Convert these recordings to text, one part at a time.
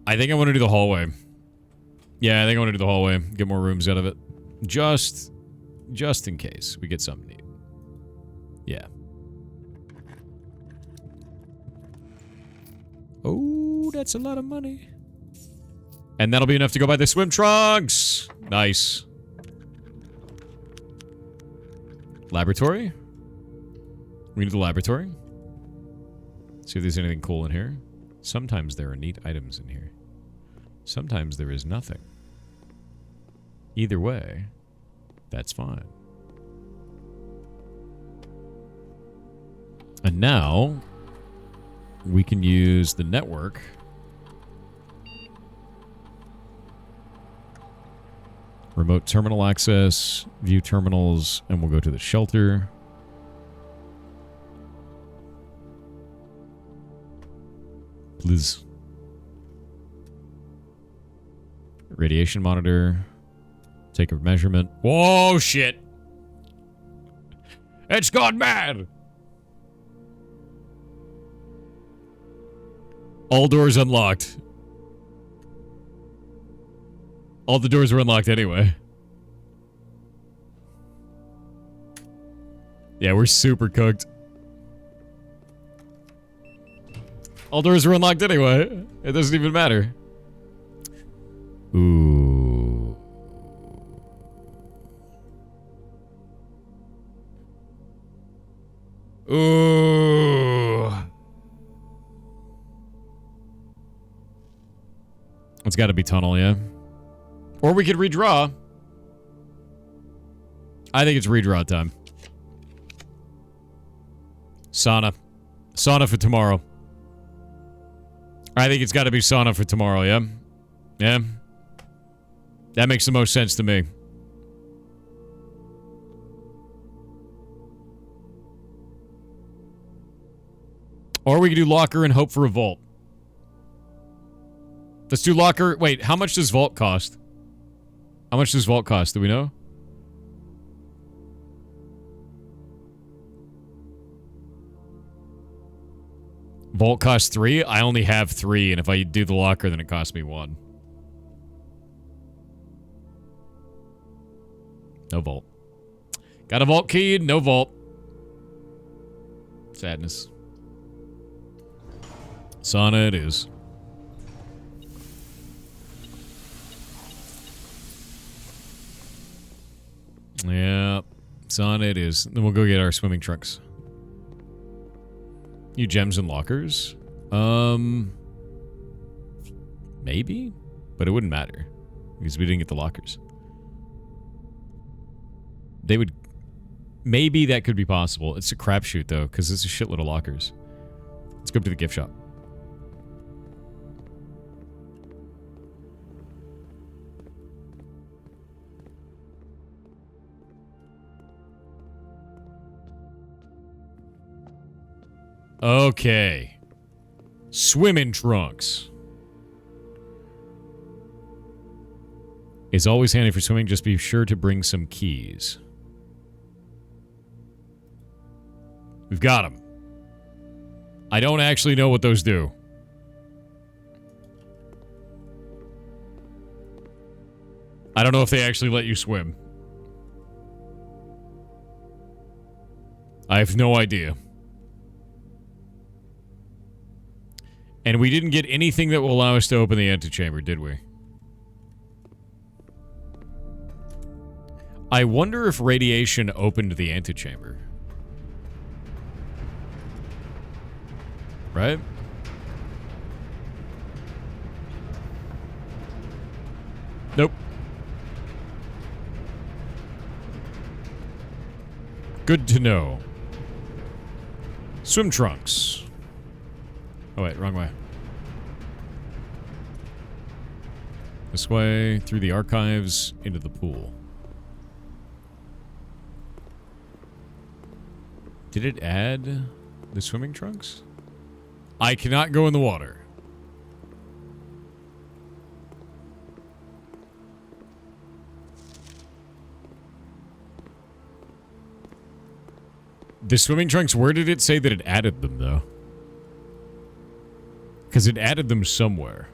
I think I want to do the hallway. Yeah, I think I want to do the hallway. Get more rooms out of it. Just in case we get something neat. Yeah. Oh, that's a lot of money. And that'll be enough to go buy the swim trunks. Nice. Laboratory? We need the laboratory. See if there's anything cool in here. Sometimes there are neat items in here. Sometimes there is nothing. Either way, that's fine. And now, we can use the network. Remote terminal access, view terminals, and we'll go to the shelter. Please. Radiation monitor. Take a measurement. Whoa, shit! It's gone mad! All doors unlocked. All the doors were unlocked anyway. Yeah, we're super cooked. All doors were unlocked anyway. It doesn't even matter. Ooh. Ooh. It's got to be tunnel, yeah? Or we could redraw. I think it's redraw time. Sauna. Sauna for tomorrow. I think it's got to be sauna for tomorrow, yeah? Yeah? That makes the most sense to me. Or we could do locker and hope for a vault. Let's do locker. Wait, how much does vault cost? How much does vault cost? Do we know? Vault costs 3? I only have 3, and if I do the locker, then it costs me 1. No vault. Got a vault key, no vault. Sadness. Sauna it is. Yeah, sauna it is. Then we'll go get our swimming trunks. New gems and lockers? Maybe? But it wouldn't matter. Because we didn't get the lockers. They would... Maybe that could be possible. It's a crapshoot, though, because it's a shitload of lockers. Let's go up to the gift shop. Okay. Swimming trunks. Is always handy for swimming. Just be sure to bring some keys. We've got them. I don't actually know what those do. I don't know if they actually let you swim. I have no idea. And we didn't get anything that will allow us to open the antechamber, did we? I wonder if radiation opened the antechamber. Right? Nope. Good to know. Swim trunks. Oh wait, wrong way. This way, through the archives, into the pool. Did it add the swimming trunks? I cannot go in the water. The swimming trunks, where did it say that it added them, though? Because it added them somewhere.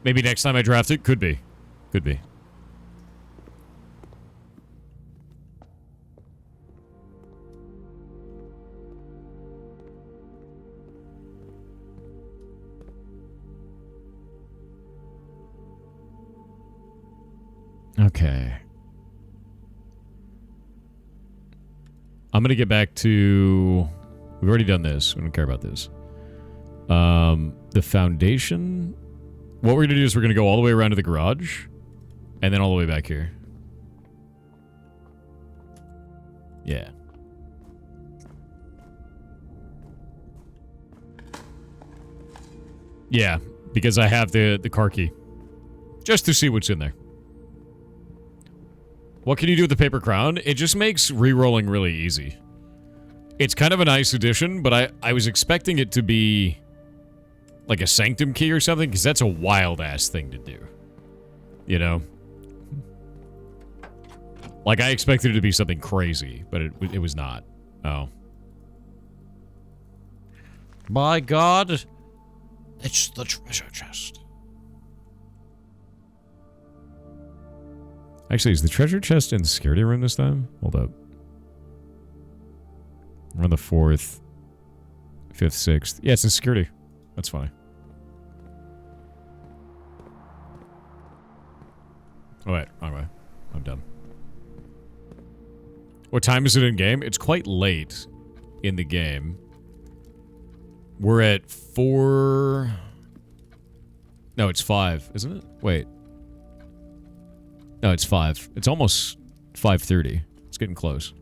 Maybe next time I draft it? Could be. Could be. Okay. I'm going to get back to... We've already done this. We don't care about this. The foundation... What we're going to do is we're going to go all the way around to the garage. And then all the way back here. Yeah. Yeah, because I have the car key. Just to see what's in there. What can you do with the paper crown? It just makes re-rolling really easy. It's kind of a nice addition, but I was expecting it to be like a sanctum key or something, because that's a wild-ass thing to do. You know? Like, I expected it to be something crazy, but it was not. Oh. My God. It's the treasure chest. Actually, is the treasure chest in the security room this time? Hold up. We're on the 4th, 5th, 6th. Yeah, it's in security. That's funny. Oh, wait. Wrong way. I'm dumb. What time is it in game? It's quite late in the game. We're at 4... No, it's 5, isn't it? Wait. No, it's 5. It's almost 5:30. It's getting close.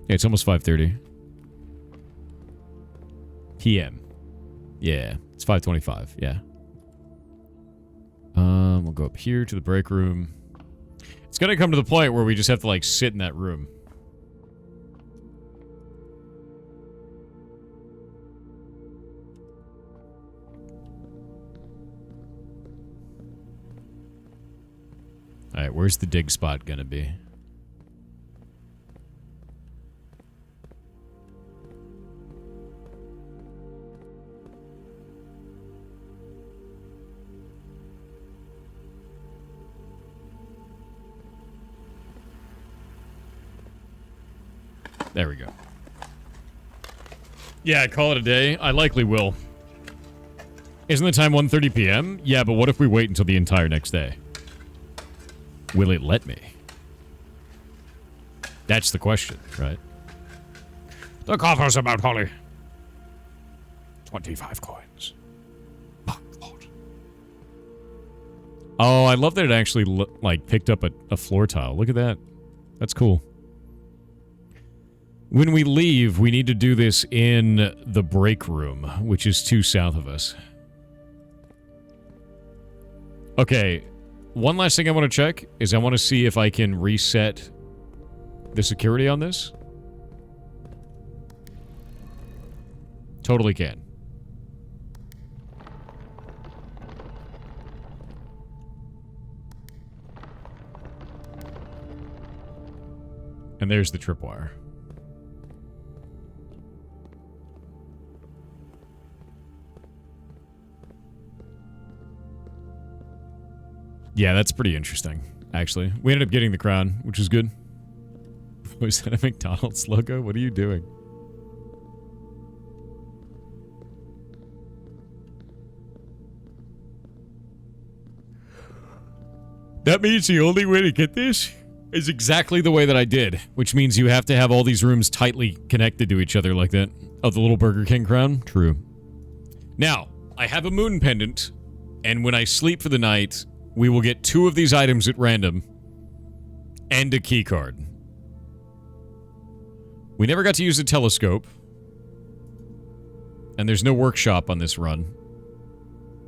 Yeah, it's almost 5:30. PM. Yeah, it's 5:25. Yeah. We'll go up here to the break room. It's gonna come to the point where we just have to, like, sit in that room. Alright, where's the dig spot gonna be? There we go. Yeah, call it a day. I likely will. Isn't the time 1:30 p.m.? Yeah, but what if we wait until the entire next day? Will it let me? That's the question, right? The coffer's about Holly. 25 coins. My Lord. Oh, I love that it actually, like, picked up a floor tile. Look at that. That's cool. When we leave, we need to do this in the break room, which is 2 south of us. Okay. One last thing I want to check is I want to see if I can reset the security on this. Totally can. And there's the tripwire. Yeah, that's pretty interesting, actually. We ended up getting the crown, which is good. Was that a McDonald's logo? What are you doing? That means the only way to get this is exactly the way that I did, which means you have to have all these rooms tightly connected to each other like that. Oh, the little Burger King crown? True. Now, I have a moon pendant, and when I sleep for the night, we will get 2 of these items at random, and a key card. We never got to use the telescope, and there's no workshop on this run,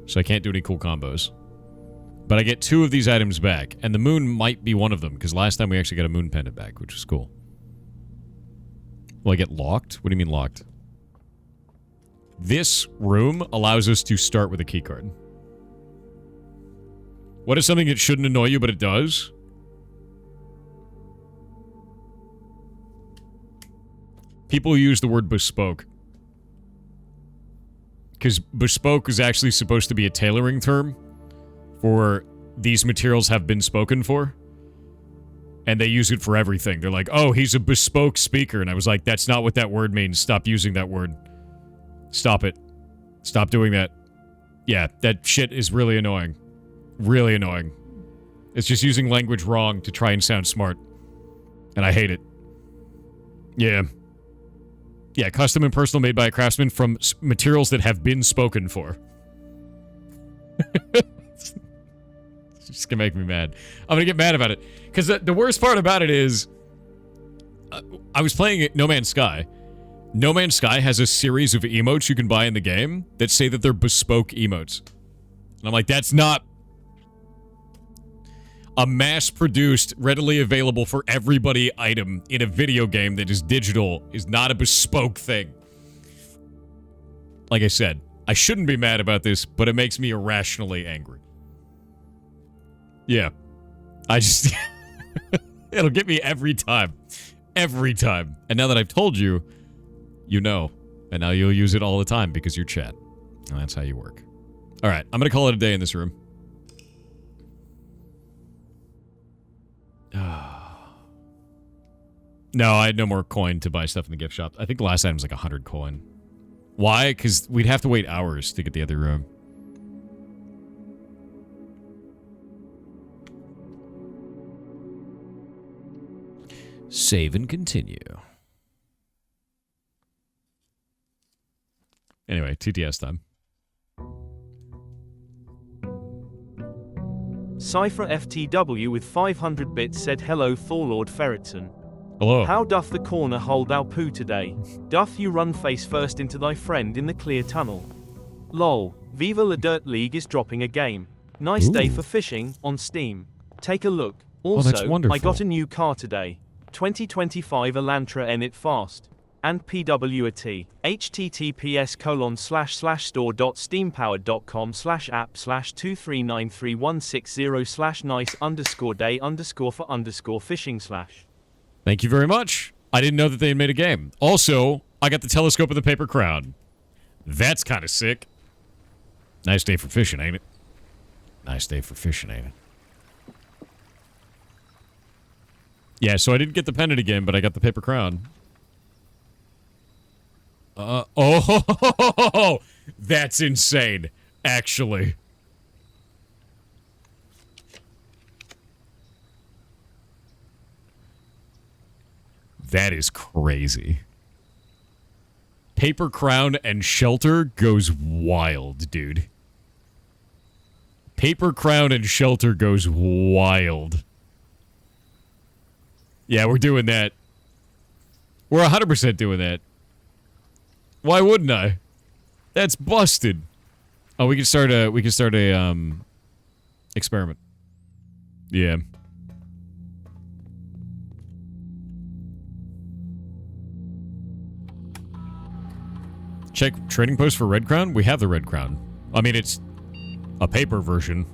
so I can't do any cool combos. But I get 2 of these items back, and the moon might be one of them, because last time we actually got a moon pendant back, which was cool. Will I get locked? What do you mean locked? This room allows us to start with a key card. What is something that shouldn't annoy you, but it does? People use the word bespoke. Because bespoke is actually supposed to be a tailoring term for these materials have been spoken for. And they use it for everything. They're like, oh, he's a bespoke speaker. And I was like, that's not what that word means. Stop using that word. Stop it. Stop doing that. Yeah, that shit is really annoying. Really annoying. It's just using language wrong to try and sound smart. And I hate it. Yeah. Yeah, custom and personal made by a craftsman from materials that have been spoken for. It's just gonna make me mad. I'm gonna get mad about it. Because the worst part about it is... I was playing No Man's Sky. No Man's Sky has a series of emotes you can buy in the game that say that they're bespoke emotes. And I'm like, that's not... a mass-produced, readily available for everybody item in a video game that is digital is not a bespoke thing. Like I said, I shouldn't be mad about this, but it makes me irrationally angry. Yeah. I just... It'll get me every time. Every time. And now that I've told you, you know. And now you'll use it all the time because you're chat. And that's how you work. Alright, I'm gonna call it a day in this room. No, I had no more coin to buy stuff in the gift shop. I think the last item was like 100 coin. Why? Because we'd have to wait hours to get the other room. Save and continue. Anyway, TTS time. Cypher FTW with 500 bits said hello for Lord Ferreton. Hello. How doth the corner hold thou poo today? Doth you run face first into thy friend in the clear tunnel? Lol. Viva La Dirt League is dropping a game. Nice day for fishing, on Steam. Take a look. Also, that's wonderful. I got a new car today. 2025 Elantra N it fast. And PWAT. https://store.steampowered.com/app/2393160/nice_day_for_fishing/. Thank you very much. I didn't know that they had made a game. Also, I got the telescope of the paper crown. That's kind of sick. Nice day for fishing, ain't it? Nice day for fishing, ain't it? Yeah, so I didn't get the pendant again, but I got the paper crown. Oh, that's insane, actually. That is crazy. Paper crown and shelter goes wild, dude. Paper crown and shelter goes wild. Yeah, we're doing that. We're 100% doing that. Why wouldn't I? That's busted. Oh, we can start a experiment. Yeah. Check trading post for red crown. We have the red crown. I mean, it's a paper version.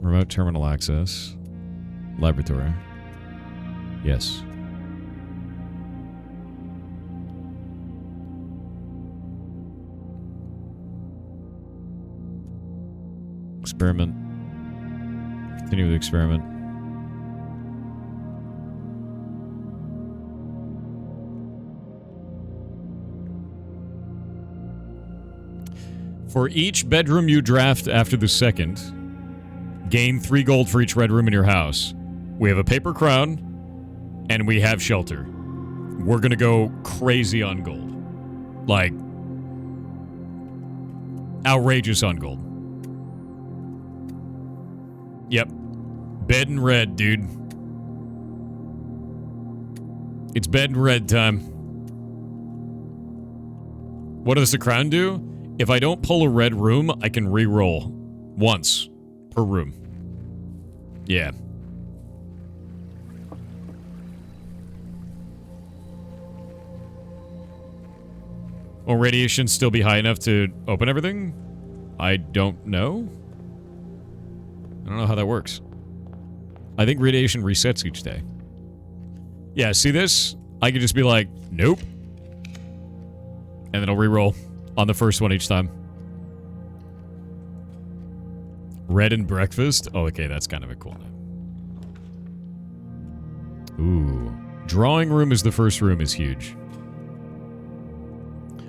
Remote terminal access. Laboratory. Yes. Experiment. Continue with the experiment. For each bedroom you draft after the second, gain 3 gold for each red room in your house. We have a paper crown, and we have shelter. We're gonna go crazy on gold. Like, outrageous on gold. Yep. Bed and red, dude. It's bed and red time. What does the crown do? If I don't pull a red room, I can re-roll. Once. Per room. Yeah. Will radiation still be high enough to open everything? I don't know. I don't know how that works. I think radiation resets each day. Yeah, see this? I could just be like, nope. And then I'll reroll on the first one each time. Red and breakfast? Oh, okay, that's kind of a cool name. Ooh. Drawing room is the first room is huge.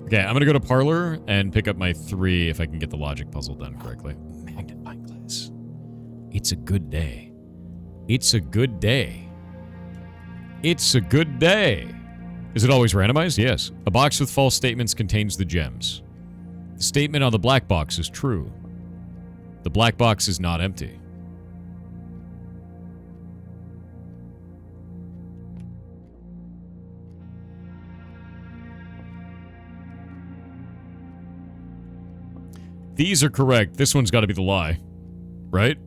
Okay, I'm gonna go to parlor and pick up my 3 if I can get the logic puzzle done correctly. Magnifying glass. It's a good day. It's a good day. It's a good day. Is it always randomized? Yes. A box with false statements contains the gems. The statement on the black box is true. The black box is not empty. These are correct. This one's got to be the lie. Right?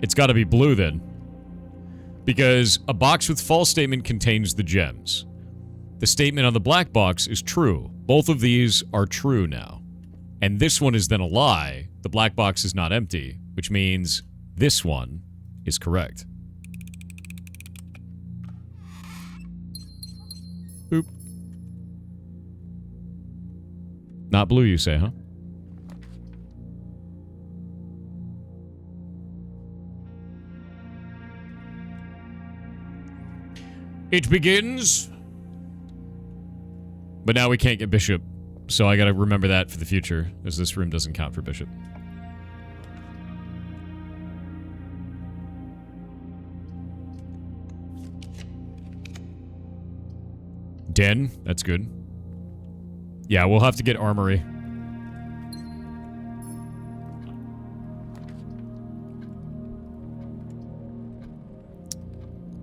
It's got to be blue then. Because a box with false statement contains the gems. The statement on the black box is true. Both of these are true now. And this one is then a lie. The black box is not empty, which means this one is correct. Boop. Not blue, you say, huh? It begins. But now we can't get bishop. So I gotta remember that for the future, as this room doesn't count for bishop. Den, that's good. Yeah, we'll have to get armory.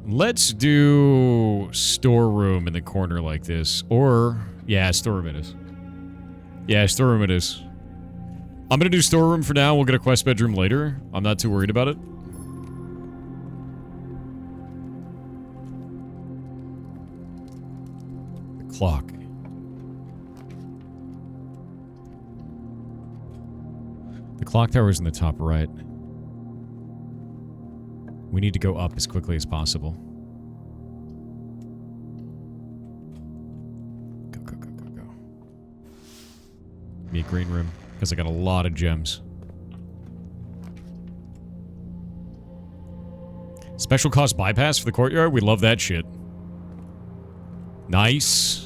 Let's do storeroom in the corner like this. Or, yeah, storeroom it is. Yeah, storeroom it is. I'm gonna do storeroom for now. We'll get a quest bedroom later. I'm not too worried about it. The clock. The clock tower is in the top right. We need to go up as quickly as possible. Go, go, go, go, go. Give me a green room, because I got a lot of gems. Special cost bypass for the courtyard? We love that shit. Nice.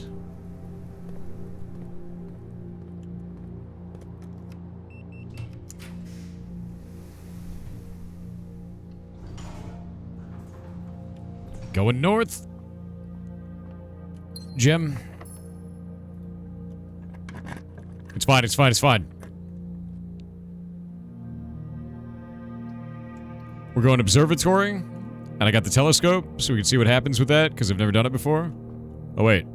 Going north. Gem. It's fine, it's fine, it's fine. We're going observatory. And I got the telescope, so we can see what happens with that, because I've never done it before. Oh, wait.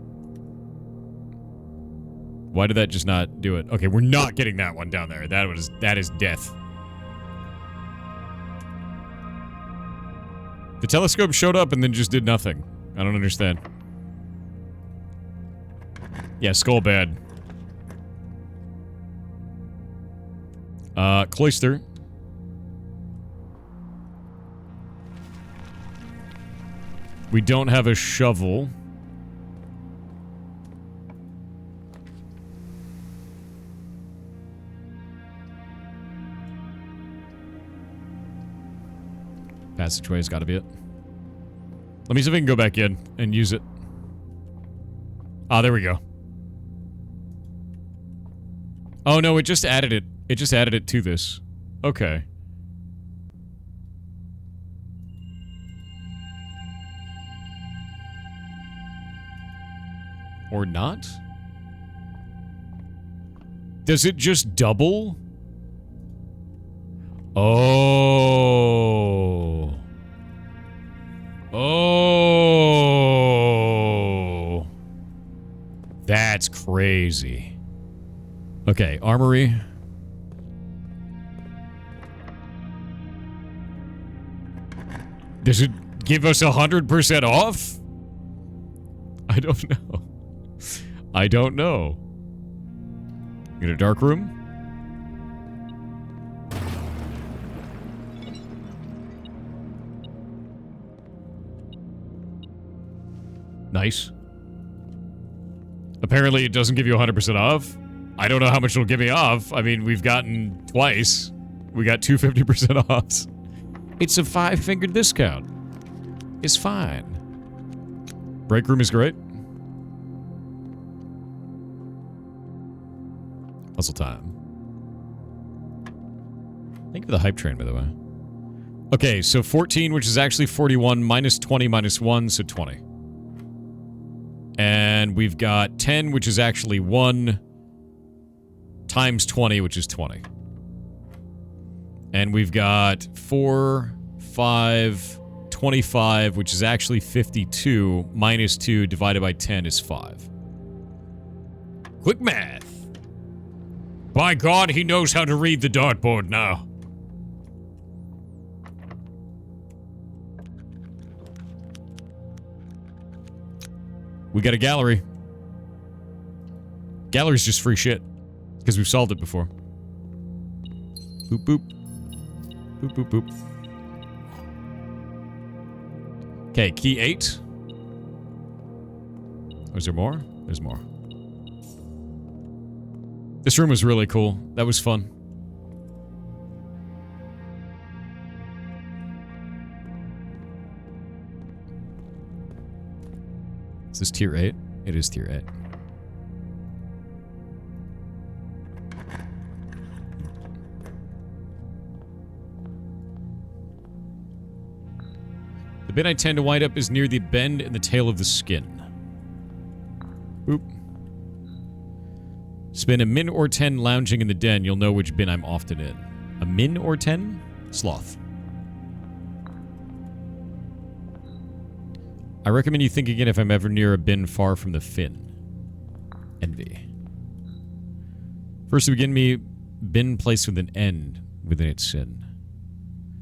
Why did that just not do it? Okay, we're not getting that one down there. That is death. The telescope showed up and then just did nothing. I don't understand. Yeah, skull bad. Cloister. We don't have a shovel. Passageway's gotta be it. Let me see if I can go back in and use it. Ah, there we go. Oh no, it just added it. It just added it to this. Okay. Or not? Does it just double? Oh. Oh. That's crazy. Okay, armory. Does it give us 100% off? I don't know. I don't know. Get a dark room. Nice. Apparently it doesn't give you 100% off. I don't know how much it'll give me off. I mean, we've gotten twice. We got 2 50% offs. It's a 5-finger discount. It's fine. Break room is great. Puzzle time. Thank you for the hype train, by the way. Okay, so 14, which is actually 41, minus 20, minus 1, so 20. And we've got 10, which is actually 1, times 20, which is 20. And we've got 4, 5, 25, which is actually 52, minus 2 divided by 10 is 5. Quick math. By God, he knows how to read the dartboard now. We got a gallery. Gallery's just free shit. Because we've solved it before. Boop, boop. Boop, boop, boop. Okay, key 8. Oh, is there more? There's more. This room was really cool. That was fun. Is this tier 8? It is tier 8. The bin I tend to wind up is near the bend in the tail of the skin. Boop. Spin a min or 10 lounging in the den, you'll know which bin I'm often in. A min or 10? Sloth. I recommend you think again if I'm ever near a bin far from the fin. Envy. First begin me, bin placed with an N within its sin.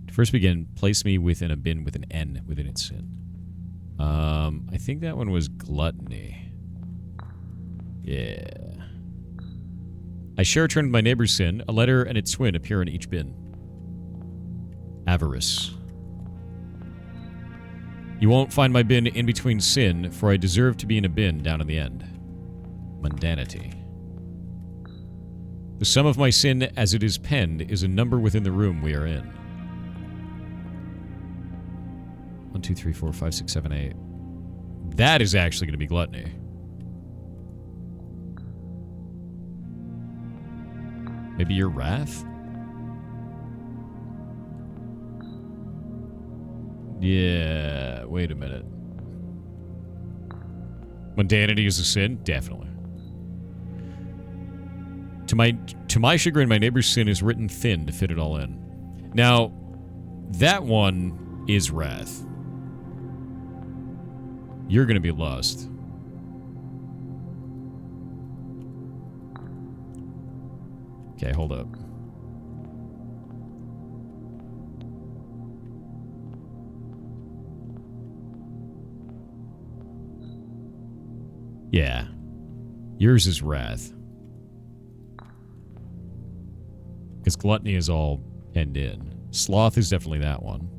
To first begin, place me within a bin with an N within its sin. I think that one was gluttony. Yeah. I share a turn with my neighbor's sin. A letter and its twin appear in each bin. Avarice. You won't find my bin in between sin, for I deserve to be in a bin down in the end. Mundanity. The sum of my sin as it is penned is a number within the room we are in. 1, 2, 3, 4, 5, 6, 7, 8. That is actually going to be gluttony. Maybe your wrath? Yeah, wait a minute. Mundanity is a sin? Definitely. To my chagrin, my neighbor's sin is written thin to fit it all in. Now, that one is wrath. You're going to be lust. Okay, hold up. Yeah. Yours is wrath. Because gluttony is all penned in. Sloth is definitely that one.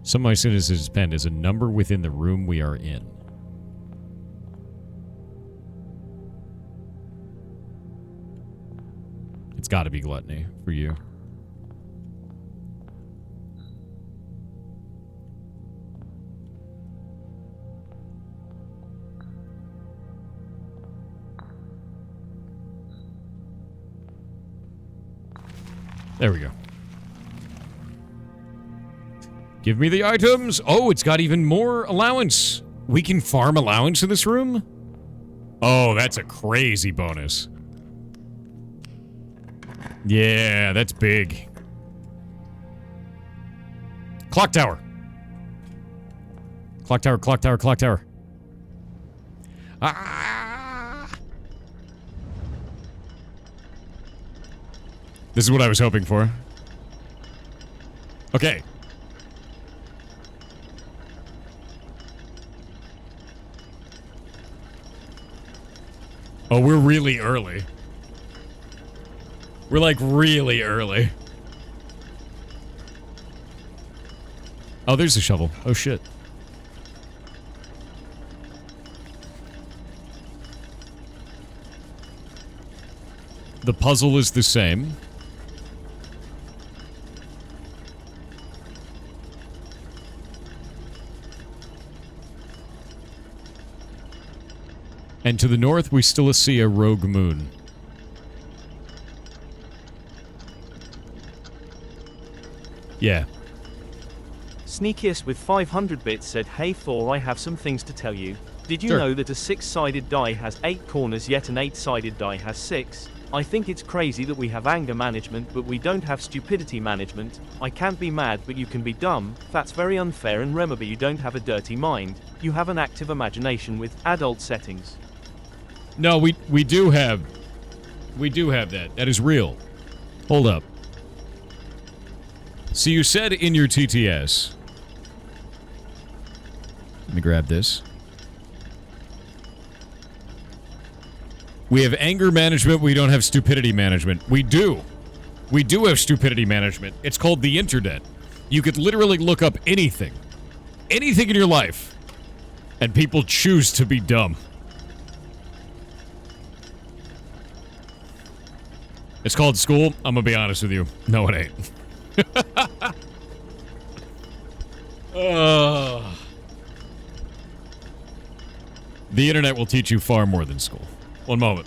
Some of my sin is penned as a number within the room we are in. It's got to be gluttony for you. There we go. Give me the items. Oh, it's got even more allowance. We can farm allowance in this room? Oh, that's a crazy bonus. Yeah, that's big. Clocktower. Clocktower, clocktower, clocktower. Ah! This is what I was hoping for. Okay. Oh, we're really early. We're like really early. Oh, there's a shovel. Oh, shit. The puzzle is the same. And to the north, we still see a rogue moon. Yeah. Sneakiest with 500 bits said, "Hey Thor, I have some things to tell you. Did you Sure. know that a 6-sided die has 8 corners yet an 8-sided die has 6? I think it's crazy that we have anger management but we don't have stupidity management. I can't be mad but you can be dumb. That's very unfair, and remember, you don't have a dirty mind. You have an active imagination with adult settings." No, we do have that. That is real. Hold up. So you said in your TTS. Let me grab this. We have anger management, we don't have stupidity management. We do. We do have stupidity management. It's called the internet. You could literally look up anything. Anything in your life. And people choose to be dumb. It's called school. I'm gonna be honest with you. No, it ain't. The internet will teach you far more than school. One moment.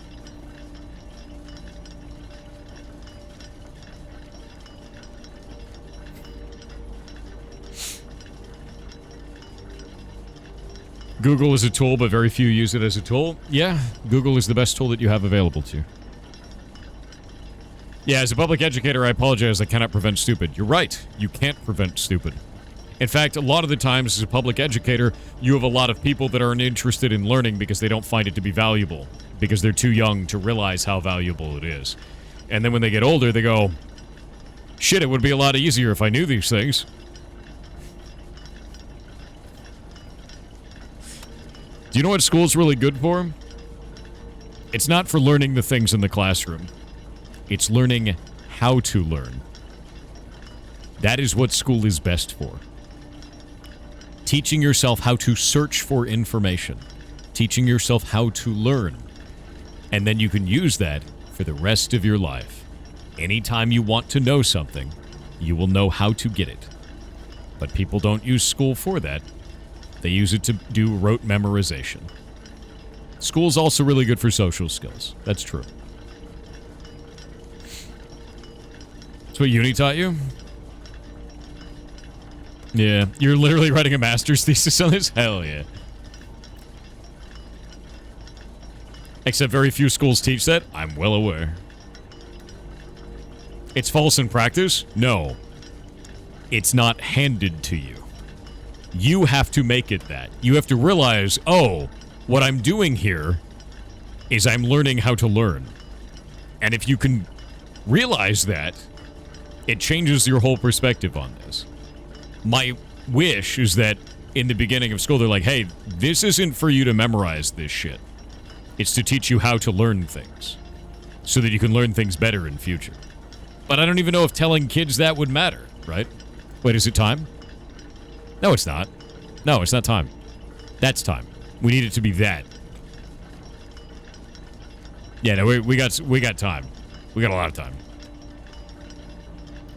Google is a tool, but very few use it as a tool. Yeah, Google is the best tool that you have available to you. Yeah, as a public educator, I apologize, I cannot prevent stupid. You're right, you can't prevent stupid. In fact, a lot of the times, as a public educator, you have a lot of people that aren't interested in learning because they don't find it to be valuable, because they're too young to realize how valuable it is. And then when they get older, they go, shit, it would be a lot easier if I knew these things. Do you know what school's really good for? It's not for learning the things in the classroom. It's learning how to learn. That is what school is best for. Teaching yourself how to search for information. Teaching yourself how to learn. And then you can use that for the rest of your life. Anytime you want to know something, you will know how to get it. But people don't use school for that. They use it to do rote memorization. School's also really good for social skills. That's true. That's what uni taught you? Yeah, you're literally writing a master's thesis on this? Hell yeah. Except very few schools teach that. I'm well aware. It's false in practice? No. It's not handed to you. You have to make it that. You have to realize, oh, what I'm doing here is I'm learning how to learn. And if you can realize that, it changes your whole perspective on this. My wish is that in the beginning of school, they're like, hey, this isn't for you to memorize this shit. It's to teach you how to learn things so that you can learn things better in future. But I don't even know if telling kids that would matter, right? Wait, is it time? No, it's not. No, it's not time. That's time. We need it to be that. Yeah, no, we got time. We got a lot of time.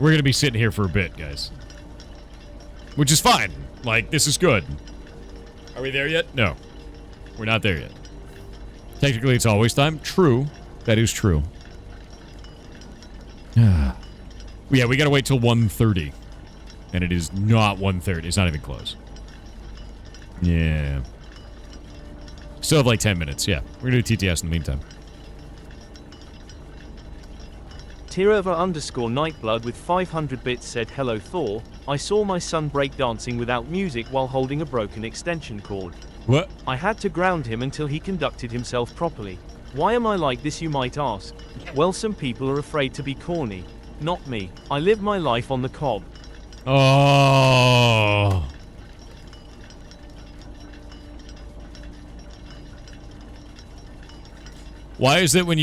We're going to be sitting here for a bit, guys. Which is fine. Like, this is good. Are we there yet? No. We're not there yet. Technically, it's always time. True. That is true. Yeah, we got to wait till 1:30. And it is not 1:30. It's not even close. Yeah. Still have like 10 minutes. Yeah. We're going to do TTS in the meantime. Tirova_Nightblood with 500 bits said, "Hello Thor, I saw my son breakdancing without music while holding a broken extension cord. What? I had to ground him until he conducted himself properly. Why am I like this, you might ask? Well, some people are afraid to be corny. Not me. I live my life on the cob." Oh. Why is it when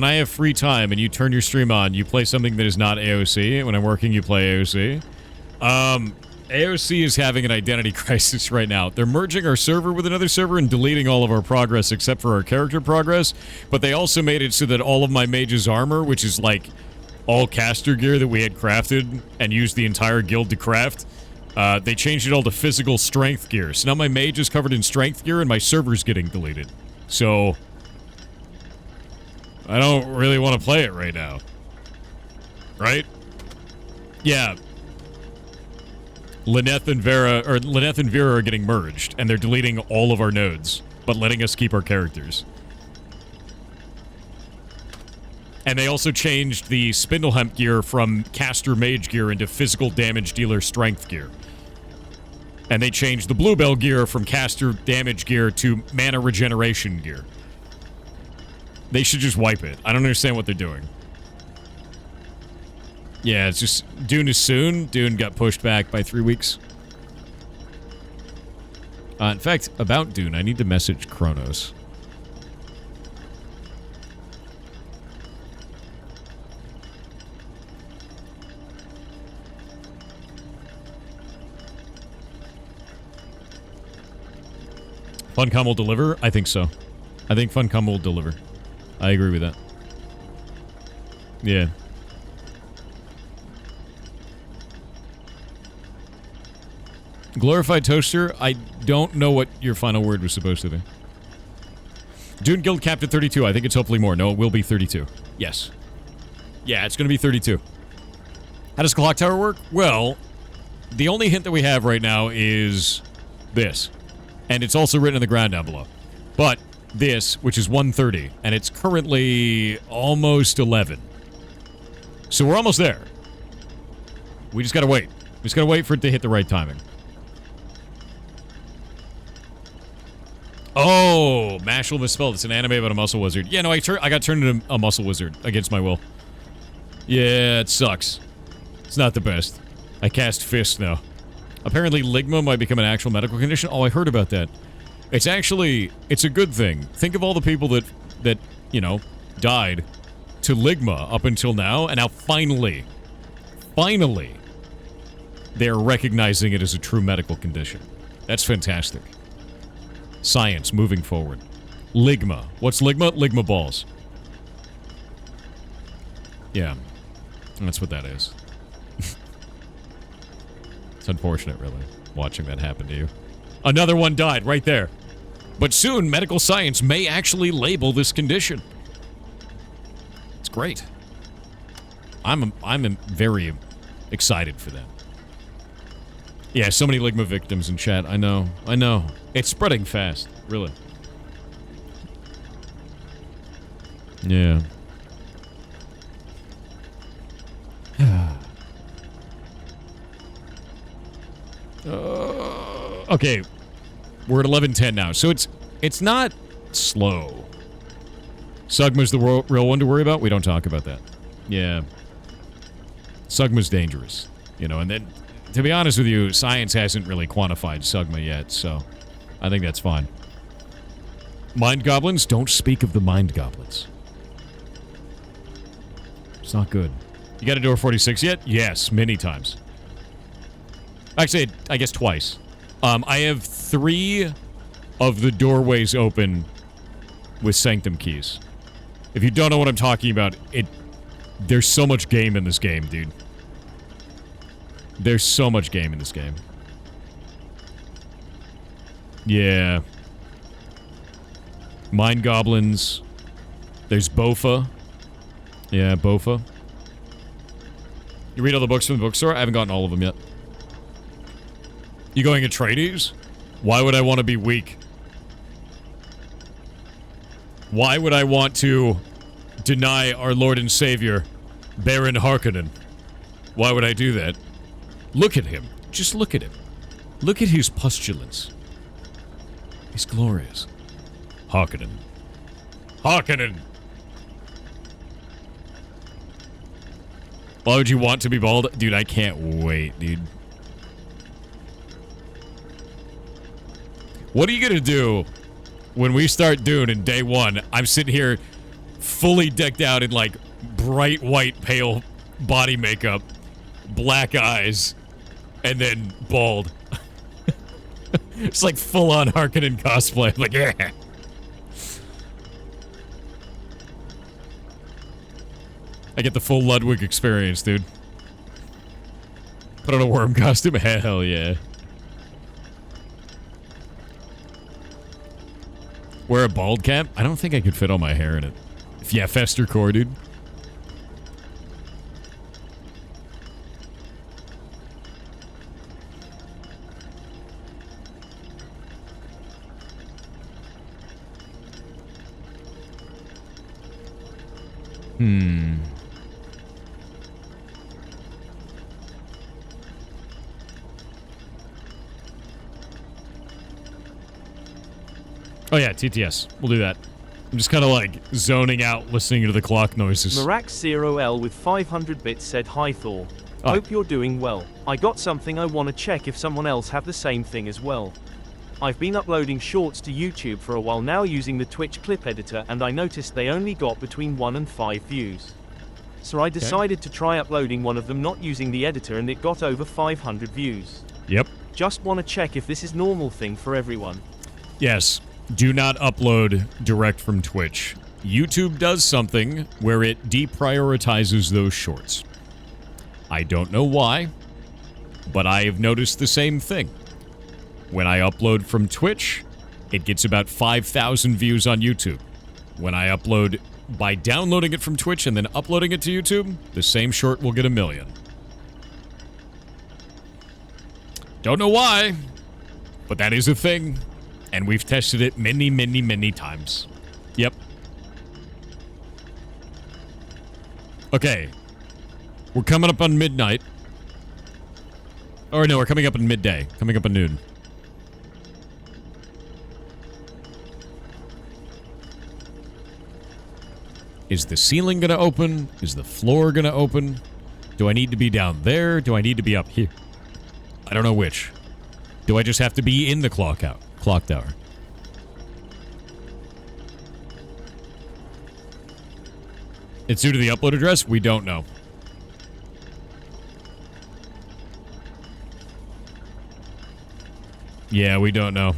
I have free time and you turn your stream on, you play something that is not AOC? When I'm working, you play AOC? AOC is having an identity crisis right now. They're merging our server with another server and deleting all of our progress except for our character progress, but they also made it so that all of my mage's armor, which is like all caster gear that we had crafted and used the entire guild to craft, they changed it all to physical strength gear. So now my mage is covered in strength gear and my server's getting deleted. So I don't really want to play it right now. Right? Yeah. Lyneth and Verra are getting merged, and they're deleting all of our nodes, but letting us keep our characters. And they also changed the Spindlehemp gear from caster mage gear into physical damage dealer strength gear. And they changed the Bluebell gear from caster damage gear to mana regeneration gear. They should just wipe it. I don't understand what they're doing. Yeah, it's just... Dune is soon. Dune got pushed back by 3 weeks. In fact, about Dune, I need to message Kronos. Funcom will deliver? I think so. I think Funcom will deliver. I agree with that. Yeah. Glorified Toaster, I don't know what your final word was supposed to be. Dune Guild capped at 32. I think it's hopefully more. No, it will be 32. Yes. Yeah, it's going to be 32. How does Clocktower work? Well, the only hint that we have right now is this. And it's also written in the ground down below. But this, which is 130, and it's currently almost 11. So we're almost there. We just got to wait. We just got to wait for it to hit the right timing. Oh, Mashal misspelled. It's an anime about a muscle wizard. Yeah, no, I got turned into a muscle wizard against my will. Yeah, it sucks. It's not the best. I cast Fist now. Apparently, Ligma might become an actual medical condition. Oh, I heard about that. It's actually... It's a good thing. Think of all the people that you know, died to Ligma up until now, and now finally, they're recognizing it as a true medical condition. That's fantastic. Science moving forward. Ligma. What's Ligma? Ligma balls. Yeah. That's what that is. It's unfortunate, really, watching that happen to you. Another one died right there. But soon, medical science may actually label this condition. It's great. I'm very excited for that. Yeah, so many Ligma victims in chat. I know. It's spreading fast, really. Yeah. Okay. We're at 11:10 now, so it's not slow. Sugma's the real one to worry about? We don't talk about that. Yeah. Sugma's dangerous. You know, and then, to be honest with you, science hasn't really quantified Sugma yet, so I think that's fine. Mind goblins? Don't speak of the mind goblins. It's not good. You got a door 46 yet? Yes, many times. Actually, I guess twice. I have 3 of the doorways open with Sanctum keys. If you don't know what I'm talking about, there's so much game in this game, dude. There's so much game in this game. Yeah. Mind goblins. There's Bofa. Yeah, Bofa. You read all the books from the bookstore? I haven't gotten all of them yet. You going Atreides? Why would I want to be weak? Why would I want to deny our Lord and Savior, Baron Harkonnen? Why would I do that? Look at him. Just look at him. Look at his pustulence. He's glorious. Harkonnen. Harkonnen! Why would you want to be bald? Dude, I can't wait, dude. What are you gonna do when we start Dune in day 1? I'm sitting here fully decked out in, like, bright white, pale body makeup, black eyes, and then bald. It's like full-on Harkonnen cosplay. Like, yeah. I get the full Ludwig experience, dude. Put on a worm costume? Hell yeah. Wear a bald cap? I don't think I could fit all my hair in it. Yeah, Fester core, dude. Oh yeah, TTS. We'll do that. I'm just kind of like zoning out listening to the clock noises. Marax0L with 500 bits said, "Hi Thor. Oh. Hope you're doing well. I got something I want to check if someone else have the same thing as well. I've been uploading shorts to YouTube for a while now using the Twitch clip editor, and I noticed they only got between 1 and 5 views. So I decided to try uploading one of them not using the editor, and it got over 500 views. Yep. Just want to check if this is normal thing for everyone." Yes. Do not upload direct from Twitch. YouTube does something where it deprioritizes those shorts. I don't know why, but I have noticed the same thing. When I upload from Twitch, it gets about 5,000 views on YouTube. When I upload by downloading it from Twitch and then uploading it to YouTube, the same short will get 1 million. Don't know why, but that is a thing. And we've tested it many, many, many times. Yep. Okay. We're coming up on midnight. Or no, we're coming up on midday. Coming up on noon. Is the ceiling gonna open? Is the floor gonna open? Do I need to be down there? Do I need to be up here? I don't know which. Do I just have to be in the Clocktower? It's due to the upload address? We don't know. Yeah, we don't know.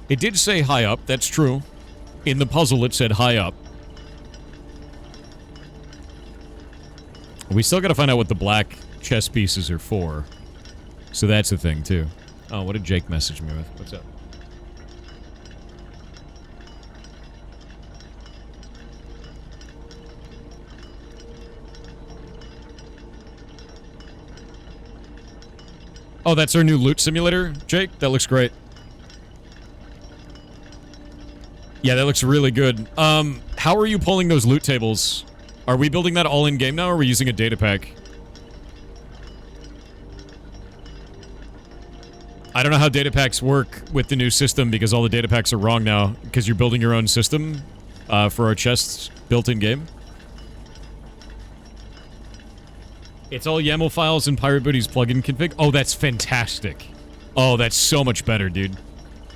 It did say high up, that's true. In the puzzle it said high up. We still gotta find out what the black chess pieces are for. So that's a thing, too. Oh, what did Jake message me with? What's up? Oh, that's our new loot simulator, Jake? That looks great. Yeah, that looks really good. How are you pulling those loot tables? Are we building that all in-game now, or are we using a data pack? I don't know how data packs work with the new system, because all the data packs are wrong now, because you're building your own system for our chests built in-game. It's all YAML files and Pirate Booty's plugin config. Oh, that's fantastic. Oh, that's so much better, dude.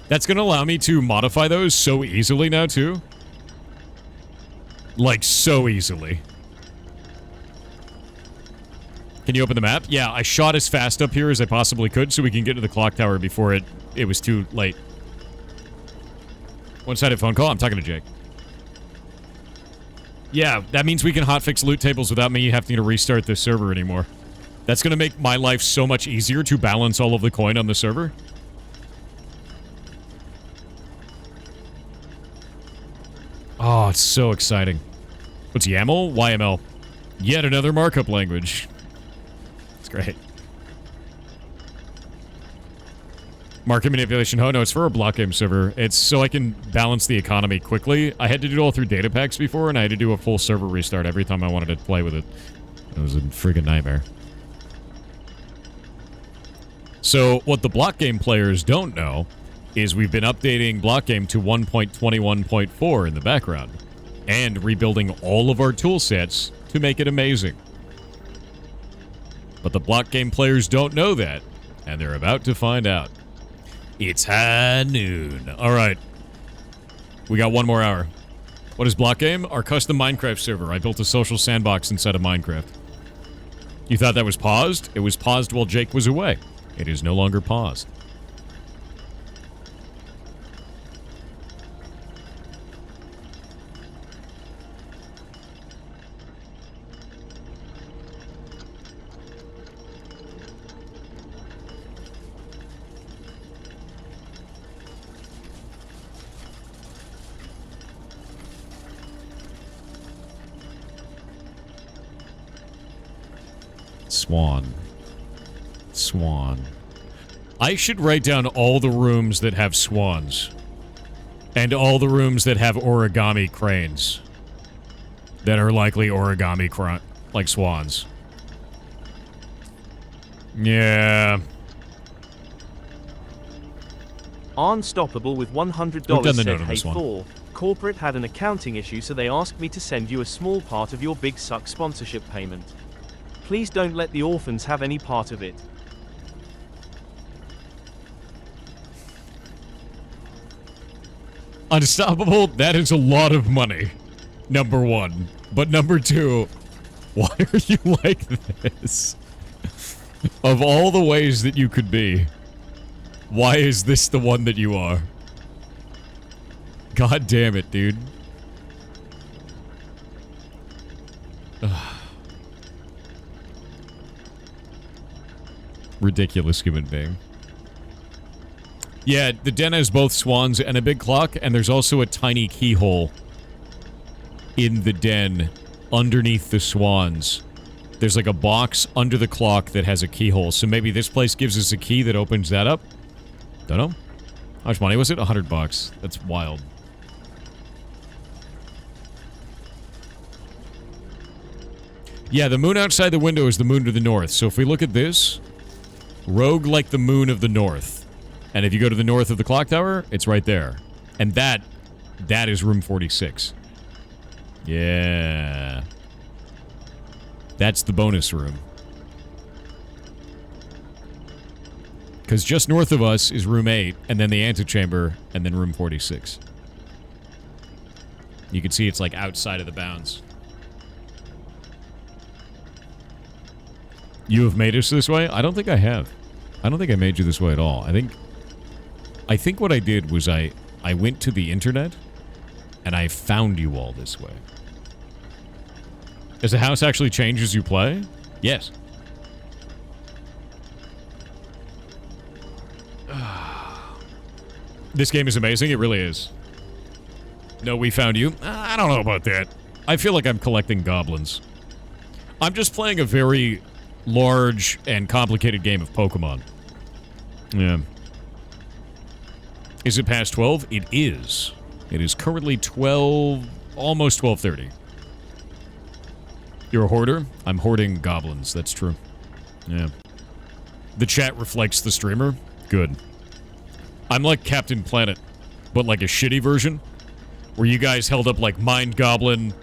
That's going to allow me to modify those so easily now, too. Like, so easily. Can you open the map? Yeah, I shot as fast up here as I possibly could so we can get to the Clocktower before it was too late. One-sided phone call? I'm talking to Jake. Yeah, that means we can hotfix loot tables without me having to restart this server anymore. That's going to make my life so much easier to balance all of the coin on the server. Oh, it's so exciting. What's YAML? YML. Yet another markup language. It's great. Market manipulation. Oh, no, it's for a block game server. It's so I can balance the economy quickly. I had to do it all through data packs before, and I had to do a full server restart every time I wanted to play with it. It was a friggin' nightmare. So, what the block game players don't know is we've been updating block game to 1.21.4 in the background, and rebuilding all of our tool sets to make it amazing. But the block game players don't know that, and they're about to find out. It's high noon. Alright. We got one more hour. What is block game? Our custom Minecraft server. I built a social sandbox inside of Minecraft. You thought that was paused? It was paused while Jake was away. It is no longer paused. Swan. I should write down all the rooms that have swans. And all the rooms that have origami cranes. That are likely origami like swans. Yeah. Unstoppable with $100 said, "Hey Thor, corporate had an accounting issue, so they asked me to send you a small part of your Big Suck sponsorship payment. Please don't let the orphans have any part of it." Unstoppable, that is a lot of money. Number one. But number two, why are you like this? Of all the ways that you could be, why is this the one that you are? God damn it, dude. Ridiculous human being. Yeah, the den has both swans and a big clock, and there's also a tiny keyhole in the den underneath the swans. There's like a box under the clock that has a keyhole, so maybe this place gives us a key that opens that up? Don't know. How much money was it? $100. That's wild. Yeah, the moon outside the window is the moon to the north, so if we look at this, rogue like the moon of the north. And if you go to the north of the clock tower, it's right there. And that is room 46. Yeah. That's the bonus room. Because just north of us is room 8, and then the antechamber, and then room 46. You can see it's like outside of the bounds. You have made us this way? I don't think I have. I don't think I made you this way at all. I think what I did was I went to the internet and I found you all this way. Does the house actually change as you play? Yes. This game is amazing. It really is. No, we found you. I don't know about that. I feel like I'm collecting goblins. I'm just playing a very large and complicated game of Pokemon. Yeah. Is it past 12? It is. It is currently 12, almost 12:30. You're a hoarder? I'm hoarding goblins, that's true. Yeah. The chat reflects the streamer? Good. I'm like Captain Planet, but like a shitty version, where you guys held up like Mind Goblin,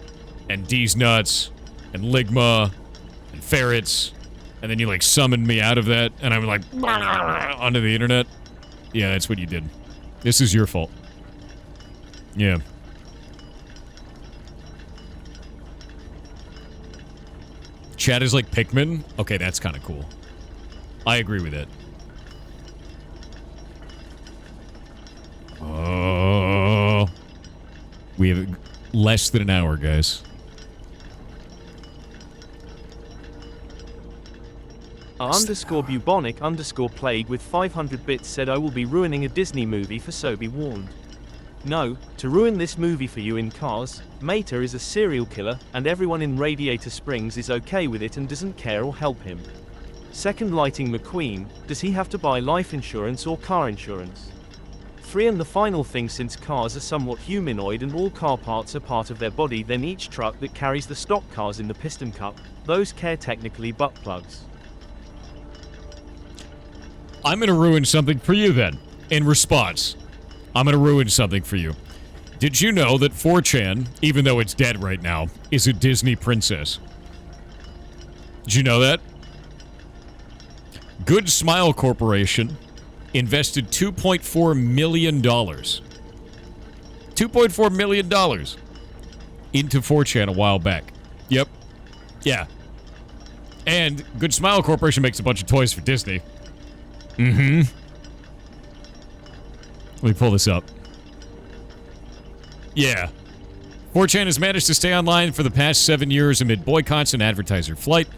and D's Nuts, and Ligma, and Ferrets, and then you like summoned me out of that, and I'm like, onto the internet. Yeah, that's what you did. This is your fault. Yeah. Chat is like Pikmin? Okay, that's kind of cool. I agree with it. Oh. We have less than an hour, guys. Underscore bubonic underscore plague with 500 bits said, "I will be ruining a Disney movie for so be warned." No, to ruin this movie for you in Cars, Mater is a serial killer, and everyone in Radiator Springs is okay with it and doesn't care or help him. Second, Lighting McQueen, does he have to buy life insurance or car insurance? 3, and the final thing, since cars are somewhat humanoid and all car parts are part of their body, then each truck that carries the stock cars in the piston cup, those care technically butt plugs. I'm gonna ruin something for you then. In response, I'm gonna ruin something for you. Did you know that 4chan, even though it's dead right now, is a Disney princess? Did you know that? Good Smile Corporation invested $2.4 million. $2.4 million into 4chan a while back. Yep. Yeah. And Good Smile Corporation makes a bunch of toys for Disney. Mm-hmm. Let me pull this up. Yeah. 4chan has managed to stay online for the past 7 years amid boycotts and advertiser flight.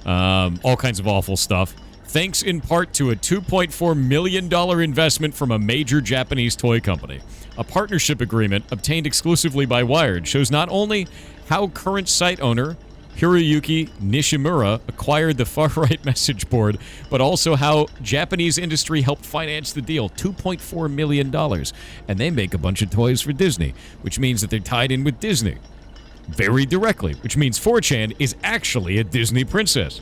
All kinds of awful stuff. Thanks in part to a $2.4 million investment from a major Japanese toy company. A partnership agreement obtained exclusively by Wired shows not only how current site owner Hiroyuki Nishimura acquired the far-right message board, but also how Japanese industry helped finance the deal. $2.4 million. And they make a bunch of toys for Disney, which means that they're tied in with Disney very directly, which means 4chan is actually a Disney princess.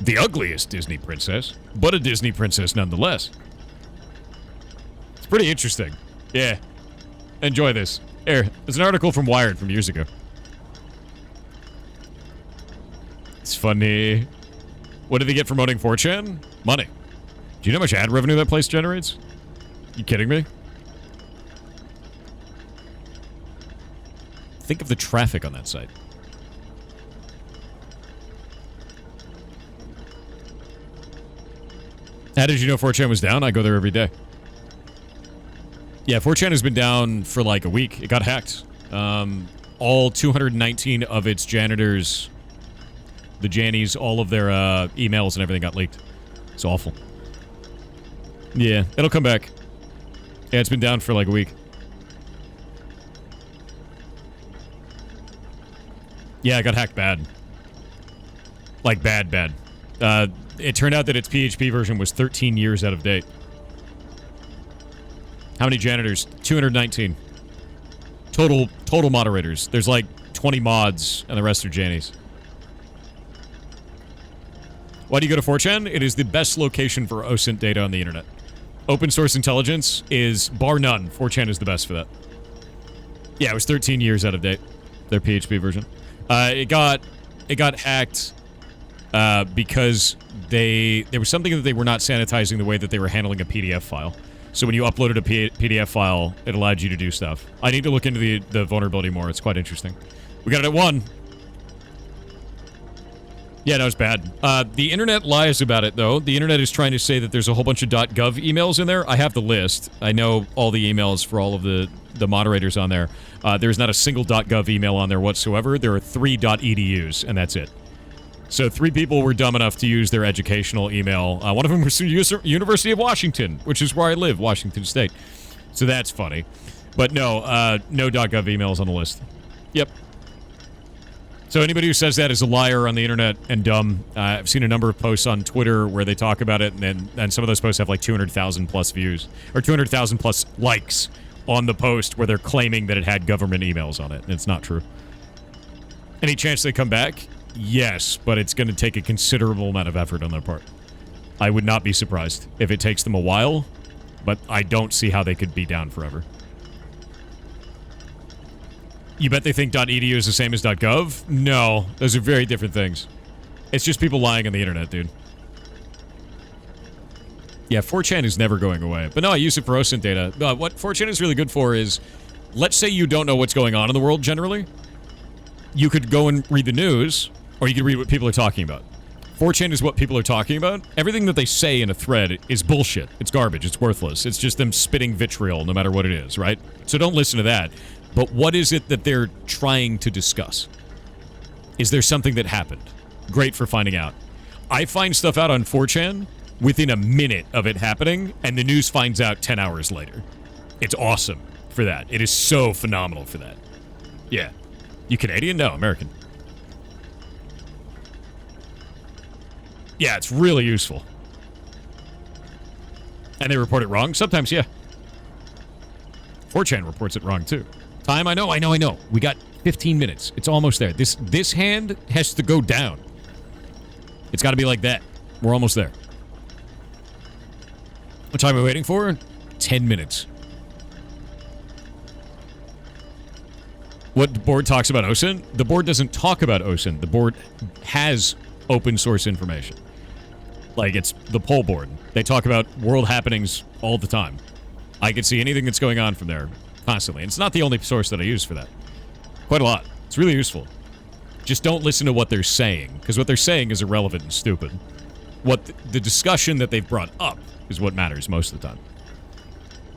The ugliest Disney princess, but a Disney princess nonetheless. It's pretty interesting. Yeah. Enjoy this. Here, there's an article from Wired from years ago. It's funny. What did they get from owning 4chan? Money. Do you know how much ad revenue that place generates? You kidding me? Think of the traffic on that site. How did you know 4chan was down? I go there every day. Yeah, 4chan has been down for like a week. It got hacked. All 219 of its janitors, the Jannies, all of their emails and everything got leaked. It's awful. Yeah, it'll come back. Yeah, it's been down for like a week. Yeah, it got hacked bad. Like bad. It turned out that its PHP version was 13 years out of date. How many janitors? 219. Total moderators. There's like 20 mods, and the rest are Jannies. Why do you go to 4chan? It is the best location for OSINT data on the internet. Open source intelligence is, bar none, 4chan is the best for that. Yeah, it was 13 years out of date, their PHP version. It got hacked because there was something that they were not sanitizing the way that they were handling a PDF file. So when you uploaded a PDF file, it allowed you to do stuff. I need to look into the vulnerability more. It's quite interesting. We got it at 1. Yeah, that was bad. The internet lies about it, though. The internet is trying to say that there's a whole bunch of .gov emails in there. I have the list. I know all the emails for all of the moderators on there. There's not a single .gov email on there whatsoever. There are 3 .edus, and that's it. So 3 people were dumb enough to use their educational email. One of them was University of Washington, which is where I live, Washington State. So that's funny. But no, no .gov emails on the list. Yep. So anybody who says that is a liar on the internet and dumb. I've seen a number of posts on Twitter where they talk about it, and some of those posts have like 200,000 plus views, or 200,000 plus likes on the post where they're claiming that it had government emails on it, and it's not true. Any chance they come back? Yes, but it's going to take a considerable amount of effort on their part. I would not be surprised if it takes them a while, but I don't see how they could be down forever. You bet they think .edu is the same as .gov? No, those are very different things. It's just people lying on the internet, dude. Yeah, 4chan is never going away. But no, I use it for OSINT data. What 4chan is really good for is, let's say you don't know what's going on in the world generally. You could go and read the news, or you could read what people are talking about. 4chan is what people are talking about. Everything that they say in a thread is bullshit. It's garbage. It's worthless. It's just them spitting vitriol no matter what it is, right? So don't listen to that. But what is it that they're trying to discuss? Is there something that happened? Great for finding out. I find stuff out on 4chan within a minute of it happening, and the news finds out 10 hours later. It's awesome for that. It is so phenomenal for that. Yeah. You Canadian? No, American. Yeah, it's really useful. And they report it wrong? Sometimes, yeah. 4chan reports it wrong, too. Time? I know. We got 15 minutes. It's almost there. This hand has to go down. It's got to be like that. We're almost there. What time are we waiting for? 10 minutes. What board talks about OSINT? The board doesn't talk about OSINT. The board has open source information. Like, it's the poll board. They talk about world happenings all the time. I can see anything that's going on from there constantly. And it's not the only source that I use for that. Quite a lot. It's really useful. Just don't listen to what they're saying, because what they're saying is irrelevant and stupid. What the discussion that they've brought up is what matters most of the time.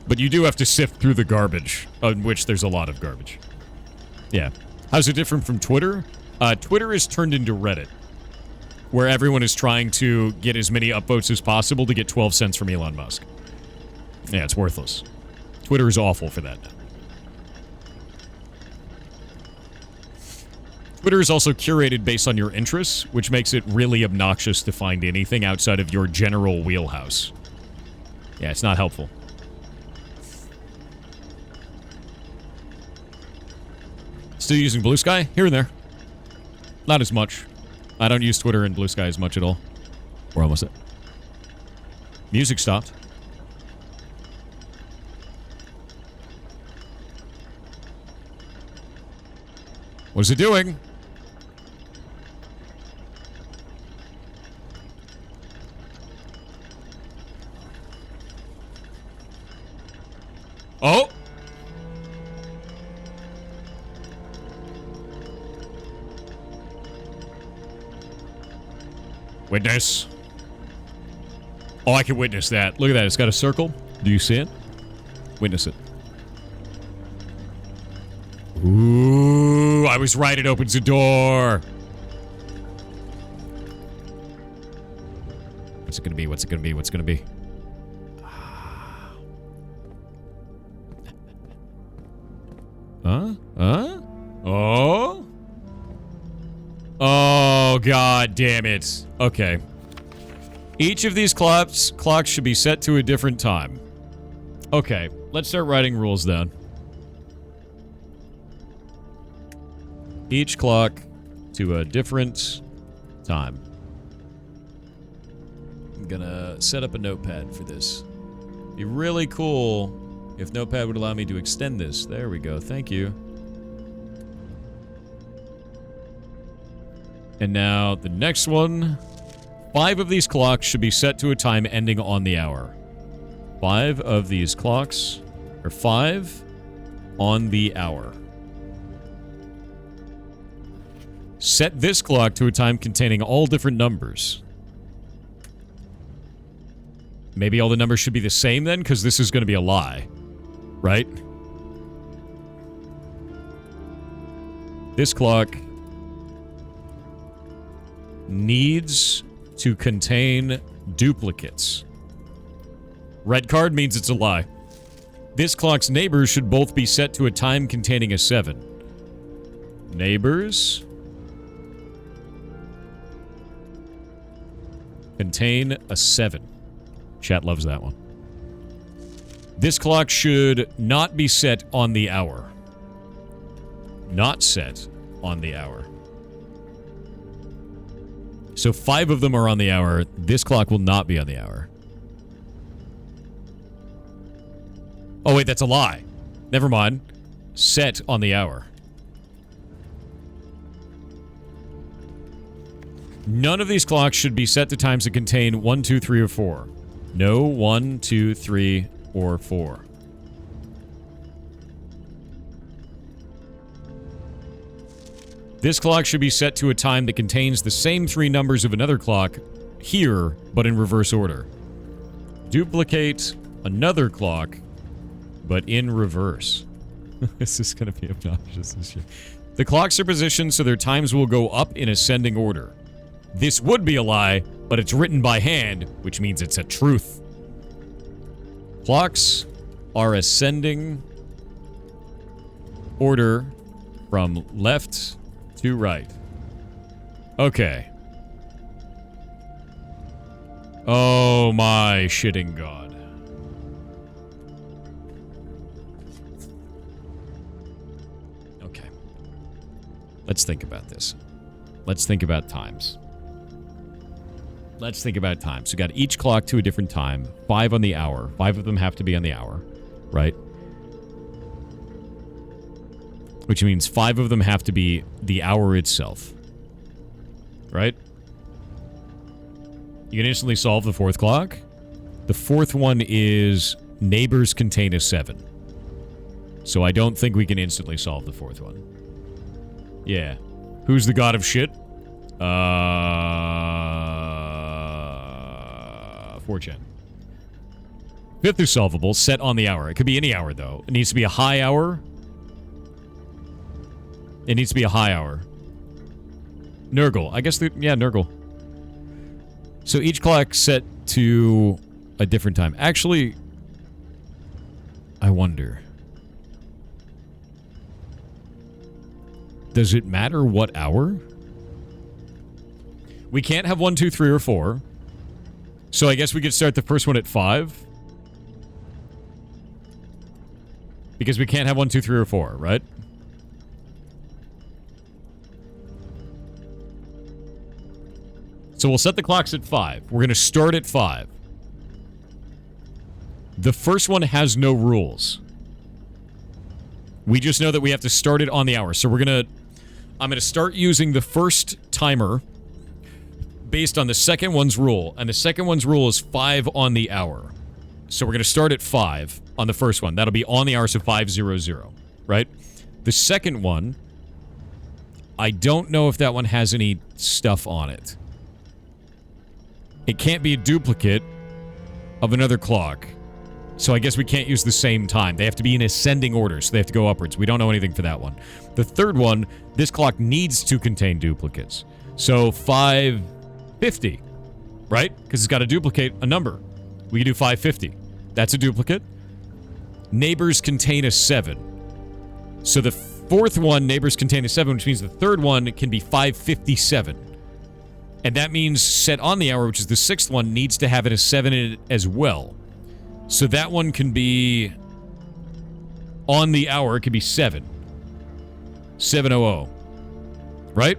But you do have to sift through the garbage, on which there's a lot of garbage. Yeah. How's it different from Twitter? Twitter is turned into Reddit, where everyone is trying to get as many upvotes as possible to get 12 cents from Elon Musk. Yeah, it's worthless. Twitter is awful for that now. Twitter is also curated based on your interests, which makes it really obnoxious to find anything outside of your general wheelhouse. Yeah, it's not helpful. Still using Blue Sky? Here and there. Not as much. I don't use Twitter and Blue Sky as much at all. We're almost there. Music stopped. What is it doing? Oh! Witness. Oh, I can witness that. Look at that. It's got a circle. Do you see it? Witness it. Ooh, I was right. It opens a door. What's it gonna be? What's it gonna be? What's it gonna be? Huh? Huh? Oh? Oh, god damn it. Okay. Each of these clocks should be set to a different time. Okay, let's start writing rules down. Each clock to a different time. I'm gonna set up a notepad for this. Be really cool if Notepad would allow me to extend this. There we go. Thank you. And now the next one. 5 of these clocks should be set to a time ending on the hour. 5 of these clocks are 5 on the hour. Set this clock to a time containing all different numbers. Maybe all the numbers should be the same then, because this is going to be a lie. Right? This clock needs to contain duplicates. Red card means it's a lie. This clock's neighbors should both be set to a time containing a 7. Neighbors contain a 7. Chat loves that one. This clock should not be set on the hour. Not set on the hour. So 5 of them are on the hour. This clock will not be on the hour. Oh, wait, that's a lie. Never mind. Set on the hour. None of these clocks should be set to times that contain 1, 2, 3, or 4. No 1, 2, 3, or 4. This clock should be set to a time that contains the same 3 numbers of another clock here, but in reverse order. Duplicate another clock, but in reverse. This is going to be obnoxious as shit. The clocks are positioned so their times will go up in ascending order. This would be a lie, but it's written by hand, which means it's a truth. Clocks are ascending order from left to right. Okay. Oh my shitting god. Okay. Let's think about this. Let's think about times. Let's think about time. So we got each clock to a different time. 5 on the hour. 5 of them have to be on the hour, right? Which means 5 of them have to be the hour itself. Right? You can instantly solve the 4th clock. The 4th one is neighbors contain a 7. So I don't think we can instantly solve the 4th one. Yeah. Who's the god of shit? 4chan. Fifth is solvable, set on the hour. It could be any hour, though. It needs to be a high hour. It needs to be a high hour. Nurgle. I guess, yeah, Nurgle. So each clock set to a different time. Actually, I wonder. Does it matter what hour? We can't have 1, 2, 3, or 4. So I guess we could start the first one at 5. Because we can't have 1, 2, 3, or 4, right? So we'll set the clocks at 5. We're going to start at 5. The first one has no rules. We just know that we have to start it on the hour. So I'm going to start using the first timer based on the second one's rule. And the second one's rule is 5 on the hour. So we're going to start at 5 on the first one. That'll be on the hour, so 500, right? The second one, I don't know if that one has any stuff on it. It can't be a duplicate of another clock. So I guess we can't use the same time. They have to be in ascending order, so they have to go upwards. We don't know anything for that one. The third one, this clock needs to contain duplicates. So 550, right? Because it's got to duplicate a number. We can do 550. That's a duplicate. Neighbors contain a 7. So the fourth one, neighbors contain a 7, which means the third one can be 557. And that means set on the hour, which is the sixth one, needs to have it a 7 in it as well. So that one can be on the hour. It could be 7. 700. Right?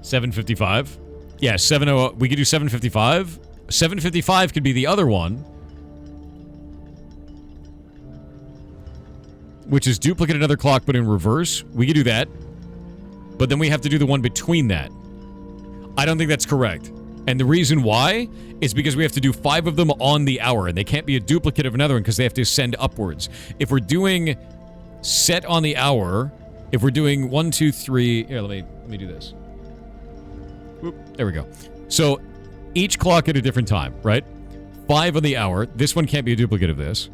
755. Yeah, 700. We could do 755. 755 could be the other one, which is duplicate another clock but in reverse. We could do that. But then we have to do the one between that. I don't think that's correct. And the reason why is because we have to do 5 of them on the hour, and they can't be a duplicate of another one because they have to ascend upwards. If we're doing set on the hour, if we're doing 1, 2, 3... Here, let me do this. Oop, there we go. So, each clock at a different time, right? 5 on the hour. This one can't be a duplicate of this.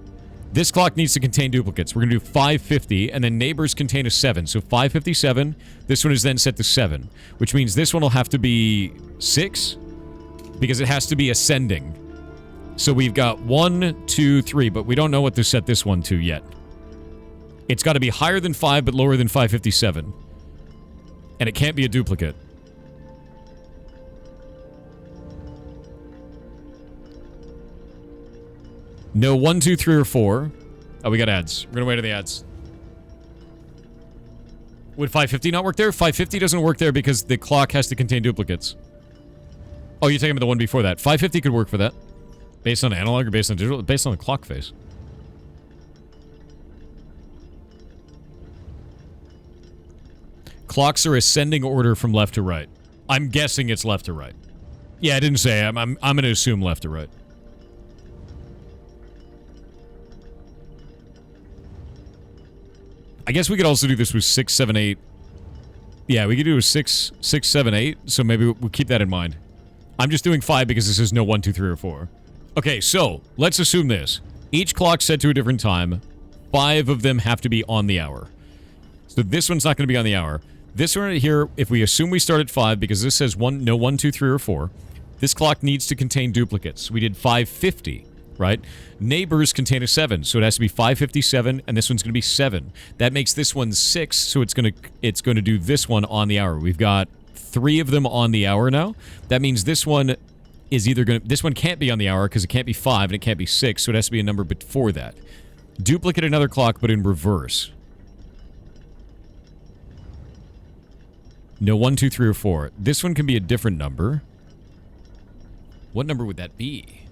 This clock needs to contain duplicates. We're going to do 550, and then neighbors contain a 7. So 557. This one is then set to 7, which means this one will have to be 6, because it has to be ascending. So we've got 1, 2, 3, but we don't know what to set this one to yet. It's got to be higher than 5, but lower than 557. And it can't be a duplicate. No 1, 2, 3, or 4. Oh, we got ads. We're gonna wait on the ads. Would 550 not work there? 550 doesn't work there because the clock has to contain duplicates. Oh, you're taking the one before that. 550 could work for that. Based on analog or based on digital? Based on the clock face. Clocks are ascending order from left to right. I'm guessing it's left to right. Yeah, I didn't say. I'm gonna assume left to right. I guess we could also do this with 6, 7, 8. Yeah, we could do a 6, 7, 8. So maybe we'll keep that in mind. I'm just doing 5 because this is no 1, 2, 3, or 4. Okay, so let's assume this. Each clock set to a different time. 5 of them have to be on the hour. So this one's not going to be on the hour. This one right here, if we assume we start at 5, because this says no 1, 2, 3, or 4, this clock needs to contain duplicates. We did 550. Right? Neighbors contain a 7, so it has to be 557, and this one's going to be 7. That makes this one 6, so it's going to do this one on the hour. We've got 3 of them on the hour now. That means this one is either going to... This one can't be on the hour because it can't be 5 and it can't be 6, so it has to be a number before that. Duplicate another clock, but in reverse. No 1, 2, 3, or 4. This one can be a different number. What number would that be?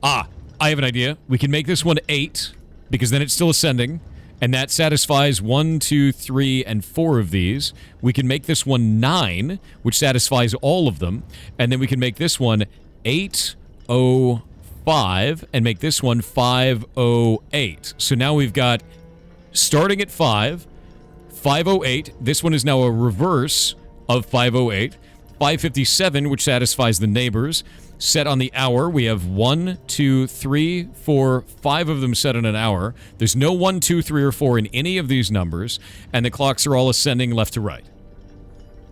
Ah, I have an idea. We can make this one 8, because then it's still ascending, and that satisfies 1, 2, 3, and 4 of these. We can make this one 9, which satisfies all of them, and then we can make this one 805, and make this one 508. So now we've got starting at 5, 508. This one is now a reverse of 508. 557, which satisfies the neighbors. Set on the hour. We have 1, 2, 3, 4, 5 of them set on an hour. There's no 1, 2, 3, or 4 in any of these numbers, and the clocks are all ascending left to right.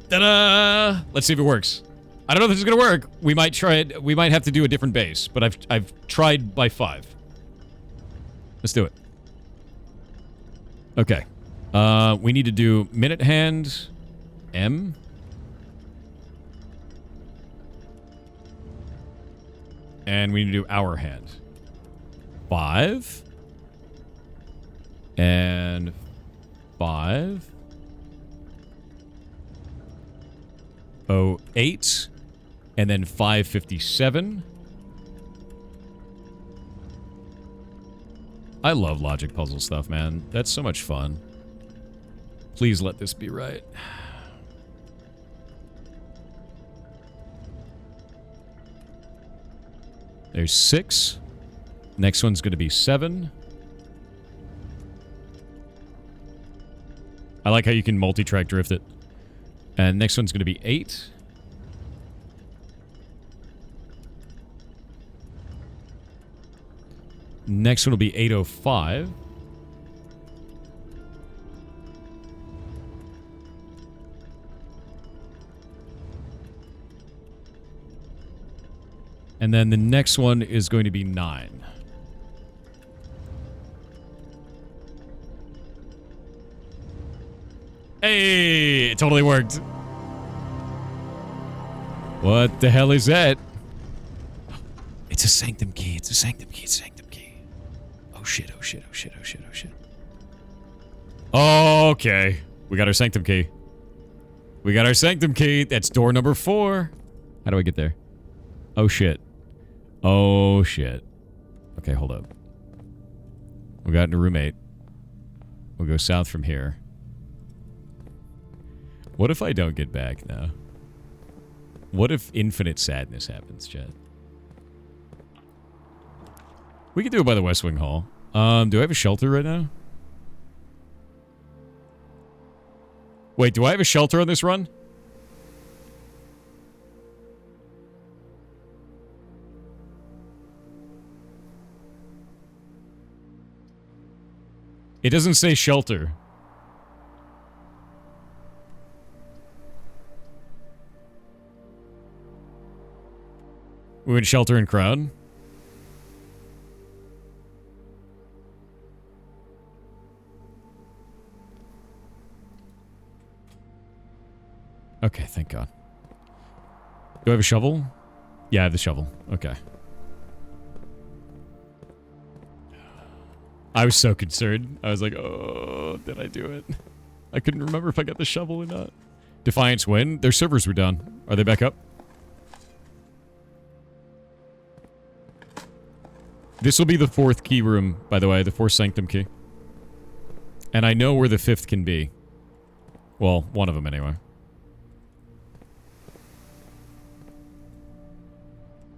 Ta-da! Let's see if it works. I don't know if this is gonna work. We might try it. We might have to do a different base, but I've tried by 5. Let's do it. Okay. We need to do minute hand M. And we need to do hour hand. 5. And 5. 08. And then 557. I love logic puzzle stuff, man. That's so much fun. Please let this be right. There's 6. Next one's going to be 7. I like how you can multi-track drift it. And next one's going to be 8. Next one will be 805. And then the next one is going to be 9. Hey, it totally worked. What the hell is that? It's a sanctum key. It's a sanctum key. It's a sanctum key. Oh shit, oh shit, oh shit, oh shit, oh shit. Okay. We got our sanctum key. We got our sanctum key. That's door number 4. How do I get there? Oh shit. Oh shit. Okay, hold up. We got into room 8. We'll go south from here. What if I don't get back now? What if infinite sadness happens, Chad? We could do it by the West Wing Hall. Do I have a shelter right now? Wait, do I have a shelter on this run? It doesn't say shelter. We went shelter and crowd. Okay, thank God. Do I have a shovel? Yeah, I have the shovel. Okay. I was so concerned. I was like, oh, did I do it? I couldn't remember if I got the shovel or not. Defiance win. Their servers were down. Are they back up? This will be the 4th key room, by the way, the 4th sanctum key. And I know where the 5th can be. Well, one of them anyway.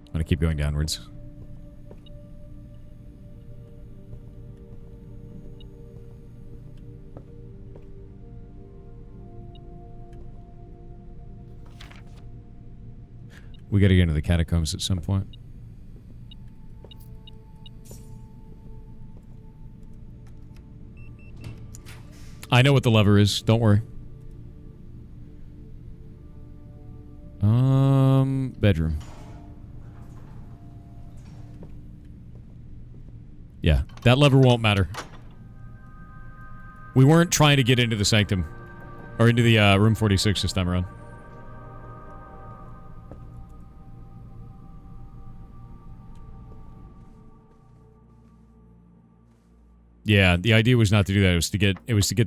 I'm gonna keep going downwards. We gotta get into the catacombs at some point. I know what the lever is. Don't worry. Bedroom. Yeah, that lever won't matter. We weren't trying to get into the sanctum. Or into the room 46 this time around. Yeah, the idea was not to do that. It was to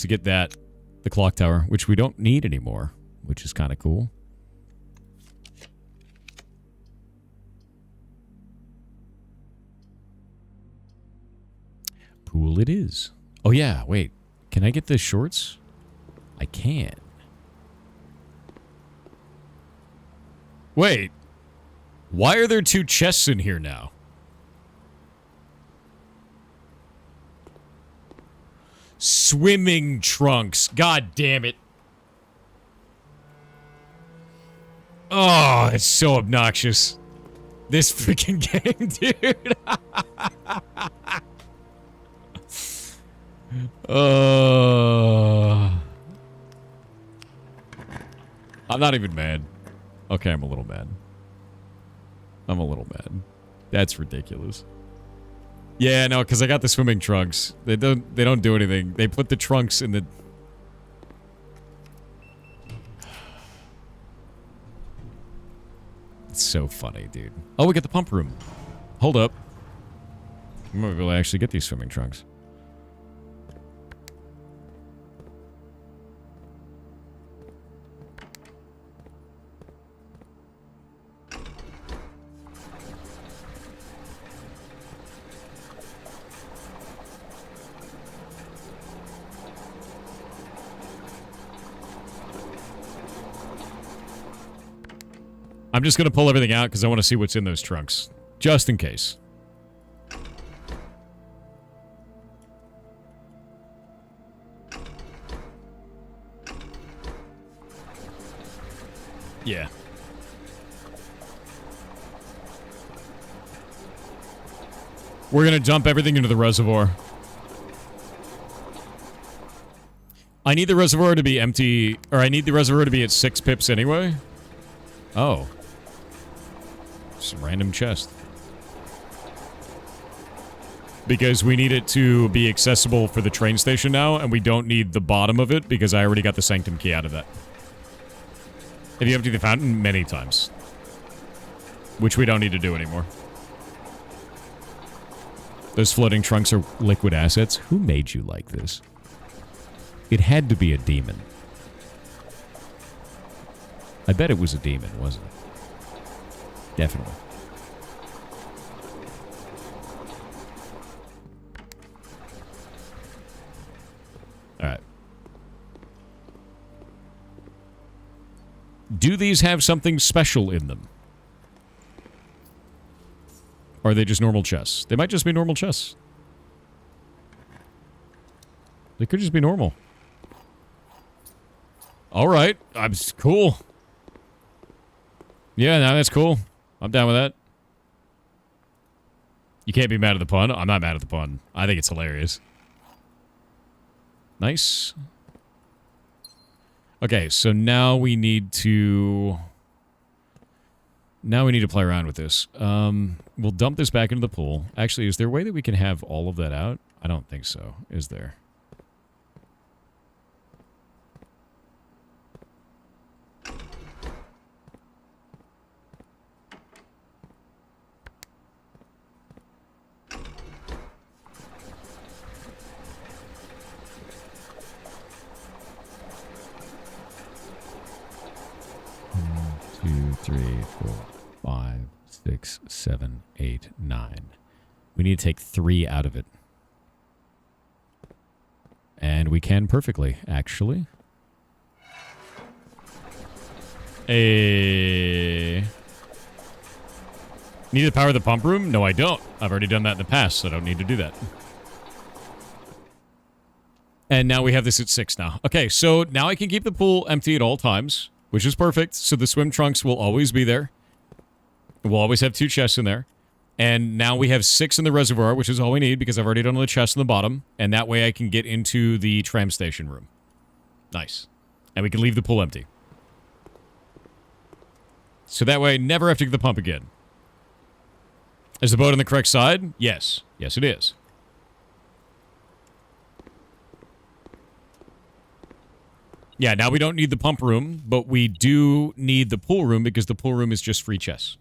get the clock tower, which we don't need anymore, which is kind of cool. Pool it is. Oh yeah, wait. Can I get the shorts? I can. Wait. Why are there 2 chests in here now? Swimming trunks. God damn it. Oh, it's so obnoxious. This freaking game, dude. I'm not even mad. Okay, I'm a little mad. I'm a little mad. That's ridiculous. Yeah, no, because I got the swimming trunks. They don't do anything. They put the trunks in the... It's so funny, dude. Oh, we get the pump room. Hold up. Maybe we'll actually get these swimming trunks. I'm just going to pull everything out because I want to see what's in those trunks. Just in case. Yeah. We're going to dump everything into the reservoir. I need the reservoir to be empty, or I need the reservoir to be at 6 pips anyway. Oh. Some random chest. Because we need it to be accessible for the train station now, and we don't need the bottom of it because I already got the sanctum key out of that. Have you emptied the fountain? Many times. Which we don't need to do anymore. Those floating trunks are liquid assets. Who made you like this? It had to be a demon. I bet it was a demon, wasn't it? Definitely. Alright. Do these have something special in them? Or are they just normal chests? They might just be normal chests. They could just be normal. Alright. I'm cool. Yeah, no, that's cool. I'm down with that. You can't be mad at the pun. I'm not mad at the pun. I think it's hilarious. Nice. Okay, so now we need to... Now we need to play around with this. We'll dump this back into the pool. Actually, is there a way that we can have all of that out? I don't think so. Is there? Two, 3, 4, 5, 6, 7, 8, 9. We need to take 3 out of it. And we can perfectly, actually. Need to power the pump room? No, I don't. I've already done that in the past, so I don't need to do that. And now we have this at 6 now. Okay, so now I can keep the pool empty at all times, which is perfect. So the swim trunks will always be there. We'll always have 2 chests in there. And now we have 6 in the reservoir, which is all we need because I've already done the chest in the bottom. And that way I can get into the tram station room. Nice. And we can leave the pool empty. So that way I never have to get the pump again. Is the boat on the correct side? Yes. Yes, it is. Yeah, now we don't need the pump room, but we do need the pool room because the pool room is just free chests.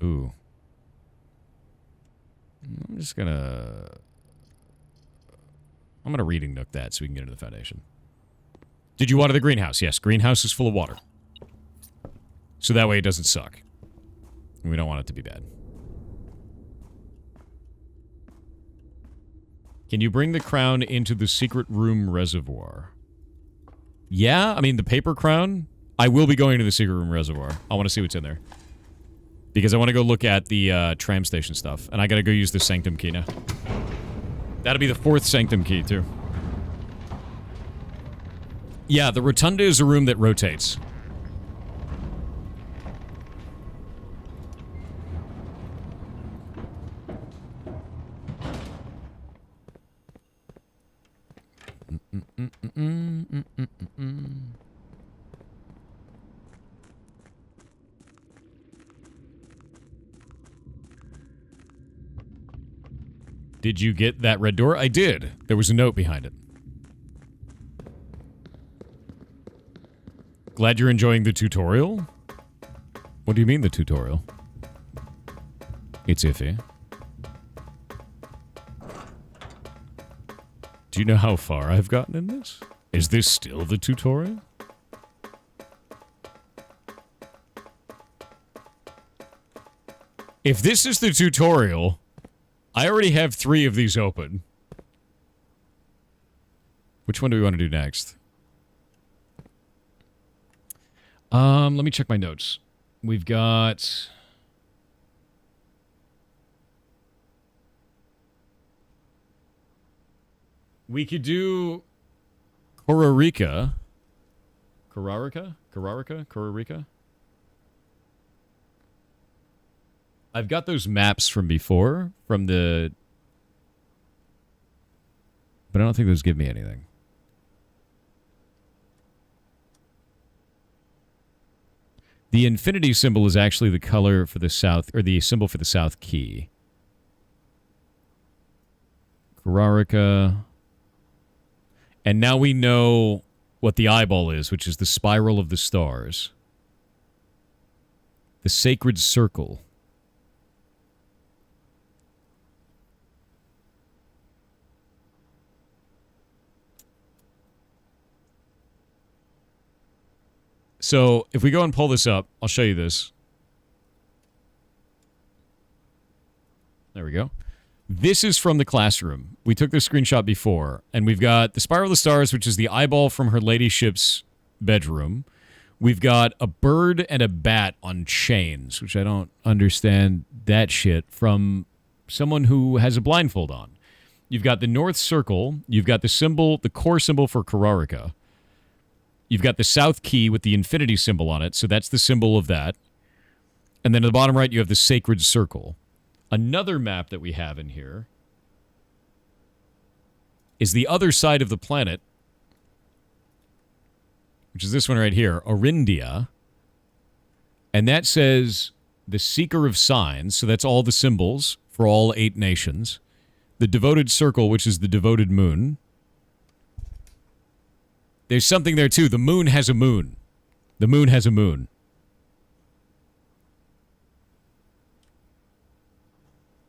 Ooh. I'm gonna reading nook that so we can get into the foundation. Did you water the greenhouse? Yes, greenhouse is full of water. So that way it doesn't suck. And we don't want it to be bad. Can you bring the crown into the secret room reservoir? Yeah, I mean, the paper crown. I will be going to the secret room reservoir. I want to see what's in there. Because I want to go look at the tram station stuff. And I gotta go use the sanctum key now. That'll be the 4th sanctum key, too. Yeah, the rotunda is a room that rotates. Did you get that red door? I did. There was a note behind it. Glad you're enjoying the tutorial? What do you mean the tutorial? It's iffy. Do you know how far I've gotten in this? Is this still the tutorial? If this is the tutorial, I already have 3 of these open. Which one do we want to do next? Let me check my notes. We've got... We could do Kororika. Kororika? I've got those maps from before, from the... But I don't think those give me anything. The infinity symbol is actually the color for the south, or the symbol for the south key. Kororika. And now we know what the eyeball is, which is the spiral of the stars. The sacred circle. So, if we go and pull this up, I'll show you this. There we go. This is from the classroom. We took this screenshot before, and we've got the Spiral of the Stars, which is the eyeball from her ladyship's bedroom. We've got a bird and a bat on chains, which I don't understand that shit, from someone who has a blindfold on. You've got the North Circle. You've got the symbol, the core symbol for Kororika. You've got the South Key with the infinity symbol on it, so that's the symbol of that. And then at the bottom right, you have the Sacred Circle. Another map that we have in here is the other side of the planet, which is this one right here, Orindia. And that says the Seeker of Signs, so that's all the symbols for all 8 nations. The Devoted Circle, which is the devoted moon. There's something there, too. The moon has a moon. The moon has a moon.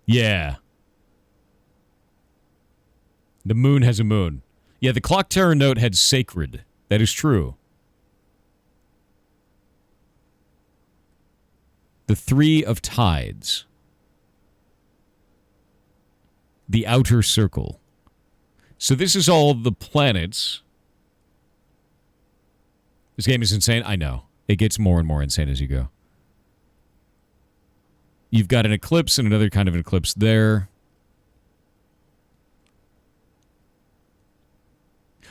Yeah. The moon has a moon. Yeah, the Clocktower note had sacred. That is true. The 3 of Tides. The Outer Circle. So this is all the planets. This game is insane. I know. It gets more and more insane as you go. You've got an eclipse and another kind of an eclipse there.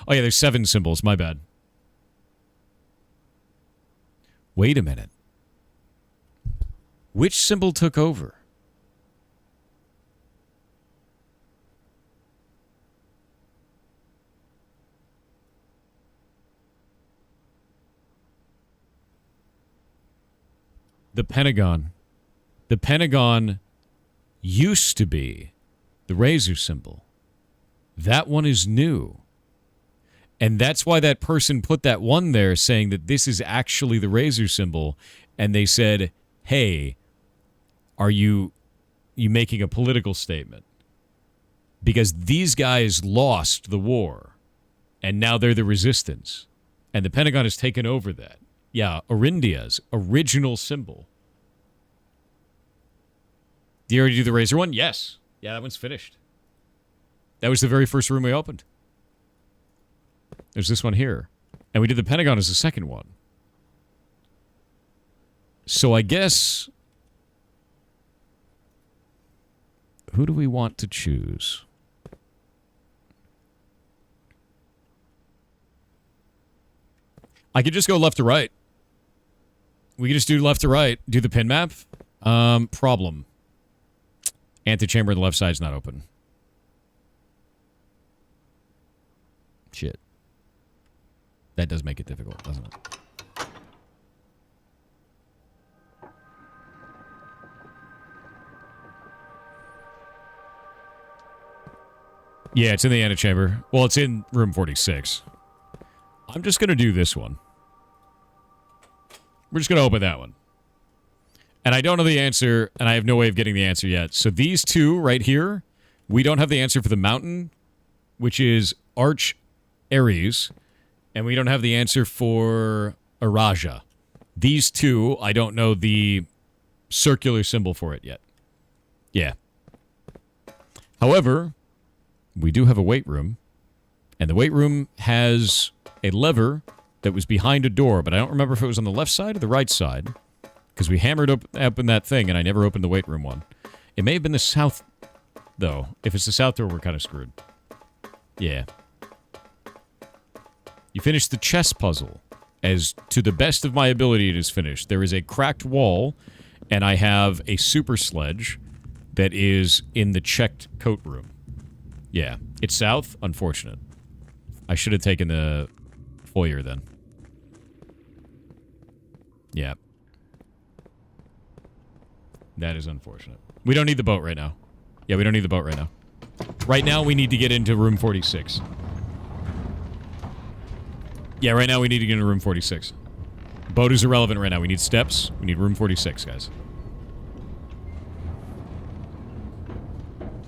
Oh, yeah, there's 7 symbols. My bad. Wait a minute. Which symbol took over? The Pentagon. The Pentagon used to be the razor symbol. That one is new. And that's why that person put that one there saying that this is actually the razor symbol. And they said, hey, are you making a political statement? Because these guys lost the war. And now they're the resistance. And the Pentagon has taken over that. Yeah, Orindia's original symbol. Did you already do the razor one? Yes. Yeah, that one's finished. That was the very first room we opened. There's this one here. And we did the Pentagon as the second one. So I guess... Who do we want to choose? I could just go left to right. We could just do left to right. Do the pin map. Problem. Antechamber on the left side's not open. Shit. That does make it difficult, doesn't it? Yeah, it's in the antechamber. Well, it's in room 46. I'm just going to do this one. We're just going to open that one. And I don't know the answer, and I have no way of getting the answer yet. So these two right here, we don't have the answer for the mountain, which is Arch Ares, and we don't have the answer for Erajan. These two, I don't know the circular symbol for it yet. Yeah. However, we do have a weight room, and the weight room has a lever that was behind a door, but I don't remember if it was on the left side or the right side, because we hammered open that thing, and I never opened the weight room one. It may have been the south, though. If it's the south door, we're kind of screwed. Yeah. You finished the chess puzzle. As to the best of my ability, it is finished. There is a cracked wall, and I have a super sledge that is in the checked coat room. Yeah. It's south. Unfortunate. I should have taken the foyer then. Yeah. That is unfortunate. We don't need the boat right now. Yeah, we don't need the boat right now. Right now, we need to get into room 46. Yeah, right now we need to get into room 46. Boat is irrelevant right now. We need steps. We need room 46, guys.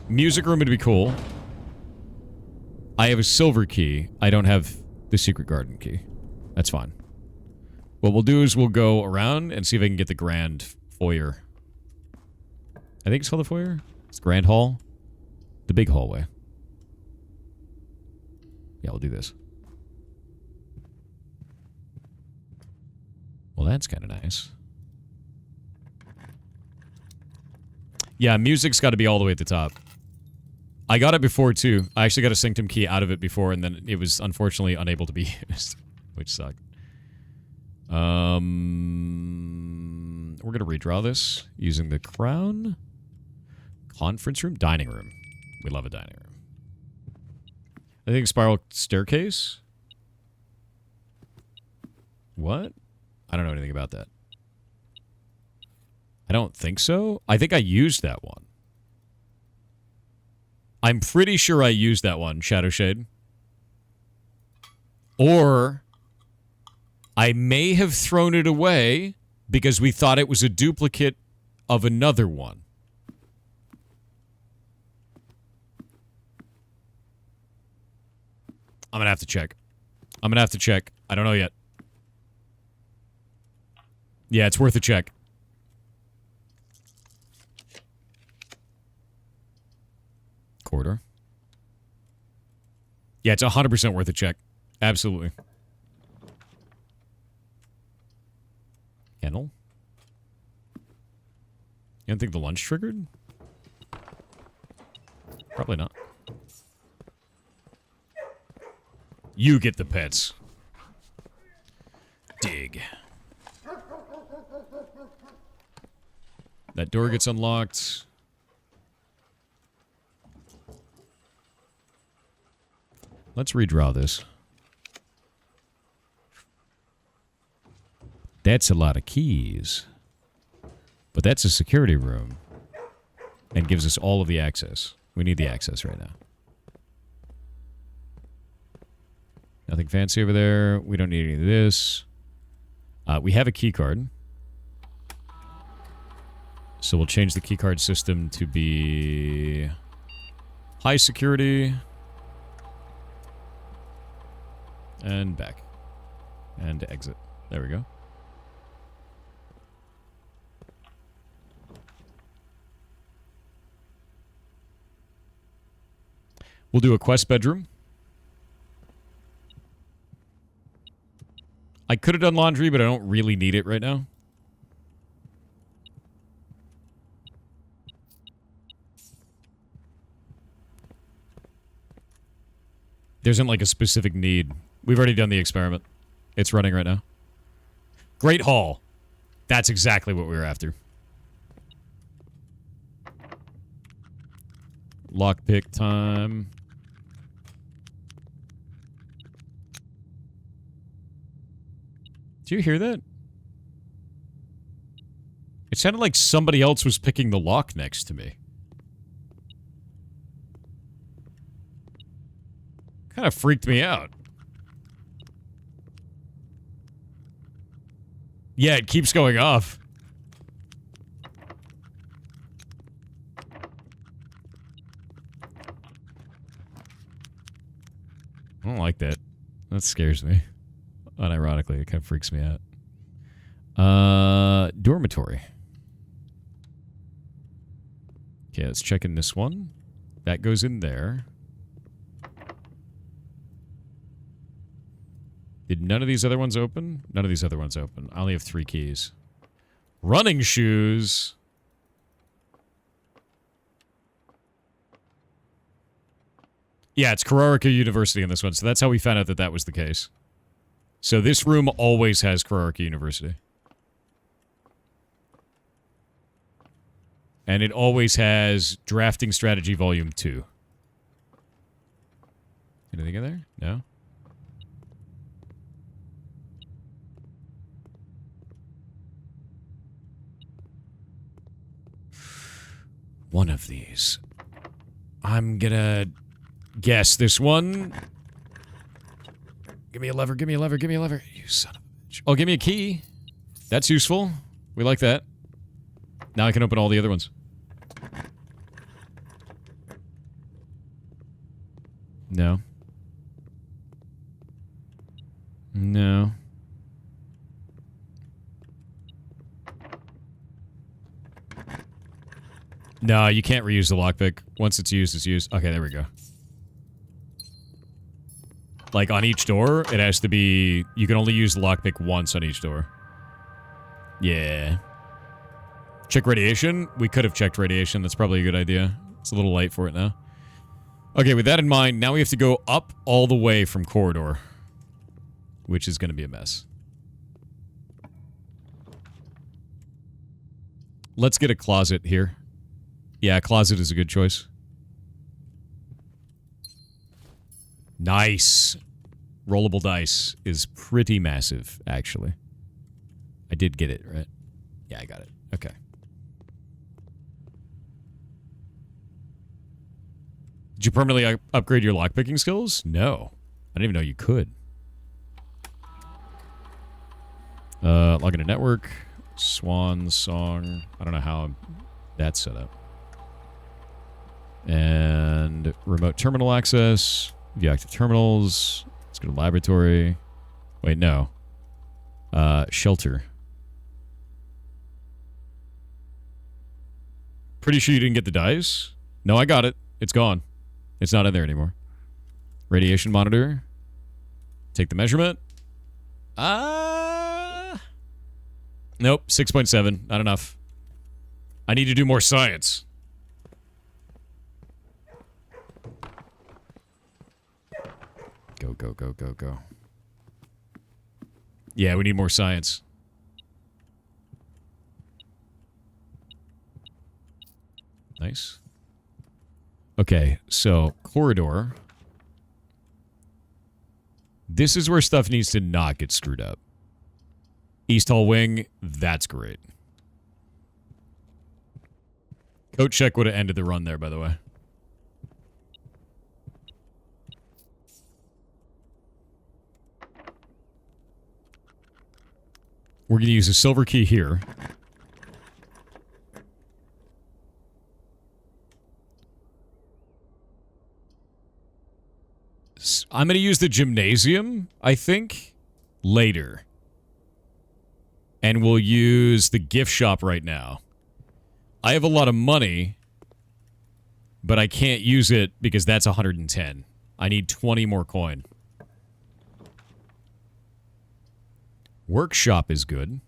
Music room would be cool. I have a silver key. I don't have the secret garden key. That's fine. What we'll do is we'll go around and see if I can get the grand foyer. I think it's called the foyer. It's grand hall. The big hallway. Yeah, we'll do this. Well, that's kind of nice. Yeah, music's got to be all the way at the top. I got it before, too. I actually got a Sanctum key out of it before, and then it was unfortunately unable to be used, which sucked. We're going to redraw this using the crown. Conference room? Dining room. We love a dining room. I think spiral staircase? What? I don't know anything about that. I don't think so. I think I used that one. I'm pretty sure I used that one, Shadow Shade. Or I may have thrown it away because we thought it was a duplicate of another one. I'm going to have to check. I'm going to have to check. I don't know yet. Yeah, it's worth a check. Corridor. Yeah, it's 100% worth a check. Absolutely. Kennel? You don't think the lunch triggered? Probably not. You get the pets. Dig. That door gets unlocked. Let's redraw this. That's a lot of keys. But that's a security room. And gives us all of the access. We need the access right now. Nothing fancy over there. We don't need any of this. We have a key card. So we'll change the key card system to be high security. And back. And exit. There we go. We'll do a quest bedroom. I could have done laundry, but I don't really need it right now. There isn't like a specific need. We've already done the experiment. It's running right now. Great Hall. That's exactly what we were after. Lockpick time. Do you hear that? It sounded like somebody else was picking the lock next to me. Kind of freaked me out. Yeah, it keeps going off. I don't like that. That scares me. Unironically, it kind of freaks me out. Dormitory. Okay, let's check in this one. That goes in there. Did none of these other ones open? None of these other ones open. I only have 3 keys. Running shoes. Yeah, it's Kurarika University in this one, so that's how we found out that that was the case. So this room always has Kurarika University. And it always has Drafting Strategy Volume 2. Anything in there? No? One of these. I'm gonna guess this one. Give me a lever, give me a lever, give me a lever. You son of a bitch. Oh, give me a key. That's useful. We like that. Now I can open all the other ones. No. No. No, you can't reuse the lockpick. Once it's used, it's used. Okay, there we go. Like, on each door, it has to be... You can only use the lockpick once on each door. Yeah. Check radiation? We could have checked radiation. That's probably a good idea. It's a little late for it now. Okay, with that in mind, now we have to go up all the way from corridor. Which is going to be a mess. Let's get a closet here. Yeah, closet is a good choice. Nice. Rollable dice is pretty massive, actually. I did get it, right? Yeah, I got it. Okay. Did you permanently upgrade your lockpicking skills? No. I didn't even know you could. Log into network. Swan song. I don't know how that's set up. And remote terminal access. View active terminals. Let's go to laboratory. Wait, no. Shelter. Pretty sure you didn't get the dice? No, I got it. It's gone. It's not in there anymore. Radiation monitor. Take the measurement. Nope, 6.7. Not enough. I need to do more science. Go, go, go, go, go. Yeah, we need more science. Nice. Okay, so corridor. This is where stuff needs to not get screwed up. East Hall Wing, that's great. Coat check would have ended the run there, by the way. We're going to use a silver key here. I'm going to use the gymnasium, I think, later. And we'll use the gift shop right now. I have a lot of money, but I can't use it because that's 110. I need 20 more coin. Workshop is good.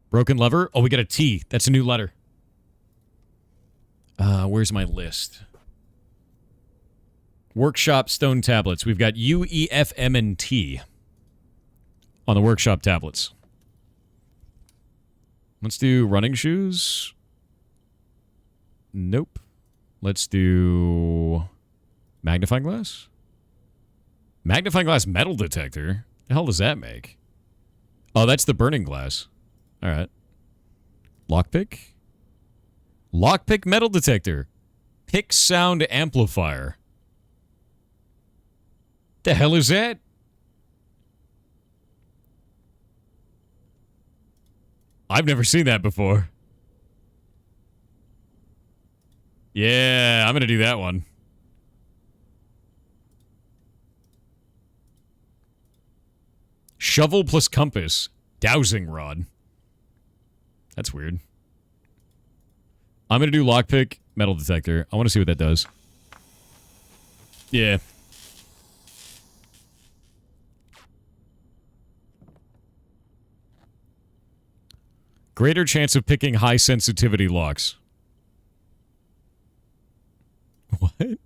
Broken lever? Oh, we got a T. That's a new letter. Where's my list? Workshop stone tablets. We've got U, E, F, M, and T on the workshop tablets. Let's do running shoes. Nope. Let's do magnifying glass. Magnifying glass metal detector? The hell does that make? Oh, that's the burning glass. All right. Lockpick? Lockpick metal detector. Pick sound amplifier. The hell is that? I've never seen that before. Yeah, I'm going to do that one. Shovel plus compass. Dowsing rod. That's weird. I'm going to do lockpick, metal detector. I want to see what that does. Yeah. Greater chance of picking high sensitivity locks. What?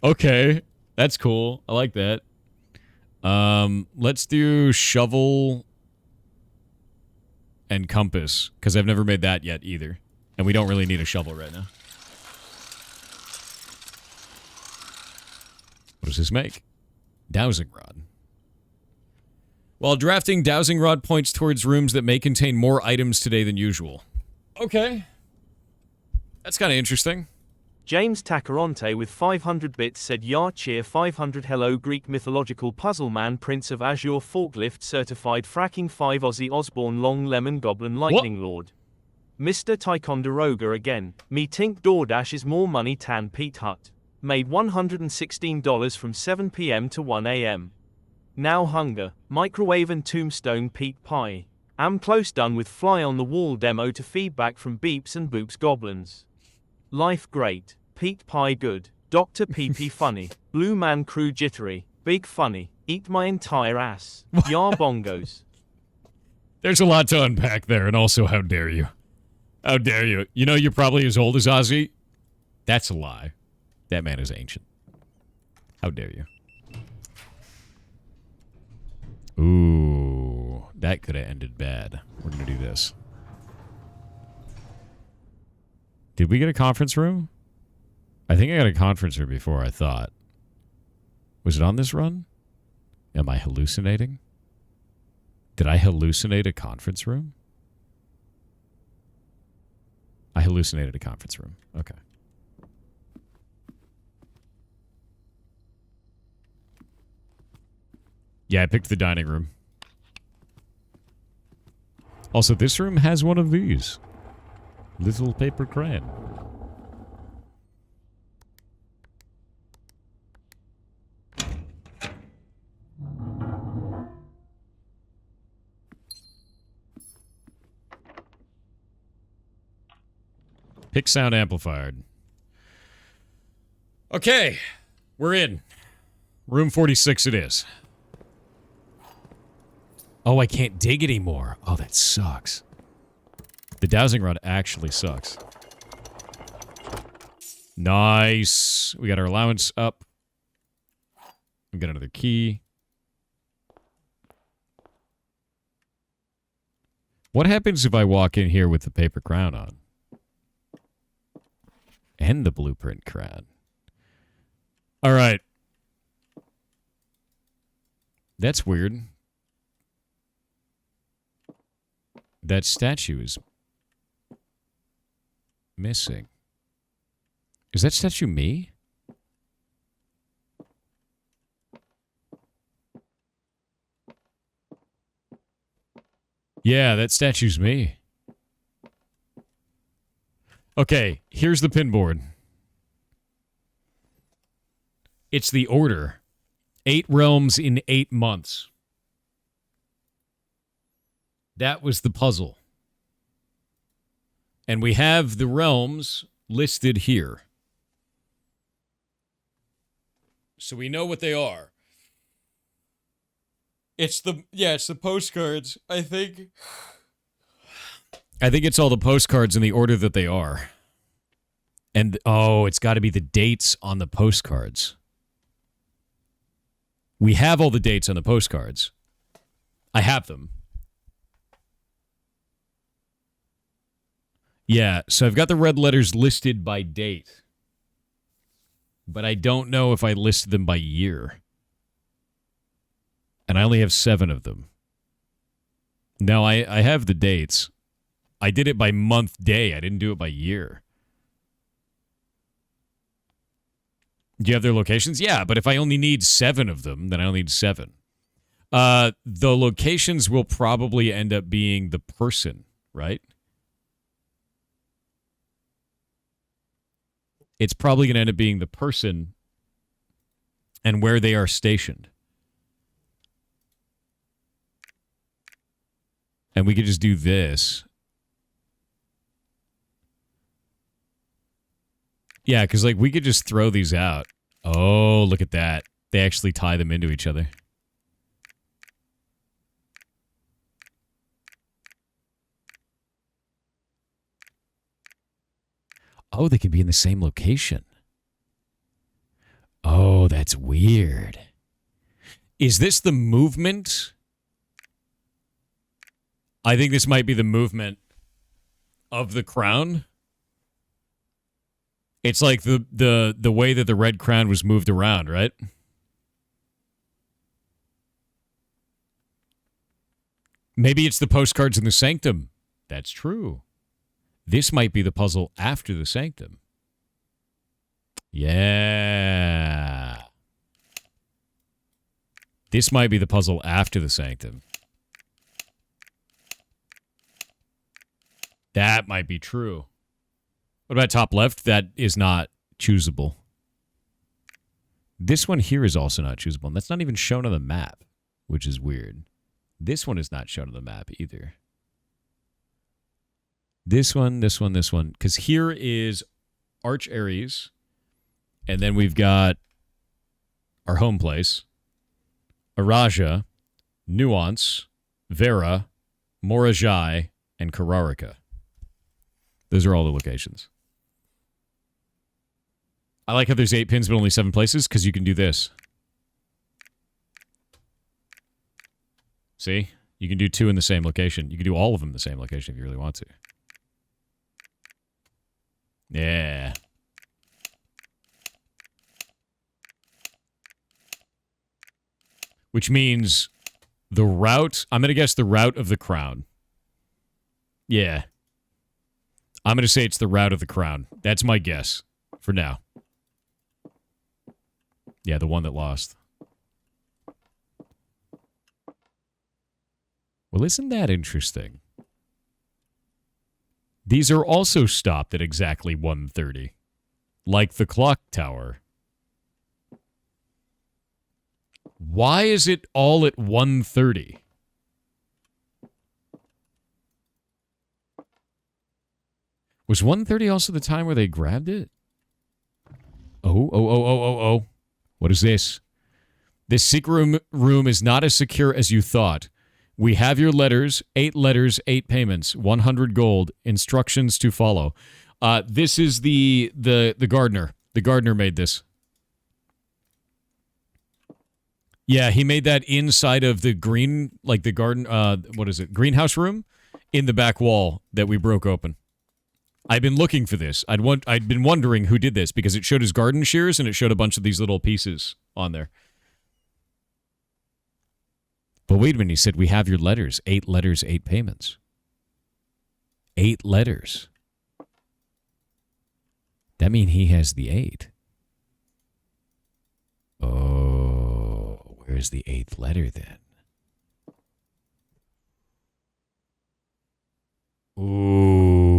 Okay. That's cool. I like that. Let's do shovel and compass, because I've never made that yet either. And we don't really need a shovel right now. What does this make? Dowsing rod. While drafting, dowsing rod points towards rooms that may contain more items today than usual. Okay. That's kind of interesting. James Tacaronte with 500 bits said Yar cheer 500 hello Greek mythological puzzle man Prince of Azure forklift certified fracking 5 Ozzy Osbourne long lemon goblin lightning lord. Mr. Ticonderoga again. Me tink DoorDash is more money tan Pete Hut. Made $116 from 7 p.m. to 1 a.m. Now hunger. Microwave and tombstone Pete Pie. Am close done with fly on the wall demo to feedback from Beeps and Boops goblins. Life great. Pete Pie good. Dr. PP funny. Blue Man Crew jittery. Big funny. Eat my entire ass. Yar bongos. There's a lot to unpack there, and also, how dare you? How dare you? You know you're probably as old as Ozzy? That's a lie. That man is ancient. How dare you? Ooh, that could have ended bad. We're going to do this. Did we get a conference room? I think I got a conference room before, I thought. Was it on this run? Am I hallucinating? Did I hallucinate a conference room? I hallucinated a conference room. Okay. Yeah, I picked the dining room. Also, this room has one of these. Little paper crayon. Pick sound amplified. Okay, we're in. Room 46 it is. Oh, I can't dig anymore. Oh, that sucks. The dowsing rod actually sucks. Nice. We got our allowance up. We got another key. What happens if I walk in here with the paper crown on? And the blueprint crown. All right. That's weird. That statue is missing. Is that statue me? Yeah, that statue's me. Okay, here's the pinboard. It's the order. 8 realms in 8 months. That was the puzzle. And we have the realms listed here. So we know what they are. It's the postcards, I think. I think it's all the postcards in the order that they are. And, oh, it's got to be the dates on the postcards. We have all the dates on the postcards. I have them. Yeah, so I've got the red letters listed by date. But I don't know if I listed them by year. And I only have 7 of them. Now, I have the dates. I did it by month, day. I didn't do it by year. Do you have their locations? Yeah, but if I only need 7 of them, then I only need 7. The locations will probably end up being the person, right? It's probably going to end up being the person and where they are stationed. And we could just do this. Yeah, because like we could just throw these out. Oh, look at that. They actually tie them into each other. Oh, they can be in the same location. Oh, that's weird. Is this the movement? I think this might be the movement of the crown. It's like the way that the red crown was moved around, right? Maybe it's the postcards in the sanctum. That's true. This might be the puzzle after the sanctum. Yeah. This might be the puzzle after the sanctum. That might be true. What about top left? That is not choosable. This one here is also not choosable, and that's not even shown on the map, which is weird. This one is not shown on the map either. This one, this one, this one. Because here is Arch Ares, and then we've got our home place, Eraja, Nuance, Verra, Morajai, and Kararika. Those are all the locations. I like how there's 8 pins but only 7 places, because you can do this. See? You can do 2 in the same location. You can do all of them in the same location if you really want to. Yeah. Which means the route... I'm going to guess the route of the crown. Yeah. I'm going to say it's the route of the crown. That's my guess for now. Yeah, the one that lost. Well, isn't that interesting? These are also stopped at exactly 1:30, like the Clocktower. Why is it all at 1:30? Was 1:30 also the time where they grabbed it? Oh. What is this? This secret room is not as secure as you thought. We have your letters, 8 payments, 100 gold, instructions to follow. This is the gardener. The gardener made this. Yeah, he made that inside of the green, like the garden, what is it? Greenhouse room in the back wall that we broke open. I've been looking for this. I'd been wondering who did this because it showed his garden shears and it showed a bunch of these little pieces on there. But wait a minute, he said, we have your letters. 8 letters, 8 payments. 8 letters. That means he has the 8. Oh, where's the 8th letter then? Ooh.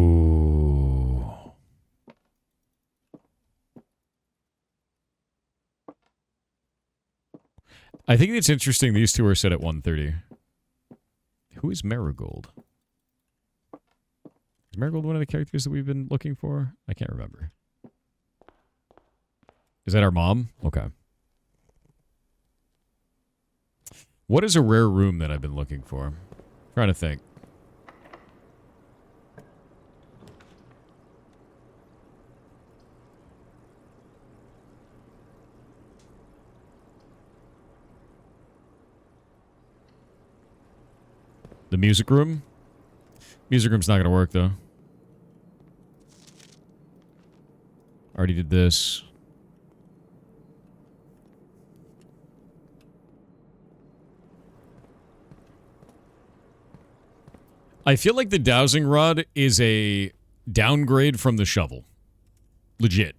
I think it's interesting these two are set at 1:30. Who is Marigold? Is Marigold one of the characters that we've been looking for? I can't remember. Is that our mom? Okay. What is a rare room that I've been looking for? I'm trying to think. The music room? Music room's not going to work, though. Already did this. I feel like the dowsing rod is a downgrade from the shovel. Legit.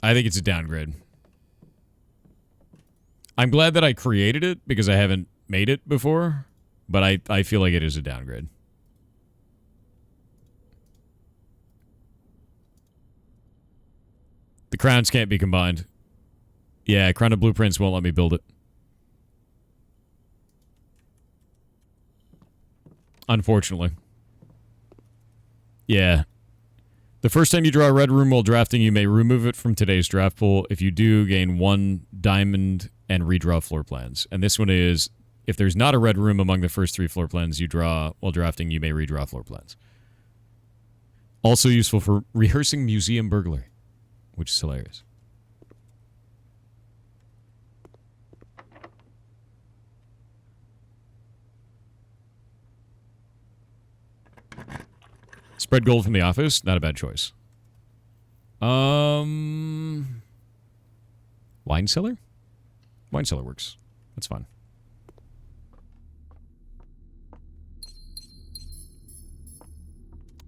I think it's a downgrade. I'm glad that I created it because I haven't made it before, but I feel like it is a downgrade. The crowns can't be combined. Yeah, Crown of Blueprints won't let me build it. Unfortunately. Yeah. The first time you draw a red room while drafting, you may remove it from today's draft pool. If you do, gain 1 diamond and redraw floor plans. And this one is, if there's not a red room among the first 3 floor plans you draw while drafting, you may redraw floor plans. Also useful for rehearsing museum burglary, which is hilarious. Spread gold from the office, not a bad choice. Wine cellar? Wine cellar works. That's fine.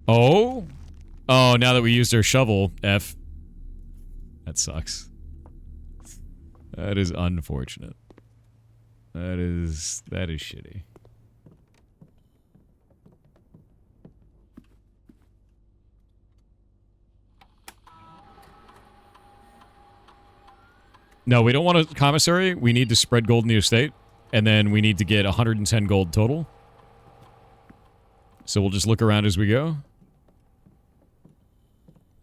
Oh? Oh, now that we used our shovel, F. That sucks. That is unfortunate. That is shitty. No, we don't want a commissary. We need to spread gold in the estate. And then we need to get 110 gold total. So we'll just look around as we go.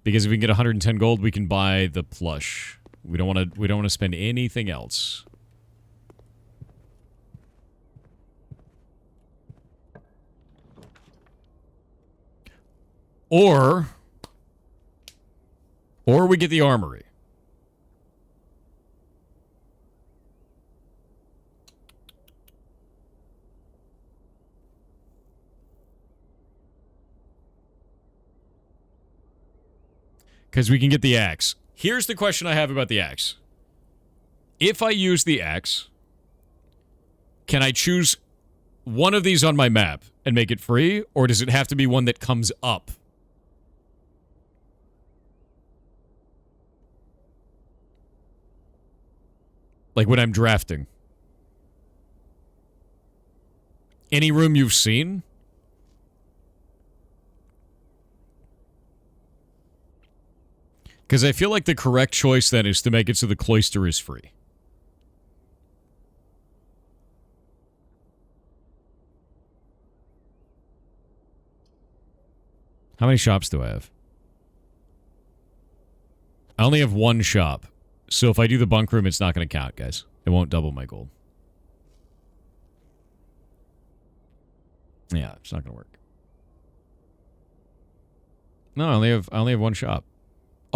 Because if we can get 110 gold, we can buy the plush. We don't want to spend anything else. Or we get the armory. Because we can get the axe. Here's the question I have about the axe. If I use the axe, can I choose one of these on my map and make it free? Or does it have to be one that comes up? Like when I'm drafting. Any room you've seen? Because I feel like the correct choice then is to make it so the cloister is free. How many shops do I have? I only have 1 shop. So if I do the bunk room, it's not going to count, guys. It won't double my gold. Yeah, it's not going to work. No, I only have 1 shop.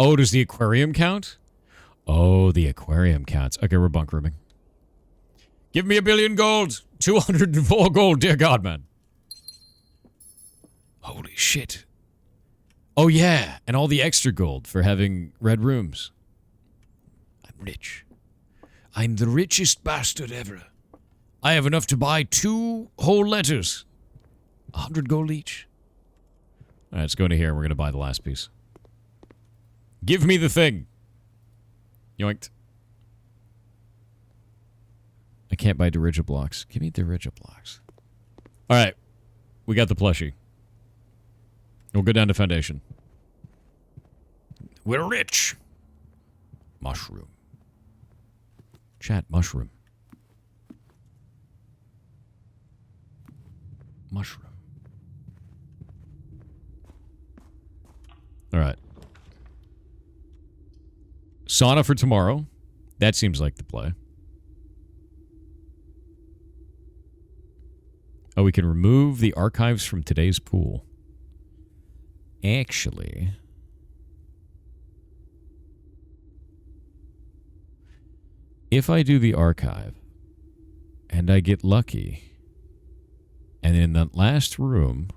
Oh, does the aquarium count? Oh, the aquarium counts. Okay, we're bunk rooming. Give me 1 billion gold. 204 gold, dear God, man. Holy shit. Oh, yeah, and all the extra gold for having red rooms. I'm rich. I'm the richest bastard ever. I have enough to buy 2 whole letters. 100 gold each. All right, let's go into here and we're going to buy the last piece. Give me the thing. Yoinked. I can't buy Dirigiblocks. Give me Dirigiblocks. All right. We got the plushie. We'll go down to foundation. We're rich. Mushroom. Chat, mushroom. Mushroom. All right. Sauna for tomorrow. That seems like the play. Oh, we can remove the archives from today's pool. Actually, if I do the archive and I get lucky, And in that last room,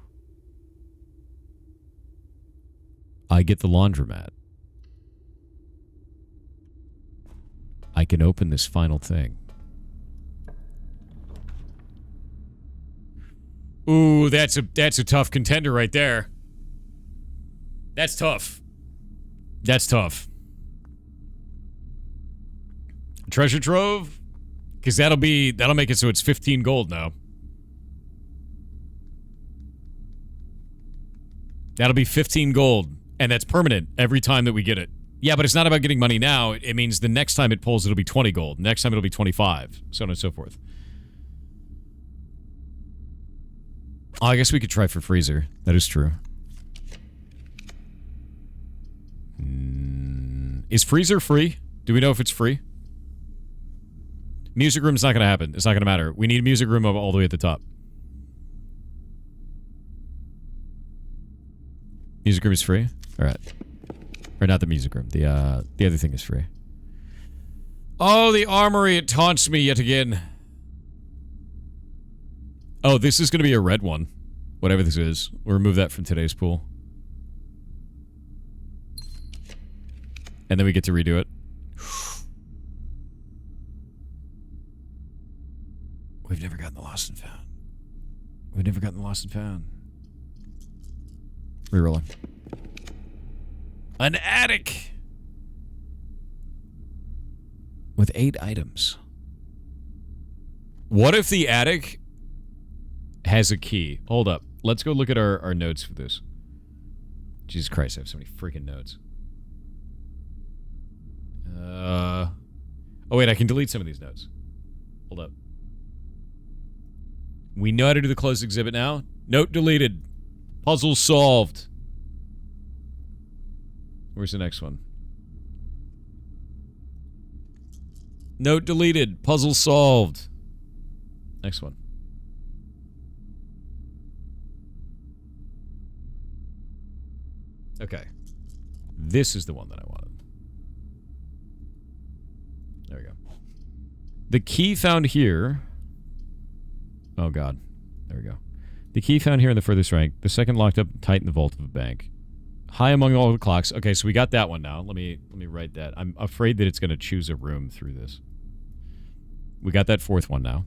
I get the laundromat. I can open this final thing. Ooh, that's a tough contender right there. That's tough. That's tough. Treasure trove? Because that'll make it so it's 15 gold now. That'll be 15 gold. And that's permanent every time that we get it. Yeah, but it's not about getting money now. It means the next time it pulls, it'll be 20 gold. Next time it'll be 25. So on and so forth. Oh, I guess we could try for freezer. That is true. Is freezer free? Do we know if it's free? Music room's not going to happen. It's not going to matter. We need a music room all the way at the top. Music room is free? Alright. Or not the music room. The other thing is free. Oh, the armory. It taunts me yet again. Oh, this is going to be a red one. Whatever this is. We'll remove that from today's pool. And then we get to redo it. We've never gotten the lost and found. We've never gotten the lost and found. Rerolling. An attic! With 8 items. What if the attic has a key? Hold up. Let's go look at our notes for this. Jesus Christ, I have so many freaking notes. Oh wait, I can delete some of these notes. Hold up. We know how to do the closed exhibit now. Note deleted. Puzzle solved. Where's the next one? Note deleted. Puzzle solved. Next one. Okay. This is the one that I wanted. There we go. The key found here... Oh, God. There we go. The key found here in the furthest rank. The second locked up tight in the vault of a bank. High among all the clocks. Okay, so we got that one now. Let me write that. I'm afraid that it's going to choose a room through this. We got that 4th one now.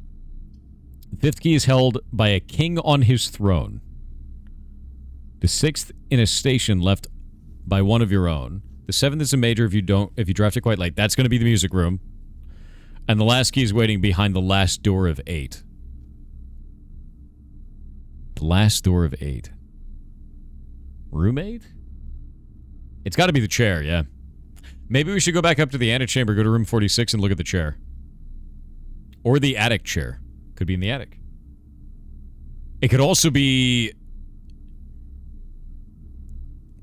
The 5th key is held by a king on his throne. The 6th in a station left by one of your own. The 7th is a major if you draft it quite late. That's going to be the music room. And the last key is waiting behind the last door of 8. The last door of 8. Room 8? It's got to be the chair, yeah. Maybe we should go back up to the antechamber, go to room 46, and look at the chair. Or the attic chair. Could be in the attic. It could also be...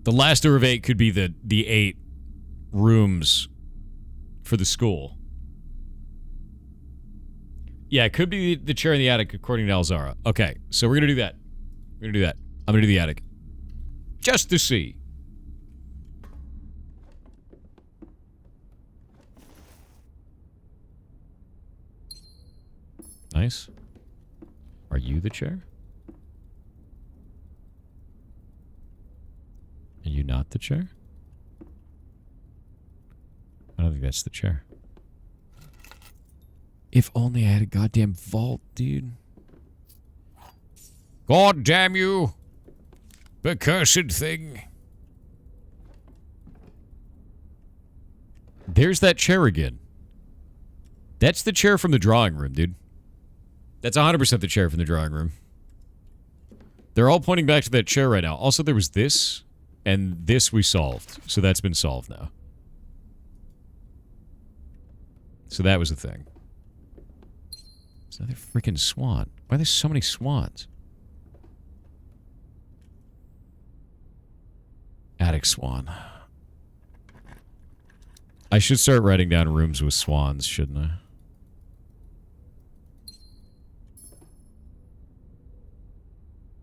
The last door of 8 could be the 8 rooms for the school. Yeah, it could be the chair in the attic, according to Alzara. Okay, so we're going to do that. We're going to do that. I'm going to do the attic. Just to see. Nice. Are you the chair? Are you not the chair? I don't think that's the chair. If only I had a goddamn vault, dude. God damn you! The cursed thing. There's that chair again. That's the chair from the drawing room, dude. That's 100% the chair from the drawing room. They're all pointing back to that chair right now. Also, there was this, and this we solved. So that's been solved now. So that was the thing. There's another freaking swan. Why are there so many swans? Attic swan. I should start writing down rooms with swans, shouldn't I?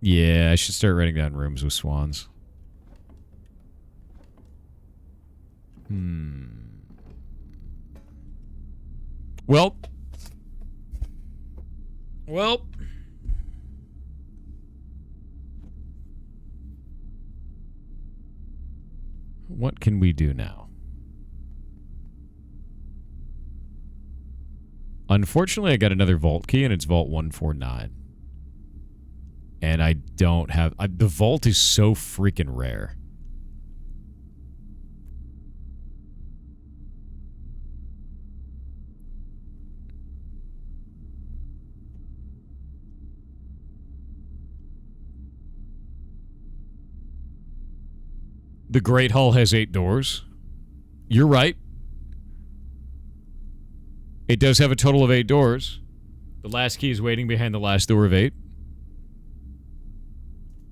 Yeah, I should start writing down rooms with swans. Well. what can we do now? Unfortunately, I got another vault key, and it's Vault 149. And I don't have... the vault is so freaking rare. The Great Hall has 8 doors. You're right. It does have a total of 8 doors. The last key is waiting behind the last door of 8.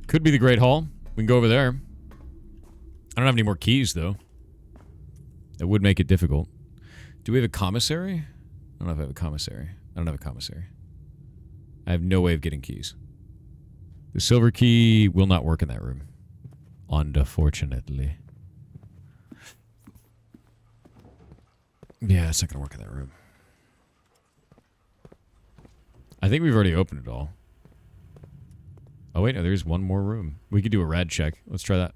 Could be the Great Hall. We can go over there. I don't have any more keys, though. That would make it difficult. Do we have a commissary? I don't know if I have a commissary. I don't have a commissary. I have no way of getting keys. The silver key will not work in that room. Unfortunately. Yeah, it's not going to work in that room. I think we've already opened it all. Oh, wait, no, there's one more room. We could do a rad check. Let's try that.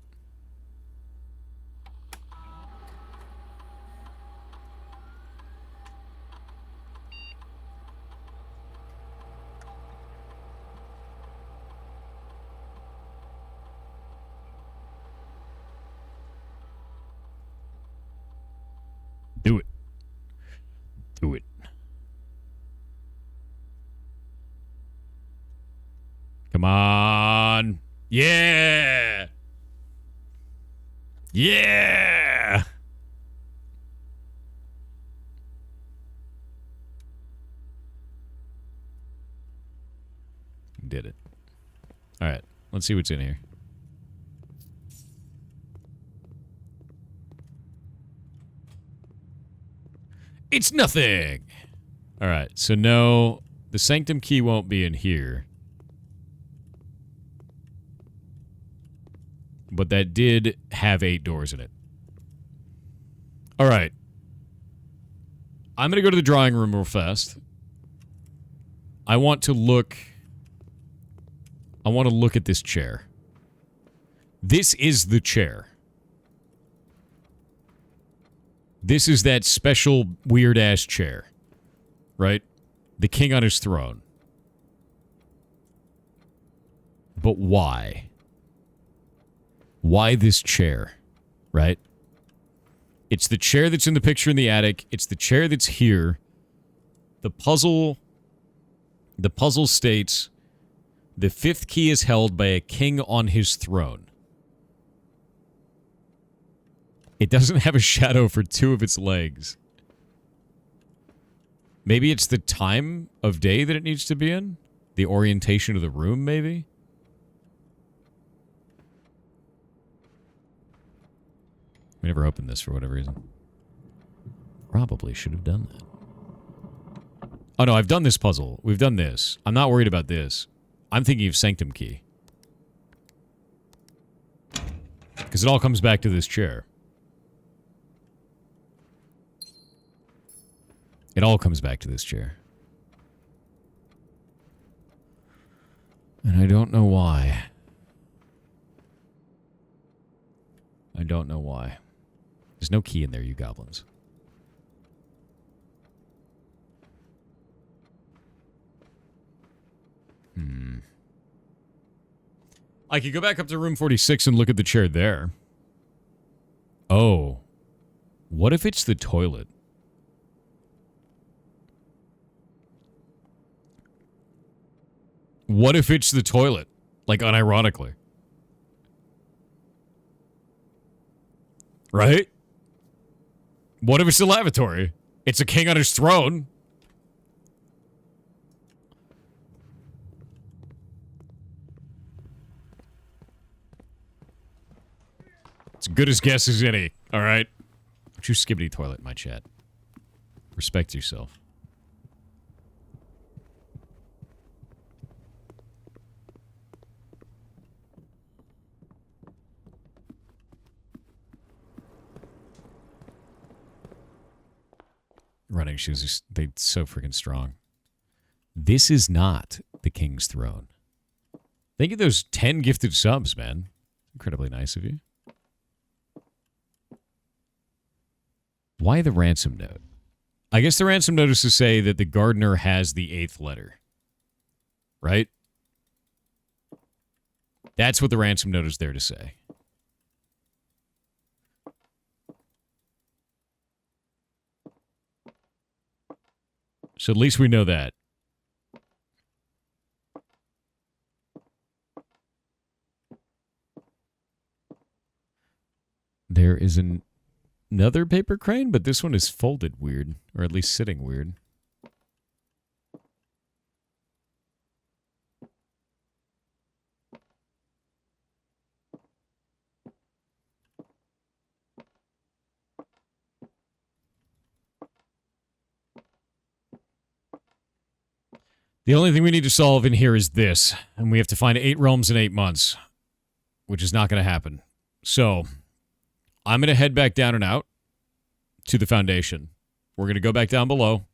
Do it. Do it. Come on. Yeah. Yeah. Did it. All right. Let's see what's in here. It's nothing. All right. So no, the sanctum key won't be in here. But that did have 8 doors in it. All right. I'm going to go to the drawing room real fast. I want to look at this chair. This is the chair. This is that special weird-ass chair. Right? The king on his throne. But why? Why this chair? Right? It's the chair that's in the picture in the attic. It's the chair that's here. The puzzle states the 5th key is held by a king on his throne. It doesn't have a shadow for 2 of its legs. Maybe it's the time of day that it needs to be in? The orientation of the room, maybe? We never opened this for whatever reason. Probably should have done that. Oh no, I've done this puzzle. We've done this. I'm not worried about this. I'm thinking of Sanctum Key. Because it all comes back to this chair. It all comes back to this chair. And I don't know why. I don't know why. There's no key in there, you goblins. I could go back up to room 46 and look at the chair there. Oh. What if it's the toilet? What if it's the toilet? Like, unironically. Right? What if it's the lavatory? It's a king on his throne. It's as good as guess as any, alright? Don't you skibbity toilet in my chat. Respect yourself. Running shoes, they're so freaking strong. This is not the king's throne. Thank you those 10 gifted subs, man. Incredibly nice of you. Why the ransom note? I guess the ransom note is to say that the gardener has the 8th letter. Right? That's what the ransom note is there to say. So at least we know that. There is another paper crane, but this one is folded weird, or at least sitting weird. The only thing we need to solve in here is this, and we have to find 8 realms in 8 months, which is not going to happen. So, I'm going to head back down and out to the Foundation. We're going to go back down below.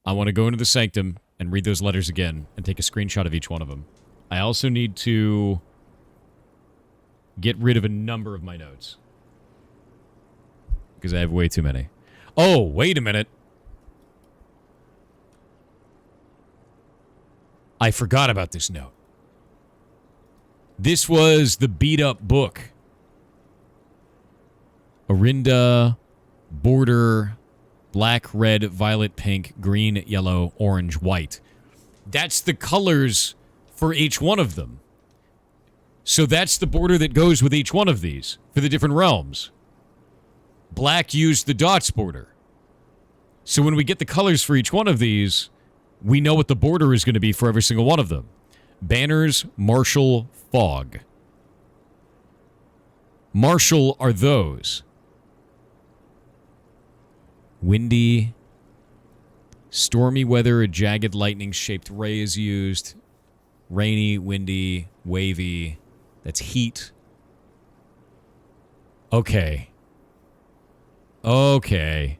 I want to go into the Sanctum and read those letters again and take a screenshot of each one of them. I also need to get rid of a number of my notes, because I have way too many. Oh, wait a minute. I forgot about this note. This was the beat-up book. Orinda, border, black, red, violet, pink, green, yellow, orange, white. That's the colors for each one of them. So that's the border that goes with each one of these for the different realms. Black used the dots border. So when we get the colors for each one of these, we know what the border is going to be for every single one of them. Banners, martial, fog. Martial are those. Windy, stormy weather, a jagged lightning-shaped ray is used. Rainy, windy, wavy. That's heat. Okay. Okay.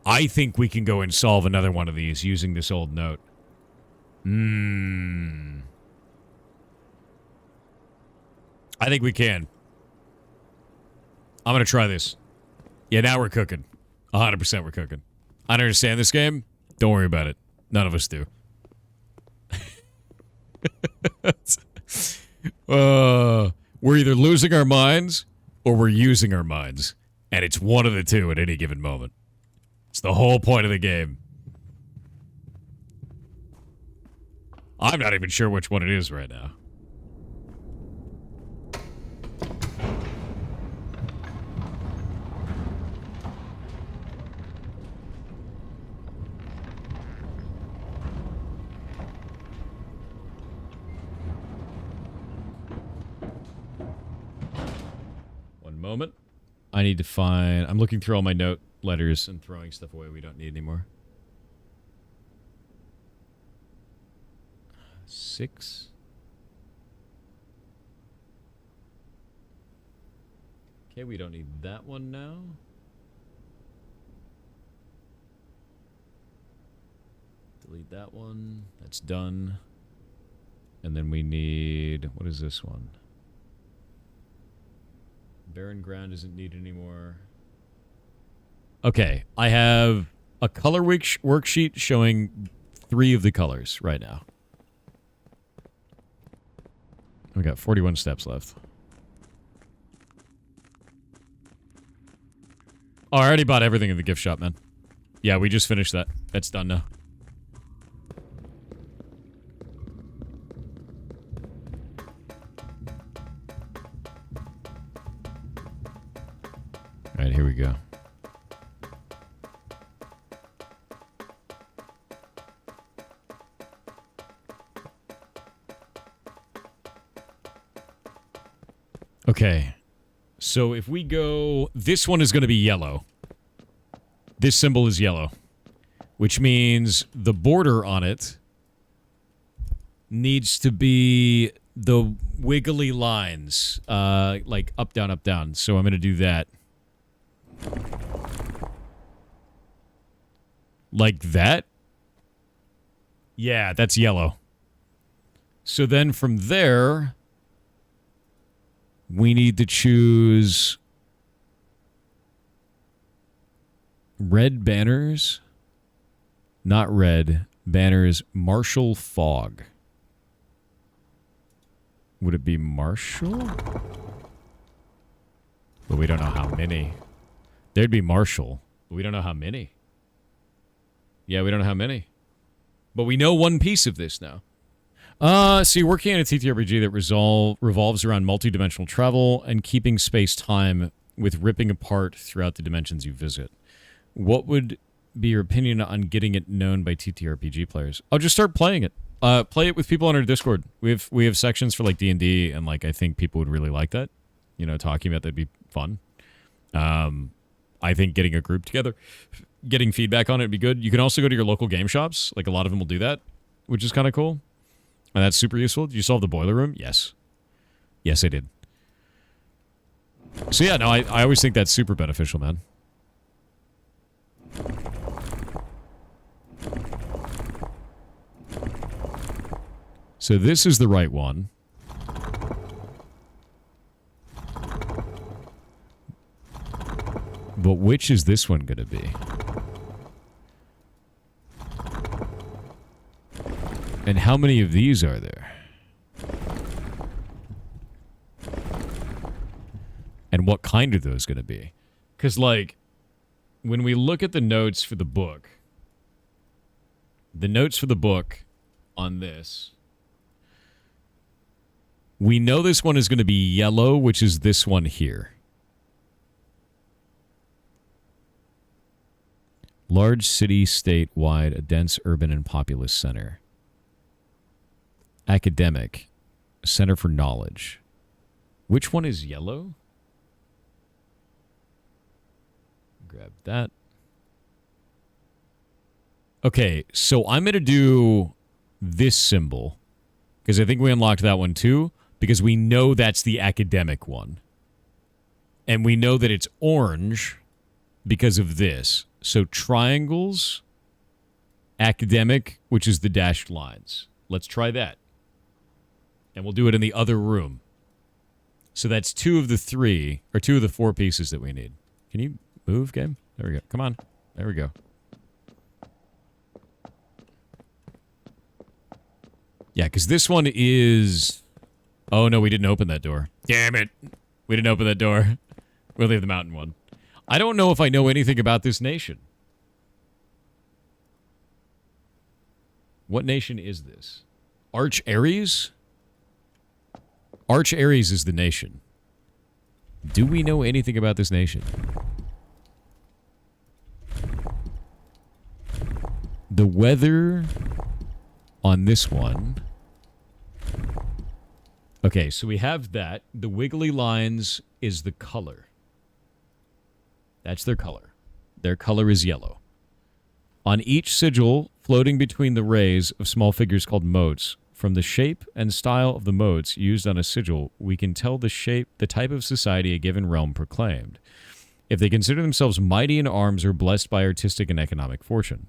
I think we can go and solve another one of these using this old note. I think we can. I'm going to try this. Yeah, now we're cooking. 100% we're cooking. I don't understand this game. Don't worry about it. None of us do. We're either losing our minds or we're using our minds. And it's one of the two at any given moment. It's the whole point of the game. I'm not even sure which one it is right now. One moment. I need to find... I'm looking through all my note letters and throwing stuff away we don't need anymore. 6. Okay, we don't need that one now. Delete that one. That's done. And then we need... What is this one? Barren ground isn't needed anymore. Okay, I have a color worksheet showing 3 of the colors right now. We got 41 steps left. Oh, I already bought everything in the gift shop, man. Yeah, we just finished that. That's done now. Alright, here we go. Okay, so if we go... This one is going to be yellow. This symbol is yellow. Which means the border on it needs to be the wiggly lines. Like up, down, up, down. So I'm going to do that. Like that? Yeah, that's yellow. So then from there... We need to choose Red banners. Not red. Banners. Martial fog. Would it be Marshall? But we don't know how many. There'd be Marshall. But we don't know how many. Yeah, we don't know how many. But we know one piece of this now. So you're working on a TTRPG that revolves around multi-dimensional travel and keeping space-time with ripping apart throughout the dimensions you visit. What would be your opinion on getting it known by TTRPG players? I'll just start playing it. Play it with people on our Discord. We have sections for like D&D, and like I think people would really like that. You know, talking about that'd be fun. I think getting a group together, getting feedback on it would be good. You can also go to your local game shops. Like a lot of them will do that, which is kind of cool. And that's super useful. Did you solve the boiler room? Yes. Yes, I did. So yeah, no, I always think that's super beneficial, man. So this is the right one. But which is this one going to be? And how many of these are there? And what kind are those going to be? Because, like, when we look at the notes for the book on this, we know this one is going to be yellow, which is this one here. Large city, statewide, a dense urban and populous center. Academic, center for knowledge. Which one is yellow? Grab that. Okay, so I'm going to do this symbol because I think we unlocked that one too because we know that's the academic one. And we know that it's orange because of this. So triangles, academic, which is the dashed lines. Let's try that. And we'll do it in the other room. So that's two of the four pieces that we need. Can you move, game? There we go. Come on. There we go. Yeah, because this one is... Oh, no, we didn't open that door. Damn it. We didn't open that door. We'll leave the mountain one. I don't know if I know anything about this nation. What nation is this? Arch Ares? Arch Ares is the nation. Do we know anything about this nation? The weather on this one. Okay, so we have that. The wiggly lines is the color. That's their color. Their color is yellow. On each sigil, floating between the rays of small figures called motes, from the shape and style of the motes used on a sigil, we can tell the type of society a given realm proclaimed. If they consider themselves mighty in arms or blessed by artistic and economic fortune.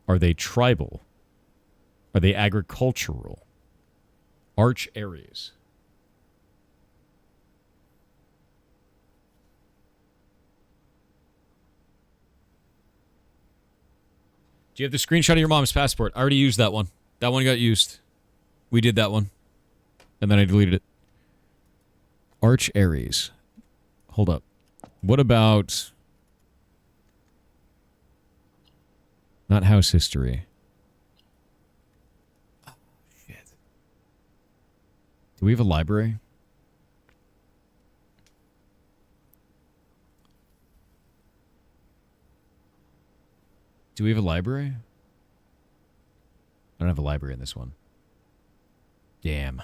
Are they tribal? Are they agricultural? Arch Ares. Do you have the screenshot of your mom's passport? I already used that one. That one got used. We did that one. And then I deleted it. Arch Ares. Hold up. What about... Not house history. Oh, shit. Do we have a library? Do we have a library? I don't have a library in this one. Damn.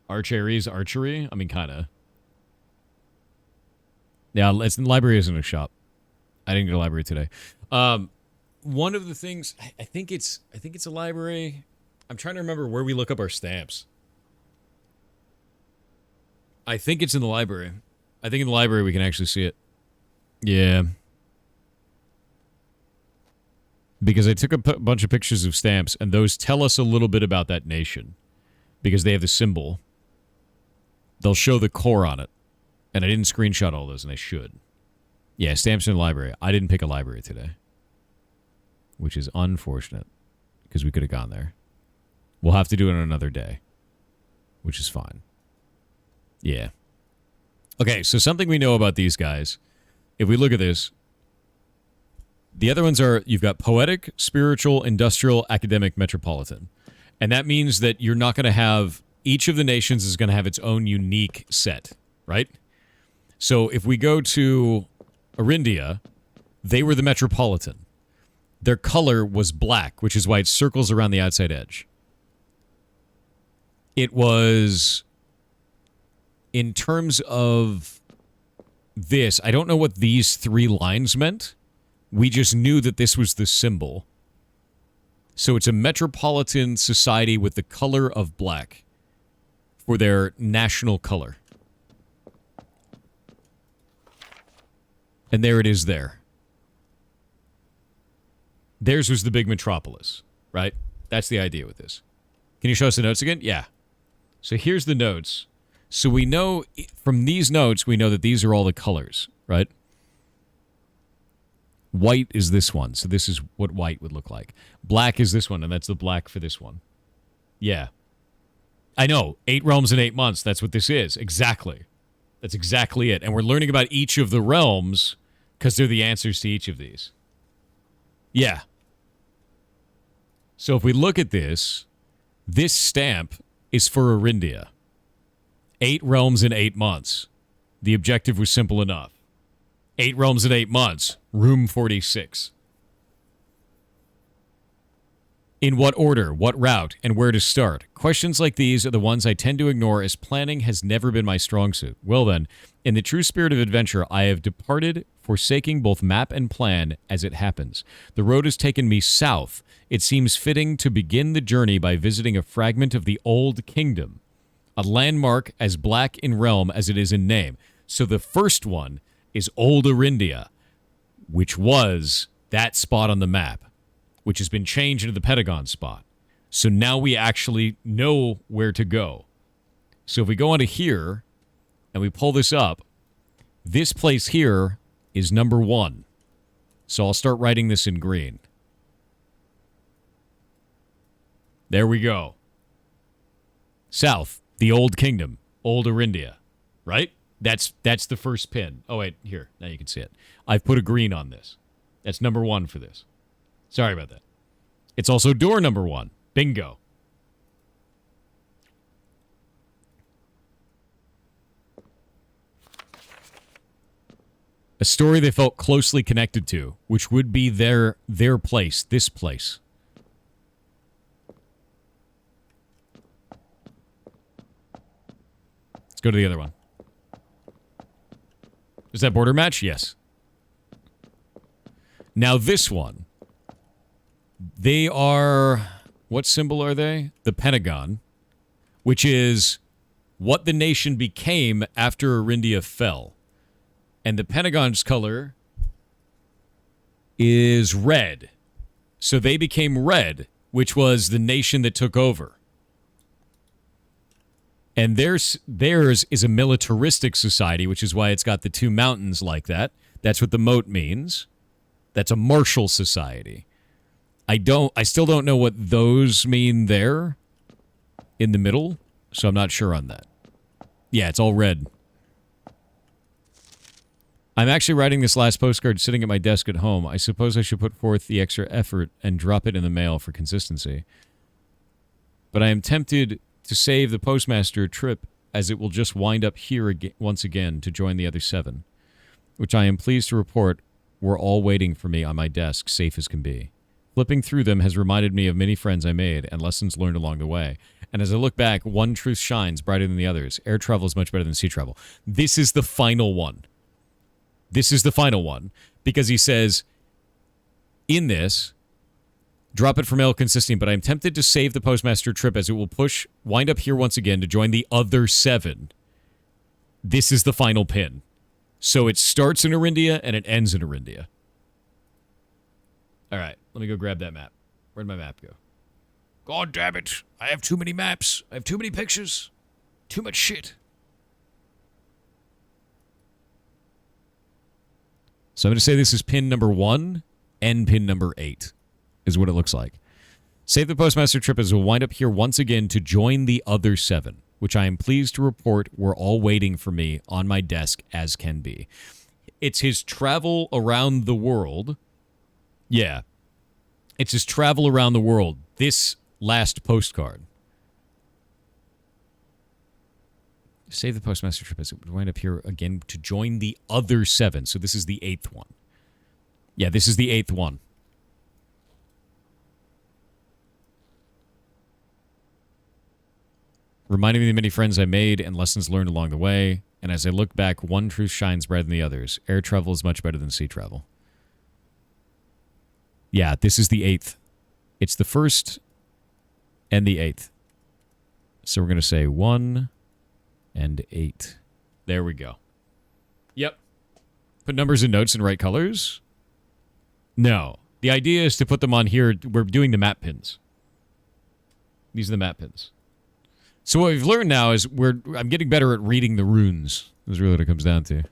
Arch Ares archery? I mean, kind of. Yeah, the library isn't a shop. I didn't get a library today. One of the things I think it's a library. I'm trying to remember where we look up our stamps. I think it's in the library. I think in the library we can actually see it. Yeah. Because I took a bunch of pictures of stamps, and those tell us a little bit about that nation. Because they have the symbol. they'll show the core on it. And I didn't screenshot all those, and I should. Yeah, stamps in the library. I didn't pick a library today, which is unfortunate because we could have gone there. We'll have to do it on another day, which is fine. Yeah. Okay, so something we know about these guys, if we look at this, the other ones are, you've got poetic, spiritual, industrial, academic, metropolitan. And that means that you're not going to have, each of the nations is going to have its own unique set, right? So if we go to Arindia, they were the metropolitan. Their color was black, which is why it circles around the outside edge. It was, in terms of this, I don't know what these 3 lines meant. We just knew that this was the symbol. So it's a metropolitan society with the color of black for their national color. And there it is there. Theirs was the big metropolis, right? That's the idea with this. Can you show us the notes again? Yeah. So here's the notes. So we know, from these notes, we know that these are all the colors, right? White is this one, so this is what white would look like. Black is this one, and that's the black for this one. Yeah. I know, 8 realms in 8 months, that's what this is. Exactly. That's exactly it. And we're learning about each of the realms because they're the answers to each of these. Yeah. So if we look at this, this stamp is for Arindia. 8 realms in 8 months. The objective was simple enough. 8 realms in 8 months. Room 46. In what order, what route, and where to start? Questions like these are the ones I tend to ignore as planning has never been my strong suit. Well then, in the true spirit of adventure, I have departed, forsaking both map and plan as it happens. The road has taken me south. It seems fitting to begin the journey by visiting a fragment of the Old Kingdom, a landmark as black in realm as it is in name. So the first one is Old Arindia, which was that spot on the map, which has been changed into the Pentagon spot. So now we actually know where to go. So if we go onto here and we pull this up, this place here is number 1. So I'll start writing this in green. There we go. South, the Old Kingdom, Old Arindia, right? That's the first pin. Oh, wait, here. Now you can see it. I've put a green on this. That's number 1 for this. Sorry about that. It's also door number 1. Bingo. A story they felt closely connected to, which would be their place, this place. Let's go to the other one. Is that border match? Yes. Now this one, they are, what symbol are they? The Pentagon, which is what the nation became after Arindia fell. And the Pentagon's color is red. So they became red, which was the nation that took over. And theirs is a militaristic society, which is why it's got the 2 mountains like that. That's what the moat means. That's a martial society. I still don't know what those mean there in the middle, so I'm not sure on that. Yeah, it's all red. I'm actually writing this last postcard sitting at my desk at home. I suppose I should put forth the extra effort and drop it in the mail for consistency. But I am tempted to save the postmaster trip, as it will just wind up here once again to join the other 7, which I am pleased to report were all waiting for me on my desk, safe as can be. Flipping through them has reminded me of many friends I made and lessons learned along the way. And as I look back, one truth shines brighter than the others. Air travel is much better than sea travel. This is the final one. This is the final one, because he says, in this, drop it for mail consisting, but I'm tempted to save the postmaster trip as it will wind up here once again to join the other 7. This is the final pin. So it starts in Arindia and it ends in Arindia. All right, let me go grab that map. Where'd my map go? God damn it. I have too many maps. I have too many pictures. Too much shit. So I'm going to say this is pin number 1 and pin number 8 is what it looks like. Save the Postmaster trip as will wind up here once again to join the other 7, which I am pleased to report were all waiting for me on my desk as can be. It's his travel around the world. Yeah. It's his travel around the world. This last postcard. Save the Postmaster trip as it would wind up here again to join the other 7. So this is the 8th one. Yeah, this is the 8th one. Reminding me of the many friends I made and lessons learned along the way. And as I look back, one truth shines brighter than the others. Air travel is much better than sea travel. Yeah, this is the 8th. It's the 1st and the 8th. So we're going to say 1 and 8. There we go. Yep. Put numbers and notes in right colors? No. The idea is to put them on here. We're doing the map pins. These are the map pins. So what we've learned now is I'm getting better at reading the runes. Is really what it comes down to.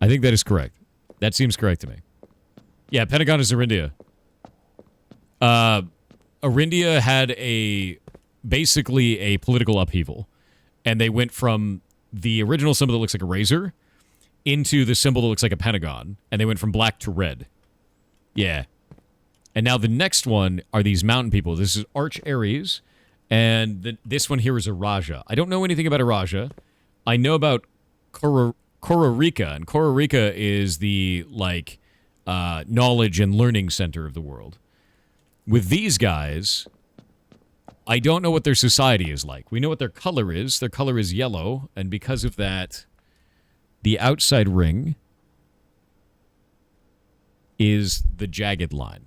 I think that is correct. That seems correct to me. Yeah, Pentagon is Arindia. Arindia had basically a political upheaval. And they went from the original symbol that looks like a razor into the symbol that looks like a pentagon. And they went from black to red. Yeah. And now the next one are these mountain people. This is Arch Ares. And this one here is Eraja. I don't know anything about Eraja. I know about Kororika. And Kororika is the, knowledge and learning center of the world. With these guys, I don't know what their society is like. We know what their color is. Their color is yellow. And because of that, the outside ring is the jagged line.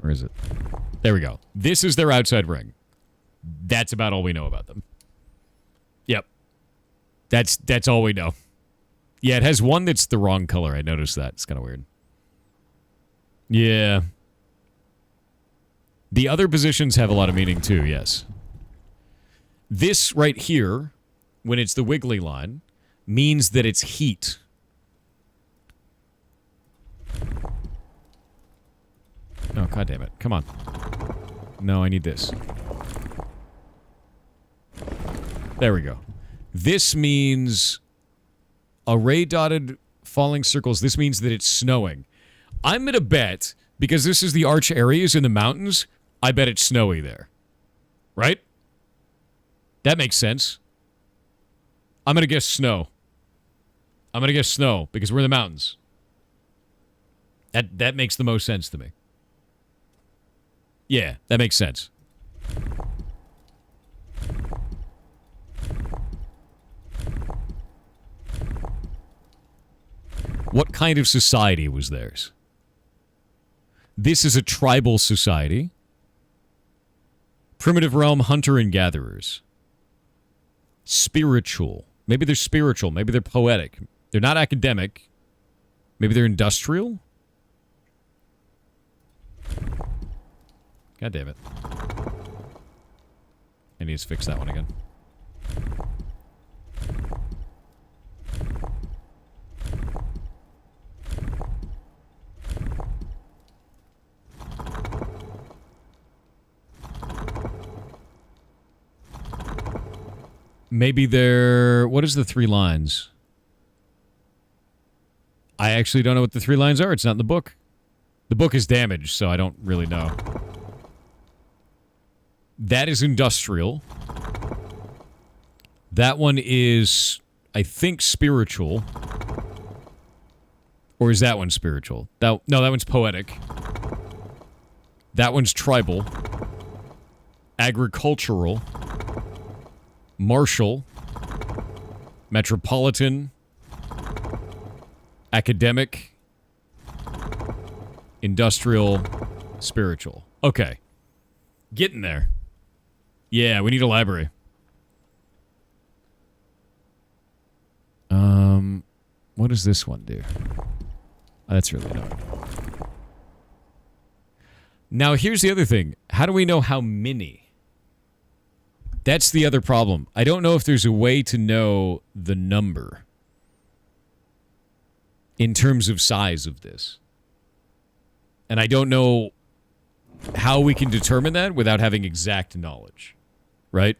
Or is it? There we go. This is their outside ring. That's about all we know about them. Yep. That's all we know. Yeah, it has one that's the wrong color. I noticed that. It's kind of weird. Yeah. The other positions have a lot of meaning too, yes. This right here, when it's the wiggly line, means that it's heat. Oh, God damn it. Come on. No, I need this. There we go. This means array dotted falling circles. This means that it's snowing. I'm going to bet, because this is the Arch Ares in the mountains, I bet it's snowy there. Right? That makes sense. I'm going to guess snow. I'm going to guess snow, because we're in the mountains. That makes the most sense to me. Yeah, that makes sense. What kind of society was theirs? This is a tribal society. Primitive realm, hunter and gatherers. Spiritual. Maybe they're spiritual. Maybe they're poetic. They're not academic. Maybe they're industrial? God damn it. I need to fix that one again. Maybe they're... What is the 3 lines? I actually don't know what the 3 lines are. It's not in the book. The book is damaged, so I don't really know. That is industrial. That one is, I think, spiritual. Or is that one spiritual? No, that one's poetic. That one's tribal. Agricultural. Martial. Metropolitan. Academic. Industrial. Spiritual. Okay. Getting there. Yeah, we need a library. What does this one do? Oh, that's really annoying. Now, here's the other thing. How do we know how many? That's the other problem. I don't know if there's a way to know the number in terms of size of this. And I don't know how we can determine that without having exact knowledge. Right?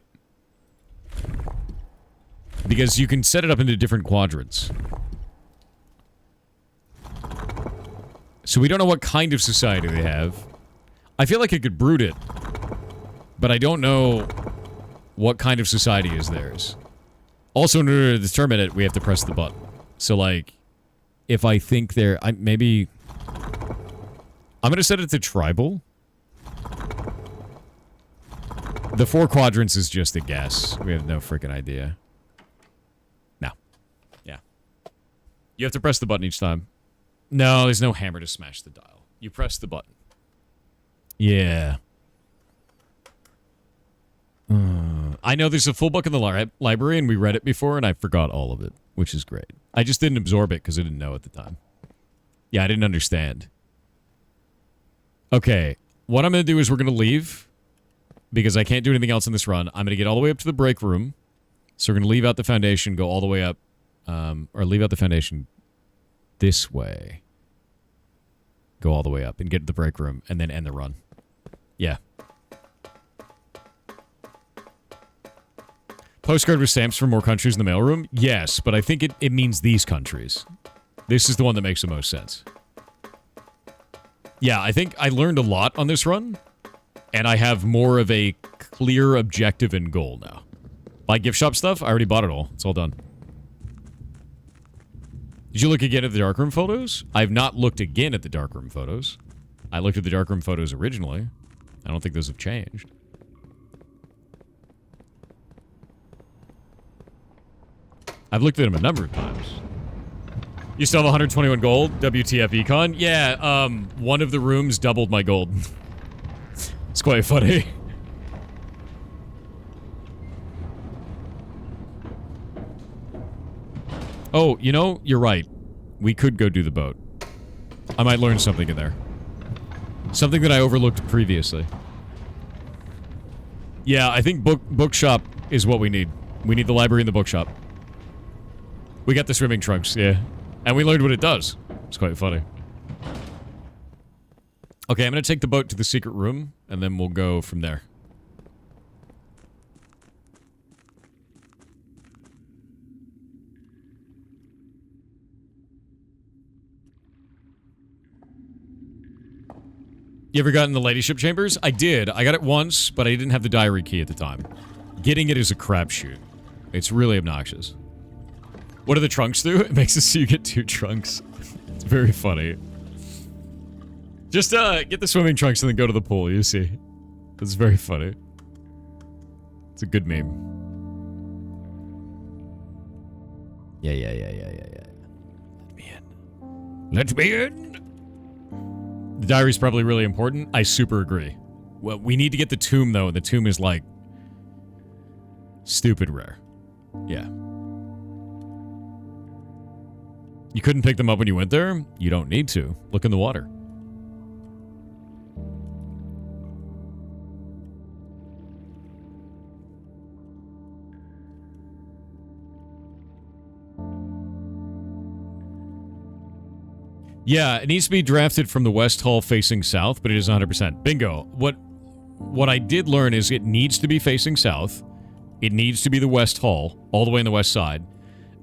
Because you can set it up into different quadrants. So we don't know what kind of society they have. I feel like I could brood it. But I don't know what kind of society is theirs. Also, in order to determine it, we have to press the button. So, like, if I think they're... maybe... I'm going to set it to tribal. The 4 quadrants is just a guess. We have no freaking idea. No. Yeah. You have to press the button each time. No, there's no hammer to smash the dial. You press the button. Yeah. I know there's a full book in the library, and we read it before, and I forgot all of it, which is great. I just didn't absorb it because I didn't know at the time. Yeah, I didn't understand. Okay, what I'm going to do is we're going to leave because I can't do anything else in this run. I'm going to get all the way up to the break room. So we're going to leave out the foundation, go all the way up, or leave out the foundation this way. Go all the way up and get to the break room and then end the run. Yeah. Postcard with stamps from more countries in the mailroom? Yes, but I think it means these countries. This is the one that makes the most sense. Yeah, I think I learned a lot on this run, and I have more of a clear objective and goal now. My gift shop stuff, I already bought it all. It's all done. Did you look again at the darkroom photos? I've not looked again at the darkroom photos. I looked at the darkroom photos originally. I don't think those have changed. I've looked at them a number of times. You still have 121 gold? WTF econ? Yeah, one of the rooms doubled my gold. It's quite funny. Oh, you know, you're right. We could go do the boat. I might learn something in there. Something that I overlooked previously. Yeah, I think bookshop is what we need. We need the library and the bookshop. We got the swimming trunks, yeah. And we learned what it does. It's quite funny. Okay, I'm going to take the boat to the secret room, and then we'll go from there. You ever gotten the ladyship chambers? I did. I got it once, but I didn't have the diary key at the time. Getting it is a crapshoot. It's really obnoxious. What do the trunks do? It makes it so you get 2 trunks. It's very funny. Just get the swimming trunks and then go to the pool, you see. It's very funny. It's a good meme. Yeah. Let me in. Let me in! The diary's probably really important. I super agree. Well, we need to get the tomb, though. The tomb is, like, stupid rare. Yeah. You couldn't pick them up when you went there? You don't need to. Look in the water. Yeah, it needs to be drafted from the west hall facing south, but it is 100%. Bingo. What I did learn is it needs to be facing south. It needs to be the west hall, all the way on the west side.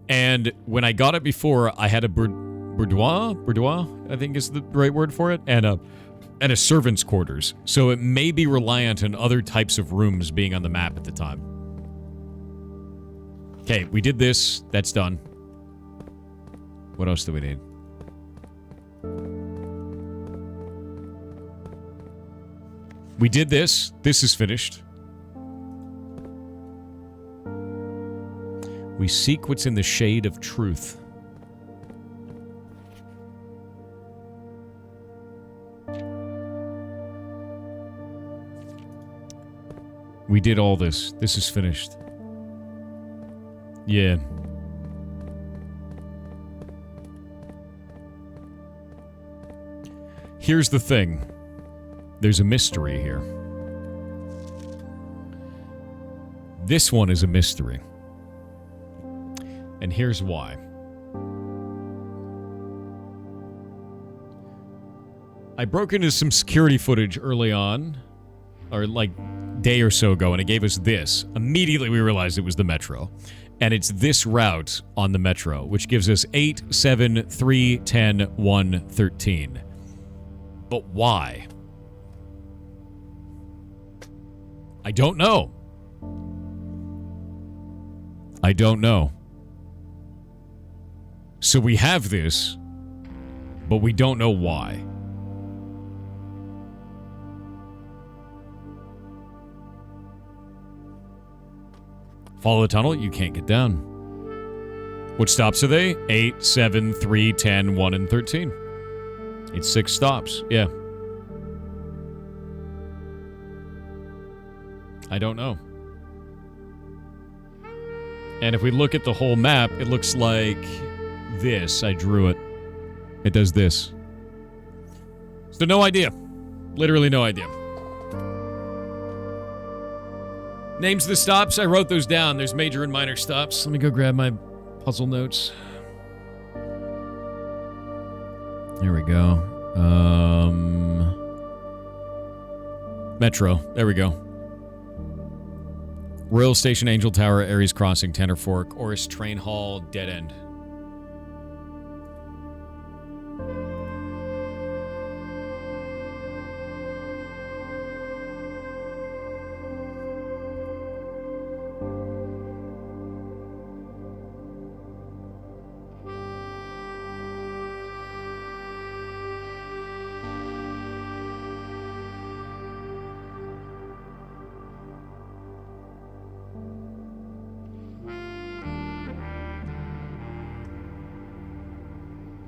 And when I got it before, I had a boudoir, I think is the right word for it, and a servant's quarters. So it may be reliant on other types of rooms being on the map at the time. Okay, we did this. That's done. What else do we need? We did this. This is finished. We seek what's in the shade of truth. We did all this. This is finished. Yeah. Here's the thing. There's a mystery here. This one is a mystery. And here's why. I broke into some security footage early on, or like day or so ago, and it gave us this. Immediately we realized it was the Metro. And it's this route on the Metro, which gives us 8, 7, 3, 10, 1, 13. But why? I don't know. I don't know. So we have this, but we don't know why. Follow the tunnel, you can't get down. What stops are they? 8, 7, 3, 10, 1, and 13. It's 6 stops, yeah. I don't know. And if we look at the whole map, it looks like this. I drew it. It does this. So no idea. Literally no idea. Names of the stops, I wrote those down. There's major and minor stops. Let me go grab my puzzle notes. There we go. Metro. There we go. Royal Station, Angel Tower, Ares Crossing, Tanner Fork, Oris Train Hall, Dead End.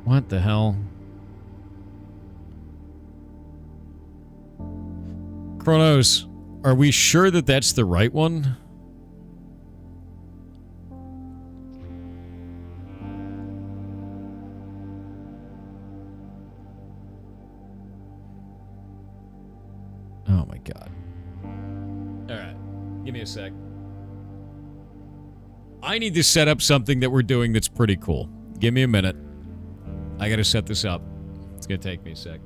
What the hell? Chronos, are we sure that that's the right one? Oh my god. Alright, give me a sec. I need to set up something that we're doing that's pretty cool. Give me a minute. I gotta set this up. It's gonna take me a sec.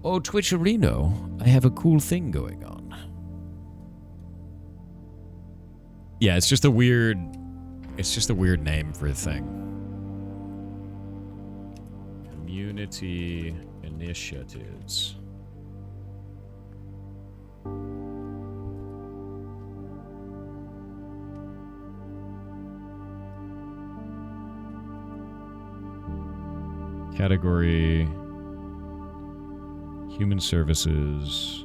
Oh, Twitcherino, I have a cool thing going on. Yeah, it's just a weird name for a thing. Community initiatives. Category Human Services,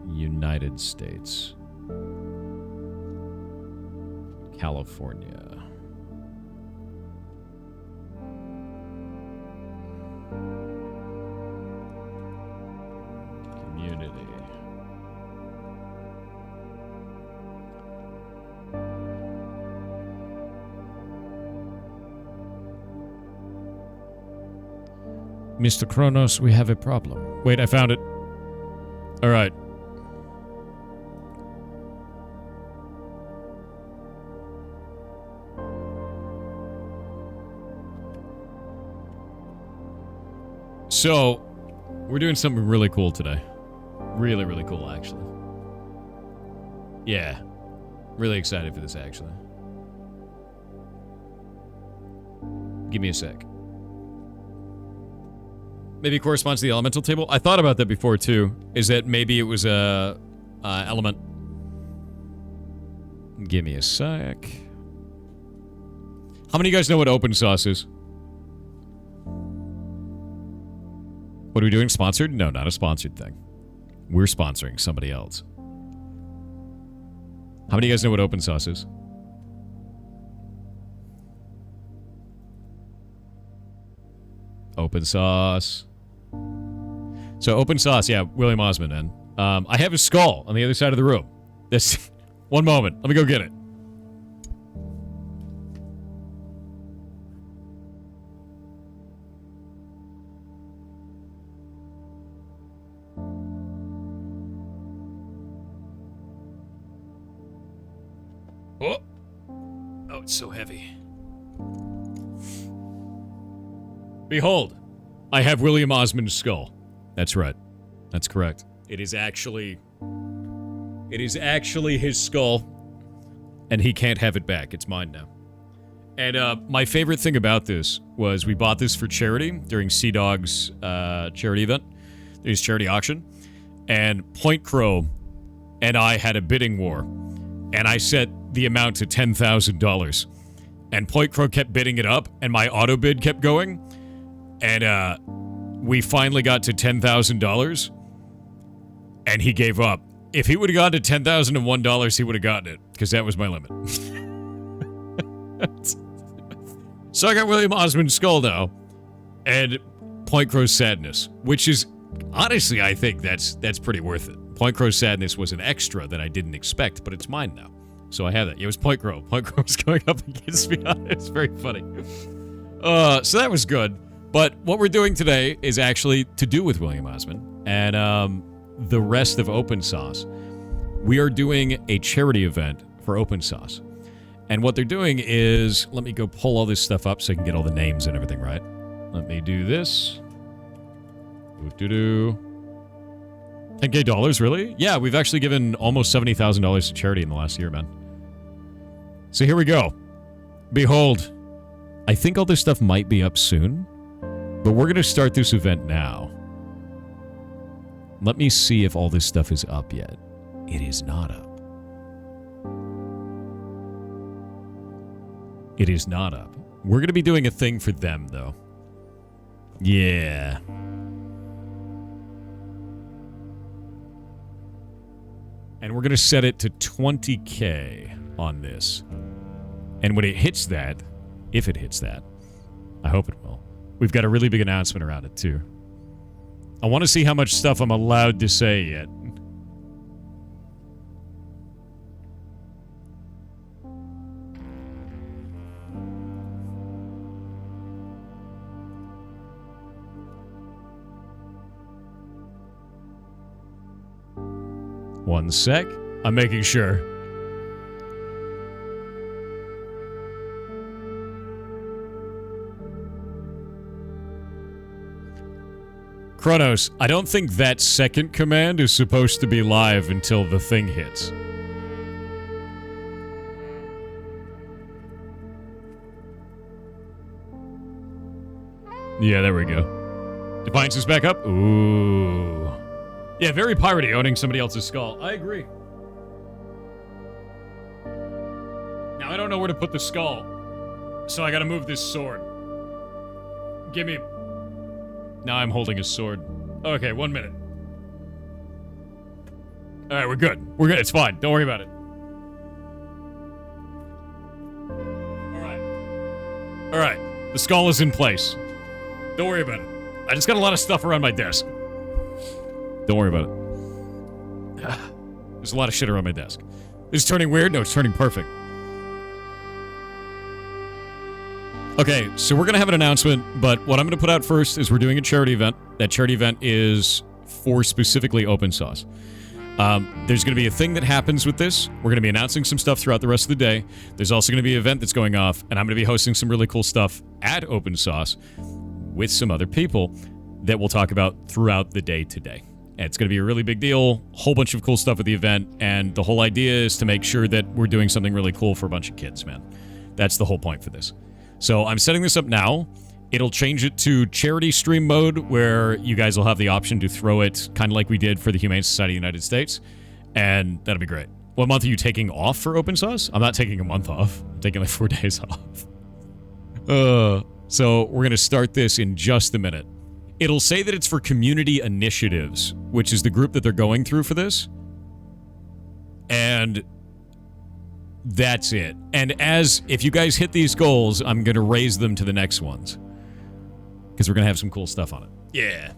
United States, California. Community. Mr. Kronos, we have a problem. Wait, I found it. All right. So, we're doing something really cool today. Really, really cool, actually. Yeah. Really excited for this, actually. Give me a sec. Maybe it corresponds to the elemental table. I thought about that before too. Is that maybe it was a element? Give me a sec. How many of you guys know what open source is? What are we doing? Sponsored? No, not a sponsored thing. We're sponsoring somebody else. How many of you guys know what open source is? Open sauce. So open sauce, yeah, William Osmond, man. I have a skull on the other side of the room. This, one moment, let me go get it. Oh! Oh, it's so heavy. Behold, I have William Osmond's skull. That's right. That's correct. It is actually his skull, and he can't have it back. It's mine now. And my favorite thing about this was we bought this for charity during Sea Dog's charity event, his charity auction, and Point Crow and I had a bidding war, and I set the amount to $10,000, and Point Crow kept bidding it up, and my auto bid kept going, and we finally got to $10,000, and he gave up. If he would have gotten to $10,001, he would have gotten it, because that was my limit. So I got William Osmond's skull now, and Point Crow's sadness, which is, honestly, I think that's pretty worth it. Point Crow's sadness was an extra that I didn't expect, but it's mine now. So I have it. It was Point Crow. Point Crow was going up against me on it. It's very funny. So that was good. But what we're doing today is actually to do with William Osmond and the rest of Open Sauce. We are doing a charity event for Open Sauce. And what they're doing is, let me go pull all this stuff up so I can get all the names and everything right. Let me do this. $10K, really? Yeah, we've actually given almost $70,000 to charity in the last year, man. So here we go. Behold. I think all this stuff might be up soon, but we're going to start this event now. Let me see if all this stuff is up yet. It is not up. It is not up. We're going to be doing a thing for them, though. Yeah. And we're going to set it to 20K on this. And when it hits that, if it hits that, I hope it will, we've got a really big announcement around it, too. I want to see how much stuff I'm allowed to say yet. One sec. I'm making sure. Kronos, I don't think that second command is supposed to be live until the thing hits. Yeah, there we go. Defiance is back up. Ooh. Yeah, very piratey owning somebody else's skull. I agree. Now, I don't know where to put the skull, so I gotta move this sword. Give me... Now I'm holding a sword. Okay, 1 minute. Alright, we're good. We're good. It's fine. Don't worry about it. Alright. Alright. The skull is in place. Don't worry about it. I just got a lot of stuff around my desk. Don't worry about it. There's a lot of shit around my desk. Is it turning weird? No, it's turning perfect. Okay, so we're going to have an announcement, but what I'm going to put out first is we're doing a charity event. That charity event is for specifically Open Sauce. There's going to be a thing that happens with this. We're going to be announcing some stuff throughout the rest of the day. There's also going to be an event that's going off, and I'm going to be hosting some really cool stuff at Open Sauce with some other people that we'll talk about throughout the day today. And it's going to be a really big deal, whole bunch of cool stuff at the event, and the whole idea is to make sure that we're doing something really cool for a bunch of kids, man. That's the whole point for this. So I'm setting this up now. It'll change it to charity stream mode, where you guys will have the option to throw it kind of like we did for the Humane Society of the United States, and that'll be great. What month are you taking off for Open Sauce? I'm not taking a month off. I'm taking like 4 days off. So we're going to start this in just a minute. It'll say that it's for community initiatives, which is the group that they're going through for this. And that's it. And if you guys hit these goals, I'm going to raise them to the next ones. Because we're going to have some cool stuff on it. Yeah.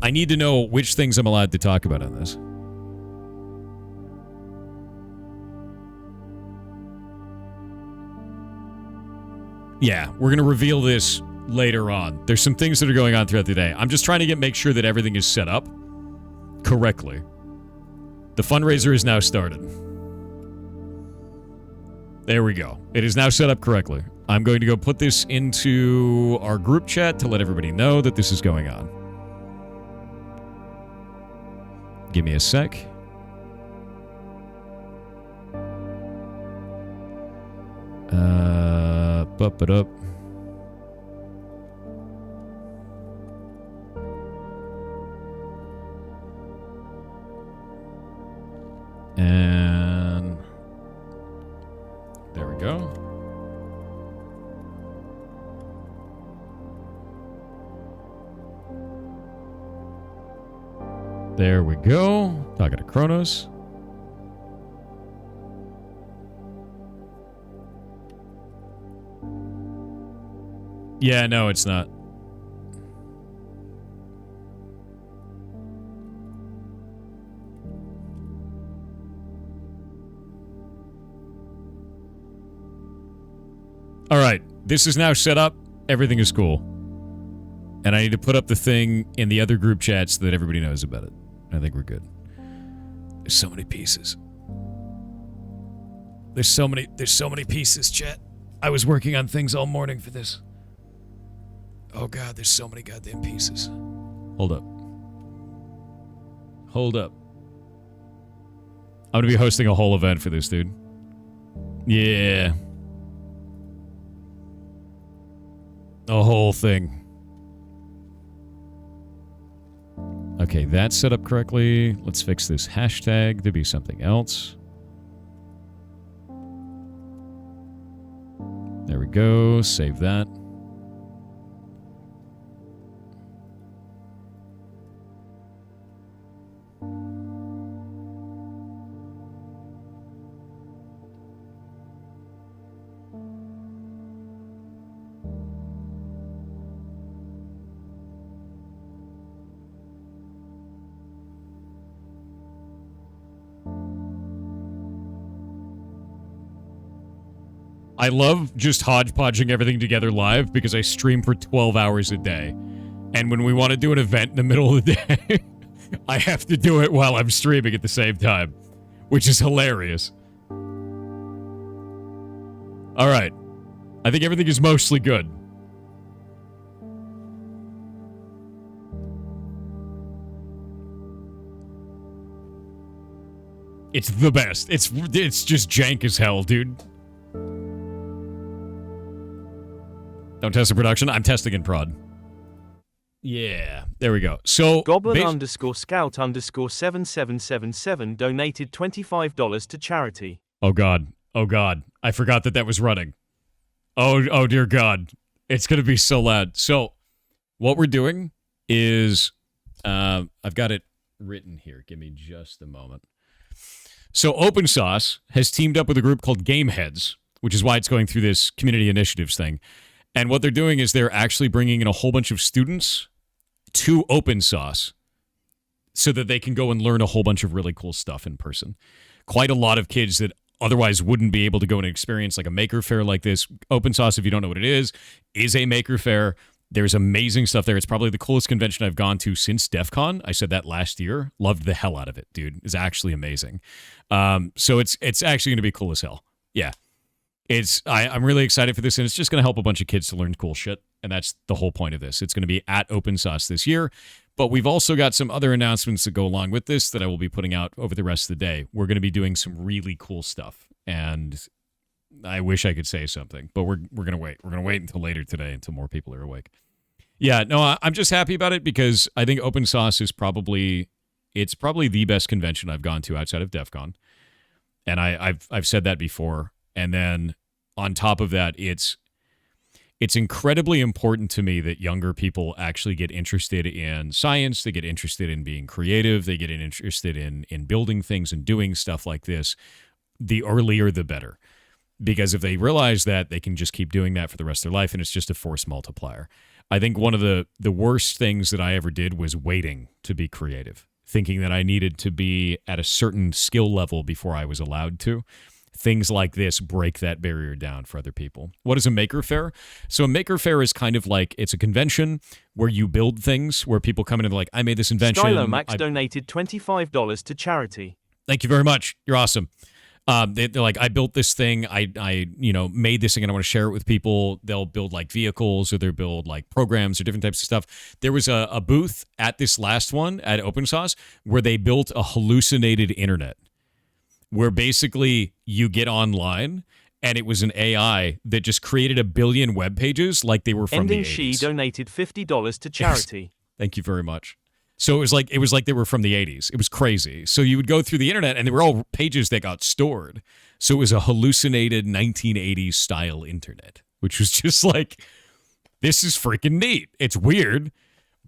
I need to know which things I'm allowed to talk about on this. Yeah, we're going to reveal this later on. There's some things that are going on throughout the day. I'm just trying to make sure that everything is set up correctly. The fundraiser is now started. There we go. It is now set up correctly. I'm going to go put this into our group chat to let everybody know that this is going on. Give me a sec. Bump it up. And there we go. There we go. Talking to Kronos. Yeah, no, it's not. All right, this is now set up. Everything is cool. And I need to put up the thing in the other group chat so that everybody knows about it. I think we're good. There's so many pieces. There's so many pieces, chat. I was working on things all morning for this. Oh god, there's so many goddamn pieces. Hold up. Hold up. I'm gonna be hosting a whole event for this, dude. Yeah. A whole thing. Okay, that's set up correctly. Let's fix this hashtag to be something else. There we go. Save that. I love just hodgepodging everything together live because I stream for 12 hours a day. And when we want to do an event in the middle of the day, I have to do it while I'm streaming at the same time, which is hilarious. All right. I think everything is mostly good. It's the best. It's just jank as hell, dude. Don't test the production. I'm testing in prod. Yeah, there we go. So Goblin underscore scout underscore 7777 donated $25 to charity. Oh god. Oh god. I forgot that was running. Oh dear god. It's gonna be so loud. So what we're doing is I've got it written here. Give me just a moment. So OpenSauce has teamed up with a group called Gameheads, which is why it's going through this community initiatives thing. And what they're doing is they're actually bringing in a whole bunch of students to OpenSauce so that they can go and learn a whole bunch of really cool stuff in person. Quite a lot of kids that otherwise wouldn't be able to go and experience like a maker fair like this. OpenSauce, if you don't know what it is a maker fair. There's amazing stuff there. It's probably the coolest convention I've gone to since DEF CON. I said that last year. Loved the hell out of it, dude. It's actually amazing. So it's actually going to be cool as hell. Yeah. I'm really excited for this, and it's just going to help a bunch of kids to learn cool shit, and that's the whole point of this. It's going to be at OpenSauce this year, but we've also got some other announcements that go along with this that I will be putting out over the rest of the day. We're going to be doing some really cool stuff, and I wish I could say something, but we're going to wait. We're going to wait until later today, until more people are awake. Yeah, no, I'm just happy about it because I think OpenSauce is probably the best convention I've gone to outside of DEF CON, and I've said that before. And then on top of that, it's incredibly important to me that younger people actually get interested in science. They get interested in being creative. They get interested in building things and doing stuff like this. The earlier, the better. Because if they realize that, they can just keep doing that for the rest of their life, and it's just a force multiplier. I think one of the worst things that I ever did was waiting to be creative, thinking that I needed to be at a certain skill level before I was allowed to. Things like this break that barrier down for other people. What is a maker fair? So a maker fair is kind of like, it's a convention where you build things, where people come in and they're like, I made this invention. Stylomax donated $25 to charity. Thank you very much. You're awesome. They're like, I built this thing. I made this thing and I want to share it with people. They'll build like vehicles or they'll build like programs or different types of stuff. There was a booth at this last one at Open Source where they built a hallucinated internet where basically you get online and it was an AI that just created a billion web pages like they were from Ending the 80s. She donated $50 to charity. Thank you very much. So it was like they were from the 80s. It was crazy. So you would go through the internet and they were all pages that got stored. So it was a hallucinated 1980s style internet, which was just like, this is freaking neat. It's weird,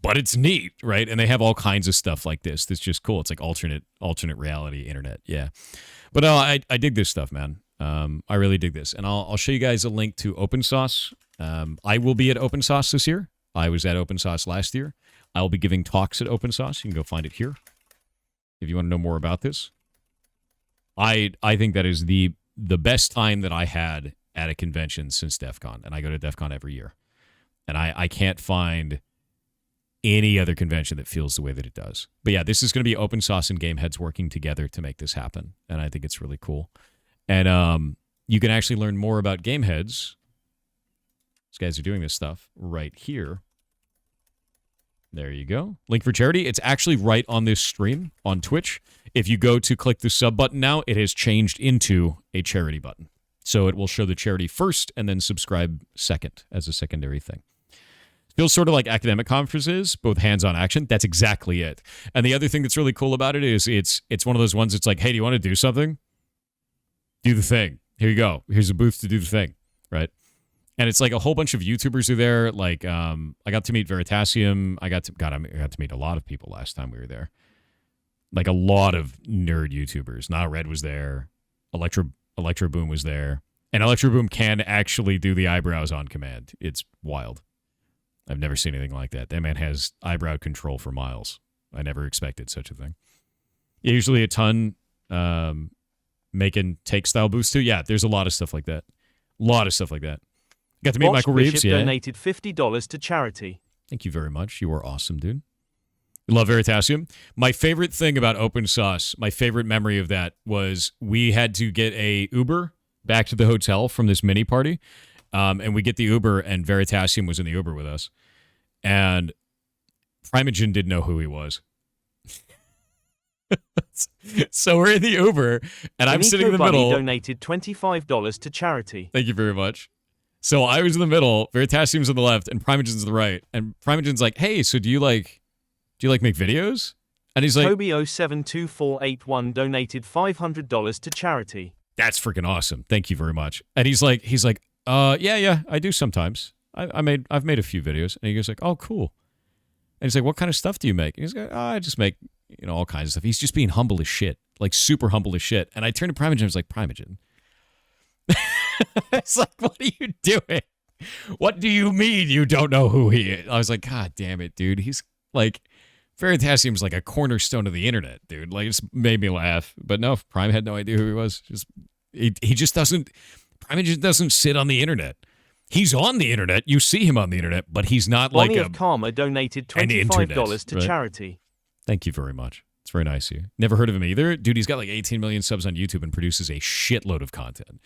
but it's neat, right? And they have all kinds of stuff like this. That's just cool. It's like alternate reality internet. Yeah. But no, I dig this stuff, man. I really dig this. And I'll show you guys a link to Open Source. I will be at Open Source this year. I was at Open Source last year. I'll be giving talks at Open Source. You can go find it here if you want to know more about this. I think that is the best time that I had at a convention since DEF CON, and I go to DEF CON every year. And I can't find any other convention that feels the way that it does. But yeah, this is going to be Open Source and Gameheads working together to make this happen, and I think it's really cool. And you can actually learn more about Gameheads. These guys are doing this stuff right here. There you go. Link for charity. It's actually right on this stream on Twitch. If you go to click the sub button now, it has changed into a charity button. So it will show the charity first and then subscribe second as a secondary thing. It feels sort of like academic conferences, both hands-on action. That's exactly it. And the other thing that's really cool about it is it's one of those ones that's like, hey, do you want to do something? Do the thing. Here you go. Here's a booth to do the thing, right? And it's like a whole bunch of YouTubers are there. Like, I got to meet Veritasium. I got to meet a lot of people last time we were there. Like a lot of nerd YouTubers. Nah Red was there. Electro Boom was there. And Electro Boom can actually do the eyebrows on command. It's wild. I've never seen anything like that. That man has eyebrow control for miles. I never expected such a thing. Usually a ton making take style boosts too. Yeah, there's a lot of stuff like that. Got to meet Michael Reeves, yeah. Donated $50 to charity. Thank you very much. You are awesome, dude. Love Veritasium. My favorite thing about Open Source, my favorite memory of that was we had to get a Uber back to the hotel from this mini party. And we get the Uber, and Veritasium was in the Uber with us. And Primogen didn't know who he was. So we're in the Uber, and I'm sitting in the middle. Donated $25 to charity. Thank you very much. So I was in the middle, Veritasium's on the left, and Primogen's on the right. And Primogen's like, hey, so do you make videos? And he's like, Toby072481 donated $500 to charity. That's freaking awesome. Thank you very much. And he's like, yeah, I do sometimes. I've made a few videos. And he goes like, oh, cool. And he's like, what kind of stuff do you make? And he's like, I just make, all kinds of stuff. He's just being humble as shit, like super humble as shit. And I turned to Primogen and I was like, Primogen. It's like, what are you doing? What do you mean you don't know who he is? I was like, God damn it, dude. He's like, Veritasium's like a cornerstone of the internet, dude. Like, it's made me laugh. But no, Prime had no idea who he was. He just doesn't, Prime just doesn't sit on the internet. He's on the internet. You see him on the internet, but he's not Lonnie like of Karma donated $25 to charity. Thank you very much. It's very nice of you. Never heard of him either. Dude, he's got like 18 million subs on YouTube and produces a shitload of content.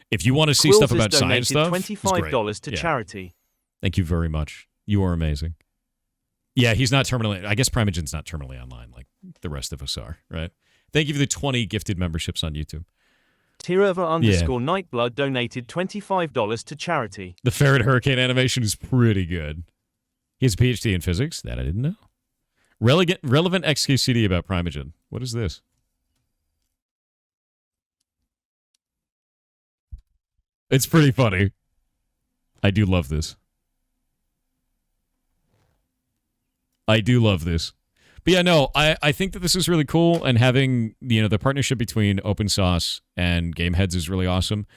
If you want to see stuff about science stuff, $25 to charity. Thank you very much. You are amazing. Yeah, he's not terminally. I guess Primogen's not terminally online like the rest of us are, right? Thank you for the 20 gifted memberships on YouTube. Tirova_Nightblood donated $25 to charity. The ferret hurricane animation is pretty good. He has a PhD in physics. That I didn't know. Relevant XKCD about Primogen. What is this? It's pretty funny. I do love this. But yeah, no, I think that this is really cool, and having the partnership between Open Source and Gameheads is really awesome.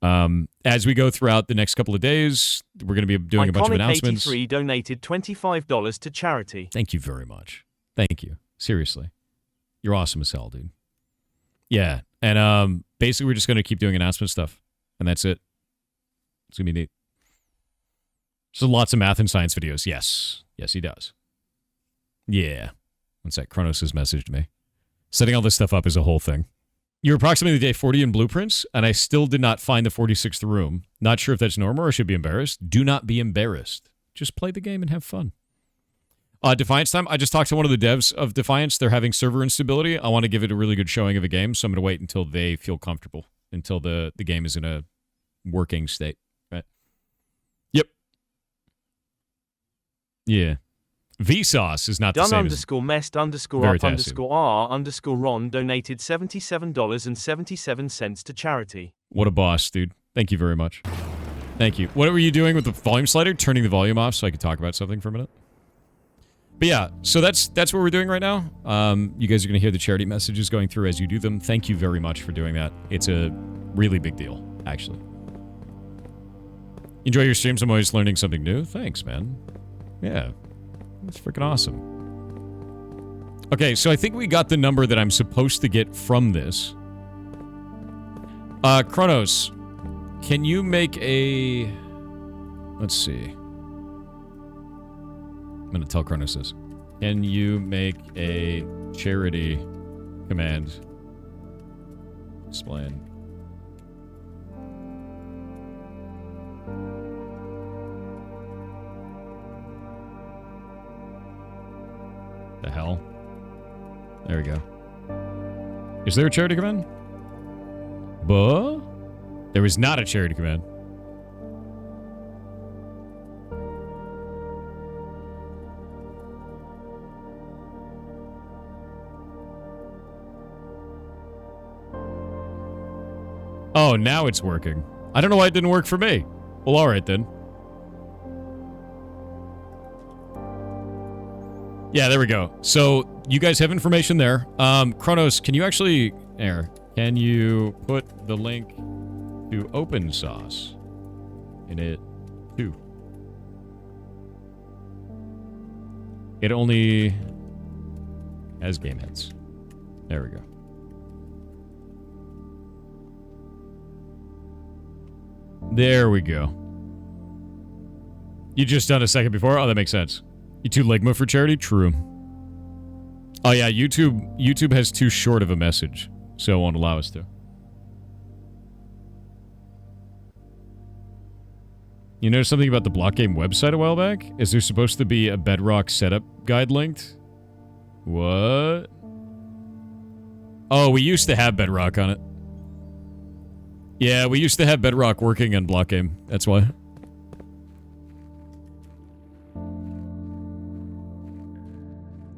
As we go throughout the next couple of days, we're going to be doing a bunch of announcements. Iconic83 donated $25 to charity. Thank you very much. Thank you. Seriously. You're awesome as hell, dude. Yeah, and basically we're just going to keep doing announcement stuff, and that's it. It's going to be neat. So lots of math and science videos. Yes. Yes, he does. Yeah. One sec. Kronos has messaged me. Setting all this stuff up is a whole thing. You're approximately day 40 in blueprints, and I still did not find the 46th room. Not sure if that's normal or I should be embarrassed. Do not be embarrassed. Just play the game and have fun. Defiance time. I just talked to one of the devs of Defiance. They're having server instability. I want to give it a really good showing of a game, so I'm going to wait until they feel comfortable, until the game is in a working state. Right? Yep. Yeah. Vsauce is not the same as Done_messed_up_r_ron donated $77.77 to charity. What a boss, dude. Thank you very much. Thank you. What were you doing with the volume slider? Turning the volume off so I could talk about something for a minute? But yeah, so that's what we're doing right now. You guys are going to hear the charity messages going through as you do them. Thank you very much for doing that. It's a really big deal, actually. Enjoy your streams. I'm always learning something new. Thanks, man. Yeah. That's freaking awesome. Okay, so I think we got the number that I'm supposed to get from this. Kronos, can you make a... Let's see. I'm going to tell Kronos this. Can you make a charity command? Explain. The hell? There we go. Is there a charity command? There is not a charity command. Oh, now it's working. I don't know why it didn't work for me. Well, alright then. Yeah, there we go. So, you guys have information there. Kronos, can you actually... Can you put the link to Open Sauce in it, too? It only has game hits. There we go. There we go. You just done a second before? Oh, that makes sense. YouTube Ligma for charity? True. Oh yeah, YouTube has too short of a message, so it won't allow us to. You noticed something about the Block Game website a while back? Is there supposed to be a Bedrock setup guide linked? What? Oh, we used to have Bedrock on it. Yeah, we used to have Bedrock working on Block Game. That's why.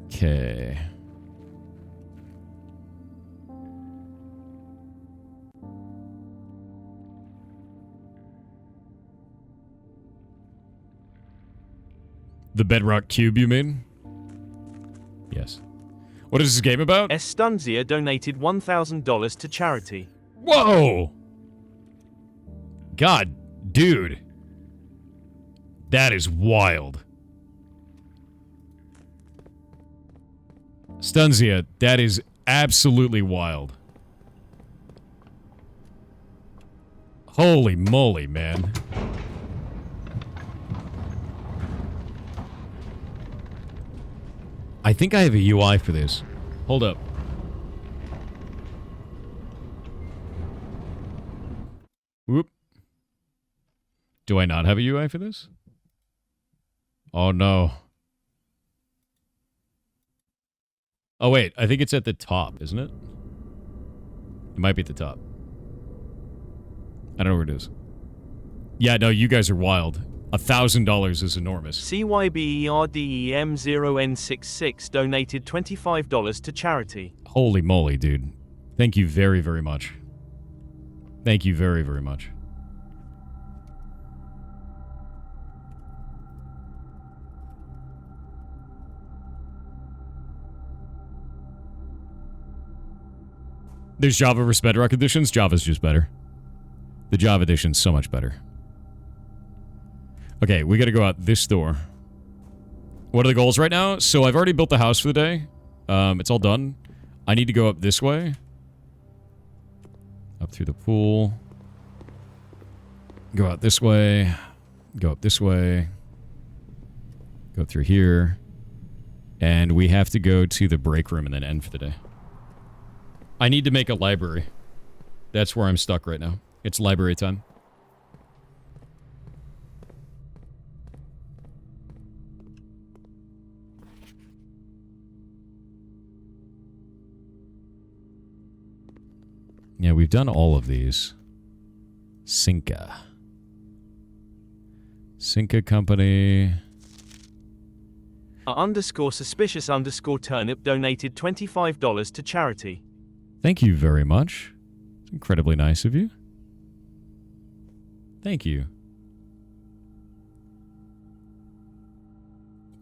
Okay. The Bedrock Cube, you mean? Yes. What is this game about? Estunzia donated $1,000 to charity. Whoa! God, dude. That is wild. Stunzia, that is absolutely wild. Holy moly, man. I think I have a UI for this. Hold up. Whoop. Do I not have a UI for this? Oh, no. Oh, wait. I think it's at the top, isn't it? It might be at the top. I don't know where it is. Yeah, no, you guys are wild. $1,000 is enormous. CYBERDEM0N66 donated $25 to charity. Holy moly, dude. Thank you very, very much. Thank you very, very much. There's Java versus Bedrock editions. Java's just better. The Java edition's so much better. Okay, we gotta go out this door. What are the goals right now? So I've already built the house for the day. It's all done. I need to go up this way. Up through the pool. Go out this way. Go up this way. Go through here. And we have to go to the break room and then end for the day. I need to make a library. That's where I'm stuck right now. It's library time. Yeah, we've done all of these. Cinca. Cinca Company. _suspicious_turnip donated $25 to charity. Thank you very much. It's incredibly nice of you. Thank you.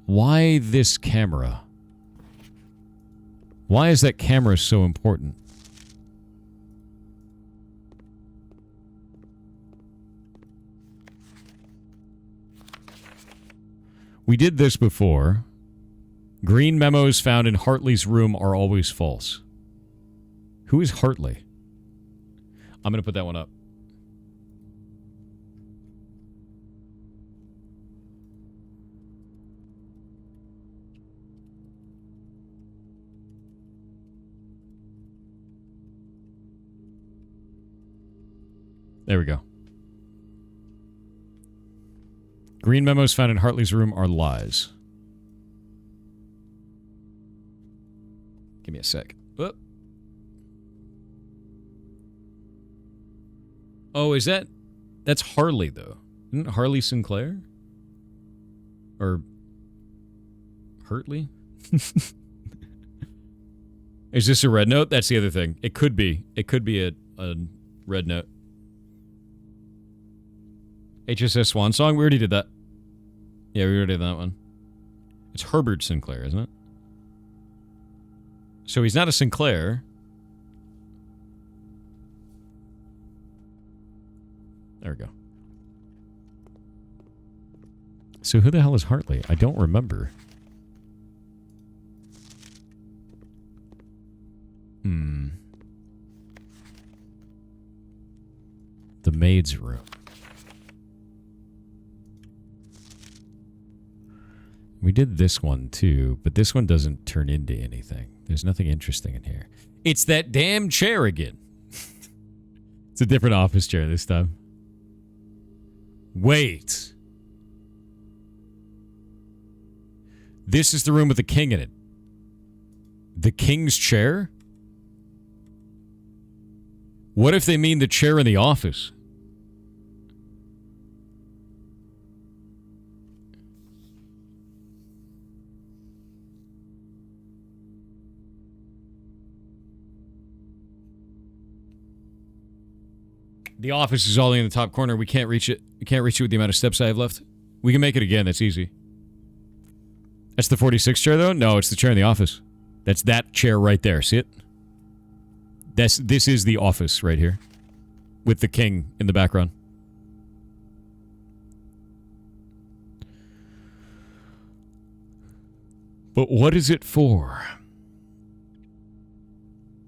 Why this camera? Why is that camera so important? We did this before. Green memos found in Hartley's room are always false. Who is Hartley? I'm going to put that one up. There we go. Green memos found in Hartley's room are lies. Give me a sec. Whoop. Oh, is that... That's Harley, though. Isn't it Harley Sinclair? Or... Hartley? Is this a red note? That's the other thing. It could be. It could be a red note. HSS Swan Song? We already did that. Yeah, we already did that one. It's Herbert Sinclair, isn't it? So he's not a Sinclair. There we go. So who the hell is Hartley? I don't remember. The maid's room. We did this one too, but this one doesn't turn into anything. There's nothing interesting in here. It's that damn chair again. It's a different office chair this time. Wait. This is the room with the king in it. The king's chair? What if they mean the chair in the office? The office is all in the top corner. We can't reach it. We can't reach it with the amount of steps I have left. We can make it again. That's easy. That's the 46 chair, though? No, it's the chair in the office. That's that chair right there. See it? This is the office right here. With the king in the background. But what is it for?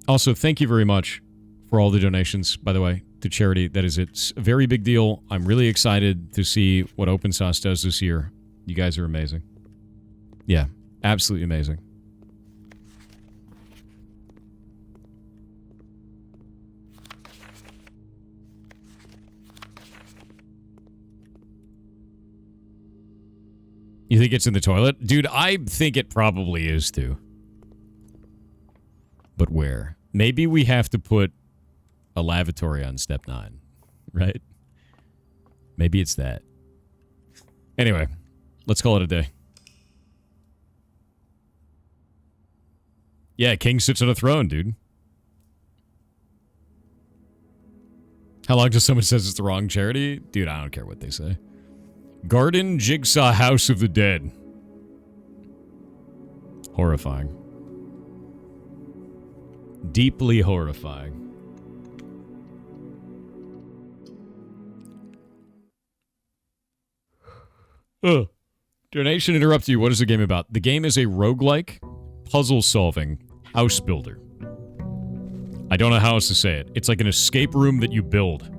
Also, thank you very much for all the donations, by the way, to charity. That is, it's a very big deal. I'm really excited to see what Open Sauce does this year. You guys are amazing. Yeah, absolutely amazing. You think it's in the toilet? Dude, I think it probably is too. But where? Maybe we have to put a lavatory on step 9, right? Maybe it's that. Anyway, let's call it a day. Yeah, king sits on a throne, dude. How long till someone says it's the wrong charity? Dude, I don't care what they say. Garden Jigsaw House of the Dead. Horrifying. Deeply horrifying. Ugh. Donation interrupts you. What is the game about? The game is a roguelike, puzzle-solving house builder. I don't know how else to say it. It's like an escape room that you build.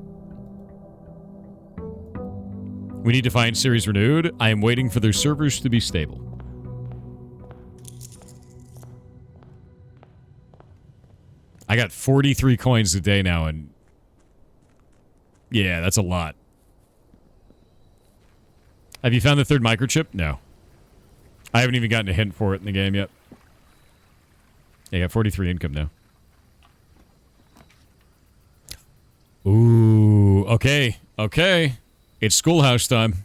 We need to find series renewed. I am waiting for their servers to be stable. I got 43 coins a day now, and yeah, that's a lot. Have you found the third microchip? No. I haven't even gotten a hint for it in the game yet. Yeah, I got 43 income now. Ooh, okay, okay. It's schoolhouse time.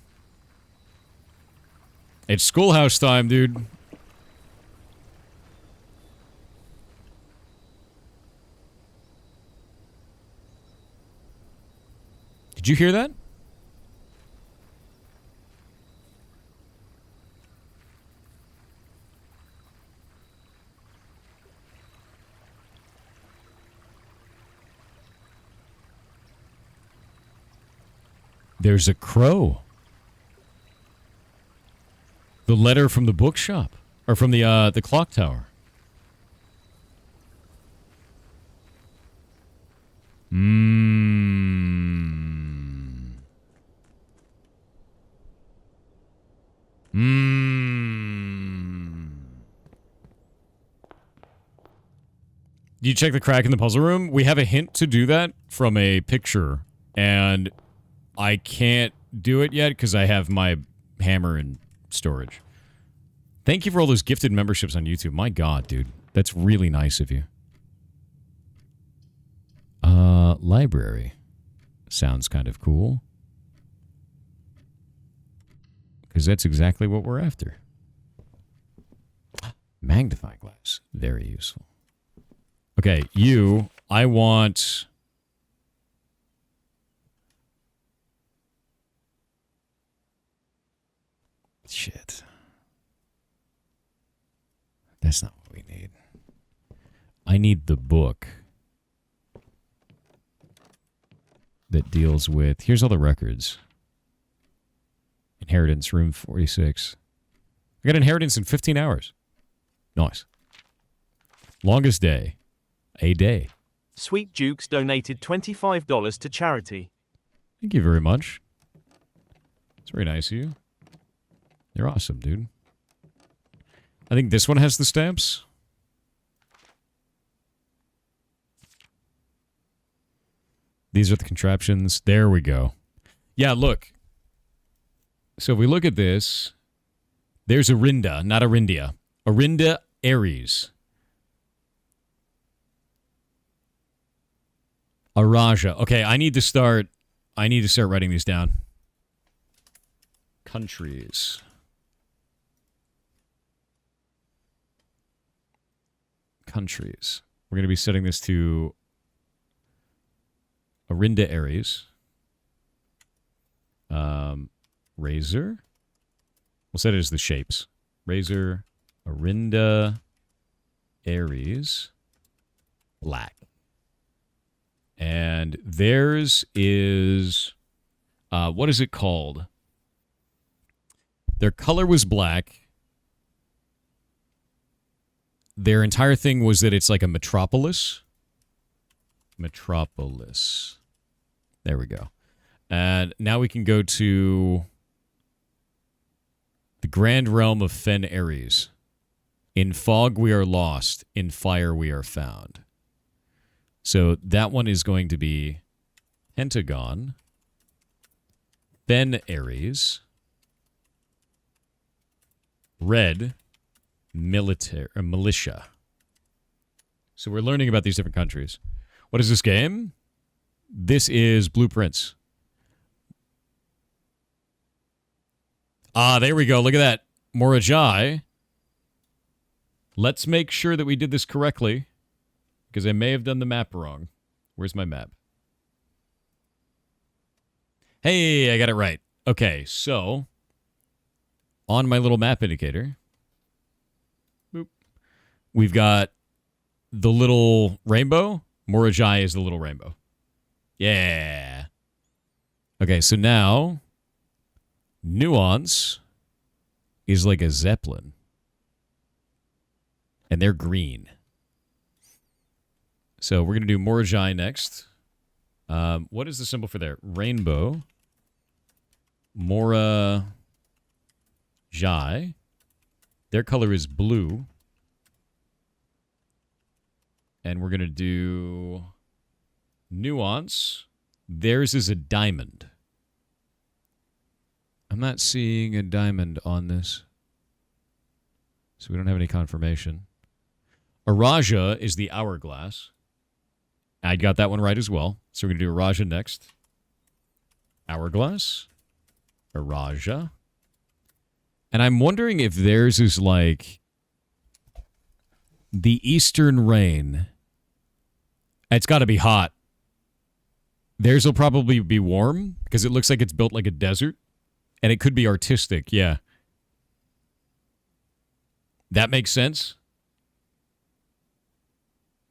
It's schoolhouse time, dude. Did you hear that? There's a crow. The letter from the bookshop. Or from the Clocktower. Mmm. Mmm. Do you check the crack in the puzzle room? We have a hint to do that from a picture. And I can't do it yet because I have my hammer in storage. Thank you for all those gifted memberships on YouTube. My God, dude. That's really nice of you. Library. Sounds kind of cool. Because that's exactly what we're after. Magnifying glass. Very useful. Okay, you. I want... Shit. That's not what we need. I need the book that deals with... Here's all the records. Inheritance, room 46. I got inheritance in 15 hours. Nice. Longest day. A day. Sweet Jukes donated $25 to charity. Thank you very much. It's very nice of you. You're awesome, dude. I think this one has the stamps. These are the contraptions. There we go. Yeah, look. So if we look at this, there's Arinda, not Arindia. Arinda Aries. Erajan. Okay, I need to start writing these down. Countries. Countries. We're going to be setting this to Arinda Aries. Razor. We'll set it as the shapes. Razor, Arinda, Aries, black. And theirs is, what is it called? Their color was black. Their entire thing was that it's like a metropolis. Metropolis. There we go. And now we can go to the grand realm of Fen Aries. In fog we are lost, in fire we are found. So that one is going to be Pentagon, Fen Aries, red, militia. So we're learning about these different countries. What is this game? This is Blueprints. Ah, there we go. Look at that. Morajai. Let's make sure that we did this correctly, because I may have done the map wrong. Where's my map? Hey, I got it right. Okay, so on my little map indicator, boop, we've got the little rainbow. Morajai is the little rainbow. Yeah. Okay, so now Nuance is like a Zeppelin. And they're green. So we're going to do Morajai next. What is the symbol for there? Rainbow. Morajai. Their color is blue. And we're going to do nuance. Theirs is a diamond. I'm not seeing a diamond on this. So we don't have any confirmation. Eraja is the hourglass. I got that one right as well. So we're going to do Eraja next. Hourglass. Eraja. And I'm wondering if theirs is like the Eastern Rain. It's got to be hot. Theirs will probably be warm because it looks like it's built like a desert. And it could be artistic, yeah. That makes sense.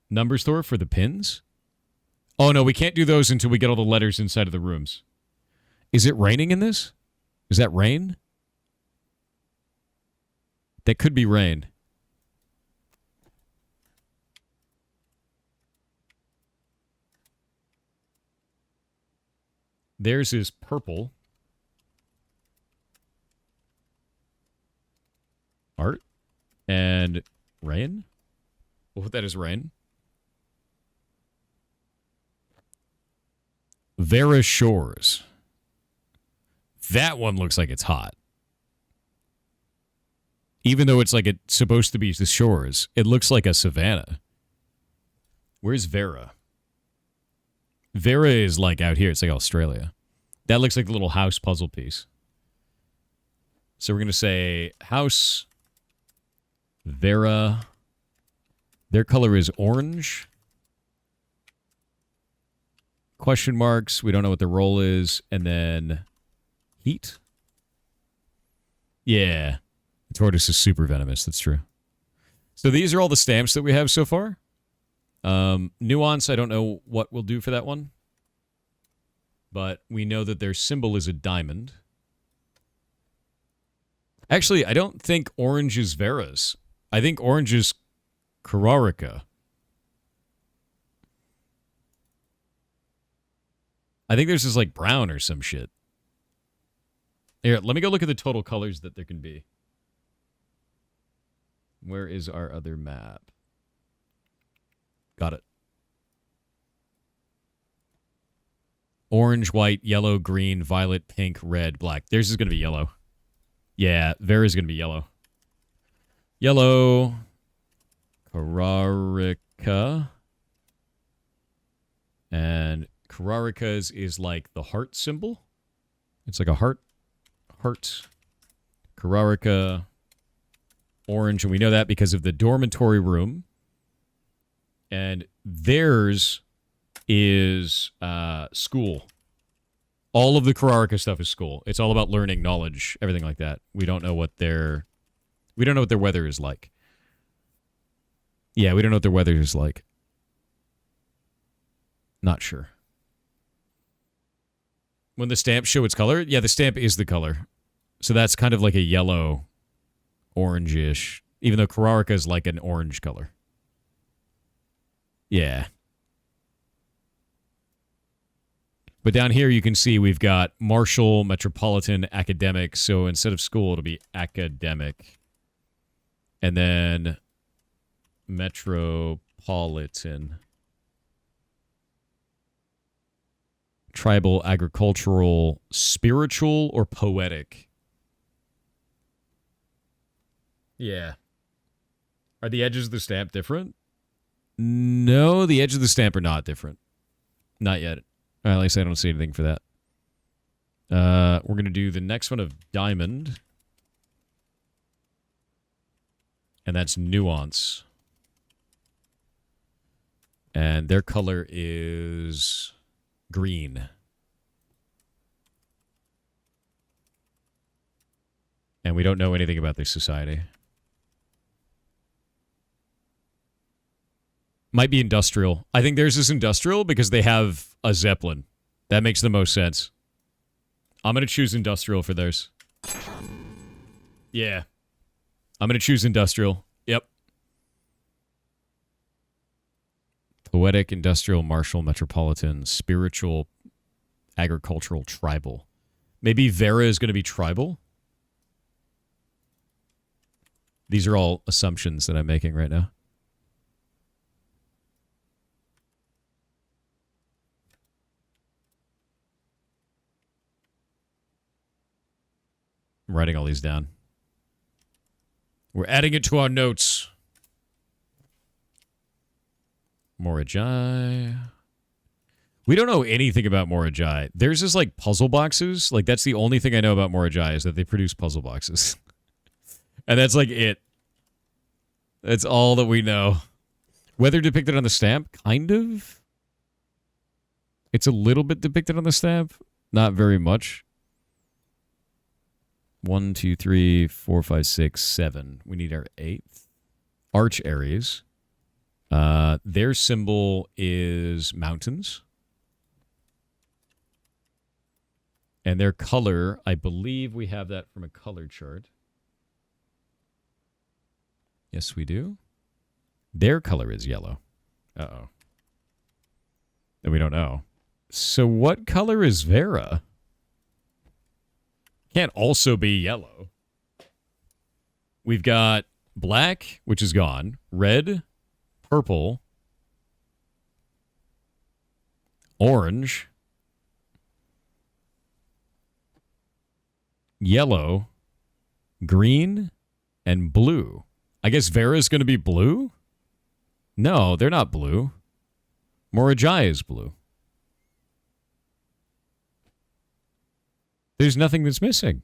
Number store for the pins? Oh, no, we can't do those until we get all the letters inside of the rooms. Is it raining in this? Is that rain? That could be rain. Theirs is purple. Art. And rain? We'll put that as rain. Verra Shores. That one looks like it's hot. Even though it's like it's supposed to be the shores, it looks like a savanna. Where's Verra? Verra is like out here. It's like Australia. That looks like the little house puzzle piece. So we're going to say house Verra. Their color is orange. Question marks. We don't know what the role is. And then heat. Yeah. The tortoise is super venomous. That's true. So these are all the stamps that we have so far. Nuance, I don't know what we'll do for that one. But we know that their symbol is a diamond. Actually, I don't think orange is Verra's. I think orange is Kurarika. I think there's this like brown or some shit. Here, let me go look at the total colors that there can be. Where is our other map? Got it. Orange, white, yellow, green, violet, pink, red, black. Theirs is going to be yellow. Yeah, Verra's going to be yellow. Yellow. Kurarika. And Kurarika's is like the heart symbol. It's like a heart. Heart. Kurarika. Orange, and we know that because of the dormitory room. And theirs is school. All of the Kurarika stuff is school. It's all about learning, knowledge, everything like that. We don't know what their weather is like. Yeah, we don't know what their weather is like. Not sure. When the stamps show its color, yeah, the stamp is the color. So that's kind of like a yellow, orange-ish, even though Kurarika is like an orange color. Yeah. But down here you can see we've got Marshall, Metropolitan, Academic. So instead of school, it'll be academic. And then Metropolitan. Tribal, agricultural, spiritual, or poetic. Yeah. Are the edges of the stamp different? No, the edges of the stamp are not different. Not yet. Or at least I don't see anything for that. We're going to do the next one of diamond. And that's nuance. And their color is green. And we don't know anything about their society. Might be industrial. I think theirs is industrial because they have a Zeppelin. That makes the most sense. I'm going to choose industrial for theirs. Yeah. I'm going to choose industrial. Yep. Poetic, industrial, martial, metropolitan, spiritual, agricultural, tribal. Maybe Verra is going to be tribal? These are all assumptions that I'm making right now. I'm writing all these down. We're adding it to our notes. Morajai. We don't know anything about Morajai. There's just like puzzle boxes. Like that's the only thing I know about Morajai is that they produce puzzle boxes. And that's like it. That's all that we know. Weather depicted on the stamp? Kind of. It's a little bit depicted on the stamp. Not very much. 1, 2, 3, 4, 5, 6, 7. We need our 8th. Arch Aries. Their symbol is mountains. And their color, I believe we have that from a color chart. Yes, we do. Their color is yellow. Uh-oh. And we don't know. So what color is Verra? Can't also be yellow. We've got black, which is gone. Red, purple, orange, yellow, green, and blue. I guess Verra's going to be blue? No, they're not blue. Morajai is blue. There's nothing that's missing.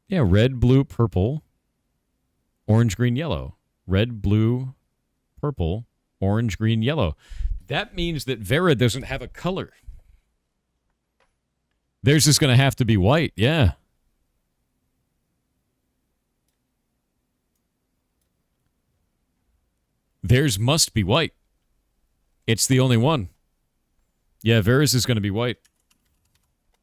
Yeah, red, blue, purple, orange, green, yellow. Red, blue, purple, orange, green, yellow. That means that Verra doesn't have a color. Theirs is going to have to be white, yeah. Theirs must be white. It's the only one. Yeah, Verra's is going to be white.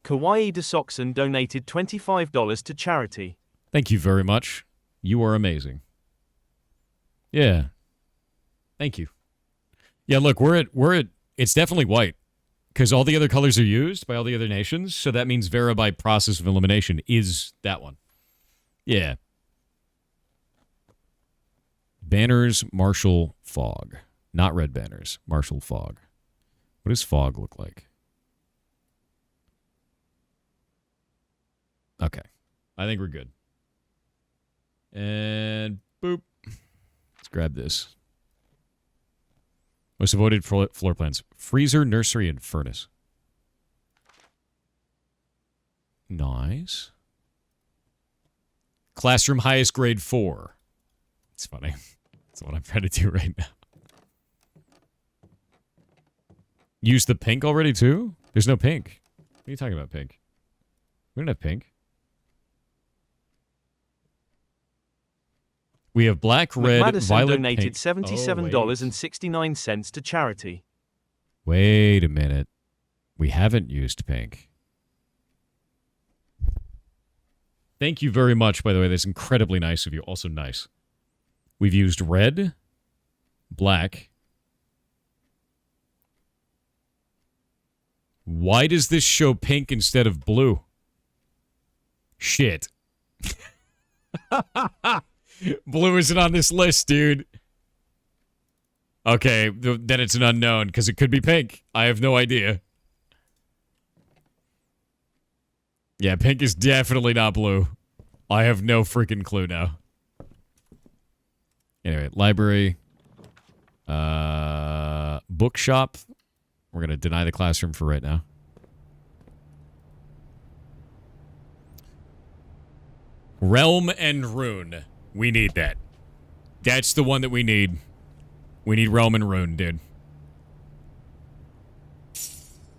Kawaii de Soxon donated $25 to charity. Thank you very much. You are amazing. Yeah. Thank you. Yeah, look, we're at it's definitely white because all the other colors are used by all the other nations, so that means Verra by process of elimination is that one. Yeah. Banners, Marshall, Fog. Not red banners, Marshall, Fog. What does Fog look like? Okay. I think we're good. And boop. Let's grab this. Most avoided floor plans. Freezer, nursery, and furnace. Nice. Classroom highest grade 4. It's funny. That's what I'm trying to do right now. Use the pink already too? There's no pink. What are you talking about, pink? We don't have pink. We have black, red, Madison violet, donated pink. $77.69 to charity. Wait a minute. We haven't used pink. Thank you very much, by the way. That's incredibly nice of you. Also nice. We've used red, black. Why does this show pink instead of blue? Shit. Blue isn't on this list, dude. Okay, then it's an unknown, because it could be pink. I have no idea. Yeah, pink is definitely not blue. I have no freaking clue now. Anyway, library. Bookshop. We're going to deny the classroom for right now. Realm and Rune. We need that. That's the one that we need. We need Realm and Rune, dude.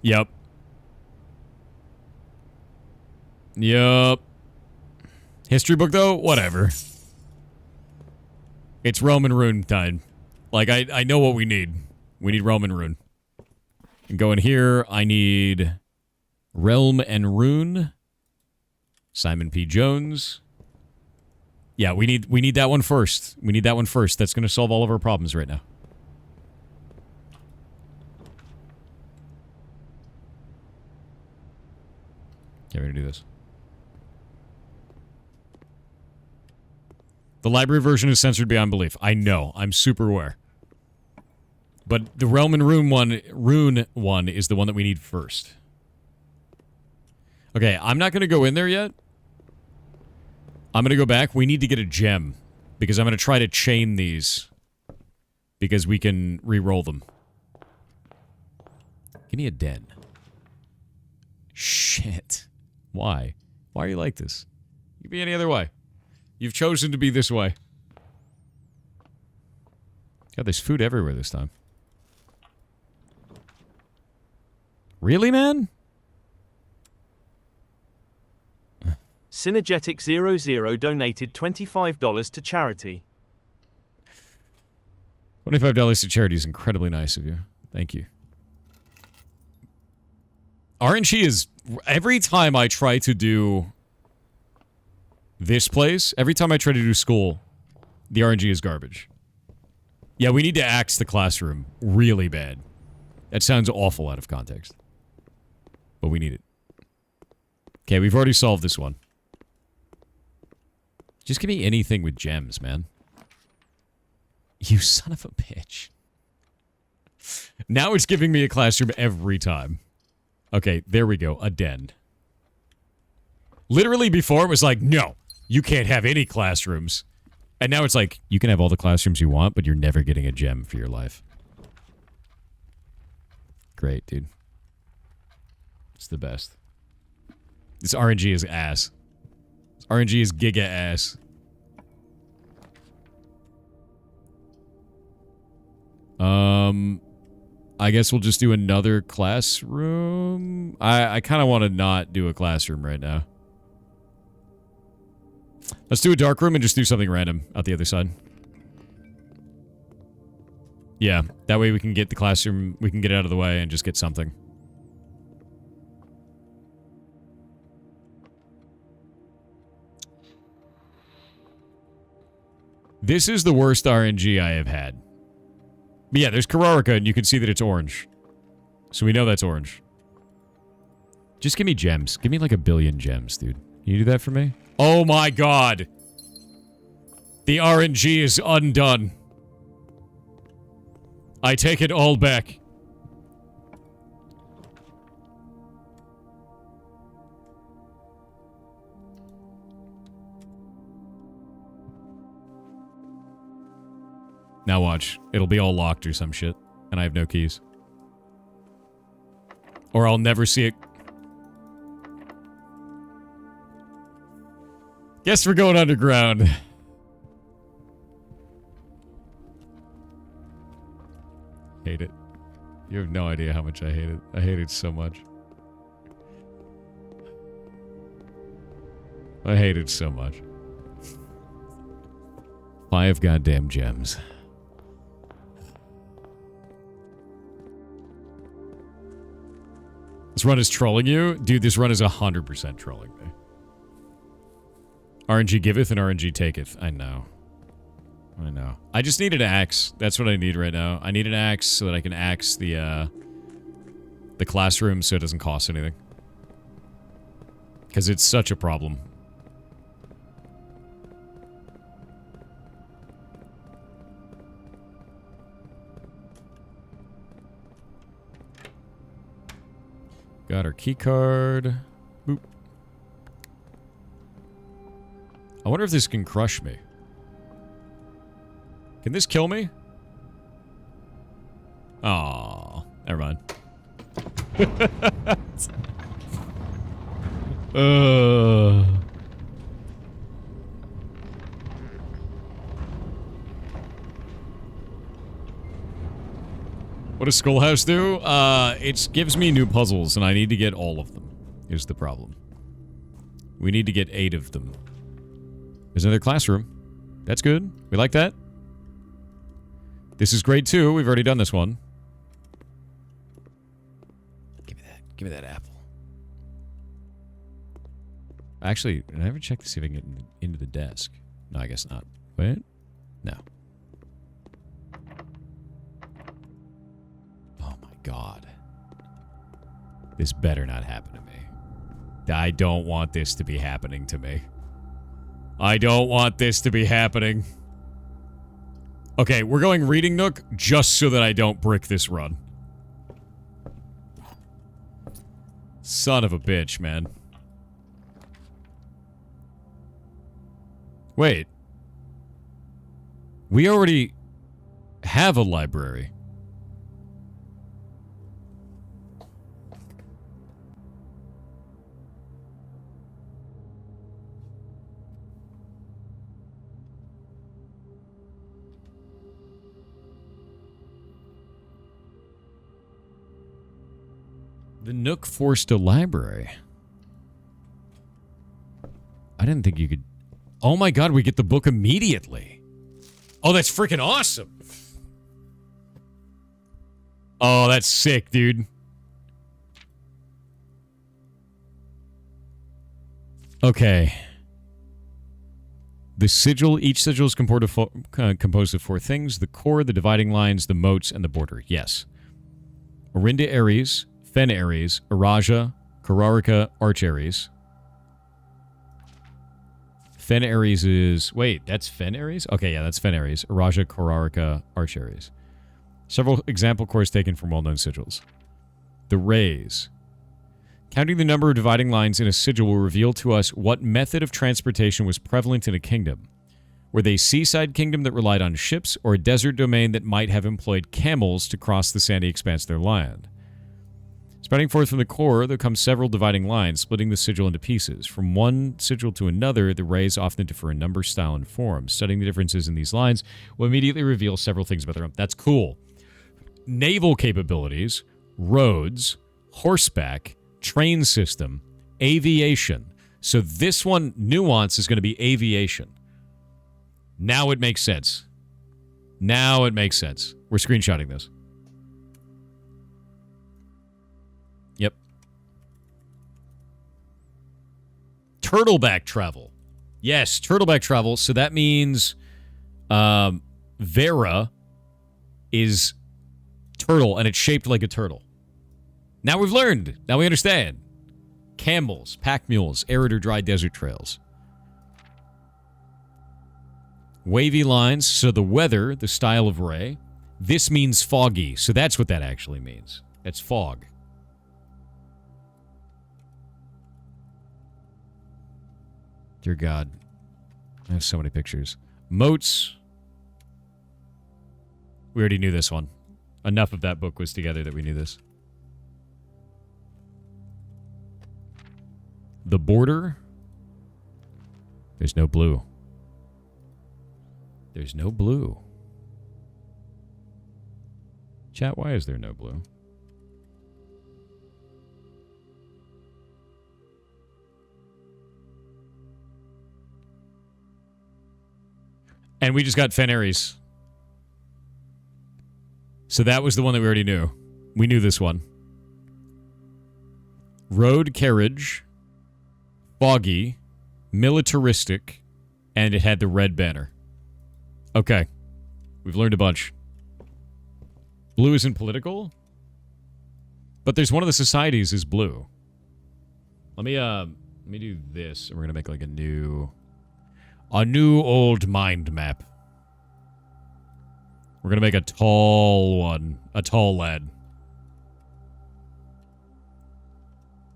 Yep. Yup. History book, though? Whatever. It's Realm and Rune time. Like, I know what we need. We need Realm and Rune. And go in here. I need Realm and Rune. Simon P. Jones. Yeah, we need that one first. We need that one first. That's going to solve all of our problems right now. Okay, we're going to do this. The library version is censored beyond belief. I know. I'm super aware. But the Realm and Rune one is the one that we need first. Okay, I'm not going to go in there yet. I'm going to go back. We need to get a gem. Because I'm going to try to chain these. Because we can re-roll them. Give me a den. Shit. Why? Why are you like this? You be any other way. You've chosen to be this way. God, there's food everywhere this time. Really, man? Synergetic00 donated $25 to charity. $25 to charity is incredibly nice of you. Thank you. RNG is... Every time I try to do... this place, every time I try to do school, the RNG is garbage. Yeah, we need to axe the classroom really bad. That sounds awful out of context. But we need it. Okay, we've already solved this one. Just give me anything with gems, man. You son of a bitch. Now it's giving me a classroom every time. Okay, there we go. A den. Literally before it was like, no, you can't have any classrooms. And now it's like, you can have all the classrooms you want, but you're never getting a gem for your life. Great, dude. It's the best. This RNG is ass. This RNG is giga ass. I guess we'll just do another classroom. I kind of want to not do a classroom right now. Let's do a dark room and just do something random out the other side. Yeah, that way we can get the classroom, we can get it out of the way and just get something. This is the worst RNG I have had. But yeah, there's Kararika, and you can see that it's orange. So we know that's orange. Just give me gems. Give me like 1 billion gems, dude. Can you do that for me? Oh my god! The RNG is undone. I take it all back. Now watch. It'll be all locked or some shit. And I have no keys. Or I'll never see it. Guess we're going underground. Hate it. You have no idea how much I hate it. I hate it so much. I hate it so much. 5 goddamn gems. This run is trolling you? Dude, this run is 100% trolling me. RNG giveth and RNG taketh. I know. I know. I just need an axe. That's what I need right now. I need an axe so that I can axe the classroom so it doesn't cost anything. Because it's such a problem. Got our key card. Boop. I wonder if this can crush me. Can this kill me? Aw, never mind. What does Skullhouse do? It gives me new puzzles, and I need to get all of them. Here's the problem. We need to get 8 of them. There's another classroom. That's good. We like that. This is great, too. We've already done this one. Give me that. Give me that apple. Actually, did I ever check to see if I can get into the desk? No, I guess not. Wait. No. God. This better not happen to me. I don't want this to be happening to me. I don't want this to be happening. Okay, we're going Reading Nook just so that I don't brick this run. Son of a bitch, man. Wait. We already have a library. The Nook forced a library. I didn't think you could... Oh my god, we get the book immediately. Oh, that's freaking awesome. Oh, that's sick, dude. Okay. The sigil, each sigil is composed of 4 things. The core, the dividing lines, the moats, and the border. Yes. Orinda Ares, Fen Ares, Eraja, Kararika, Arch Ares. Fen Ares is... Wait, that's Fen Ares? Okay, yeah, that's Fen Ares. Eraja, Kararika, Arch Ares. Several example cores taken from well-known sigils. The rays. Counting the number of dividing lines in a sigil will reveal to us what method of transportation was prevalent in a kingdom. Were they a seaside kingdom that relied on ships, or a desert domain that might have employed camels to cross the sandy expanse of their land? Spreading forth from the core, there come several dividing lines, splitting the sigil into pieces. From one sigil to another, the rays often differ in number, style, and form. Studying the differences in these lines will immediately reveal several things about their own. That's cool. Naval capabilities, roads, horseback, train system, aviation. So this one, nuance, is going to be aviation. Now it makes sense. Now it makes sense. We're screenshotting this. Yep. Turtleback travel. Yes, turtleback travel. So that means Verra is turtle, and it's shaped like a turtle. Now we've learned. Now we understand. Camels, pack mules, arid or dry desert trails. Wavy lines, so the weather, the style of ray. This means foggy, so that's what that actually means. That's fog. Dear God. I have so many pictures. Moats. We already knew this one. Enough of that book was together that we knew this. The border. There's no blue. There's no blue. Chat, why is there no blue? And we just got Fen Ares. So that was the one that we already knew. We knew this one. Road carriage, foggy, militaristic, and it had the red banner. Okay. We've learned a bunch. Blue isn't political? But there's one of the societies is blue. Let me do this, and we're gonna make like a new old mind map. We're gonna make a tall one. A tall lad.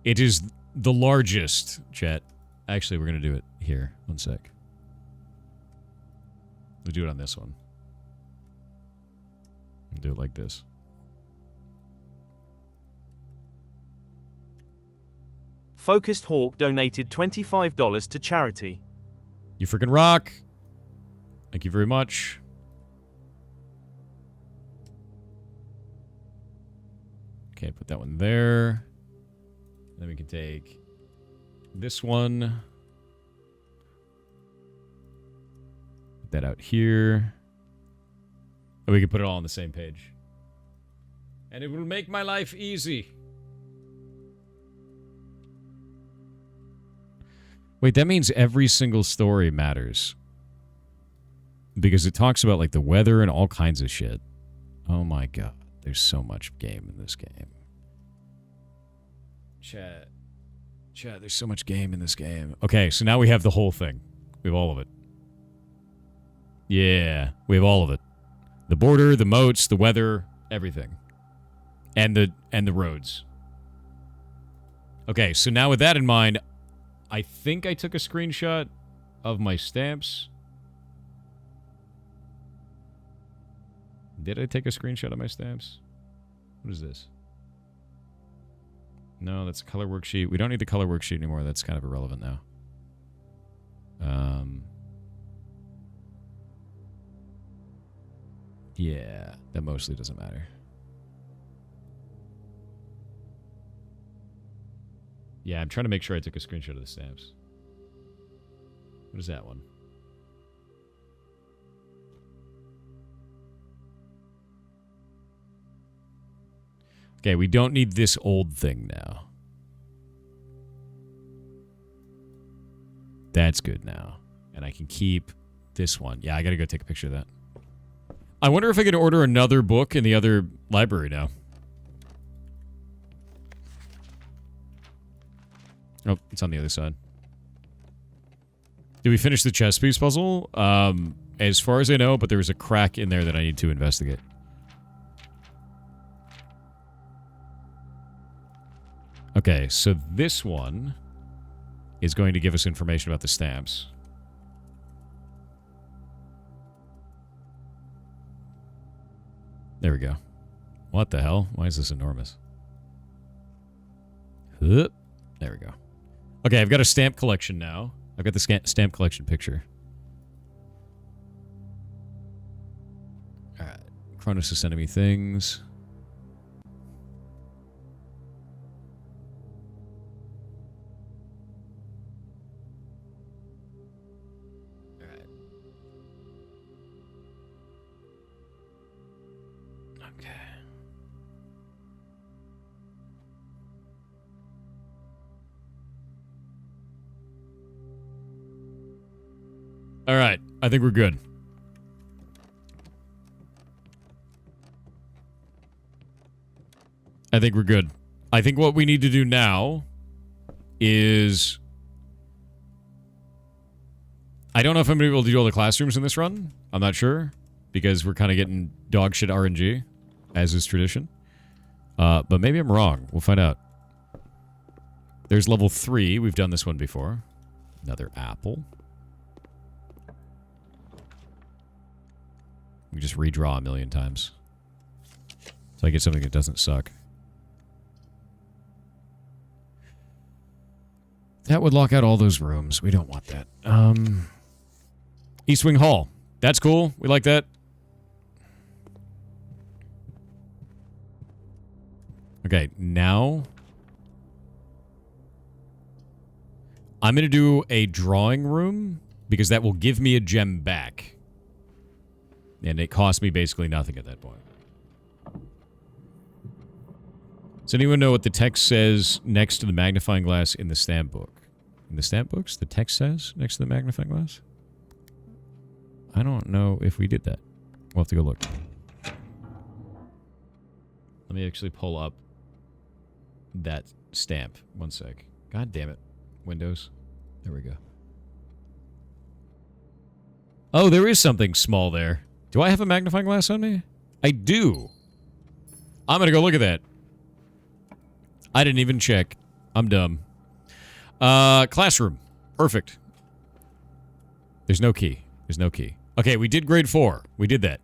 It is the largest, chat. Actually, we're gonna do it here. One sec. We'll do it on this one. We'll do it like this. Focused Hawk donated $25 to charity. You freaking rock. Thank you very much. Okay, put that one there. Then we can take this one. Put that out here. And we can put it all on the same page. And it will make my life easy. Wait, that means every single story matters. Because it talks about, like, the weather and all kinds of shit. Oh my god. There's so much game in this game. Chat, there's so much game in this game. Okay, so now we have the whole thing. We have all of it. Yeah, we have all of it. The border, the moats, the weather, everything. And the roads. Okay, so now with that in mind, I think I took a screenshot. of my stamps. Did I take a screenshot of my stamps? What is this? No, that's a color worksheet. We don't need the color worksheet anymore. That's kind of irrelevant now. Yeah, that mostly doesn't matter. Yeah, I'm trying to make sure I took a screenshot of the stamps. What is that one? Okay, we don't need this old thing now. That's good now. And I can keep this one. Yeah, I gotta go take a picture of that. I wonder if I could order another book in the other library now. Oh, it's on the other side. Did we finish the chess piece puzzle? As far as I know, but there was a crack in there that I need to investigate. Okay, so this one is going to give us information about the stamps. There we go. What the hell? Why is this enormous? There we go. Okay, I've got a stamp collection now. I've got the stamp collection picture. Alright. Cronus is sending me things. All right, I think we're good. I think we're good. I think what we need to do now is... I don't know if I'm going to be able to do all the classrooms in this run. I'm not sure, because we're kind of getting dog shit RNG, as is tradition. But maybe I'm wrong. We'll find out. There's level 3. We've done this one before. Another apple. We just redraw a million times. So I get something that doesn't suck. That would lock out all those rooms. We don't want that. East Wing Hall. That's cool. We like that. Okay, now... I'm going to do a drawing room, because that will give me a gem back. And it cost me basically nothing at that point. Does anyone know what the text says next to the magnifying glass in the stamp book? In the stamp books, the text says next to the magnifying glass? I don't know if we did that. We'll have to go look. Let me actually pull up that stamp. One sec. God damn it. Windows. There we go. Oh, there is something small there. Do I have a magnifying glass on me? I do. I'm gonna go look at that. I didn't even check. I'm dumb. Classroom. Perfect. There's no key. There's no key. Okay, we did grade 4. We did that.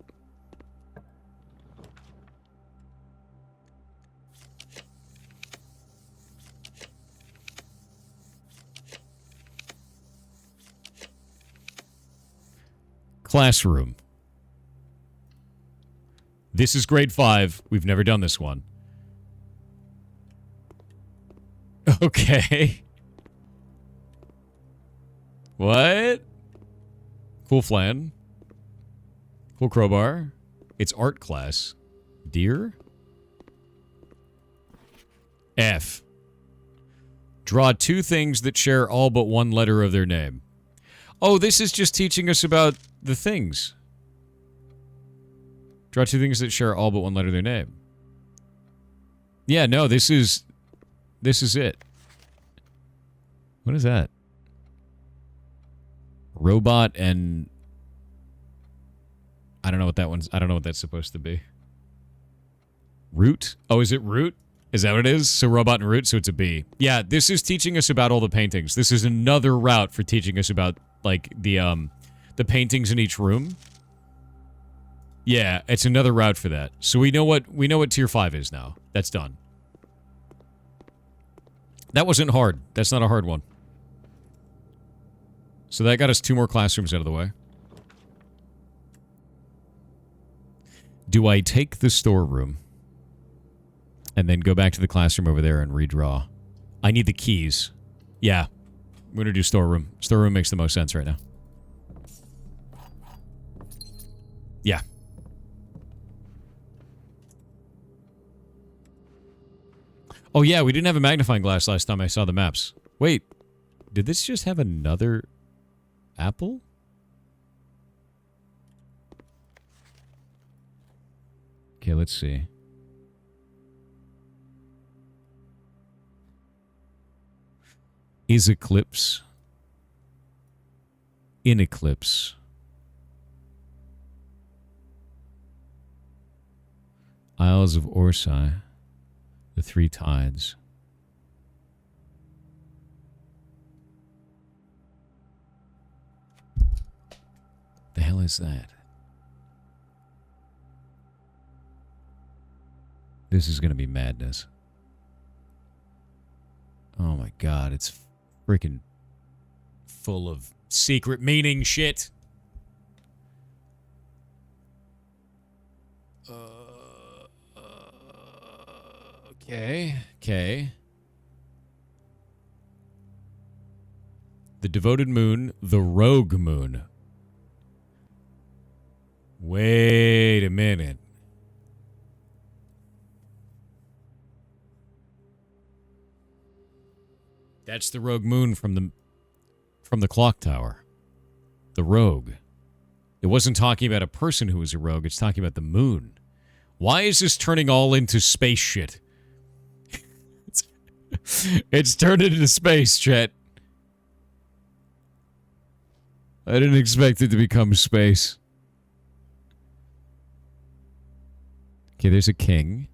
Classroom. This is grade 5. We've never done this one. Okay. What? Cool flan. Cool crowbar. It's art class. Deer? F. Draw 2 things that share all but one letter of their name. Oh, this is just teaching us about the things. Draw 2 things that share all but one letter of their name. Yeah, no, this is it. What is that? Robot and... I don't know what that one's... I don't know what that's supposed to be. Root? Oh, is it root? Is that what it is? So robot and root, so it's a B. Yeah, this is teaching us about all the paintings. This is another route for teaching us about like the paintings in each room. Yeah, it's another route for that. So we know what tier 5 is now. That's done. That wasn't hard. That's not a hard one. So that got us 2 more classrooms out of the way. Do I take the storeroom and then go back to the classroom over there and redraw? I need the keys. Yeah. I'm going to do storeroom. Storeroom makes the most sense right now. Yeah. Oh, yeah, we didn't have a magnifying glass last time I saw the maps. Wait, did this just have another apple? Okay, let's see. Is Eclipse in Eclipse? Isles of Orsai. The 3 Tides. The hell is that? This is going to be madness. Oh my god, it's freaking full of secret meaning shit. Okay. The devoted moon, the rogue moon. Wait a minute. That's the rogue moon from the Clocktower. The rogue. It wasn't talking about a person who was a rogue, it's talking about the moon. Why is this turning all into space shit? It's turned into space, chat. I didn't expect it to become space. Okay, there's a king.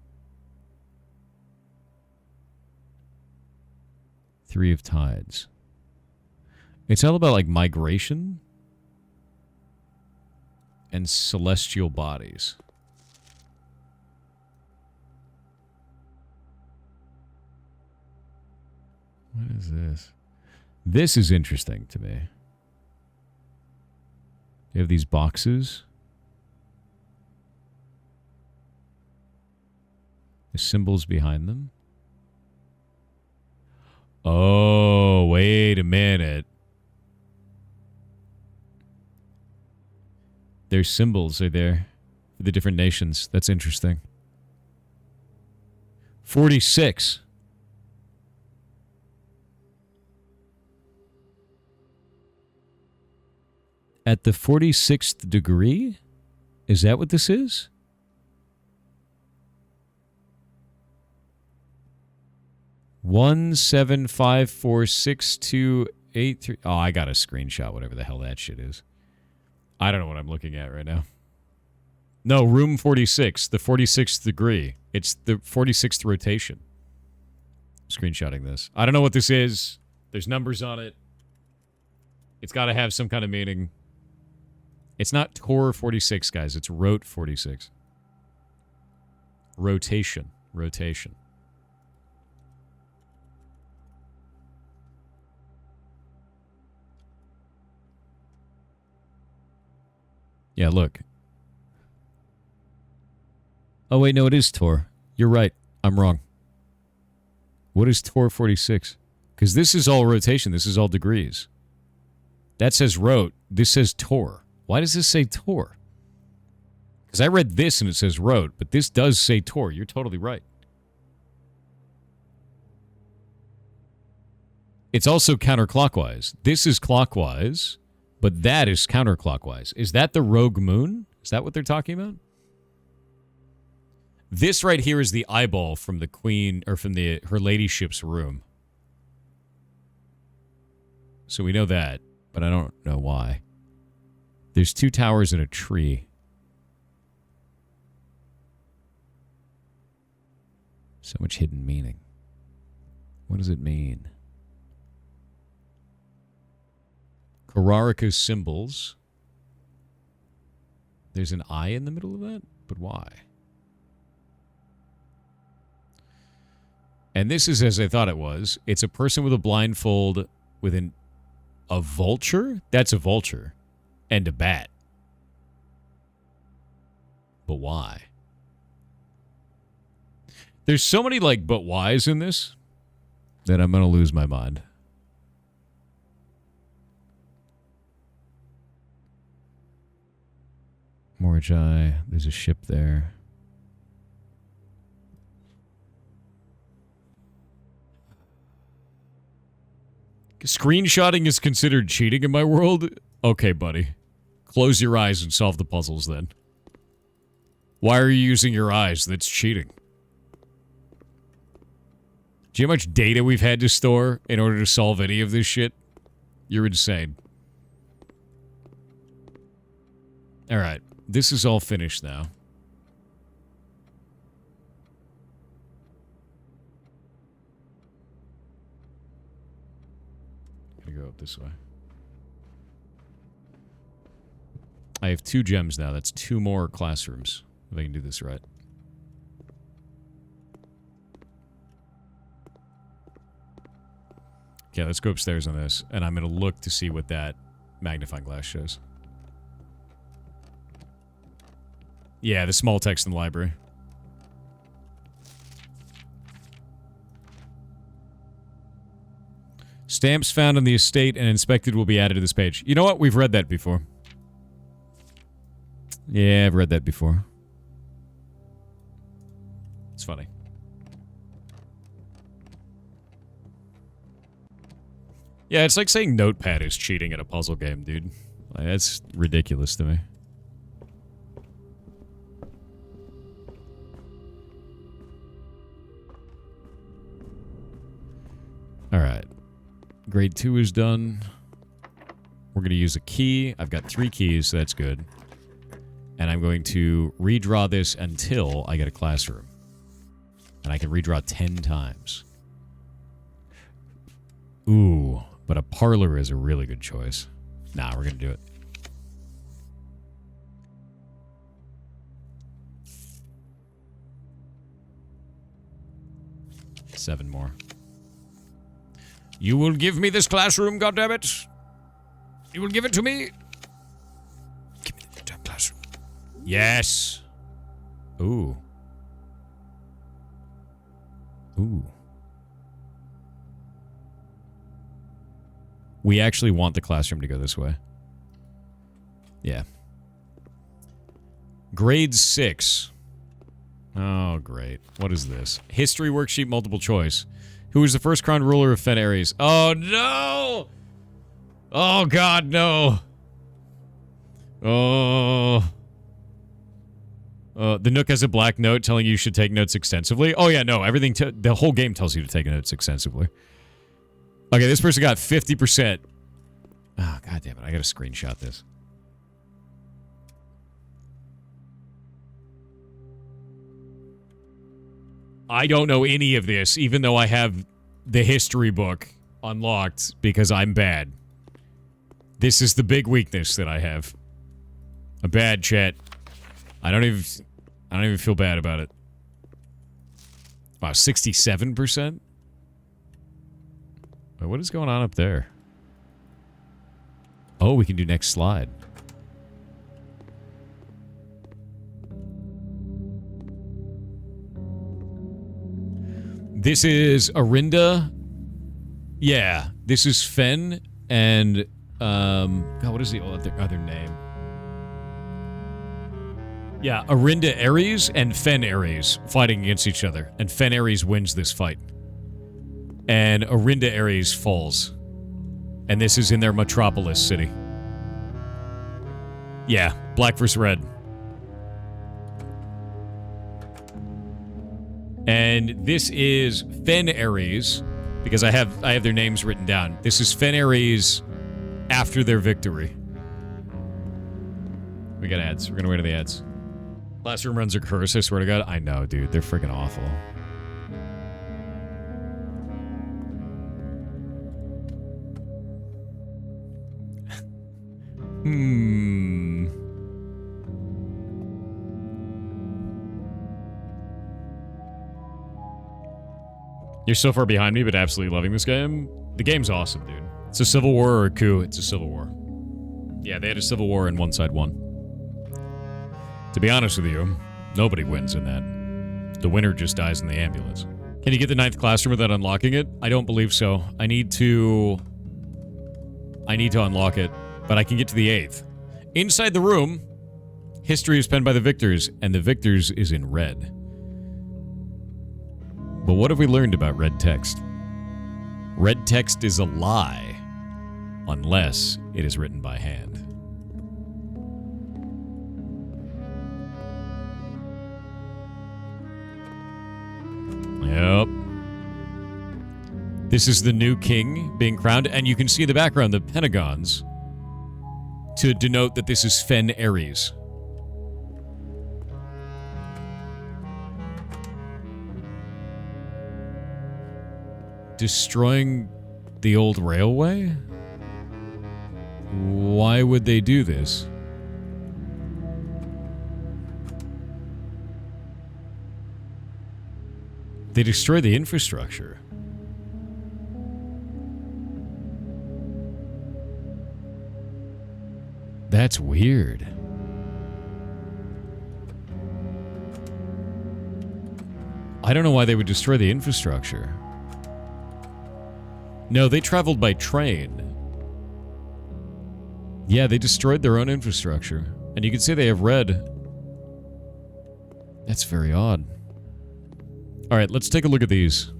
3 of Tides. It's all about, like, migration and celestial bodies. What is this? This is interesting to me. They have these boxes. The symbols behind them. Oh, wait a minute. Their symbols are there for the different nations. That's interesting. 46. At the 46th degree? Is that what this is? One 7546283. Oh, I got a screenshot, whatever the hell that shit is. I don't know what I'm looking at right now. No, room 46, the 46th degree. It's the 46th rotation. Screenshotting this. I don't know what this is. There's numbers on it. It's got to have some kind of meaning. It's not Tor 46, guys. It's Rot 46. Rotation. Rotation. Yeah, look. Oh, wait, no, it is Tor. You're right. I'm wrong. What is Tor 46? Because this is all rotation. This is all degrees. That says Rot. This says Tor. Why does this say Tor? Because I read this and it says Rot, but this does say Tor. You're totally right. It's also counterclockwise. This is clockwise, but that is counterclockwise. Is that the rogue moon? Is that what they're talking about? This right here is the eyeball from the queen, or from her ladyship's room. So we know that, but I don't know why. There's 2 towers and a tree. So much hidden meaning. What does it mean? Kararika symbols. There's an I in the middle of that? But why? And this is as I thought it was. It's a person with a blindfold with a vulture? That's a vulture. And a bat. But why? There's so many, like, but whys in this that I'm going to lose my mind. Morjai, there's a ship there. Screenshotting is considered cheating in my world? Okay, buddy. Close your eyes and solve the puzzles then. Why are you using your eyes? That's cheating. Do you know how much data we've had to store in order to solve any of this shit? You're insane. Alright. This is all finished now. Gonna go up this way. I have 2 gems now. That's 2 more classrooms. If I can do this right. Okay, let's go upstairs on this. And I'm going to look to see what that magnifying glass shows. Yeah, the small text in the library. Stamps found on the estate and inspected will be added to this page. You know what? We've read that before. Yeah, I've read that before. It's funny. Yeah, it's like saying Notepad is cheating at a puzzle game, dude. Like, that's ridiculous to me. Alright. Grade 2 is done. We're going to use a key. I've got 3 keys, so that's good. And I'm going to redraw this until I get a classroom. And I can redraw 10 times. Ooh, but a parlor is a really good choice. Nah, we're going to do it. Seven more. You will give me this classroom, goddammit! You will give it to me? Give me the damn classroom. Yes! Ooh. Ooh. We actually want the classroom to go this way. Yeah. Grade 6. Oh, great. What is this? History worksheet multiple choice. Who was the first crowned ruler of Fen Ares? Oh, no! Oh, God, no. Oh. The Nook has a black note telling you should take notes extensively. Oh, yeah, no. Everything, the whole game tells you to take notes extensively. Okay, this person got 50%. Oh, God damn it. I gotta screenshot this. I don't know any of this, even though I have the history book unlocked because I'm bad. This is the big weakness that I have. A bad chat. I don't even feel bad about it. Wow, 67%? Wait, what is going on up there? Oh, we can do next slide. This is Arinda. Yeah, this is Fen and God, what is the other name? Yeah, Arinda Ares and Fen Ares fighting against each other, and Fen Ares wins this fight. And Arinda Ares falls. And this is in their metropolis city. Yeah, black versus red. And this is Fen Ares, because I have their names written down. This is Fen Ares after their victory. We got ads. We're gonna wait to the ads. Classroom runs are cursed, I swear to God. I know, dude. They're freaking awful. Hmm. You're so far behind me, but absolutely loving this game. The game's awesome, dude. It's a civil war or a coup. It's a civil war. Yeah, they had a civil war and one side won. To be honest with you, nobody wins in that. The winner just dies in the ambulance. Can you get the 9th classroom without unlocking it? I don't believe so. I need to unlock it, but I can get to the 8th. Inside the room, history is penned by the victors, and the victors is in red. But what have we learned about red text? Red text is a lie, unless it is written by hand. Yep. This is the new king being crowned, and you can see in the background the pentagons to denote that this is Fen Ares. Destroying the old railway? Why would they do this? They destroy the infrastructure. That's weird. I don't know why they would destroy the infrastructure. No, they traveled by train. Yeah, they destroyed their own infrastructure. And you can see they have red. That's very odd. Alright, let's take a look at these.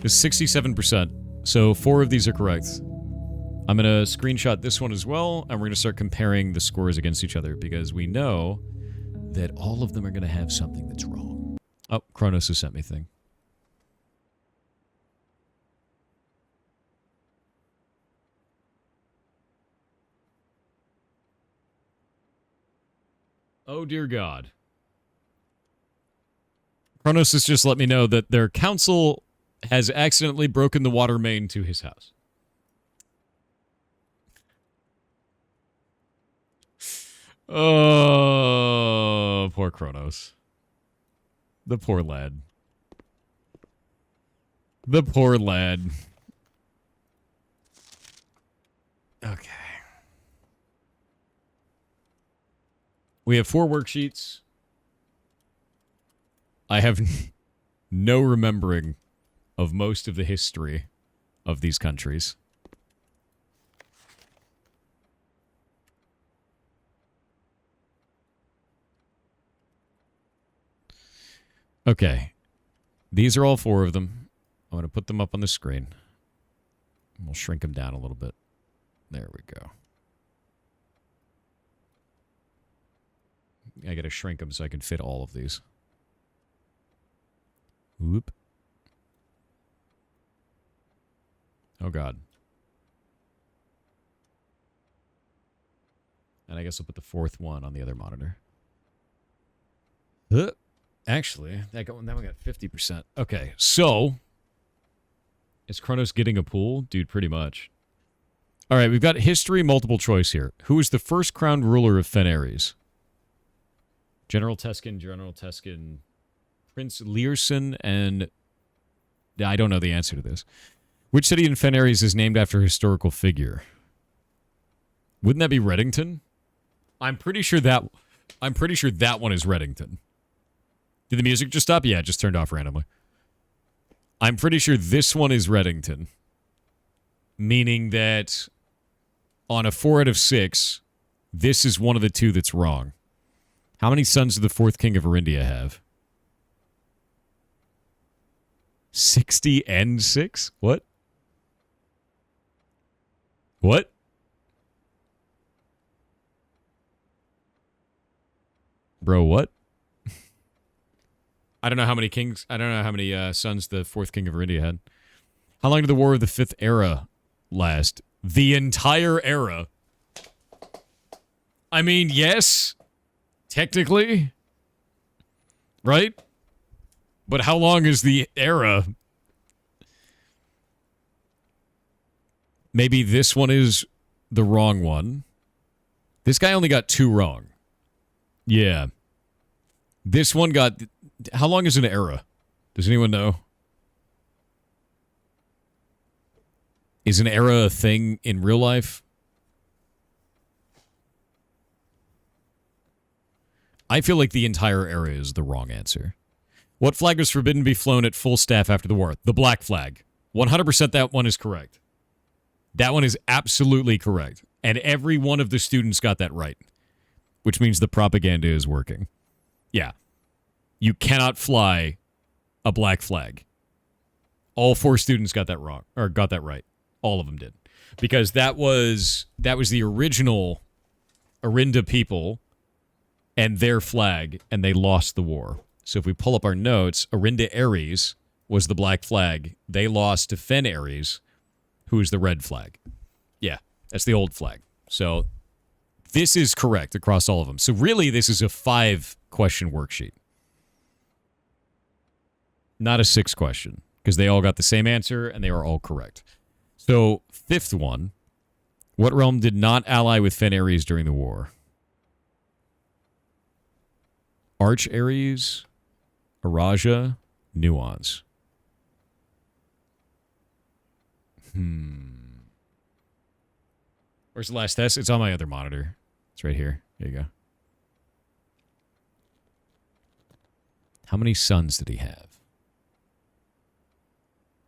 It's 67%. So 4 of these are correct. I'm going to screenshot this one as well, and we're going to start comparing the scores against each other, because we know that all of them are going to have something that's wrong. Oh, Kronos has sent me a thing. Oh, dear God. Kronos has just let me know that their council has accidentally broken the water main to his house. Oh, poor Kronos. The poor lad. The poor lad. Okay. We have 4 worksheets. I have no remembering of most of the history of these countries. Okay. These are all 4 of them. I'm going to put them up on the screen. We'll shrink them down a little bit. There we go. I got to shrink them so I can fit all of these. Whoop. Oh, God. And I guess I'll put the 4th one on the other monitor. Actually, that one got 50%. Okay, so is Kronos getting a pool? Dude, pretty much. All right, we've got history multiple choice here. Who was the first crowned ruler of Fen Ares? General Teskin, Prince Learson, and I don't know the answer to this. Which city in Fen Ares is named after a historical figure? Wouldn't that be Reddington? I'm pretty sure that one is Reddington. Did the music just stop? Yeah, it just turned off randomly. I'm pretty sure this one is Reddington. Meaning that on a 4 out of 6, this is one of the 2 that's wrong. How many sons did the 4th king of Erindia have? 60 and 6? What? What? Bro, what? I don't know how many kings. I don't know how many sons the 4th king of Erindia had. How long did the War of the 5th Era last? The entire era. I mean, yes, technically, right? But how long is the era? Maybe this one is the wrong one. This guy only got 2 wrong. Yeah. This one got... How long is an era? Does anyone know? Is an era a thing in real life? I feel like the entire era is the wrong answer. What flag was forbidden to be flown at full staff after the war? The black flag. 100% that one is correct. That one is absolutely correct. And every one of the students got that right. Which means the propaganda is working. Yeah. You cannot fly a black flag. All 4 students got that wrong. Or got that right. All of them did. Because that was the original Orinda people and their flag, and they lost the war. So if we pull up our notes, Orinda Aries was the black flag. They lost to Fen Aries, who is the red flag. Yeah, that's the old flag. So this is correct across all of them. So really, this is a 5-question worksheet. Not a 6-question, because they all got the same answer, and they are all correct. So, 5th one. What realm did not ally with Fen Aries during the war? Arch Aries, Eraja, Nuance. Where's the last test? It's on my other monitor. It's right here. There you go. How many sons did he have?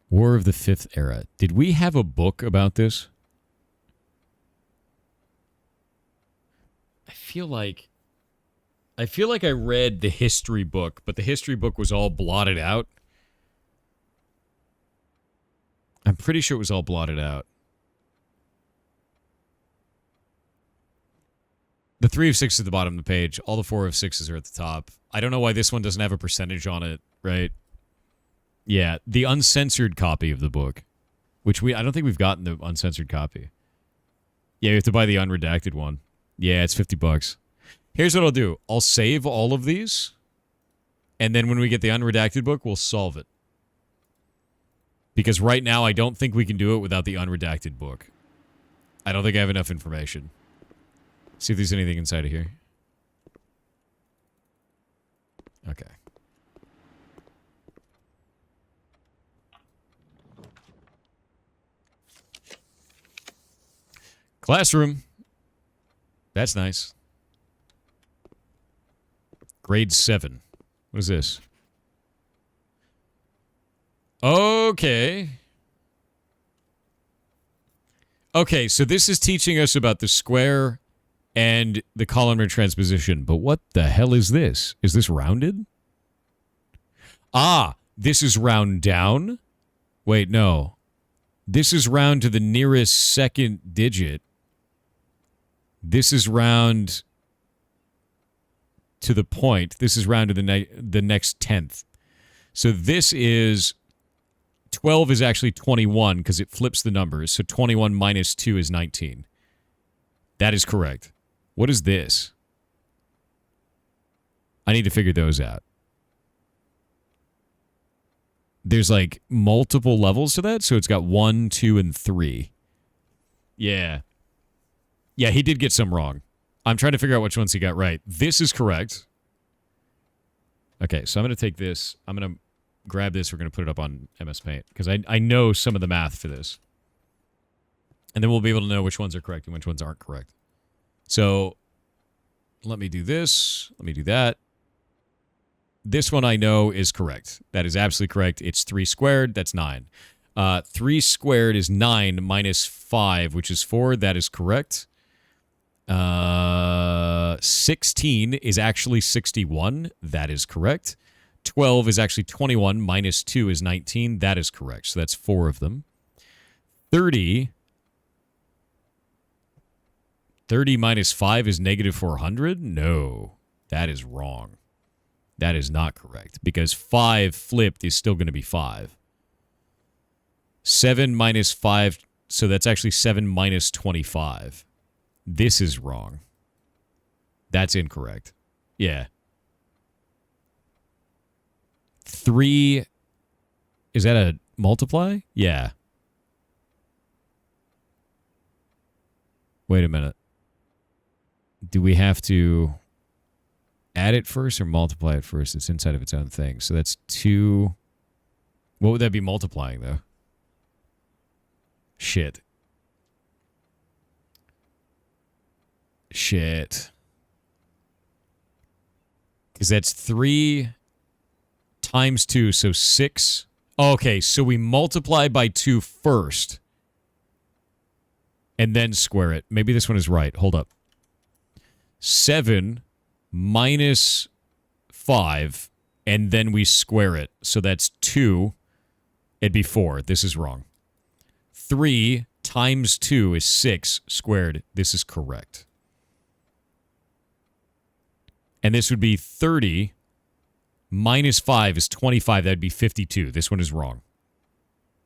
War of the 5th Era. Did we have a book about this? I feel like I read the history book, but the history book was all blotted out. I'm pretty sure it was all blotted out. The 3 of 6 is at the bottom of the page. All the 4 of 6s are at the top. I don't know why this one doesn't have a percentage on it, right? Yeah, the uncensored copy of the book, which I don't think we've gotten the uncensored copy. Yeah, you have to buy the unredacted one. Yeah, it's $50. Here's what I'll do. I'll save all of these, and then when we get the unredacted book, we'll solve it. Because right now, I don't think we can do it without the unredacted book. I don't think I have enough information. See if there's anything inside of here. Okay. Classroom. That's nice. Grade 7. What is this? Okay. Okay, so this is teaching us about the square and the columnar transposition. But what the hell is this? Is this rounded? Ah, this is round down? Wait, no. This is round to the nearest second digit. This is round to the point. This is round to the next tenth. So this is... 12 is actually 21 because it flips the numbers. So 21 minus 2 is 19. That is correct. What is this? I need to figure those out. There's like multiple levels to that. So it's got 1, 2, and 3. Yeah. Yeah, he did get some wrong. I'm trying to figure out which ones he got right. This is correct. Okay, so I'm going to take this. I'm going to grab this. We're going to put it up on MS Paint because I know some of the math for this. And then we'll be able to know which ones are correct and which ones aren't correct. So let me do this. Let me do that. This one I know is correct. That is absolutely correct. It's 3 squared. That's 9. 3 squared is 9 minus 5, which is 4. That is correct. 16 is actually 61. That is correct. 12 is actually 21. Minus 2 is 19. That is correct. So that's 4 of them. 30 minus 5 is negative 400? No, that is wrong. That is not correct because 5 flipped is still going to be 5. 7 minus 5, so that's actually 7 minus 25. This is wrong. That's incorrect. Yeah. 3, is that a multiply? Yeah. Wait a minute. do we have to add it first or multiply it first? It's inside of its own thing. So that's 2. What would that be multiplying, though? Shit. Because that's 3 times 2, so 6. Okay, so we multiply by 2 first. And then square it. Maybe this one is right. Hold up. 7 minus 5, and then we square it. So that's 2. It'd be 4. This is wrong. 3 times 2 is 6 squared. This is correct. And this would be 30 minus 5 is 25. That'd be 52. This one is wrong.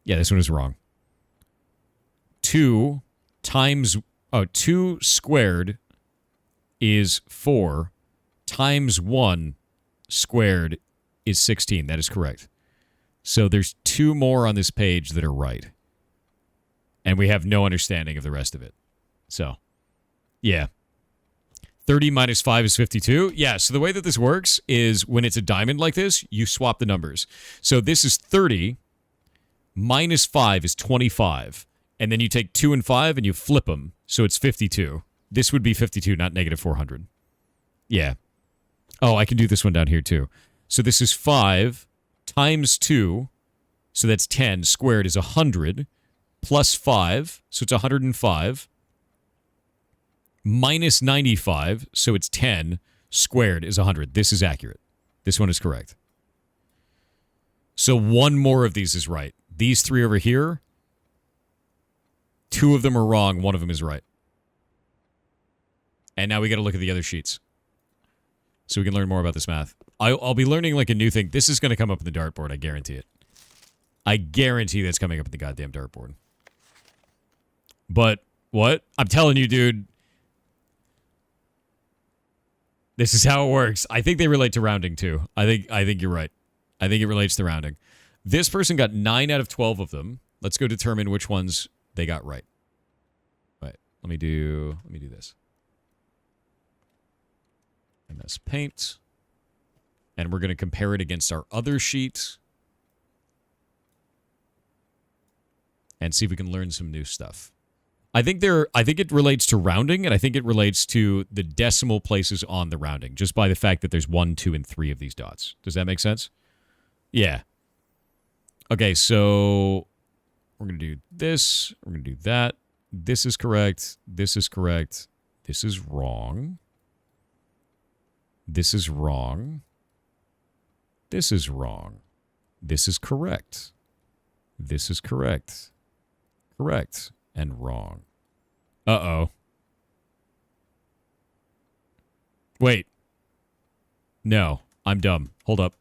Yeah, this one is wrong. 2 squared is 4 times 1 squared is 16. That is correct. So there's 2 more on this page that are right. And we have no understanding of the rest of it. So, yeah. 30 minus 5 is 52. Yeah, so the way that this works is when it's a diamond like this, you swap the numbers. So this is 30 minus 5 is 25. And then you take 2 and 5 and you flip them. So it's 52. This would be 52, not negative 400. Yeah. Oh, I can do this one down here too. So this is 5 times 2. So that's 10. Squared is 100. Plus 5. So it's 105. Minus 95. So it's 10. Squared is 100. This is accurate. This one is correct. So one more of these is right. These 3 over here, 2 of them are wrong. 1 of them is right. And now we got to look at the other sheets so we can learn more about this math. I'll be learning like a new thing. This is going to come up in the dartboard. I guarantee it. I guarantee that's coming up in the goddamn dartboard. But what? I'm telling you, dude. This is how it works. I think they relate to rounding too. I think you're right. I think it relates to rounding. This person got 9 out of 12 of them. Let's go determine which ones they got right. Right. Let me do this. MS Paint. And we're going to compare it against our other sheet. And see if we can learn some new stuff. I think it relates to rounding, and I think it relates to the decimal places on the rounding, just by the fact that there's 1, 2, and 3 of these dots. Does that make sense? Yeah. Okay, so we're going to do this. We're going to do that. This is correct. This is correct. This is wrong. This is wrong. This is wrong. This is correct. This is correct. Correct. And wrong. Uh-oh. Wait. No, I'm dumb. Hold up.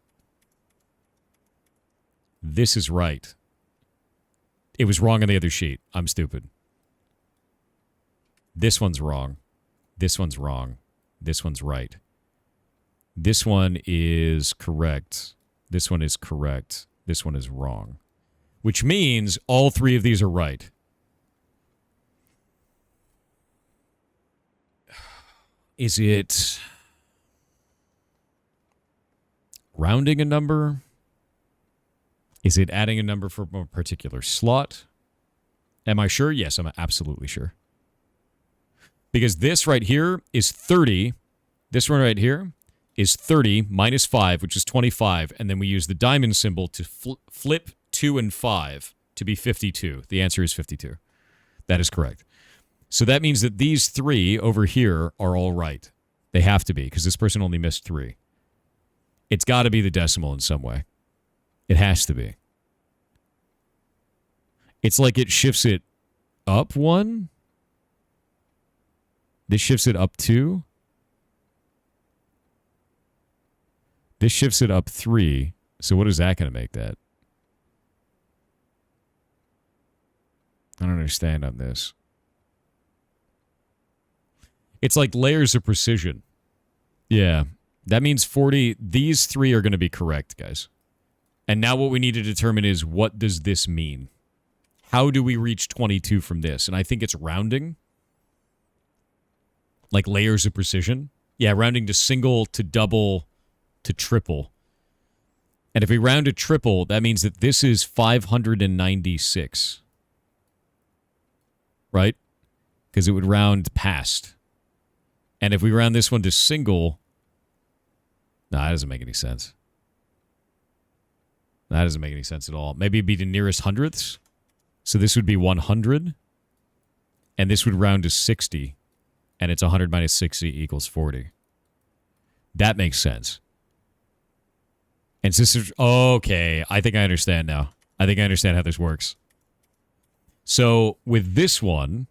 This is right. It was wrong on the other sheet. I'm stupid. This one's wrong. This one's wrong. This one's right. This one is correct. This one is correct. This one is wrong. Which means all 3 of these are right. Is it rounding a number? Is it adding a number from a particular slot? Am I sure? Yes, I'm absolutely sure. Because this right here is 30. This one right here is 30 minus 5, which is 25. And then we use the diamond symbol to flip 2 and 5 to be 52. The answer is 52. That is correct. So that means that these 3 over here are all right. They have to be, because this person only missed 3. It's got to be the decimal in some way. It has to be. It's like it shifts it up 1. This shifts it up 2. This shifts it up 3. So what is that going to make that? I don't understand on this. It's like layers of precision. Yeah. That means 40. These 3 are going to be correct, guys. And now what we need to determine is, what does this mean? How do we reach 22 from this? And I think it's rounding. Like layers of precision. Yeah, rounding to single, to double, to triple. And if we round to triple, that means that this is 596. Right? Because it would round past. And if we round this one to single... Nah, that doesn't make any sense. That doesn't make any sense at all. Maybe it'd be the nearest hundredths. So this would be 100. And this would round to 60. And it's 100 minus 60 equals 40. That makes sense. And sisters... Okay, I think I understand now. I think I understand how this works. So with this one...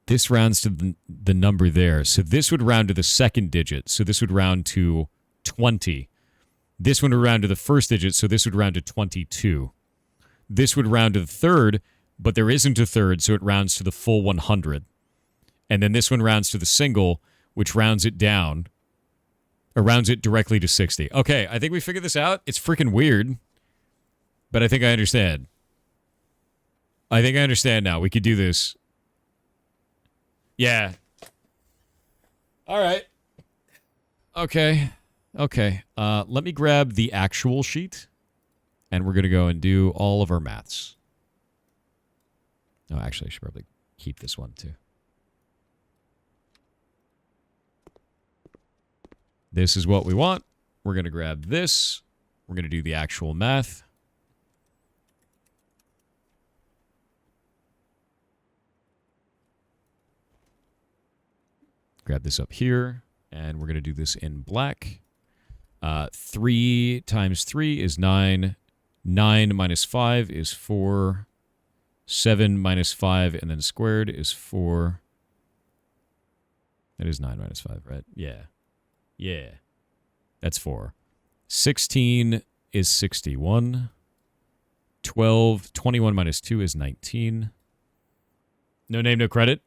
This rounds to the number there. So this would round to the second digit. So this would round to 20. This one would round to the first digit. So this would round to 22. This would round to the third, but there isn't a third, so it rounds to the full 100. And then this one rounds to the single, which rounds it down, or rounds it directly to 60. Okay, I think we figured this out. It's freaking weird, but I think I understand. I think I understand now. We could do this. Yeah. All right. Okay. Okay. Let me grab the actual sheet, and we're going to go and do all of our maths. Oh, actually, I should probably keep this one, too. This is what we want. We're going to grab this. We're going to do the actual math. Grab this up here, and we're going to do this in black. 3 times 3 is 9. 9 minus 5 is 4. 7 minus 5 and then squared is 4. That is 9 minus 5, right? Yeah. Yeah. That's 4. 16 is 61. 21 minus 2 is 19. No name, no credit.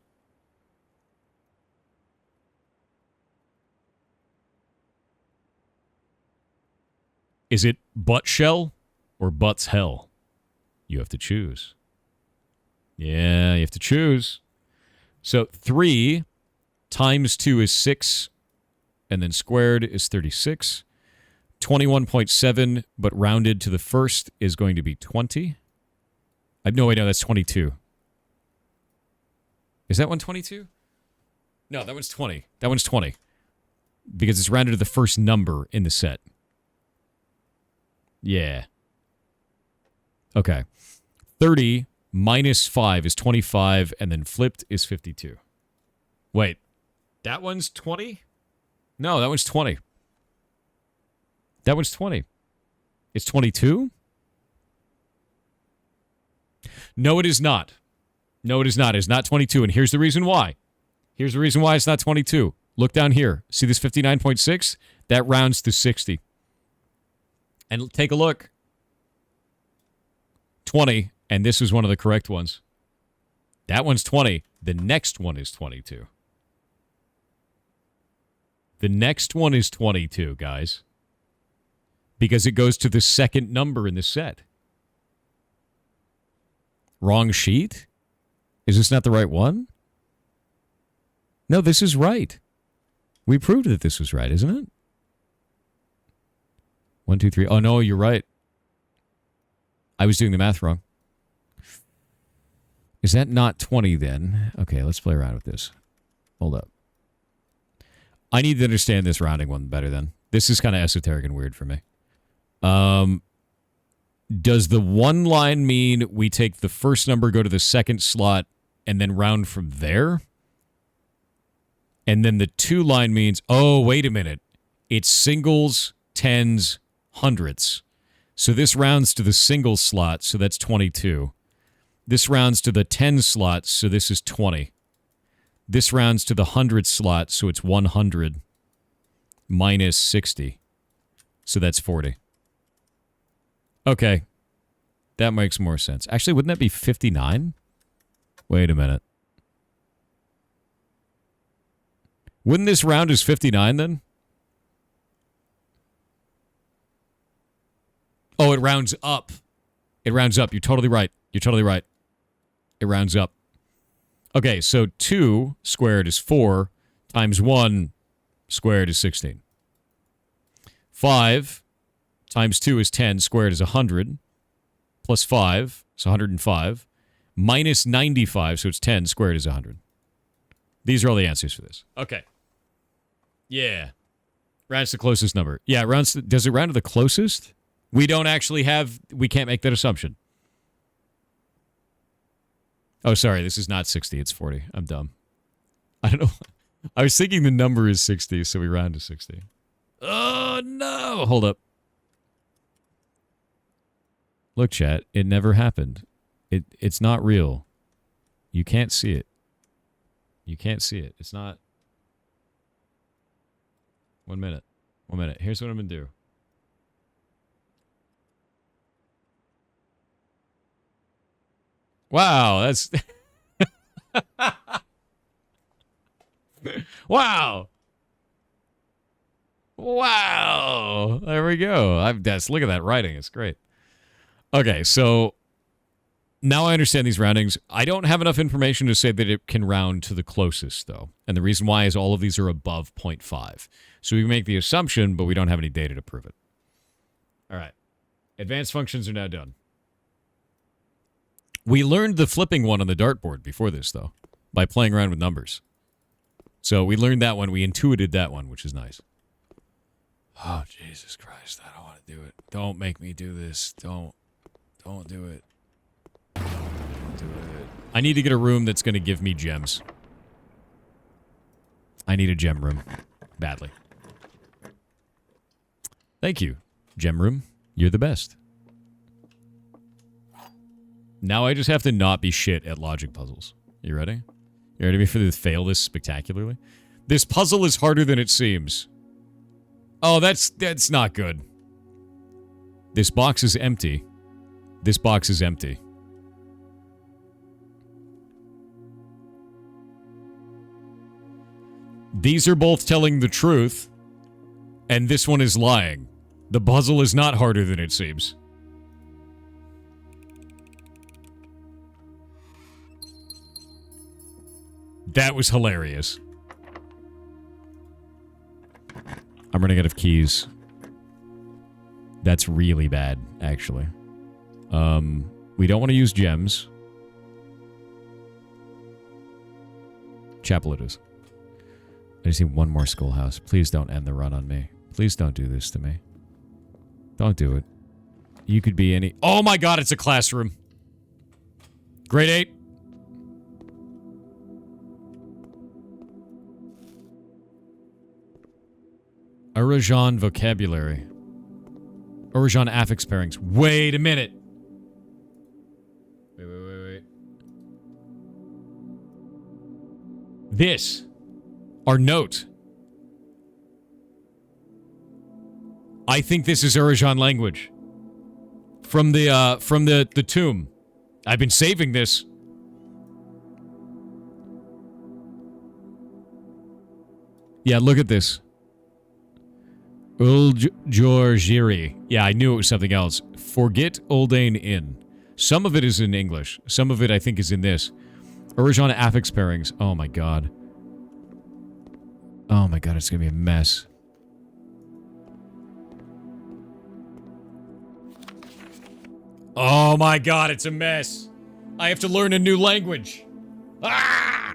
Is it butt shell or butts hell? You have to choose. Yeah, you have to choose. So 3 times 2 is 6, and then squared is 36. 21.7, but rounded to the first is going to be 20. No, wait, no, that's 22. Is that one 22? No, that one's 20. That one's 20. Because it's rounded to the first number in the set. Yeah. Okay. 30 minus 5 is 25, and then flipped is 52. Wait. That one's 20? No, that one's 20. That one's 20. It's 22? No, it is not. No, it is not. It's not 22, and here's the reason why. Here's the reason why it's not 22. Look down here. See this 59.6? That rounds to 60. And take a look. 20, and this is one of the correct ones. That one's 20. The next one is 22. The next one is 22, guys. Because it goes to the second number in the set. Wrong sheet? Is this not the right one? No, this is right. We proved that this was right, isn't it? 1, 2, 3. Oh, no, you're right. I was doing the math wrong. Is that not 20 then? Okay, let's play around with this. Hold up. I need to understand this rounding one better then. This is kind of esoteric and weird for me. Does the one line mean we take the first number, go to the second slot, and then round from there? And then the 2 line means, oh, wait a minute. It's singles, tens, hundredths. So this rounds to the single slot, so that's 22. This rounds to the 10 slot, so this is 20. This rounds to the 100 slot, so it's 100 minus 60. So that's 40. Okay. That makes more sense. Actually, wouldn't that be 59? Wait a minute. Wouldn't this round as 59 then? Oh, it rounds up. It rounds up. You're totally right. You're totally right. It rounds up. Okay, so 2 squared is 4 times 1 squared is 16. 5 times 2 is 10 squared is 100 plus 5 is 105 minus 95, so it's 10 squared is 100. These are all the answers for this. Okay. Yeah. Rounds to the closest number. Yeah, does it round to the closest? We can't make that assumption. Oh, sorry, this is not 60, it's 40. I'm dumb. I don't know. I was thinking the number is 60, so we round to 60. Oh, no! Hold up. Look, chat, it never happened. It's not real. You can't see it. You can't see it. It's not... 1 minute. 1 minute. Here's what I'm going to do. Wow, that's... Wow! Wow! There we go. Look at that writing. It's great. Okay, so... Now I understand these roundings. I don't have enough information to say that it can round to the closest, though. And the reason why is all of these are above 0.5. So we make the assumption, but we don't have any data to prove it. All right. Advanced functions are now done. We learned the flipping one on the dartboard before this, though, by playing around with numbers. So we learned that one. We intuited that one, which is nice. Oh, Jesus Christ. I don't want to do it. Don't make me do this. Don't do it. I need to get a room that's going to give me gems. I need a gem room. Badly. Thank you, gem room. You're the best. Now I just have to not be shit at logic puzzles. You ready? You ready for me to fail this spectacularly? This puzzle is harder than it seems. Oh, that's not good. This box is empty. This box is empty. These are both telling the truth, and this one is lying. The puzzle is not harder than it seems. That was hilarious. I'm running out of keys. That's really bad, actually. We don't want to use gems. Chapel it is. I just need one more schoolhouse. Please don't end the run on me. Please don't do this to me. Don't do it. You could be any... Oh my god, it's a classroom. Grade 8. Erajan vocabulary. Erajan affix pairings. Wait a minute. Wait. This. Our note. I think this is Erajan language. From the tomb. I've been saving this. Yeah, look at this. Uljorjiri. Yeah, I knew it was something else. Forget Uldane Inn. Some of it is in English. Some of it, I think, is in this. Erajan affix pairings. Oh, my God. Oh, my God, it's going to be a mess. Oh, my God, it's a mess. I have to learn a new language. Ah!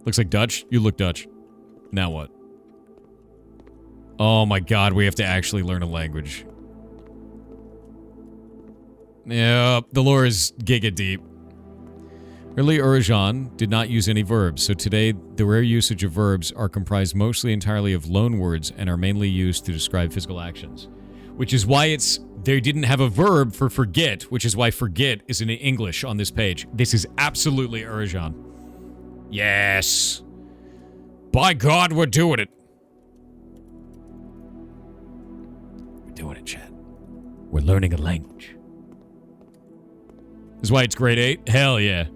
Looks like Dutch. You look Dutch. Now what? Oh my god, we have to actually learn a language. Yep, the lore is giga deep. Early Erajan did not use any verbs, so today the rare usage of verbs are comprised mostly entirely of loan words and are mainly used to describe physical actions. Which is why they didn't have a verb for forget, which is why forget is in English on this page. This is absolutely Erajan. Yes. By God, we're doing it. Doing it, chat. We're learning a language. This is why it's grade 8? Hell yeah.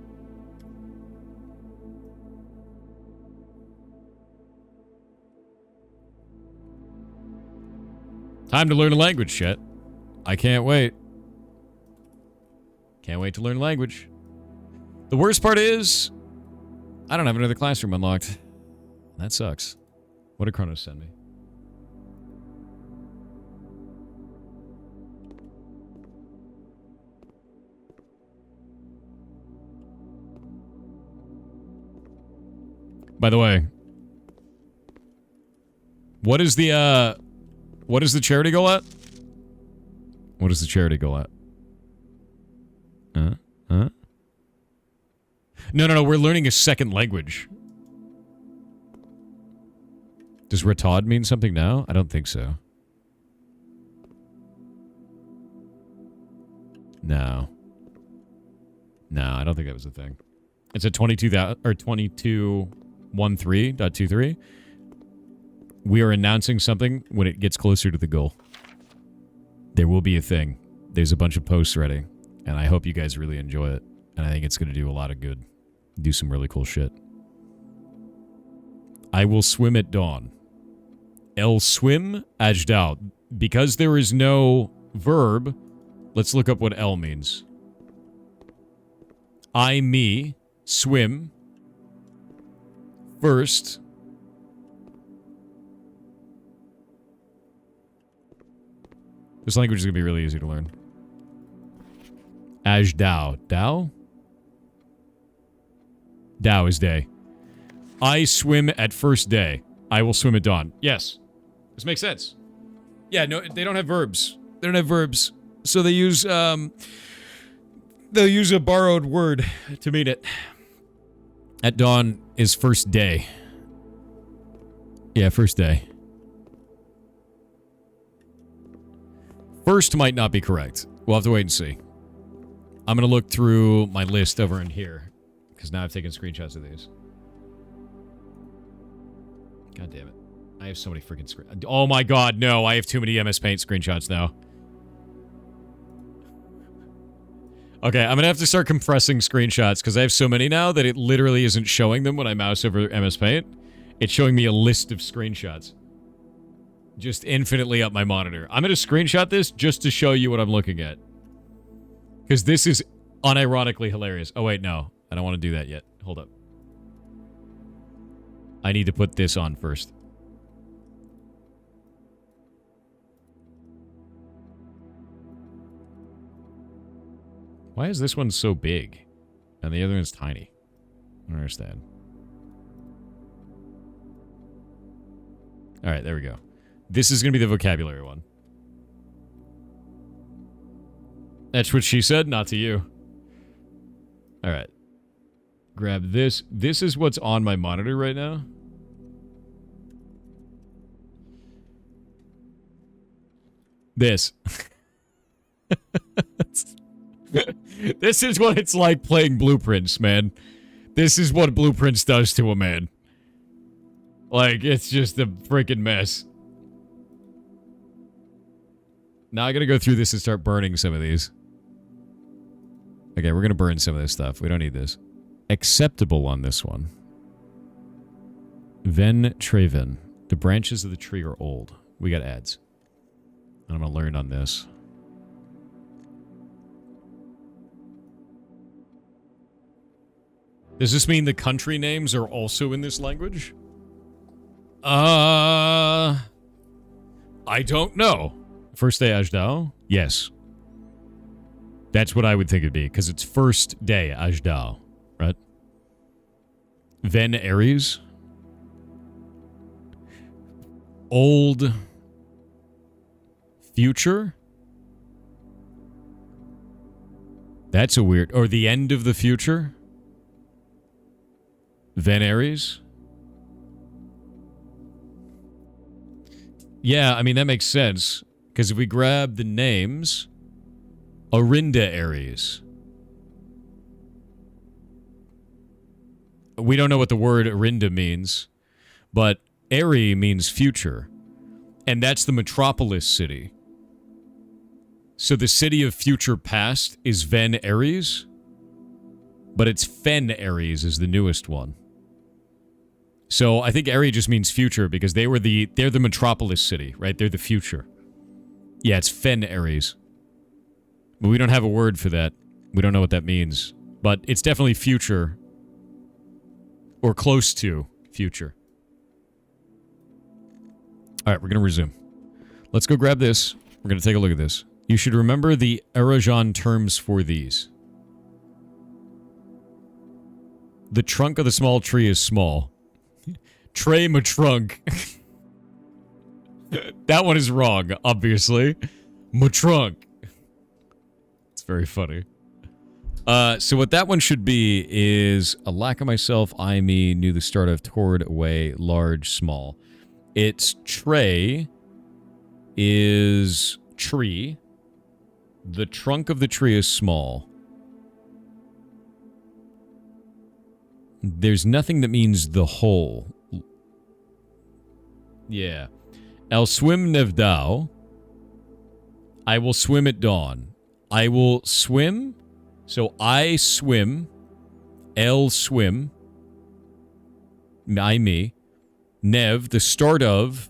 Time to learn a language, chat. I can't wait. Can't wait to learn language. The worst part is, I don't have another classroom unlocked. That sucks. What did Kronos send me? By the way, what is the charity goal at? What is the charity goal at? Huh? No, we're learning a second language. Does retard mean something now? I don't think so. No, I don't think that was a thing. It's at 22,000 or 2213.23. We are announcing something when it gets closer to the goal. There will be a thing. There's a bunch of posts ready, and I hope you guys really enjoy it. And I think it's going to do a lot of good. Do some really cool shit. I will swim at dawn. El swim ajdao. Because there is no verb, let's look up what El means. I, me, swim. First. This language is going to be really easy to learn. Ajdao. Dao? Dao is day. I swim at first day. I will swim at dawn. Yes. This makes sense. Yeah, no, they don't have verbs. They don't have verbs. So they use, they'll use a borrowed word to mean it. At dawn is first day. Yeah, first day. First might not be correct. We'll have to wait and see. I'm going to look through my list over in here. Because now I've taken screenshots of these. God damn it. I have so many freaking screenshots. Oh my god, no. I have too many MS Paint screenshots now. Okay, I'm going to have to start compressing screenshots because I have so many now that it literally isn't showing them when I mouse over MS Paint. It's showing me a list of screenshots. Just infinitely up my monitor. I'm going to screenshot this just to show you what I'm looking at. Because this is unironically hilarious. Oh, wait, no. I don't want to do that yet. Hold up. I need to put this on first. Why is this one so big? And the other one's tiny? I don't understand. Alright, there we go. This is going to be the vocabulary one. That's what she said, not to you. Alright. Grab this. This is what's on my monitor right now. This. This is what it's like playing Blueprints, man. This is what Blueprints does to a man. Like, it's just a freaking mess. Now I gotta go through this and start burning some of these. Okay, we're gonna burn some of this stuff. We don't need this. Acceptable on this one. Ven Traven. The branches of the tree are old. We got ads. I'm gonna learn on this. Does this mean the country names are also in this language? I don't know. First day Ajdao? Yes. That's what I would think it'd be, because it's first day Ajdao, right? Ven Aries. Old future? That's a weird... Or the end of the future? Ven Aries? Yeah, I mean, that makes sense. Because if we grab the names... Orinda Aries. We don't know what the word Orinda means, but Eri means future. And that's the metropolis city. So the city of future past is Ven Aries, but it's Fen Aries is the newest one. So I think Eri just means future because they're the metropolis city, right? They're the future. Yeah, it's Fen Aries. But we don't have a word for that. We don't know what that means. But it's definitely future. Or close to future. Alright, we're going to resume. Let's go grab this. We're going to take a look at this. You should remember the Erajan terms for these. The trunk of the small tree is small. Tray ma trunk. That one is wrong, obviously. Ma trunk. It's very funny. So what that one should be is a lack of myself, I, me, knew the start of, toward, away, large, small. Its tray is tree. The trunk of the tree is small. There's nothing that means the whole. Yeah. I'll swim nevdao. I will swim at dawn. I will swim. So I swim. El swim. I, me. Nev, the start of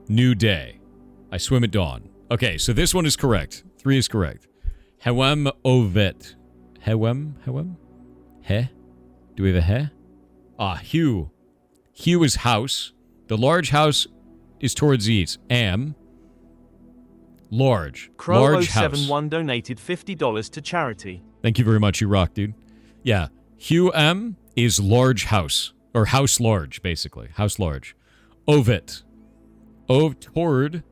new day. I swim at dawn. Okay, so this one is correct. 3 is correct. Hewem ovet. Hewem? He? Do we have a he? Ah, Hugh. Hugh is house. The large house is towards east. Am. Large. Large house. Crow071 donated $50 to charity. Thank you very much. You rock, dude. Yeah. Hugh M is large house. Or house large, basically. House large. Ovet. Ov toward.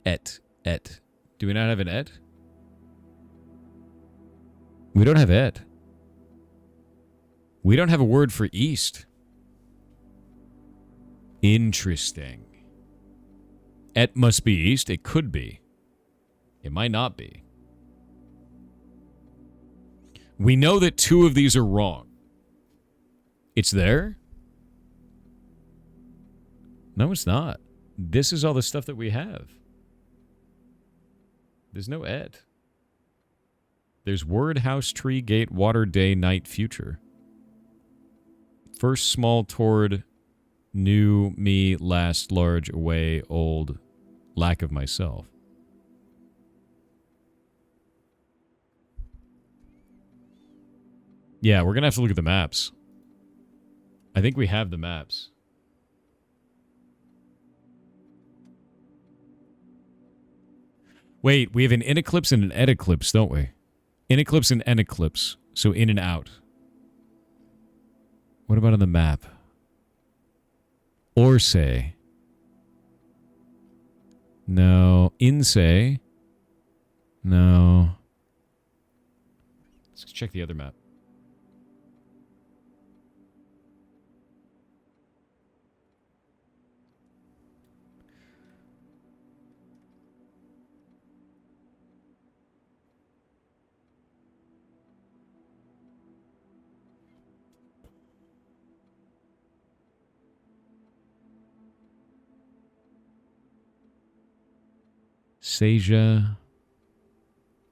Et. Do we not have an et? We don't have et. We don't have a word for east. Interesting. Et must be east. It could be. It might not be. We know that 2 of these are wrong. It's there? No, it's not. This is all the stuff that we have. There's no et. There's word, house, tree, gate, water, day, night, future. First, small, toward, new, me, last, large, away, old, lack of myself. Yeah, we're going to have to look at the maps. I think we have the maps. Wait, we have an in eclipse and an et eclipse, don't we? In eclipse and en eclipse. So in and out. What about on the map? Orsay. No. Insay. No. Let's check the other map. Seja,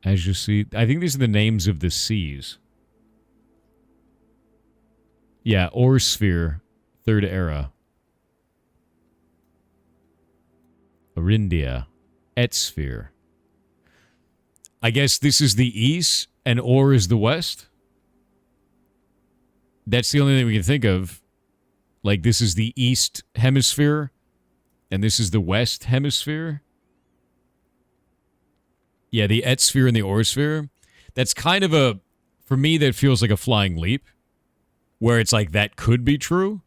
as you see, I think these are the names of the seas. Yeah, Orsphere, Third Era. Orindia, Etsphere. I guess this is the east and Or is the west? That's the only thing we can think of. Like, this is the east hemisphere and this is the west hemisphere. Yeah, the Et sphere and the Or sphere. That's kind of a, for me, that feels like a flying leap. Where it's like, that could be true,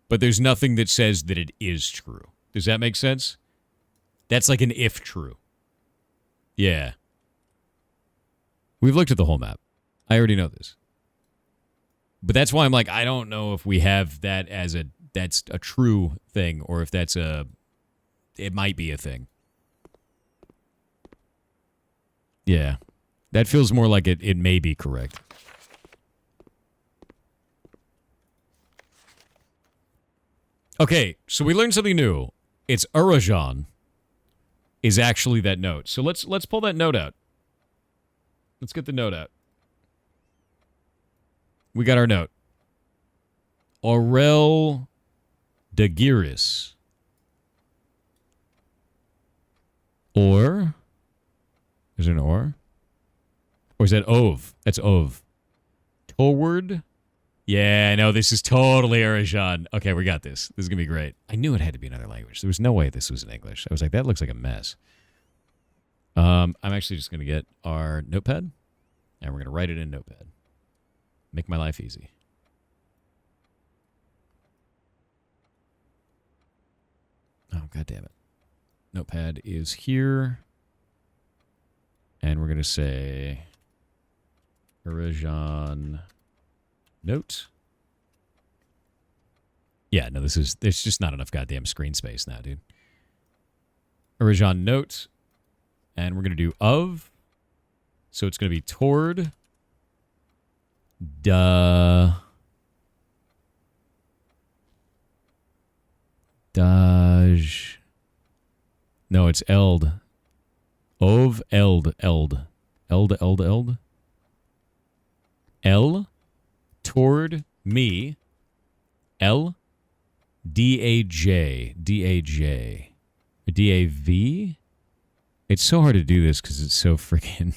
but there's nothing that says that it is true. Does that make sense? That's like an if true. Yeah. We've looked at the whole map. I already know this. But that's why I'm like, I don't know if we have that as that's a true thing, or if that's it might be a thing. Yeah. That feels more like it may be correct. Okay, so we learned something new. It's Erajan is actually that note. So let's pull that note out. Let's get the note out. We got our note. Aurel de Giris. Or... Is there an or? Or is that ov? That's ov. Toward? Yeah, no, this is totally Erajan. Okay, we got this. This is going to be great. I knew it had to be another language. There was no way this was in English. I was like, that looks like a mess. I'm actually just going to get our notepad, and we're going to write it in Notepad. Make my life easy. Oh, God damn it. Notepad is here. And we're going to say Erajan note. Yeah, no, there's just not enough goddamn screen space now, dude. Erajan note. And we're going to do of. So it's going to be toward. Daj. No, it's eld. Ov, eld. Eld. L. Toward me. L. D-A-J. D-A-J. D-A-V? It's so hard to do this because it's so freaking...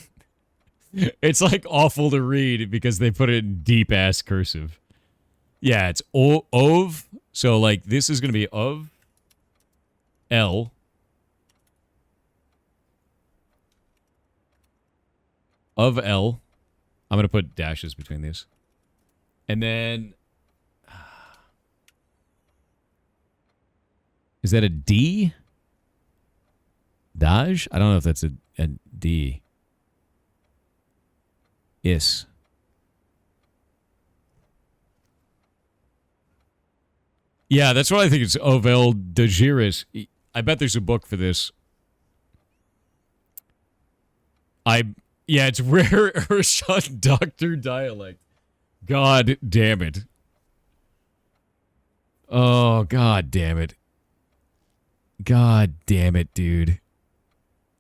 It's like awful to read because they put it in deep-ass cursive. Yeah, it's ov. So, like, this is going to be of L. Of L. I'm going to put dashes between these. And then... Is that a D? Daj? I don't know if that's a D. Is. Yeah, that's what I think it's Ovel Dajiris. I bet there's a book for this. Yeah, it's rare Ershot Doctor dialect. God damn it. Oh, god damn it. God damn it, dude.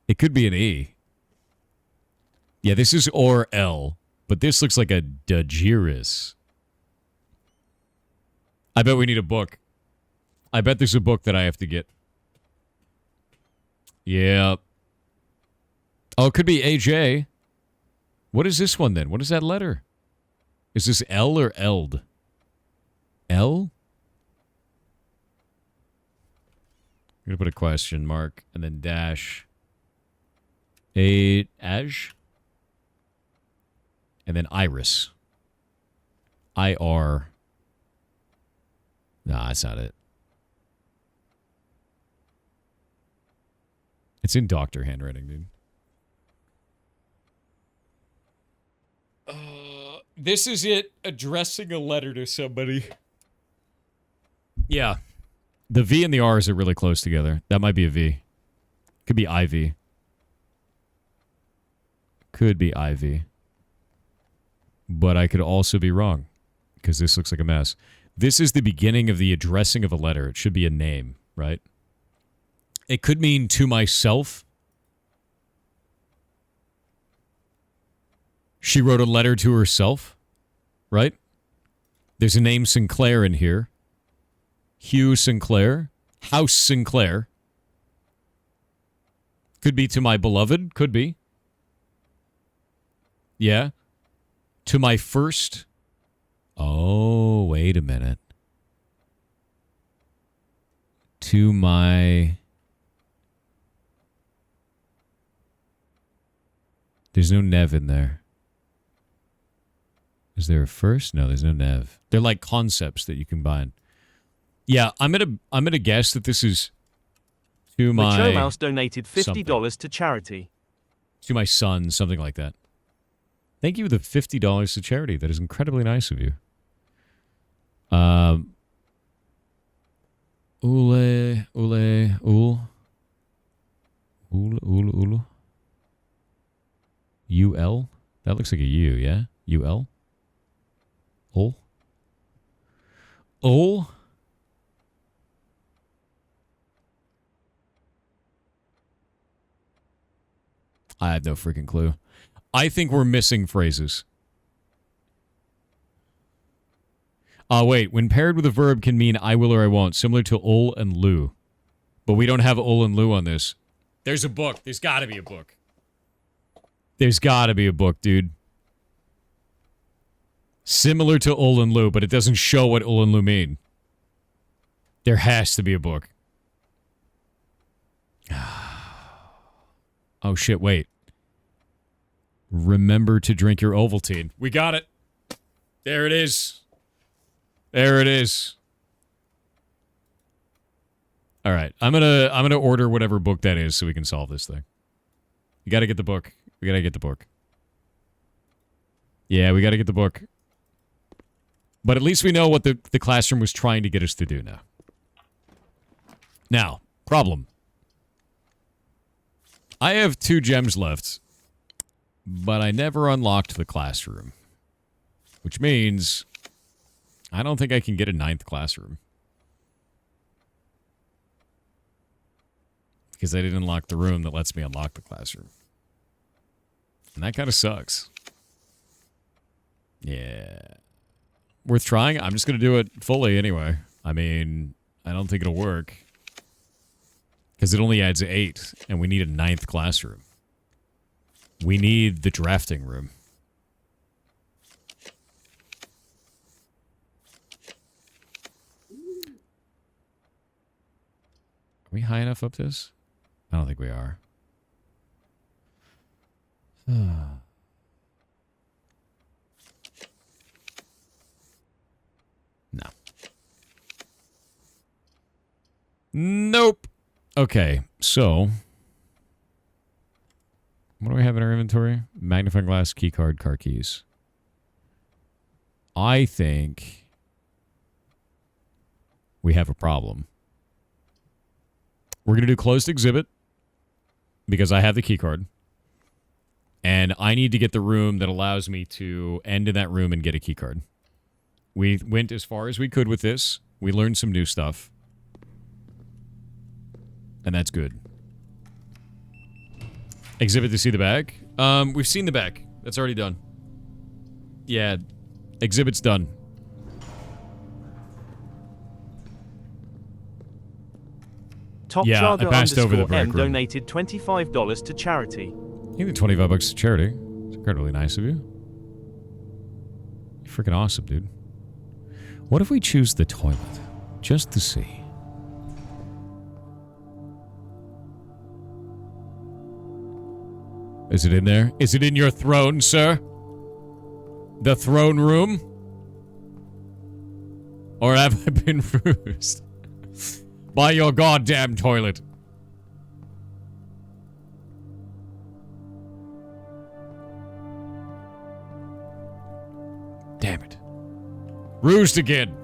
It could be an E. Yeah, this is or L, but this looks like a Dajiris. I bet we need a book. I bet there's a book that I have to get. Yeah. Oh, it could be AJ. What is this one then? What is that letter? Is this L or Eld? L? I'm going to put a question mark and then dash. Aj. And then Iris. I-R. Nah, that's not it. It's in doctor handwriting, dude. This is it addressing a letter to somebody. Yeah. The V and the R's are really close together. That might be a V. Could be IV. Could be IV. But I could also be wrong. Because this looks like a mess. This is the beginning of the addressing of a letter. It should be a name, right? It could mean to myself. She wrote a letter to herself, right? There's a name Sinclair in here. Hugh Sinclair. House Sinclair. Could be to my beloved. Could be. Yeah. To my first... Oh, wait a minute. To my... There's no Nev in there. Is there a first? No, there's no Nev. They're like concepts that you combine. Yeah, I'm gonna guess that this is to my... The Cho Mouse donated $50 to charity. To my son, something like that. Thank you for the $50 to charity. That is incredibly nice of you. Ul. UL? That looks like a U, yeah? UL? Ul? Ul? I have no freaking clue. I think we're missing phrases. Wait. When paired with a verb can mean I will or I won't, similar to ul and lu. But we don't have ul and lu on this. There's a book. There's got to be a book. There's gotta be a book, dude. Similar to Ulanlu, but it doesn't show what Ulanlu mean. There has to be a book. Oh shit, wait. Remember to drink your Ovaltine. We got it. There it is. There it is. All right, I'm gonna order whatever book that is so we can solve this thing. You gotta get the book. We gotta get the book. Yeah, we gotta get the book. But at least we know what the classroom was trying to get us to do now. Now, problem. I have 2 gems left, but I never unlocked the classroom. Which means I don't think I can get a 9th classroom. Because I didn't unlock the room that lets me unlock the classroom. And that kind of sucks. Yeah. Worth trying? I'm just going to do it fully anyway. I mean, I don't think it'll work. Because it only adds 8, and we need a 9th classroom. We need the drafting room. Are we high enough up this? I don't think we are. No. Nope. Okay, so what do we have in our inventory? Magnifying glass, key card, car keys. I think we have a problem. We're going to do closed exhibit because I have the key card. And I need to get the room that allows me to end in that room and get a key card. We went as far as we could with this. We learned some new stuff. And that's good. Exhibit to see the bag. We've seen the bag. That's already done. Yeah. Exhibit's done. Top yeah, I passed over the break room. Donated $25 to charity. You did $25 to charity. It's incredibly nice of you. You're freaking awesome, dude. What if we choose the toilet? Just to see. Is it in there? Is it in your throne, sir? The throne room? Or have I been bruised? By your goddamn toilet. Damn it. Roosed again.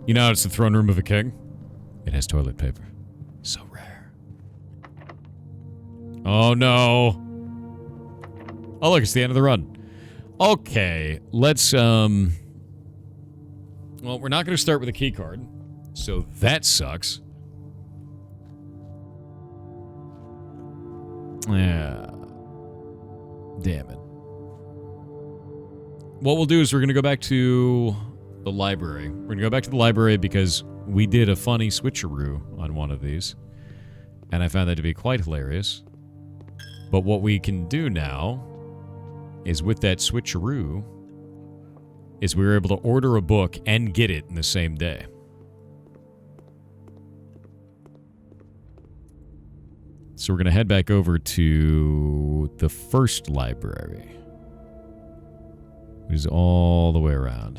You know, it's the throne room of a king. It has toilet paper. So rare. Oh, no. Oh, look, it's the end of the run. Okay, let's, well, we're not going to start with a key card, so that sucks. Yeah. Damn it. What we'll do is we're going to go back to the library. We're going to go back to the library because we did a funny switcheroo on one of these, and I found that to be quite hilarious. But what we can do now is with that switcheroo is we were able to order a book and get it in the same day. So we're going to head back over to the first library, which is all the way around.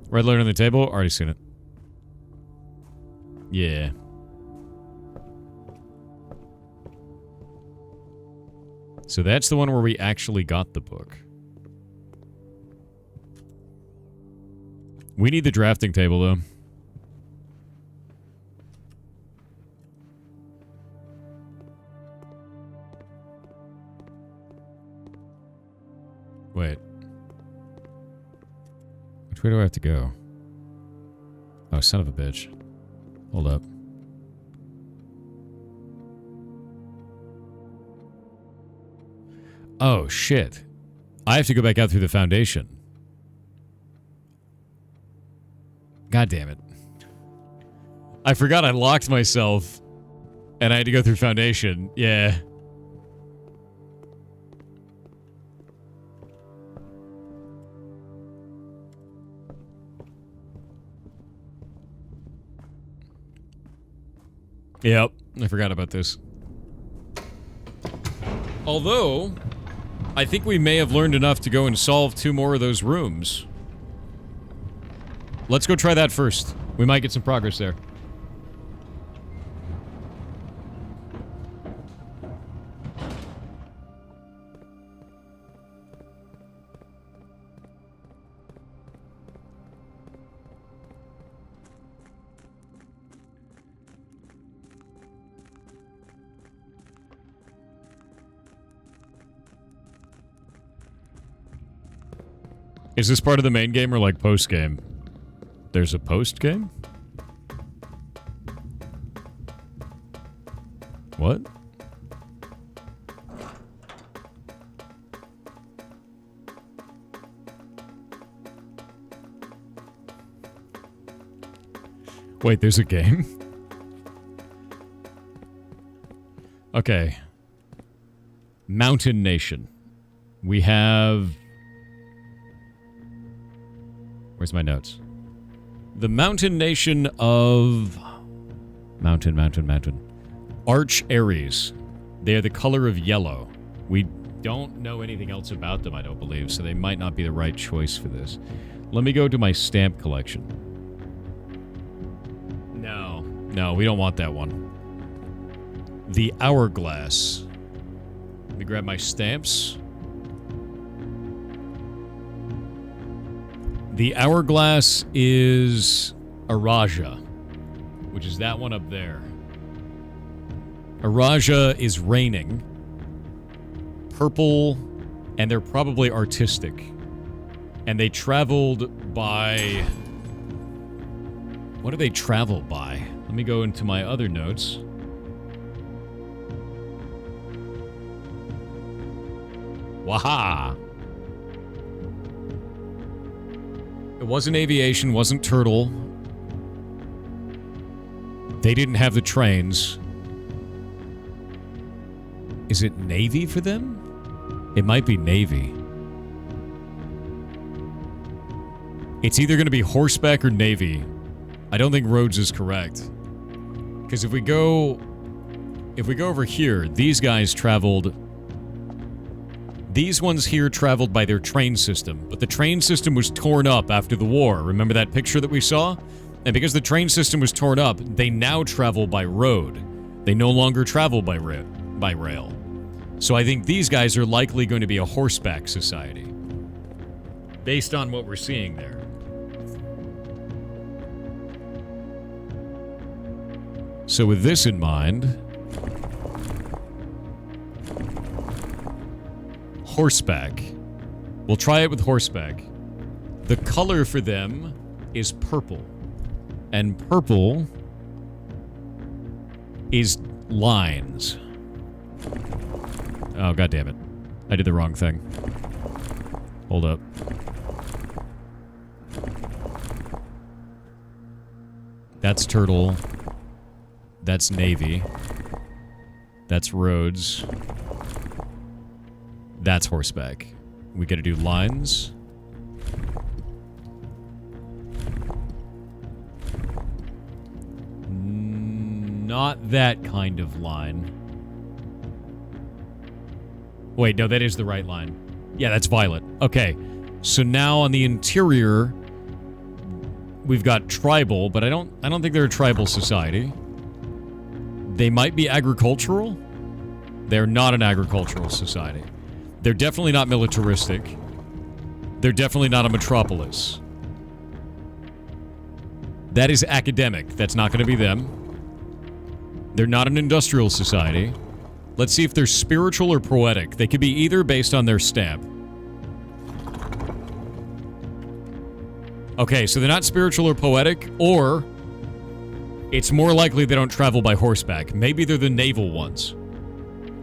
Red light on the table? Already seen it. Yeah. So that's the one where we actually got the book. We need the drafting table, though. Wait. Which way do I have to go? Oh, son of a bitch. Hold up. Oh, shit. I have to go back out through the foundation. God damn it. I forgot I locked myself And I had to go through Foundation. Yeah. Yep, I forgot about this. Although, I think we may have learned enough to go and solve 2 more of those rooms. Let's go try that first. We might get some progress there. Is this part of the main game or like post-game? There's a post-game? What? Wait, there's a game? Okay. Mountain Nation. We have... Where's my notes? The Mountain Nation of... Mountain. Arch Aries. They are the color of yellow. We don't know anything else about them, I don't believe, so they might not be the right choice for this. Let me go to my stamp collection. No, we don't want that one. The Hourglass. Let me grab my stamps. The Hourglass is Erajan, which is that one up there. Erajan is raining. Purple, and they're probably artistic. And they traveled by... What do they travel by? Let me go into my other notes. Waha! It wasn't aviation, wasn't turtle. They didn't have the trains. Is it Navy for them? It might be Navy. It's either going to be horseback or Navy. I don't think roads is correct. Because if we go over here, these guys traveled... These ones here traveled by their train system, but the train system was torn up after the war. Remember that picture that we saw? And because the train system was torn up, they now travel by road. They no longer travel by rail. So I think these guys are likely going to be a horseback society. Based on what we're seeing there. So with this in mind... Horseback. We'll try it with horseback. The color for them is purple. And purple is lines. Oh, god damn it. I did the wrong thing. Hold up. That's turtle. That's navy. That's roads. That's horseback. We gotta do lines. Not that kind of line. Wait, no, that is the right line. Yeah, that's violet. Okay. So now on the interior, we've got tribal, but I don't think they're a tribal society. They might be agricultural. They're not an agricultural society. They're definitely not militaristic. They're definitely not a metropolis. That is academic. That's not going to be them. They're not an industrial society. Let's see if they're spiritual or poetic. They could be either based on their stamp. Okay, so they're not spiritual or poetic, or it's more likely they don't travel by horseback. Maybe they're the naval ones.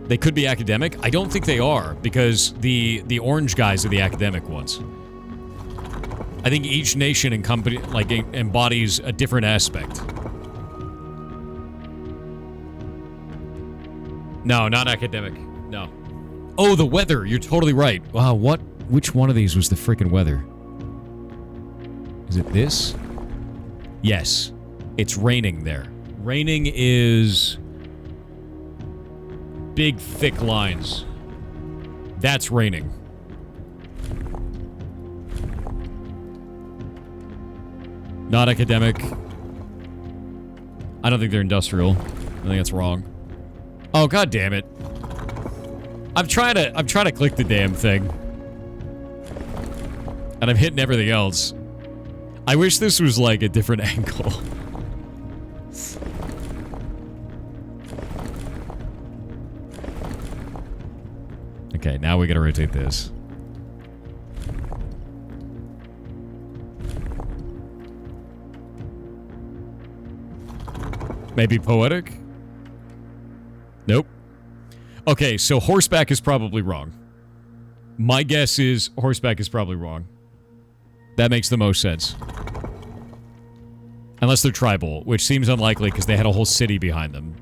They could be academic. I don't think they are, because the orange guys are the academic ones. I think each nation and company embodies a different aspect. No, not academic. No. Oh, the weather. You're totally right. Wow, what? Which one of these was the freaking weather? Is it this? Yes. It's raining there. Raining is... big, thick lines. That's raining. Not academic. I don't think they're industrial. I think that's wrong. Oh, god damn it. I'm trying to click the damn thing. And I'm hitting everything else. I wish this was like a different angle. Okay, now we gotta rotate this. Maybe poetic? Nope. Okay, so horseback is probably wrong. My guess is horseback is probably wrong. That makes the most sense. Unless they're tribal, which seems unlikely because they had a whole city behind them.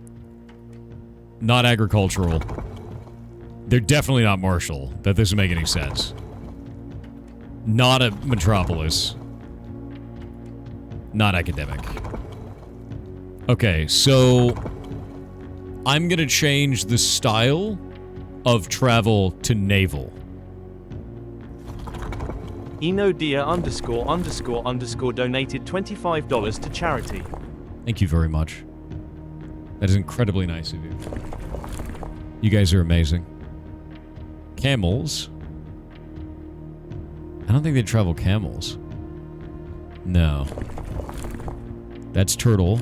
Not agricultural. They're definitely not martial. That doesn't make any sense. Not a metropolis. Not academic. Okay, so... I'm gonna change the style of travel to naval. Enodia ___ donated $25 to charity. Thank you very much. That is incredibly nice of you. You guys are amazing. Camels. I don't think they travel camels. No. That's turtle.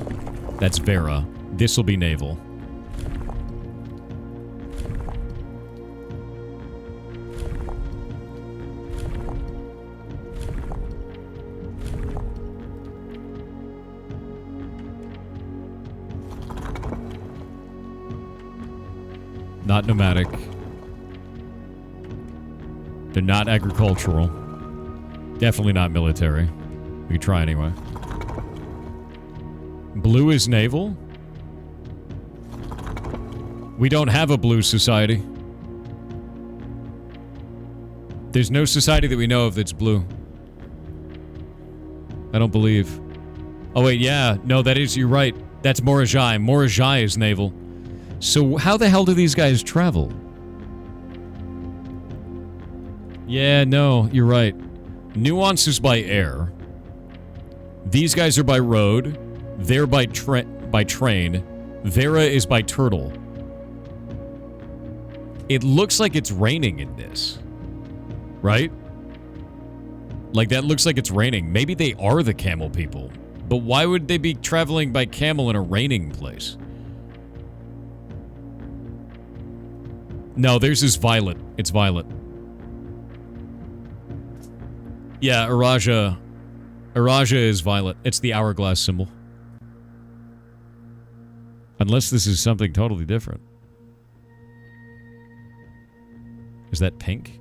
That's Verra. This will be naval. Not nomadic. They're not agricultural. Definitely not military. We can try anyway. Blue is naval? We don't have a blue society. There's no society that we know of that's blue. I don't believe. Oh wait, yeah. No, that is, you're right. That's Morajai. Morajai is naval. So how the hell do these guys travel? Yeah, no, you're right. Nuance is by air. These guys are by road. They're by train. Verra is by turtle. It looks like it's raining in this. Right? Like, that looks like it's raining. Maybe they are the camel people. But why would they be traveling by camel in a raining place? No, theirs is violet. It's violet. Yeah, Eraja. Eraja is violet. It's the hourglass symbol. Unless this is something totally different. Is that pink?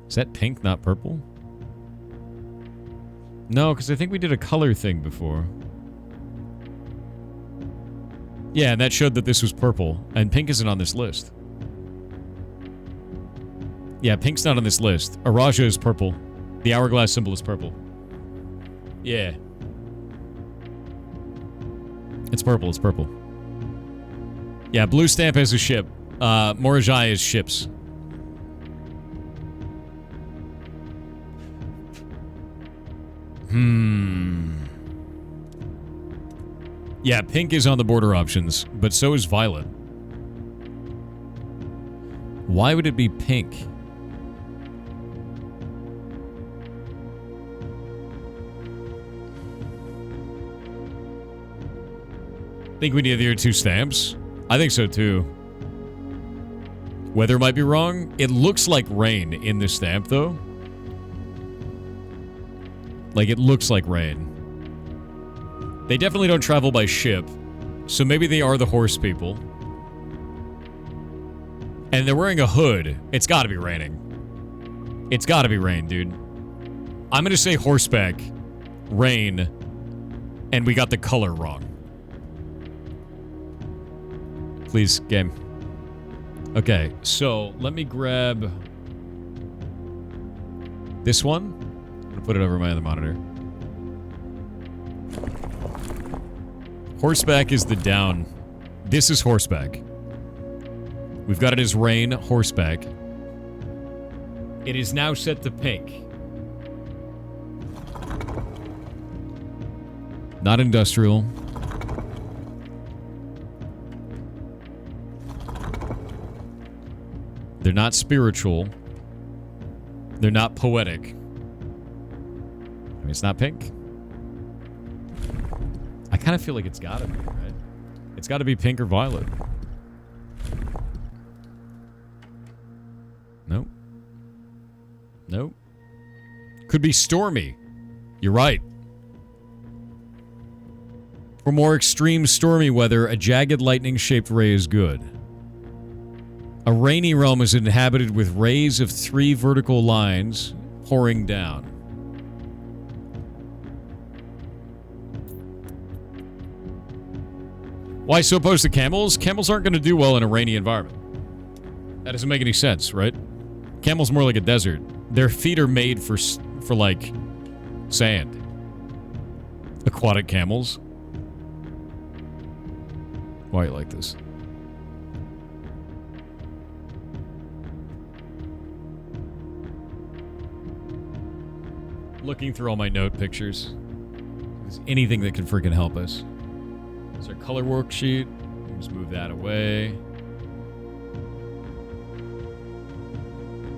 Is that pink, not purple? No, because I think we did a color thing before. Yeah, and that showed that this was purple, and pink isn't on this list. Yeah, pink's not on this list. Eraja is purple. The hourglass symbol is purple. Yeah. It's purple, it's purple. Yeah, blue stamp has a ship. Morajai is ships. Yeah, pink is on the border options, but so is violet. Why would it be pink? Think we need the other two stamps? I think so too. Weather might be wrong. It looks like rain in this stamp though. Like, it looks like rain. They definitely don't travel by ship, so maybe they are the horse people. And they're wearing a hood. It's gotta be raining. It's gotta be rain, dude. I'm gonna say horseback, rain, and we got the color wrong. Please, game. Okay, so let me grab this one. I'm gonna put it over my other monitor. Horseback is the down. This is horseback. We've got it as rain, horseback. It is now set to pink. Not industrial. They're not spiritual. They're not poetic. I mean, it's not pink. I kind of feel like it's gotta be, right? It's gotta be pink or violet. Nope. Nope. Could be stormy. You're right. For more extreme stormy weather, a jagged lightning-shaped ray is good. A rainy realm is inhabited with rays of 3 vertical lines pouring down. Why so opposed to camels? Camels aren't going to do well in a rainy environment. That doesn't make any sense, right? Camels more like a desert. Their feet are made for like, sand. Aquatic camels. Why are you like this? Looking through all my note pictures. If there's anything that can freaking help us. There's our color worksheet. Just move that away.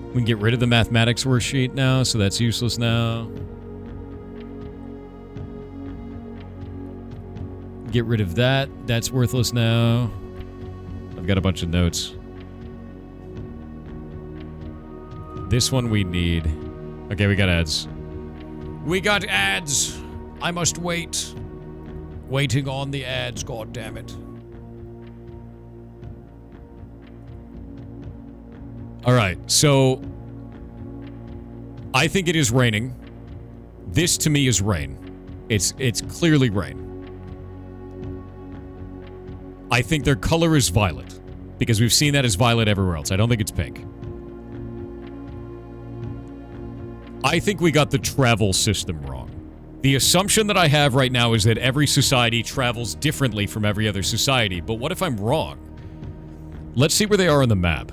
We can get rid of the mathematics worksheet now, so that's useless now. Get rid of that. That's worthless now. I've got a bunch of notes. This one we need. Okay, we got ads. We got ads. I must wait. Waiting on the ads, god damn it. All right, so I think it is raining. This to me is rain. It's clearly rain. I think their color is violet because we've seen that as violet everywhere else. I don't think it's pink. I think we got the travel system wrong. The assumption that I have right now is that every society travels differently from every other society, but what if I'm wrong? Let's see where they are on the map.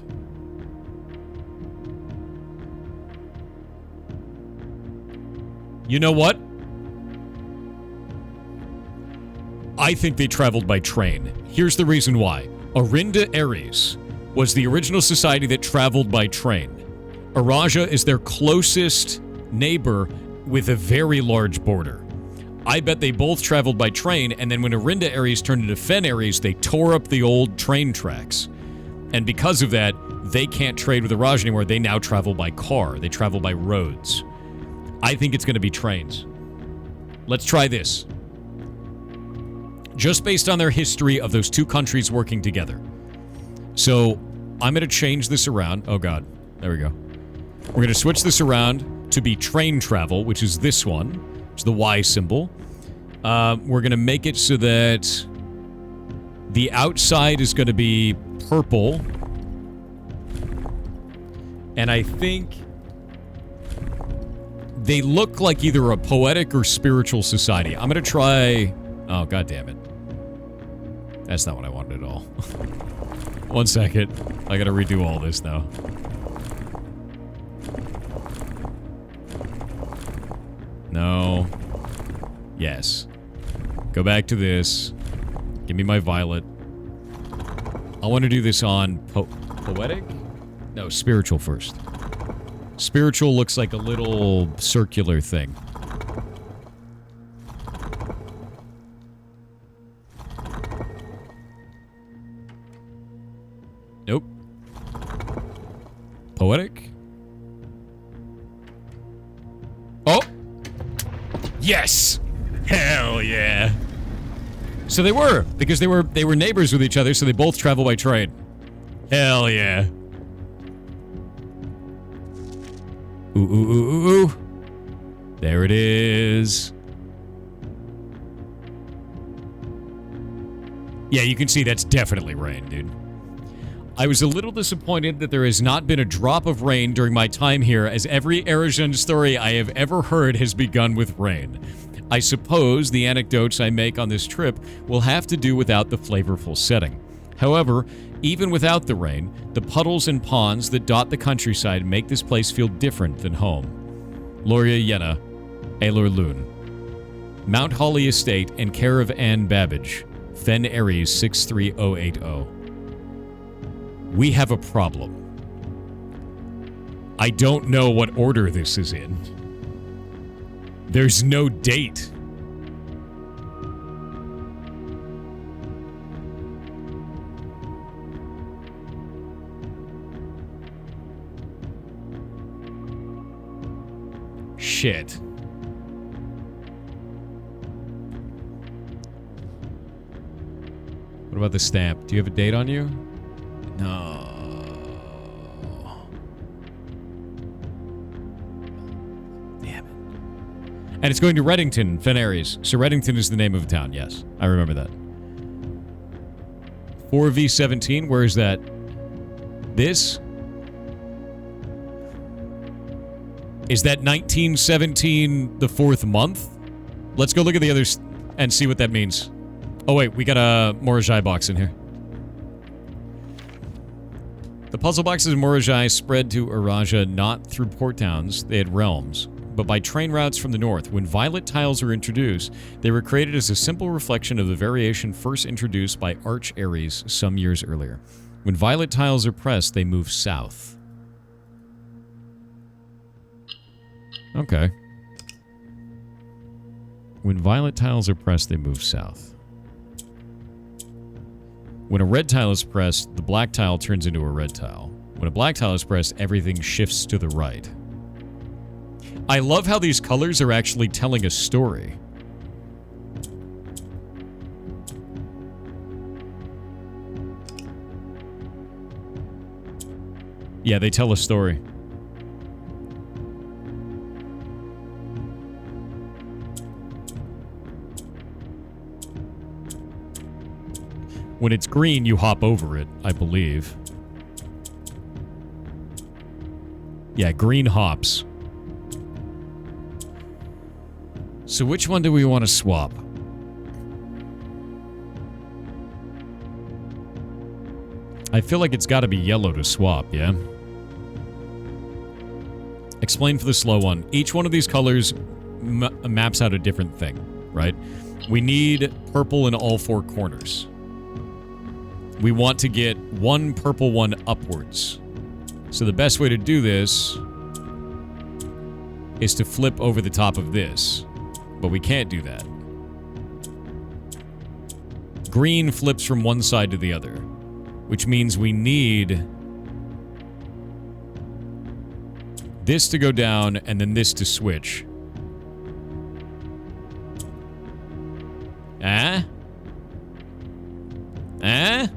You know what? I think they traveled by train. Here's the reason why. Orinda Ares was the original society that traveled by train. Erajan is their closest neighbor with a very large border. I bet they both traveled by train, and then when Orinda Ares turned into Fen Ares, they tore up the old train tracks. And because of that, they can't trade with Erajan anymore. They now travel by car. They travel by roads. I think it's going to be trains. Let's try this. Just based on their history of those two countries working together. So, I'm going to change this around. Oh, God. There we go. We're going to switch this around to be train travel, which is this one, which is the Y symbol. We're going to make it so that the outside is going to be purple. And I think they look like either a poetic or spiritual society. I'm going to try... Oh, God damn it. That's not what I wanted at all. 1 second. I got to redo all this now. No. Yes. Go back to this. Give me my violet. I want to do this on poetic? No, spiritual first. Spiritual looks like a little circular thing. Nope. Poetic? Oh! Yes! Hell yeah! So they were, because they were neighbors with each other, so they both travel by train. Hell yeah. Ooh, ooh, ooh, ooh, ooh. There it is. Yeah, you can see that's definitely rain, dude. I was a little disappointed that there has not been a drop of rain during my time here, as every Erajan story I have ever heard has begun with rain. I suppose the anecdotes I make on this trip will have to do without the flavorful setting. However, even without the rain, the puddles and ponds that dot the countryside make this place feel different than home. Loria Yenna, Aelor Loon. Mount Holly Estate and care of Anne Babbage. Fen Aries 63080. We have a problem. I don't know what order this is in. There's no date. Shit. What about the stamp? Do you have a date on you? No. Damn it. And it's going to Reddington, Fen Aries. So Reddington is the name of a town, yes. I remember that. 4v17, where is that? This? Is that 1917 the 4th month? Let's go look at the others and see what that means. Oh wait, we got a Morajai box in here. The puzzle boxes of Morajai spread to Eraja not through port towns, they had realms, but by train routes from the north. When violet tiles were introduced, they were created as a simple reflection of the variation first introduced by Arch Ares some years earlier. When violet tiles are pressed, they move south. Okay. When violet tiles are pressed, they move south. When a red tile is pressed, the black tile turns into a red tile. When a black tile is pressed, everything shifts to the right. I love how these colors are actually telling a story. Yeah, they tell a story. When it's green, you hop over it, I believe. Yeah, green hops. So which one do we want to swap? I feel like it's got to be yellow to swap, yeah? Explain for the slow one. Each one of these colors maps out a different thing, right? We need purple in all four corners. We want to get one purple one upwards. So the best way to do this is to flip over the top of this. But we can't do that. Green flips from one side to the other, which means we need this to go down and then this to switch. Ah? Ah?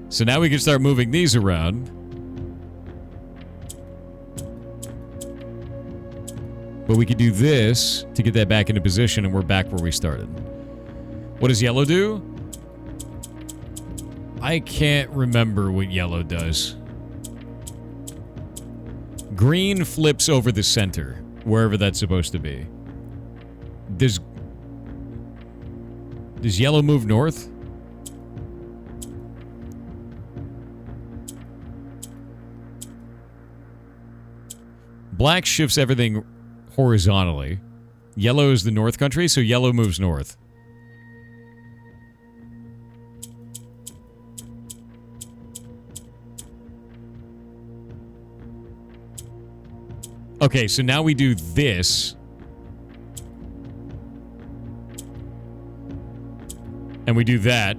So now we can start moving these around. But we could do this to get that back into position, and we're back where we started. What does yellow do? I can't remember what yellow does. Green flips over the center, wherever that's supposed to be. Does yellow move north? Black shifts everything horizontally. Yellow is the north country, so yellow moves north. Okay, so now we do this. And we do that.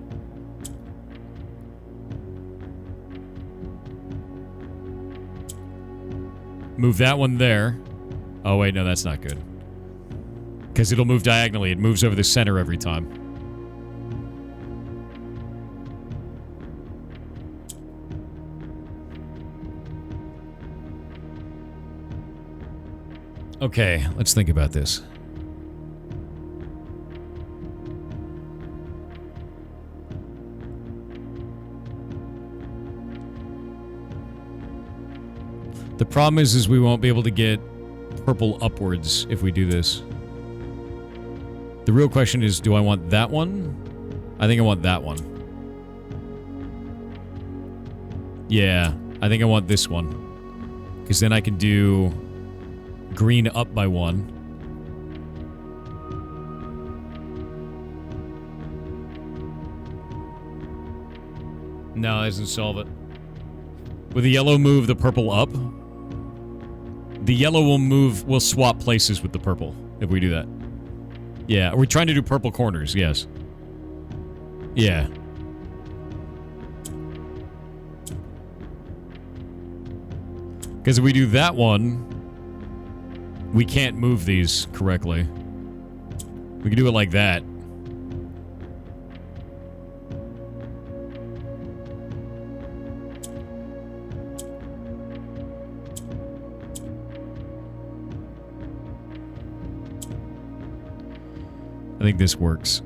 Move that one there. Oh, wait, no, that's not good. Because it'll move diagonally. It moves over the center every time. Okay, let's think about this. The problem is we won't be able to get purple upwards if we do this. The real question is, do I want that one? I think I want that one. Yeah, I think I want this one. Because then I can do green up by 1. No, that doesn't solve it. Will the yellow move the purple up? The yellow will swap places with the purple if we do that. Yeah, we're trying to do purple corners, yes. Yeah. Because if we do that one, we can't move these correctly. We can do it like that. I think this works.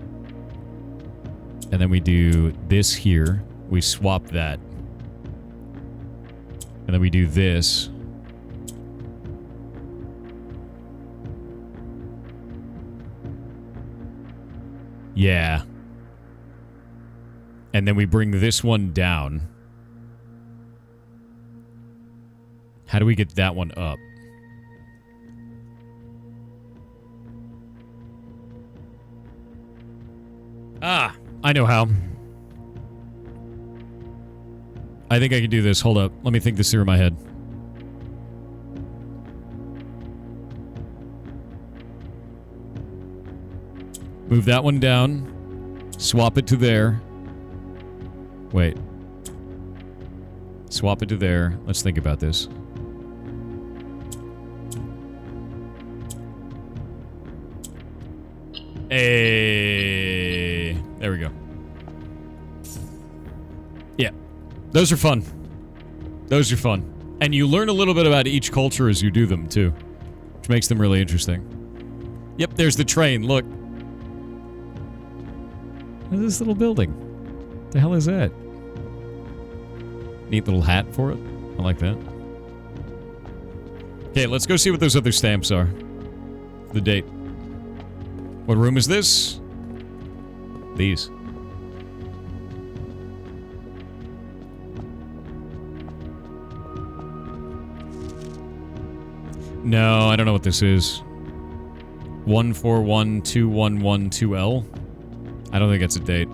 And then we do this here. We swap that. And then we do this. Yeah. And then we bring this one down. How do we get that one up? Ah, I know how. I think I can do this. Hold up. Let me think this through in my head. Move that one down. Swap it to there. Wait. Swap it to there. Let's think about this. Hey. There we go. Yeah. Those are fun. Those are fun. And you learn a little bit about each culture as you do them, too. Which makes them really interesting. Yep, there's the train. Look. Look at this little building. What the hell is that? Neat little hat for it. I like that. Okay, let's go see what those other stamps are. The date. What room is this? These. No, I don't know what this is. 141211-2L? I don't think it's a date.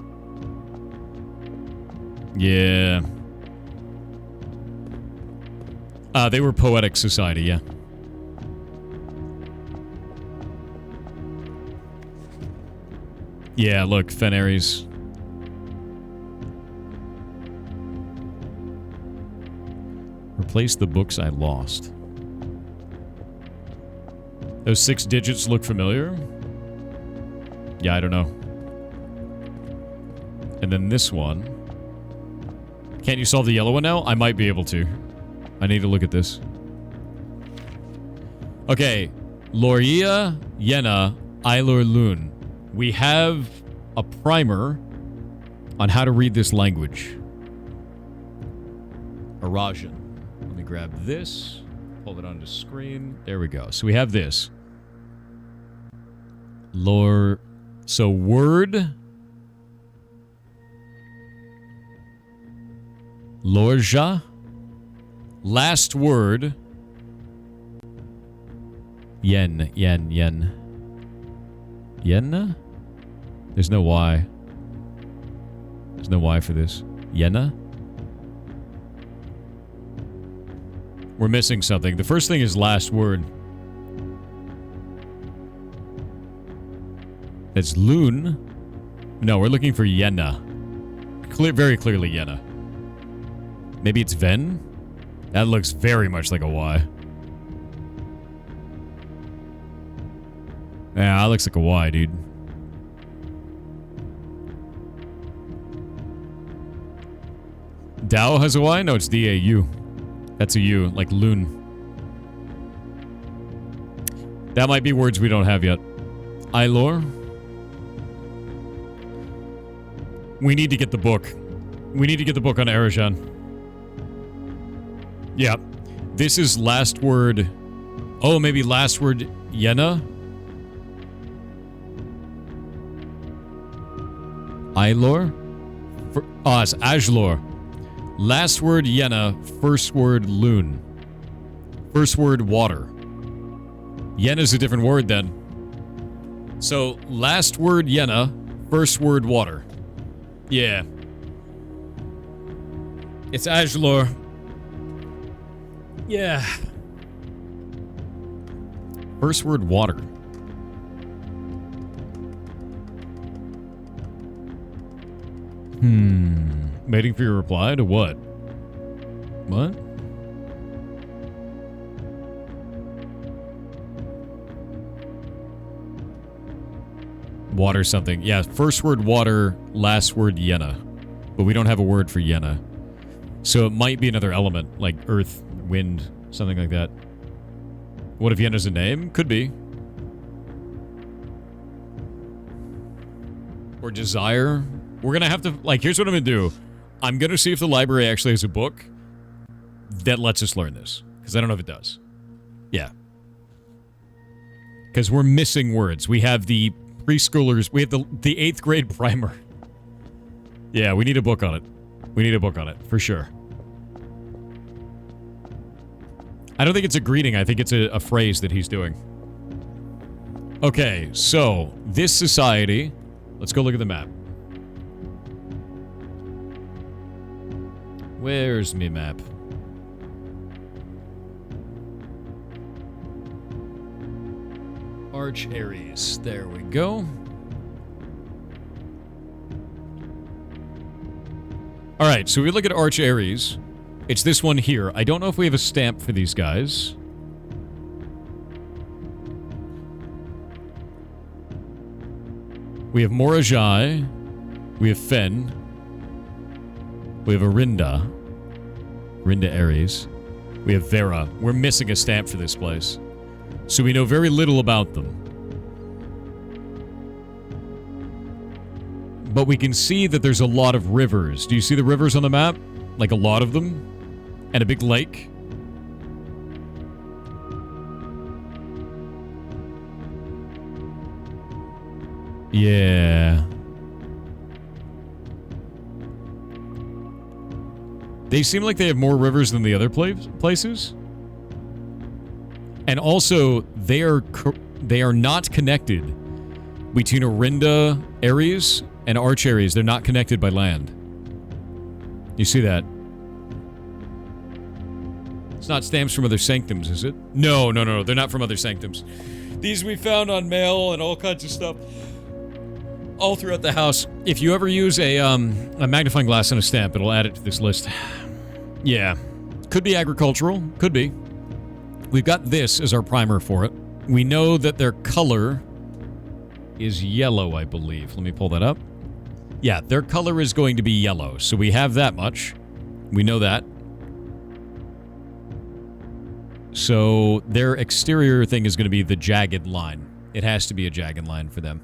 Yeah. They were Poetic Society, yeah. Yeah, look, Fenaries. Replace the books I lost. Those 6 digits look familiar? Yeah, I don't know. And then this one. Can't you solve the yellow one now? I might be able to. I need to look at this. Okay. Loria, Yena, Eilor Lun. We have a primer on how to read this language. Erajan. Let me grab this. Pull it onto screen. There we go. So we have this. So word. Lorja. Last word. Yen. Yenna? There's no Y. There's no Y for this. Yenna? We're missing something. The first thing is last word. It's Loon. No, we're looking for Yenna. Very clearly Yenna. Maybe it's Ven? That looks very much like a Y. Yeah, that looks like a Y, dude. Dao has a Y? No, it's D-A-U. That's a U, like Loon. That might be words we don't have yet. Eilor. We need to get the book. We need to get the book on Erajan. Yeah. This is last word... Oh, maybe last word Yena? Ailor? It's Ajlor. Last word Yena, first word Loon. First word water. Yena's a different word then. So, last word Yena, first word water. Yeah. It's Ajlor. Yeah. First word water. Waiting for your reply to what? What? Water something. Yeah, first word water, last word Yena. But we don't have a word for Yena. So it might be another element, like earth, wind, something like that. What if Yena's a name? Could be. Or desire. We're gonna have to, like, here's what I'm gonna do. I'm gonna see if the library actually has a book that lets us learn this. Because I don't know if it does. Yeah. Because we're missing words. We have the preschoolers, we have the 8th grade primer. Yeah, we need a book on it. We need a book on it, for sure. I don't think it's a greeting, I think it's a phrase that he's doing. Okay, so, this society... Let's go look at the map. Where's me map? Arch Ares. There we go. Alright, so we look at Arch Ares. It's this one here. I don't know if we have a stamp for these guys. We have Morajai. We have Fen. We have Arinda. Arinda Ares. We have Verra. We're missing a stamp for this place. So we know very little about them. But we can see that there's a lot of rivers. Do you see the rivers on the map? Like a lot of them? And a big lake? Yeah. They seem like they have more rivers than the other places. And also, they are not connected between Arinda Ares and Arch Ares. They're not connected by land. You see that? It's not stamps from other sanctums, is it? No. They're not from other sanctums. These we found on mail and all kinds of stuff. All throughout the house. If you ever use a magnifying glass and a stamp, it'll add it to this list. Yeah. Could be agricultural. Could be. We've got this as our primer for it. We know that their color is yellow, I believe. Let me pull that up. Yeah, their color is going to be yellow. So we have that much. We know that. So their exterior thing is going to be the jagged line. It has to be a jagged line for them.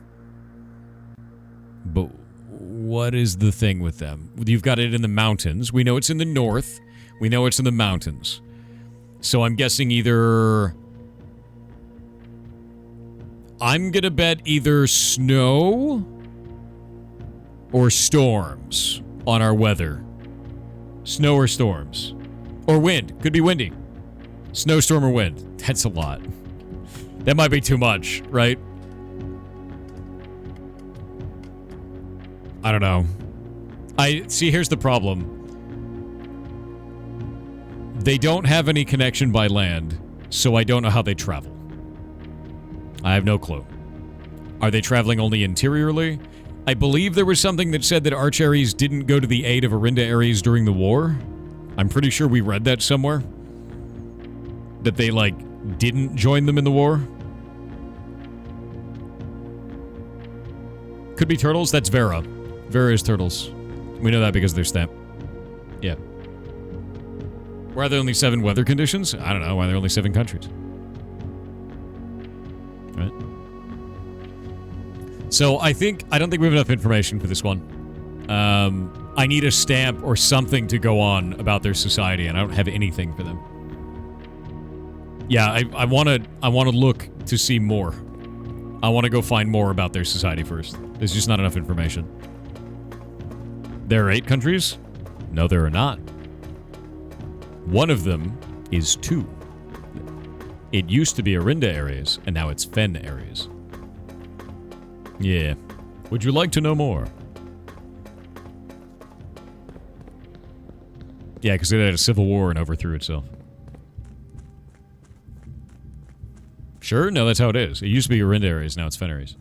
But what is the thing with them? You've got it in the mountains. We know it's in the north. We know it's in the mountains. So I'm guessing either... I'm gonna bet either snow or storms on our weather. Snow or storms. Or wind. Could be windy. Snowstorm or wind. That's a lot. That might be too much, right? I don't know. See, here's the problem. They don't have any connection by land, so I don't know how they travel. I have no clue. Are they traveling only interiorly? I believe there was something that said that Arch Ares didn't go to the aid of Arinda Ares during the war. I'm pretty sure we read that somewhere. That they, like, didn't join them in the war. Could be turtles. That's Verra. Verra is turtles. We know that because of their stamp. Yeah. Why are there only 7 weather conditions? I don't know. Why are there only 7 countries? Right. So I don't think we have enough information for this one. I need a stamp or something to go on about their society, and I don't have anything for them. Yeah, I want to look to see more. I want to go find more about their society first. There's just not enough information. There are 8 countries? No, there are not. One of them is 2. It used to be Arinda areas, and now it's Fen areas. Yeah. Would you like to know more? Yeah, because it had a civil war and overthrew itself. Sure? No, that's how it is. It used to be Arinda areas, now it's Fen areas.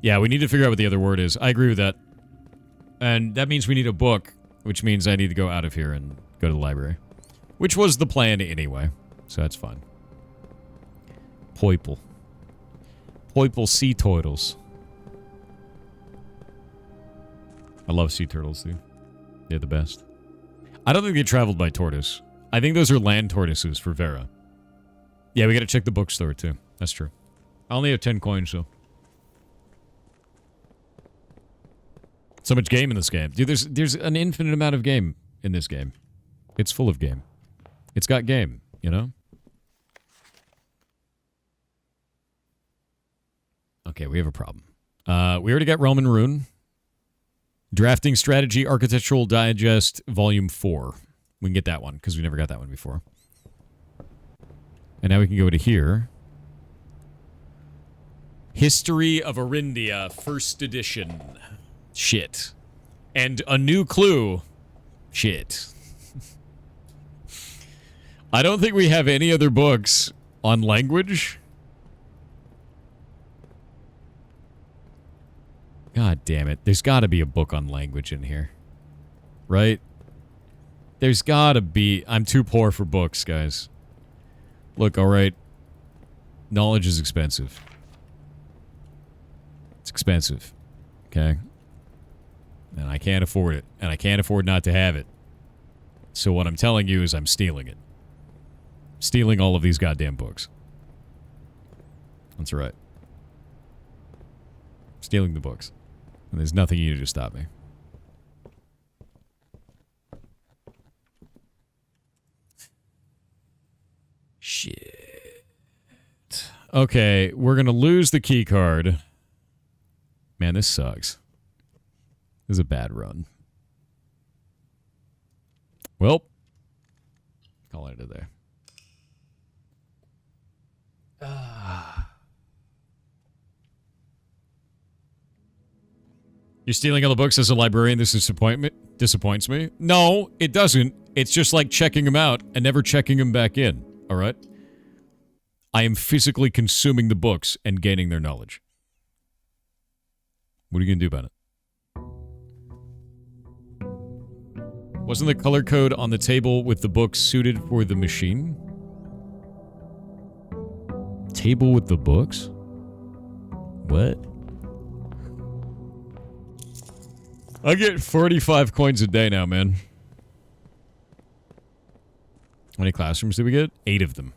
Yeah, we need to figure out what the other word is. I agree with that. And that means we need a book, which means I need to go out of here and go to the library. Which was the plan anyway, so that's fine. Poiple. Poiple sea turtles. I love sea turtles, dude. They're the best. I don't think they traveled by tortoise. I think those are land tortoises for Verra. Yeah, we gotta check the bookstore, too. That's true. I only have 10 coins, so... So much game in this game. Dude, there's an infinite amount of game in this game. It's full of game. It's got game, you know? Okay, we have a problem. We already got Roman Rune. Drafting Strategy Architectural Digest Volume 4. We can get that one, because we never got that one before. And now we can go to here. History of Arindia, First Edition. Shit. And a new clue. Shit. I don't think we have any other books on language. God damn it. There's got to be a book on language in here. Right? There's got to be... I'm too poor for books, guys. Look, alright. Knowledge is expensive. It's expensive. Okay? And I can't afford it. And I can't afford not to have it. So what I'm telling you is I'm stealing it. Stealing all of these goddamn books. That's right. Stealing the books. And there's nothing you can do to stop me. Shit. Okay, we're gonna lose the key card. Man, this sucks. This is a bad run. Well, call it a day. You're stealing all the books as a librarian. This disappoints me. No, it doesn't. It's just like checking them out and never checking them back in. All right? I am physically consuming the books and gaining their knowledge. What are you going to do about it? Wasn't the color code on the table with the books suited for the machine? Table with the books? What? I get 45 coins a day now, man. How many classrooms did we get? 8 of them.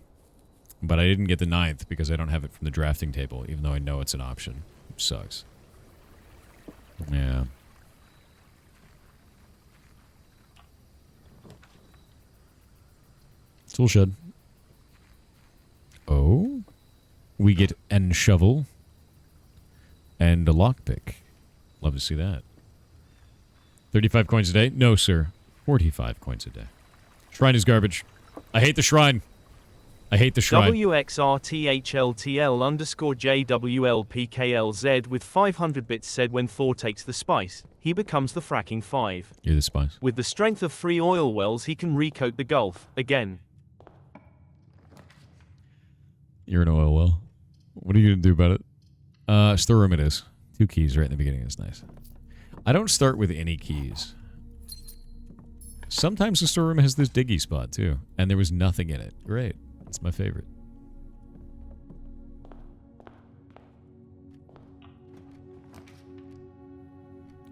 But I didn't get the 9th because I don't have it from the drafting table, even though I know it's an option. It sucks. Yeah. Tool shed. Oh? We get an shovel. And a lockpick. Love to see that. 35 coins a day? No, sir. 45 coins a day. Shrine is garbage. I hate the shrine. I hate the shrine. WXRTHLTL_JWLPKLZ with 500 bits said when Thor takes the spice, he becomes the fracking 5. You're the spice. With the strength of 3 oil wells, he can recoat the Gulf again. You're an oil well. What are you going to do about it? Storeroom it is. 2 keys right in the beginning. That's nice. I don't start with any keys. Sometimes the storeroom has this diggy spot, too. And there was nothing in it. Great. It's my favorite.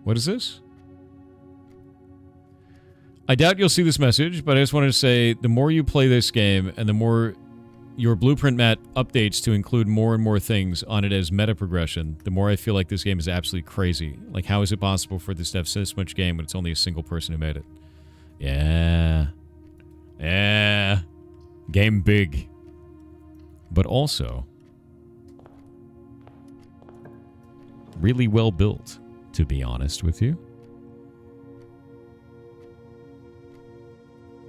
What is this? I doubt you'll see this message, but I just wanted to say, the more you play this game, and the more your blueprint mat updates to include more and more things on it as meta progression, the more I feel like this game is absolutely crazy. Like, how is it possible for this to have this much game when it's only a single person who made it? Yeah. Yeah. Game big. But also really well built, to be honest with you.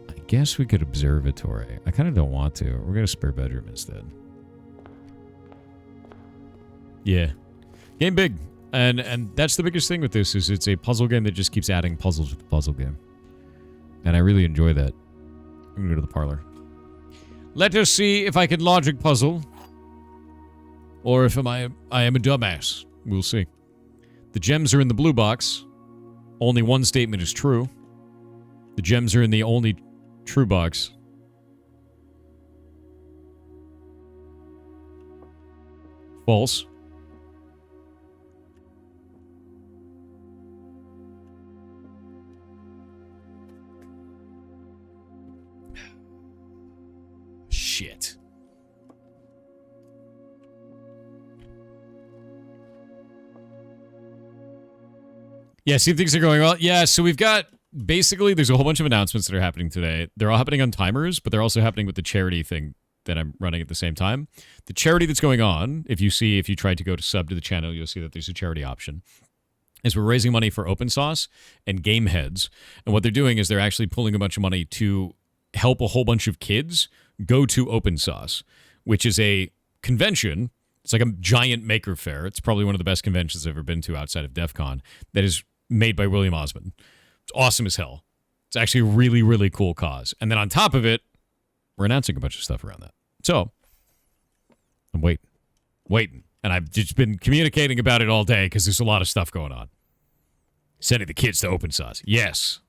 I guess we could observatory. I kind of don't want to. We're going to spare bedroom instead. Yeah. Game big. And that's the biggest thing with this is it's a puzzle game that just keeps adding puzzles to the puzzle game. And I really enjoy that. I'm going to go to the parlor. Let us see if I can logic puzzle. Or if I am a dumbass. We'll see. The gems are in the blue box. Only one statement is true. The gems are in the only true box. False. Shit. Yeah, see, things are going well. Yeah, so we've got, basically, there's a whole bunch of announcements that are happening today. They're all happening on timers, but they're also happening with the charity thing that I'm running at the same time. The charity that's going on, if you try to go to sub to the channel, you'll see that there's a charity option, is we're raising money for Open Sauce and Game Heads. And what they're doing is they're actually pulling a bunch of money to help a whole bunch of kids go to Open Sauce, which is a convention. It's like a giant maker fair. It's probably one of the best conventions I've ever been to outside of DEF CON that is made by William Osmond. It's awesome as hell. It's actually a really, really cool cause. And then on top of it, we're announcing a bunch of stuff around that. So, I'm waiting. And I've just been communicating about it all day because there's a lot of stuff going on. Sending the kids to Open Sauce. Yes.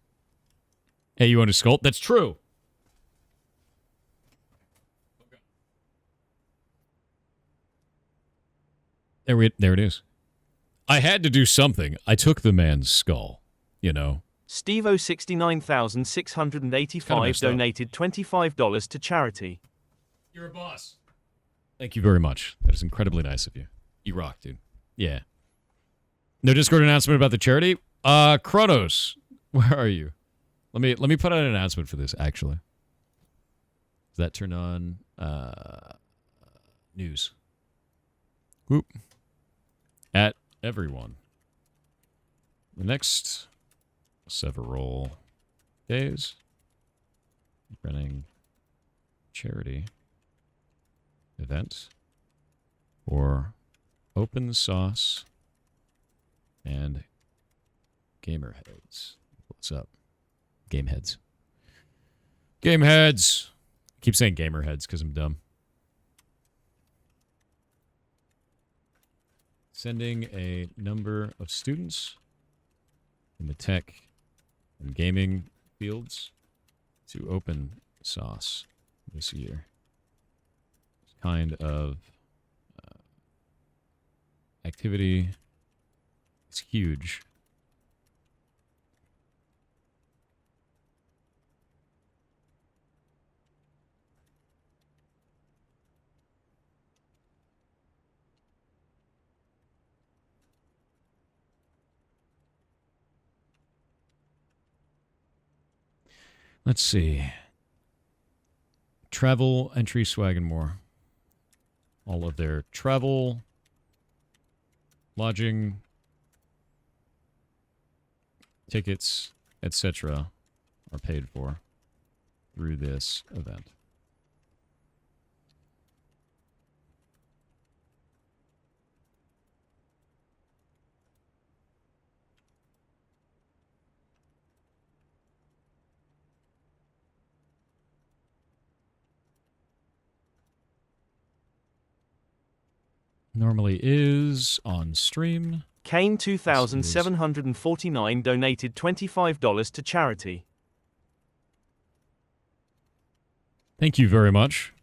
Hey, you want to sculpt? That's true. There it is. I had to do something. I took the man's skull, you know. Stevo 69,685 donated $25 to charity. You're a boss. Thank you very much. That is incredibly nice of you. You rock, dude. Yeah. No Discord announcement about the charity? Kronos, where are you? Let me put out an announcement for this, actually. Does that turn on news? Whoop. At everyone. The next several days, running charity event for Open Sauce and Gamer Heads. What's up? Game Heads. Game Heads! I keep saying Gamer Heads because I'm dumb. Sending a number of students in the tech and gaming fields to Open Sauce this year. This kind of activity is huge. Let's see. Travel, entry, swag, and more. All of their travel, lodging, tickets, etc. are paid for through this event. Normally is on stream. Kane 2,749 donated $25 to charity. Thank you very much.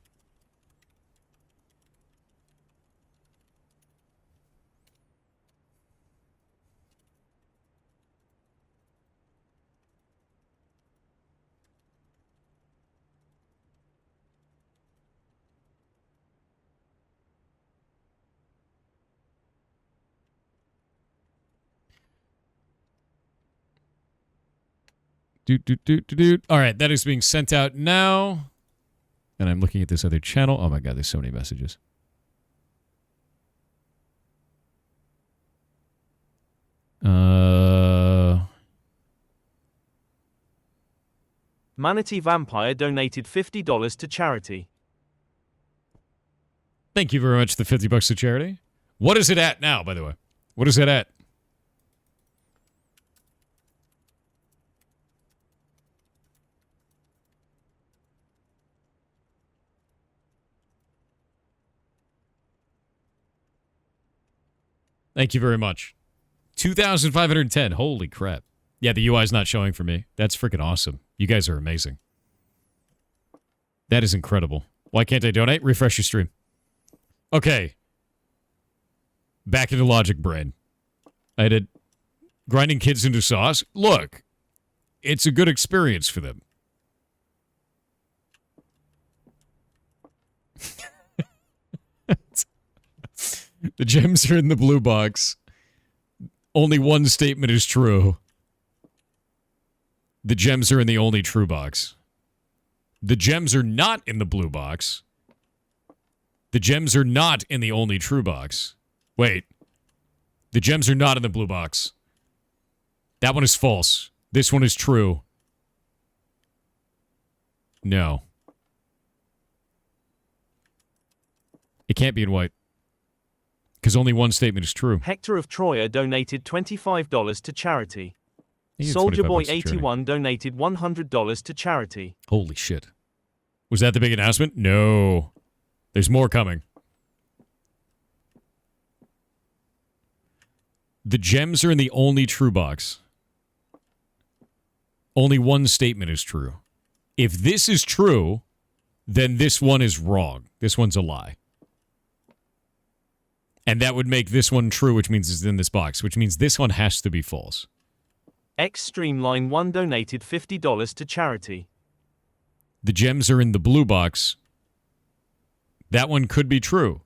All right, that is being sent out now. And I'm looking at this other channel. Oh my god, there's so many messages. Manatee Vampire donated $50 to charity. Thank you very much for the $50 to charity. What is it at now, by the way? What is it at? Thank you very much. 2,510. Holy crap. Yeah, the UI is not showing for me. That's freaking awesome. You guys are amazing. That is incredible. Why can't I donate? Refresh your stream. Okay. Back into Logic Brain. I had a grinding kids into sauce. Look, it's a good experience for them. The gems are in the blue box. Only one statement is true. The gems are in the only true box. The gems are not in the blue box. The gems are not in the only true box. Wait. The gems are not in the blue box. That one is false. This one is true. No. It can't be in white. Because only one statement is true. Hector of Troya donated $25 to charity. He gave Soldier 25 Boy bucks to charity. 81 donated $100 to charity. Holy shit. Was that the big announcement? No. There's more coming. The gems are in the only true box. Only one statement is true. If this is true, then this one is wrong. This one's a lie. And that would make this one true, which means it's in this box, which means this one has to be false. X Streamline 1 donated $50 to charity. The gems are in the blue box. That one could be true.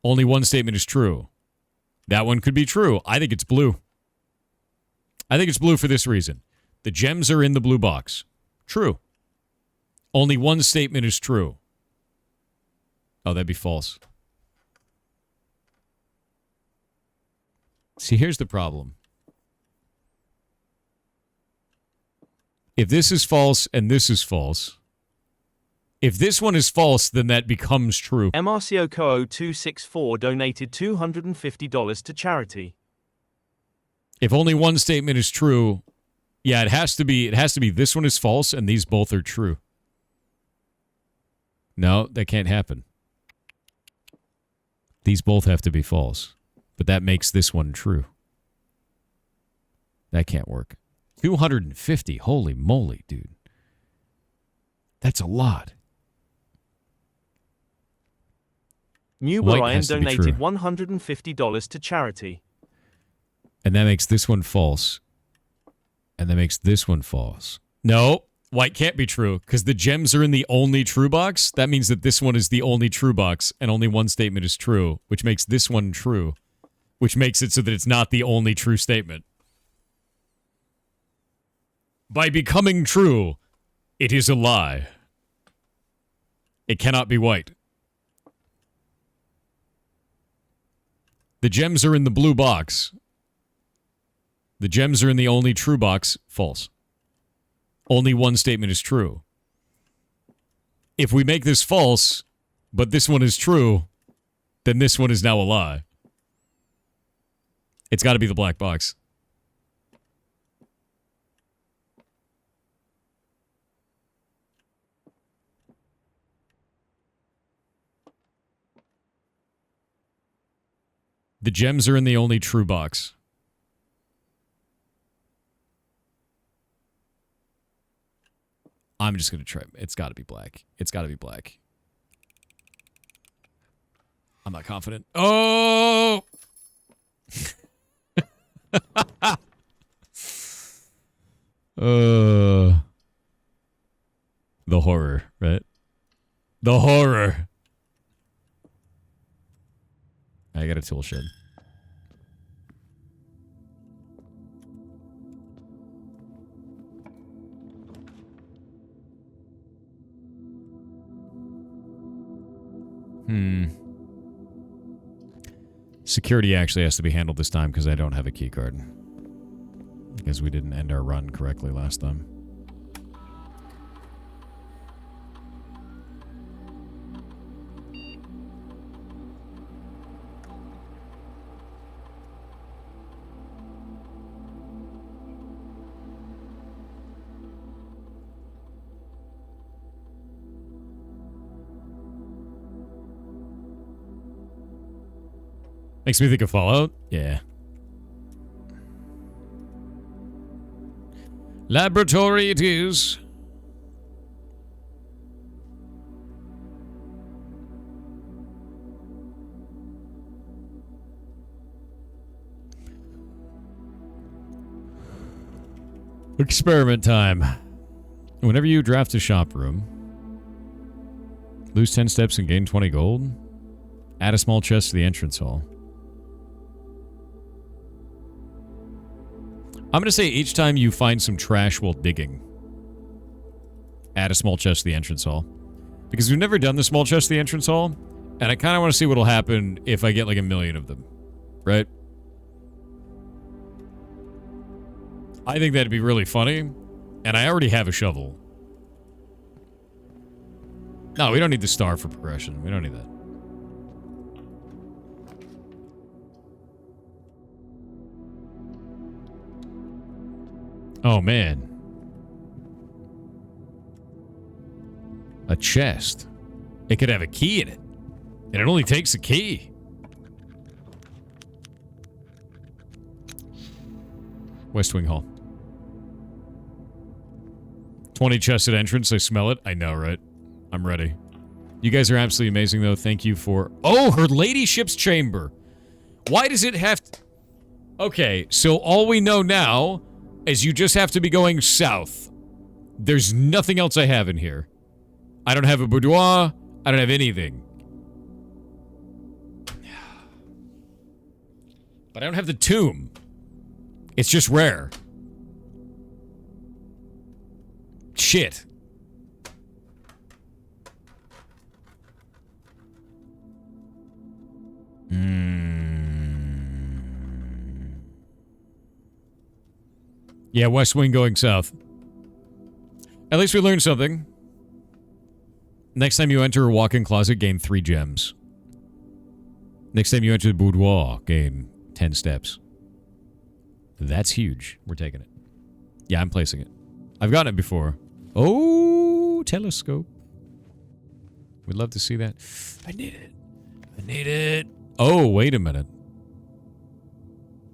Only one statement is true. That one could be true. I think it's blue. I think it's blue for this reason. The gems are in the blue box. True. Only one statement is true. Oh, that'd be false. See, here's the problem. If this is false and this is false, if this one is false, then that becomes true. MRCOCO264 donated $250 to charity. If only one statement is true, yeah, it has to be this one is false and these both are true. No, that can't happen. These both have to be false. But that makes this one true. That can't work. 250. Holy moly, dude. That's a lot. New White Brian has to be donated true. $150 to charity. And that makes this one false. And that makes this one false. No, white can't be true because the gems are in the only true box. That means that this one is the only true box and only one statement is true, which makes this one true, which makes it so that it's not the only true statement. By becoming true, it is a lie. It cannot be white. The gems are in the blue box. The gems are in the only true box. False. Only one statement is true. If we make this false, but this one is true, then this one is now a lie. It's got to be the black box. The gems are in the only true box. I'm just going to try. It's got to be black. It's got to be black. I'm not confident. Oh! The horror, right? The horror. I got a tool shed. Security actually has to be handled this time because I don't have a key card. Because we didn't end our run correctly last time. Makes me think of Fallout. Yeah. Laboratory it is. Experiment time. Whenever you draft a shop room, lose 10 steps and gain 20 gold. Add a small chest to the entrance hall. I'm going to say each time you find some trash while digging, add a small chest to the entrance hall. Because we've never done the small chest to the entrance hall, and I kind of want to see what'll happen if I get like 1,000,000 of them. Right? I think that'd be really funny, and I already have a shovel. No, we don't need the star for progression. We don't need that. Oh, man. A chest. It could have a key in it. And it only takes a key. West Wing Hall. 20 chests at entrance. I smell it. I know, right? I'm ready. You guys are absolutely amazing, though. Thank you for... Oh, her ladyship's chamber. Why does it have to... Okay, so all we know now... is you just have to be going south. There's nothing else I have in here. I don't have a boudoir. I don't have anything. But I don't have the tomb. It's just rare. Shit. Yeah, West Wing going south. At least we learned something. Next time you enter a walk-in closet, gain 3 gems. Next time you enter the boudoir, gain 10 steps. That's huge. We're taking it. Yeah, I'm placing it. I've gotten it before. Oh, telescope. We'd love to see that. I need it. I need it. Oh, wait a minute.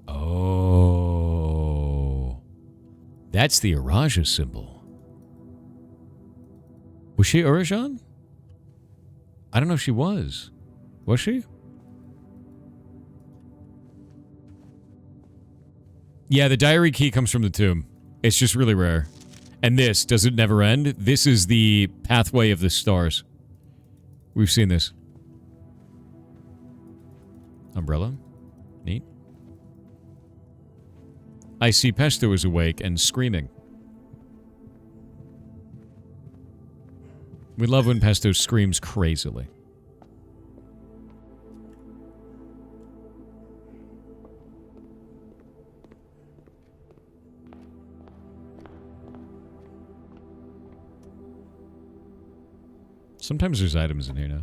Oh. That's the Erajan symbol. Was she Erajan? I don't know if she was. Was she? Yeah, the diary key comes from the tomb. It's just really rare. And this, does it never end? This is the pathway of the stars. We've seen this. Umbrella. Neat. I see Pesto is awake and screaming. We love when Pesto screams crazily. Sometimes there's items in here now.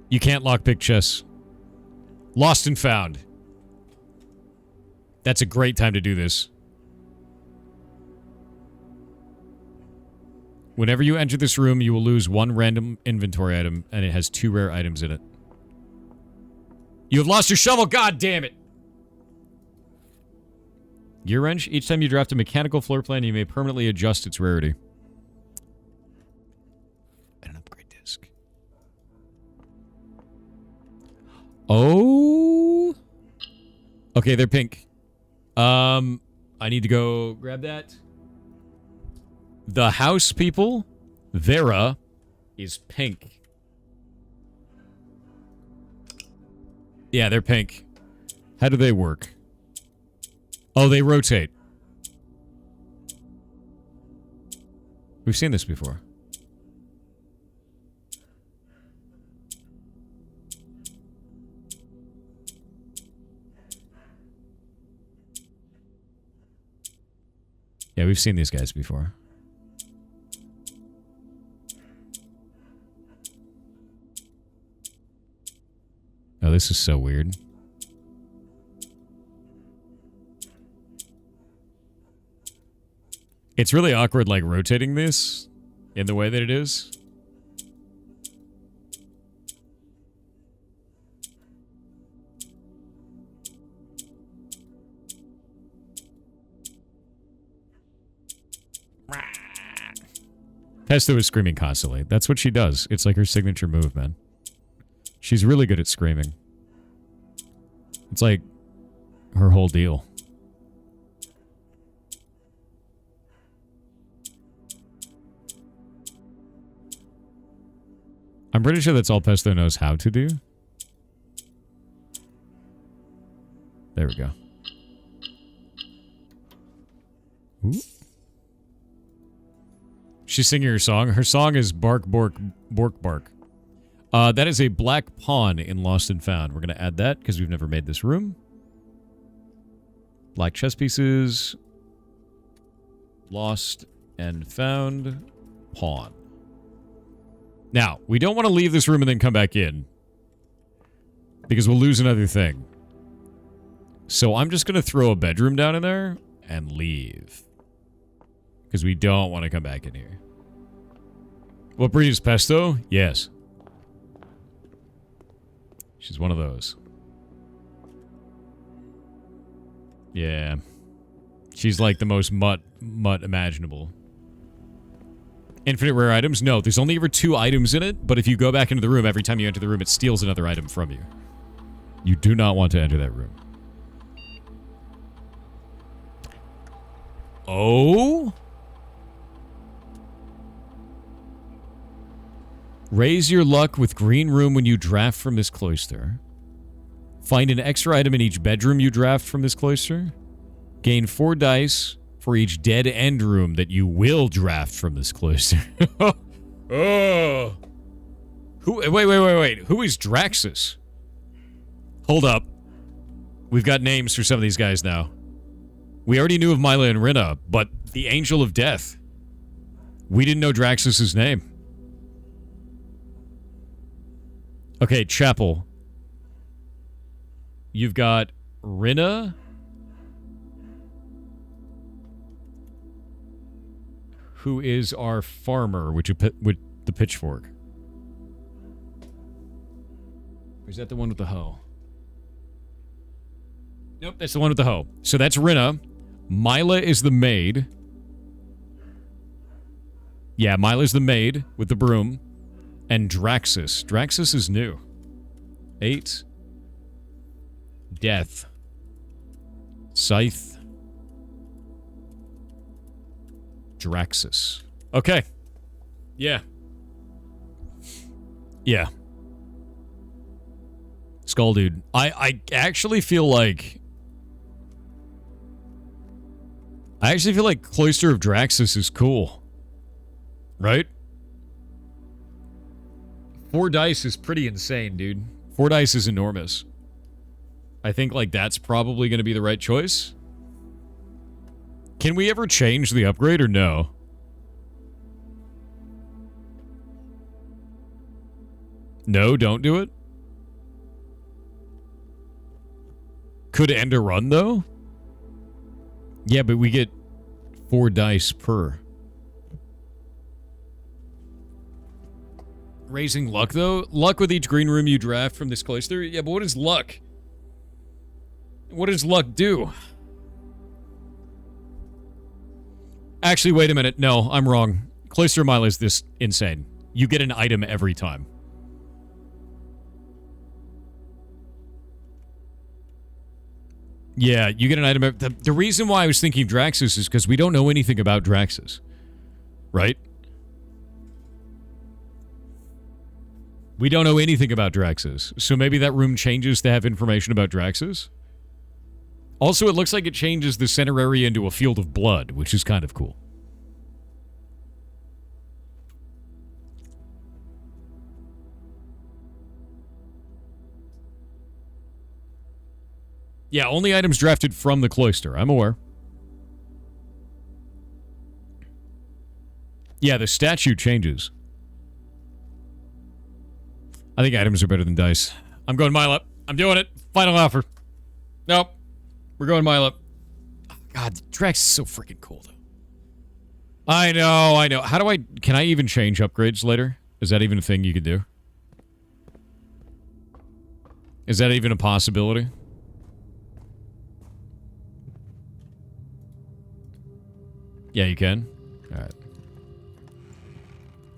You can't lockpick chests. Lost and found. That's a great time to do this. Whenever you enter this room, you will lose 1 random inventory item, and it has 2 rare items in it. You have lost your shovel, god damn it! Gear wrench. Each time you draft a mechanical floor plan, you may permanently adjust its rarity. And an upgrade disc. Oh! Okay, they're pink. I need to go grab that. The house people, Verra, is pink. Yeah, they're pink. How do they work? Oh, they rotate. We've seen this before. Yeah, we've seen these guys before. Oh, this is so weird. It's really awkward, like, rotating this in the way that it is. Pesto is screaming constantly. That's what she does. It's like her signature move, man. She's really good at screaming. It's like her whole deal. I'm pretty sure that's all Pesto knows how to do. There we go. Ooh. She's singing her song. Her song is Bark, Bork, Bork, Bark. That is a black pawn in Lost and Found. We're going to add that because we've never made this room. Black chess pieces. Lost and Found. Pawn. Now, we don't want to leave this room and then come back in. Because we'll lose another thing. So I'm just going to throw a bedroom down in there and leave. Because we don't want to come back in here. What breed is Pesto? Yes. She's one of those. Yeah. She's like the most mutt imaginable. Infinite rare items? No, there's only ever 2 items in it, but if you go back into the room, every time you enter the room, it steals another item from you. You do not want to enter that room. Oh? Raise your luck with green room when you draft from this cloister. Find an extra item in each bedroom you draft from this cloister. Gain 4 dice for each dead end room that you will draft from this cloister. Oh. Wait. Who is Draxus? Hold up. We've got names for some of these guys now. We already knew of Mila and Rinna, but the Angel of Death. We didn't know Draxus' name. Okay, Chapel. You've got Rinna. Who is our farmer with the pitchfork? Or is that the one with the hoe? Nope, that's the one with the hoe. So that's Rinna. Mila is the maid. Yeah, Mila's the maid with the broom. And Draxus. Draxus is new. 8. Death. Scythe. Draxus. Okay. Yeah. Yeah. Skull dude. I actually feel like... Cloister of Draxus is cool. Right? 4 dice is pretty insane, dude. 4 dice is enormous. I think, like, that's probably going to be the right choice. Can we ever change the upgrade or no? No, don't do it? Could end a run, though? Yeah, but we get 4 dice per. Raising luck, though? Luck with each green room you draft from this cloister? Yeah, but what is luck? What does luck do? Actually, wait a minute. No, I'm wrong. Cloister Mile is this insane. You get an item every time. Yeah, you get an item. The reason why I was thinking of Draxus is because we don't know anything about Draxus. Right? We don't know anything about Draxus. So maybe that room changes to have information about Draxus? Also, it looks like it changes the center area into a field of blood, which is kind of cool. Yeah, only items drafted from the cloister. I'm aware. Yeah, the statue changes. I think items are better than dice. I'm going mile up. I'm doing it. Final offer. Nope. We're going mile up. God, Drax is so freaking cool, though. I know. How do I... Can I even change upgrades later? Is that even a thing you could do? Is that even a possibility? Yeah, you can. All right.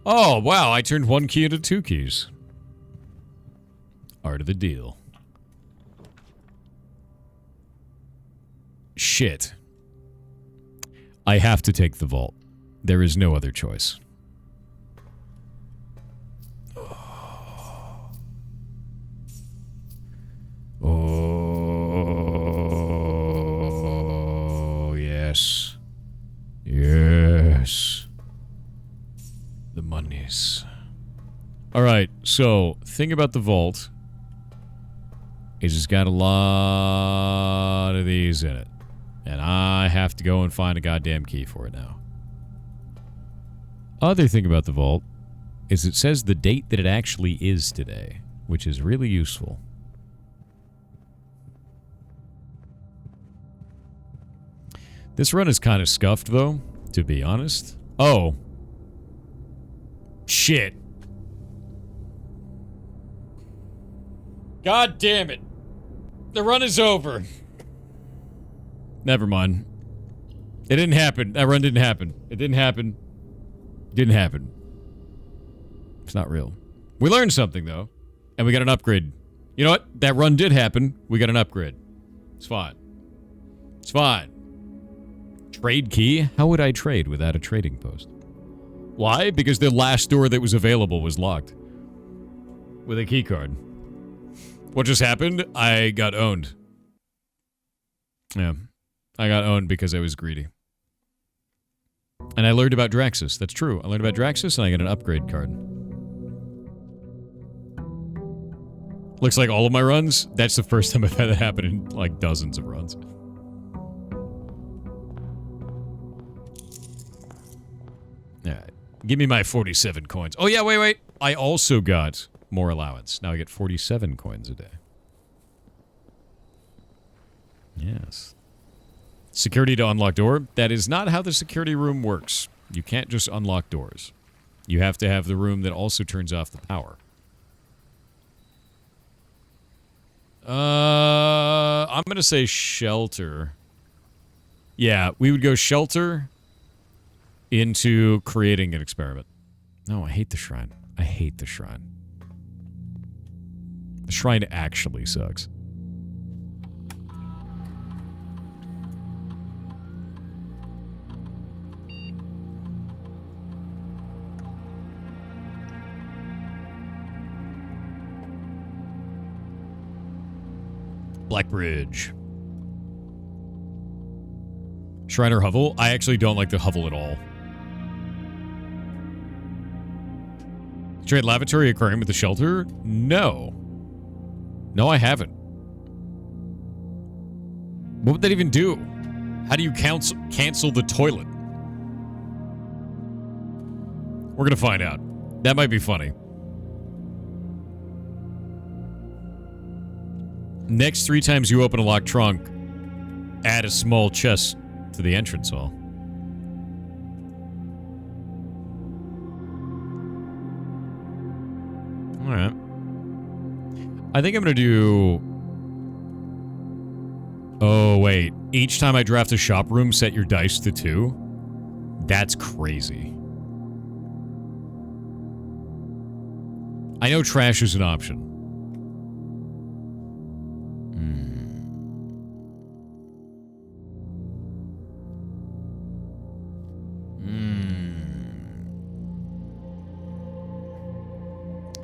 Oh, wow. I turned 1 key into 2 keys. Art of the deal. Shit. I have to take the vault. There is no other choice. Oh, yes. Yes. The monies. Alright, so, thing about the vault is it's got a lot of these in it. And I have to go and find a goddamn key for it now. Other thing about the vault is it says the date that it actually is today, which is really useful. This run is kind of scuffed, though, to be honest. Oh. Shit. God damn it. The run is over. Never mind. It didn't happen. That run didn't happen. It didn't happen. Didn't happen. It's not real. We learned something, though. And we got an upgrade. You know what? That run did happen. We got an upgrade. It's fine. It's fine. Trade key? How would I trade without a trading post? Why? Because the last door that was available was locked. With a key card. What just happened? I got owned. Yeah. I got owned because I was greedy. And I learned about Draxus. That's true. I learned about Draxus and I got an upgrade card. Looks like all of my runs, that's the first time I've had that happen in like dozens of runs. Alright. Give me my 47 coins. Oh yeah, wait. I also got more allowance. Now I get 47 coins a day. Yes. Security to unlock door. That is not how the security room works. You can't just unlock doors. You have to have the room that also turns off the power. I'm gonna say shelter. Yeah, we would go shelter into creating an experiment. No, I hate the shrine. I hate the shrine. The shrine actually sucks. Black Bridge. Shriner Hovel? I actually don't like the hovel at all. Trade lavatory aquarium with the shelter? No. No, I haven't. What would that even do? How do you cancel the toilet? We're gonna find out. That might be funny. Next 3 times you open a locked trunk, add a small chest to the entrance hall. Alright. I think I'm gonna do... Oh, wait. Each time I draft a shop room, set your dice to 2? That's crazy. I know trash is an option.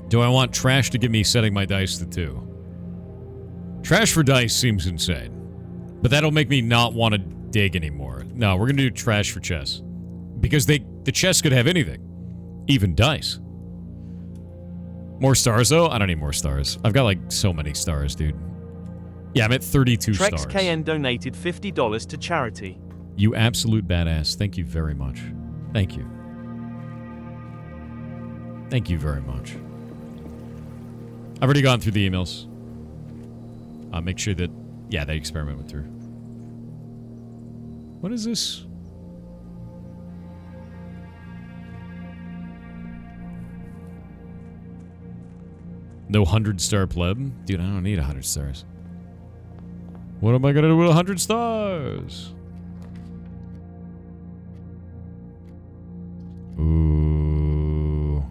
Do I want trash to give me setting my dice to 2? Trash for dice seems insane. But that'll make me not want to dig anymore. No, we're going to do trash for chess. Because the chess could have anything. Even dice. More stars, though? I don't need more stars. I've got, like, so many stars, dude. Yeah, I'm at 32 Trex stars. KN donated $50 to charity. You absolute badass. Thank you very much. Thank you. Thank you very much. I've already gone through the emails. Make sure that... Yeah, that experiment went through. What is this? No 100-star pleb? Dude, I don't need 100 stars. What am I gonna do with 100 stars? Ooh.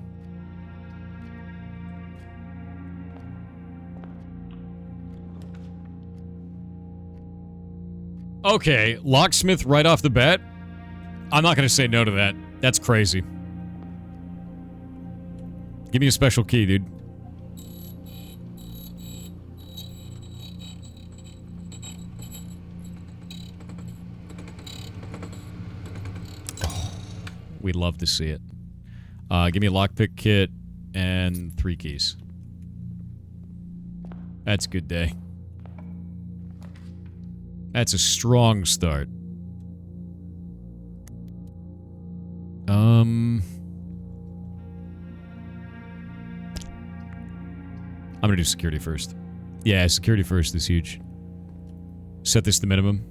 Okay, locksmith right off the bat. I'm not gonna say no to that. That's crazy. Give me a special key, dude. We'd love to see it. Give me a lockpick kit and 3 keys. That's a good day. That's a strong start. I'm gonna do security first. Yeah, security first is huge. Set this to minimum.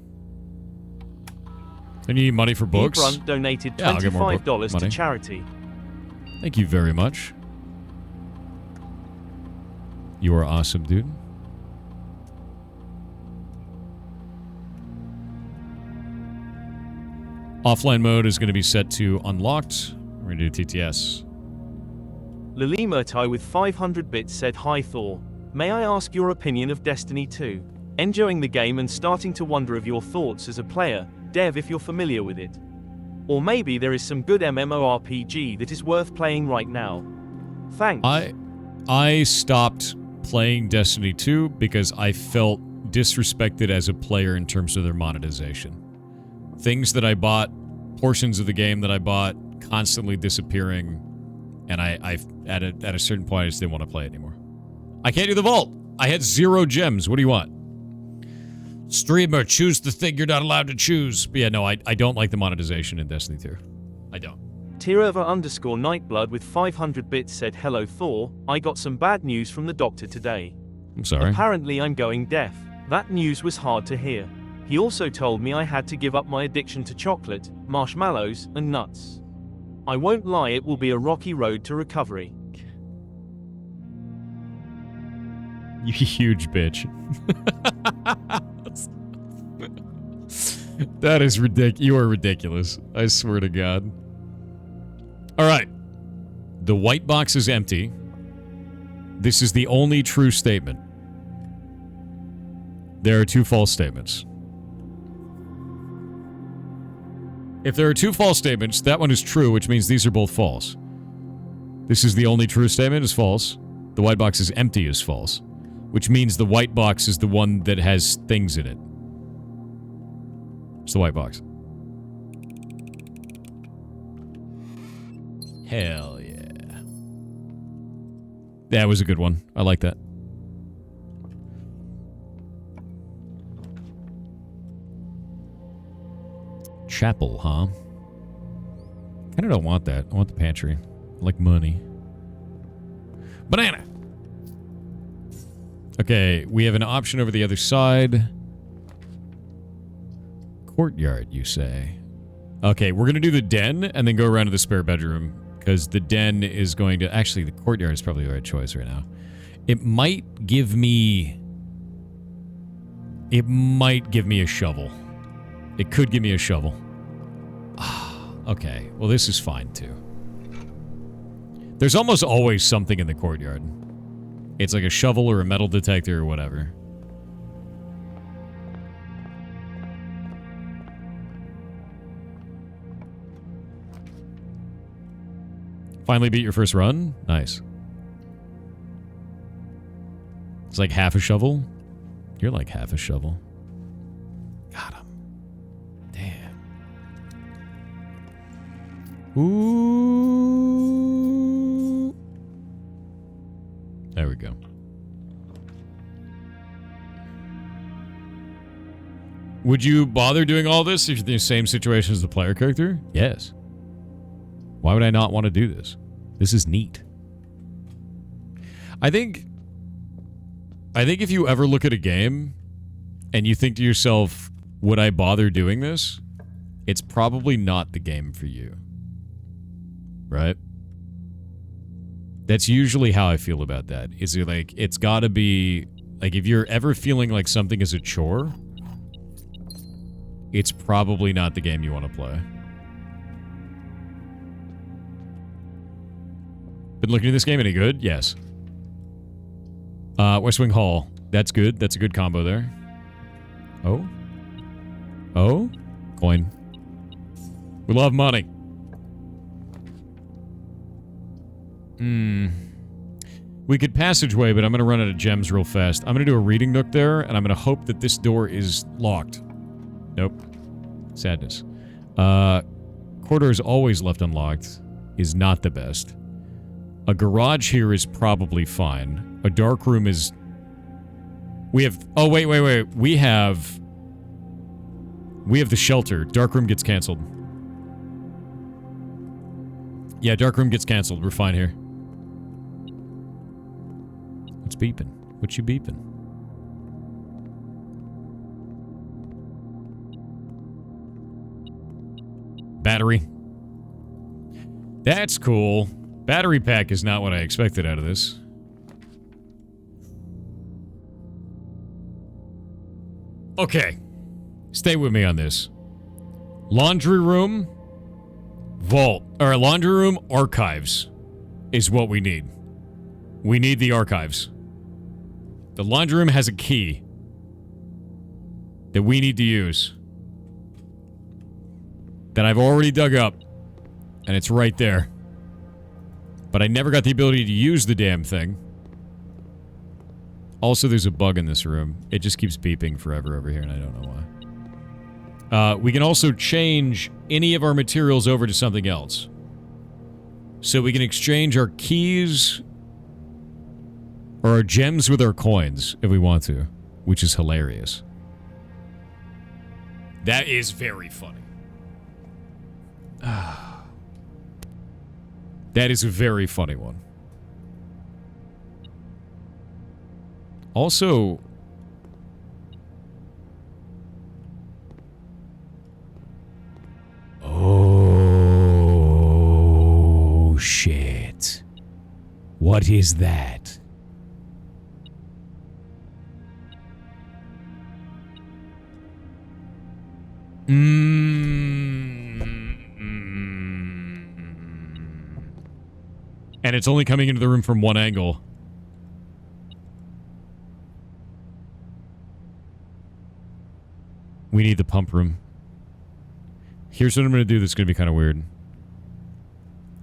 I need money for books. Ebron donated $25 to charity. Thank you very much. You are awesome, dude. Offline mode is going to be set to unlocked. We're going to do TTS. Lily Murtai with 500 bits said, "Hi Thor. May I ask your opinion of Destiny 2? Enjoying the game and starting to wonder of your thoughts as a player, dev if you're familiar with it. Or maybe there is some good MMORPG that is worth playing right now. Thanks." I stopped playing Destiny 2 because I felt disrespected as a player in terms of their monetization. Things that I bought, portions of the game that I bought, constantly disappearing, and I at a certain point I just didn't want to play it anymore. I can't do the vault. I had 0 gems. What do you want? Streamer, choose the thing you're not allowed to choose. But yeah, no, I don't like the monetization in Destiny 2. I don't. Tirova_Nightblood with 500 bits said, "Hello Thor, I got some bad news from the doctor today. I'm sorry. Apparently I'm going deaf. That news was hard to hear. He also told me I had to give up my addiction to chocolate, marshmallows, and nuts. I won't lie, it will be a rocky road to recovery." You huge bitch. That is ridiculous. You are ridiculous. I swear to God. Alright. The white box is empty. This is the only true statement. There are 2 false statements. If there are 2 false statements, that one is true, which means these are both false. This is the only true statement, is false. The white box is empty, is false. Which means the white box is the one that has things in it. It's the white box. Hell yeah. That was a good one. I like that. Chapel, huh? Kinda don't want that. I want the pantry. I like money. Banana! Okay, we have an option over the other side. Courtyard, you say? Okay, we're gonna do the den and then go around to the spare bedroom, because the den is going to... Actually, the courtyard is probably the right choice right now. It might give me... It might give me a shovel. It could give me a shovel. Okay, well this is fine too. There's almost always something in the courtyard. It's like a shovel or a metal detector or whatever. Finally beat your first run? Nice. It's like half a shovel? You're like half a shovel. Got him. Damn. Ooh. There we go. Would you bother doing all this if you're in the same situation as the player character? Yes. Why would I not want to do this? This is neat. I think if you ever look at a game and you think to yourself, would I bother doing this? It's probably not the game for you. Right? That's usually how I feel about that. Is it like, it's gotta be, like, if you're ever feeling like something is a chore, it's probably not the game you want to play. Been looking at this game, any good? Yes. West Wing Hall. That's good. That's a good combo there. Oh? Oh? Coin. We love money. We could passageway, but I'm going to run out of gems real fast. I'm going to do a reading nook there, and I'm going to hope that this door is locked. Nope. Sadness. Corridor is always left unlocked. Is not the best. A garage here is probably fine. A dark room is... We have... Oh, wait. We have the shelter. Dark room gets canceled. Yeah, dark room gets canceled. We're fine here. What's beeping? What you beeping? Battery. That's cool. Battery pack is not what I expected out of this. Okay. Stay with me on this. Laundry room, vault, or laundry room, archives is what we need. We need the archives. The laundry room has a key that we need to use. That I've already dug up. And it's right there. But I never got the ability to use the damn thing. Also, there's a bug in this room. It just keeps beeping forever over here, and I don't know why. We can also change any of our materials over to something else. So we can exchange our keys or our gems with our coins if we want to, which is hilarious. That is very funny. That is a very funny one. Also... Oh, shit. What is that? And it's only coming into the room from one angle. We need the pump room. Here's what I'm going to do that's going to be kind of weird.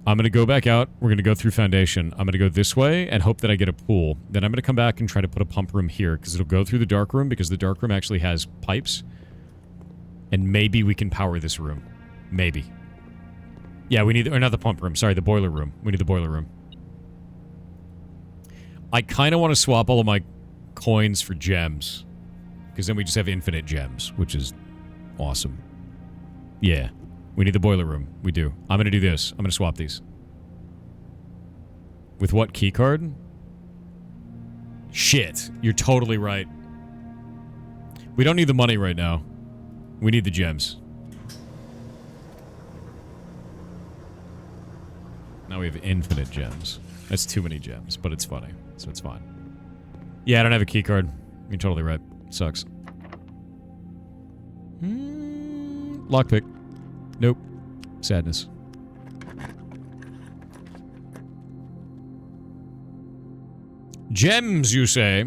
I'm going to go back out. We're going to go through foundation. I'm going to go this way and hope that I get a pool. Then I'm going to come back and try to put a pump room here because it'll go through the dark room because the dark room actually has pipes. And maybe we can power this room. Maybe. Yeah, we need... Or not the pump room. Sorry, the boiler room. We need the boiler room. I kind of want to swap all of my coins for gems. Because then we just have infinite gems, which is awesome. Yeah. We need the boiler room. We do. I'm going to do this. I'm going to swap these. With what key card? Shit. You're totally right. We don't need the money right now. We need the gems. Now we have infinite gems. That's too many gems, but it's funny, so it's fine. Yeah, I don't have a key card. You're totally right. Sucks. Lockpick. Nope. Sadness. Gems, you say?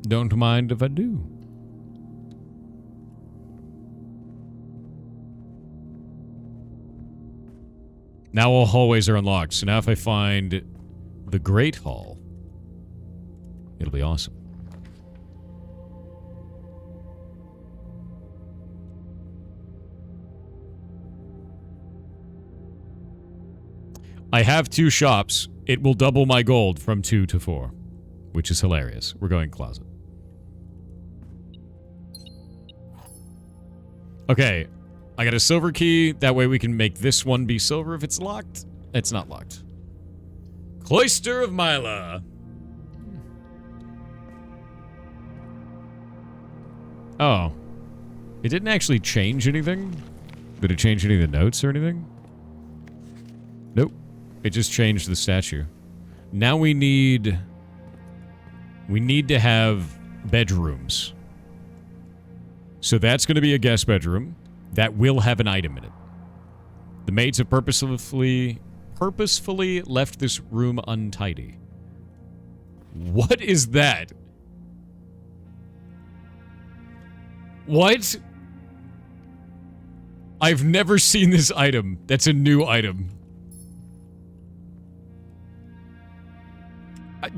Don't mind if I do. Now all hallways are unlocked. So now if I find the Great Hall, it'll be awesome. I have 2 shops. It will double my gold from 2 to 4, which is hilarious. We're going closet. Okay. I got a silver key. That way we can make this one be silver if it's locked. It's not locked. Cloister of Myla. Oh. It didn't actually change anything? Did it change any of the notes or anything? Nope. It just changed the statue. Now we need... We need to have bedrooms. So that's going to be a guest bedroom that will have an item in it. The maids have purposefully left this room untidy. What is that? What? I've never seen this item. That's a new item.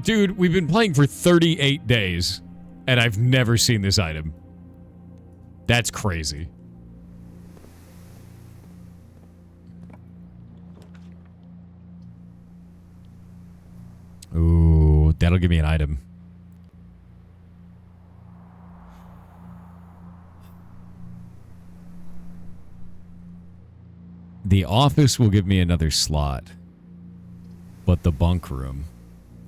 Dude, we've been playing for 38 days, and I've never seen this item. That's crazy. Ooh, that'll give me an item. The office will give me another slot, but the bunk room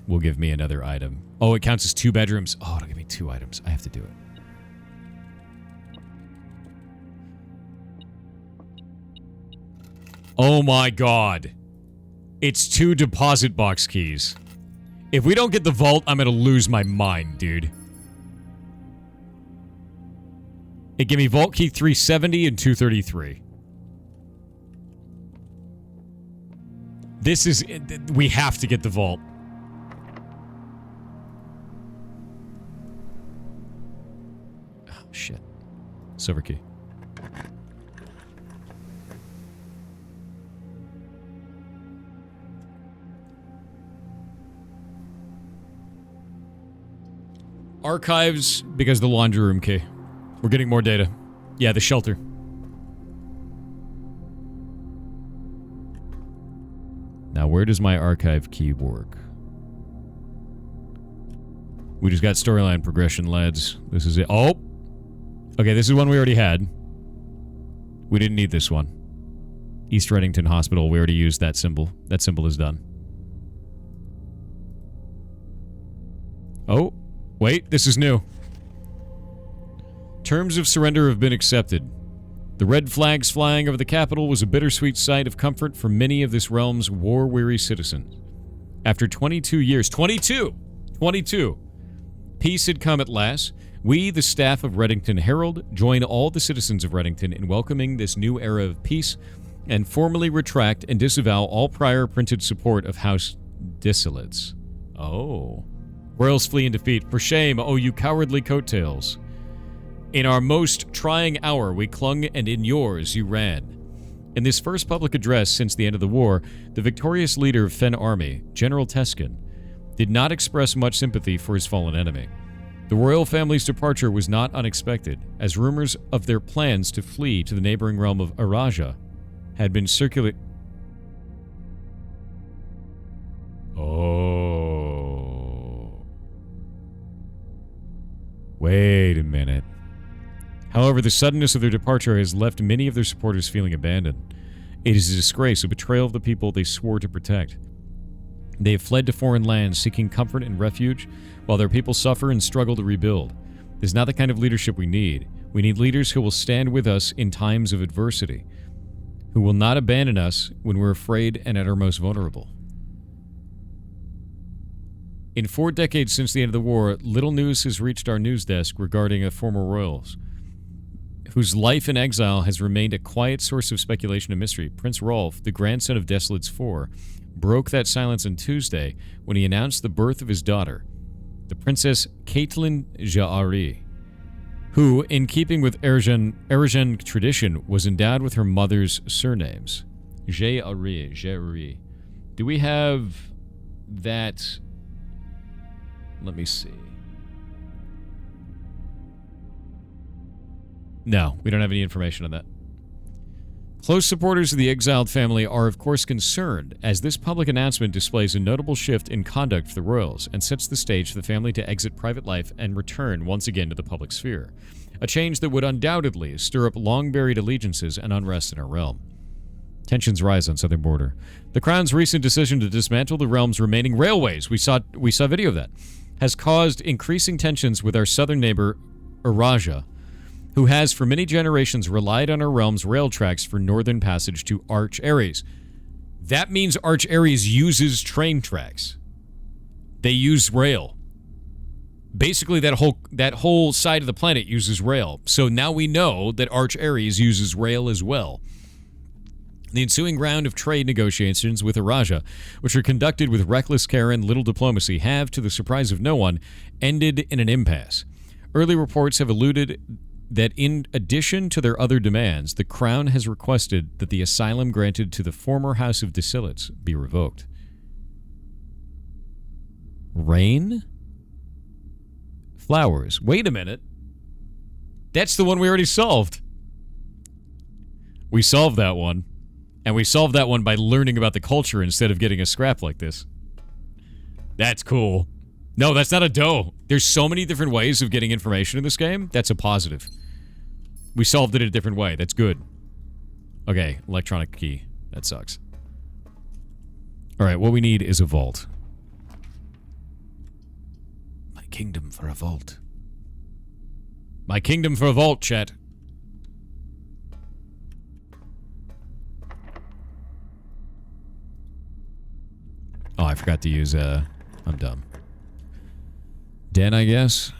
will give me another item. Oh, it counts as 2 bedrooms. Oh, it'll give me 2 items. I have to do it. Oh my god. It's 2 deposit box keys. If we don't get the vault, I'm gonna lose my mind, dude. It gave me vault key 370 and 233. This is... We have to get the vault. Oh, shit. Silver key. Archives, because the laundry room key. We're getting more data. Yeah, the shelter. Now, where does my archive key work? We just got storyline progression, lads. This is it. Oh! Okay, this is one we already had. We didn't need this one. East Reddington Hospital, we already used that symbol. That symbol is done. Oh! Wait, this is new. Terms of surrender have been accepted. The red flags flying over the capital was a bittersweet sight of comfort for many of this realm's war-weary citizens. After 22 years... 22! 22! Peace had come at last. We, the staff of Reddington Herald, join all the citizens of Reddington in welcoming this new era of peace and formally retract and disavow all prior printed support of House Dissolates. Oh... Royals flee in defeat. For shame, oh you cowardly coattails. In our most trying hour we clung, and in yours you ran. In this first public address since the end of the war, the victorious leader of Fen Army, General Teskin, did not express much sympathy for his fallen enemy. The royal family's departure was not unexpected, as rumors of their plans to flee to the neighboring realm of Erajan had been circulated. Oh... Wait a minute. However, the suddenness of their departure has left many of their supporters feeling abandoned. It is a disgrace, a betrayal of the people they swore to protect. They have fled to foreign lands, seeking comfort and refuge, while their people suffer and struggle to rebuild. This is not the kind of leadership we need. We need leaders who will stand with us in times of adversity, who will not abandon us when we're afraid and at our most vulnerable. In 4 decades since the end of the war, little news has reached our news desk regarding a former royals, whose life in exile has remained a quiet source of speculation and mystery. Prince Rolf, the grandson of Desolates IV, broke that silence on Tuesday when he announced the birth of his daughter, the Princess Caitlin Ja'ari, who, in keeping with Erajan tradition, was endowed with her mother's surnames. Ja'ari. Do we have that... Let me see. No, we don't have any information on that. Close supporters of the exiled family are, of course, concerned, as this public announcement displays a notable shift in conduct for the royals and sets the stage for the family to exit private life and return once again to the public sphere. A change that would undoubtedly stir up long-buried allegiances and unrest in our realm. Tensions rise on southern border. The Crown's recent decision to dismantle the realm's remaining railways, we saw video of that, has caused increasing tensions with our southern neighbor, Erajan, who has for many generations relied on our realm's rail tracks for northern passage to Arch Ares. That means Arch Ares uses train tracks. They use rail. Basically, that whole side of the planet uses rail. So now we know that Arch Ares uses rail as well. The ensuing round of trade negotiations with Erajan, which were conducted with reckless care and little diplomacy, have, to the surprise of no one, ended in an impasse. Early reports have alluded that in addition to their other demands, the Crown has requested that the asylum granted to the former House of Decilits be revoked. Rain? Flowers. Wait a minute. That's the one we already solved. We solved that one. And we solved that one by learning about the culture instead of getting a scrap like this. That's cool. No, that's not a dough. There's so many different ways of getting information in this game. That's a positive. We solved it a different way. That's good. Okay, electronic key. That sucks. Alright, what we need is a vault. My kingdom for a vault. My kingdom for a vault, chat. Oh, I forgot to use, I'm dumb. Den, I guess.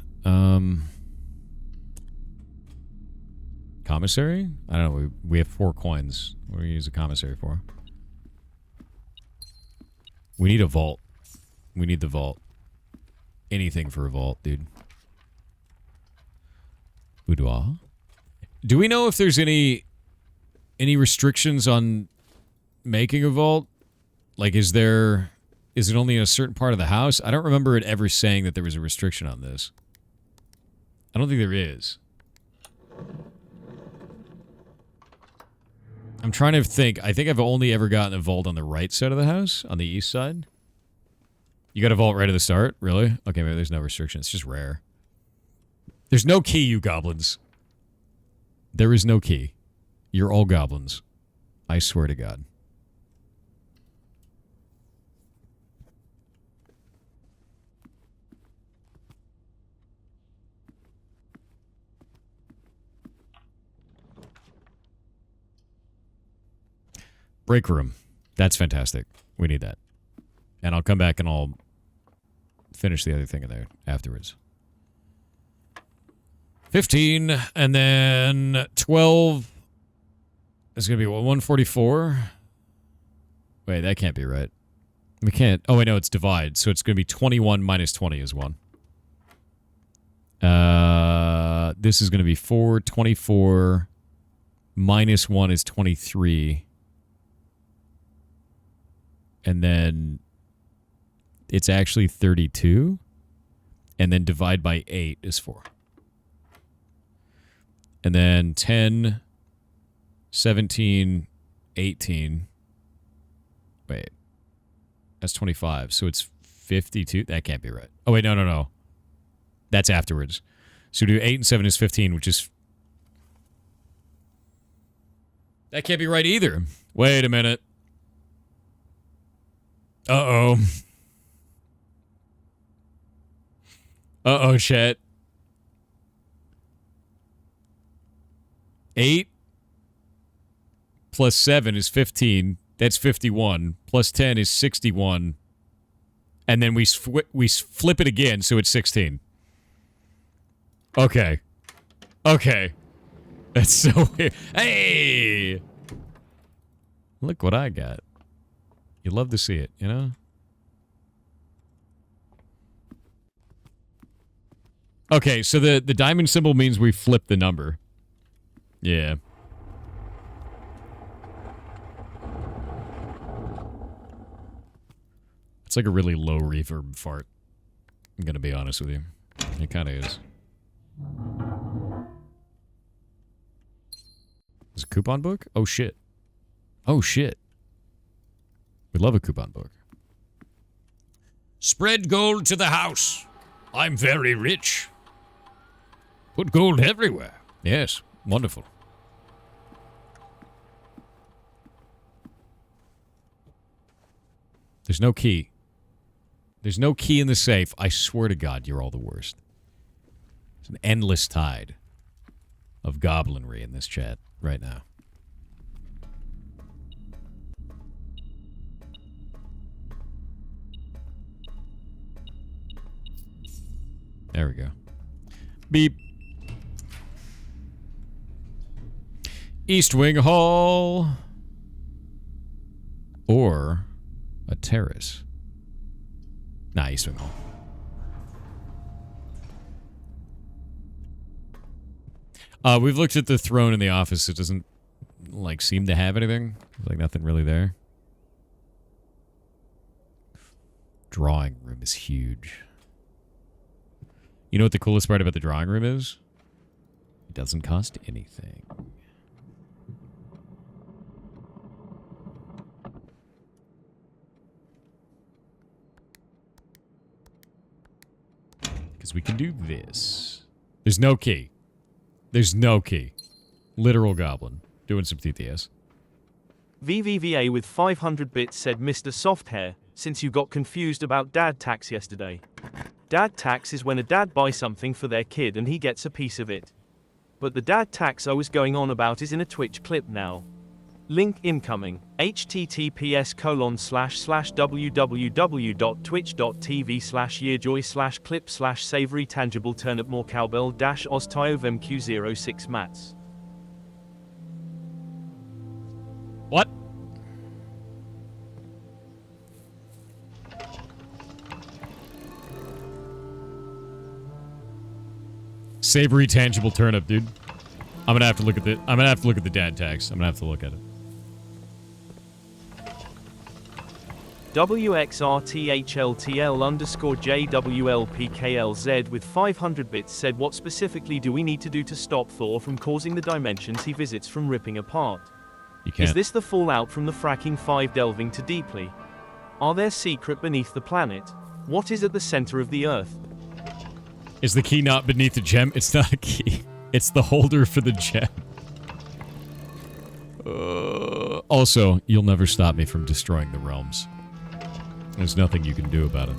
Commissary? I don't know. We have 4 coins. What do we use a commissary for? We need a vault. We need the vault. Anything for a vault, dude. Boudoir? Do we know if there's any restrictions on making a vault? Like, is it only in a certain part of the house? I don't remember it ever saying that there was a restriction on this. I don't think there is. I'm trying to think. I think I've only ever gotten a vault on the right side of the house, on the east side. You got a vault right at the start? Really? Okay, maybe there's no restriction. It's just rare. There's no key, you goblins. There is no key. You're all goblins. I swear to God. Break room. That's fantastic. We need that. And I'll come back and I'll finish the other thing in there afterwards. 15, and then 12. It's going to be, what, 144? Wait, that can't be right. We can't. Oh, wait, no, it's divide. So it's going to be 21 minus 20 is 1. This is going to be 4, 24. Minus 1 is 23. And then it's actually 32. And then divide by 8 is 4. And then 10, 17, 18. Wait. That's 25. So it's 52. That can't be right. Oh, wait, no. That's afterwards. So we do 8 and 7 is 15, which is... That can't be right either. Wait a minute. Uh-oh. Uh-oh, chat. 8 plus 7 is 15. That's 51. Plus 10 is 61. And then we flip it again, so it's 16. Okay. Okay. That's so weird. Hey! Look what I got. You love to see it, you know? Okay, so the diamond symbol means we flip the number. Yeah. It's like a really low reverb fart. I'm gonna be honest with you. It kind of is. Is it a coupon book? Oh, shit. Oh, shit. We love a coupon book. Spread gold to the house. I'm very rich. Put gold everywhere. Yes, wonderful. There's no key. There's no key in the safe. I swear to God, you're all the worst. It's an endless tide of goblinry in this chat right now. There we go. Beep. East Wing Hall. Or a terrace. Nah, East Wing Hall. We've looked at the throne in the office. It doesn't, like, seem to have anything. There's, like, nothing really there. Drawing room is huge. You know what the coolest part about the drawing room is? It doesn't cost anything. Because we can do this. There's no key. There's no key. Literal goblin. Doing some TTS. VVVA with 500 bits said, Mr. Softhair, since you got confused about dad tax yesterday. Dad tax is when a dad buys something for their kid and he gets a piece of it. But the dad tax I was going on about is in a Twitch clip now. Link incoming. https://www.twitch.tv/yearjoy/clip/savory tangible turnip more cowbell -ostiovemq06 mats. What? Savory tangible turnip, dude. I'm gonna have to look at the dad tags. I'm gonna have to look at it. WXRTHLTL_JWLPKLZ with 500 bits said, what specifically do we need to do to stop Thor from causing the dimensions he visits from ripping apart? You can't. Is this the fallout from the fracking 5 delving too deeply? Are there secret beneath the planet? What is at the center of the Earth? Is the key not beneath the gem? It's not a key. It's the holder for the gem. Also, you'll never stop me from destroying the realms. There's nothing you can do about it.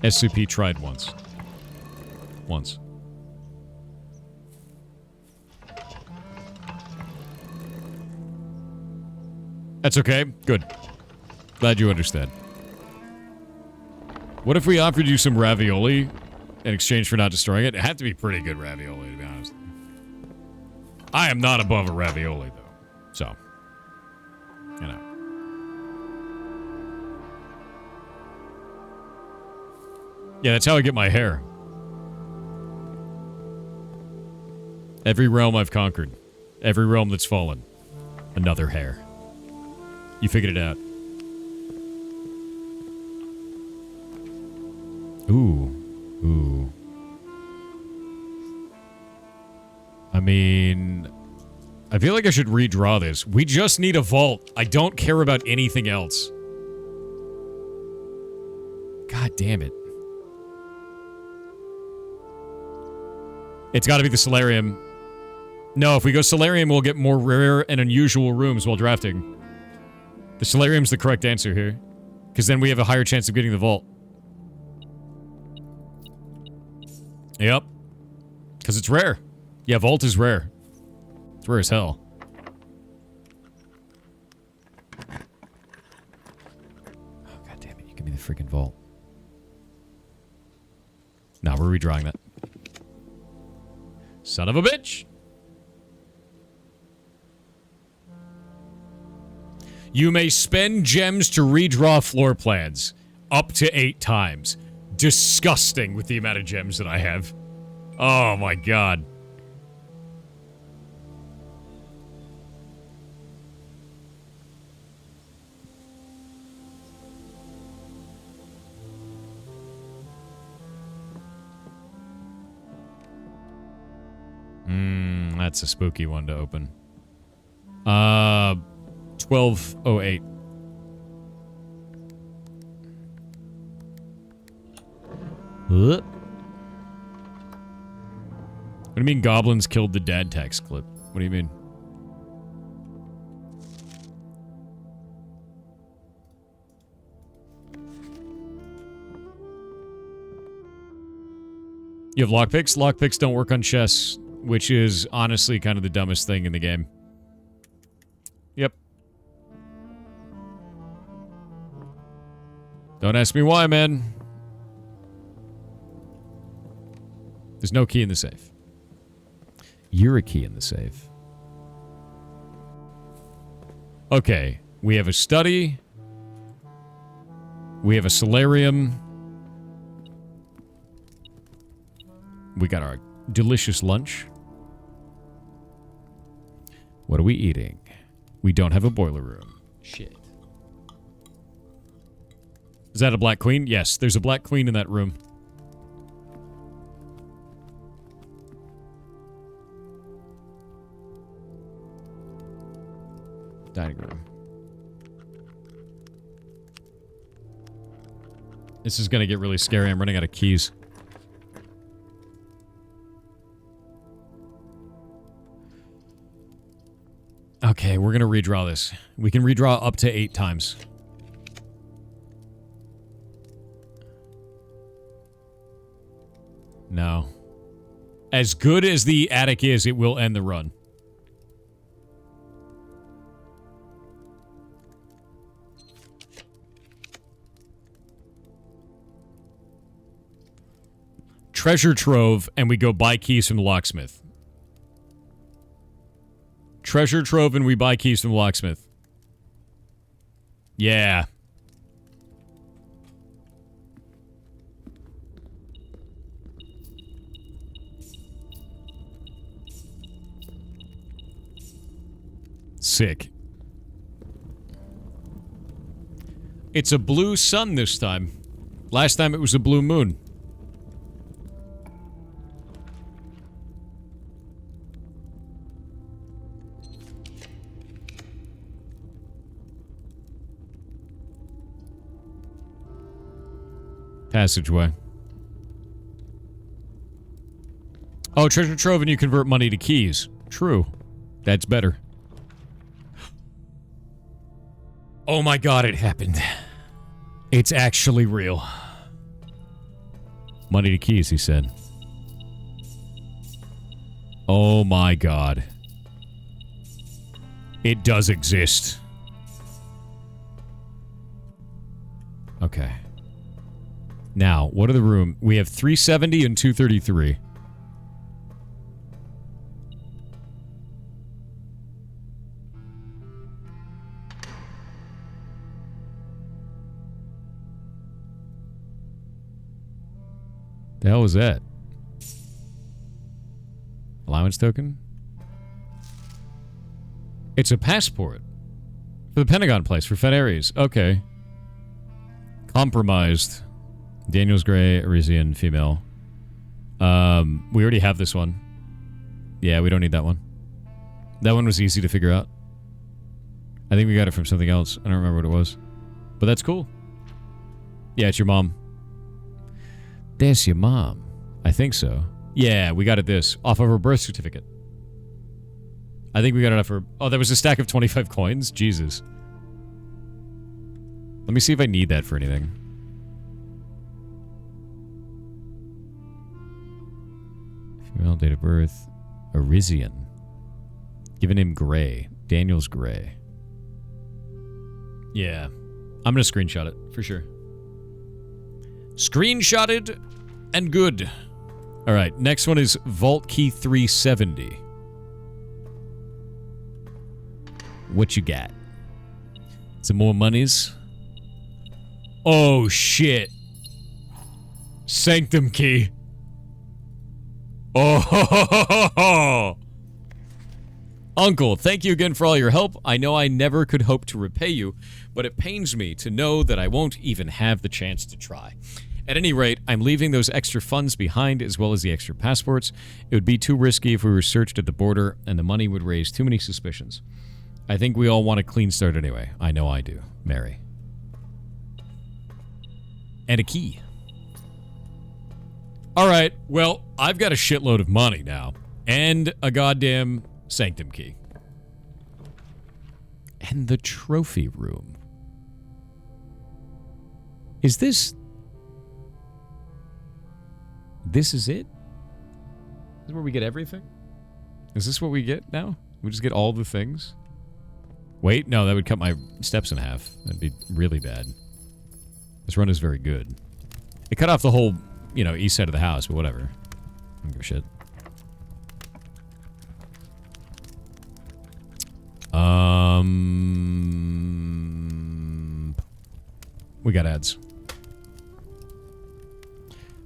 SCP tried once. Once. That's okay. Good. Glad you understand. What if we offered you some ravioli in exchange for not destroying it? It'd have to be pretty good ravioli, to be honest. I am not above a ravioli, though. So, you know. Yeah, that's how I get my hair. Every realm I've conquered. Every realm that's fallen. Another hair. You figured it out. Ooh. Ooh. I mean, I feel like I should redraw this. We just need a vault. I don't care about anything else. God damn it. It's got to be the Solarium. No, if we go Solarium, we'll get more rare and unusual rooms while drafting. The Solarium's the correct answer here. Because then we have a higher chance of getting the vault. Yep. Because it's rare. Yeah, vault is rare. It's rare as hell. Oh, god damn it. You give me the freaking vault. Nah, we're redrawing that. Son of a bitch! You may spend gems to redraw floor plans. Up to 8 times. Disgusting with the amount of gems that I have. Oh my god. That's a spooky one to open. 1208. What do you mean goblins killed the dad tax clip? What do you mean? You have lockpicks? Lockpicks don't work on chess, which is honestly kind of the dumbest thing in the game. Yep. Don't ask me why, man. There's no key in the safe. You're a key in the safe. Okay. We have a study. We have a solarium. We got our delicious lunch. What are we eating? We don't have a boiler room. Shit. Is that a black queen? Yes, there's a black queen in that room. Dining room. This is gonna get really scary. I'm running out of keys. Okay, we're gonna redraw this. We can redraw up to 8 times. No. As good as the attic is, it will end the run. Treasure trove, and we go buy keys from the locksmith. Treasure trove, and we buy keys from the locksmith. Yeah. Sick. It's a blue sun this time. Last time it was a blue moon. Passageway. Oh, treasure trove and you convert money to keys. True. That's better. Oh my god, it happened. It's actually real. Money to keys, he said. Oh my god. It does exist. Okay. Now, what are the room? We have 370 and 233. The hell was that? Allowance token? It's a passport. For the Pentagon place, for Fed Aries. Okay. Compromised. Daniel's Gray, Erajan, female. We already have this one. Yeah, we don't need that one. That one was easy to figure out. I think we got it from something else. I don't remember what it was. But that's cool. Yeah, it's your mom. That's your mom. I think so. Yeah, we got it this. Off of her birth certificate. I think we got it off her... Oh, there was a stack of 25 coins? Jesus. Let me see if I need that for anything. Female, date of birth. Erajan. Given name Gray. Daniel's Gray. Yeah. I'm gonna screenshot it, for sure. Screenshotted and good. Alright, next one is Vault Key 370. What you got? Some more monies? Oh, shit. Sanctum Key. Oh, ho, ho, ho, ho. Uncle, thank you again for all your help. I know I never could hope to repay you, but it pains me to know that I won't even have the chance to try. At any rate, I'm leaving those extra funds behind as well as the extra passports. It would be too risky if we were searched at the border, and the money would raise too many suspicions. I think we all want a clean start anyway. I know I do. Mary. And a key. Alright, well, I've got a shitload of money now. And a goddamn sanctum key. And the trophy room. Is this... This is it? This is where we get everything? Is this what we get now? We just get all the things? Wait, no, that would cut my steps in half. That'd be really bad. This run is very good. It cut off the whole, you know, east side of the house, but whatever. I don't give a shit. We got ads.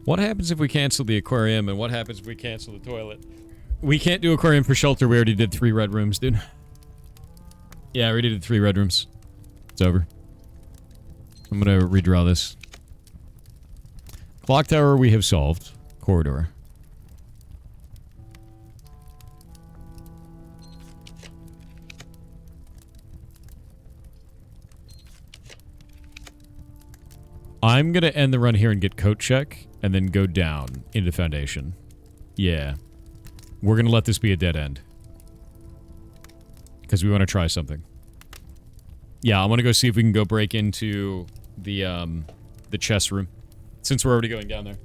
What happens if we cancel the aquarium, and what happens if we cancel the toilet? We can't do aquarium for shelter. We already did 3 red rooms, dude. Yeah, I already did 3 red rooms. It's over. I'm gonna redraw this. Clocktower we have solved. Corridor. I'm gonna end the run here and get coat check, and then go down into foundation. Yeah. We're gonna let this be a dead end. Because we want to try something. Yeah, I want to go see if we can go break into the chest room. Since we're already going down there.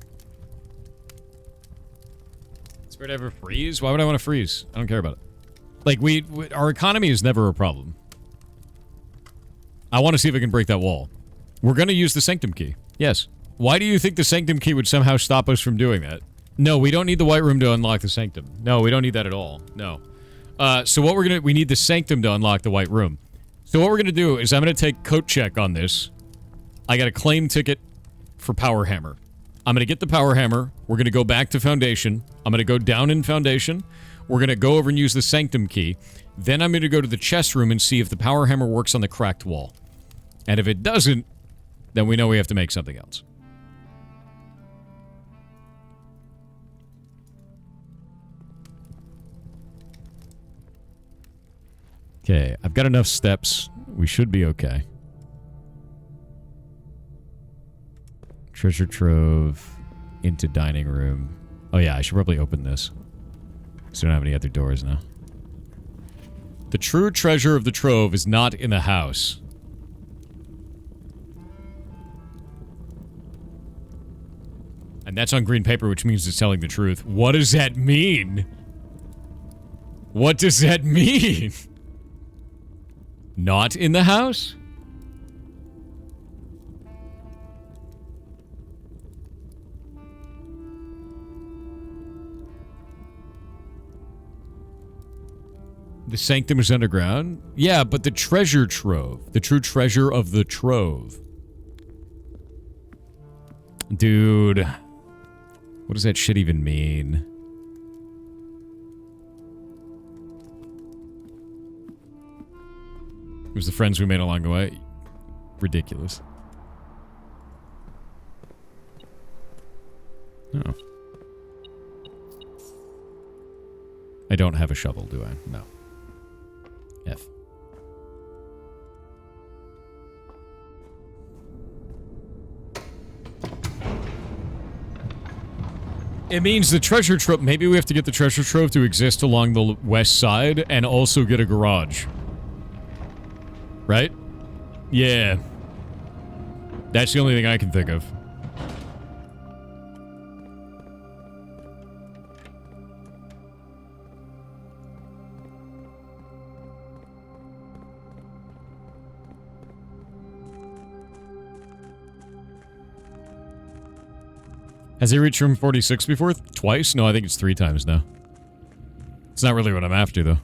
Spirit ever freeze? Why would I want to freeze? I don't care about it. Like, our economy is never a problem. I want to see if I can break that wall. We're going to use the sanctum key. Yes. Why do you think the sanctum key would somehow stop us from doing that? No, we don't need the white room to unlock the sanctum. No, we don't need that at all. No. So what we need the sanctum to unlock the white room. So what we're going to do is I'm going to take coat check on this. I got a claim ticket for power hammer. I'm going to get the power hammer. We're going to go back to foundation. I'm going to go down in foundation. We're going to go over and use the sanctum key. Then I'm going to go to the chest room and see if the power hammer works on the cracked wall. And if it doesn't, then we know we have to make something else. Okay, I've got enough steps. We should be okay. Treasure trove into dining room. Oh yeah, I should probably open this. So I don't have any other doors now. The true treasure of the trove is not in the house. And that's on green paper, which means it's telling the truth. What does that mean? What does that mean? Not in the house? The sanctum is underground? Yeah, but the treasure trove. The true treasure of the trove. Dude. What does that shit even mean? It was the friends we made along the way. Ridiculous. Oh. I don't have a shovel, do I? No. F. It means the treasure trove... Maybe we have to get the treasure trove to exist along the west side and also get a garage. Right? Yeah. That's the only thing I can think of. Has he reached room 46 before? Twice? No, I think it's 3 times now. It's not really what I'm after, though.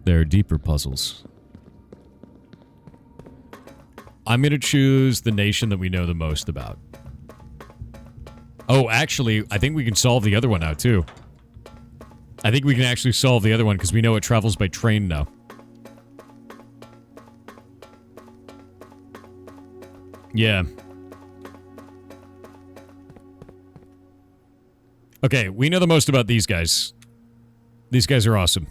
There are deeper puzzles. I'm gonna choose the nation that we know the most about. Oh, actually, I think we can solve the other one now, too. I think we can actually solve the other one, because we know it travels by train now. Yeah. Okay, we know the most about these guys. These guys are awesome.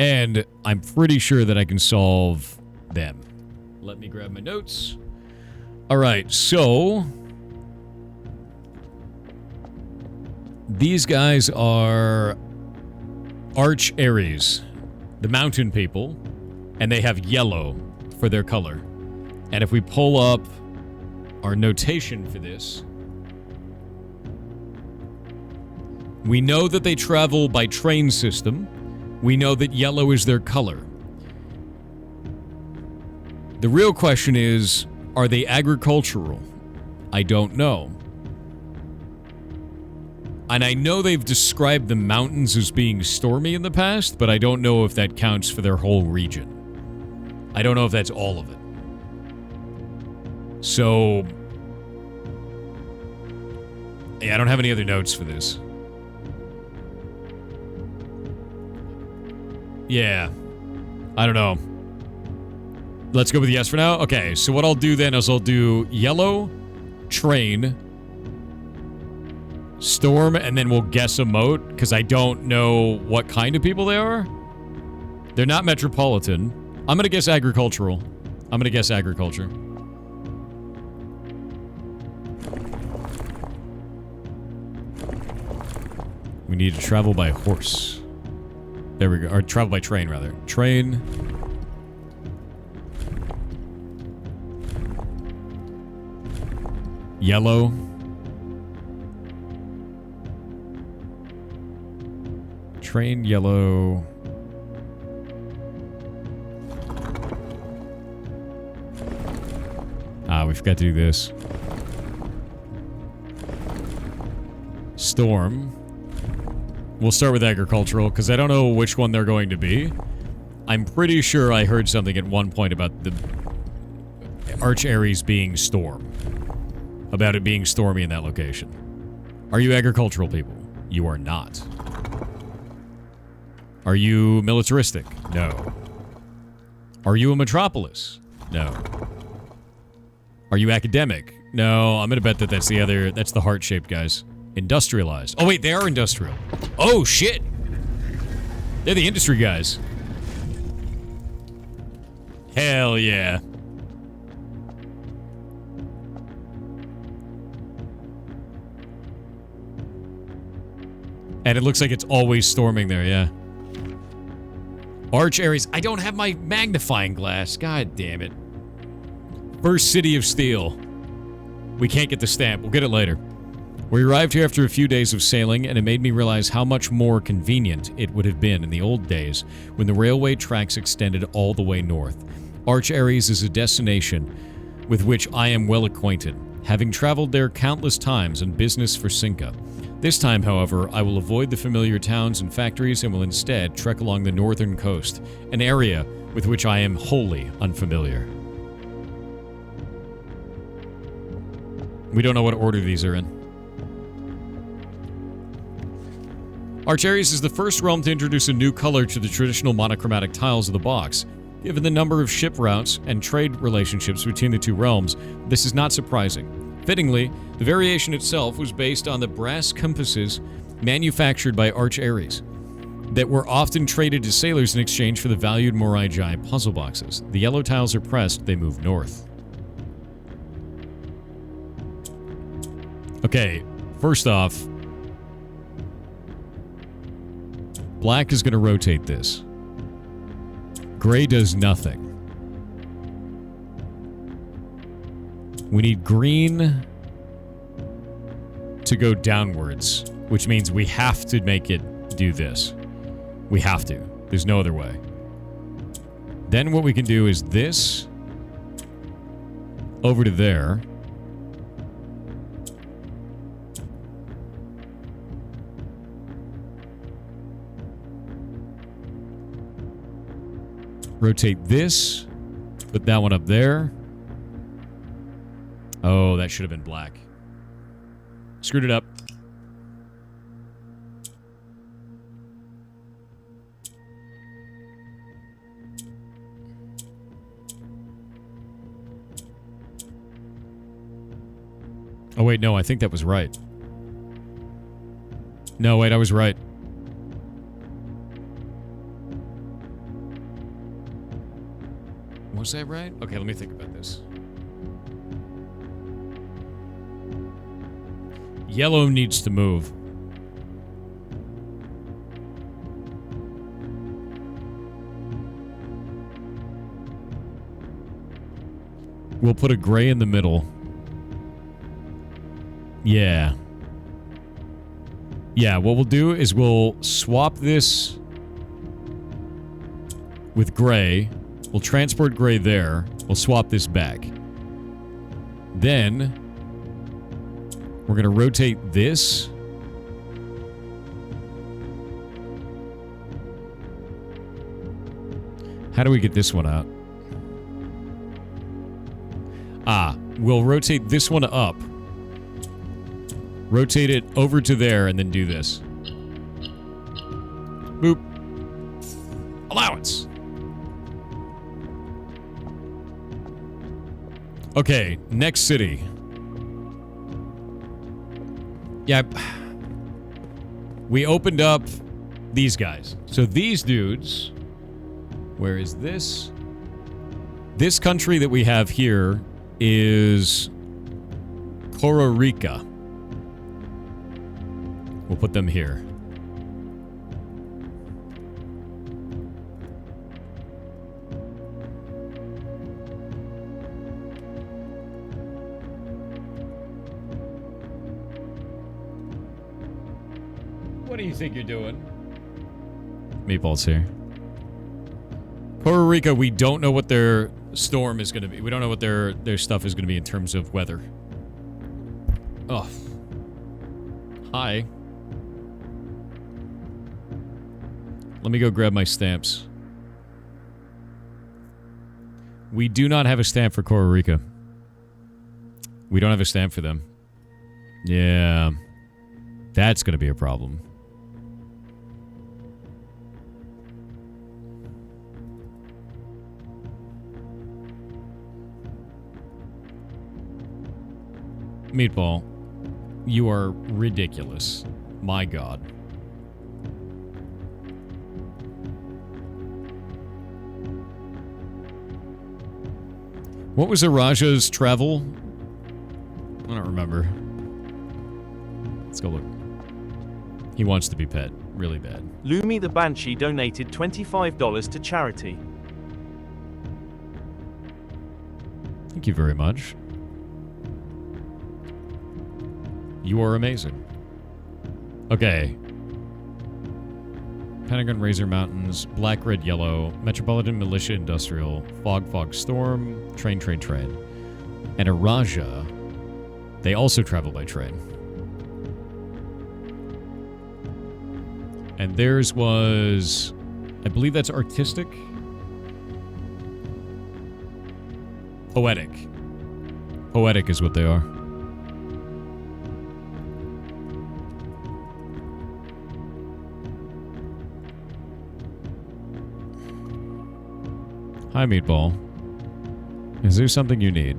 And I'm pretty sure that I can solve them. Let me grab my notes. All right, so these guys are Arch Ares, the mountain people, and they have yellow for their color. And if we pull up our notation for this, we know that they travel by train system. We know that yellow is their color. The real question is, are they agricultural? I don't know. And I know they've described the mountains as being stormy in the past, but I don't know if that counts for their whole region. I don't know if that's all of it. So, yeah, I don't have any other notes for this. Yeah, I don't know. Let's go with yes for now. Okay, so what I'll do then is I'll do yellow, train, storm, and then we'll guess a moat, because I don't know what kind of people they are. They're not metropolitan. I'm going to guess agricultural. I'm going to guess agriculture. We need to travel by horse. There we go. Or travel by train, rather. Train. Yellow. Train, yellow. Ah, we forgot to do this. Storm. We'll start with agricultural, because I don't know which one they're going to be. I'm pretty sure I heard something at one point about the Arch Ares being storm. About it being stormy in that location. Are you agricultural people? You are not. Are you militaristic? No. Are you a metropolis? No. Are you academic? No, I'm gonna bet that that's the heart-shaped guys. Industrialized. Oh wait, they are industrial. Oh shit! They're the industry guys. Hell yeah. And it looks like it's always storming there, yeah. Arch Ares. I don't have my magnifying glass. God damn it. First City of Steel. We can't get the stamp. We'll get it later. We arrived here after a few days of sailing, and it made me realize how much more convenient it would have been in the old days when the railway tracks extended all the way north. Arch Ares is a destination with which I am well acquainted, having traveled there countless times on business for Cinca. This time, however, I will avoid the familiar towns and factories and will instead trek along the northern coast, an area with which I am wholly unfamiliar. We don't know what order these are in. Arch Ares is the first realm to introduce a new color to the traditional monochromatic tiles of the box. Given the number of ship routes and trade relationships between the two realms, this is not surprising. Fittingly, the variation itself was based on the brass compasses manufactured by Arch Ares that were often traded to sailors in exchange for the valued Morai Jai puzzle boxes. The yellow tiles are pressed, they move north. Okay, first off, black is going to rotate this. Gray does nothing. We need green to go downwards, which means we have to make it do this. We have to. There's no other way. Then what we can do is this over to there. Rotate this. Put that one up there. Oh, that should have been black. Screwed it up. Oh, wait, no, I think that was right. No, wait, I was right. Was that right? Okay, let me think about this. Yellow needs to move. We'll put a gray in the middle. Yeah. Yeah, what we'll do is we'll swap this with gray. We'll transport gray there. We'll swap this back. Then we're going to rotate this. How do we get this one out? Ah, we'll rotate this one up. Rotate it over to there and then do this. Boop. Allowance. Okay, next city. Yeah. We opened up these guys. So these dudes... Where is this? This country that we have here is Costa Rica. We'll put them here. What do you think you're doing? Meatball's here. Costa Rica, we don't know what their storm is going to be. We don't know what their stuff is going to be in terms of weather. Oh. Hi. Let me go grab my stamps. We do not have a stamp for Costa Rica. We don't have a stamp for them. Yeah. That's going to be a problem. Meatball, you are ridiculous. My God. What was Erajan's travel? I don't remember. Let's go look. He wants to be pet. Really bad. Lumi the Banshee donated $25 to charity. Thank you very much. You are amazing. Okay. Pentagon Razor Mountains, Black, Red, Yellow, Metropolitan Militia Industrial, Fog, Fog, Storm, Train, Train, Train. And Eraja, they also travel by train. And theirs was, I believe that's artistic? Poetic. Poetic is what they are. Hi, Meatball. Is there something you need?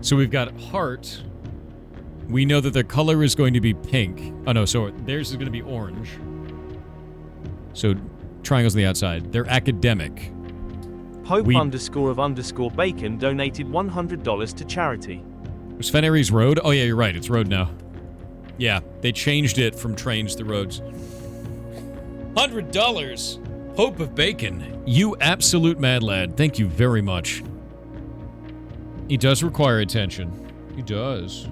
So we've got heart. We know that their color is going to be pink. Oh, no, so theirs is going to be orange. So triangles on the outside. They're academic. Pope _of _bacon donated $100 to charity. Was Feneries road? Oh, yeah, you're right. It's road now. Yeah, they changed it from trains to roads. $100! Hope of Bacon. You absolute mad lad. Thank you very much. He does require attention. He does.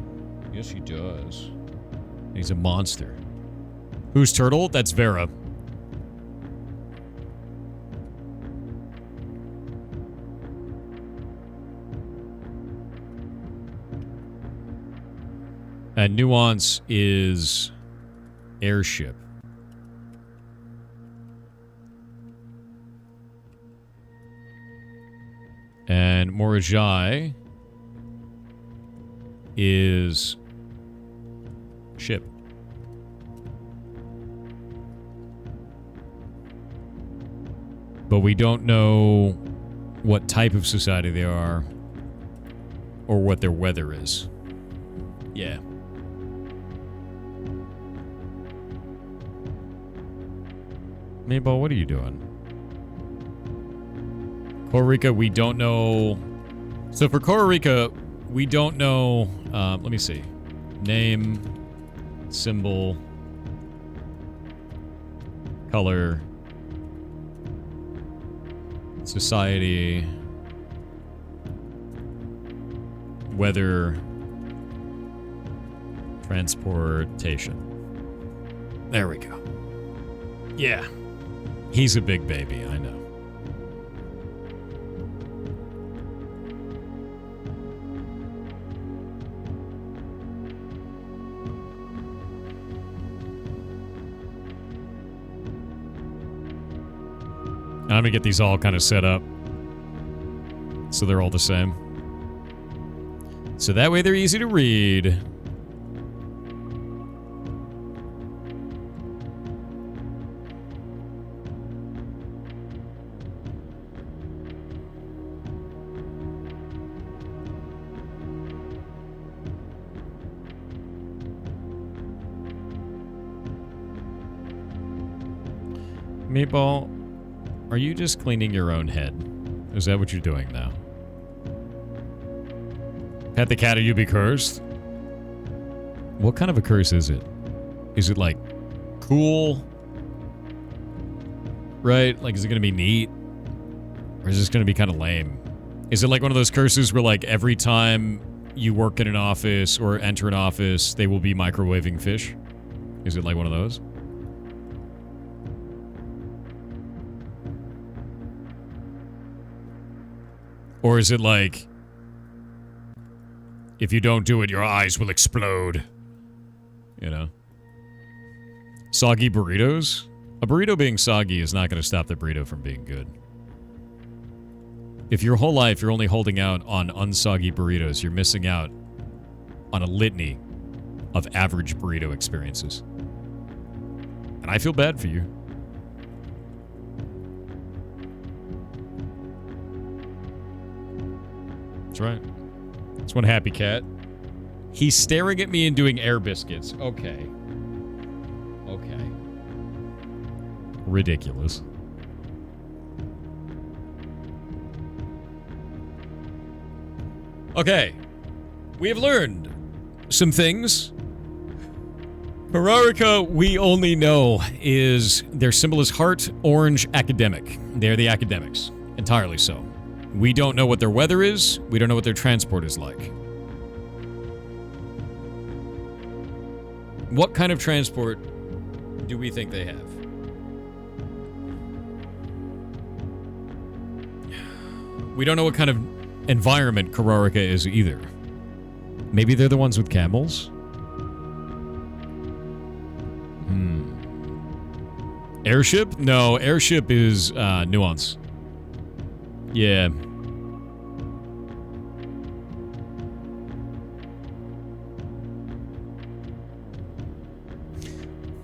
Yes, he does. He's a monster. Who's Turtle? That's Verra. And Nuance is airship. And Morajai is ship. But we don't know what type of society they are or what their weather is. Yeah. Meatball, what are you doing? Costa Rica, we don't know. So for Costa Rica, we don't know. Let me see. Name, symbol, color, society, weather, transportation. There we go. Yeah. He's a big baby, I know. I'm gonna get these all kind of set up so they're all the same. So that way they're easy to read. Meatball, are you just cleaning your own head? Is that what you're doing now? Pet the cat or you be cursed? What kind of a curse is it? Is it like cool? Right? Like, is it going to be neat? Or is this going to be kind of lame? Is it like one of those curses where like every time you work in an office or enter an office, they will be microwaving fish? Is it like one of those? Or is it like, if you don't do it, your eyes will explode? You know? Soggy burritos? A burrito being soggy is not going to stop the burrito from being good. If your whole life you're only holding out on unsoggy burritos, you're missing out on a litany of average burrito experiences. And I feel bad for you. That's right. That's one happy cat. He's staring at me and doing air biscuits. Okay. Okay. Ridiculous. Okay. We have learned some things. Herarica, we only know is their symbol is heart, orange, academic. They're the academics. Entirely so. We don't know what their weather is. We don't know what their transport is like. What kind of transport do we think they have? We don't know what kind of environment Kararika is either. Maybe they're the ones with camels? Airship? No, airship is nuance. Yeah.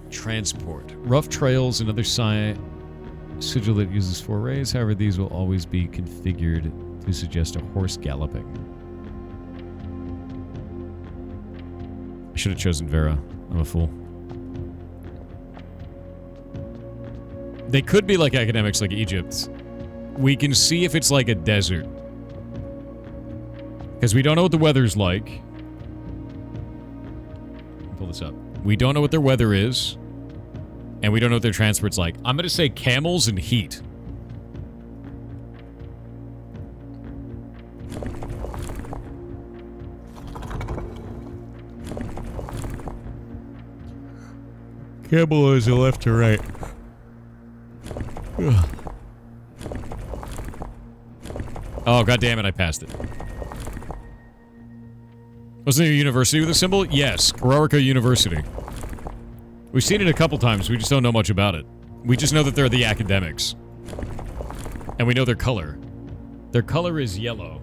Transport. Rough trails, another sigil that uses forays. However, these will always be configured to suggest a horse galloping. I should have chosen Verra. I'm a fool. They could be like academics like Egypt. We can see if it's like a desert. Because we don't know what the weather's like. Pull this up. We don't know what their weather is. And we don't know what their transport's like. I'm going to say camels and heat. Camel is a left to right. Ugh. Oh, god damn it, I passed it. Wasn't there a university with a symbol? Yes, Kararika University. We've seen it a couple times, we just don't know much about it. We just know that they're the academics. And we know their color. Their color is yellow.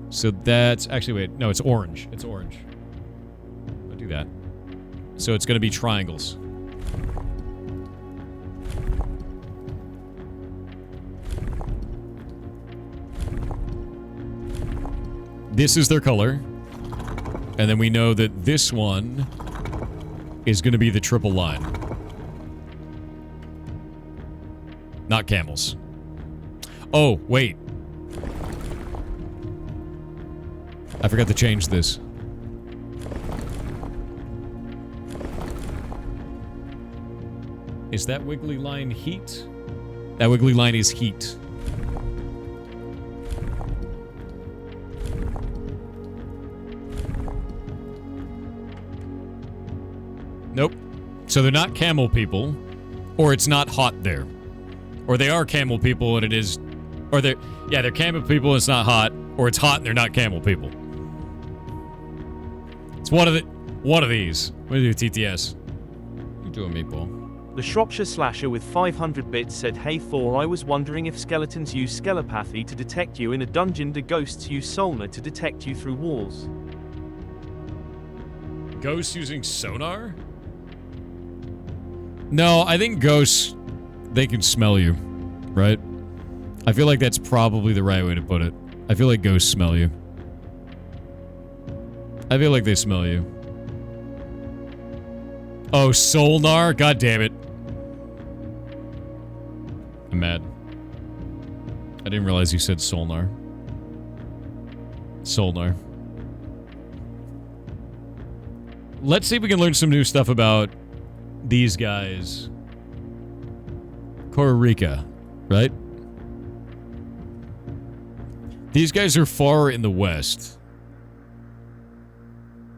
So that's... Actually, wait. No, it's orange. It's orange. I'll do that. So it's going to be triangles. This is their color. And then we know that this one is going to be the triple line. Not camels. Oh, wait. I forgot to change this. Is that wiggly line heat? That wiggly line is heat. Nope. So they're not camel people, or it's not hot there. Or they are camel people and it is... Or they're... Yeah, they're camel people and it's not hot, or it's hot and they're not camel people. It's one of these. What do you do, TTS? You doing, meatball? The Shropshire Slasher with 500 bits said, "Hey Thor, I was wondering if skeletons use skelepathy to detect you in a dungeon. Do ghosts use sonar to detect you through walls?" Ghosts using sonar? No, I think ghosts, they can smell you, right? I feel like that's probably the right way to put it. I feel like ghosts smell you. I feel like they smell you. Oh, sonar? God damn it. I'm mad. I didn't realize you said sonar. Sonar. Let's see if we can learn some new stuff about these guys. Costa Rica, right? These guys are far in the west.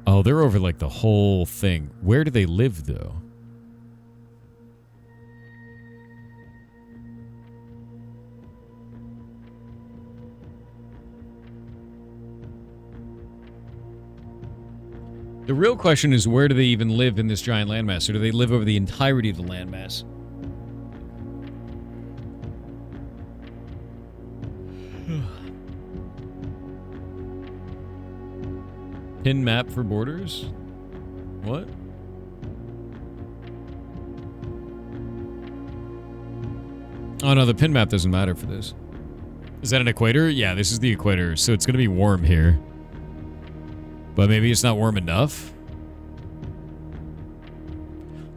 Oh, they're over like the whole thing. Where do they live, though? The real question is, where do they even live in this giant landmass? Or do they live over the entirety of the landmass? Pin map for borders? What? Oh no, the pin map doesn't matter for this. Is that an equator? Yeah, this is the equator, so it's gonna be warm here. But maybe it's not warm enough?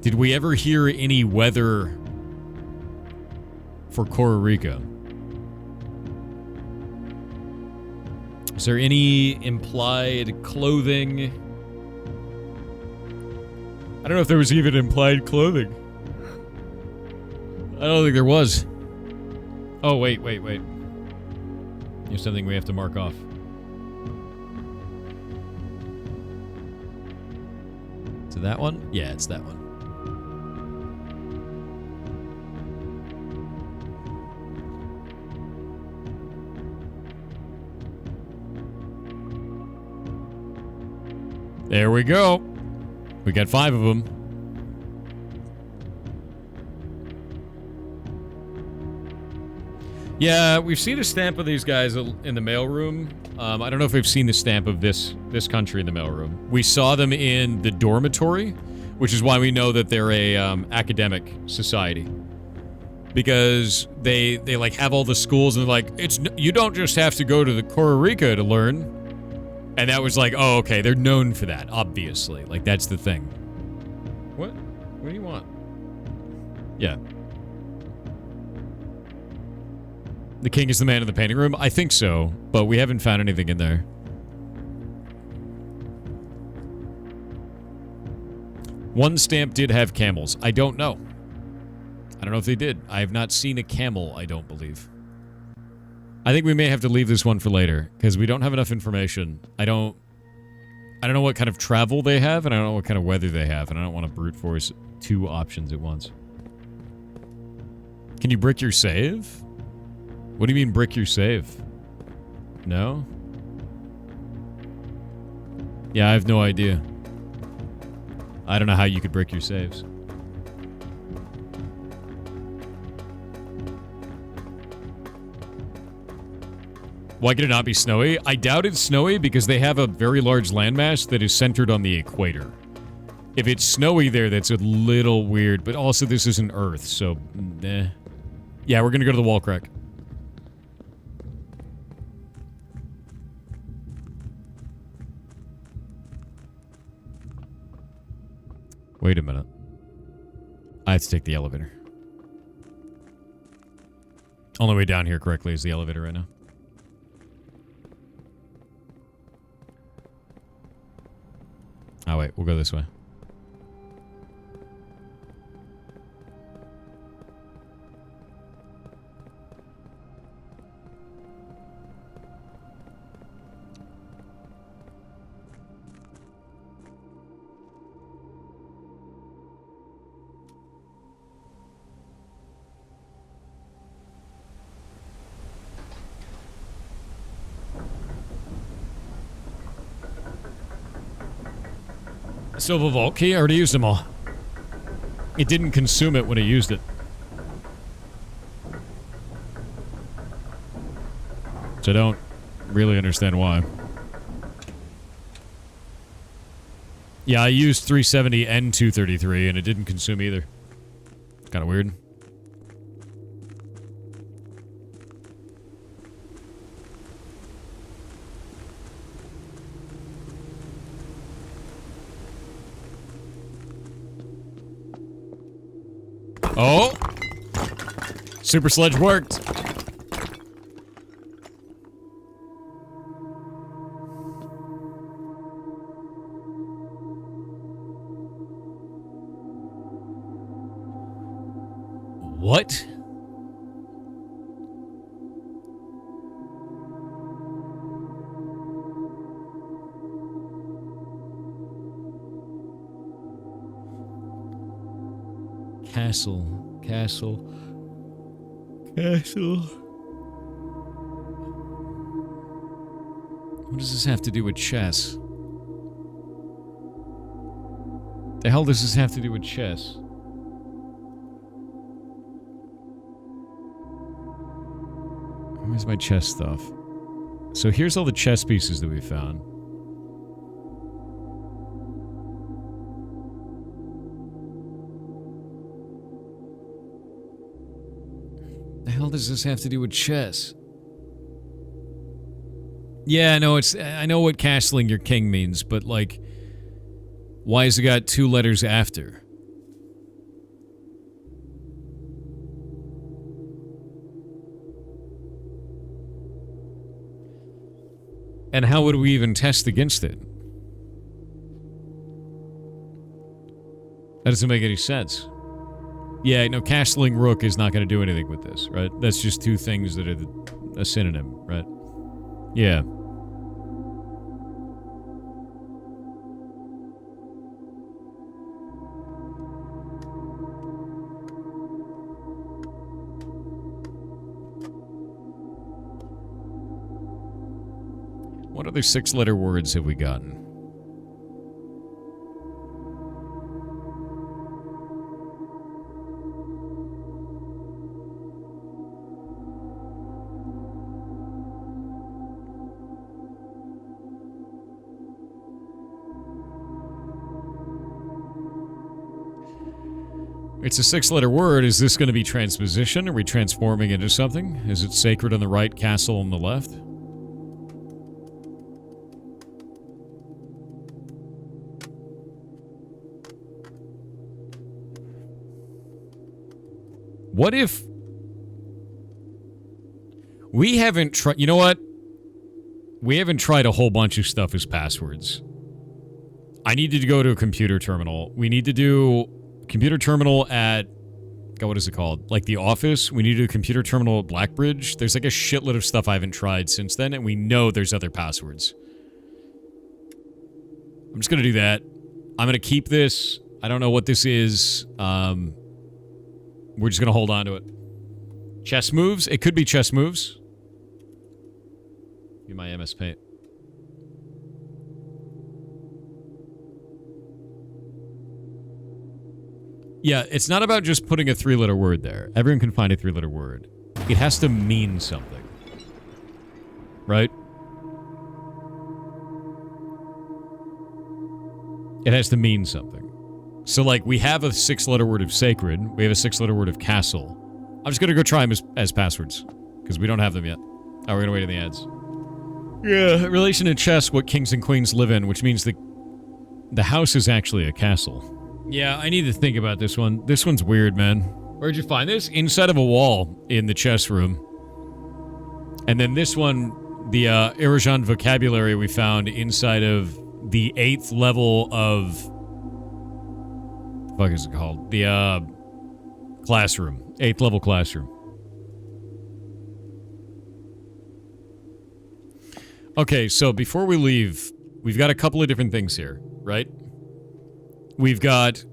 Did we ever hear any weather for Costa Rica? Is there any implied clothing? I don't know if there was even implied clothing. I don't think there was. Oh, wait. There's something we have to mark off. Is it that one? Yeah, it's that one. There we go. We got 5 of them. Yeah, we've seen a stamp of these guys in the mailroom. I don't know if we've seen the stamp of this country in the mailroom. We saw them in the dormitory, which is why we know that they're a academic society. Because they like have all the schools and they're like, you don't just have to go to the Costa Rica to learn. And that was like, oh, okay, they're known for that, obviously. Like, that's the thing. What? What do you want? Yeah. The king is the man in the painting room? I think so, but we haven't found anything in there. One stamp did have camels. I don't know. I don't know if they did. I have not seen a camel, I don't believe. I think we may have to leave this one for later, because we don't have enough information. I don't know what kind of travel they have, and I don't know what kind of weather they have, and I don't want to brute force 2 options at once. Can you brick your save? What do you mean brick your save? No? Yeah, I have no idea. I don't know how you could brick your saves. Why could it not be snowy? I doubt it's snowy because they have a very large landmass that is centered on the equator. If it's snowy there, that's a little weird, but also this isn't Earth, so... eh. Yeah, we're gonna go to the wall crack. Wait a minute. I have to take the elevator. Only way down here correctly is the elevator right now. Alright, we'll go this way. Silver vault key, I already used them all. It didn't consume it when I used it. So I don't really understand why. Yeah, I used 370 and 233 and it didn't consume either. Kind of weird. Oh! Super Sledge worked! What? Castle. What does this have to do with chess? The hell does this have to do with chess? Where's my chess stuff? So here's all the chess pieces that we found. The hell does this have to do with chess? Yeah, I know what castling your king means, but like, why has it got 2 letters after? And how would we even test against it? That doesn't make any sense. Yeah, no, castling rook is not going to do anything with this, right? That's just 2 things that are a synonym, right? Yeah. What other 6-letter words have we gotten? It's a 6-letter word. Is this going to be transposition? Are we transforming into something? Is it sacred on the right, castle on the left? What if we haven't tried... You know what? We haven't tried a whole bunch of stuff as passwords. I needed to go to a computer terminal. We need to do computer terminal at... God, what is it called? Like the office? We need to do a computer terminal at Blackbridge. There's like a shitload of stuff I haven't tried since then, and we know there's other passwords. I'm just going to do that. I'm going to keep this. I don't know what this is. We're just going to hold on to it. Chess moves? It could be chess moves. Be my MS Paint. Yeah, it's not about just putting a 3-letter word there. Everyone can find a 3-letter word. It has to mean something. Right? It has to mean something. So, like, we have a 6-letter word of sacred. We have a 6-letter word of castle. I'm just gonna go try them as passwords. Because we don't have them yet. Oh, we're gonna wait in the ads. Yeah, in relation to chess, what kings and queens live in, which means the house is actually a castle. Yeah, I need to think about this one. This one's weird, man. Where'd you find this? Inside of a wall in the chess room. And then this one, the Erajan vocabulary we found inside of the 8th level of... What the fuck is it called? The, classroom. 8th level classroom. Okay, so before we leave, we've got a couple of different things here, right? We've got...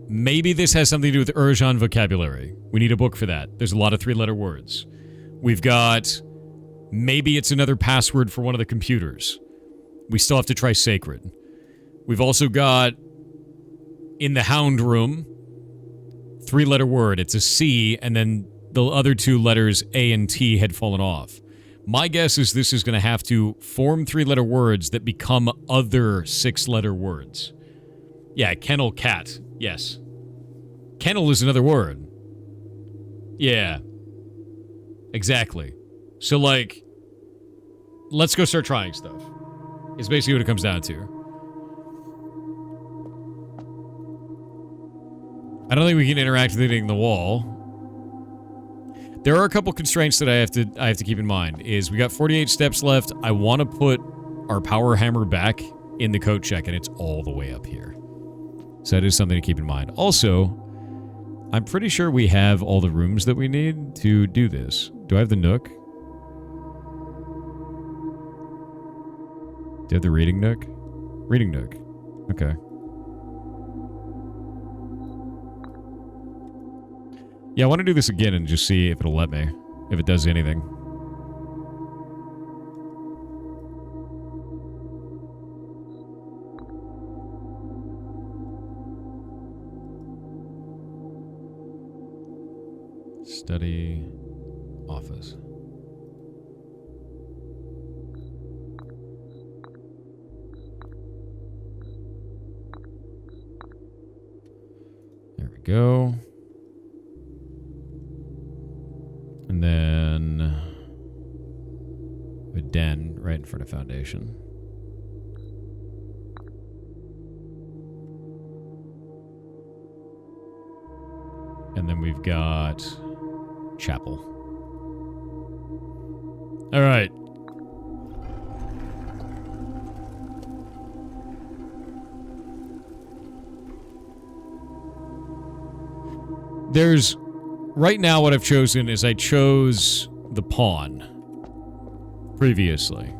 Maybe this has something to do with Erajan vocabulary. We need a book for that. There's a lot of 3-letter words. We've got... Maybe it's another password for one of the computers. We still have to try Sacred. We've also got... In the Hound Room... 3-letter word. It's a C, and then the other 2 letters, A and T, had fallen off. My guess is this is going to have to form 3-letter words that become other 6-letter words. Yeah, kennel cat. Yes. Kennel is another word. Yeah. Exactly. So, like, let's go start trying stuff. It's basically what it comes down to. I don't think we can interact with anything in the wall. There are a couple constraints that I have to keep in mind. Is we got 48 steps left. I want to put our power hammer back in the coat check, and it's all the way up here. So that is something to keep in mind. Also, I'm pretty sure we have all the rooms that we need to do this. Do I have the nook? Do you have the reading nook? Reading nook. Okay. Yeah, I want to do this again and just see if it'll let me. If it does anything. Study office. There we go. And then a den right in front of foundation. And then we've got chapel. All right. There's... Right now what I've chosen is I chose the pawn. Previously.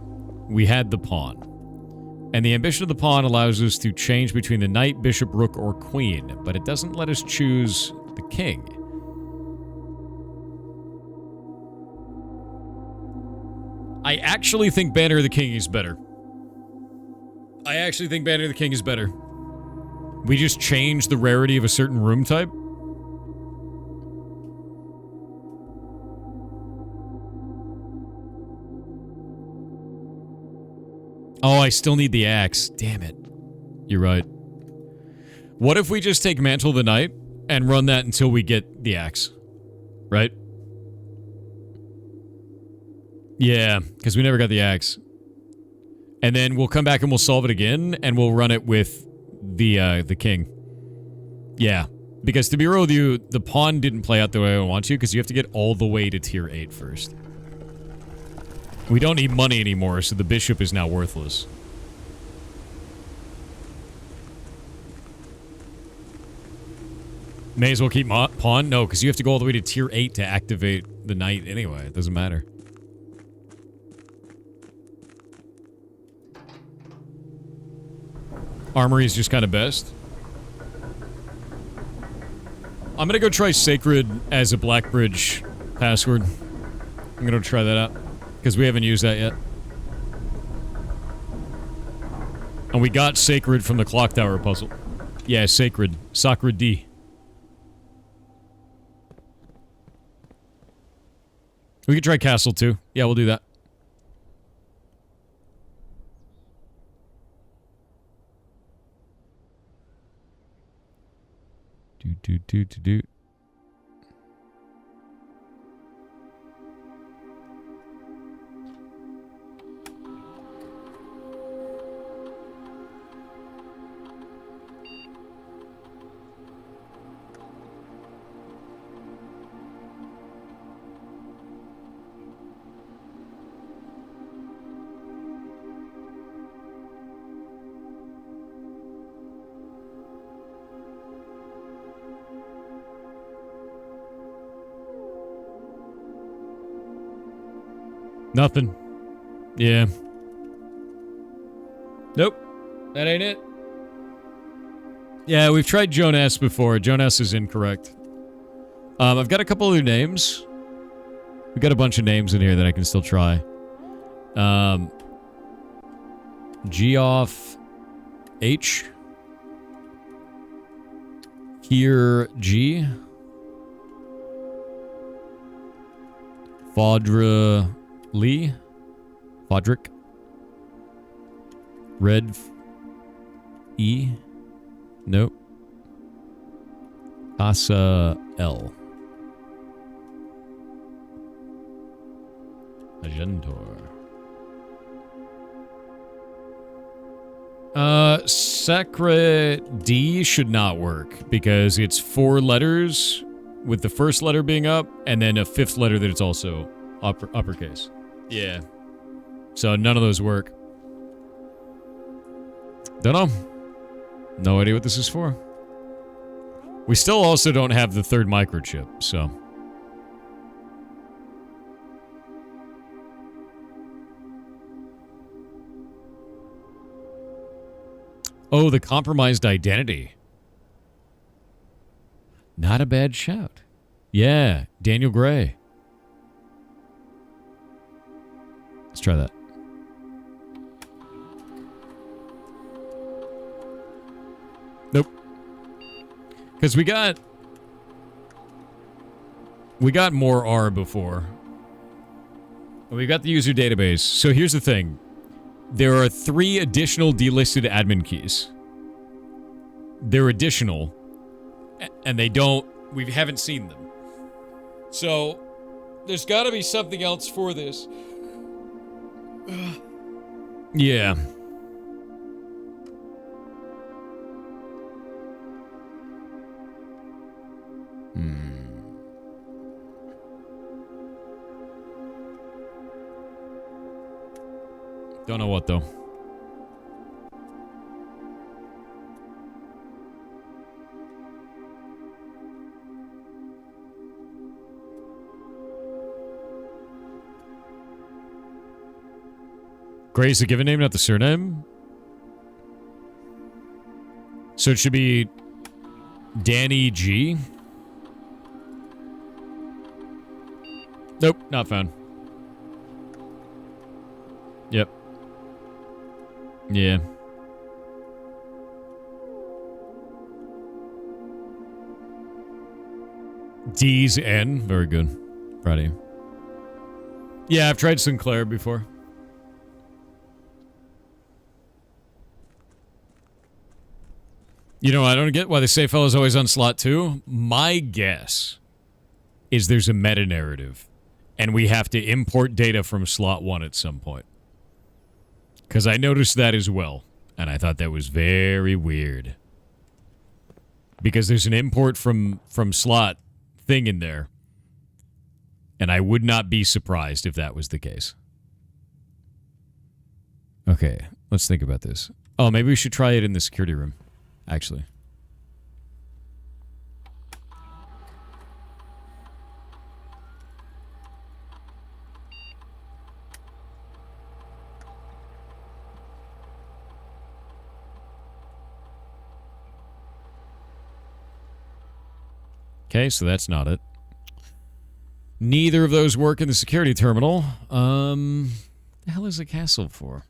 We had the pawn. And the ambition of the pawn allows us to change between the knight, bishop, rook, or queen, but it doesn't let us choose the king. I actually think Banner of the King is better. I actually think Banner of the King is better. We just change the rarity of a certain room type. Oh, I still need the axe. Damn it. You're right. What if we just take Mantle of the Knight and run that until we get the axe? Right? Yeah, because we never got the axe. And then we'll come back and we'll solve it again, and we'll run it with the king. Yeah. Because to be real with you, the pawn didn't play out the way I want to, because you have to get all the way to tier 8 first. We don't need money anymore, so the bishop is now worthless. May as well keep pawn? No, because you have to go all the way to tier 8 to activate the knight anyway. It doesn't matter. Armory is just kind of best. I'm gonna go try Sacred as a Blackbridge password. I'm gonna try that out. Because we haven't used that yet. And we got Sacred from the Clocktower puzzle. Yeah, Sacred. Sacred D. We could try Castle too. Yeah, we'll do that. Do. Nothing. Yeah. Nope. That ain't it. Yeah, we've tried Jonas before. Jonas is incorrect. I've got a couple other names. We've got a bunch of names in here that I can still try. Geoff H. Here G. Fodra Lee. Fodrick. Red E. Nope. Asa L. Agentor. Sacre D should not work because it's 4 letters with the first letter being up and then a 5th letter that it's also uppercase. Yeah. So none of those work. Don't know. No idea what this is for. We still also don't have the 3rd microchip, so. Oh, the compromised identity. Not a bad shout. Yeah, Daniel Gray. Let's try that. Nope. Because we got more R before. We got the user database. So here's the thing. There are 3 additional delisted admin keys. They're additional, and we haven't seen them. So, there's got to be something else for this. Yeah. Don't know what, though. Gray's the given name, not the surname? So it should be Danny G? Nope, not found. Yep. Yeah. D's N. Very good. Proud of you. Yeah, I've tried Sinclair before. You know, I don't get why the safe fellow's always on slot 2. My guess is there's a meta-narrative, and we have to import data from slot 1 at some point. Because I noticed that as well, and I thought that was very weird. Because there's an import from slot thing in there, and I would not be surprised if that was the case. Okay, let's think about this. Oh, maybe we should try it in the security room. Actually. Okay, so that's not it. Neither of those work in the security terminal. The hell is a castle for?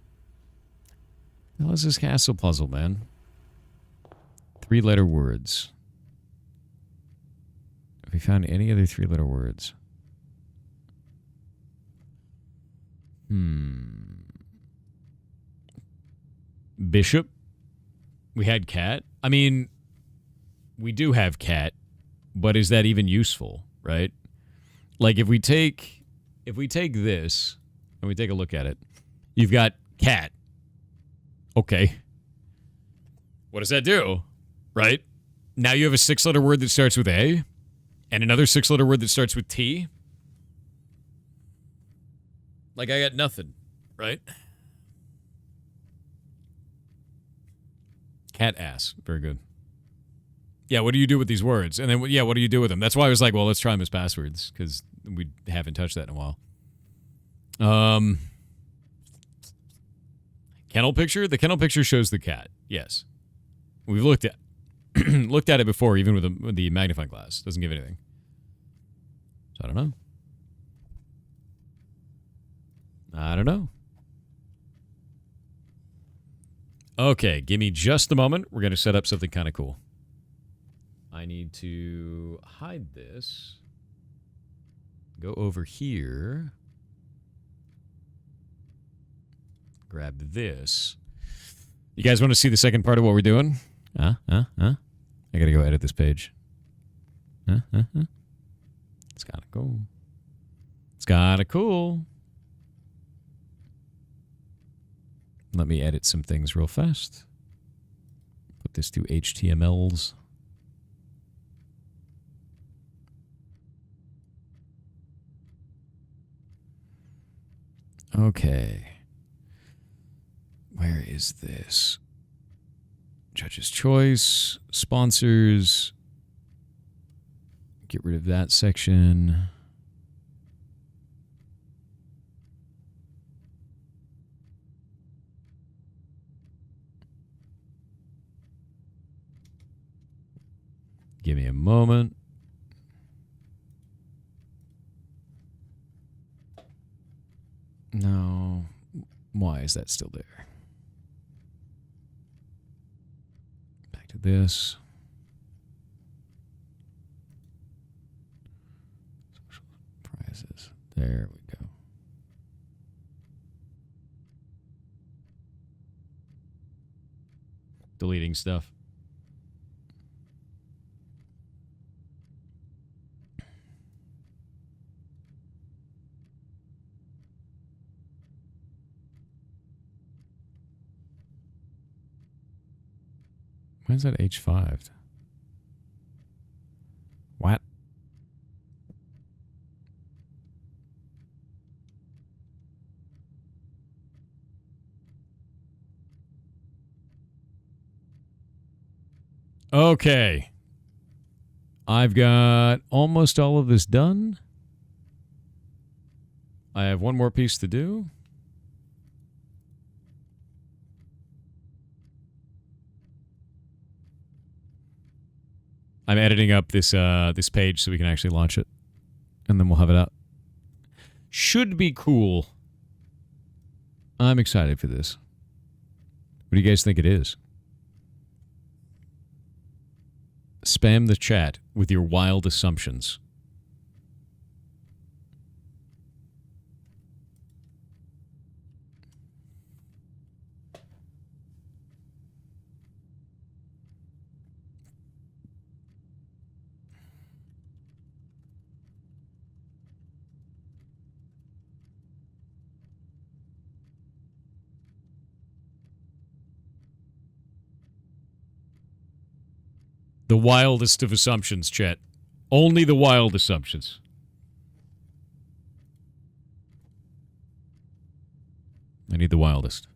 The hell is this castle puzzle, man? 3-letter words. Have we found any other 3-letter words? Bishop. We had cat. I mean, we do have cat, but is that even useful, right? Like if we take this and we take a look at it, you've got cat. Okay. What does that do? Right? Now you have a 6-letter word that starts with A and another 6-letter word that starts with T. Like I got nothing, right? Cat ass. Very good. Yeah, what do you do with these words? And then, yeah, what do you do with them? That's why I was like, well, let's try them as passwords because we haven't touched that in a while. Kennel picture? The kennel picture shows the cat. Yes. We've looked at looked at it before, even with the magnifying glass. Doesn't give anything. So I don't know. I don't know. Okay, give me just a moment. We're going to set up something kind of cool. I need to hide this. Go over here. Grab this. You guys want to see the second part of what we're doing? I got to go edit this page. It's kind of cool. It's kind of cool. Let me edit some things real fast. Put this to HTMLs. Okay. Where is this? Judge's choice, sponsors. Get rid of that section. Give me a moment. No. Why is that still there? Back to this. Social prizes. There we go. Deleting stuff. When's that H5'd? What? Okay. I've got almost all of this done. I have one more piece to do. I'm editing up this this page so we can actually launch it, and then we'll have it out. Should be cool. I'm excited for this. What do you guys think it is? Spam the chat with your wild assumptions. The wildest of assumptions, chat. Only the wild assumptions. I need the wildest.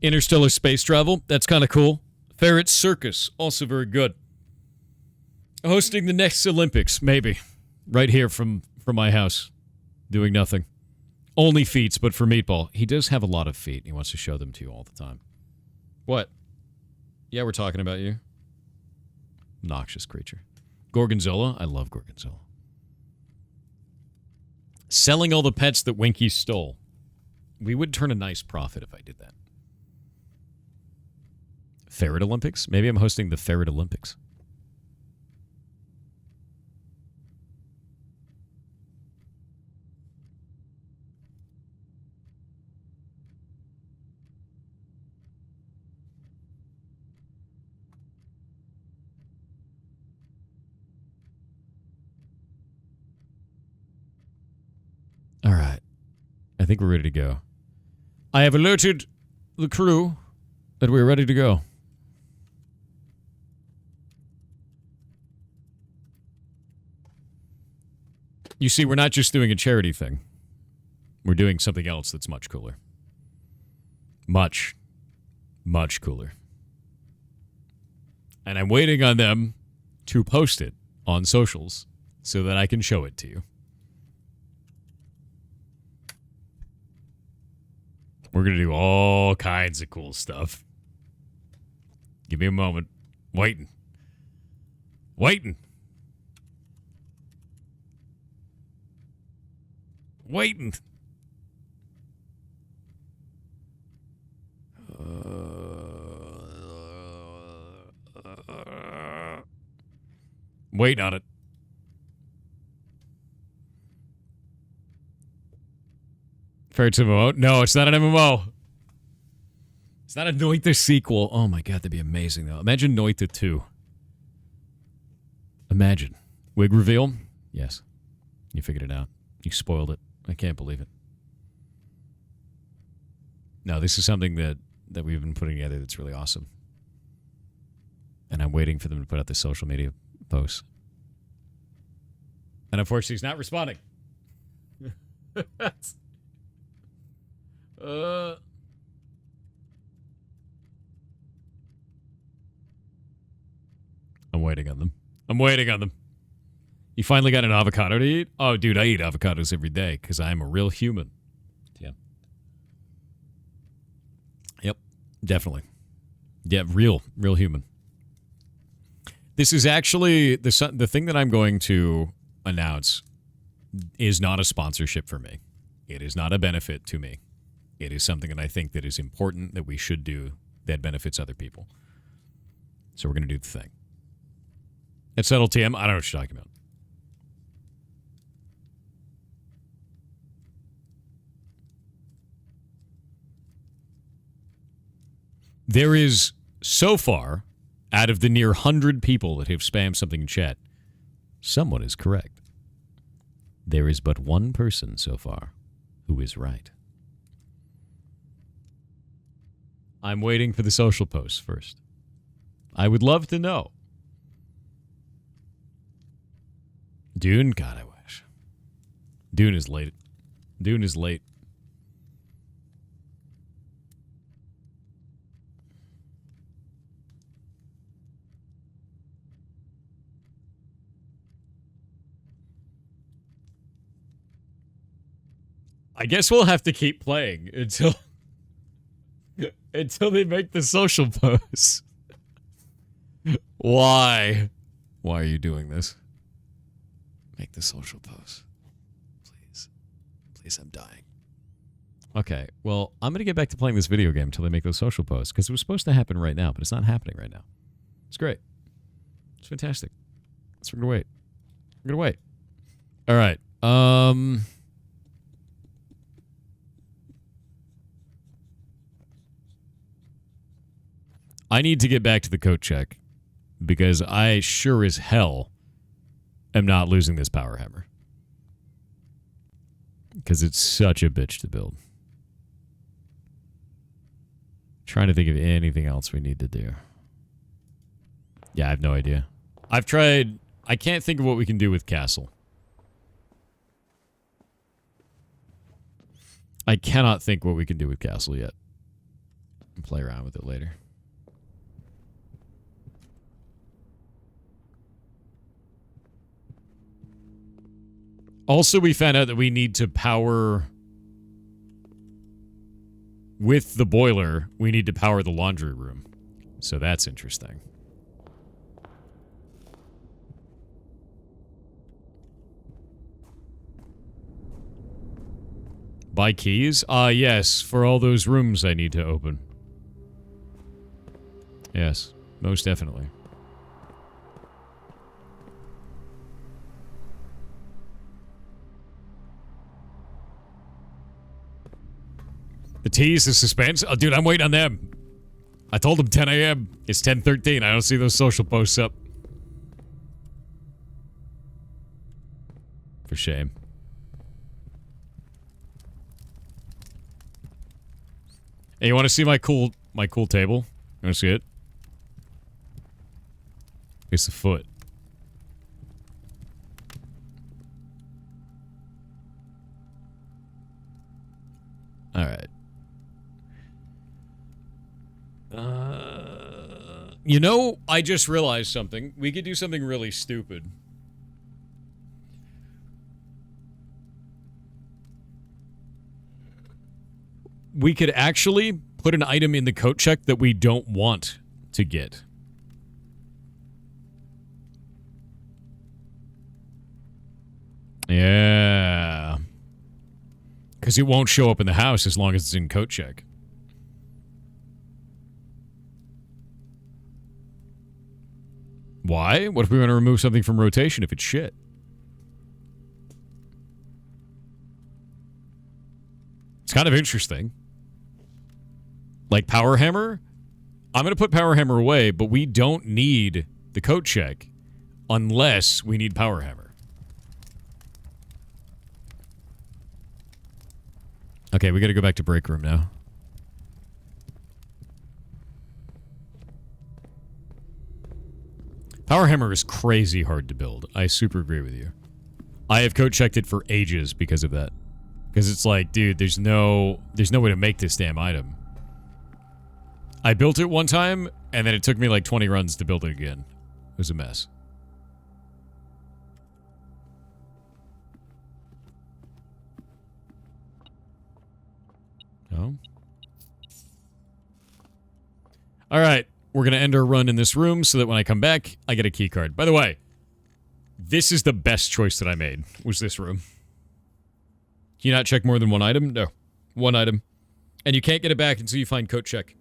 Interstellar space travel, that's kind of cool. Ferret Circus, also very good. Hosting the next Olympics, maybe. Right here from my house. Doing nothing. Only feats, but for Meatball. He does have a lot of feet. He wants to show them to you all the time. What? Yeah, we're talking about you. Noxious creature. Gorgonzola? I love Gorgonzola. Selling all the pets that Winky stole. We would turn a nice profit if I did that. Ferret Olympics? Maybe I'm hosting the Ferret Olympics. All right. I think we're ready to go. I have alerted the crew that we're ready to go. You see, we're not just doing a charity thing. We're doing something else that's much cooler. Much, much cooler. And I'm waiting on them to post it on socials so that I can show it to you. We're going to do all kinds of cool stuff. Give me a moment. Waiting. Waiting. Waiting. Waiting on it. Fair to MMO? No, it's not an MMO. It's not a Noita sequel. Oh my god, that'd be amazing though. Imagine Noita 2. Imagine. Wig reveal? Yes. You figured it out. You spoiled it. I can't believe it. No, this is something that we've been putting together that's really awesome. And I'm waiting for them to put out the social media posts. And unfortunately, he's not responding. I'm waiting on them. I'm waiting on them. You finally got an avocado to eat? Oh, dude, I eat avocados every day because I'm a real human. Yeah. Yep, definitely. Yeah, real human. This is actually the thing that I'm going to announce is not a sponsorship for me. It is not a benefit to me. It is something that I think that is important that we should do that benefits other people. So we're going to do the thing. It's settled, TM. I don't know what you're talking about. There is, so far, out of the near 100 people that have spammed something in chat, someone is correct. There is but one person so far who is right. I'm waiting for the social posts first. I would love to know. Dune? God, I wish. Dune is late. Dune is late. I guess we'll have to keep playing until they make the social posts. Why? Why are you doing this? Make the social posts. Please. Please, I'm dying. Okay, well, I'm going to get back to playing this video game until they make those social posts, because it was supposed to happen right now, but it's not happening right now. It's great. It's fantastic. So we're going to wait. We're going to wait. All right. I need to get back to the coat check because I sure as hell am not losing this power hammer. Because it's such a bitch to build. Trying to think of anything else we need to do. Yeah, I have no idea. I've tried... I can't think of what we can do with Castle. I cannot think what we can do with Castle yet. I'll play around with it later. Also, we found out that we need to power... With the boiler, we need to power the laundry room. So that's interesting. Buy keys? Yes, for all those rooms I need to open. Yes, most definitely. The tease, the suspense? Oh, dude, I'm waiting on them. I told them 10 a.m. It's 10:13. I don't see those social posts up. For shame. Hey, you want to see my cool table? You want to see it? It's the foot. You know, I just realized something. We could do something really stupid. We could actually put an item in the coat check that we don't want to get. Yeah. Because it won't show up in the house as long as it's in coat check. Why? What if we want to remove something from rotation if it's shit? It's kind of interesting. Like Power Hammer? I'm going to put Power Hammer away, but we don't need the coat check unless we need Power Hammer. Okay, we got to go back to break room now. Power Hammer is crazy hard to build. I super agree with you. I have code checked it for ages because of that. Because it's like, dude, there's no way to make this damn item. I built it one time, and then it took me like 20 runs to build it again. It was a mess. Oh. All right. We're going to end our run in this room so that when I come back, I get a key card. By the way, this is the best choice that I made, was this room. Can you not check more than one item? No. One item. And you can't get it back until you find coat check.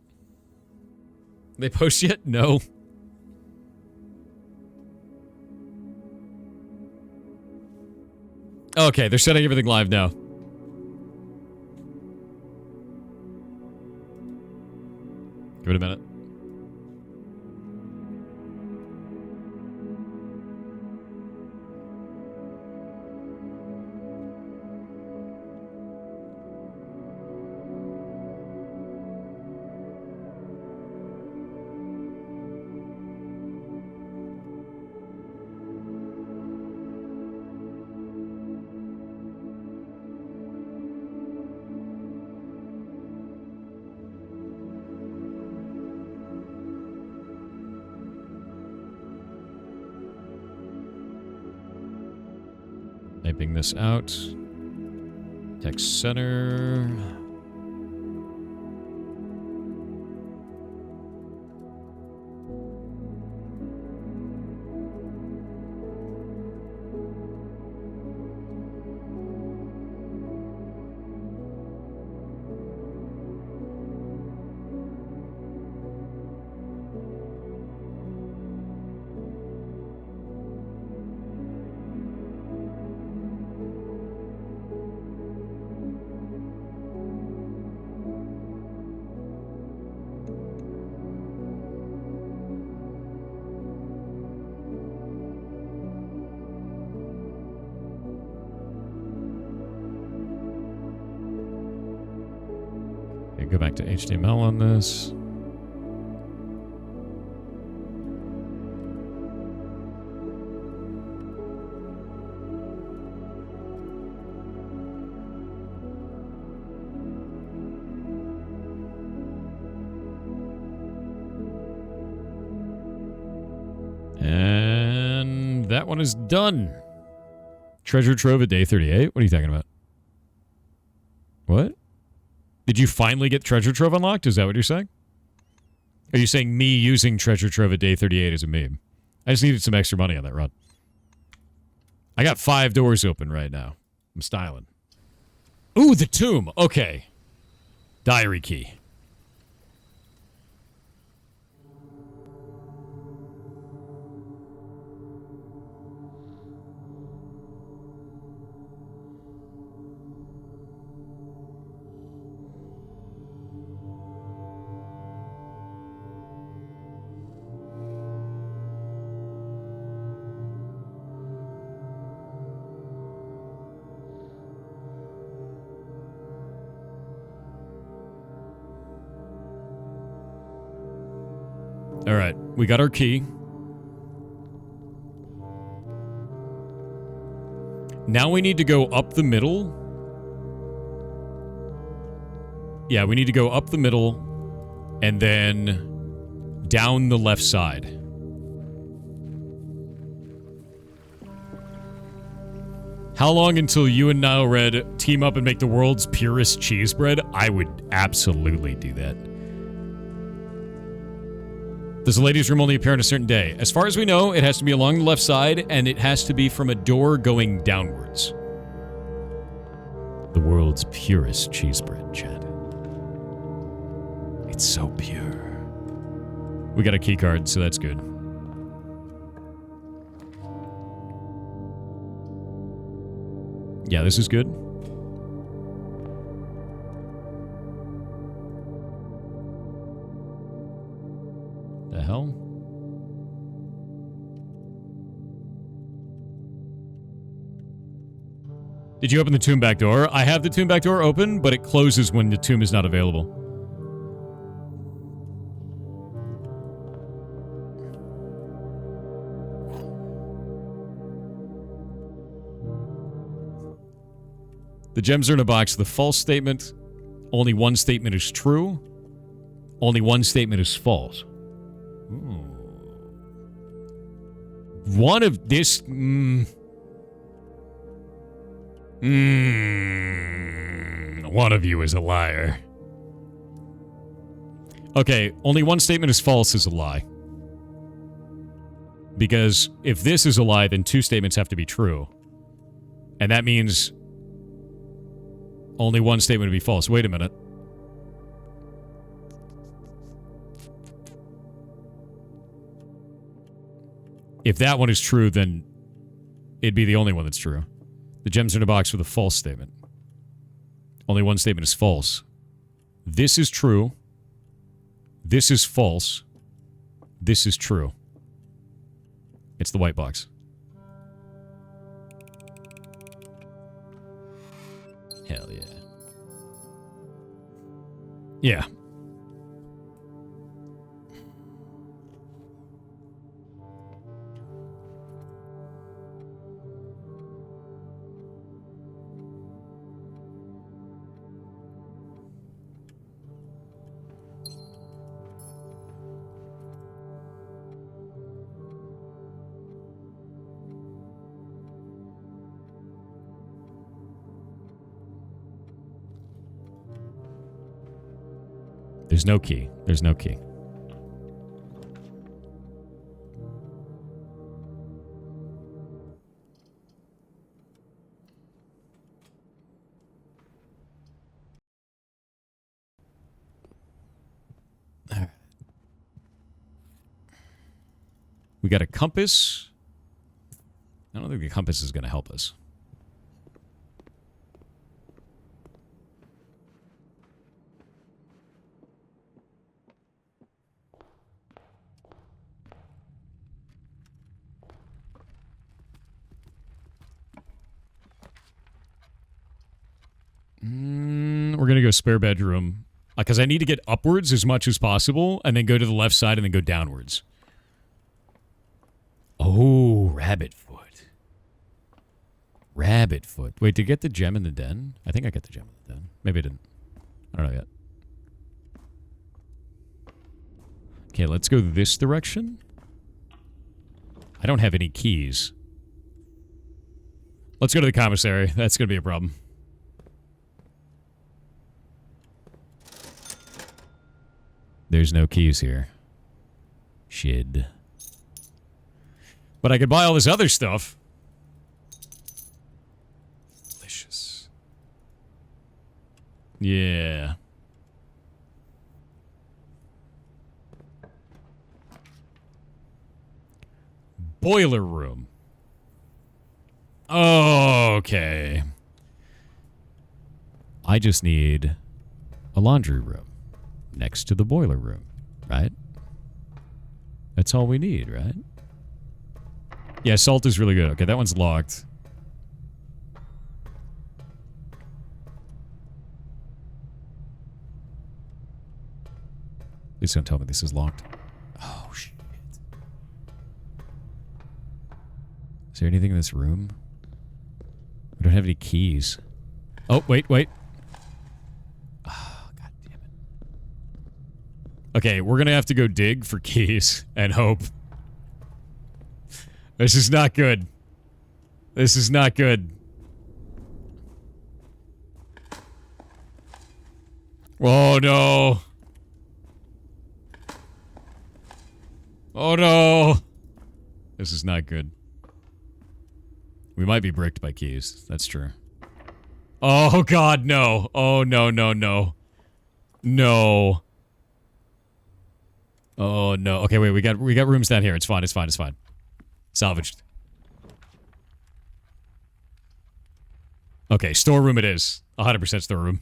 They post yet? No. Okay, they're setting everything live now. Give it a minute. Typing this out. Text center. Go back to HTML on this. And that one is done. Treasure trove at day 38? What are you talking about? What? Did you finally get Treasure Trove unlocked? Is that what you're saying? Are you saying me using Treasure Trove at day 38 is a meme? I just needed some extra money on that run. I got 5 doors open right now. I'm styling. Ooh, the tomb. Okay. Diary key. All right, we got our key. Now we need to go up the middle. Yeah, we need to go up the middle and then down the left side. How long until you and Nile Red team up and make the world's purest cheese bread? I would absolutely do that. Does the ladies' room only appear on a certain day? As far as we know, it has to be along the left side, and it has to be from a door going downwards. The world's purest cheese bread, Chad. It's so pure. We got a key card, so that's good. Yeah, this is good. The hell? Did you open the tomb back door? I have the tomb back door open, but it closes when the tomb is not available. The gems are in a box. The false statement, only one statement is true. Only one statement is false. Ooh. One of this... one of you is a liar. Okay, only one statement is false is a lie. Because if this is a lie, then two statements have to be true. And that means... only one statement would be false. Wait a minute. If that one is true, then it'd be the only one that's true. The gems are in a box with a false statement. Only one statement is false. This is true. This is false. This is true. It's the white box. Hell yeah. Yeah. There's no key. There's no key. All right. We got a compass. I don't think the compass is going to help us. We're going to go spare bedroom. Because I need to get upwards as much as possible, and then go to the left side, and then go downwards. Oh, rabbit foot. Rabbit foot. Wait, did I get the gem in the den? I think I got the gem in the den. Maybe I didn't. I don't know yet. Okay, let's go this direction. I don't have any keys. Let's go to the commissary. That's going to be a problem. There's no keys here. Shit. But I could buy all this other stuff. Delicious. Yeah. Boiler room. Okay. I just need a laundry room next to the boiler room, right? That's all we need, right? Yeah, salt is really good. Okay, that one's locked. Please don't tell me this is locked. Oh, shit. Is there anything in this room? We don't have any keys. Oh, wait, wait. Okay, we're gonna have to go dig for keys and hope. This is not good. This is not good. Oh no. Oh no. This is not good. We might be bricked by keys. That's true. Oh god, no. Oh no, no, no. No. Oh no. Okay, wait, we got rooms down here. It's fine, it's fine, it's fine. Salvaged. Okay, storeroom it is. 100% storeroom.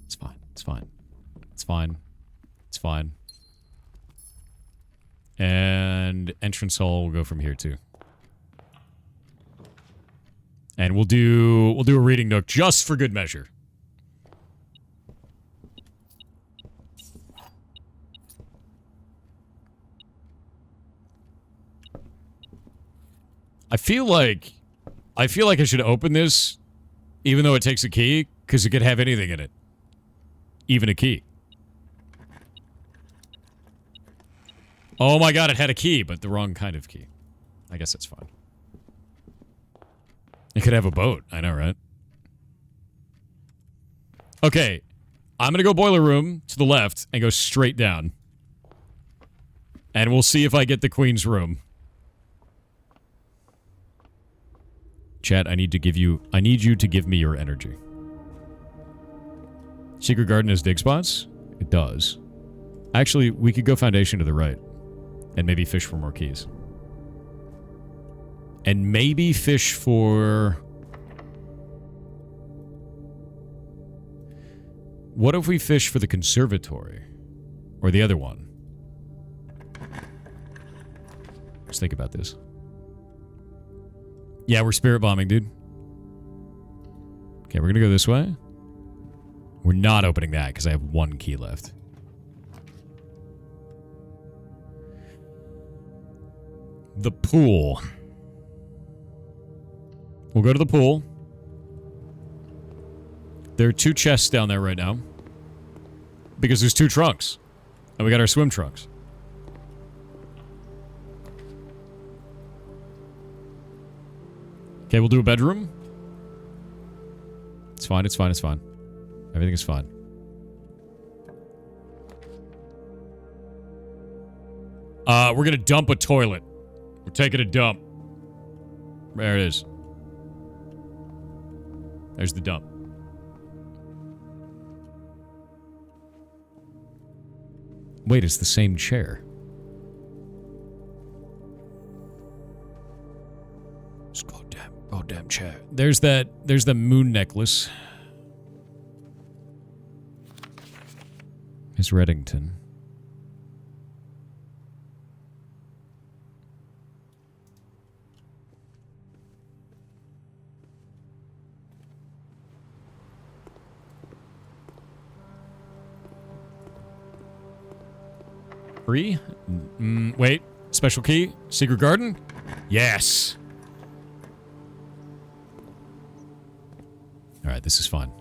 It's fine. It's fine. It's fine. It's fine. And entrance hall will go from here too. And we'll do a reading nook just for good measure. I feel like I should open this, even though it takes a key, because it could have anything in it. Even a key. Oh my god, it had a key, but the wrong kind of key. I guess that's fine. It could have a boat. I know, right? Okay. I'm gonna go boiler room to the left and go straight down. And we'll see if I get the queen's room. Chat, I need you to give me your energy. Secret garden has dig spots? It does. Actually, we could go foundation to the right. And maybe fish for more keys. And maybe fish for... What if we fish for the conservatory? Or the other one? Let's think about this. Yeah, we're spirit bombing, dude. Okay, we're gonna go this way. We're not opening that because I have one key left. The pool. We'll go to the pool. There are 2 chests down there right now. Because there's 2 trunks. And we got our swim trunks. Okay, we'll do a bedroom. It's fine, it's fine, it's fine. Everything is fine. We're gonna dump a toilet. We're taking a dump. There it is. There's the dump. Wait, it's the same chair. This goddamn chair. There's the moon necklace. Miss Reddington. Free? Wait. Special key? Secret garden? Yes! Alright, this is fun.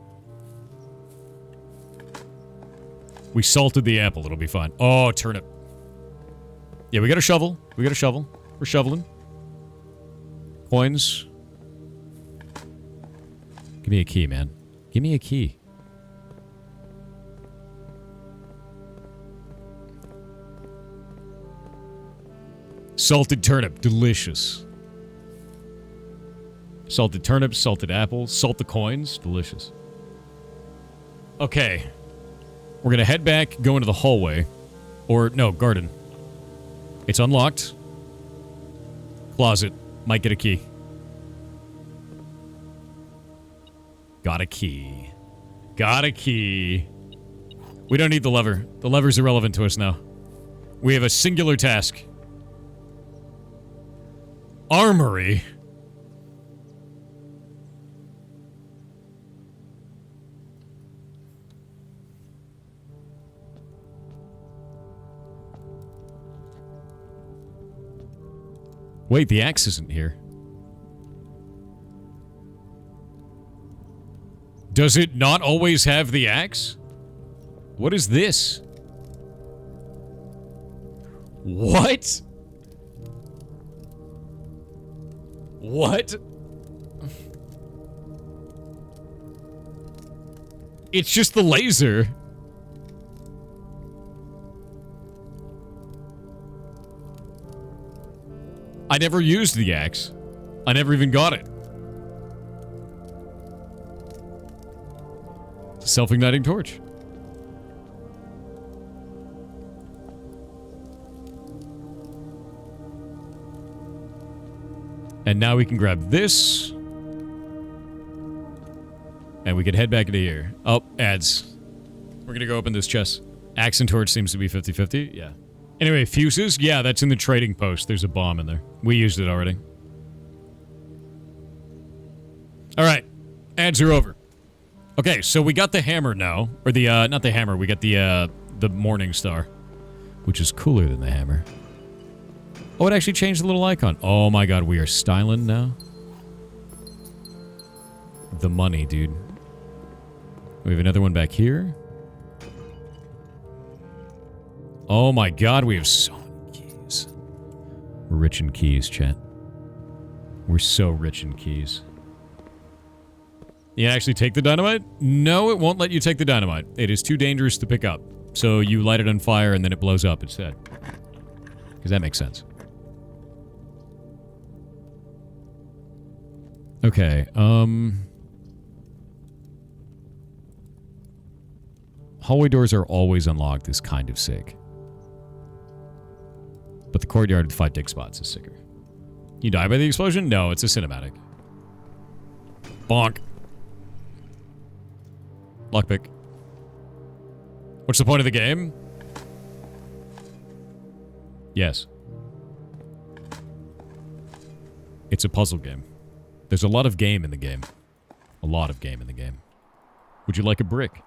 We salted the apple. It'll be fine. Oh, turnip. Yeah, we got a shovel. We got a shovel. We're shoveling. Coins. Give me a key, man. Give me a key. Salted turnip. Delicious. Salted turnips, salted apples, salt the coins. Delicious. Okay. We're gonna head back, go into the hallway. Or, no, garden. It's unlocked. Closet. Might get a key. Got a key. Got a key. We don't need the lever. The lever's irrelevant to us now. We have a singular task. Armory? Wait, the axe isn't here. Does it not always have the axe? What is this? What? What? It's just the laser. I never used the axe. I never even got it. Self-igniting torch. And now we can grab this. And we can head back into here. Oh, ads. We're gonna go open this chest. Axe and torch seems to be 50-50. Yeah. Anyway, fuses. Yeah, that's in the trading post. There's a bomb in there. We used it already. Alright. Ads are over. Okay, so we got the hammer now. Or the, not the hammer. We got the Morning Star. Which is cooler than the hammer. Oh, it actually changed the little icon. Oh my god, we are styling now. The money, dude. We have another one back here. Oh my god, we have so many keys. We're rich in keys, chat. We're so rich in keys. You can actually take the dynamite? No, it won't let you take the dynamite. It is too dangerous to pick up. So you light it on fire and then it blows up instead. Because that makes sense. Okay, hallway doors are always unlocked is kind of sick. But the courtyard with 5 dig spots is sicker. You die by the explosion? No, it's a cinematic. Bonk. Lockpick. What's the point of the game? Yes. It's a puzzle game. There's a lot of game in the game. A lot of game in the game. Would you like a brick?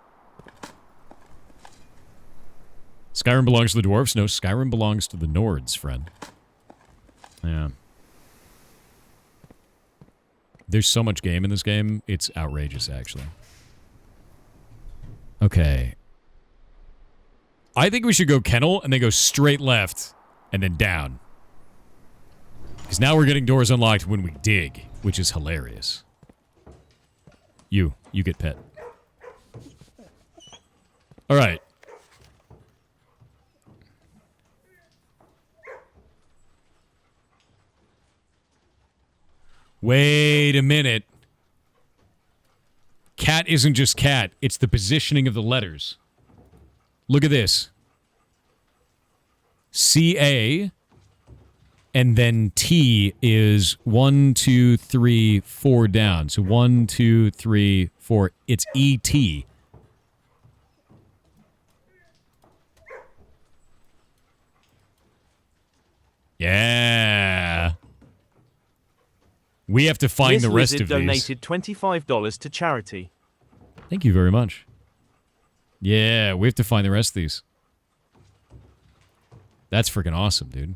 Skyrim belongs to the dwarves? No, Skyrim belongs to the Nords, friend. Yeah. There's so much game in this game, it's outrageous, actually. Okay. I think we should go kennel and then go straight left and then down. Because now we're getting doors unlocked when we dig, which is hilarious. You get pet. Alright. Wait a minute. Cat isn't just cat, it's the positioning of the letters. Look at this. C-A, and then T is 1, 2, 3, 4 down. So 1, 2, 3, 4. It's E-T. Yeah. We have to find the rest of these. Donated $25 to charity. Thank you very much. Yeah, we have to find the rest of these. That's freaking awesome, dude.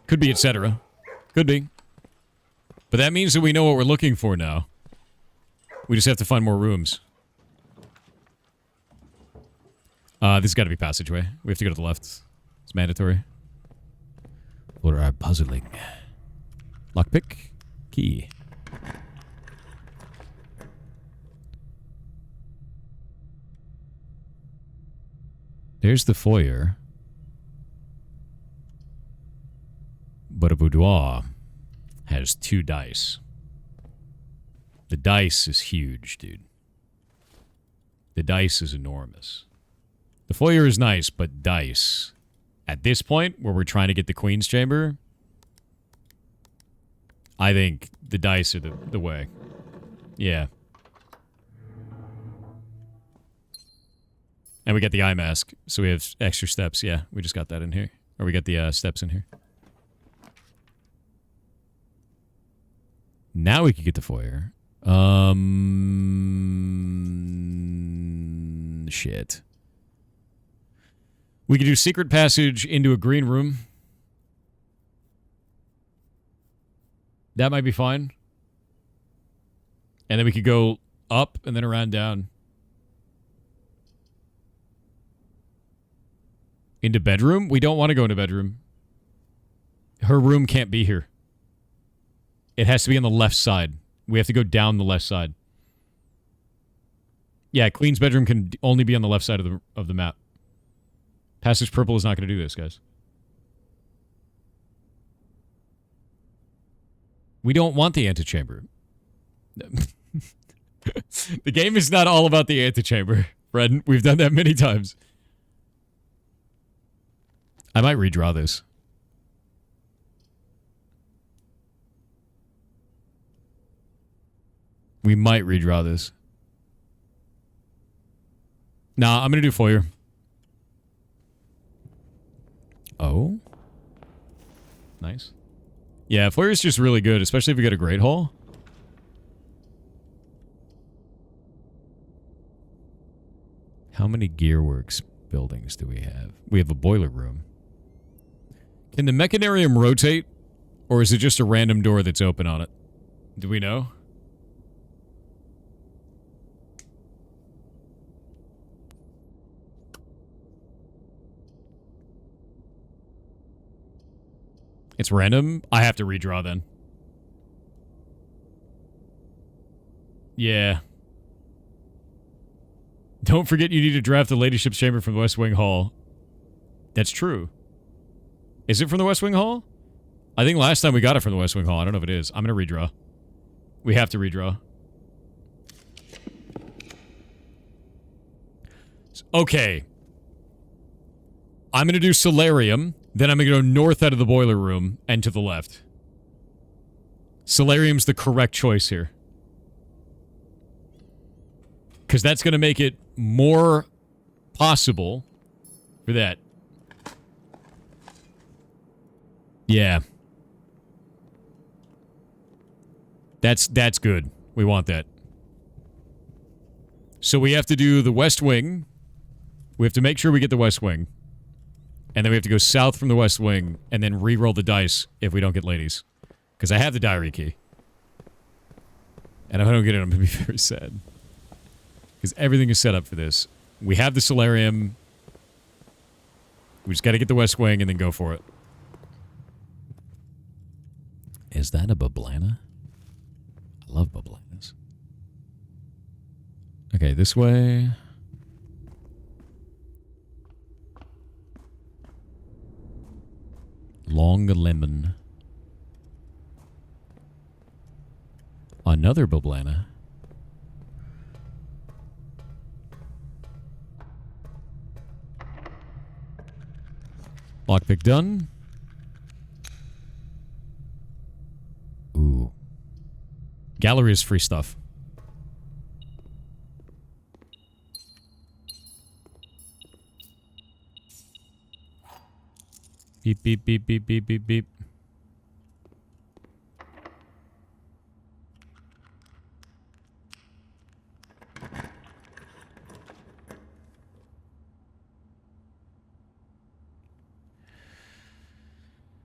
Could be etc. Could be. But that means that we know what we're looking for now. We just have to find more rooms. This has got to be passageway. We have to go to the left. It's mandatory. For our puzzling. Lockpick. Key. There's the foyer. But a boudoir has 2 dice. The dice is huge, dude. The dice is enormous. The foyer is nice, but dice. At this point, where we're trying to get the Queen's Chamber, I think the dice are the way. Yeah. And we got the eye mask, so we have extra steps. Yeah, we just got that in here. Or we got the steps in here. Now we can get the foyer. Shit. We can do secret passage into a green room. That might be fine. And then we could go up and then around down. Into bedroom? We don't want to go into bedroom. Her room can't be here. It has to be on the left side. We have to go down the left side. Yeah, Queen's bedroom can only be on the left side of the map. Passage Purple is not going to do this, guys. We don't want the antechamber. The game is not all about the antechamber, Fred. We've done that many times. I might redraw this. We might redraw this. Nah, I'm going to do foyer. Oh. Nice. Yeah, foyer is just really good, especially if we get a great hall. How many gearworks buildings do we have? We have a boiler room. Can the mechanarium rotate? Or is it just a random door that's open on it? Do we know? It's random? I have to redraw then. Yeah. Don't forget you need to draft the Ladyship's Chamber from the West Wing Hall. That's true. Is it from the West Wing Hall? I think last time we got it from the West Wing Hall. I don't know if it is. I'm going to redraw. We have to redraw. Okay. I'm going to do Solarium. Then I'm going to go north out of the boiler room and to the left. Solarium's the correct choice here. Because that's going to make it more possible for that. Yeah. That's good. We want that. So we have to do the West Wing. We have to make sure we get the West Wing. And then we have to go south from the West Wing and then re-roll the dice if we don't get ladies. Because I have the diary key. And if I don't get it, I'm going to be very sad. Because everything is set up for this. We have the Solarium. We just got to get the West Wing and then go for it. Is that a Bablana? I love Bablanas. Okay, this way. Long lemon. Another Bablana. Lockpick done. Ooh. Gallery is free stuff. Beep, beep, beep, beep, beep, beep, beep.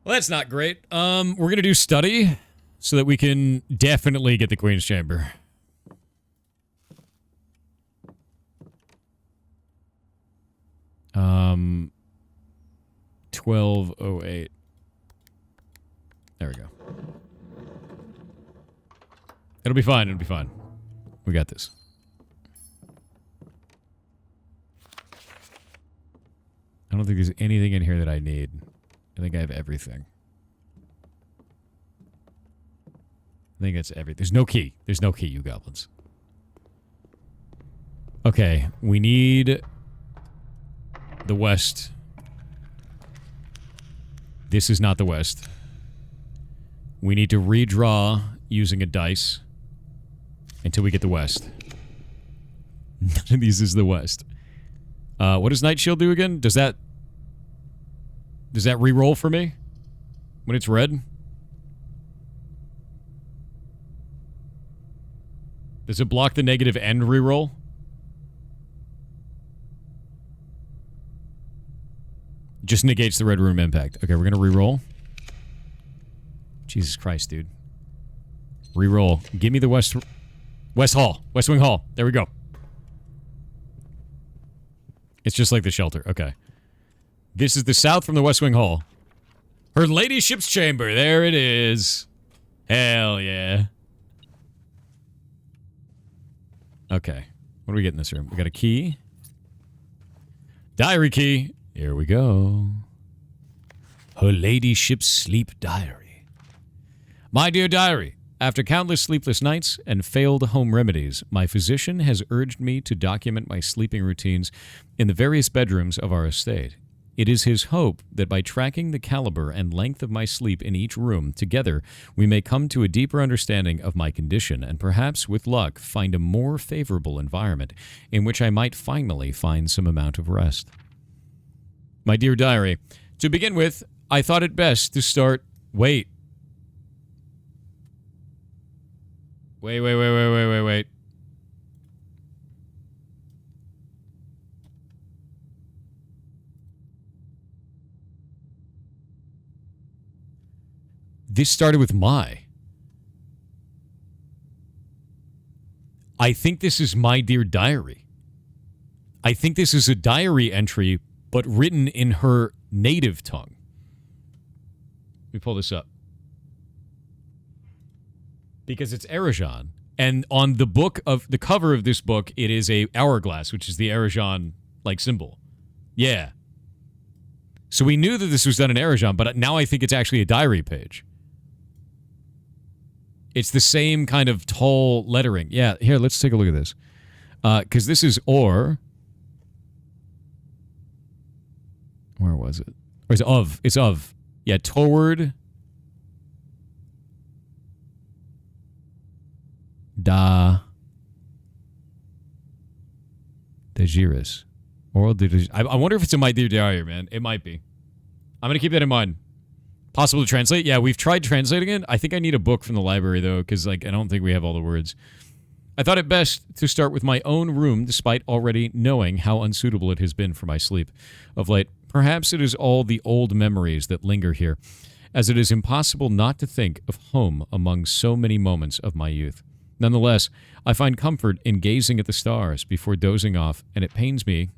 Well, that's not great. We're going to do study so that we can definitely get the Queen's Chamber. Um... 1208. There we go. It'll be fine. It'll be fine. We got this. I don't think there's anything in here that I need. I think I have everything. I think that's everything. There's no key. There's no key, you goblins. Okay. We need the west. This is not the west. We need to redraw using a dice until we get the west. None of these is the west. What does Night Shield do again? Does that re-roll for me when it's red? Does it block the negative and re-roll? Just negates the red room impact. Okay, we're going to re-roll. Jesus Christ, dude. Reroll. Give me the West Hall. West Wing Hall. There we go. It's just like the shelter. Okay. This is the south from the West Wing Hall. Her ladyship's chamber. There it is. Hell yeah. Okay. What do we get in this room? We got a key. Diary key. Here we go. Her ladyship's sleep diary. My dear diary, after countless sleepless nights and failed home remedies, my physician has urged me to document my sleeping routines in the various bedrooms of our estate. It is his hope that by tracking the caliber and length of my sleep in each room, together we may come to a deeper understanding of my condition and perhaps, with luck, find a more favorable environment in which I might finally find some amount of rest. My dear diary, to begin with, I thought it best to start... Wait. Wait. This started with my. I think this is my dear diary. I think this is a diary entry, but written in her native tongue. Let me pull this up. Because it's Erajan. And on the cover of this book, it is a hourglass, which is the Erajan, symbol. Yeah. So we knew that this was done in Erajan, but now I think it's actually a diary page. It's the same kind of tall lettering. Yeah, here, let's take a look at this. Because this is or. Where was it? Or is it of? It's of. Yeah, toward. Dajiris. Oral I wonder if it's in my dear diary, man. It might be. I'm going to keep that in mind. Possible to translate? Yeah, we've tried translating it. I think I need a book from the library, though, because I don't think we have all the words. I thought it best to start with my own room, despite already knowing how unsuitable it has been for my sleep of late. Perhaps it is all the old memories that linger here, as it is impossible not to think of home among so many moments of my youth. Nonetheless, I find comfort in gazing at the stars before dozing off, and it pains me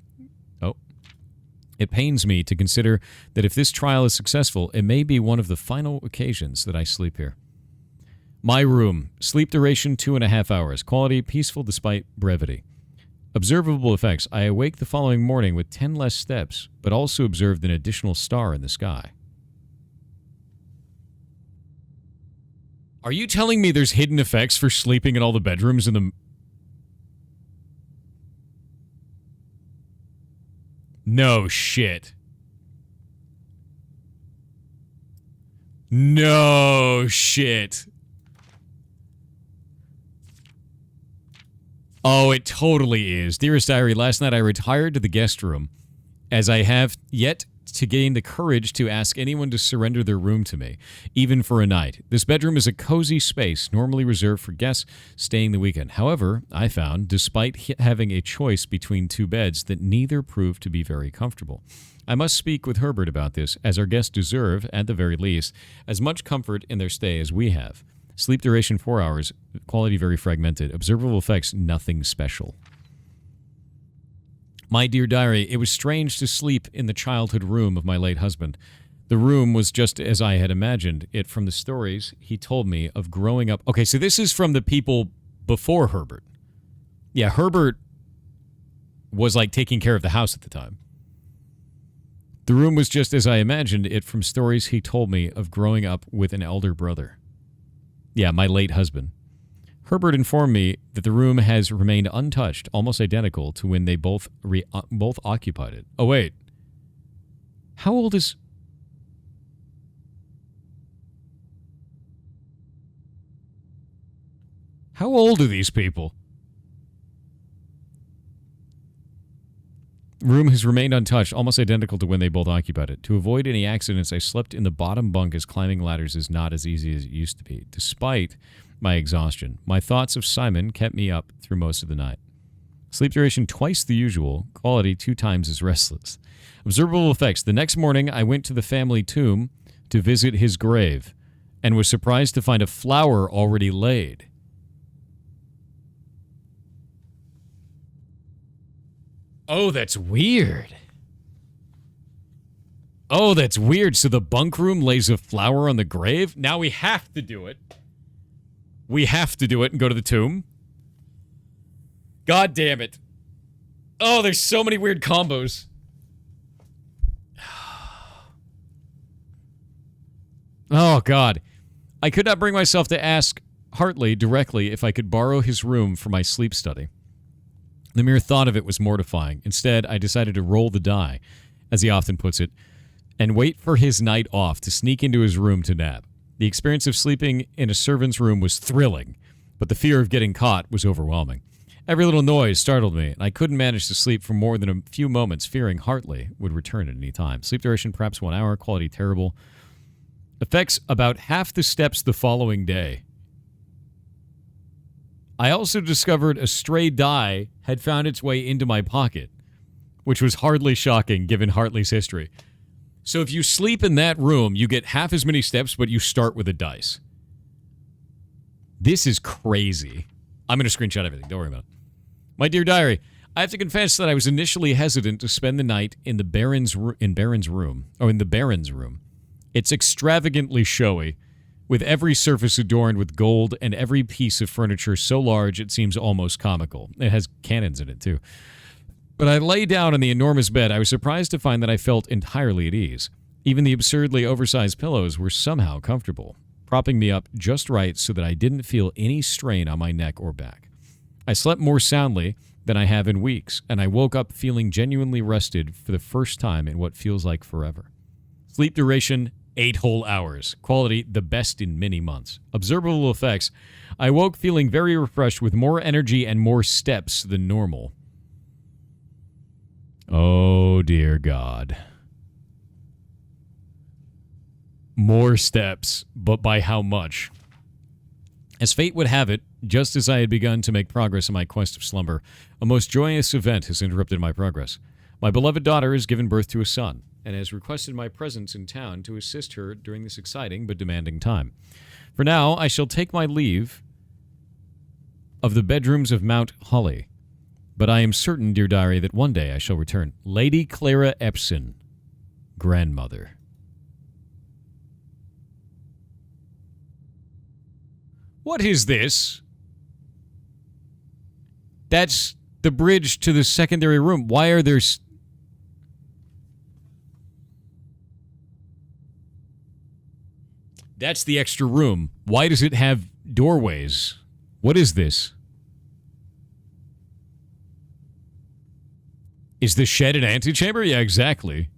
to consider that if this trial is successful, it may be one of the final occasions that I sleep here. My room. Sleep duration 2.5 hours. Quality peaceful despite brevity. Observable effects. I awake the following morning with 10 less steps, but also observed an additional star in the sky. Are you telling me there's hidden effects for sleeping in all the bedrooms in the... No shit. No shit. Oh, it totally is. Dearest Diary, last night I retired to the guest room, as I have yet to gain the courage to ask anyone to surrender their room to me, even for a night. This bedroom is a cozy space normally reserved for guests staying the weekend. However, I found, despite having a choice between two beds, that neither proved to be very comfortable. I must speak with Herbert about this, as our guests deserve, at the very least, as much comfort in their stay as we have. Sleep duration 4 hours, quality very fragmented, observable effects nothing special. My dear diary, it was strange to sleep in the childhood room of my late husband. The room was just as I had imagined it from the stories he told me of growing up. Okay, so this is from the people before Herbert. Yeah, Herbert was taking care of the house at the time. The room was just as I imagined it from stories he told me of growing up with an elder brother. Yeah, my late husband. Herbert informed me that the room has remained untouched, almost identical to when they both occupied it. Oh, wait. How old is... How old are these people? Room has remained untouched, almost identical to when they both occupied it. To avoid any accidents, I slept in the bottom bunk, as climbing ladders is not as easy as it used to be. Despite my exhaustion, my thoughts of Simon kept me up through most of the night. Sleep duration twice the usual, quality 2 times as restless. Observable effects. The next morning, I went to the family tomb to visit his grave, and was surprised to find a flower already laid. Oh, that's weird. Oh, that's weird. So the bunk room lays a flower on the grave? Now we have to do it. We have to do it and go to the tomb. God damn it. Oh, there's so many weird combos. Oh, God. I could not bring myself to ask Hartley directly if I could borrow his room for my sleep study. The mere thought of it was mortifying. Instead, I decided to roll the die, as he often puts it, and wait for his night off to sneak into his room to nap. The experience of sleeping in a servant's room was thrilling, but the fear of getting caught was overwhelming. Every little noise startled me, and I couldn't manage to sleep for more than a few moments, fearing Hartley would return at any time. Sleep duration, perhaps 1 hour. Quality, terrible. Affects about half the steps the following day. I also discovered a stray die had found its way into my pocket, which was hardly shocking given Hartley's history. So if you sleep in that room, you get half as many steps, but you start with a dice. This is crazy. I'm going to screenshot everything. Don't worry about it. My dear diary, I have to confess that I was initially hesitant to spend the night in the Baron's room. It's extravagantly showy, with every surface adorned with gold and every piece of furniture so large it seems almost comical. It has cannons in it, too. But I lay down on the enormous bed. I was surprised to find that I felt entirely at ease. Even the absurdly oversized pillows were somehow comfortable, propping me up just right so that I didn't feel any strain on my neck or back. I slept more soundly than I have in weeks, and I woke up feeling genuinely rested for the first time in what feels like forever. Sleep duration, 8 whole hours. Quality, the best in many months. Observable effects, I woke feeling very refreshed with more energy and more steps than normal. Oh, dear God. More steps, but by how much? As fate would have it, just as I had begun to make progress in my quest of slumber, a most joyous event has interrupted my progress. My beloved daughter has given birth to a son, and has requested my presence in town to assist her during this exciting but demanding time. For now, I shall take my leave of the bedrooms of Mount Holly, but I am certain, dear diary, that one day I shall return. Lady Clara Epson, grandmother. What is this? That's the bridge to the secondary room. Why are there... That's the extra room. Why does it have doorways? What is this? Is the shed an antechamber? Yeah, exactly.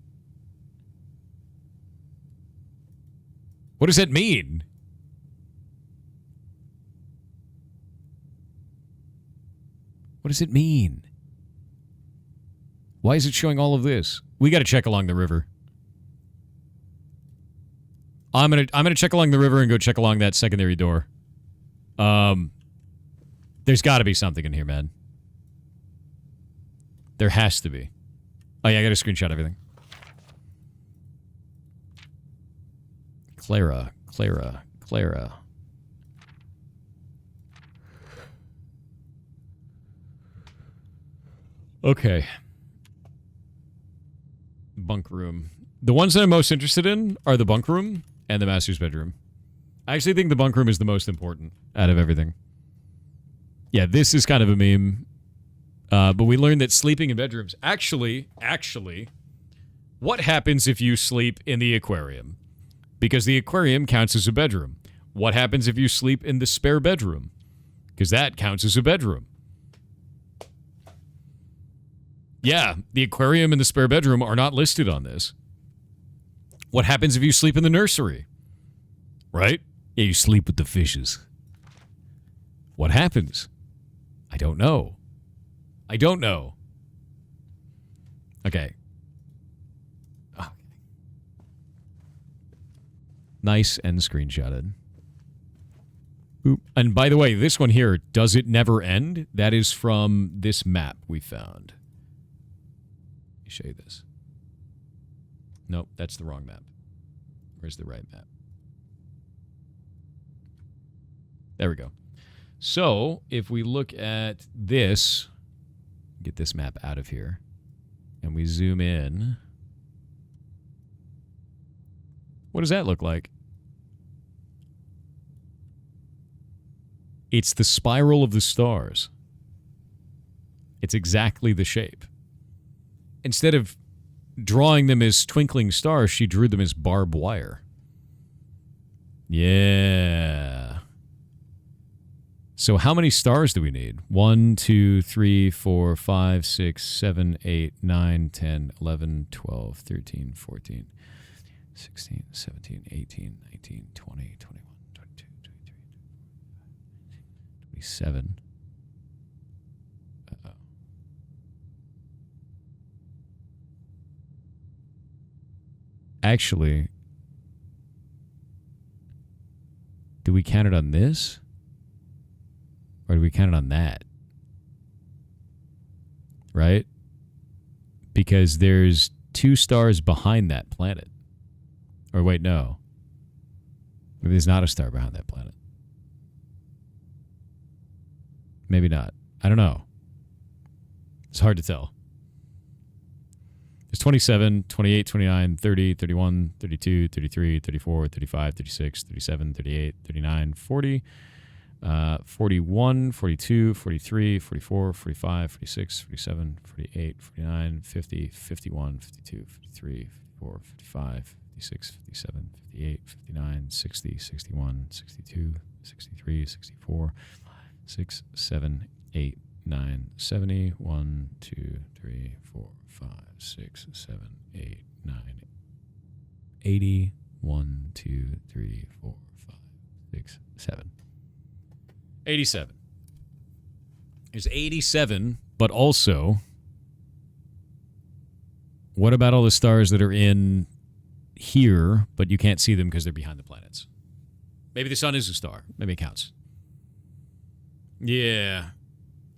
What does that mean? What does it mean? Why is it showing all of this? We got to check along the river. I'm gonna check along the river and go check along that secondary door. There's got to be something in here, man. There has to be. Oh yeah, I got to screenshot everything. Clara. Okay. Bunk room. The ones that I'm most interested in are the bunk room and the master's bedroom. I actually think the bunk room is the most important out of everything. Yeah, this is kind of a meme. But we learned that sleeping in bedrooms... Actually, what happens if you sleep in the aquarium? Because the aquarium counts as a bedroom. What happens if you sleep in the spare bedroom? Because that counts as a bedroom. Yeah, the aquarium and the spare bedroom are not listed on this. What happens if you sleep in the nursery? Right? Yeah, you sleep with the fishes. What happens? I don't know. Okay. Nice and screenshotted. Oop. And by the way, this one here, does it never end? That is from this map we found. Let me show you this. Nope, that's the wrong map. Where's the right map? There we go. So, if we look at this, get this map out of here, and we zoom in, what does that look like? It's the spiral of the stars. It's exactly the shape. Instead of drawing them as twinkling stars, she drew them as barbed wire. Yeah. So how many stars do we need? 1, 2, 3, 4, 5, 6, 7, 8, 9, 10, 11, 12, 13, 14, 16, 17, 18, 19, 20, 21, 22, 23, 27. Uh-oh. Actually, do we count it on this? Or do we count it on that? Right? Because there's 2 stars behind that planet. Or wait, no. Maybe there's not a star behind that planet. Maybe not. I don't know. It's hard to tell. There's 27, 28, 29, 30, 31, 32, 33, 34, 35, 36, 37, 38, 39, 40, 41, 42, 43, 44, 45, 46, 47, 48, 49, 50, 51, 52, 53, 54, 55, 56, 57, 58, 59, 60, 61, 62, 63, 64, 6, 7, 8, 9, 70, 1, 2, 3, 4, 5, 6, 7, 8, 9, 80, 1, 2, 3, 4, 5, 6, 7. 87. There's 87, but also, what about all the stars that are in here, but you can't see them because they're behind the planets? Maybe the sun is a star. Maybe it counts. Yeah.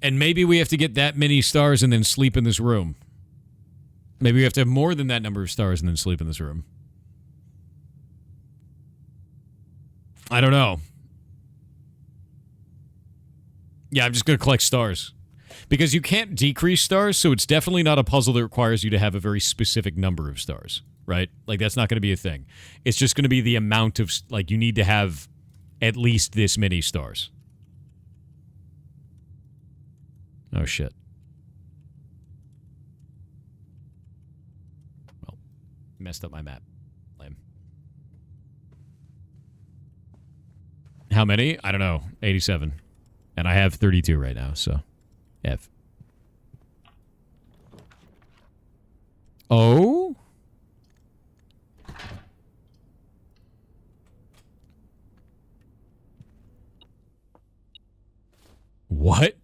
And maybe we have to get that many stars and then sleep in this room. Maybe we have to have more than that number of stars and then sleep in this room. I don't know. Yeah, I'm just going to collect stars. Because you can't decrease stars, so it's definitely not a puzzle that requires you to have a very specific number of stars, right? Like, that's not going to be a thing. It's just going to be the amount of, like, you need to have at least this many stars. Oh, shit. Well, messed up my map. Lame. How many? I don't know. 87. And I have 32 right now, so F. Oh? What?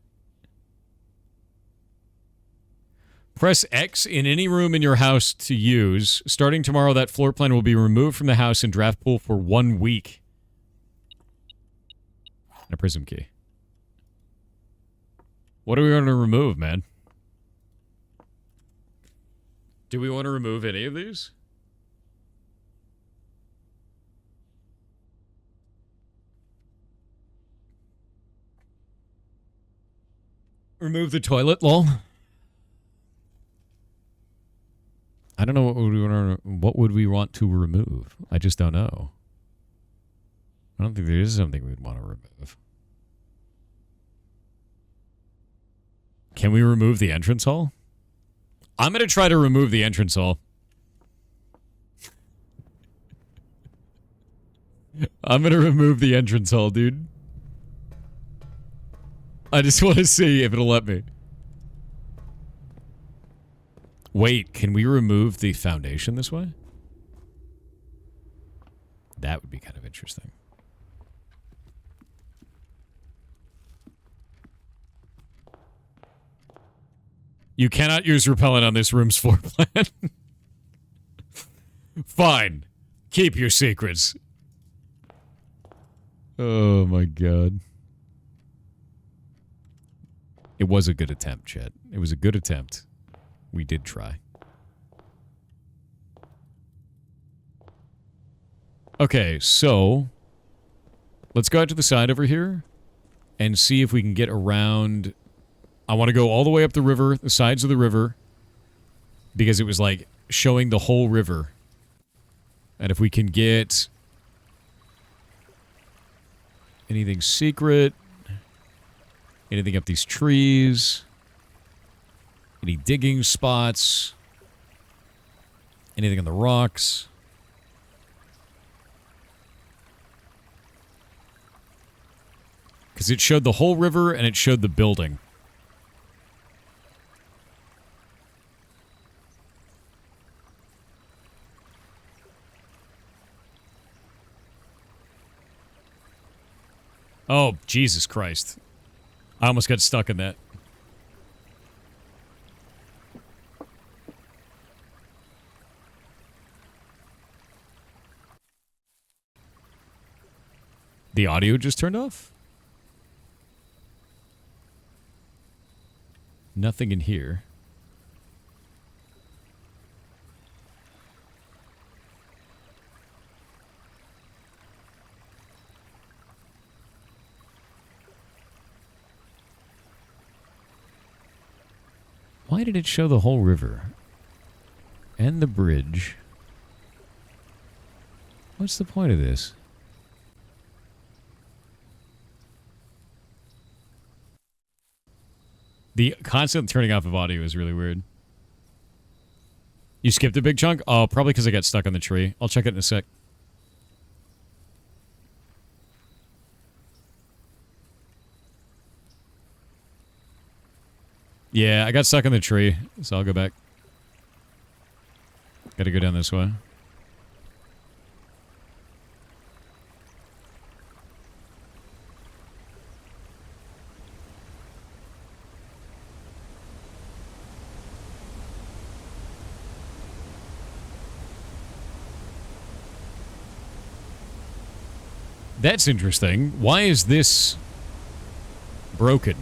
Press X in any room in your house to use. Starting tomorrow, that floor plan will be removed from the house and draft pool for 1 week. And a prism key. What do we want to remove, man? Do we want to remove any of these? Remove the toilet, lol. I don't know what would we want to remove. I just don't know. I don't think there is something we'd want to remove. Can we remove the entrance hall? I'm going to try to remove the entrance hall. I'm going to remove the entrance hall, dude. I just want to see if it'll let me. Wait, can we remove the foundation this way? That would be kind of interesting. You cannot use repellent on this room's floor plan. Fine. Keep your secrets. Oh my god. It was a good attempt, Chet. It was a good attempt. We did try. Okay, so Let's go out to the side over here and see if we can get around. I want to go all the way up the river, the sides of the river, because it was like showing the whole river. And if we can get anything secret, anything up these trees, any digging spots, anything on the rocks. Because it showed the whole river and it showed the building. Oh, Jesus Christ. I almost got stuck in that. The audio just turned off? Nothing in here. Why did it show the whole river? And the bridge? What's the point of this? The constant turning off of audio is really weird. You skipped a big chunk? Oh, probably because I got stuck on the tree. I'll check it in a sec. Yeah, I got stuck on the tree, so I'll go back. Gotta go down this way. That's interesting. Why is this broken?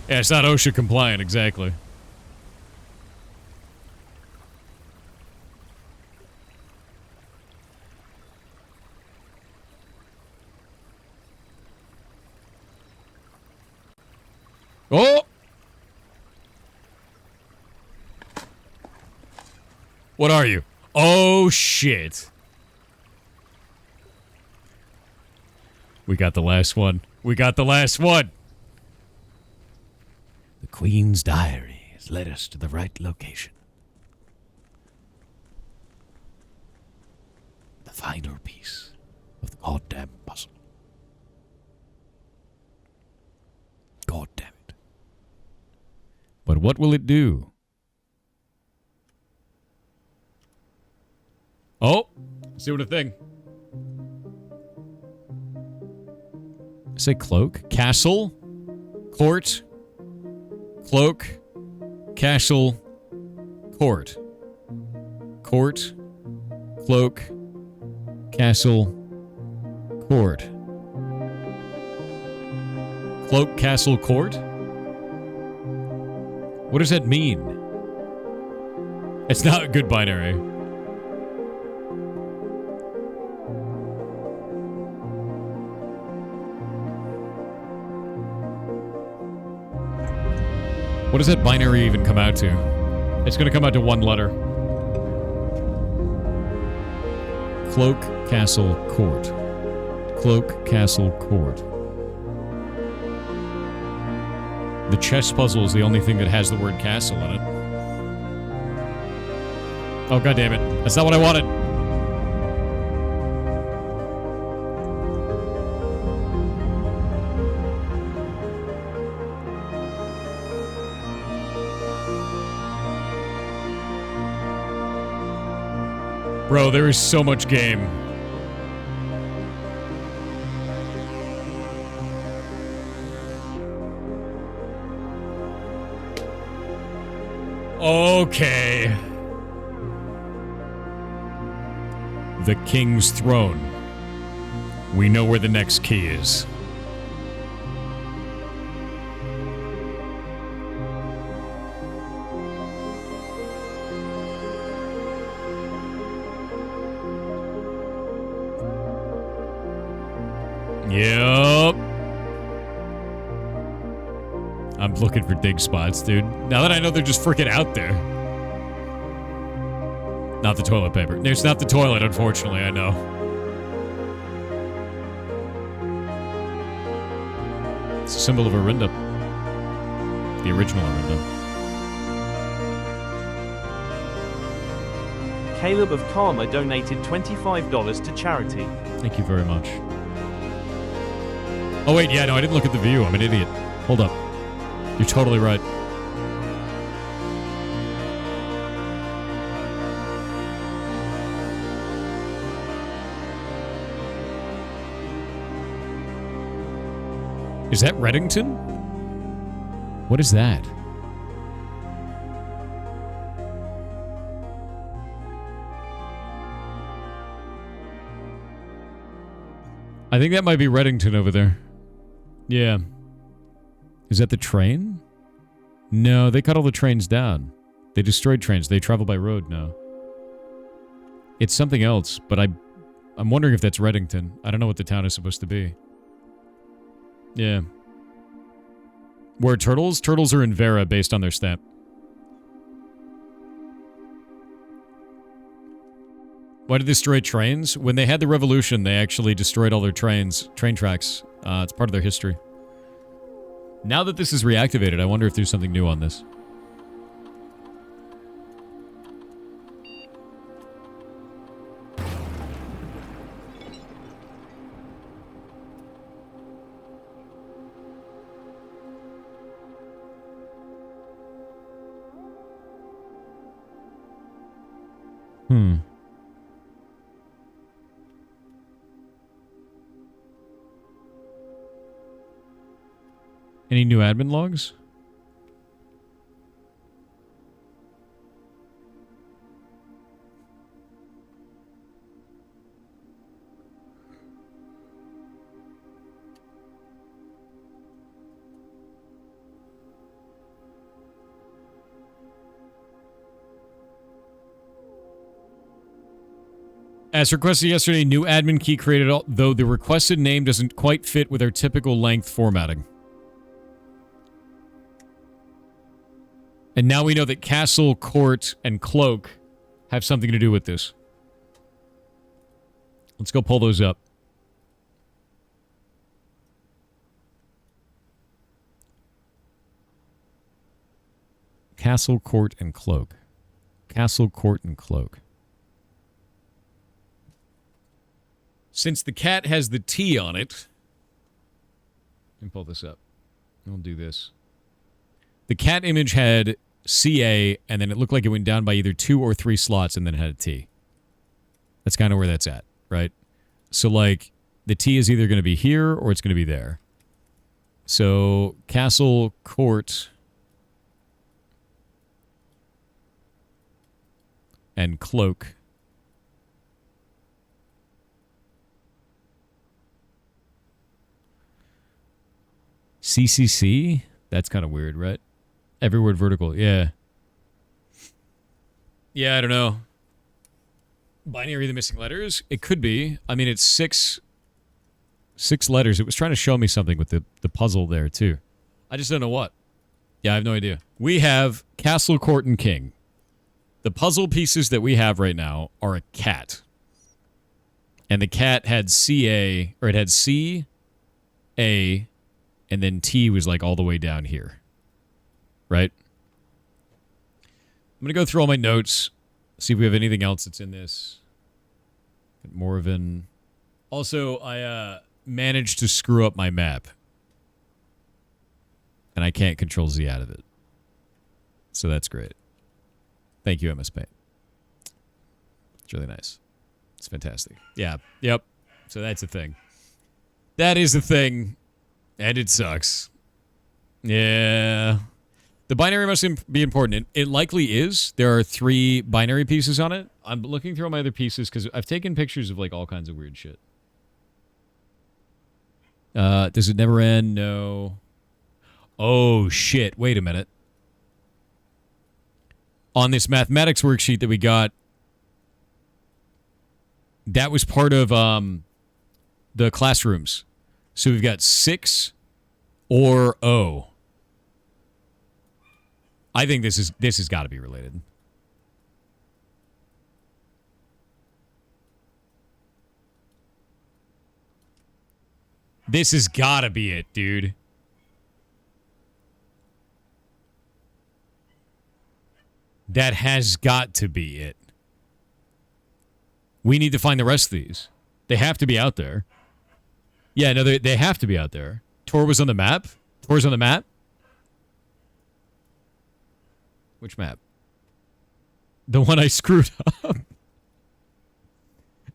Yeah, it's not OSHA compliant, exactly. Oh! What are you? Oh, shit. We got the last one. We got the last one. The Queen's diary has led us to the right location. The final piece of the goddamn puzzle. God damn it. But what will it do? Oh, see what a thing. Say cloak, castle, court, cloak, castle, court, court, cloak, castle, court, cloak, castle, court. What does that mean? It's not a good binary. What does that binary even come out to? It's going to come out to one letter. Cloak, castle, court. Cloak, castle, court. The chess puzzle is the only thing that has the word castle in it. Oh, god damn it. That's not what I wanted. Bro, there is so much game. Okay. The King's Throne. We know where the next key is. Yep. I'm looking for dig spots, dude. Now that I know they're just freaking out there. Not the toilet paper. No, it's not the toilet, unfortunately, I know. It's a symbol of Orinda. The original Orinda. Caleb of Karma donated $25 to charity. Thank you very much. Oh, wait, yeah, no, I didn't look at the view. I'm an idiot. Hold up. You're totally right. Is that Reddington? What is that? I think that might be Reddington over there. Yeah. Is that the train? No, they cut all the trains down. They destroyed trains. They travel by road now. It's something else, but I'm wondering if that's Reddington. I don't know what the town is supposed to be. Yeah. Where turtles? Turtles are in Verra based on their stamp. Why did they destroy trains? When they had the revolution, they actually destroyed all their train tracks. It's part of their history. Now that this is reactivated, I wonder if there's something new on this. Any new admin logs? As requested yesterday, new admin key created, though the requested name doesn't quite fit with our typical length formatting. And now we know that Castle, Court, and Cloak have something to do with this. Let's go pull those up. Castle, Court, and Cloak. Castle, Court, and Cloak. Since the cat has the T on it... Let me pull this up. I'll do this. The cat image had CA, and then it looked like it went down by either 2 or 3 slots, and then it had a T. That's kind of where that's at, right? So, like, the T is either going to be here, or it's going to be there. So, Castle, Court, and Cloak. CCC? That's kind of weird, right? Every word vertical, yeah. Yeah, I don't know. Binary, the missing letters? It could be. I mean, it's six letters. It was trying to show me something with the puzzle there, too. I just don't know what. Yeah, I have no idea. We have Castle, Court, and King. The puzzle pieces that we have right now are a cat. And the cat had CA, or it had C, A, and then T was like all the way down here. Right? I'm going to go through all my notes, see if we have anything else that's in this. Morven. Also, I managed to screw up my map. And I can't control Z out of it. So that's great. Thank you, MS Paint. It's really nice. It's fantastic. Yeah. Yep. So that's a thing. That is a thing. And it sucks. Yeah. The binary must be important. It likely is. There are 3 binary pieces on it. I'm looking through all my other pieces because I've taken pictures of like all kinds of weird shit. Does it never end? No. Oh, shit. Wait a minute. On this mathematics worksheet that we got, that was part of the classrooms. So we've got 6 or O. I think this has got to be related. This has got to be it, dude. That has got to be it. We need to find the rest of these. They have to be out there. Yeah, no, they have to be out there. Tor was on the map? Tor's on the map? Which map? The one I screwed up.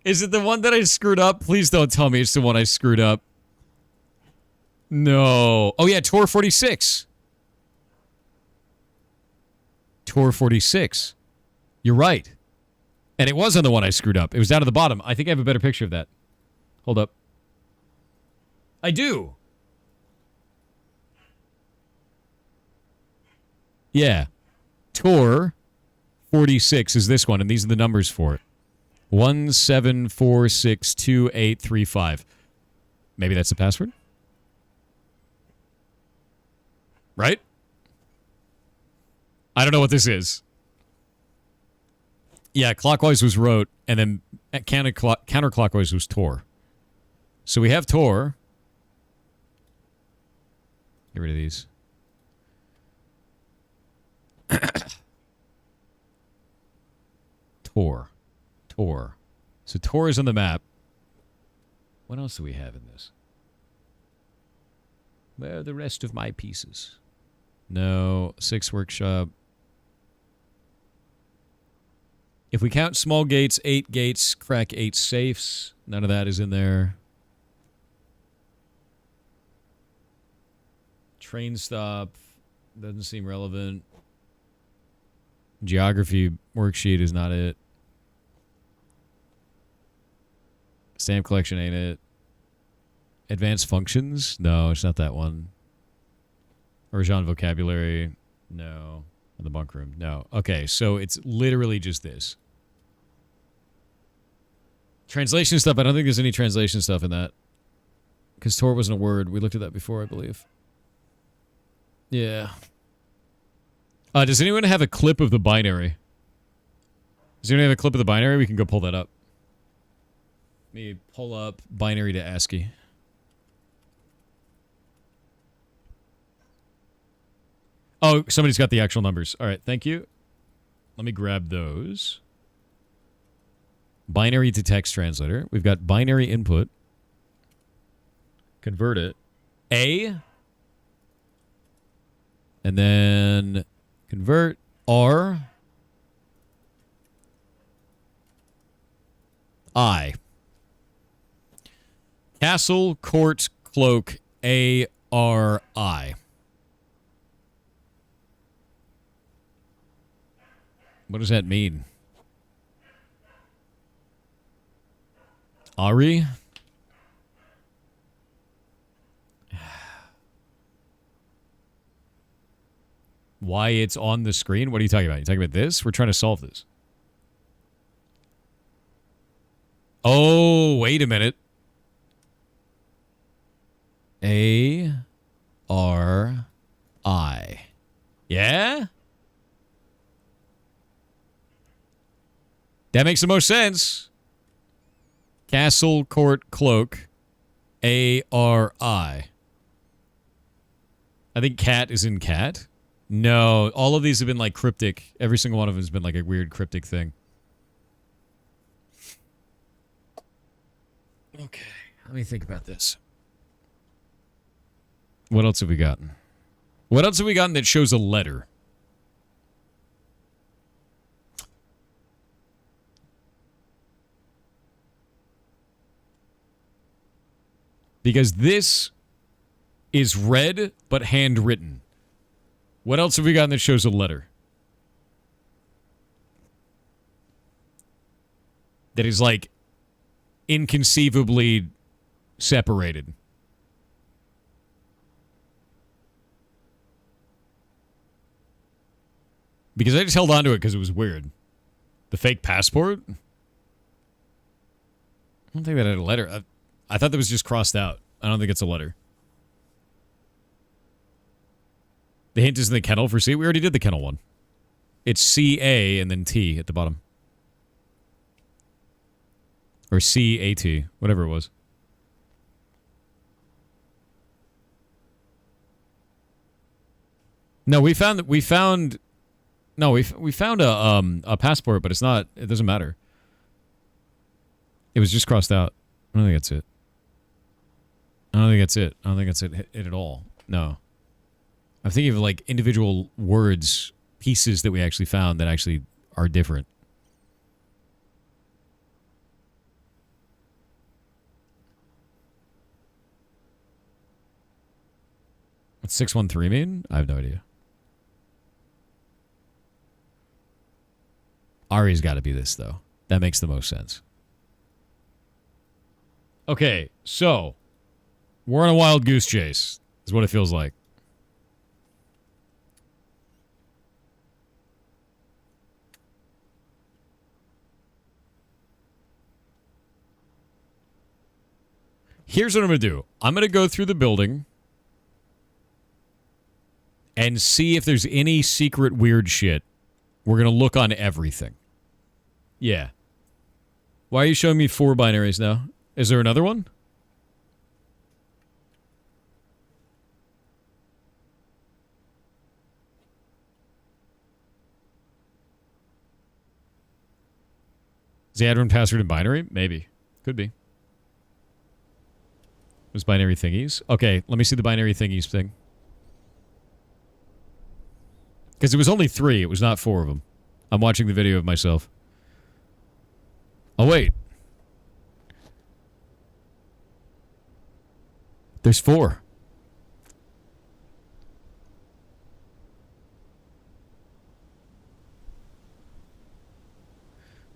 Is it the one that I screwed up? Please don't tell me it's the one I screwed up. No. Oh, yeah, Tor 46. Tor 46. You're right. And it was on the one I screwed up. It was down at the bottom. I think I have a better picture of that. Hold up. I do. Yeah. Tor 46 is this one, and these are the numbers for it. 174628835. Maybe that's the password? Right? I don't know what this is. Yeah, clockwise was wrote, and then counterclockwise was Tor. So we have Tor. Get rid of these. Tor. So Tor is on the map. What else do we have in this? Where are the rest of my pieces? No. 6 workshop. If we count small gates, 8 gates, crack 8 safes. None of that is in there. Train stop. Doesn't seem relevant. Geography worksheet is not it. Stamp collection ain't it. Advanced functions? No, it's not that one. Erajan vocabulary? No. In the bunk room? No. Okay, so it's literally just this. Translation stuff, I don't think there's any translation stuff in that. Because Tor wasn't a word. We looked at that before, I believe. Yeah. Does anyone have a clip of the binary? Does anyone have a clip of the binary? We can go pull that up. Let me pull up binary to ASCII. Oh, somebody's got the actual numbers. All right, thank you. Let me grab those. Binary to text translator. We've got binary input. Convert it. A. And then convert R. I. Castle, court, cloak, A-R-I. What does that mean? Ari? Why it's on the screen? What are you talking about? You talking about this? We're trying to solve this. Oh, wait a minute. A-R-I. Yeah? That makes the most sense. Castle, court, cloak, A-R-I. I think cat is in cat. No, all of these have been like cryptic. Every single one of them has been like a weird cryptic thing. Okay, let me think about this. What else have we gotten? What else have we gotten that shows a letter? Because this is read but handwritten. What else have we gotten that shows a letter? That is like inconceivably separated. Because I just held on to it because it was weird. The fake passport? I don't think that had a letter. I thought that was just crossed out. I don't think it's a letter. The hint is in the kennel for C. We already did the kennel one. It's C-A and then T at the bottom. Or C-A-T, whatever it was. No, we found a passport, but it's not. It doesn't matter. It was just crossed out. I don't think that's it. I don't think that's it. I don't think that's it at all. No. I'm thinking of like individual words, pieces that we actually found that actually are different. What's 613 mean? I have no idea. Ari's got to be this, though. That makes the most sense. Okay, so we're on a wild goose chase, is what it feels like. Here's what I'm going to do. I'm going to go through the building and see if there's any secret weird shit. We're going to look on everything. Yeah. Why are you showing me 4 binaries now? Is there another one? Is the admin password in binary? Maybe. Could be. Those binary thingies. Okay, let me see the binary thingies thing. Because it was only 3. It was not 4 of them. I'm watching the video of myself. Oh, wait. There's 4.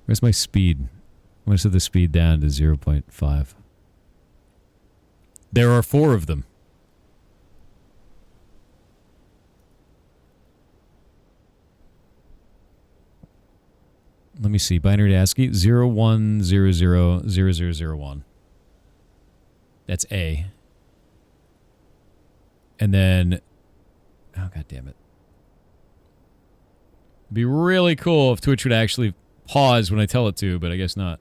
Where's my speed? I'm going to set the speed down to 0.5. There are 4 of them. Let me see. Binary to ASCII. 01000001. That's A. And then... Oh, God damn it. It'd be really cool if Twitch would actually pause when I tell it to, but I guess not.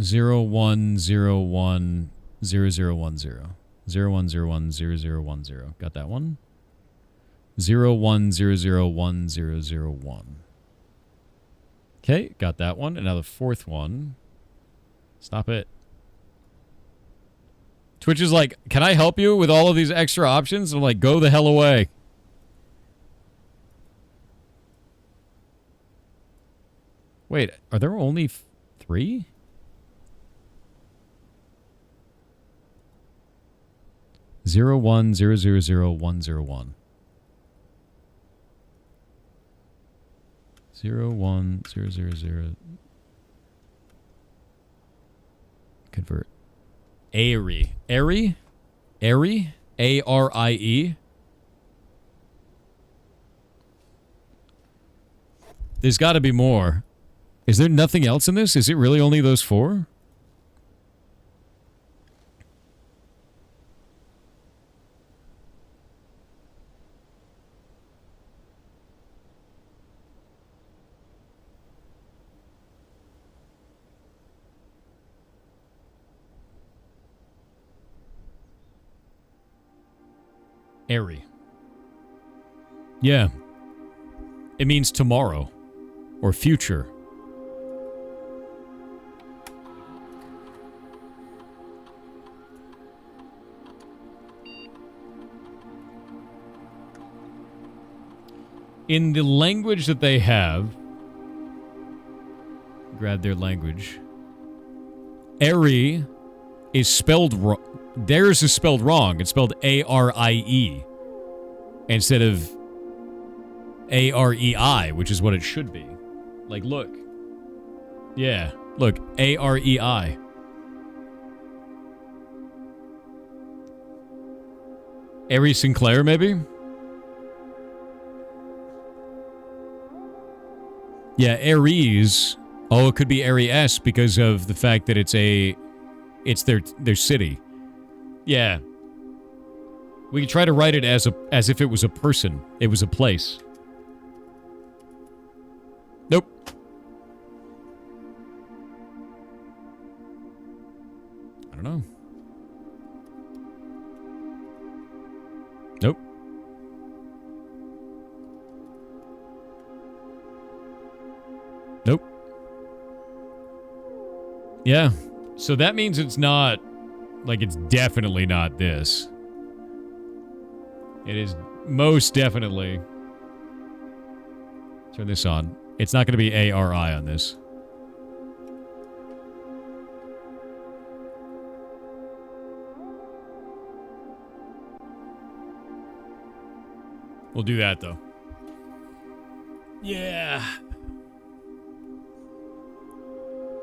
Zero one zero one 0010. 01010010. Got that one? 01001001. Okay, got that one. And now the 4th one. Stop it. Twitch is like, can I help you with all of these extra options? I'm like, go the hell away. Wait, are there only 3? Zero one zero zero zero one zero one. 01000. Convert. Airy. Airy? Airy? A-R-I-E? There's got to be more. Is there nothing else in this? Is it really only those 4? Airy. Yeah. It means tomorrow. Or future. In the language that they have, grab their language, Airy is spelled wrong. Theirs is spelled wrong. It's spelled A-R-I-E instead of A-R-E-I, which is what it should be. Like, look. Yeah, look. A-R-E-I. Ari Sinclair, maybe? Yeah, Aries. Oh, it could be Aries because of the fact that it's their city. Yeah. We could try to write it as if it was a person. It was a place. Nope. I don't know. Nope. Nope. Yeah. So that means it's not, like, it's definitely not this. It is most definitely. Turn this on. It's not going to be A-R-I on this. We'll do that, though. Yeah.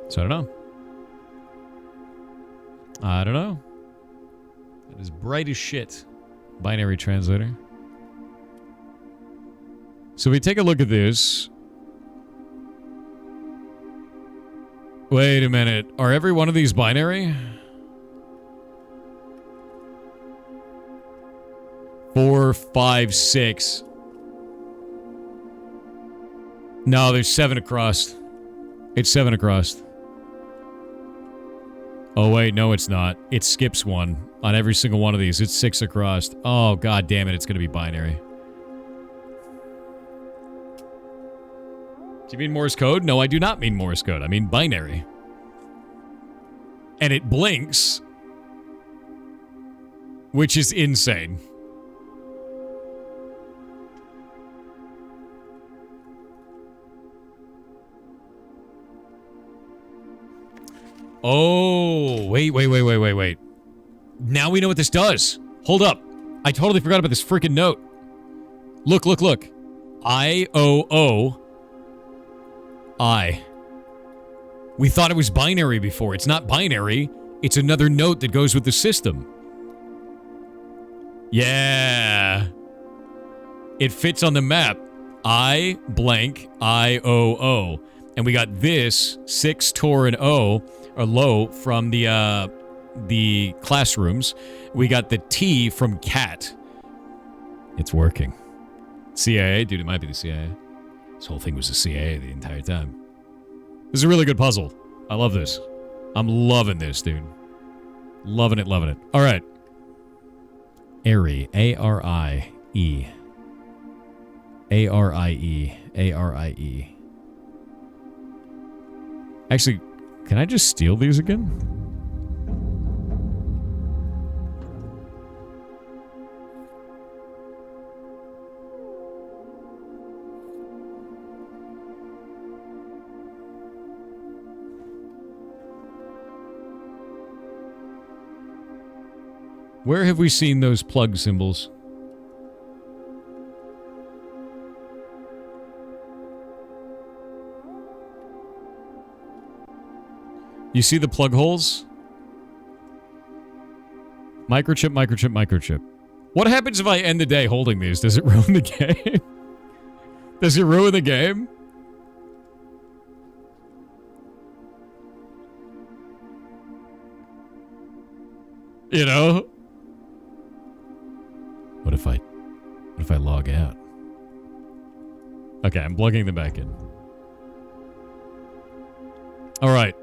So I don't know. I don't know. It is bright as shit. Binary translator. So we take a look at this. Wait a minute. Are every one of these binary? 4, 5, 6. No, there's 7 across. It's 7 across. Oh, wait, no, it's not. It skips one on every single one of these. It's 6 across. Oh, god damn it, it's going to be binary. Do you mean Morse code? No, I do not mean Morse code. I mean binary. And it blinks, which is insane. Oh, wait. Now we know what this does. Hold up. I totally forgot about this freaking note. Look. I. We thought it was binary before. It's not binary. It's another note that goes with the system. Yeah. It fits on the map. I blank I-O-O. And we got this 6 Tor and O or low from the classrooms. We got the T from cat. It's working. CIA? Dude, it might be the CIA. This whole thing was the CIA the entire time. This is a really good puzzle. I love this. I'm loving this, dude. Loving it. All right. Ari. A-R-I-E. A-R-I-E. A-R-I-E. Actually, can I just steal these again? Where have we seen those plug symbols? You see the plug holes? Microchip. What happens if I end the day holding these? Does it ruin the game? Does it ruin the game? You know? What if I log out? Okay, I'm plugging them back in. All right.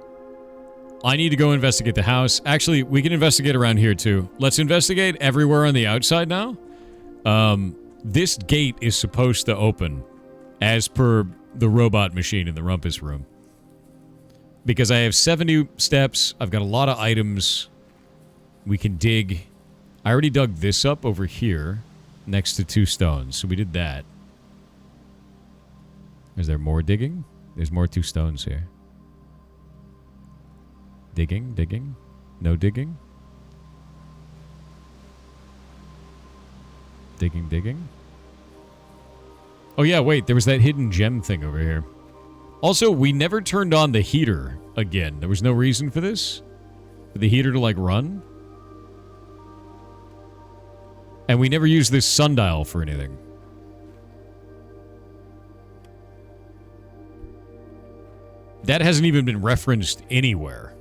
I need to go investigate the house. Actually, we can investigate around here too. Let's investigate everywhere on the outside now. This gate is supposed to open as per the robot machine in the rumpus room. Because I have 70 steps. I've got a lot of items. We can dig. I already dug this up over here next to 2 stones. So we did that. Is there more digging? There's more 2 stones here. Digging. No digging. Digging. Oh yeah, wait, there was that hidden gem thing over here. Also, we never turned on the heater again. There was no reason for this. For the heater to, like, run. And we never used this sundial for anything. That hasn't even been referenced anywhere.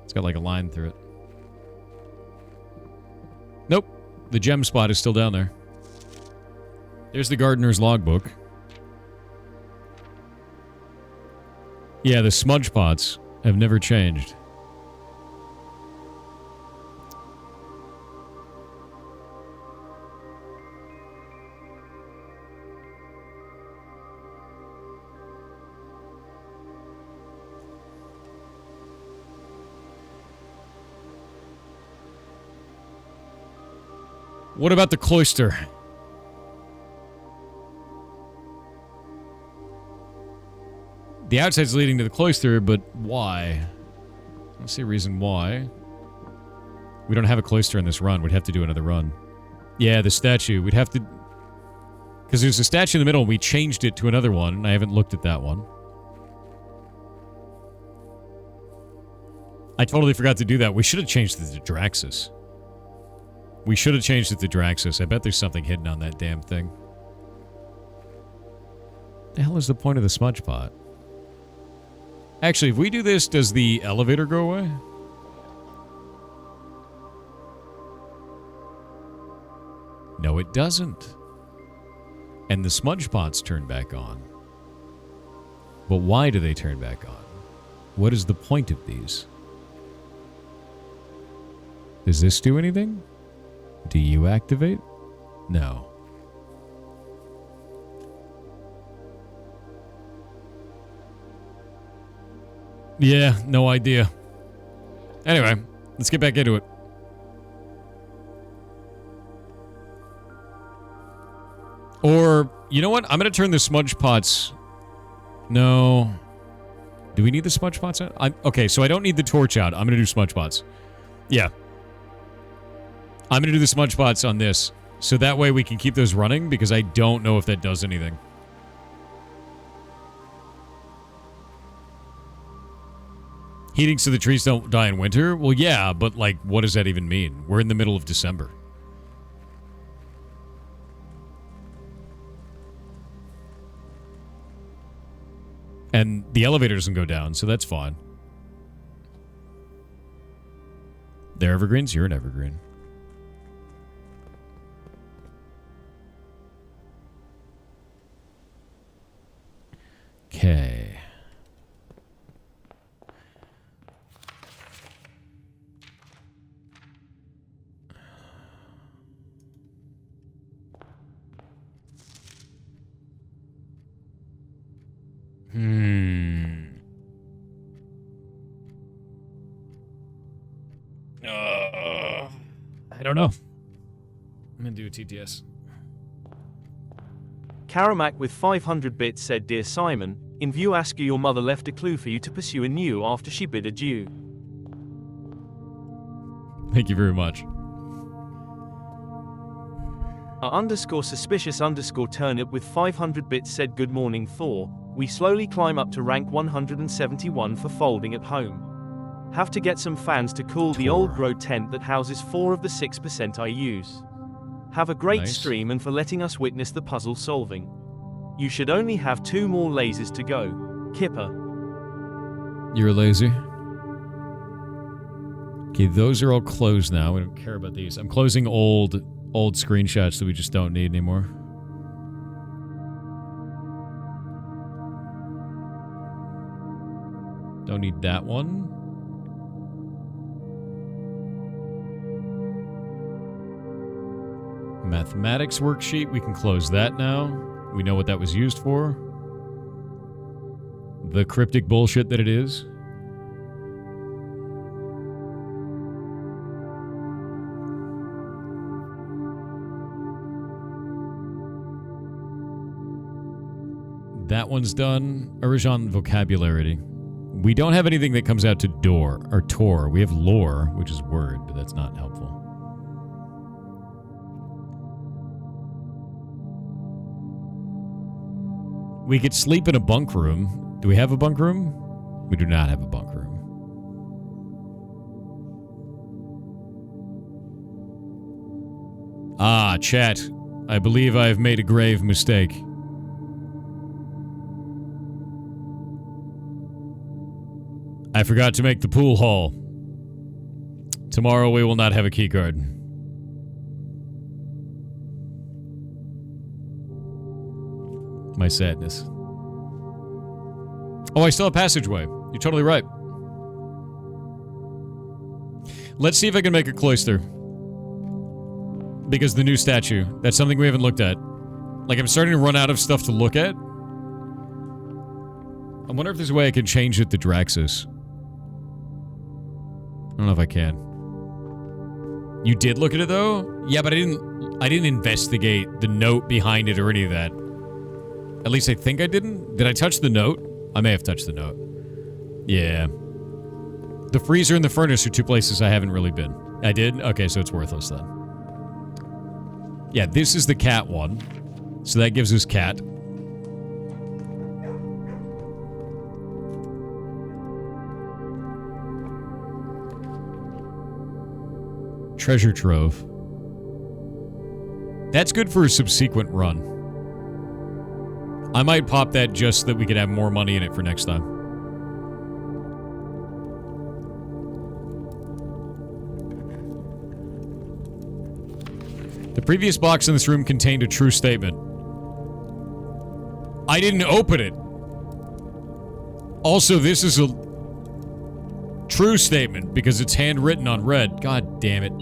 It's got, like, a line through it. Nope. The gem spot is still down there. There's the gardener's logbook. Yeah, the smudge pots have never changed. What about the cloister? The outside's leading to the cloister, but why? I don't see a reason why. We don't have a cloister in this run. We'd have to do another run. Yeah, the statue. We'd have to... Because there's a statue in the middle, and we changed it to another one, and I haven't looked at that one. I totally forgot to do that. We should have changed it to Draxus. We should have changed it to Draxus. I bet there's something hidden on that damn thing. The hell is the point of the smudge pot? Actually, if we do this, does the elevator go away? No, it doesn't. And the smudge pots turn back on. But why do they turn back on? What is the point of these? Does this do anything? Do you activate? No. Yeah, no idea. Anyway, let's get back into it. Or, you know what? I'm going to turn the smudge pots... No. Do we need the smudge pots out? Okay, so I don't need the torch out. I'm going to do smudge pots. Yeah. I'm going to do the smudge pots on this. So that way we can keep those running, because I don't know if that does anything. Heating so the trees don't die in winter? Well, yeah, but, like, what does that even mean? We're in the middle of December. And the elevator doesn't go down, so that's fine. They're evergreens? You're an evergreen. Okay. I don't know. I'm gonna do a TTS. Karamak with 500 bits said, Dear Simon, in view Askew your mother left a clue for you to pursue anew after she bid adieu. Thank you very much. _suspicious _turnip with 500 bits said, Good morning Thor, we slowly climb up to rank 171 for folding at home. Have to get some fans to cool the old grow tent that houses 4 of the 6% I use. Have a great stream and for letting us witness the puzzle solving. You should only have 2 more lasers to go. Kipper. You're a lazy. Okay, those are all closed now. We don't care about these. I'm closing old screenshots that we just don't need anymore. Don't need that one. Mathematics worksheet, we can close that now. We know what that was used for. The cryptic bullshit that it is. That one's done. Erajan vocabulary. We don't have anything that comes out to door or Tor. We have lore, which is word, but that's not helpful. We could sleep in a bunk room. Do we have a bunk room? We do not have a bunk room. Ah, chat. I believe I have made a grave mistake. I forgot to make the pool hall. Tomorrow we will not have a keycard. My sadness. Oh, I still have passageway. You're totally right. Let's see if I can make a cloister. Because the new statue. That's something we haven't looked at. Like, I'm starting to run out of stuff to look at. I wonder if there's a way I can change it to Draxus. I don't know if I can. You did look at it, though? Yeah, but I didn't investigate the note behind it or any of that. At least I think I didn't. Did I touch the note? I may have touched the note. Yeah. The freezer and the furnace are two places I haven't really been. I did? Okay, so it's worthless then. Yeah, this is the cat one. So that gives us cat. Treasure trove. That's good for a subsequent run. I might pop that just so that we could have more money in it for next time. The previous box in this room contained a true statement. I didn't open it. Also, this is a true statement because it's handwritten on red. God damn it.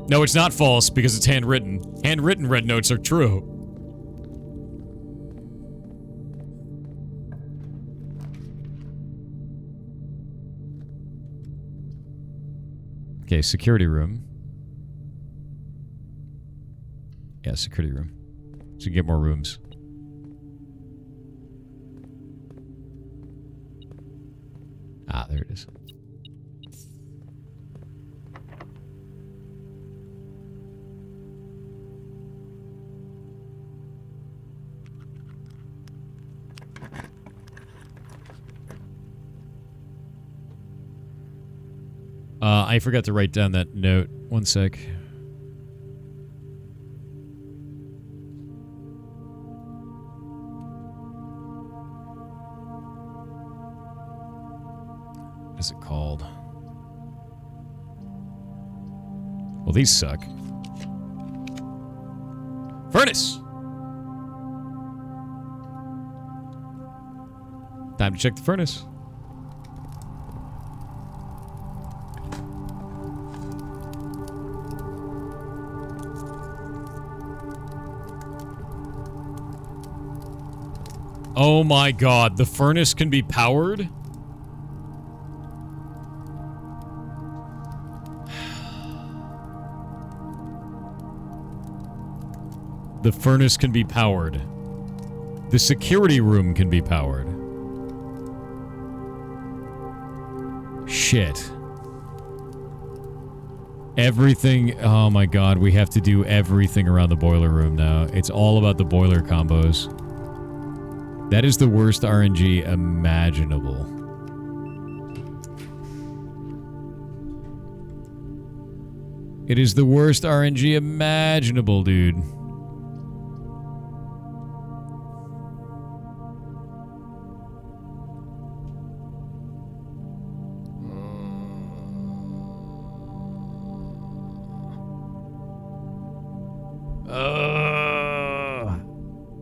No, it's not false because it's handwritten. Handwritten red notes are true. Okay, security room. Yeah, security room. So you get more rooms. Ah, there it is. I forgot to write down that note. One sec. What is it called? Well, these suck. Furnace! Time to check the furnace. Oh my god, the furnace can be powered? The furnace can be powered. The security room can be powered. Shit. Everything... Oh my god, we have to do everything around the boiler room now. It's all about the boiler combos. That is the worst RNG imaginable. It is the worst RNG imaginable, dude.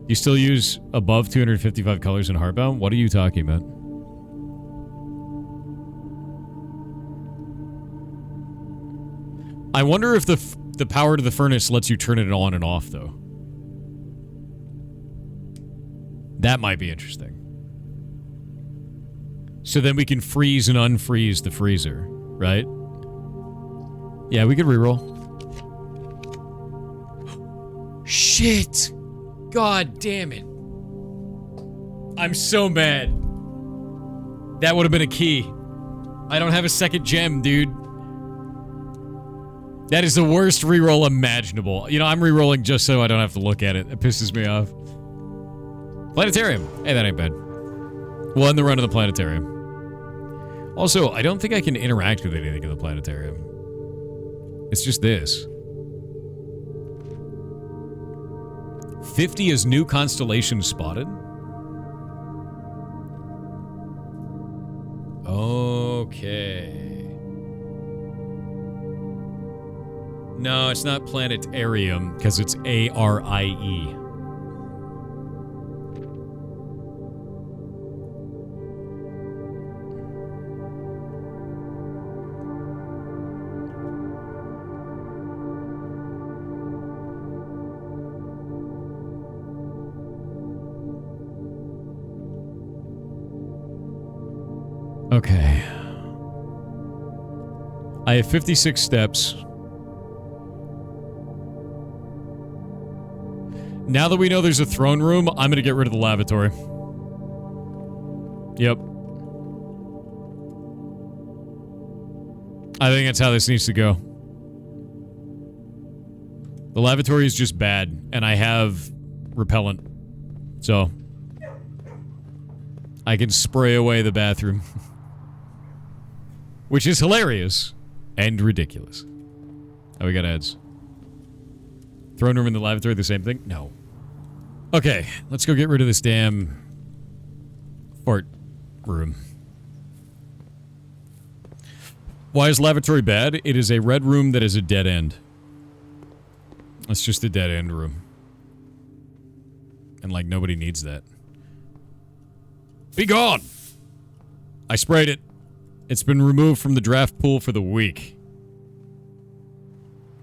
You still use above 255 colors in Hardbound? What are you talking about? I wonder if the power to the furnace lets you turn it on and off, though. That might be interesting. So then we can freeze and unfreeze the freezer, right? Yeah, we could reroll. Shit! God damn it. I'm so mad. That would have been a key. I don't have a second gem, dude. That is the worst reroll imaginable. You know, I'm rerolling just so I don't have to look at it. It pisses me off. Planetarium. Hey, that ain't bad. We'll end the run of the planetarium. Also, I don't think I can interact with anything in the planetarium. It's just this. 50 is new constellation spotted. Okay. No, it's not planetarium because it's A-R-I-E. Okay. I have 56 steps. Now that we know there's a throne room, I'm going to get rid of the lavatory. Yep. I think that's how this needs to go. The lavatory is just bad, and I have repellent. So, I can spray away the bathroom. Which is hilarious and ridiculous. Oh, we got ads. Throne room and the lavatory, the same thing? No. Okay, let's go get rid of this damn fart room. Why is lavatory bad? It is a red room that is a dead end. It's just a dead end room. And, like, nobody needs that. Be gone! I sprayed it. It's been removed from the draft pool for the week.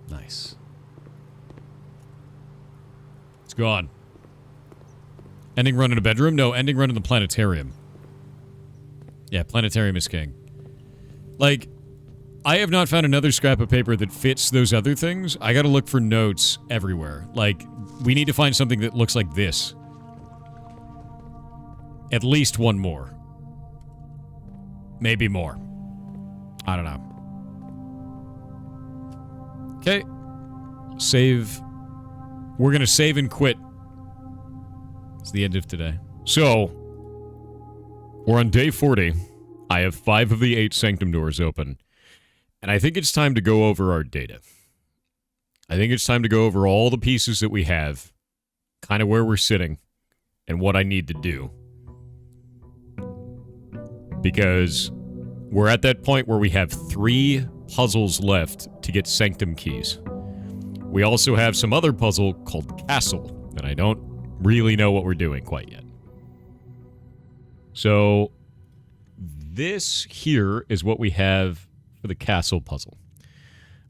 Nice. It's gone. Ending run in a bedroom? No, ending run in the planetarium. Yeah, planetarium is king. Like, I have not found another scrap of paper that fits those other things. I gotta look for notes everywhere. Like, we need to find something that looks like this. At least one more. Maybe more. I don't know. Okay. Save. We're gonna save and quit. It's the end of today. So, we're on day 40. I have 5 of the 8 sanctum doors open. And I think it's time to go over our data. I think it's time to go over all the pieces that we have, kind of where we're sitting, and what I need to do. Because we're at that point where we have 3 puzzles left to get sanctum keys. We also have some other puzzle called Castle that I don't really know what we're doing quite yet. So this here is what we have for the Castle puzzle.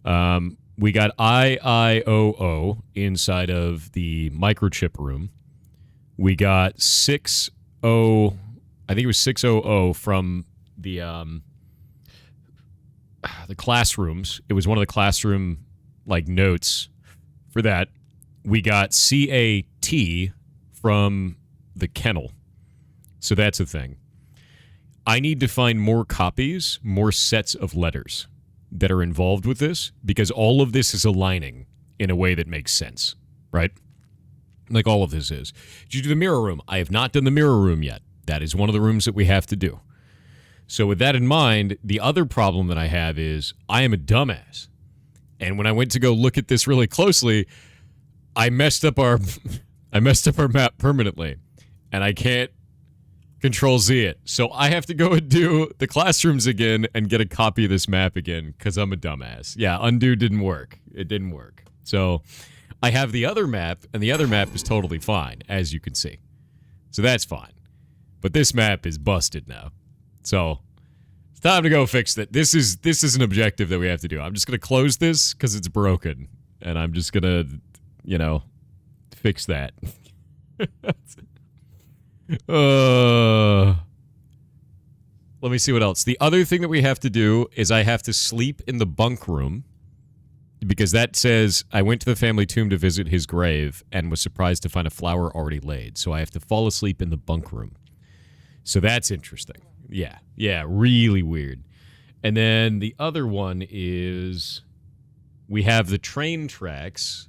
We got IIOO inside of the microchip room. We got 60... I think it was 600 from the classrooms. It was one of the classroom, like, notes for that. We got CAT from the kennel. So that's a thing. I need to find more copies, more sets of letters that are involved with this, because all of this is aligning in a way that makes sense, right? Like all of this is. Did you do the mirror room? I have not done the mirror room yet. That is one of the rooms that we have to do. So with that in mind, the other problem that I have is I am a dumbass. And when I went to go look at this really closely, I messed up our map permanently. And I can't Control Z it. So I have to go and do the classrooms again and get a copy of this map again because I'm a dumbass. Yeah, undo didn't work. It didn't work. So I have the other map, and the other map is totally fine, as you can see. So that's fine. But this map is busted now. So it's time to go fix that. This is an objective that we have to do. I'm just going to close this because it's broken. And I'm just going to, fix that. Let me see what else. The other thing that we have to do is I have to sleep in the bunk room because that says I went to the family tomb to visit his grave and was surprised to find a flower already laid. So I have to fall asleep in the bunk room. So that's interesting. Yeah, really weird. And then the other one is we have the train tracks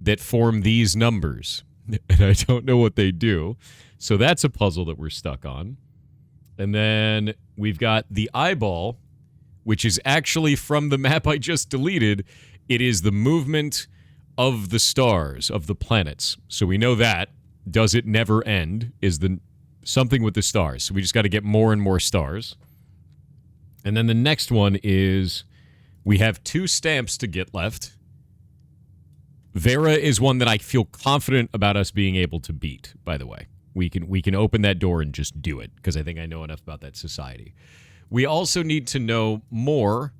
that form these numbers. And I don't know what they do. So that's a puzzle that we're stuck on. And then we've got the eyeball, which is actually from the map I just deleted. It is the movement of the stars, of the planets. So we know that. Does it never end is the something with the stars. So we just got to get more and more stars. And then the next one is we have 2 stamps to get left. Verra is one that I feel confident about us being able to beat, by the way. We can open that door and just do it, because I think I know enough about that society. We also need to know more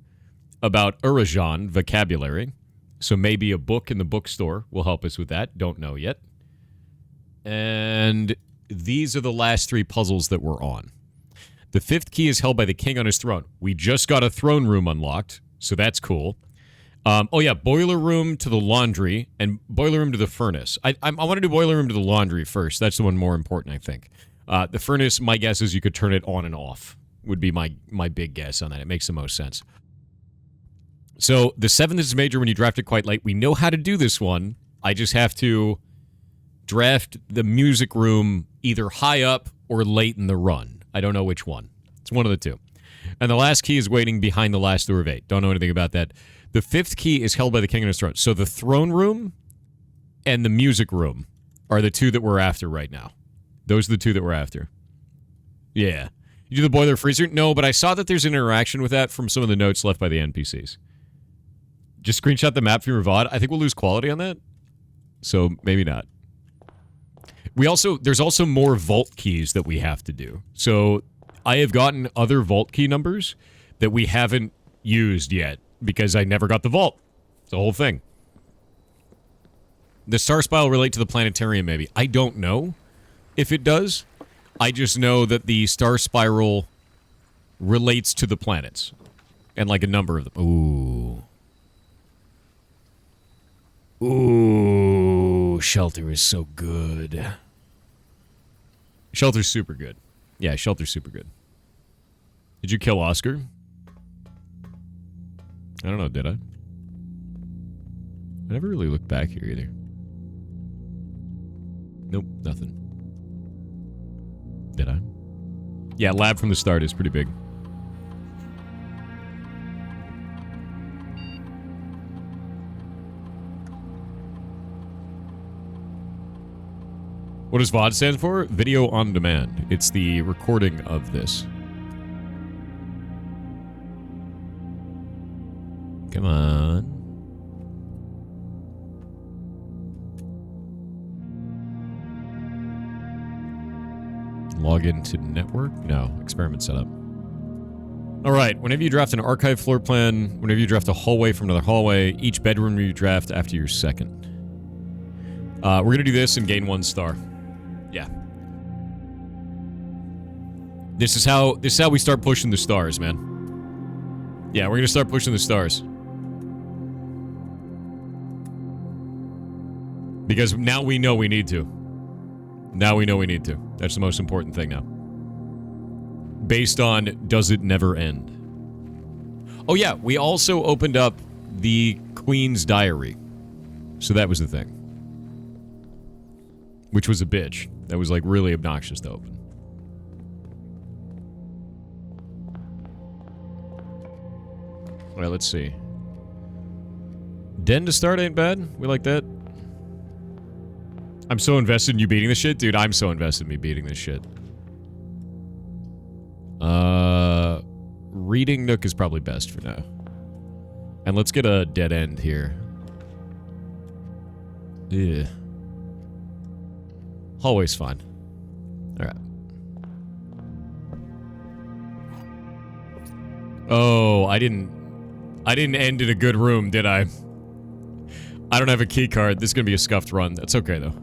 about Erajan vocabulary. So maybe a book in the bookstore will help us with that. Don't know yet. And these are the last 3 puzzles that we're on. The 5th key is held by the king on his throne. We just got a throne room unlocked, so that's cool. Oh, yeah, boiler room to the laundry and boiler room to the furnace. I want to do boiler room to the laundry first. That's the one more important, I think. The furnace, my guess is you could turn it on and off, would be my big guess on that. It makes the most sense. So the 7th is major when you draft it quite late. We know how to do this one. I just have to draft the music room either high up or late in the run. I don't know which one. It's one of the 2. And the last key is waiting behind the last door of 8. Don't know anything about that. The 5th key is held by the king on his throne. So the throne room and the music room are the 2 that we're after right now. Those are the 2 that we're after. Yeah. You do the boiler freezer? No, but I saw that there's an interaction with that from some of the notes left by the NPCs. Just screenshot the map from your VOD. I think we'll lose quality on that. So maybe not. There's also more vault keys that we have to do. So I have gotten other vault key numbers that we haven't used yet because I never got the vault. It's the whole thing. The star spiral relate to the planetarium, maybe. I don't know if it does. I just know that the star spiral relates to the planets. And like a number of them. Ooh, Shelter is so good. Shelter's super good. Yeah, Shelter's super good. Did you kill Oscar? I don't know, did I? I never really looked back here either. Nope, nothing. Did I? Yeah, lab from the start is pretty big. What does VOD stand for? Video on demand. It's the recording of this. Come on. Log into network? No. Experiment setup. Alright, whenever you draft an archive floor plan, whenever you draft a hallway from another hallway, each bedroom you draft after your second. We're gonna do this and gain 1 star. Yeah. This is how we start pushing the stars, man. Yeah, we're gonna start pushing the stars. Because now we know we need to. Now we know we need to. That's the most important thing now. Based on, does it never end? Oh yeah, we also opened up the Queen's Diary. So that was the thing. Which was a bitch. That was like really obnoxious to open. Alright, let's see. Den to start ain't bad. We like that. I'm so invested in you beating this shit. Dude, I'm so invested in me beating this shit. Reading Nook is probably best for now. And let's get a dead end here. Yeah. Hallway's fine. Alright. Oh, I didn't end in a good room, did I? I don't have a key card. This is gonna be a scuffed run. That's okay, though.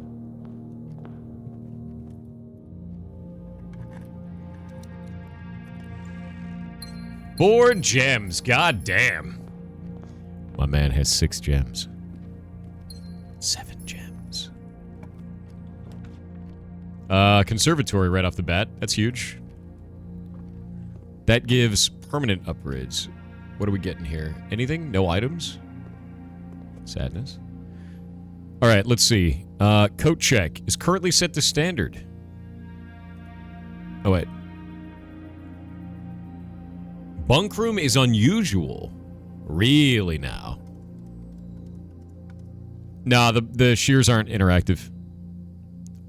Four gems. God damn. My man has 6 gems. 7 gems. Conservatory right off the bat. That's huge. That gives permanent upgrades. What are we getting here? Anything? No items? Sadness. All right, let's see. Coat check is currently set to standard. Oh, wait. Bunk room is unusual. Really now? Nah, the shears aren't interactive.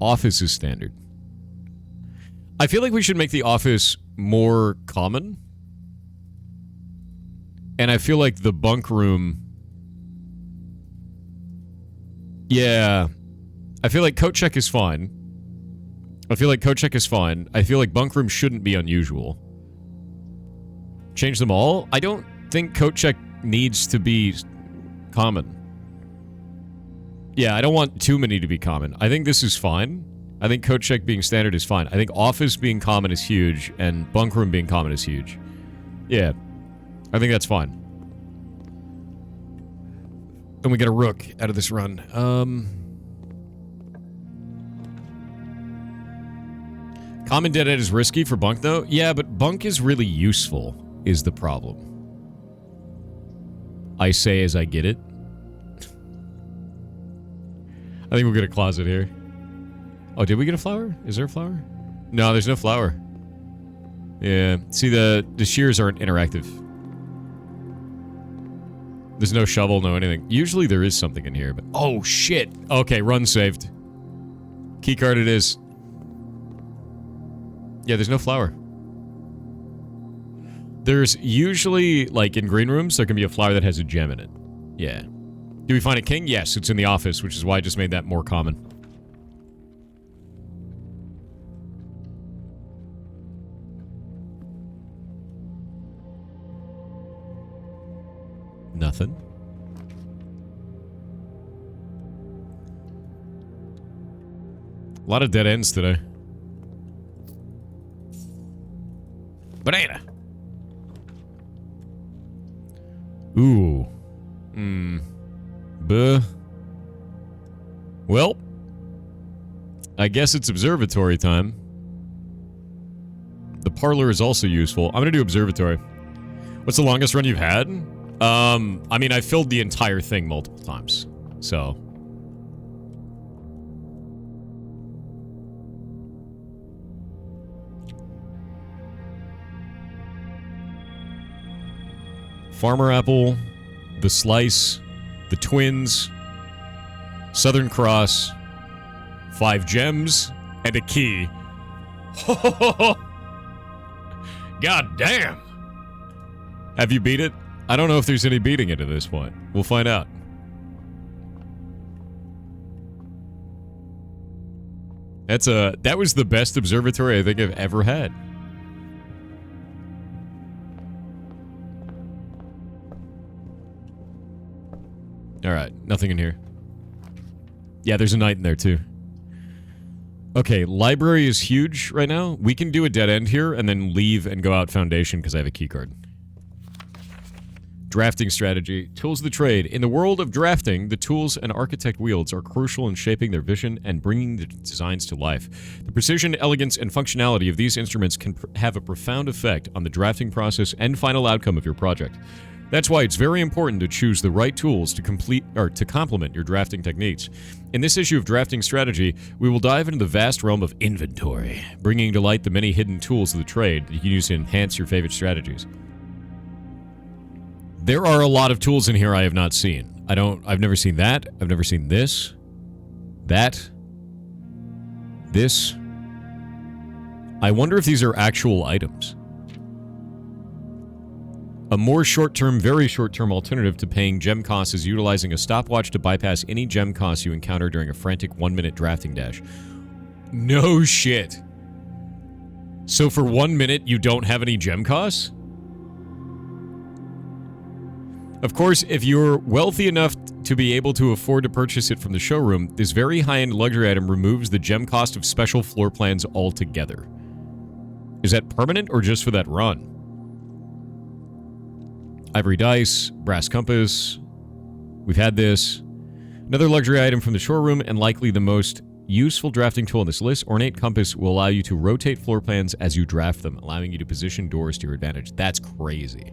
Office is standard. I feel like we should make the office more common. And I feel like the bunk room... Yeah. I feel like coat check is fine. I feel like coat check is fine. I feel like bunk room shouldn't be unusual. Change them all? I don't think coat check needs to be common. Yeah, I don't want too many to be common. I think this is fine. I think coat check being standard is fine. I think office being common is huge, and bunk room being common is huge. Yeah. I think that's fine. And we get a rook out of this run. Common dead end is risky for bunk, though. Yeah, but bunk is really useful, is the problem. I say as I get it. I think we'll get a closet here. Oh, did we get a flower? Is there a flower? No, there's no flower. Yeah. See, the shears aren't interactive. There's no shovel, no anything. Usually there is something in here, but... Oh, shit! Okay, run saved. Keycard it is. Yeah, there's no flower. There's usually, like, in green rooms, there can be a flower that has a gem in it. Yeah. Do we find a king? Yes, it's in the office, which is why I just made that more common. Nothing. A lot of dead ends today. Banana! Ooh. Buh. Well. I guess it's observatory time. The parlor is also useful. I'm gonna do observatory. What's the longest run you've had? I mean, I filled the entire thing multiple times. So. Farmer Apple, the Slice, the Twins, Southern Cross, 5 gems, and a key. God damn! Have you beat it? I don't know if there's any beating it at this point. We'll find out. That was the best observatory I think I've ever had. Alright, nothing in here. Yeah, there's a knight in there too. Okay, library is huge right now. We can do a dead end here and then leave and go out foundation because I have a keycard. Drafting strategy. Tools of the trade. In the world of drafting, the tools an architect wields are crucial in shaping their vision and bringing the designs to life. The precision, elegance, and functionality of these instruments can have a profound effect on the drafting process and final outcome of your project. That's why it's very important to choose the right tools to complement your drafting techniques. In this issue of Drafting Strategy, we will dive into the vast realm of inventory, bringing to light the many hidden tools of the trade that you can use to enhance your favorite strategies. There are a lot of tools in here I have not seen. I've never seen that. I've never seen this. That. This. I wonder if these are actual items. A more short-term, very short-term alternative to paying gem costs is utilizing a stopwatch to bypass any gem costs you encounter during a frantic 1-minute drafting dash. No shit. So for 1 minute, you don't have any gem costs? Of course, if you're wealthy enough to be able to afford to purchase it from the showroom, this very high-end luxury item removes the gem cost of special floor plans altogether. Is that permanent or just for that run? Ivory dice, brass compass. We've had this. Another luxury item from the showroom and likely the most useful drafting tool on this list, ornate compass will allow you to rotate floor plans as you draft them, allowing you to position doors to your advantage. That's crazy.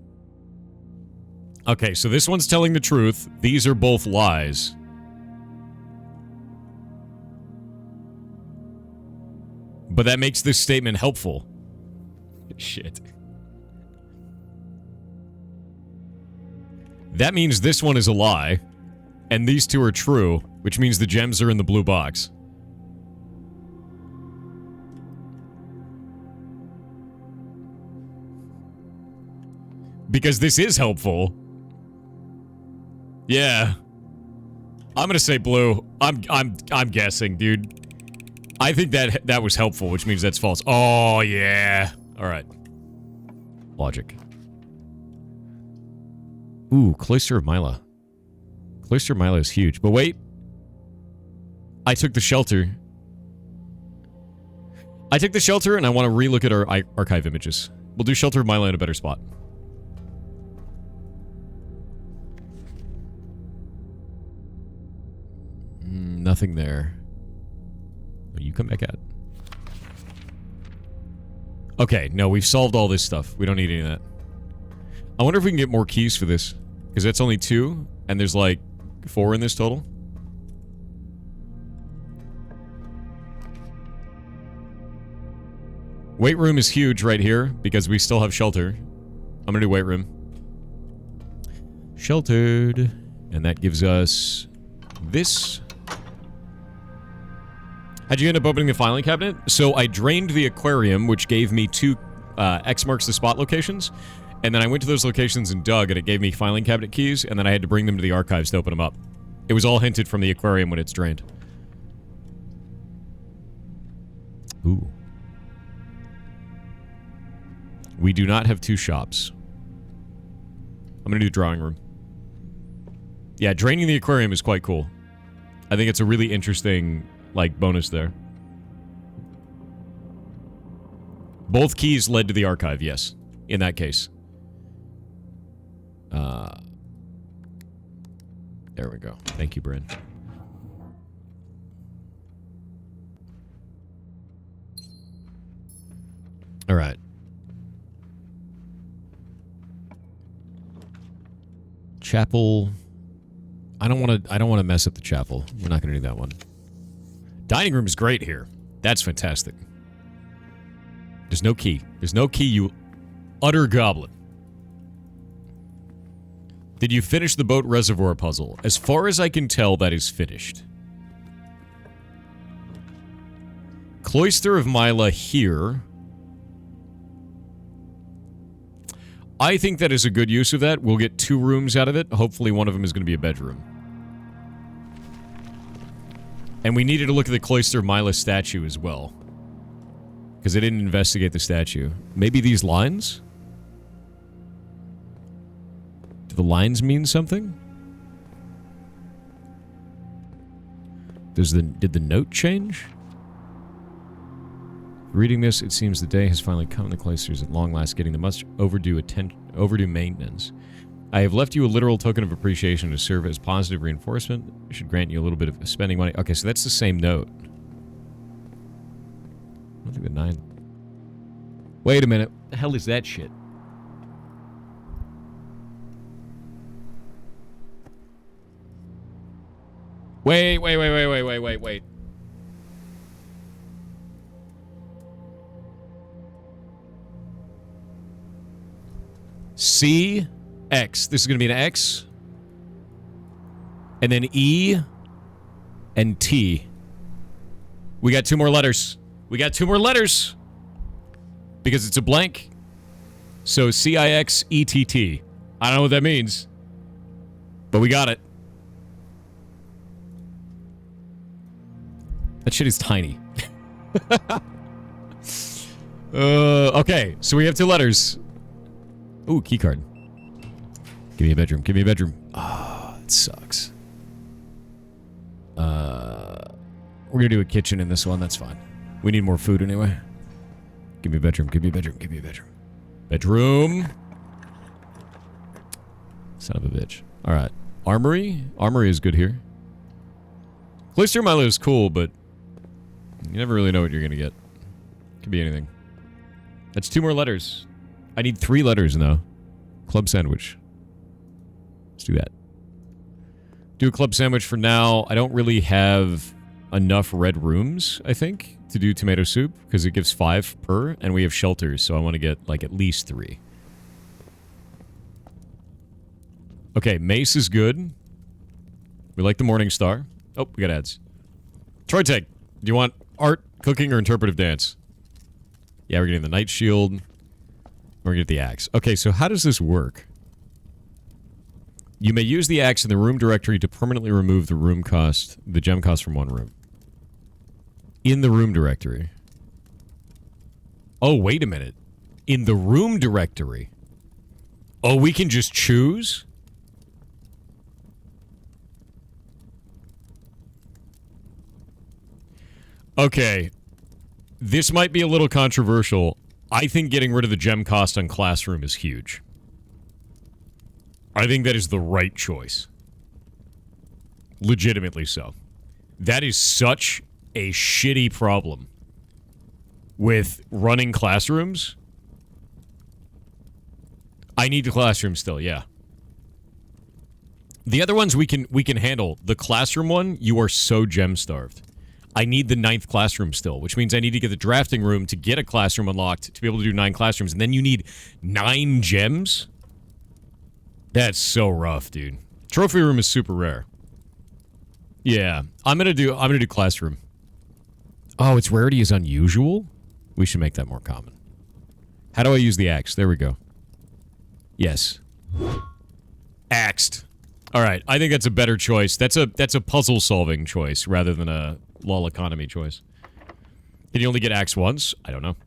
Okay, so this one's telling the truth. These are both lies. But that makes this statement helpful. Shit. That means this one is a lie, and these two are true, which means the gems are in the blue box. Because this is helpful. Yeah. I'm gonna say blue. I'm guessing, dude. I think that was helpful, which means that's false. Oh, yeah. All right. Logic. Ooh, Cloister of Myla. Cloister of Myla is huge. But wait. I took the shelter. I took the shelter, and I want to relook at our archive images. We'll do Shelter of Myla in a better spot. Nothing there. You come back out. Okay, no, we've solved all this stuff. We don't need any of that. I wonder if we can get more keys for this. Because that's only 2, and there's like 4 in this total. Weight room is huge right here, because we still have shelter. I'm gonna do weight room. Sheltered. And that gives us this. How'd you end up opening the filing cabinet? So I drained the aquarium, which gave me 2 X marks the spot locations. And then I went to those locations and dug, and it gave me filing cabinet keys, and then I had to bring them to the archives to open them up. It was all hinted from the aquarium when it's drained. Ooh. We do not have 2 shops. I'm gonna do drawing room. Yeah, draining the aquarium is quite cool. I think it's a really interesting... like, bonus there. Both keys led to the archive, yes. In that case. There we go. Thank you, Bryn. Alright. Chapel. I don't want to mess up the chapel. We're not going to do that one. Dining room is great here. That's fantastic. There's no key. There's no key, you utter goblin. Did you finish the boat reservoir puzzle? As far as I can tell, that is finished. Cloister of Myla here. I think that is a good use of that. We'll get 2 rooms out of it. Hopefully one of them is going to be a bedroom. And we needed to look at the Cloister of Myla statue as well. Because they didn't investigate the statue. Maybe these lines? Do the lines mean something? Did the note change? Reading this, it seems the day has finally come. The Cloisters at long last getting the much overdue maintenance. I have left you a literal token of appreciation to serve as positive reinforcement. I should grant you a little bit of spending money. Okay, so that's the same note. I don't think the 9... Wait a minute. What the hell is that shit? Wait. C, X. This is going to be an X. And then E and T. We got 2 more letters. We got 2 more letters. Because it's a blank. So C-I-X-E-T-T. I don't know what that means. But we got it. That shit is tiny. Okay, so we have 2 letters. Ooh, keycard. Give me a bedroom. Give me a bedroom. Ah, it sucks. We're gonna do a kitchen in this one. That's fine. We need more food anyway. Give me a bedroom. Give me a bedroom. Give me a bedroom. Bedroom. Son of a bitch. All right. Armory. Armory is good here. Cloister Milo is cool, but you never really know what you're gonna get. Could be anything. That's 2 more letters. I need 3 letters now. Club sandwich. Let's do that. Do a club sandwich for now. I don't really have enough red rooms, I think, to do tomato soup, because it gives 5 per, and we have shelters, so I want to get, like, at least 3. Okay, mace is good. We like the Morning Star. Oh, we got ads. Troy Tag, do you want art, cooking, or interpretive dance? Yeah, we're getting the Night Shield. We're going to get the axe. Okay, so how does this work? You may use the axe in the room directory to permanently remove the gem cost from one room. In the room directory. Oh, wait a minute. In the room directory. Oh, we can just choose? Okay. This might be a little controversial. I think getting rid of the gem cost on Classroom is huge. I think that is the right choice. Legitimately so. That is such a shitty problem with running classrooms. I need the classroom still, yeah. The other ones we can handle. The classroom one, you are so gem starved. I need the 9th classroom still, which means I need to get the drafting room to get a classroom unlocked to be able to do 9 classrooms, and then you need 9 gems? That's so rough, dude. Trophy room is super rare. Yeah, I'm gonna do classroom. Oh, its rarity is unusual? We should make that more common. How do I use the axe? There we go. Yes. Axed. Alright, I think that's a better choice. That's a puzzle-solving choice rather than a lol economy choice. Can you only get axe once? I don't know.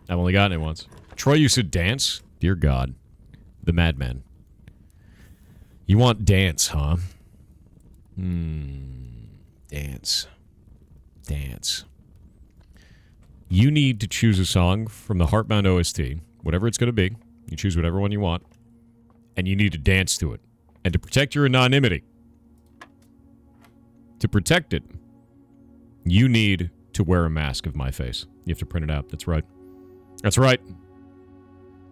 I've only gotten it once. Troy, you said dance? Dear God. The madman. You want dance, huh? Dance. Dance. You need to choose a song from the Heartbound OST, whatever it's going to be. You choose whatever one you want, and you need to dance to it. And to protect your anonymity, to protect it, you need to wear a mask of my face. You have to print it out. That's right. That's right.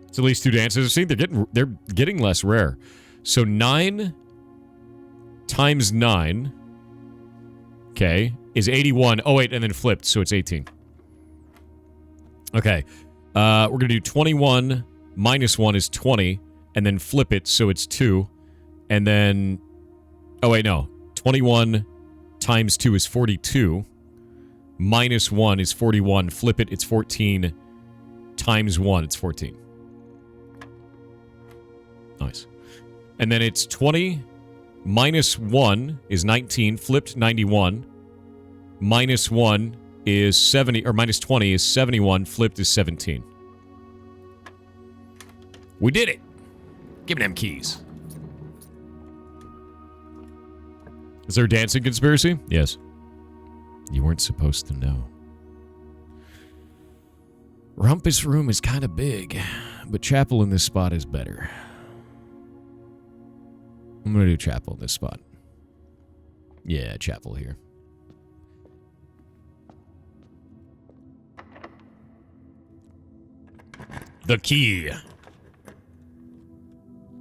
It's at least 2 dances. See, they're getting less rare. So 9 times 9, okay, is 81. Oh, wait, and then flipped, so it's 18. Okay. We're going to do 21 minus 1 is 20, and then flip it, so it's 2. And then... Oh, wait, no. 21 times 2 is 42. Minus 1 is 41. Flip it, it's 14. Times 1, it's 14. Nice. And then it's 20 minus 1 is 19. Flipped, 91. Minus 1 is 70, or minus 20 is 71. Flipped is 17. We did it! Give me them keys. Is there a dancing conspiracy? Yes. You weren't supposed to know. Rumpus room is kind of big, but chapel in this spot is better. I'm going to do chapel in this spot. Yeah, chapel here. The key.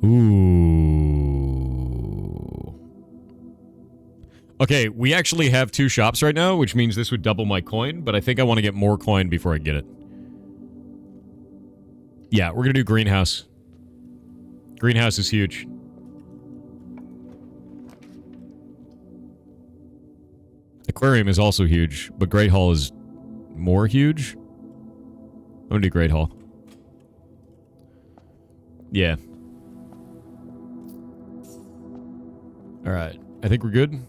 Ooh. Okay, we actually have 2 shops right now, which means this would double my coin, but I think I want to get more coin before I get it. Yeah, we're going to do greenhouse. Greenhouse is huge. Aquarium is also huge, but Great Hall is more huge. I'm going to do Great Hall. Yeah. Alright, I think we're good.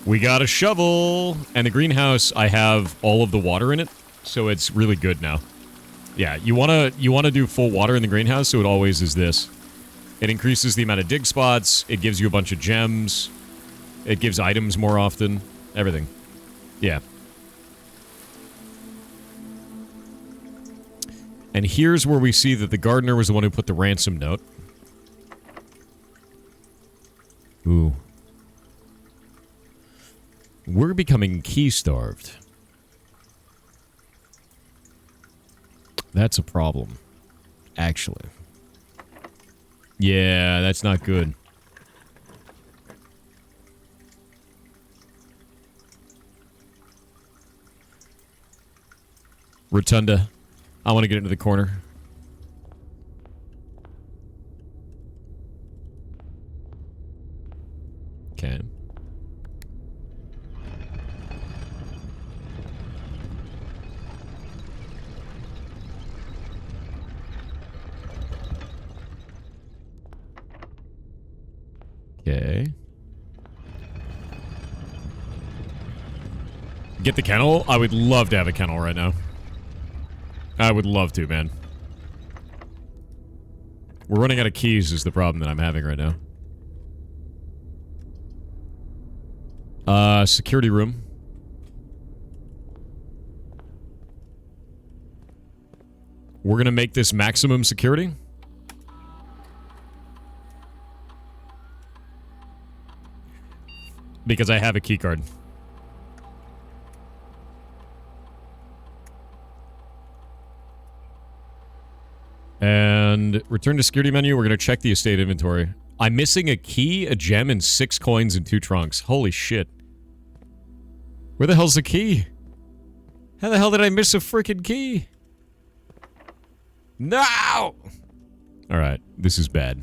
We got a shovel! And the greenhouse, I have all of the water in it, so it's really good now. Yeah, you wanna do full water in the greenhouse, so it always is this. It increases the amount of dig spots, it gives you a bunch of gems, it gives items more often, everything. Yeah. And here's where we see that the gardener was the one who put the ransom note. Ooh. We're becoming Actually. Yeah, that's not good. Rotunda. I want to get into the corner. Okay. Okay. Get the kennel? I would love to have a kennel right now. I would love to, man. We're running out of keys is the problem that I'm having right now. Security room. We're gonna make this maximum security. Because I have a key card. And return to security menu. We're going to check the estate inventory. I'm missing a key, a gem, and 6 coins and 2 trunks. Holy shit. Where the hell's the key? How the hell did I miss a freaking key? No! Alright, this is bad.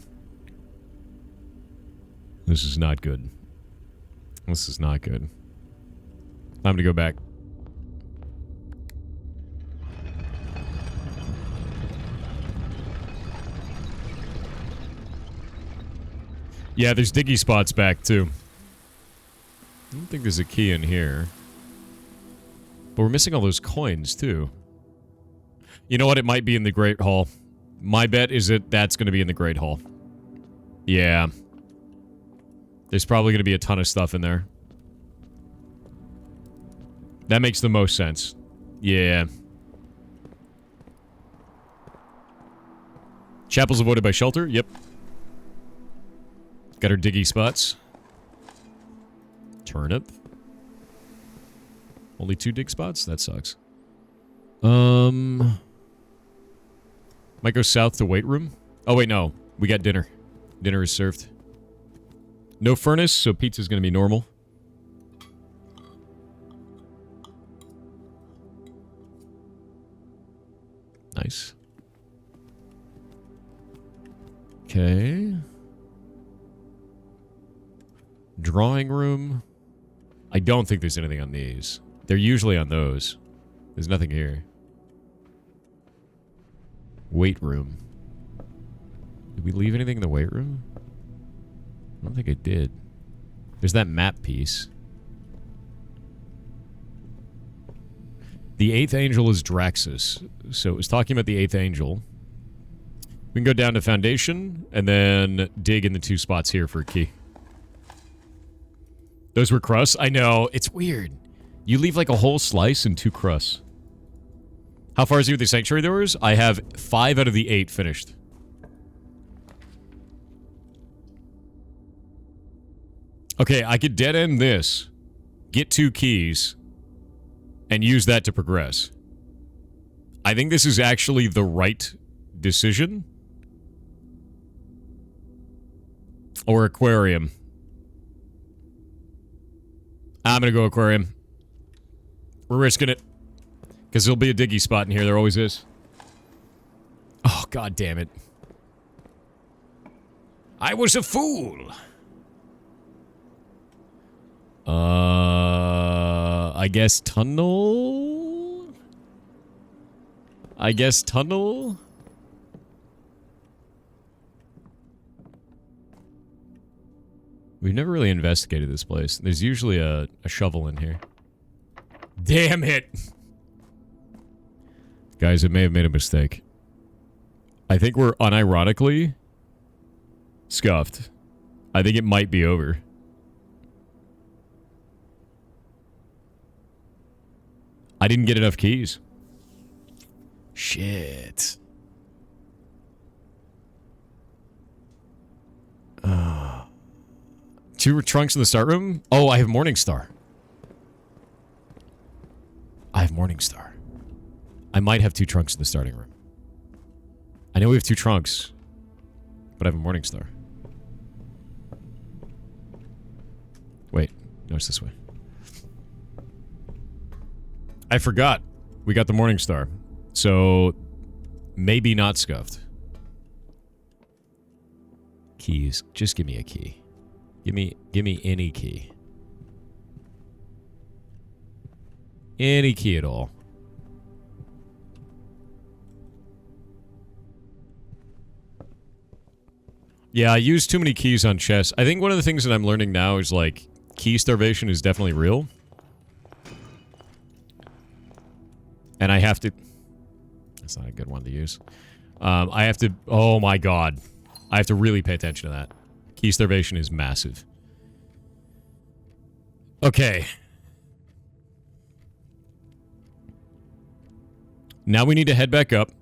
This is not good. This is not good. Time to go back. Yeah, there's diggy spots back, too. I don't think there's a key in here. But we're missing all those coins, too. You know what? It might be in the Great Hall. My bet is that that's going to be in the Great Hall. Yeah. There's probably going to be a ton of stuff in there. That makes the most sense. Yeah. Chapel's avoided by shelter? Yep. Got our diggy spots. Turnip. Only 2 dig spots? That sucks. Might go south to weight room. Oh, wait, no. We got dinner. Dinner is served. No furnace, so pizza's gonna be normal. Nice. Okay. Drawing room. I don't think there's anything on these. They're usually on those. There's nothing here. Weight room. Did we leave anything in the weight room? I don't think I did. There's that map piece. The 8th angel is Draxus. So it was talking about the 8th angel. We can go down to foundation and then dig in the 2 spots here for a key. Those were crusts? I know. It's weird. You leave like a whole slice and 2 crusts. How far is he with the sanctuary doors? I have 5 out of the 8 finished. Okay, I could dead end this, get 2 keys, and use that to progress. I think this is actually the right decision. Or aquarium. I'm gonna go aquarium. We're risking it. Because there'll be a diggy spot in here. There always is. Oh, god damn it. I was a fool. I guess tunnel? I guess tunnel? We've never really investigated this place. There's usually a shovel in here. Damn it! Guys, I may have made a mistake. I think we're unironically scuffed. I think it might be over. I didn't get enough keys. Shit. 2 trunks in the start room? Oh, I have Morningstar. I have Morningstar. I might have 2 trunks in the starting room. I know we have 2 trunks, but I have a morning star. Wait, no, it's this way. I forgot. We got the morning star. So, maybe not scuffed. Keys. Just give me a key. Give me any key. Any key at all. Yeah, I use too many keys on chests. I think one of the things that I'm learning now is, like, key starvation is definitely real. And I have to... That's not a good one to use. I have to... Oh my god. I have to really pay attention to that. Key starvation is massive. Okay. Now we need to head back up.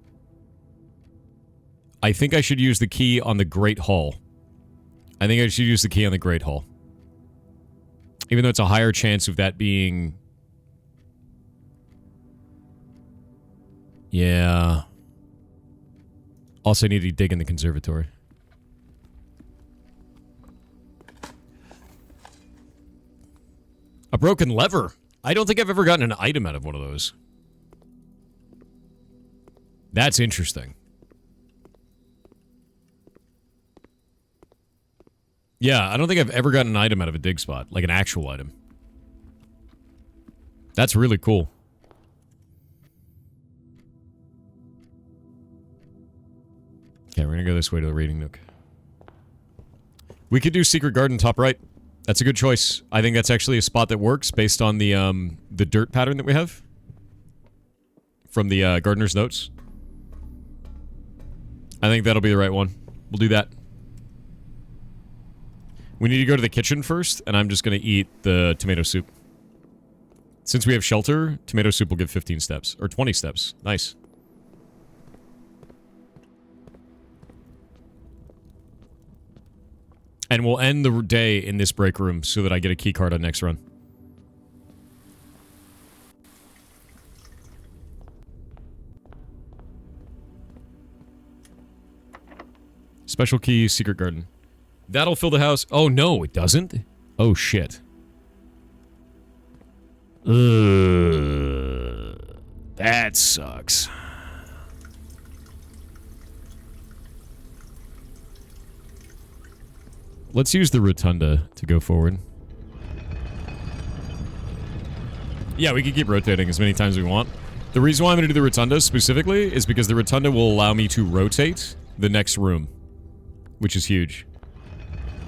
I think I should use the key on the Great Hall. I think I should use the key on the Great Hall. Even though it's a higher chance of that being... Yeah. Also need to dig in the conservatory. A broken lever. I don't think I've ever gotten an item out of one of those. That's interesting. Yeah, I don't think I've ever gotten an item out of a dig spot. Like an actual item. That's really cool. Okay, we're gonna go this way to the reading nook. We could do Secret Garden top right. That's a good choice. I think that's actually a spot that works based on the dirt pattern that we have. From the gardener's notes. I think that'll be the right one. We'll do that. We need to go to the kitchen first, and I'm just going to eat the tomato soup. Since we have shelter, tomato soup will give 15 steps. Or 20 steps. Nice. And we'll end the day in this break room so that I get a key card on next run. Special key, secret garden. That'll fill the house. Oh, no, it doesn't? Oh, shit. That sucks. Let's use the rotunda to go forward. Yeah, we can keep rotating as many times as we want. The reason why I'm going to do the rotunda specifically is because the rotunda will allow me to rotate the next room, which is huge.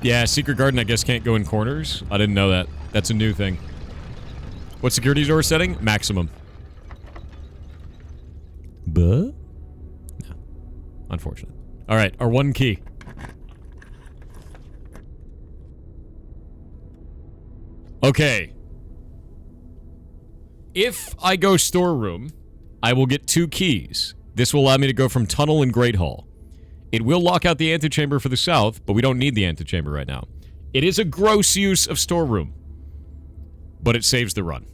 Yeah, secret garden I guess can't go in corners. I didn't know that. That's a new thing. What security door setting? Maximum. But? No. Unfortunate. Alright, our one key. Okay. If I go storeroom, I will get 2 keys. This will allow me to go from tunnel and Great Hall. It will lock out the antechamber for the south, but we don't need the antechamber right now. It is a gross use of storeroom, but it saves the run.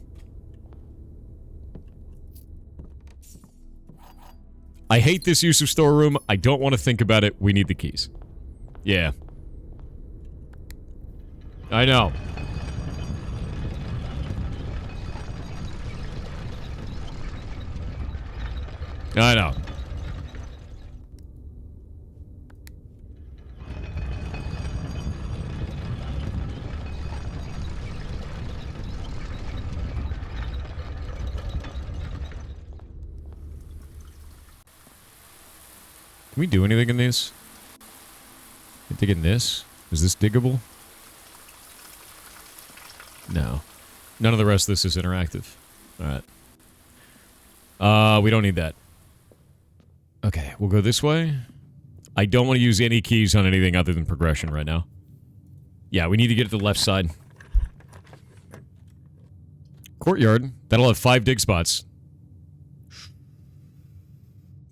I hate this use of storeroom. I don't want to think about it. We need the keys. Yeah. I know. I know. Can we do anything in these? Can we dig in this? Is this diggable? No. None of the rest of this is interactive. Alright. We don't need that. Okay, we'll go this way. I don't want to use any keys on anything other than progression right now. Yeah, we need to get to the left side. Courtyard. That'll have 5 dig spots.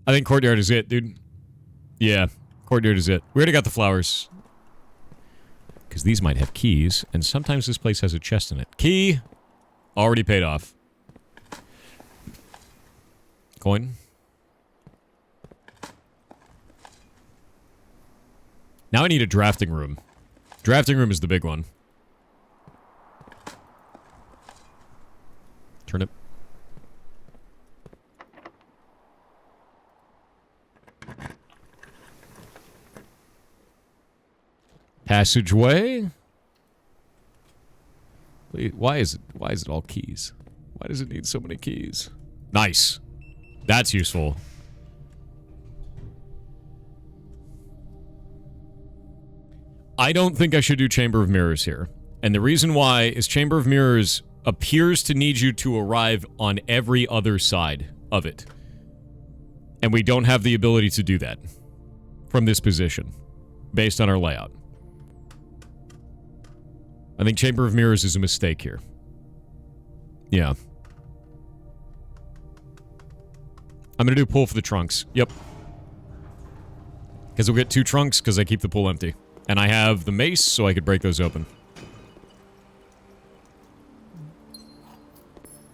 I think courtyard is it, dude. Yeah, courtyard is it. We already got the flowers. Because these might have keys, and sometimes this place has a chest in it. Key! Already paid off. Coin. Now I need a drafting room. Drafting room is the big one. Turnip. Passageway. Why is it all keys? Why does it need so many keys? Nice. That's useful. I don't think I should do Chamber of Mirrors here. And the reason why is Chamber of Mirrors appears to need you to arrive on every other side of it. And we don't have the ability to do that from this position, based on our layout. I think Chamber of Mirrors is a mistake here. Yeah. I'm going to do pull for the trunks. Yep. Because we'll get 2 trunks because I keep the pool empty. And I have the mace, so I could break those open.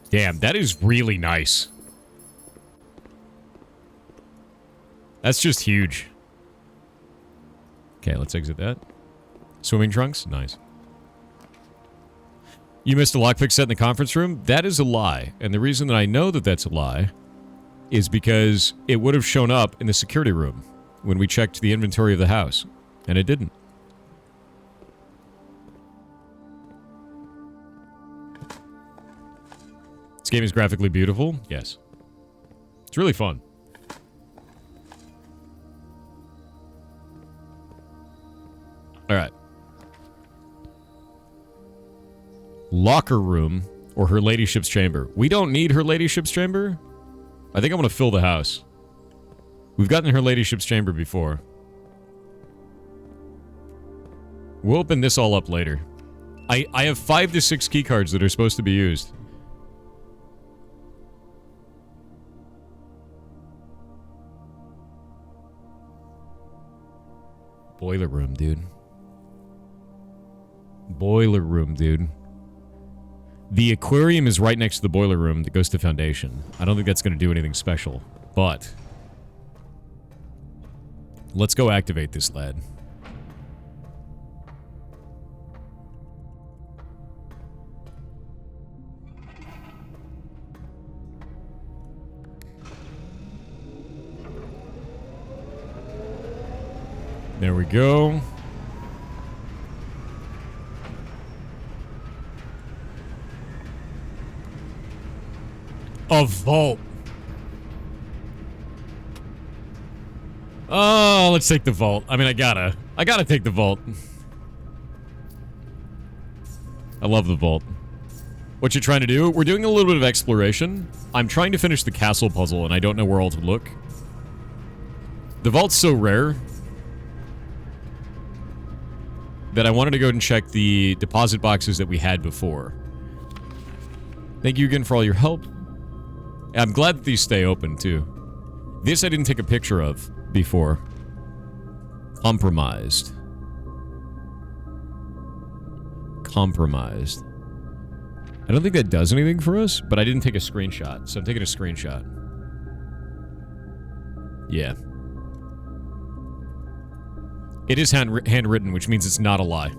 Damn, that is really nice. That's just huge. Okay, let's exit that. Swimming trunks? Nice. You missed a lockpick set in the conference room? That is a lie. And the reason that I know that that's a lie is because it would have shown up in the security room when we checked the inventory of the house. And it didn't. This game is graphically beautiful. Yes. It's really fun. Alright. Locker room or her ladyship's chamber. We don't need her ladyship's chamber. I think I'm going to fill the house. We've gotten her ladyship's chamber before. We'll open this all up later. I have 5 to 6 key cards that are supposed to be used. Boiler room, dude. Boiler room, dude. The aquarium is right next to the boiler room that goes to foundation. I don't think that's going to do anything special, but let's go activate this lad. There we go. A vault. Oh, let's take the vault. I mean, I gotta take the vault. I love the vault. What you're trying to do? We're doing a little bit of exploration. I'm trying to finish the castle puzzle, and I don't know where all to look. The vault's so rare that I wanted to go and check the deposit boxes that we had before. Thank you again for all your help. I'm glad that these stay open, too. This I didn't take a picture of before. Compromised. Compromised. I don't think that does anything for us, but I didn't take a screenshot, so I'm taking a screenshot. Yeah. It is handwritten, which means it's not a lie.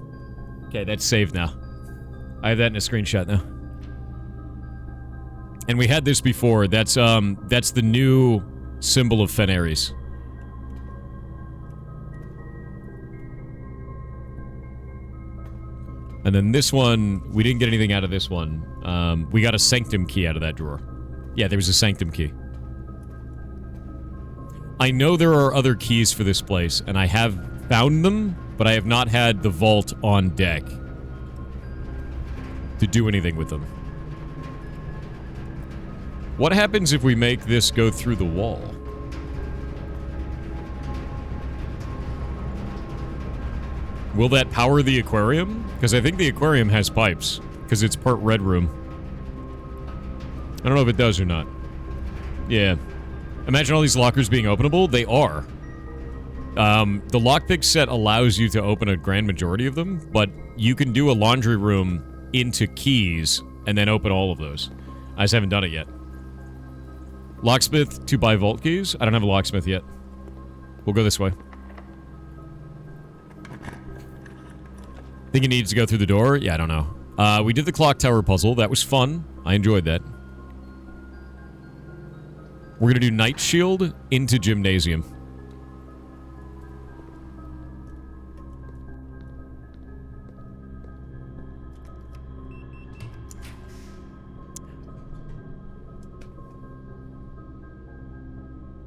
Okay, that's saved now. I have that in a screenshot now. And we had this before. That's the new symbol of Fenares. And then this one, we didn't get anything out of this one. We got a Sanctum key out of that drawer. Yeah, there was a Sanctum key. I know there are other keys for this place, and I have found them, but I have not had the vault on deck to do anything with them. What happens if we make this go through the wall? Will that power the aquarium? Because I think the aquarium has pipes, because it's part red room. I don't know if it does or not. Yeah. Imagine all these lockers being openable. They are. The lockpick set allows you to open a grand majority of them, but you can do a laundry room into keys and then open all of those. I just haven't done it yet. Locksmith to buy vault keys? I don't have a locksmith yet. We'll go this way. Think it needs to go through the door? Yeah, I don't know. We did the Clocktower puzzle. That was fun. I enjoyed that. We're gonna do Night Shield into Gymnasium.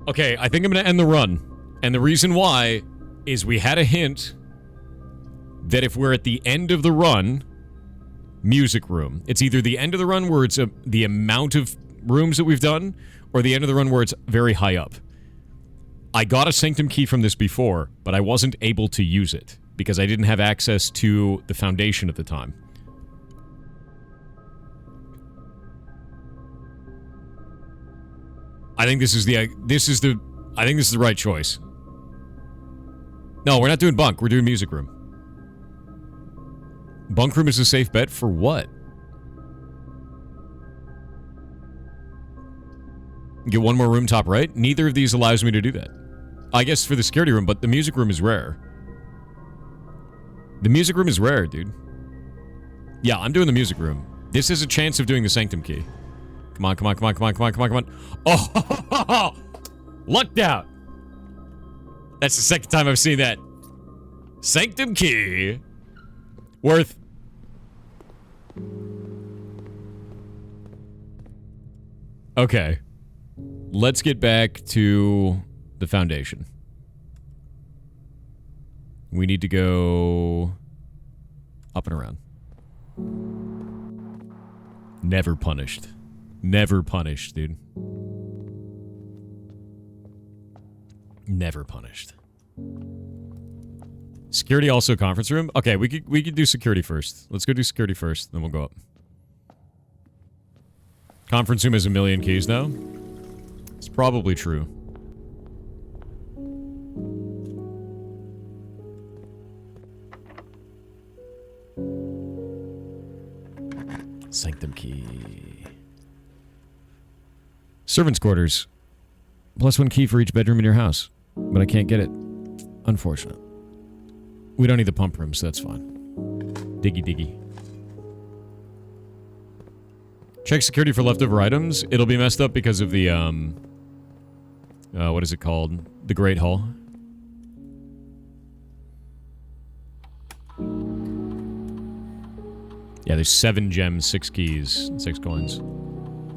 Okay, I think I'm gonna end the run. And the reason why is we had a hint that if we're at the end of the run, music room. It's either the end of the run where it's the amount of rooms that we've done, or the end of the run where it's very high up. I got a Sanctum key from this before, but I wasn't able to use it because I didn't have access to the foundation at the time. I think this is the right choice. No, we're not doing bunk. We're doing music room. Bunk room is a safe bet for what? Get one more room top right? Neither of these allows me to do that. I guess for the security room, but the music room is rare. The music room is rare, dude. Yeah, I'm doing the music room. This is a chance of doing the Sanctum key. Come on, come on, come on, come on, come on, come on, come on. Oh, lucked out. That's the second time I've seen that. Sanctum key. Worth. Okay. Let's get back to the foundation. We need to go up and around. Never punished. Never punished, dude. Never punished. Security also conference room? Okay, we could do security first. Let's go do security first, then we'll go up. Conference room has 1,000,000 keys now. It's probably true. Sanctum key. Servants' quarters. +1 key for each bedroom in your house. But I can't get it. Unfortunate. We don't need the pump room, so that's fine. Diggy diggy. Check security for leftover items. It'll be messed up because of the, what is it called? The Great Hall. Yeah, there's 7 gems, 6 keys, 6 coins.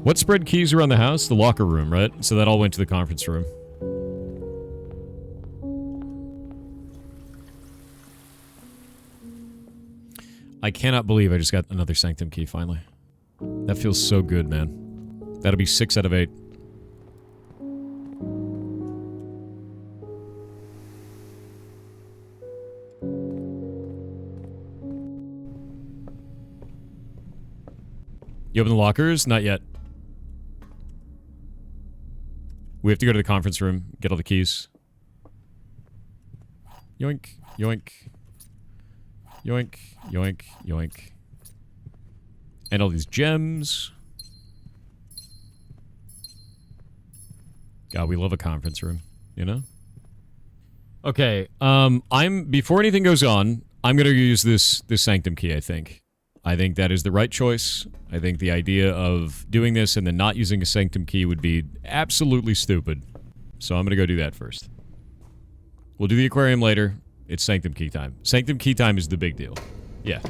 What spread keys around the house? The locker room, right? So that all went to the conference room. I cannot believe I just got another Sanctum key, finally. That feels so good, man. That'll be 6 out of 8. You open the lockers? Not yet. We have to go to the conference room, get all the keys. Yoink, yoink. Yoink, yoink, yoink. And all these gems. God, we love a conference room, you know? Okay, before anything goes on, I'm gonna use this Sanctum key, I think. I think that is the right choice. I think the idea of doing this and then not using a Sanctum key would be absolutely stupid. So I'm gonna go do that first. We'll do the aquarium later. It's Sanctum key time. Sanctum key time is the big deal. Yeah.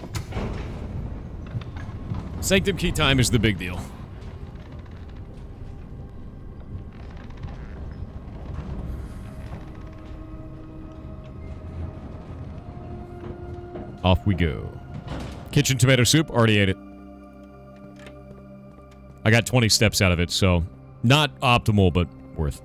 Sanctum key time is the big deal. Off we go. Kitchen tomato soup, already ate it. I got 20 steps out of it, so not optimal, but worth.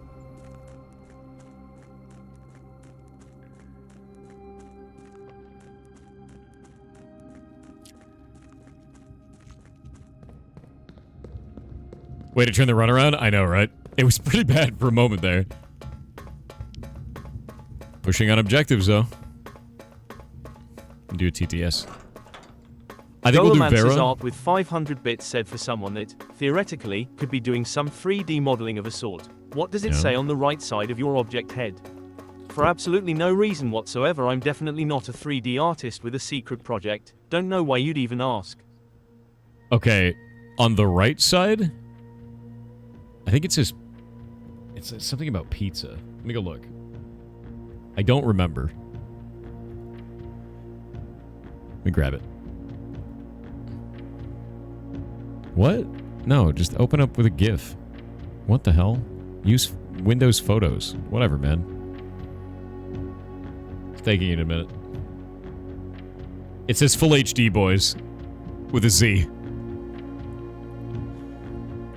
Way to turn the runaround? I know, right? It was pretty bad for a moment there. Pushing on objectives, though. Do a TTS. I think we'll do Verra. Art with 500 bits said for someone that, theoretically, could be doing some 3D modeling of a sort. What does it say on the right side of your object head? For absolutely no reason whatsoever. I'm definitely not a 3D artist with a secret project. Don't know why you'd even ask. Okay, on the right side, I think it says something about pizza. Let me go look. I don't remember. Let me grab it. What? No, just open up with a GIF. What the hell? Use Windows Photos. Whatever, man. It's taking it a minute. It says Full HD, boys. With a Z.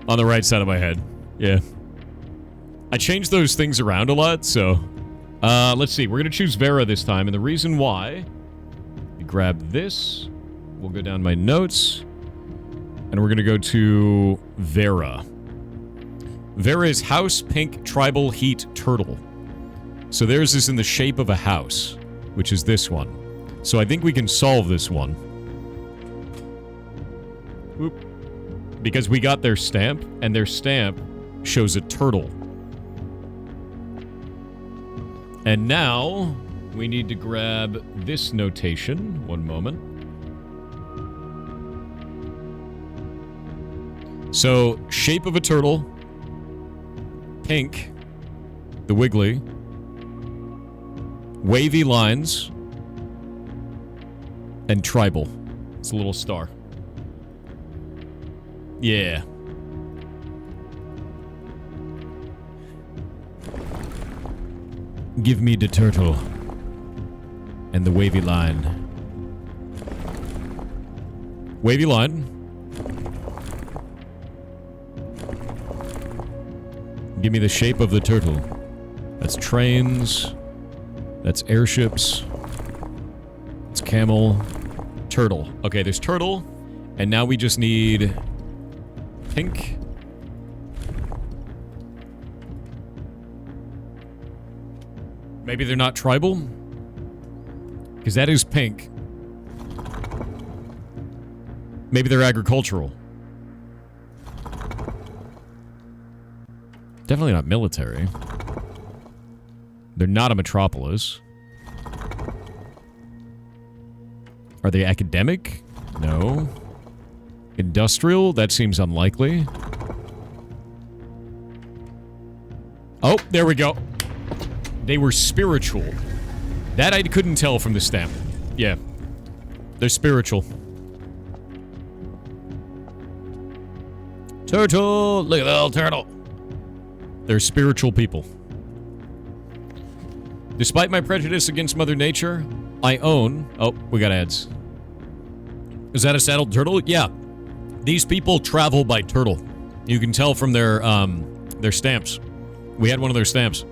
On the right side of my head. Yeah. I changed those things around a lot, so... let's see. We're going to choose Verra this time, and the reason why... We grab this. We'll go down my notes. And we're going to go to Verra. Verra is House Pink Tribal Heat Turtle. So theirs is in the shape of a house, which is this one. So I think we can solve this one. Whoop. Because we got their stamp, and their stamp shows a turtle. And now, we need to grab this notation. One moment. So, shape of a turtle, pink, the wiggly, wavy lines, and tribal. It's a little star. Yeah. Give me the turtle and the wavy line. Wavy line. Give me the shape of the turtle. That's trains. That's airships. It's camel. Turtle. Okay, there's turtle. And now we just need pink. Maybe they're not tribal? Because that is pink. Maybe they're agricultural. Definitely not military. They're not a metropolis. Are they academic? No. Industrial? That seems unlikely. Oh, there we go. They were spiritual. That I couldn't tell from the stamp. Yeah. They're spiritual. Turtle! Look at that little turtle. They're spiritual people. Despite my prejudice against Mother Nature, I own... Oh, we got ads. Is that a saddled turtle? Yeah. These people travel by turtle. You can tell from their stamps. We had one of their stamps.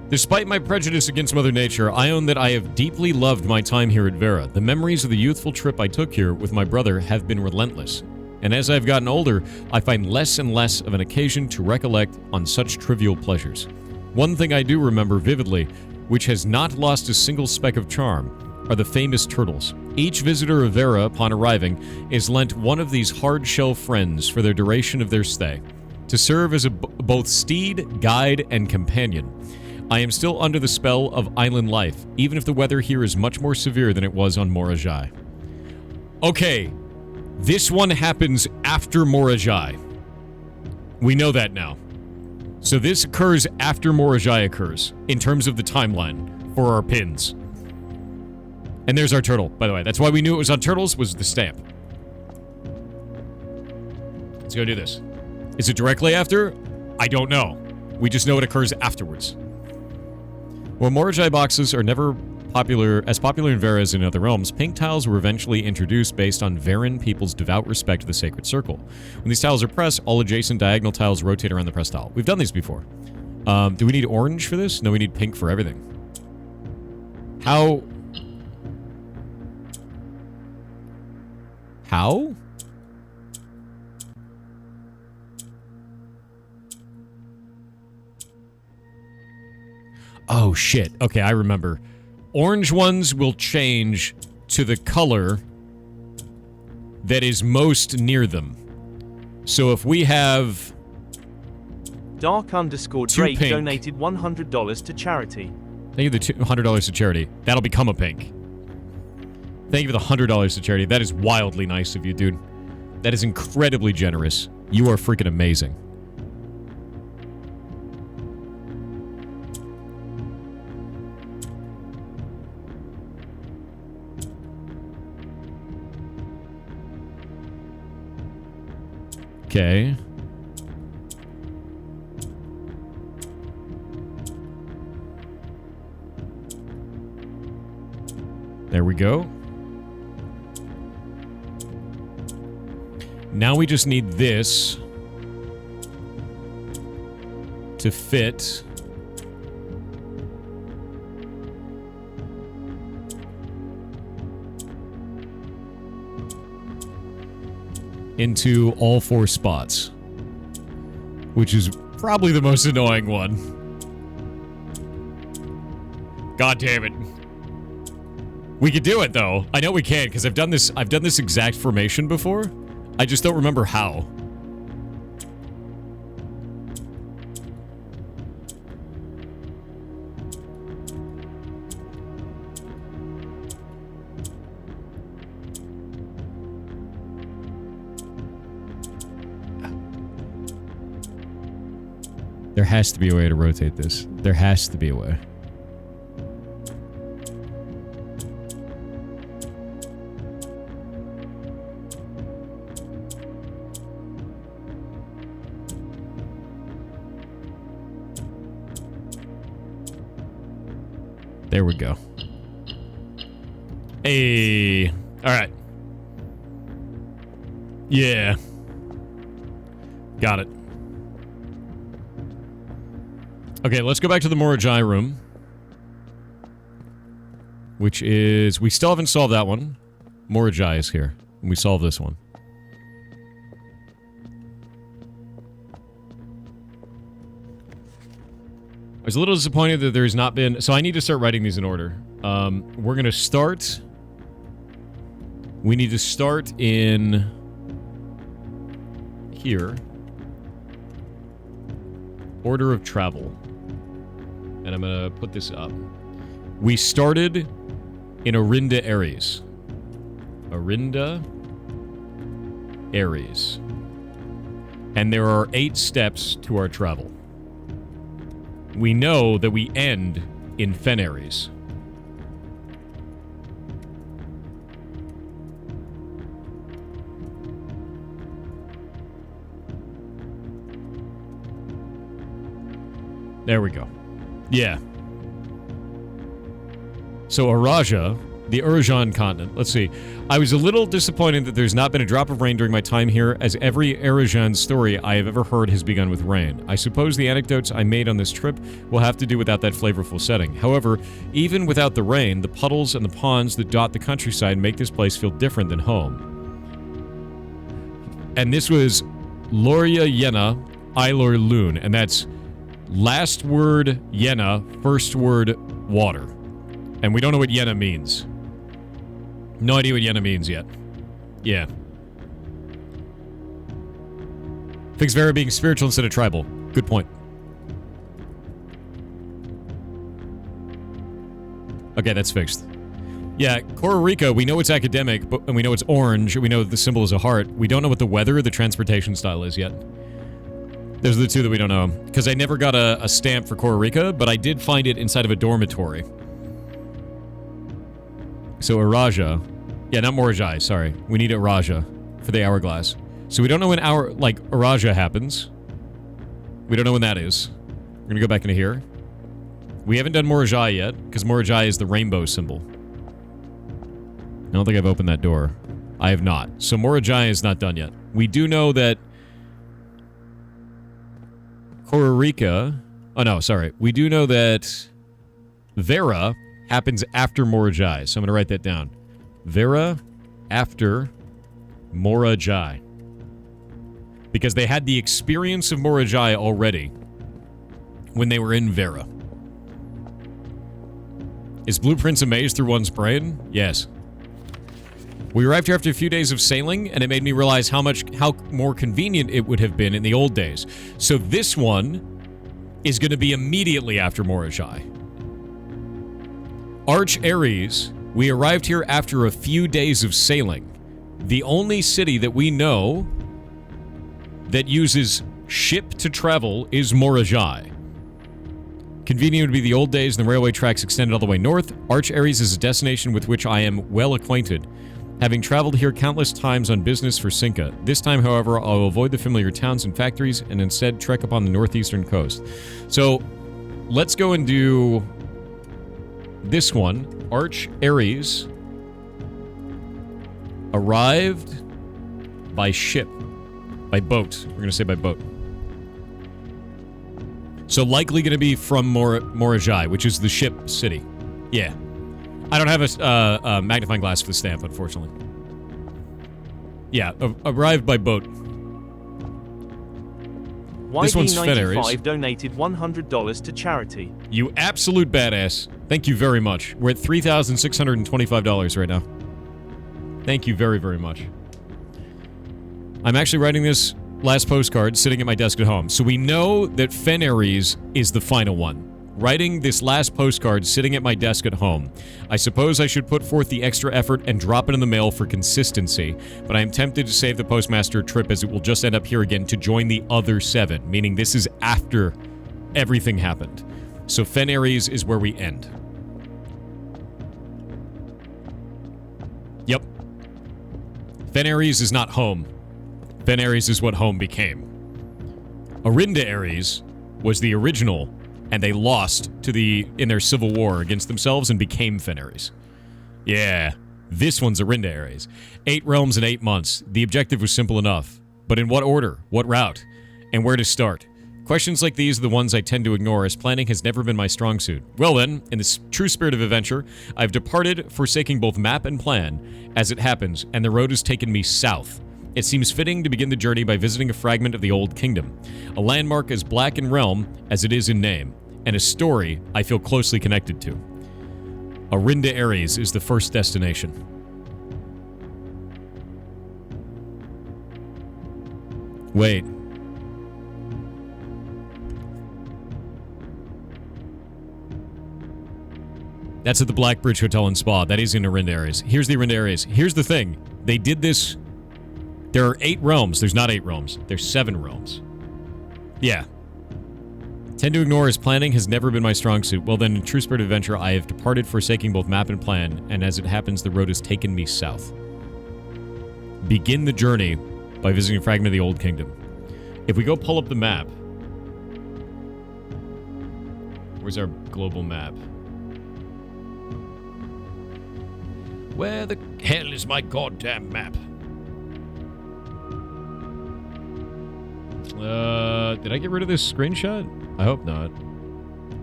Despite my prejudice against Mother Nature, I own that I have deeply loved my time here at Verra. The memories of the youthful trip I took here with my brother have been relentless. And as I've gotten older, I find less and less of an occasion to recollect on such trivial pleasures. One thing I do remember vividly, which has not lost a single speck of charm, are the famous turtles. Each visitor of Verra, upon arriving, is lent one of these hard-shell friends for the duration of their stay, to serve as both steed, guide, and companion. I am still under the spell of island life, even if the weather here is much more severe than it was on Morajai. Okay, this one happens after Morajai. We know that now. So this occurs after Morajai occurs, in terms of the timeline for our pins. And there's our turtle, by the way. That's why we knew it was on turtles, was the stamp. Let's go do this. Is it directly after? I don't know. We just know it occurs afterwards. While Morajai boxes are never as popular in Verra as in other realms, pink tiles were eventually introduced based on Verran people's devout respect of the sacred circle. When these tiles are pressed, all adjacent diagonal tiles rotate around the pressed tile. We've done these before. Do we need orange for this? No, we need pink for everything. How? Oh, shit. Okay, I remember. Orange ones will change to the color that is most near them. So if we have... Dark_Drake donated $100 to charity. Thank you for the $100 to charity. That'll become a pink. Thank you for the $100 to charity. That is wildly nice of you, dude. That is incredibly generous. You are freaking amazing. Okay. There we go. Now we just need this to fit into all 4 spots, which is probably the most annoying one. God damn it. We could do it though. I know we can because I've done this exact formation before. I just don't remember how. There has to be a way to rotate this. There has to be a way. There we go. Hey. All right. Yeah. Got it. Okay, let's go back to the Morajai room. Which is... We still haven't solved that one. Morajai is here. And we solved this one. I was a little disappointed that there's not been... So I need to start writing these in order. We're going to start... We need to start in... Here. Order of travel. And I'm going to put this up. We started in Orinda, Aries. Orinda, Aries. And there are 8 steps to our travel. We know that we end in Fen Aries. There we go. Yeah. So Eraja, the Erajan continent. Let's see. I was a little disappointed that there's not been a drop of rain during my time here, as every Erajan story I have ever heard has begun with rain. I suppose the anecdotes I made on this trip will have to do without that flavorful setting. However, even without the rain, the puddles and the ponds that dot the countryside make this place feel different than home. And this was Loria Yena Eilor Loon, and that's last word Yena, first word water. And we don't know what Yena means. No idea what Yena means yet. Yeah. Fix Verra being spiritual instead of tribal. Good point. Okay, that's fixed. Yeah, Costa Rica, we know it's academic, and we know it's orange, we know that the symbol is a heart. We don't know what the weather or the transportation style is yet. Those are the 2 that we don't know. Because I never got a stamp for Costa Rica, but I did find it inside of a dormitory. So Eraja. Yeah, not Morajai, sorry. We need Eraja for the hourglass. So we don't know when Eraja happens. We don't know when that is. We're gonna go back into here. We haven't done Morajai yet, because Morajai is the rainbow symbol. I don't think I've opened that door. I have not. So Morajai is not done yet. We do know that Costa Rica... Oh, no, sorry. We do know that Verra happens after Morajai, so I'm going to write that down. Verra after Morajai. Because they had the experience of Morajai already when they were in Verra. Is Blueprints a maze through one's brain? Yes. We arrived here after a few days of sailing, and it made me realize how more convenient it would have been in the old days. So this one is going to be immediately after Morajai. Arch Ares, we arrived here after a few days of sailing. The only city that we know that uses ship to travel is Morajai. Convenient would be the old days and the railway tracks extended all the way north. Arch Ares is a destination with which I am well acquainted, having traveled here countless times on business for Cinca. This time, however, I will avoid the familiar towns and factories and instead trek upon the northeastern coast. So, let's go and do this one. Arch Ares arrived by ship. By boat. We're going to say by boat. So likely going to be from Morajai, which is the ship city. Yeah. I don't have a magnifying glass for the stamp, unfortunately. Yeah, arrived by boat. This one's Fed Ares. YD95 donated $100 to charity. You absolute badass. Thank you very much. We're at $3,625 right now. Thank you very, very much. I'm actually writing this last postcard sitting at my desk at home. So we know that Fen Ares is the final one. Writing this last postcard sitting at my desk at home. I suppose I should put forth the extra effort and drop it in the mail for consistency, but I am tempted to save the postmaster trip as it will just end up here again to join the other 7, meaning this is after everything happened. So Fen Ares is where we end. Yep. Fen Ares is not home. Fen Ares is what home became. Arinda Ares was the original, and they lost in their civil war against themselves and became Fen Ares. Yeah, this one's Arinda Ares. 8 realms in 8 months. The objective was simple enough. But in what order? What route? And where to start? Questions like these are the ones I tend to ignore, as planning has never been my strong suit. Well then, in the true spirit of adventure, I've departed, forsaking both map and plan, as it happens, and the road has taken me south. It seems fitting to begin the journey by visiting a fragment of the Old Kingdom, a landmark as black in realm as it is in name, and a story I feel closely connected to. Arinda Ares is the first destination. Wait. That's at the Blackbridge Hotel and Spa. That is in Arinda Ares. Here's the Arinda Ares. Here's the thing. They did this... There are 8 realms. There's not 8 realms. There's 7 realms. Yeah. Tend to ignore as planning has never been my strong suit. Well then, in true spirit of adventure, I have departed, forsaking both map and plan, and as it happens, the road has taken me south. Begin the journey by visiting a fragment of the Old Kingdom. If we go pull up the map... Where's our global map? Where the hell is my goddamn map? Did I get rid of this screenshot? I hope not.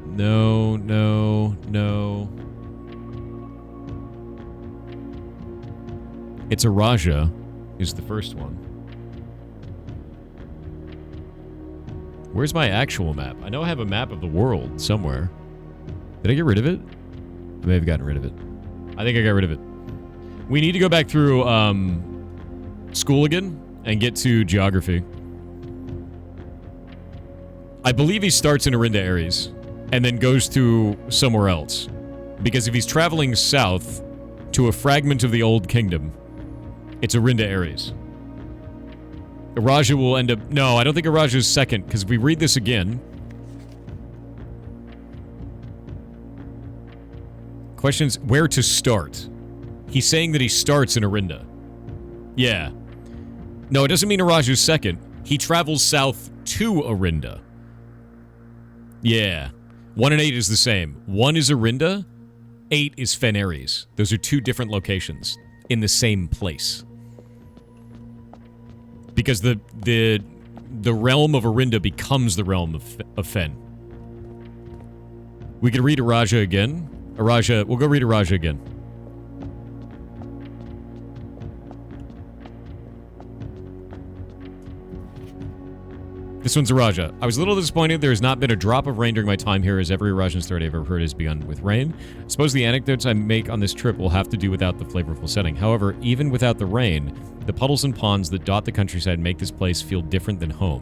No, no, no. It's Erajan is the first one. Where's my actual map? I know I have a map of the world somewhere. Did I get rid of it? I may have gotten rid of it. I think I got rid of it. We need to go back through school again and get to geography. I believe he starts in Arinda Ares and then goes to somewhere else. Because if he's traveling south to a fragment of the Old Kingdom, it's Arinda Ares. Erajan will end up... No, I don't think Erajan is second, because if we read this again... Questions, where to start? He's saying that he starts in Arinda. Yeah. No, it doesn't mean Erajan is second. He travels south to Arinda. Yeah. 1 and 8 is the same. 1 is Arinda, 8 is Fen Ares. Those are 2 different locations in the same place. Because the realm of Arinda becomes the realm of Fen. We could read Erajan again. Erajan, we'll go read Erajan again. This one's Erajan. I was a little disappointed there has not been a drop of rain during my time here, as every Erajan story I've ever heard has begun with rain. I suppose the anecdotes I make on this trip will have to do without the flavorful setting. However, even without the rain, the puddles and ponds that dot the countryside make this place feel different than home.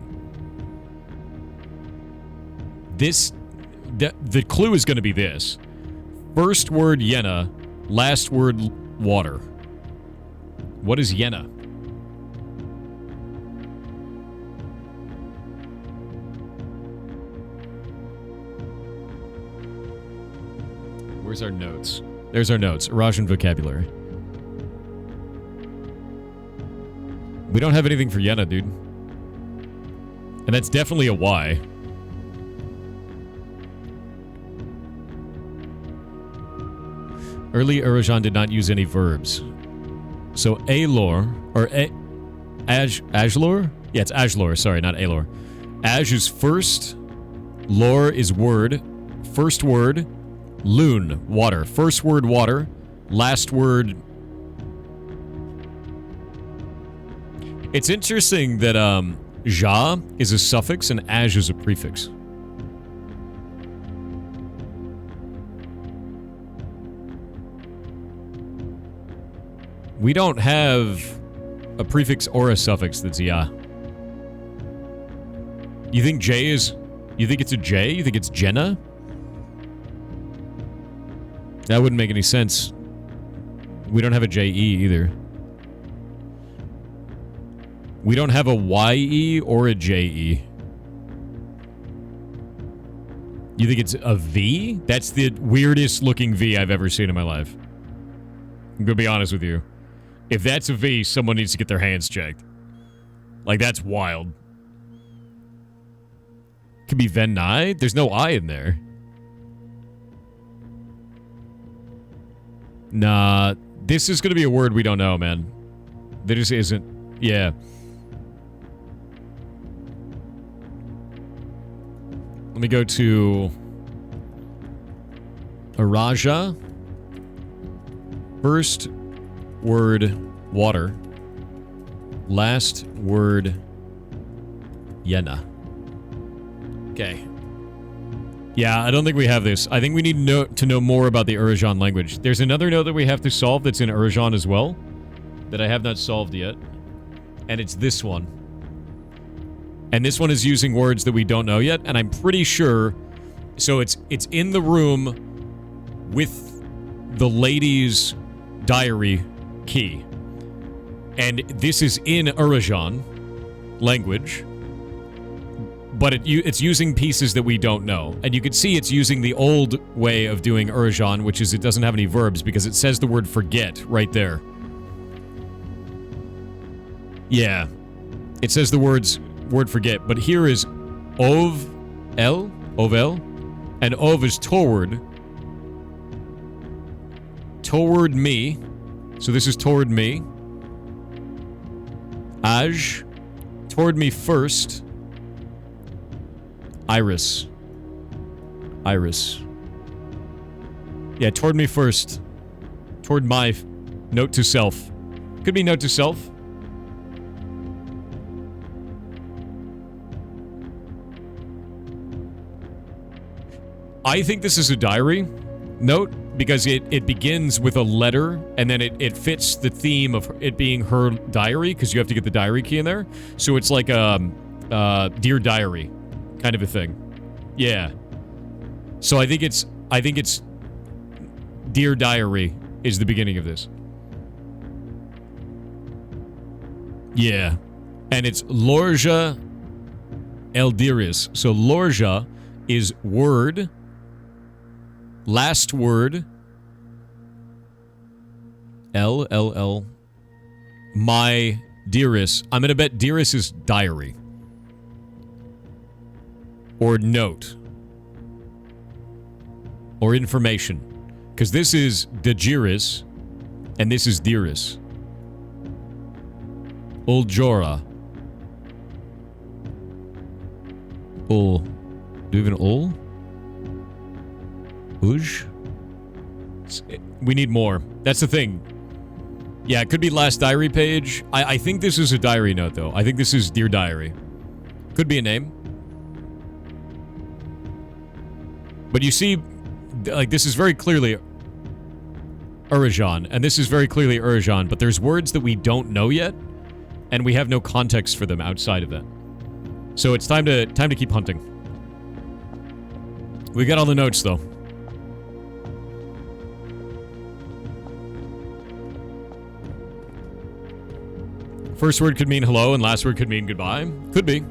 The clue is going to be this. First word Yenna, last word water. What is Yenna? Where's our notes? There's our notes. Erajan vocabulary. We don't have anything for Yenna, dude. And that's definitely a Y. Early Erajan did not use any verbs. So Alor, or Ajlor? Yeah, it's Ajlor, sorry, not Alor. Aj is first, lore is word, first word, loon, water. First word, water, last word... It's interesting that, ja is a suffix and aj is a prefix. We don't have a prefix or a suffix that's ya. You think J is... You think it's a J? You think it's Jenna? That wouldn't make any sense. We don't have a JE either. We don't have a YE or a JE. You think it's a V? That's the weirdest looking V I've ever seen in my life. I'm gonna be honest with you. If that's a V, someone needs to get their hands checked. Like, that's wild. Could be Venai? There's no I in there. Nah, this is gonna be a word we don't know, man. There just isn't. Yeah. Let me go to Eraja. First word, water. Last word, Yenna. Okay. Yeah, I don't think we have this. I think we need to know more about the Erajan language. There's another note that we have to solve that's in Erajan as well, that I have not solved yet. And it's this one. And this one is using words that we don't know yet, and I'm pretty sure... So it's in the room with the lady's diary key. And this is in Erajan language, but it's using pieces that we don't know. And you can see it's using the old way of doing Erajan, which is it doesn't have any verbs because it says the word forget right there. Yeah. It says the word forget, but here is ovel, and ov is toward me. So this is toward me. Aj, toward me first. Iris. Yeah, toward me first. Toward my note to self. Could be note to self. I think this is a diary note because it begins with a letter and then it fits the theme of it being her diary because you have to get the diary key in there. So it's like a Dear Diary kind of a thing. Yeah. So I think it's Dear Diary is the beginning of this. Yeah. And it's Lorja Eldiris. So Lorja is word, last word, L, my dearest. I'm going to bet dearest is diary. Or note. Or information. Because this is Dejiris, and this is dearest. Uljora. Ul. Do we have an ul? Uj? We need more. That's the thing. Yeah, it could be last diary page. I think this is a diary note, though. I think this is Dear Diary. Could be a name. But you see, like, this is very clearly Erajan, and this is very clearly Erajan, but there's words that we don't know yet, and we have no context for them outside of that. So it's time to keep hunting. We got all the notes, though. First word could mean hello, and last word could mean goodbye. Could be.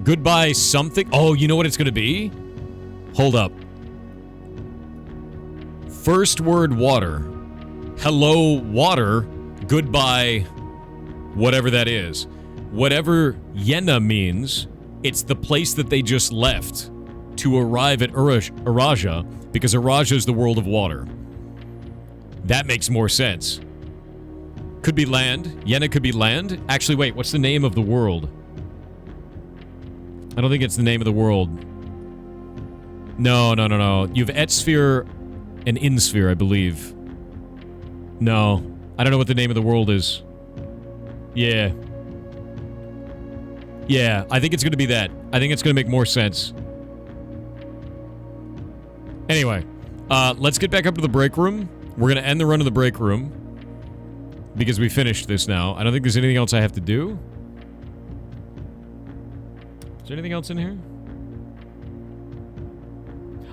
Goodbye something. Oh, you know what it's going to be? Hold up. First word water. Hello water. Goodbye whatever that is. Whatever Yenna means, it's the place that they just left to arrive at Eraja, because Eraja is the world of water. That makes more sense. Could be land. Yenna could be land. Actually, wait, what's the name of the world? I don't think it's the name of the world. No. You have Etsphere and Insphere, I believe. No. I don't know what the name of the world is. Yeah. Yeah, I think it's going to be that. I think it's going to make more sense. Anyway, let's get back up to the break room. We're going to end the run of the break room because we finished this now. I don't think there's anything else I have to do. Is there anything else in here?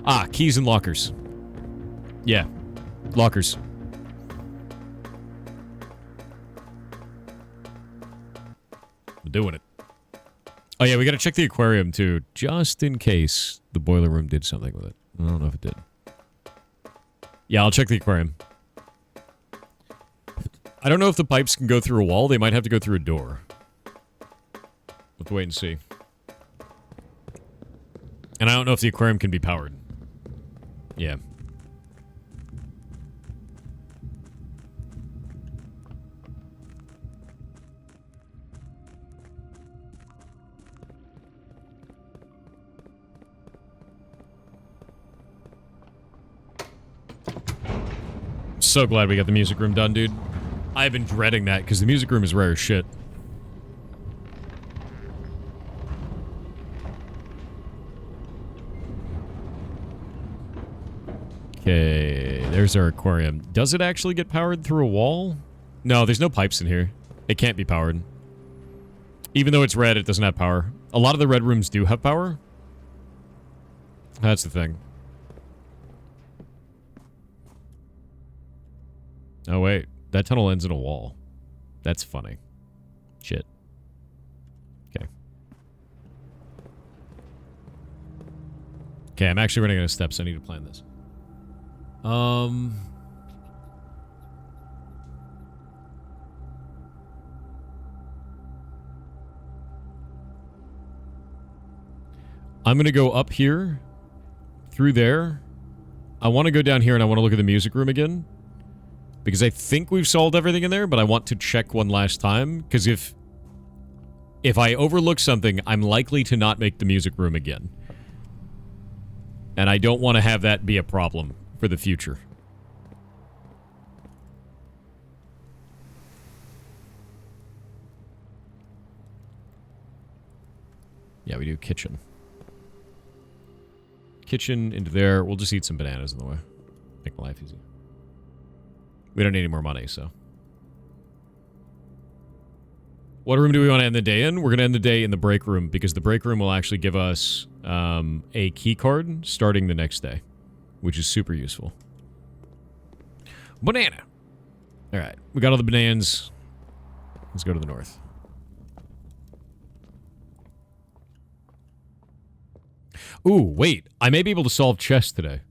Ah, keys and lockers. Yeah, lockers. We're doing it. Oh yeah, we gotta check the aquarium too, just in case the boiler room did something with it. I don't know if it did. Yeah, I'll check the aquarium. I don't know if the pipes can go through a wall. They might have to go through a door. We'll have to wait and see. And I don't know if the aquarium can be powered. Yeah. So glad we got the music room done, dude. I've been dreading that because the music room is rare as shit. Okay, there's our aquarium. Does it actually get powered through a wall? No, there's no pipes in here. It can't be powered. Even though it's red, it doesn't have power. A lot of the red rooms do have power. That's the thing. Oh, wait. That tunnel ends in a wall. That's funny. Shit. Okay. Okay, I'm actually running out of steps. I need to plan this. I'm gonna go up here. Through there. I want to go down here and I want to look at the music room again. Because I think we've solved everything in there, but I want to check one last time. Because if I overlook something, I'm likely to not make the music room again. And I don't want to have that be a problem for the future. Yeah, we do kitchen. Kitchen into there. We'll just eat some bananas in the way. Make my life easy. We don't need any more money, so. What room do we want to end the day in? We're going to end the day in the break room, because the break room will actually give us a key card starting the next day, which is super useful. Banana! Alright, we got all the bananas. Let's go to the north. Ooh, wait. I may be able to solve chess today.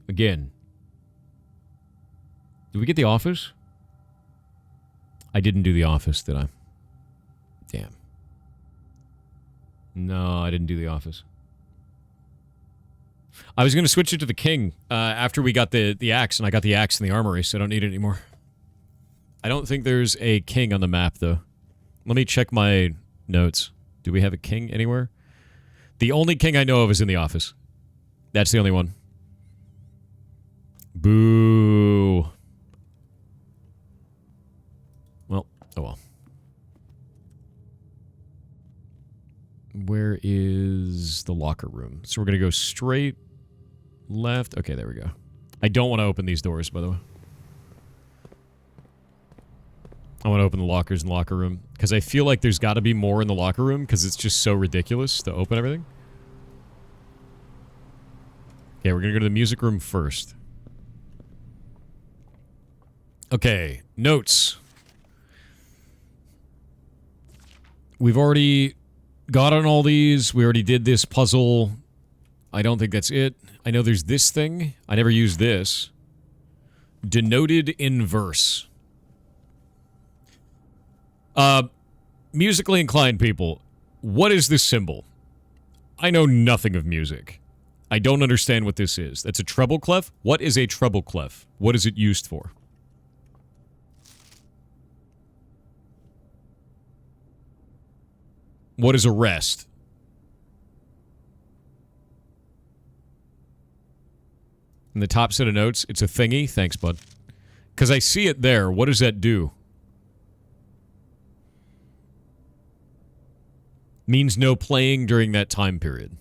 Again. Did we get the office? I didn't do the office, did I? Damn. No, I didn't do the office. I was going to switch it to the king after we got the axe, and I got the axe in the armory, so I don't need it anymore. I don't think there's a king on the map, though. Let me check my notes. Do we have a king anywhere? The only king I know of is in the office. That's the only one. Boo. Well, oh well. Where is the locker room? So we're going to go straight left. Okay, there we go. I don't want to open these doors, by the way. I want to open the lockers in the locker room, because I feel like there's got to be more in the locker room, because it's just so ridiculous to open everything. Okay, we're going to go to the music room first. Okay, notes. We've already got on all these. We already did this puzzle. I don't think that's it. I know there's this thing. I never used this. Denoted in verse. Musically inclined people, what is this symbol? I know nothing of music. I don't understand what this is. That's a treble clef? What is a treble clef? What is it used for? What is a rest? In the top set of notes, it's a thingy. Thanks, bud. Because I see it there. What does that do? Means no playing during that time period.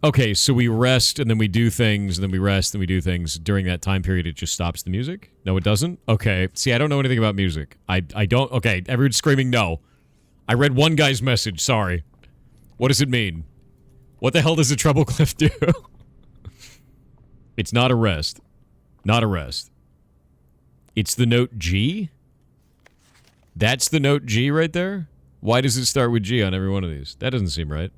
Okay, so we rest, and then we do things, and then we rest, and we do things. During that time period, it just stops the music? No, it doesn't? Okay. See, I don't know anything about music. I don't... Okay, everyone's screaming no. I read one guy's message, sorry. What does it mean? What the hell does a treble clef do? It's not a rest. Not a rest. It's the note G? That's the note G right there? Why does it start with G on every one of these? That doesn't seem right.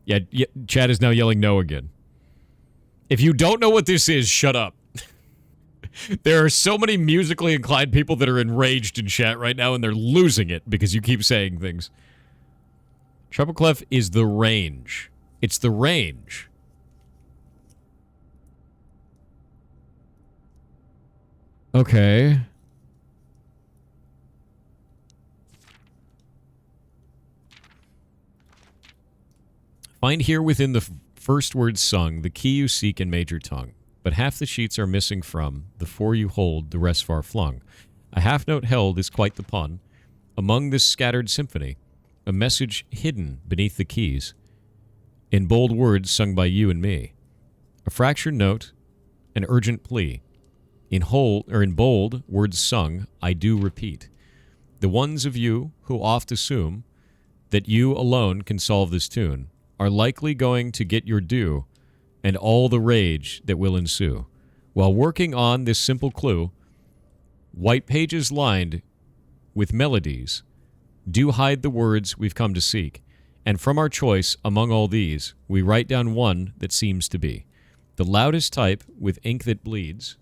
Yeah, Chad is now yelling no again. If you don't know what this is, shut up. There are so many musically inclined people that are enraged in chat right now, and they're losing it because you keep saying things. Treble clef is the range. It's the range. Okay. Find here within the first word sung the key you seek in major tongue, but half the sheets are missing from the four you hold, the rest far flung. A half note held is quite the pun. Among this scattered symphony, a message hidden beneath the keys, in bold words sung by you and me. A fractured note, an urgent plea. In bold words sung, I do repeat. The ones of you who oft assume that you alone can solve this tune are likely going to get your due and all the rage that will ensue. While working on this simple clue, white pages lined with melodies do hide the words we've come to seek, and from our choice among all these, we write down one that seems to be the loudest type with ink that bleeds,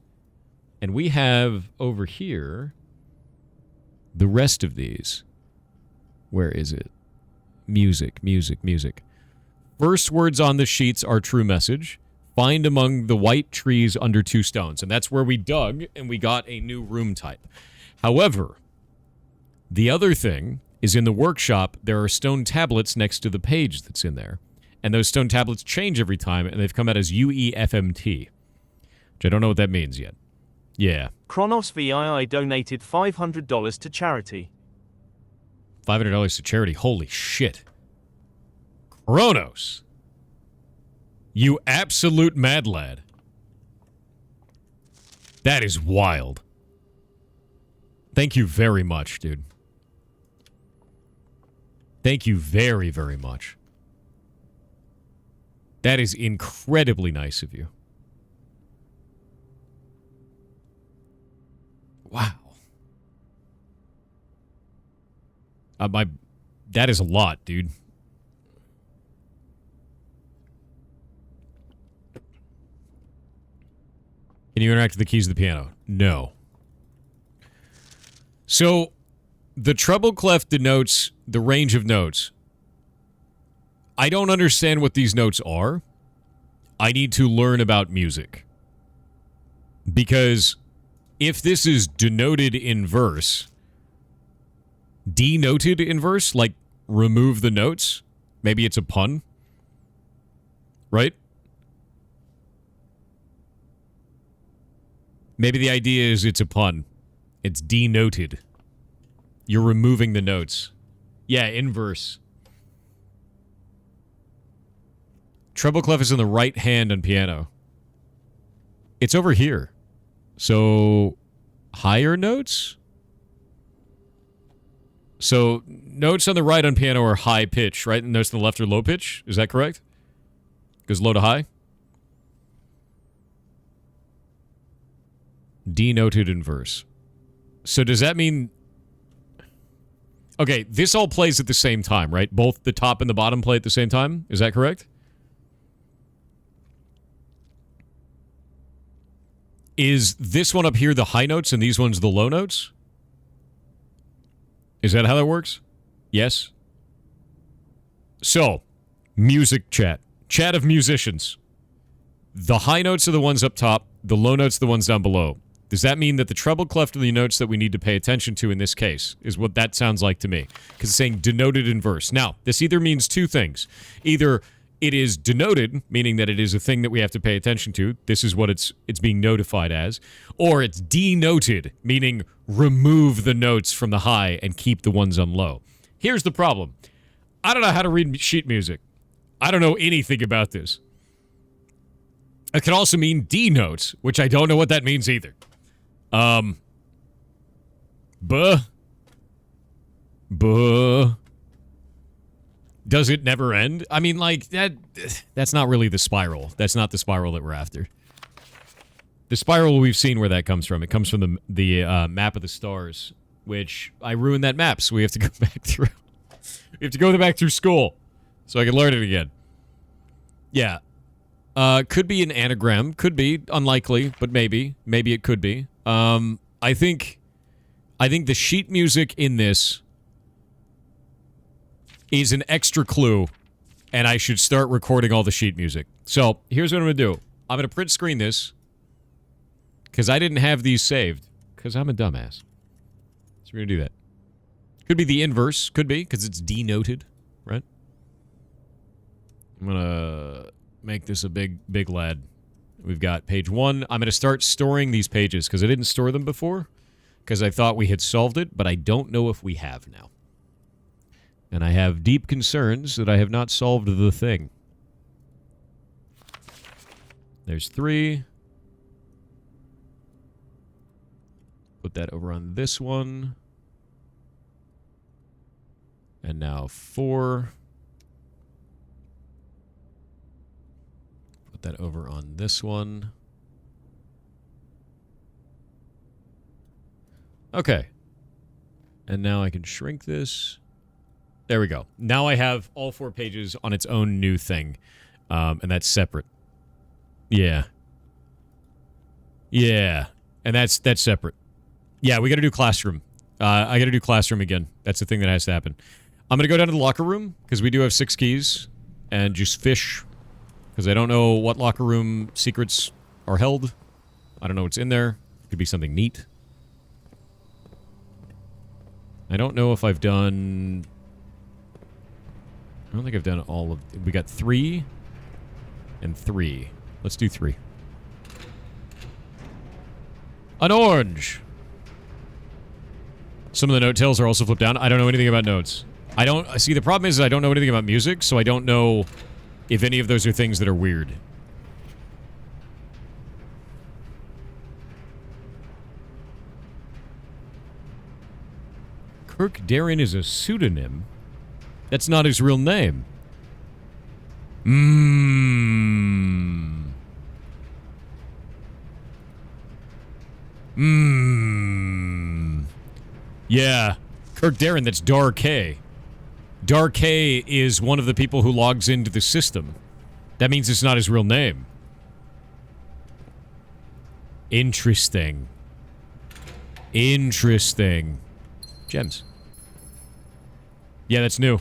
and we have over here the rest of these. Where is it? Music, music, music. First words on the sheets are true message. Find among the white trees under two stones. And that's where we dug, and we got a new room type. However, the other thing is in the workshop, there are stone tablets next to the page that's in there. And those stone tablets change every time, and they've come out as UEFMT. Which I don't know what that means yet. Yeah. Kronos VII donated $500 to charity. $500 to charity. Holy shit. Kronos. You absolute mad lad. That is wild. Thank you very much, dude. Thank you very, very much. That is incredibly nice of you. Wow. That is a lot, dude. Can you interact with the keys of the piano? No. So, the treble clef denotes the range of notes. I don't understand what these notes are. I need to learn about music. Because if this is denoted in verse, denoted in verse, like remove the notes, maybe it's a pun, right? Maybe the idea is it's a pun. It's denoted. You're removing the notes. Yeah, inverse. Treble clef is in the right hand on piano. It's over here. So, higher notes? So, notes on the right on piano are high pitch, right? And notes on the left are low pitch? Is that correct? Goes low to high? Denoted in verse. So does that mean... Okay, this all plays at the same time, right? Both the top and the bottom play at the same time? Is that correct? Is this one up here the high notes and these ones the low notes? Is that how that works? Yes? So, music chat. Chat of musicians. The high notes are the ones up top, the low notes are the ones down below. Does that mean that the treble clef are the notes that we need to pay attention to in this case? Is what that sounds like to me. Because it's saying denoted in verse. Now, this either means two things. Either it is denoted, meaning that it is a thing that we have to pay attention to. This is what it's being notified as. Or it's denoted, meaning remove the notes from the high and keep the ones on low. Here's the problem. I don't know how to read sheet music. I don't know anything about this. It can also mean D notes, which I don't know what that means either. Buh. Does it never end? I mean, like, that's not really the spiral. That's not the spiral that we're after. The spiral, we've seen where that comes from. It comes from the map of the stars, which I ruined that map, so we have to go back through. We have to go back through school so I can learn it again. Yeah. Could be an anagram. Could be. Unlikely, but maybe. Maybe it could be. I think the sheet music in this is an extra clue, and I should start recording all the sheet music. So, here's what I'm going to do. I'm going to print screen this, because I didn't have these saved, because I'm a dumbass. So we're going to do that. Could be the inverse. Could be, because it's denoted, right? I'm going to make this a big lad. We've got page 1. I'm going to start storing these pages, because I didn't store them before, because I thought we had solved it, but I don't know if we have now. And I have deep concerns that I have not solved the thing. There's 3. Put that over on this one. And now 4. Put that over on this one. Okay. And now I can shrink this. There we go. Now I have all 4 pages on its own new thing. And that's separate. Yeah. Yeah. And that's separate. Yeah, we gotta do classroom. I gotta do classroom again. That's the thing that has to happen. I'm gonna go down to the locker room, because we do have 6 keys. And just fish. Because I don't know what locker room secrets are held. I don't know what's in there. It could be something neat. I don't know if I've done... I don't think I've done all of... We got 3 and 3. Let's do 3. An orange! Some of the note tails are also flipped down. I don't know anything about notes. I don't... See, the problem is I don't know anything about music, so I don't know if any of those are things that are weird. Kirk Darren is a pseudonym? That's not his real name. Yeah. Kirk Darren, that's Dar K. Dar K is one of the people who logs into the system. That means it's not his real name. Interesting. Interesting. Gems. Yeah, that's new.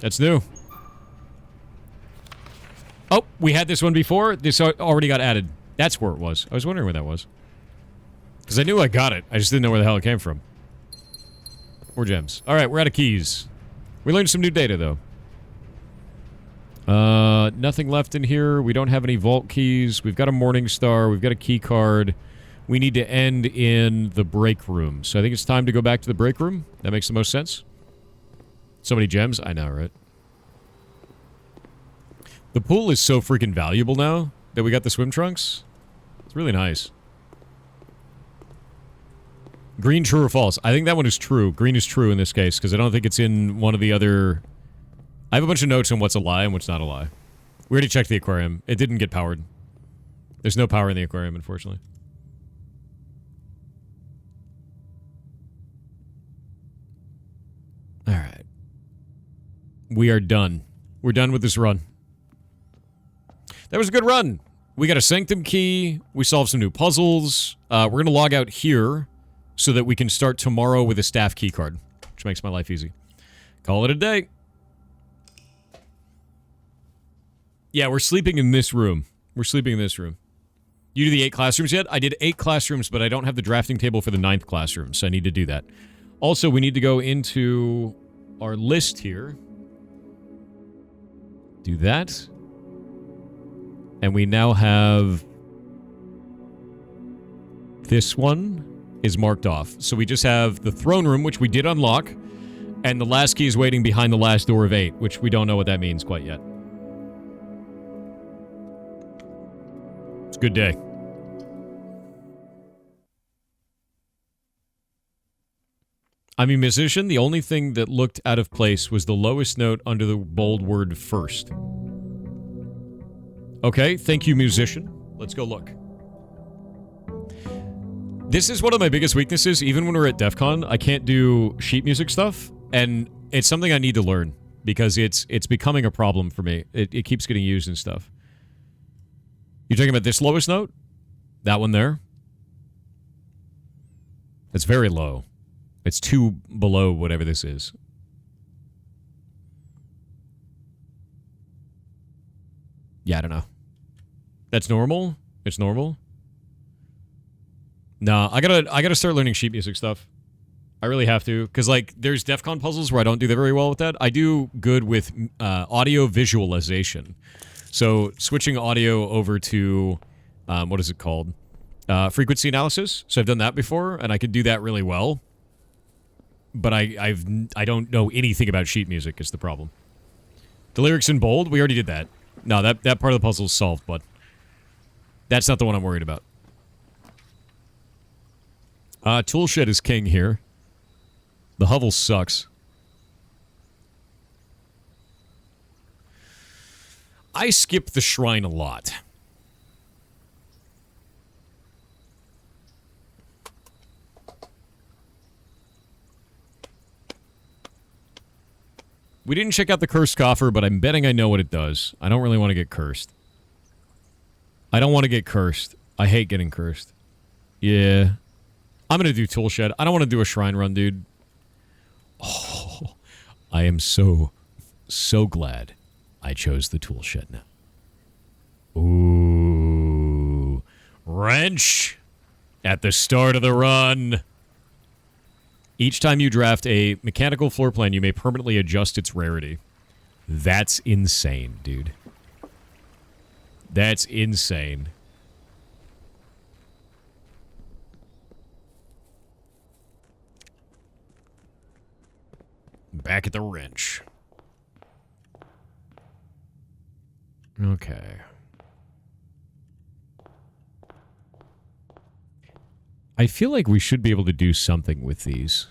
That's new. Oh, we had this one before. This already got added. That's where it was. I was wondering where that was. Because I knew I got it. I just didn't know where the hell it came from. More gems. Alright, we're out of keys. We learned some new data, though. Nothing left in here. We don't have any vault keys. We've got a Morning Star. We've got a key card. We need to end in the break room. So I think it's time to go back to the break room. That makes the most sense. So many gems. I know, right? The pool is so freaking valuable now that we got the swim trunks. It's really nice. Green, true or false? I think that one is true. Green is true in this case, because I don't think it's in one of the other... I have a bunch of notes on what's a lie and what's not a lie. We already checked the aquarium. It didn't get powered. There's no power in the aquarium, unfortunately. We are done. We're done with this run. That was a good run. We got a sanctum key. We solved some new puzzles. We're going to log out here so that we can start tomorrow with a staff key card, which makes my life easy. Call it a day. Yeah, we're sleeping in this room. We're sleeping in this room. You do the 8 classrooms yet? I did 8 classrooms, but I don't have the drafting table for the 9th classroom, so I need to do that. Also, we need to go into our list here. Do that. And we now have... This one is marked off. So we just have the throne room, which we did unlock, and the last key is waiting behind the last door of 8, which we don't know what that means quite yet. It's a good day. I'm a musician. The only thing that looked out of place was the lowest note under the bold word first. Okay, thank you, musician. Let's go look. This is one of my biggest weaknesses. Even when we're at DEF CON, I can't do sheet music stuff, and it's something I need to learn because it's becoming a problem for me. It keeps getting used and stuff. You're talking about this lowest note? That one there? It's very low. It's 2 below whatever this is. Yeah, I don't know. That's normal? It's normal? No, I gotta start learning sheet music stuff. I really have to. Because, like, there's DEF CON puzzles where I don't do very well with that. I do good with audio visualization. So, switching audio over to, what is it called? Frequency analysis. So, I've done that before, and I can do that really well. But I don't know anything about sheet music is the problem. The lyrics in bold, we already did that. No, that part of the puzzle is solved, but that's not the one I'm worried about. Toolshed is king here. The hovel sucks. I skip the shrine a lot. We didn't check out the cursed coffer, but I'm betting I know what it does. I don't really want to get cursed. I don't want to get cursed. I hate getting cursed. Yeah. I'm going to do Toolshed. I don't want to do a shrine run, dude. Oh, I am so glad I chose the Toolshed now. Ooh. Wrench at the start of the run. Each time you draft a mechanical floor plan, you may permanently adjust its rarity. That's insane, dude. That's insane. Back at the wrench. Okay. I feel like we should be able to do something with these.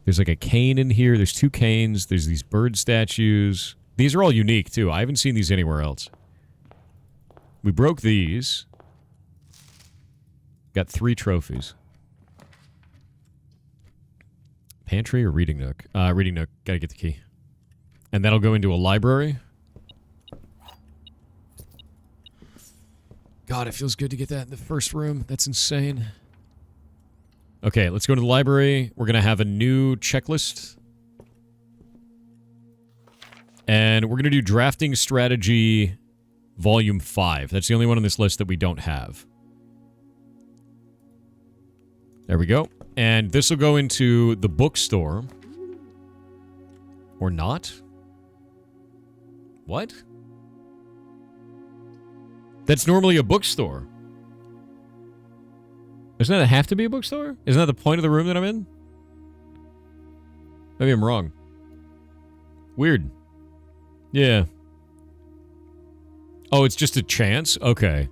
There's like a cane in here. There's 2 canes. There's these bird statues. These are all unique, too. I haven't seen these anywhere else. We broke these. Got 3 trophies. Pantry or reading nook? Reading nook. Gotta get the key. And that'll go into a library. God, it feels good to get that in the first room. That's insane. Okay, let's go to the library. We're going to have a new checklist. And we're going to do Drafting Strategy Volume 5. That's the only one on this list that we don't have. There we go. And this will go into the bookstore. Or not? What? That's normally a bookstore. Doesn't that have to be a bookstore? Isn't that the point of the room that I'm in? Maybe I'm wrong. Weird. Yeah. Oh, it's just a chance? Okay.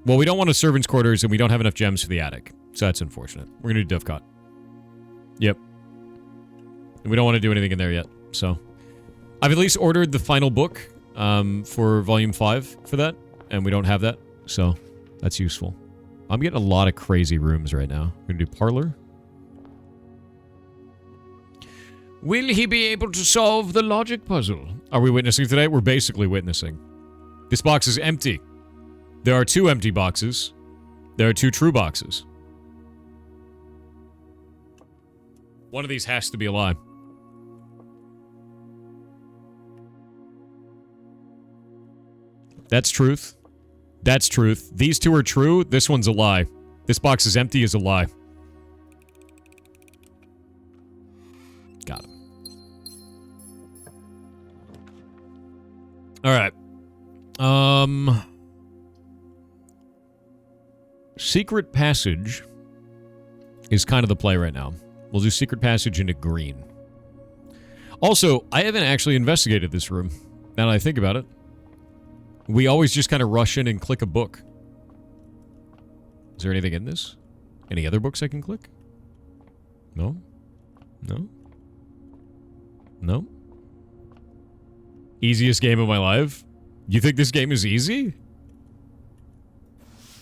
Well, we don't want a servant's quarters, and we don't have enough gems for the attic. So that's unfortunate. We're going to do Dovecot. Yep. And we don't want to do anything in there yet, so. I've at least ordered the final book for Volume 5 for that. And we don't have that, so that's useful. I'm getting a lot of crazy rooms right now. We're going to do parlor. Will he be able to solve the logic puzzle? Are we witnessing today? We're basically witnessing. This box is empty. There are 2 empty boxes. There are 2 true boxes. One of these has to be a lie. That's truth. That's truth. These 2 are true. This one's a lie. This box is empty is a lie. Got him. Alright. Secret Passage is kind of the play right now. We'll do Secret Passage into green. Also, I haven't actually investigated this room, now that I think about it. We always just kind of rush in and click a book. Is there anything in this? Any other books I can click? No? No? No? Easiest game of my life? You think this game is easy?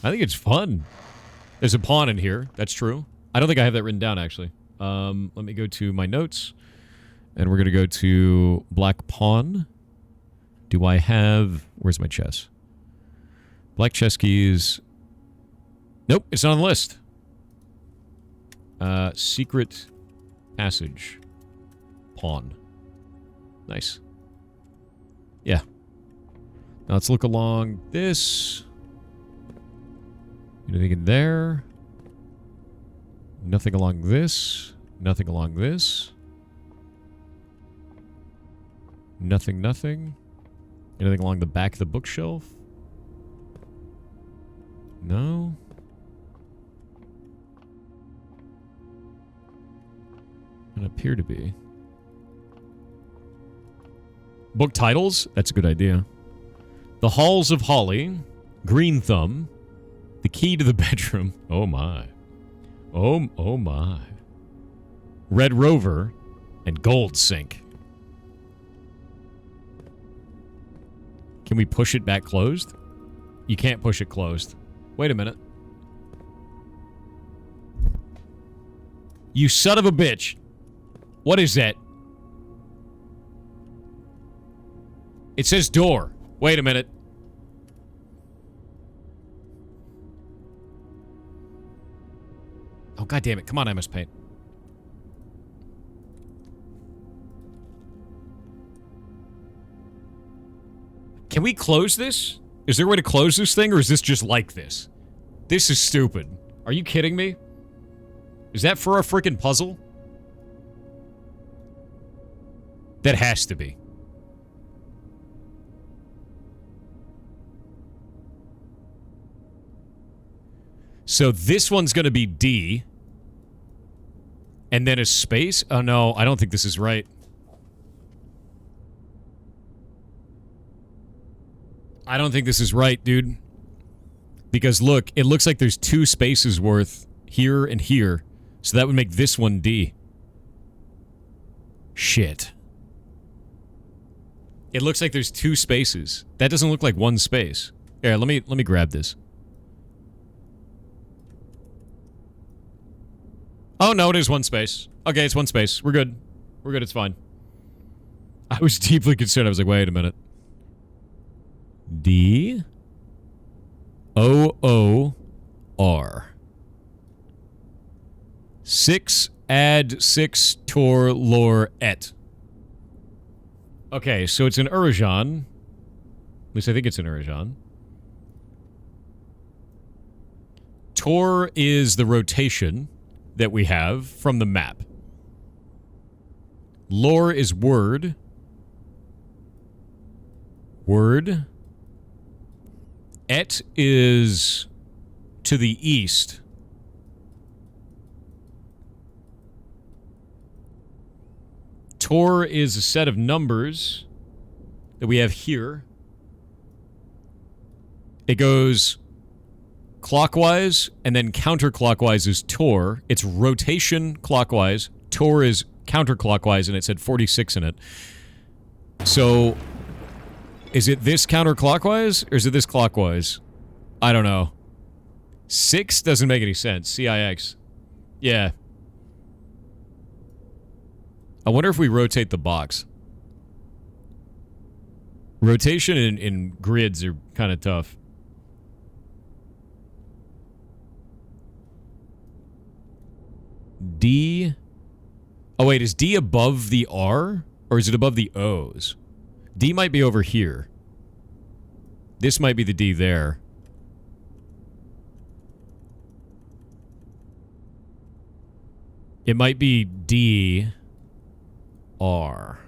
I think it's fun. There's a pawn in here. That's true. I don't think I have that written down, actually. Let me go to my notes. And we're going to go to black pawn. Do I have... Where's my chess? Black chess keys. Nope, it's not on the list. Secret Passage. Pawn. Nice. Yeah. Now let's look along this. Anything in there? Nothing along this. Nothing along this. Nothing, nothing. Anything along the back of the bookshelf? No. Doesn't appear to be. Book titles? That's a good idea. The Halls of Holly. Green Thumb. The Key to the Bedroom. Oh my. Oh my. Red Rover. And Gold Sink. Can we push it back closed? You can't push it closed. Wait a minute. You son of a bitch. What is that? It says door. Wait a minute. Oh, God damn it. Come on, MS Paint. Can we close this? Is there a way to close this thing, or is this just like this? This is stupid. Are you kidding me? Is that for a freaking puzzle? That has to be. So this one's going to be D. And then a space? Oh no, I don't think this is right. I don't think this is right, dude. Because look, it looks like there's 2 spaces worth here and here. So that would make this one D. Shit. It looks like there's 2 spaces. That doesn't look like 1 space. Here, let me grab this. Oh, no, it is 1 space. Okay, it's 1 space. We're good. We're good, it's fine. I was deeply concerned. I was like, wait a minute. D O O R 6 add 6 tor lor et. Okay, so it's an Erajan. At least I think it's an Erajan. Tor is the rotation that we have from the map. Lore is word. Word. Et is to the east. Tor is a set of numbers that we have here. It goes clockwise and then counterclockwise is Tor. It's rotation clockwise. Tor is counterclockwise, and it said 46 in it. So is it this counterclockwise, or is it this clockwise? I don't know. 6 doesn't make any sense. CIX. Yeah. I wonder if we rotate the box. Rotation in grids are kind of tough. D. Oh, wait. Is D above the R? Or is it above the O's? D might be over here. This might be the D there. It might be D. R.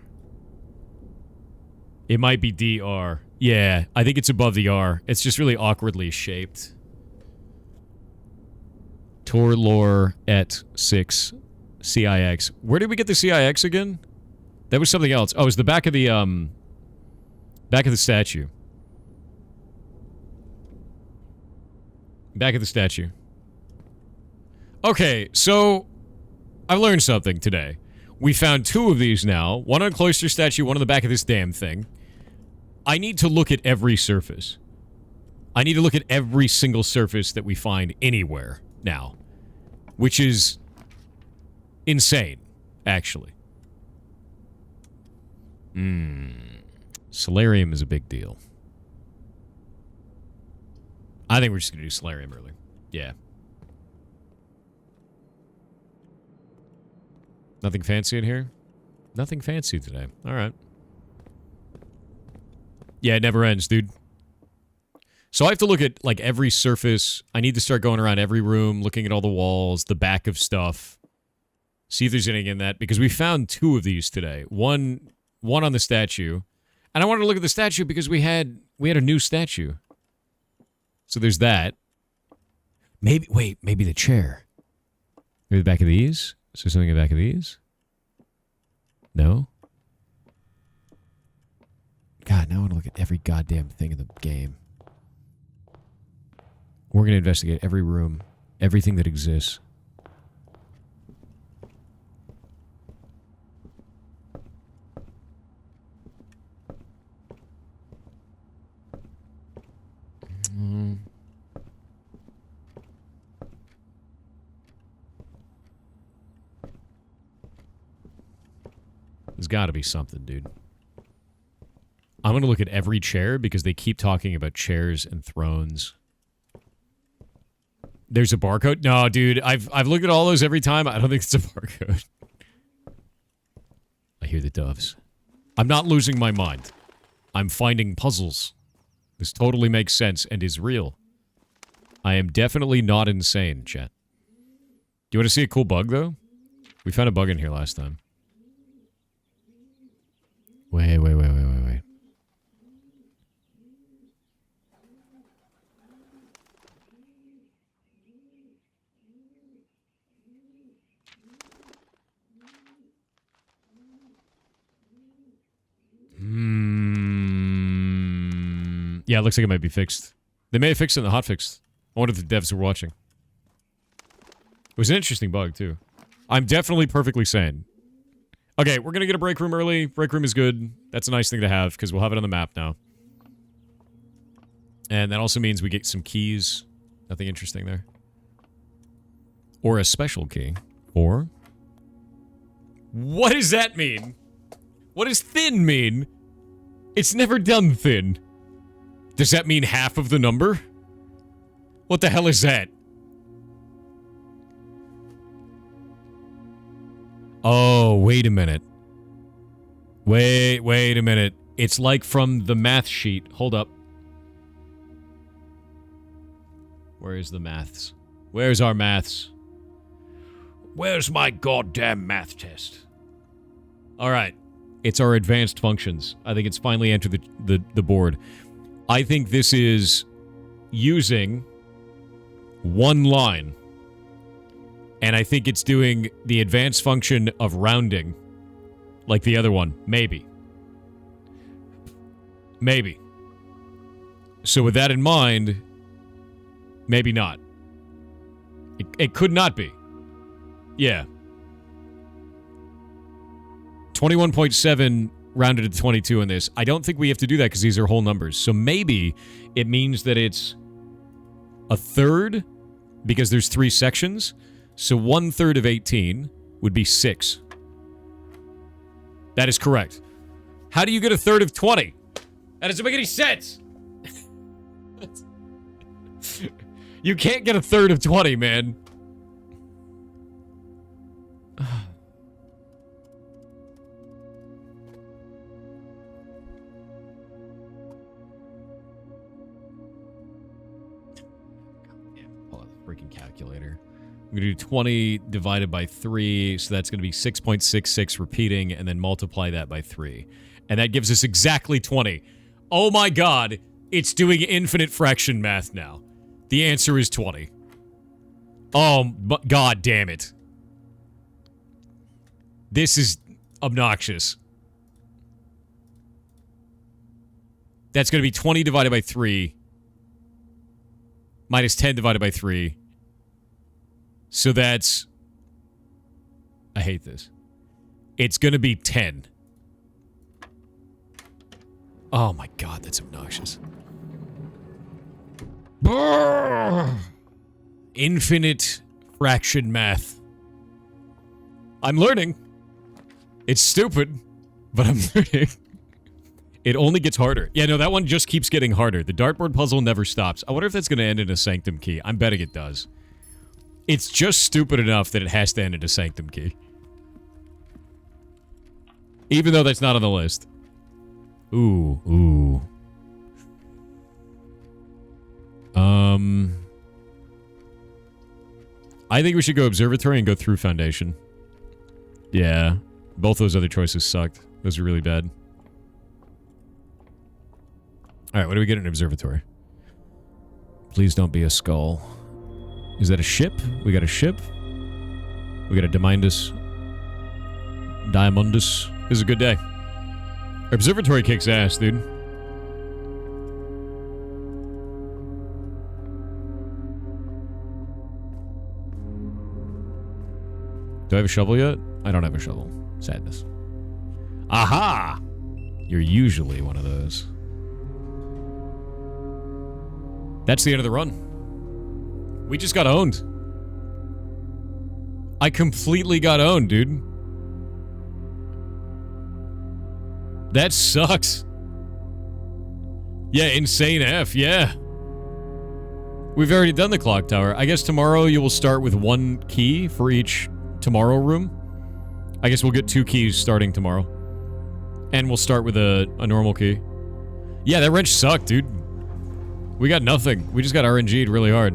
It might be DR. Yeah, I think it's above the R. It's just really awkwardly shaped. Tor lore et 6 CIX. Where did we get the CIX again? That was something else. Oh, it was the back of the statue. Back of the statue. Okay, so I've learned something today. We found 2 of these now. One on Cloister statue, one on the back of this damn thing. I need to look at every surface. I need to look at every single surface that we find anywhere now. Which is insane, actually. Solarium is a big deal. I think we're just going to do Solarium early. Yeah. Nothing fancy in here? Nothing fancy today. Alright. Yeah, it never ends, dude. So I have to look at, like, every surface. I need to start going around every room, looking at all the walls, the back of stuff. See if there's anything in that. Because we found 2 of these today. One on the statue. And I wanted to look at the statue because we had a new statue. So there's that. Maybe, wait, maybe the chair. Maybe the back of these? Is there something in the back of these? No? God, now I want to look at every goddamn thing in the game. We're going to investigate every room, everything that exists. There's got to be something, dude. I'm going to look at every chair because they keep talking about chairs and thrones. There's a barcode? No, dude. I've looked at all those every time. I don't think it's a barcode. I hear the doves. I'm not losing my mind. I'm finding puzzles. This totally makes sense and is real. I am definitely not insane, chat. Do you want to see a cool bug, though? We found a bug in here last time. Wait. Yeah, it looks like it might be fixed. They may have fixed it in the hotfix. I wonder if the devs were watching. It was an interesting bug, too. I'm definitely perfectly sane. Okay, we're gonna get a break room early. Break room is good. That's a nice thing to have, because we'll have it on the map now. And that also means we get some keys. Nothing interesting there. Or a special key. Or... what does that mean? What does thin mean? It's never done thin. Does that mean half of the number? What the hell is that? Oh, wait a minute. Wait a minute. It's like from the math sheet. Hold up. Where is the maths? Where's our maths? Where's my goddamn math test? Alright. It's our advanced functions. I think it's finally entered the board. I think this is using one line. And I think it's doing the advanced function of rounding. Like the other one. Maybe. Maybe. So with that in mind, maybe not. It could not be. Yeah. 21.7 rounded to 22 in this. I don't think we have to do that because these are whole numbers. So maybe it means that it's a third because there's 3 sections. So 1/3 of 18 would be 6. That is correct. How do you get a third of 20? That doesn't make any sense. You can't get a third of 20, man. Pull out the freaking calculator. I'm going to do 20 divided by 3, so that's going to be 6.66 repeating, and then multiply that by 3. And that gives us exactly 20. Oh my god, it's doing infinite fraction math now. The answer is 20. Oh, god damn it. This is obnoxious. That's going to be 20 divided by 3. Minus 10 divided by 3. So that's... I hate this. It's going to be 10. Oh my god, that's obnoxious. Brrr! Infinite fraction math. I'm learning. It's stupid, but I'm learning. It only gets harder. Yeah, no, that one just keeps getting harder. The dartboard puzzle never stops. I wonder if that's going to end in a sanctum key. I'm betting it does. It's just stupid enough that it has to end in a sanctum key. Even though that's not on the list. Ooh, ooh. I think we should go observatory and go through foundation. Yeah. Both those other choices sucked. Those are really bad. Alright, what do we get in observatory? Please don't be a skull. Is that a ship? We got a ship. We got a Diamondus. This is a good day. Observatory kicks ass, dude. Do I have a shovel yet? I don't have a shovel. Sadness. Aha! You're usually one of those. That's the end of the run. We just got owned. I completely got owned, dude. That sucks. Yeah, insane F, yeah. We've already done the clock tower. I guess tomorrow you will start with 1 key for each tomorrow room. I guess we'll get 2 keys starting tomorrow. And we'll start with a normal key. Yeah, that wrench sucked, dude. We got nothing. We just got RNG'd really hard.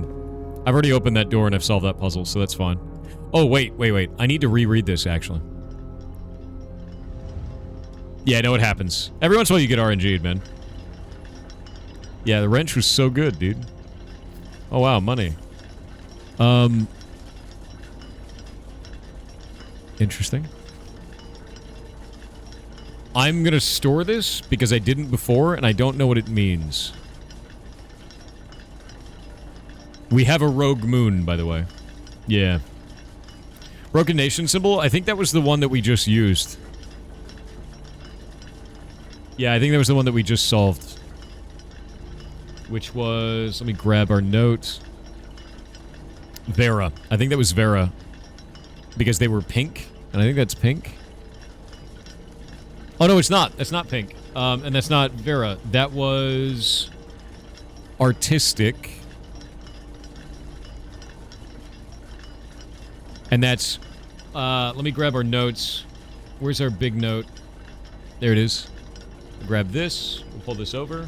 I've already opened that door and I've solved that puzzle, so that's fine. Oh, wait. I need to reread this, actually. Yeah, I know what happens. Every once in a while you get RNG'd, man. Yeah, the wrench was so good, dude. Oh, wow, money. Interesting. I'm gonna store this because I didn't before and I don't know what it means. We have a rogue moon, by the way. Yeah. Broken Nation symbol? I think that was the one that we just used. Yeah, I think that was the one that we just solved. Which was... Let me grab our note. Verra. I think that was Verra. Because they were pink. And I think that's pink. Oh, no, it's not. That's not pink. And that's not Verra. That was... Artistic. And that's... let me grab our notes. Where's our big note? There it is. We'll grab this. We'll pull this over.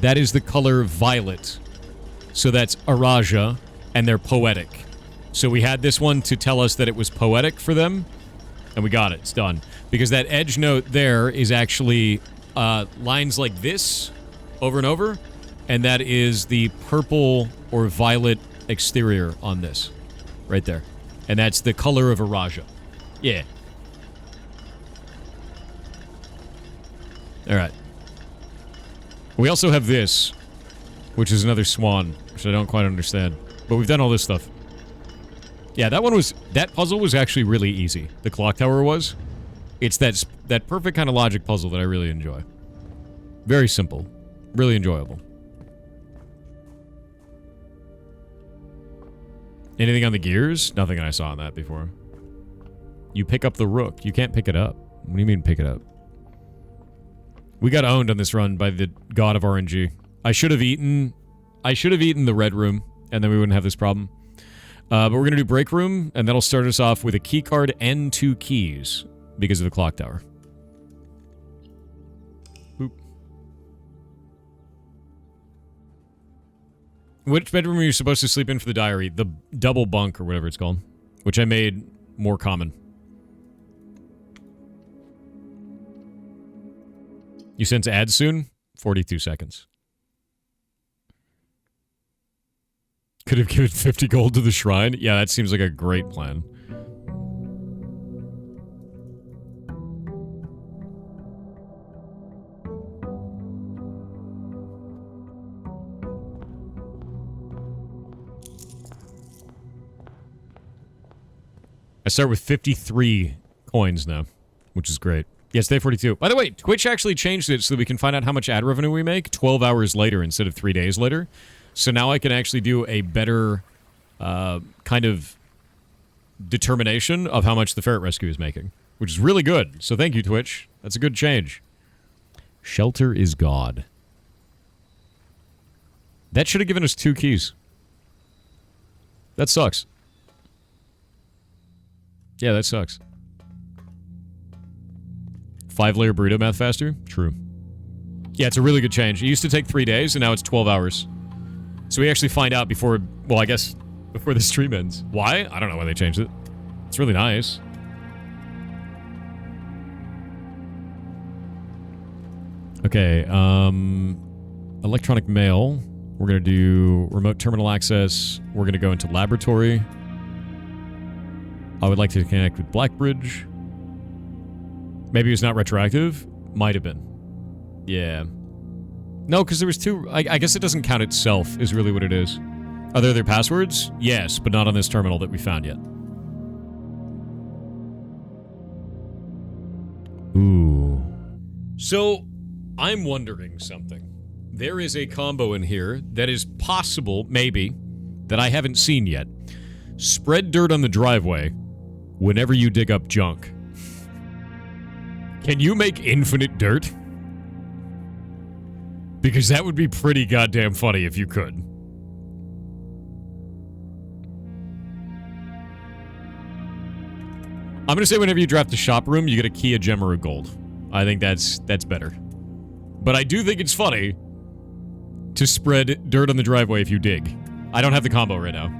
That is the color violet. So that's Erajan, and they're poetic. So we had this one to tell us that it was poetic for them, and we got it. It's done. Because that edge note there is actually lines like this, over and over, and that is the purple or violet exterior on this. Right there. And that's the color of Erajan. Yeah. Alright. We also have this, which is another swan, which I don't quite understand. But we've done all this stuff. Yeah, that puzzle was actually really easy. The clock tower was. It's that perfect kind of logic puzzle that I really enjoy. Very simple. Really enjoyable. Anything on the gears? Nothing I saw on that before. You pick up the rook. You can't pick it up. What do you mean pick it up? We got owned on this run by the god of RNG. I should have eaten the red room, and then we wouldn't have this problem. But we're going to do break room, and that'll start us off with a key card and 2 keys because of the clock tower. Boop. Which bedroom are you supposed to sleep in for the diary? The double bunk, or whatever it's called, which I made more common. You sense ads soon? 42 seconds. Could have given 50 gold to the shrine? Yeah, that seems like a great plan. I start with 53 coins now, which is great. Yes, day 42. By the way, Twitch actually changed it so that we can find out how much ad revenue we make 12 hours later instead of 3 days later. So now I can actually do a better kind of determination of how much the ferret rescue is making, which is really good. So thank you, Twitch. That's a good change. Shelter is God. That should have given us 2 keys. That sucks. Yeah, that sucks. 5-layer burrito math faster? True. Yeah, it's a really good change. It used to take 3 days, and now it's 12 hours. So we actually find out before, well, I guess before the stream ends. Why? I don't know why they changed it. It's really nice. Okay, electronic mail. We're going to do remote terminal access. We're going to go into laboratory. I would like to connect with Blackbridge. Maybe it's not retroactive. Might have been. Yeah. No, because there was 2... I guess it doesn't count itself, is really what it is. Are there other passwords? Yes, but not on this terminal that we found yet. Ooh. So, I'm wondering something. There is a combo in here that is possible, maybe, that I haven't seen yet. Spread dirt on the driveway whenever you dig up junk. Can you make infinite dirt? Because that would be pretty goddamn funny if you could. I'm gonna say whenever you draft the shop room, you get a key, a gem, or a gold. I think that's better. But I do think it's funny to spread dirt on the driveway if you dig. I don't have the combo right now.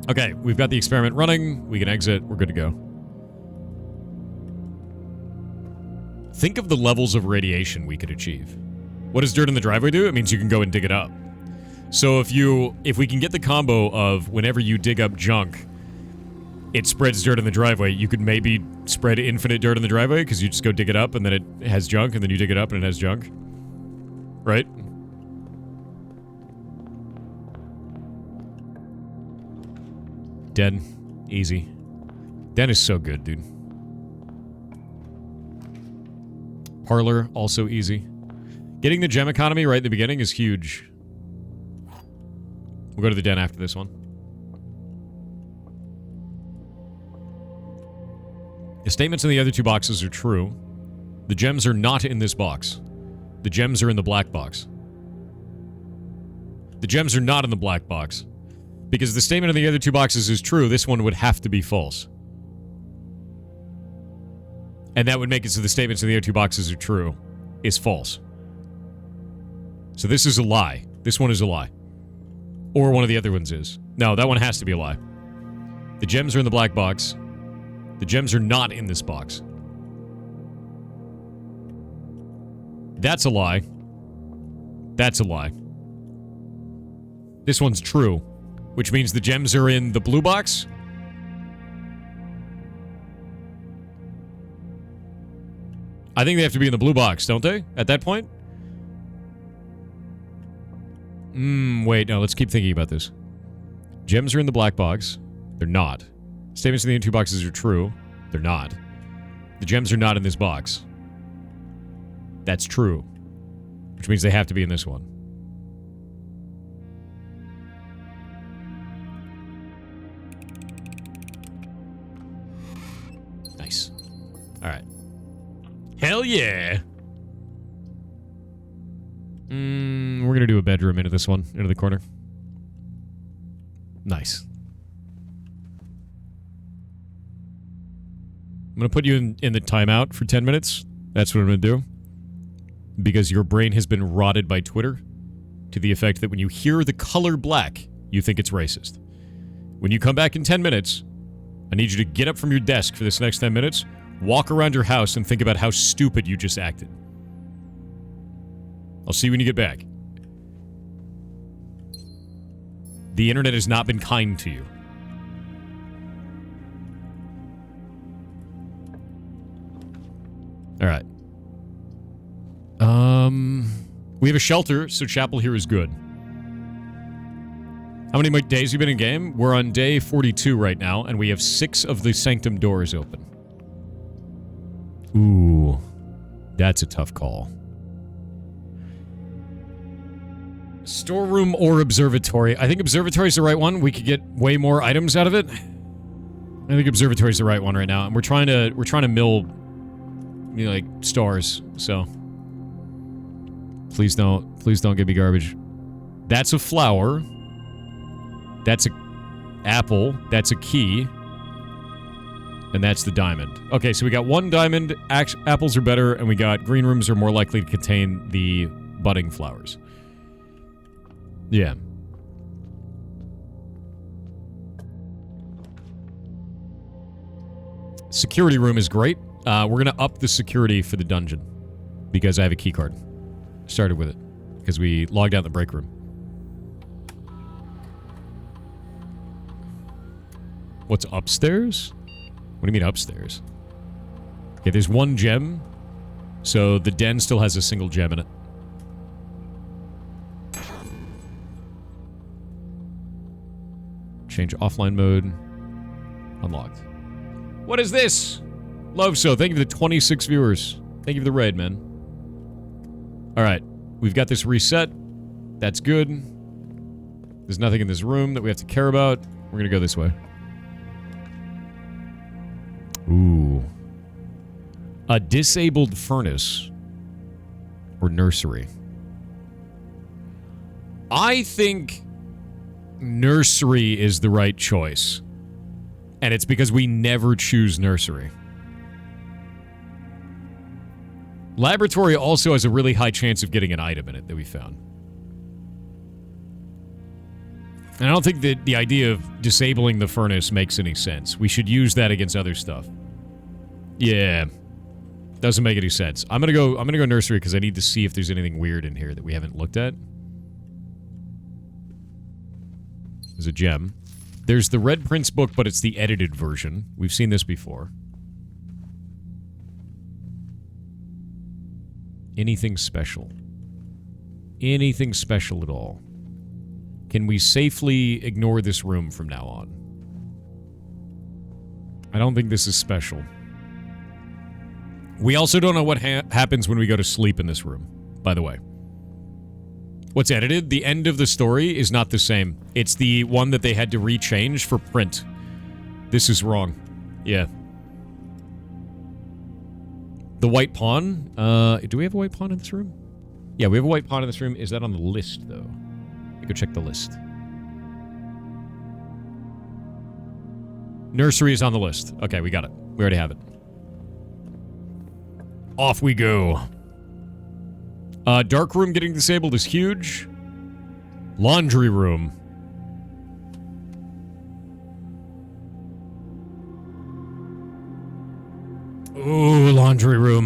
Okay, we've got the experiment running. We can exit. We're good to go. Think of the levels of radiation we could achieve. What does dirt in the driveway do? It means you can go and dig it up. So if we can get the combo of whenever you dig up junk, it spreads dirt in the driveway, you could maybe spread infinite dirt in the driveway because you just go dig it up and then it has junk and then you dig it up and it has junk. Right? Den. Easy. Den is so good, dude. Parlor, also easy. Getting the gem economy right at the beginning is huge. We'll go to the den after this one. The statements in the other 2 boxes are true. The gems are not in this box. The gems are in the black box. The gems are not in the black box. Because the statement in the other 2 boxes is true, this one would have to be false. And that would make it so the statements in the other 2 boxes are true, is false. So this is a lie. This one is a lie. Or one of the other ones is. No, that one has to be a lie. The gems are in the black box. The gems are not in this box. That's a lie. That's a lie. This one's true, which means the gems are in the blue box. I think they have to be in the blue box, don't they? At that point? Wait, no, let's keep thinking about this. Gems are in the black box. They're not. Statements in the other 2 boxes are true. They're not. The gems are not in this box. That's true. Which means they have to be in this one. yeah. We're gonna do a bedroom into this one, into the corner. Nice. I'm gonna put you in the timeout for 10 minutes. That's what I'm gonna do. Because your brain has been rotted by Twitter to the effect that when you hear the color black, you think it's racist. When you come back in 10 minutes, I need you to get up from your desk for this next 10 minutes, walk around your house, and think about how stupid you just acted. I'll see you when you get back. The internet has not been kind to you. All right. We have a shelter, so chapel here is good. How many days have you been in game? We're on day 42 right now, and we have 6 of the sanctum doors open. Ooh. That's a tough call. Storeroom or observatory? I think observatory is the right one. We could get way more items out of it. I think observatory is the right one right now, and we're trying to mill, you know, like stars. So please don't give me garbage. That's a flower. That's a apple. That's a key. And that's the diamond. Okay, so we got 1 diamond. Apples are better, and we got green rooms are more likely to contain the budding flowers. Yeah. Security room is great. We're going to up the security for the dungeon because I have a key card. Started with it because we logged out the break room. What's upstairs? What do you mean upstairs? Okay, there's 1 gem. So the den still has a single gem in it. Change offline mode. Unlocked. What is this? Love so. Thank you for the 26 viewers. Thank you for the raid, man. Alright. We've got this reset. That's good. There's nothing in this room that we have to care about. We're gonna go this way. Ooh. A disabled furnace. Or nursery. I think nursery is the right choice. And it's because we never choose nursery. Laboratory also has a really high chance of getting an item in it that we found. And I don't think that the idea of disabling the furnace makes any sense. We should use that against other stuff. Yeah. Doesn't make any sense. I'm gonna go nursery because I need to see if there's anything weird in here that we haven't looked at. There's a gem. There's the Red Prince book, but it's the edited version. We've seen this before. Anything special? Anything special at all? Can we safely ignore this room from now on? I don't think this is special. We also don't know what happens when we go to sleep in this room, by the way. What's edited? The end of the story is not the same. It's the one that they had to rechange for print. This is wrong. Yeah. The white pawn? Do we have a white pawn in this room? Yeah, we have a white pawn in this room. Is that on the list, though? I go check the list. Nursery is on the list. Okay, we got it. We already have it. Off we go. Dark room getting disabled is huge. Laundry room. Ooh, laundry room.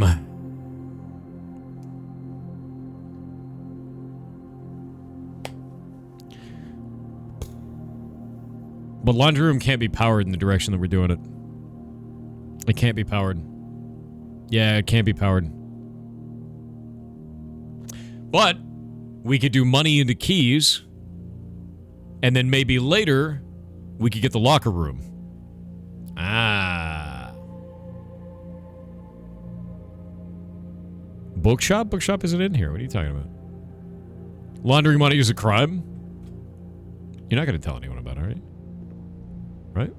But laundry room can't be powered in the direction that we're doing it. It can't be powered. Yeah, it can't be powered. But we could do money into keys, and then maybe later we could get the locker room. Ah. Bookshop? Bookshop isn't in here. What are you talking about? Laundering money is a crime? You're not going to tell anyone about it, right? Right?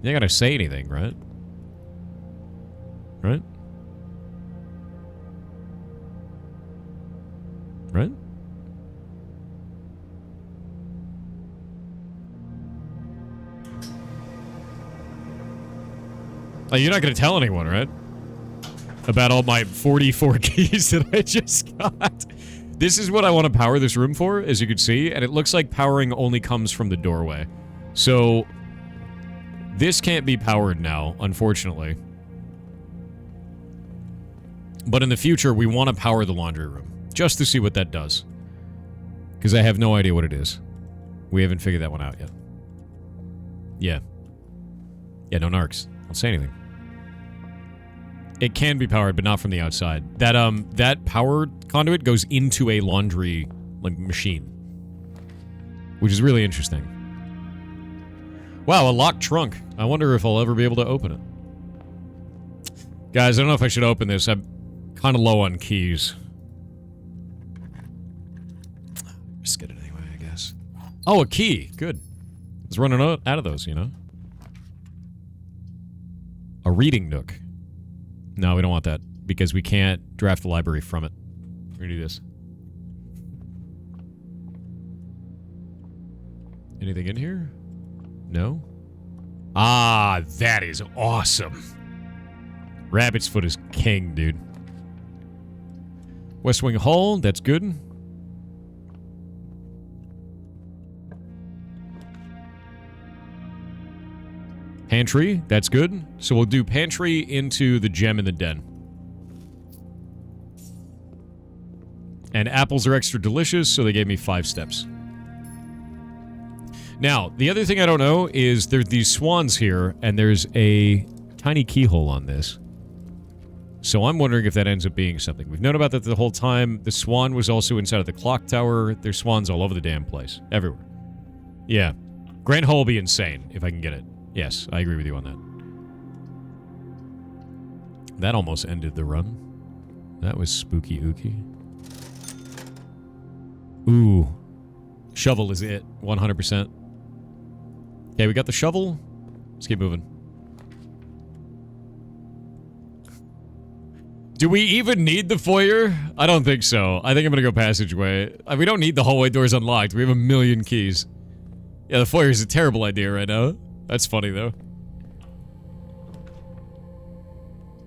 You're not going to say anything, right? Right? right? Oh, you're not going to tell anyone, right? About all my 44 keys that I just got. This is what I want to power this room for, as you can see, and it looks like powering only comes from the doorway. So, this can't be powered now, unfortunately. But in the future, we want to power the laundry room, just to see what that does. Because I have no idea what it is. We haven't figured that one out yet. Yeah. Yeah, no narcs. Don't say anything. It can be powered, but not from the outside. That power conduit goes into a laundry, like, machine. Which is really interesting. Wow, a locked trunk. I wonder if I'll ever be able to open it. Guys, I don't know if I should open this. I'm kind of low on keys. Just get it anyway, I guess. Oh, a key. Good. I was running out of those, you know? A reading nook. No, we don't want that, because we can't draft the library from it. We're gonna do this. Anything in here? No? Ah, that is awesome. Rabbit's foot is king, dude. West Wing Hall, that's good. Pantry, that's good. So we'll do pantry into the gem in the den. And apples are extra delicious, so they gave me 5 steps. Now, the other thing I don't know is there's these swans here, and there's a tiny keyhole on this. So I'm wondering if that ends up being something. We've known about that the whole time. The swan was also inside of the clock tower. There's swans all over the damn place. Everywhere. Yeah. Grand Hall will be insane if I can get it. Yes, I agree with you on that. That almost ended the run. That was spooky ooky. Ooh. Shovel is it. 100%. Okay, we got the shovel. Let's keep moving. Do we even need the foyer? I don't think so. I think I'm gonna go passageway. We don't need the hallway doors unlocked. We have 1,000,000 keys. Yeah, the foyer is a terrible idea right now. That's funny, though.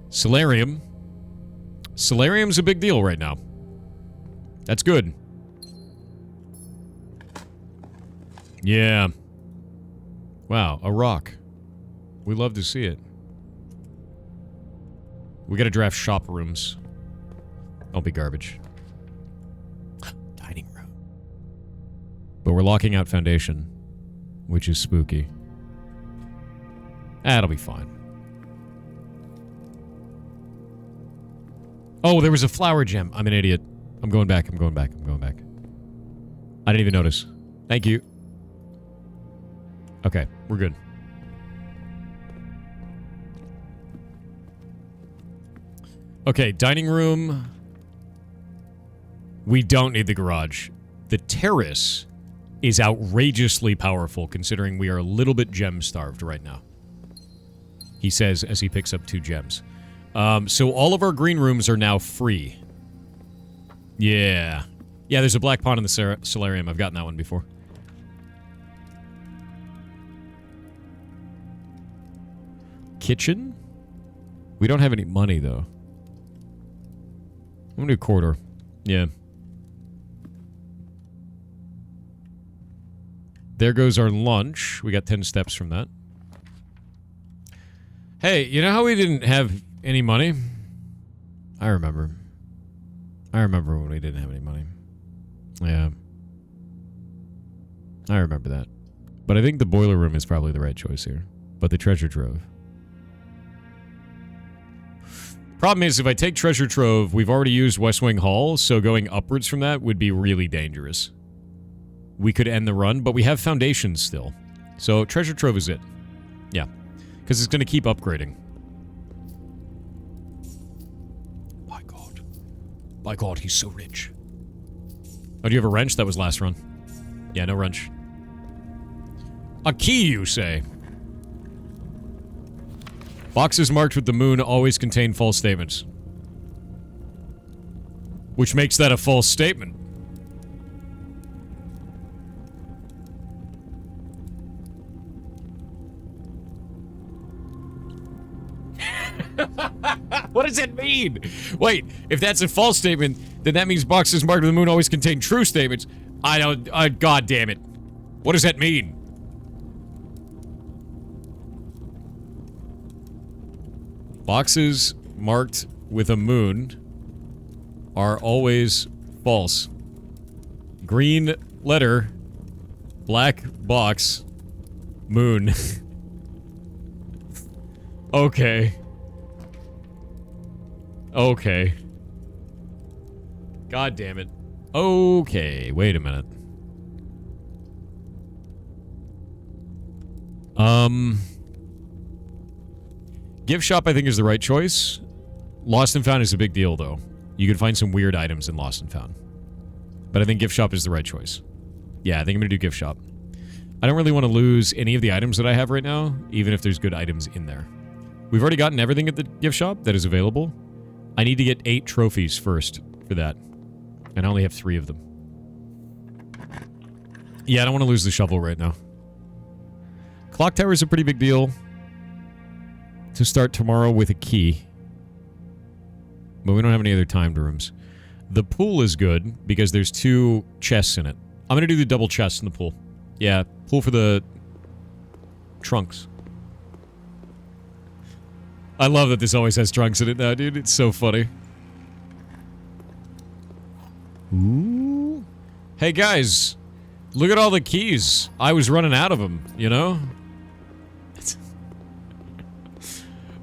Solarium. Solarium's a big deal right now. That's good. Yeah. Wow, a rock. We love to see it. We gotta draft shop rooms. Don't be garbage. Dining room. But we're locking out foundation, which is spooky. That'll be fine. Oh, there was a flower gem. I'm an idiot. I'm going back. I'm going back. I'm going back. I didn't even notice. Thank you. Okay, we're good. Okay, dining room. We don't need the garage. The terrace is outrageously powerful, considering we are a little bit gem-starved right now. He says as he picks up 2 gems. So all of our green rooms are now free. Yeah. Yeah, there's a black pond in the solarium. I've gotten that one before. Kitchen? We don't have any money, though. I'm gonna do corridor. Yeah. There goes our lunch. We got 10 steps from that. Hey, you know how we didn't have any money? I remember. I remember when we didn't have any money. Yeah. I remember that. But I think the boiler room is probably the right choice here. But the treasure trove. Problem is, if I take treasure trove, we've already used West Wing Hall, so going upwards from that would be really dangerous. We could end the run, but we have foundations still. So treasure trove is it. Yeah. Because it's going to keep upgrading. My God. My God, he's so rich. Oh, do you have a wrench? That was last run. Yeah, no wrench. A key, you say? Boxes marked with the moon always contain false statements. Which makes that a false statement. What does that mean? Wait, if that's a false statement, then that means boxes marked with the moon always contain true statements. I don't... God damn it. What does that mean? Boxes marked with a moon are always false. Green letter, black box, moon. Okay. Okay. God damn it. Okay, wait a minute. Gift shop I think is the right choice. Lost and found is a big deal though. You can find some weird items in Lost and Found. But I think gift shop is the right choice. Yeah, I think I'm gonna do gift shop. I don't really want to lose any of the items that I have right now, even if there's good items in there. We've already gotten everything at the gift shop that is available. I need to get 8 trophies first for that. And I only have 3 of them. Yeah, I don't want to lose the shovel right now. Clocktower is a pretty big deal to start tomorrow with a key. But we don't have any other timed rooms. The pool is good because there's 2 chests in it. I'm going to do the double chest in the pool. Yeah, pool for the trunks. I love that this always has trunks in it now, dude. It's so funny. Ooh. Hey, guys. Look at all the keys. I was running out of them, you know?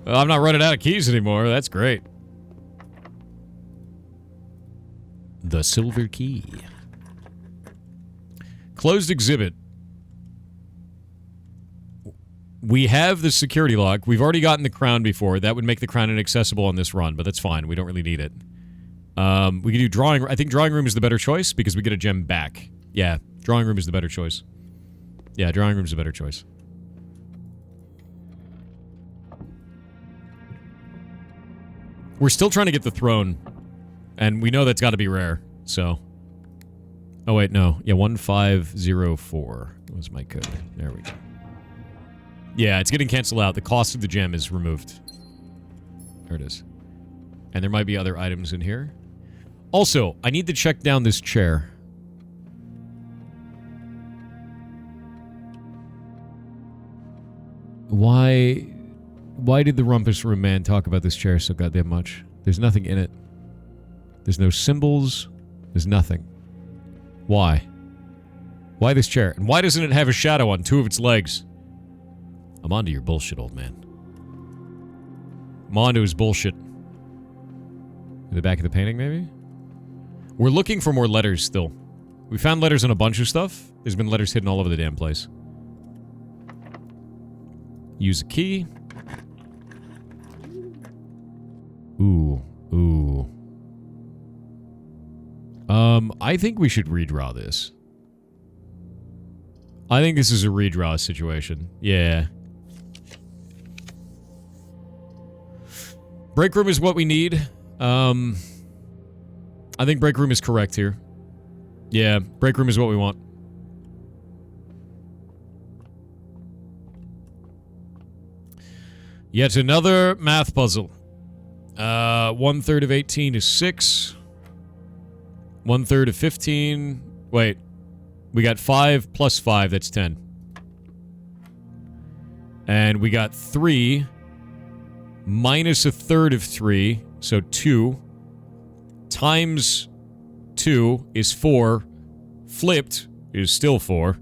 Well, I'm not running out of keys anymore. That's great. The silver key. Closed exhibit. We have the security lock. We've already gotten the crown before. That would make the crown inaccessible on this run, but that's fine. We don't really need it. We can do drawing. I think drawing room is the better choice because we get a gem back. Yeah, drawing room is the better choice. Yeah, drawing room is the better choice. We're still trying to get the throne, and we know that's got to be rare, so... Oh, wait, no. Yeah, 1504 was my code. There we go. Yeah, it's getting canceled out. The cost of the gem is removed. There it is. And there might be other items in here. Also, I need to check down this chair. Why did the Rumpus Room man talk about this chair so goddamn much? There's nothing in it. There's no symbols. There's nothing. Why? Why this chair? And why doesn't it have a shadow on 2 of its legs? I'm onto your bullshit, old man. I'm onto his bullshit. In the back of the painting, maybe? We're looking for more letters still. We found letters on a bunch of stuff. There's been letters hidden all over the damn place. Use a key. Ooh. Ooh. I think we should redraw this. I think this is a redraw situation. Yeah. Break room is what we need. I think break room is correct here. Yeah, break room is what we want. Yet another math puzzle. 1/3 of 18 is 6. 1/3 of 15... Wait. We got 5 plus 5, that's 10. And we got 3 minus 1/3 of 3, so 2. Times 2 is 4. Flipped is still 4.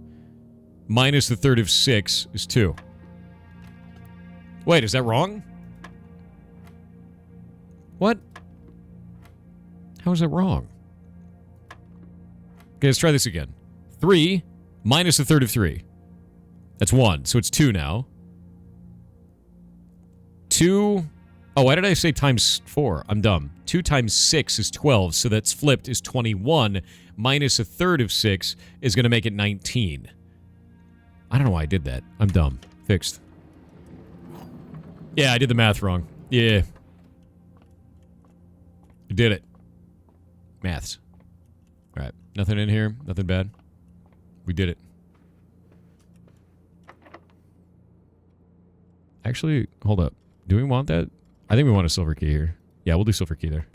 Minus 1/3 of 6 is 2. Wait, is that wrong? What? How is that wrong? Okay, let's try this again. 3 minus 1/3 of 3. That's 1, so it's 2 now. 2... Oh, why did I say times 4? I'm dumb. 2 times 6 is 12, so that's flipped is 21. Minus 1/3 of 6 is going to make it 19. I don't know why I did that. I'm dumb. Fixed. Yeah, I did the math wrong. Yeah. I did it. Maths. Alright. Nothing in here. Nothing bad. We did it. Actually, hold up. Do we want that? I think we want a silver key here. Yeah, we'll do silver key there.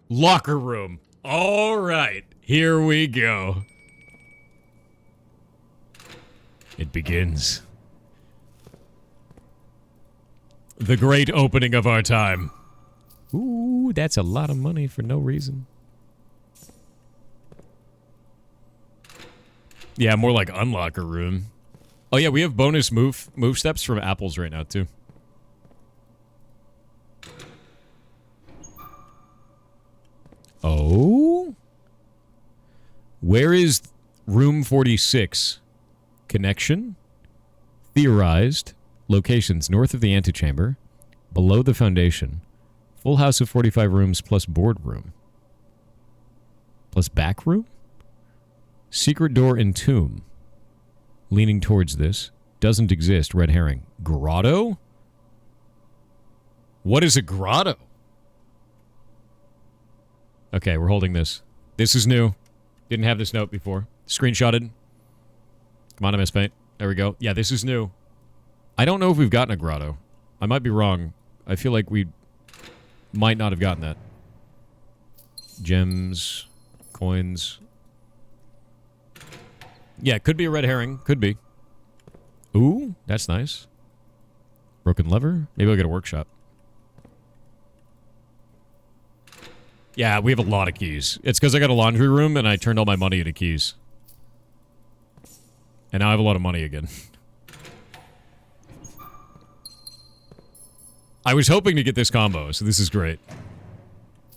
Locker room. All right. Here we go. It begins. The great opening of our time. Ooh, that's a lot of money for no reason. Yeah, more like unlocker room. Oh yeah, we have bonus move steps from apples right now too. Oh? Where is room 46? Connection? Theorized. Locations north of the antechamber. Below the foundation. Full house of 45 rooms plus boardroom. Plus back room? Secret door and tomb. Leaning towards this. Doesn't exist. Red herring. Grotto? What is a grotto? Okay, we're holding this. This is new. Didn't have this note before. Screenshotted. Come on, MS Paint. There we go. Yeah, this is new. I don't know if we've gotten a grotto. I might be wrong. I feel like we might not have gotten that. Gems. Coins. Yeah, it could be a red herring. Could be. Ooh, that's nice. Broken lever. Maybe I'll get a workshop. Yeah, we have a lot of keys. It's because I got a laundry room and I turned all my money into keys. And now I have a lot of money again. I was hoping to get this combo, so this is great.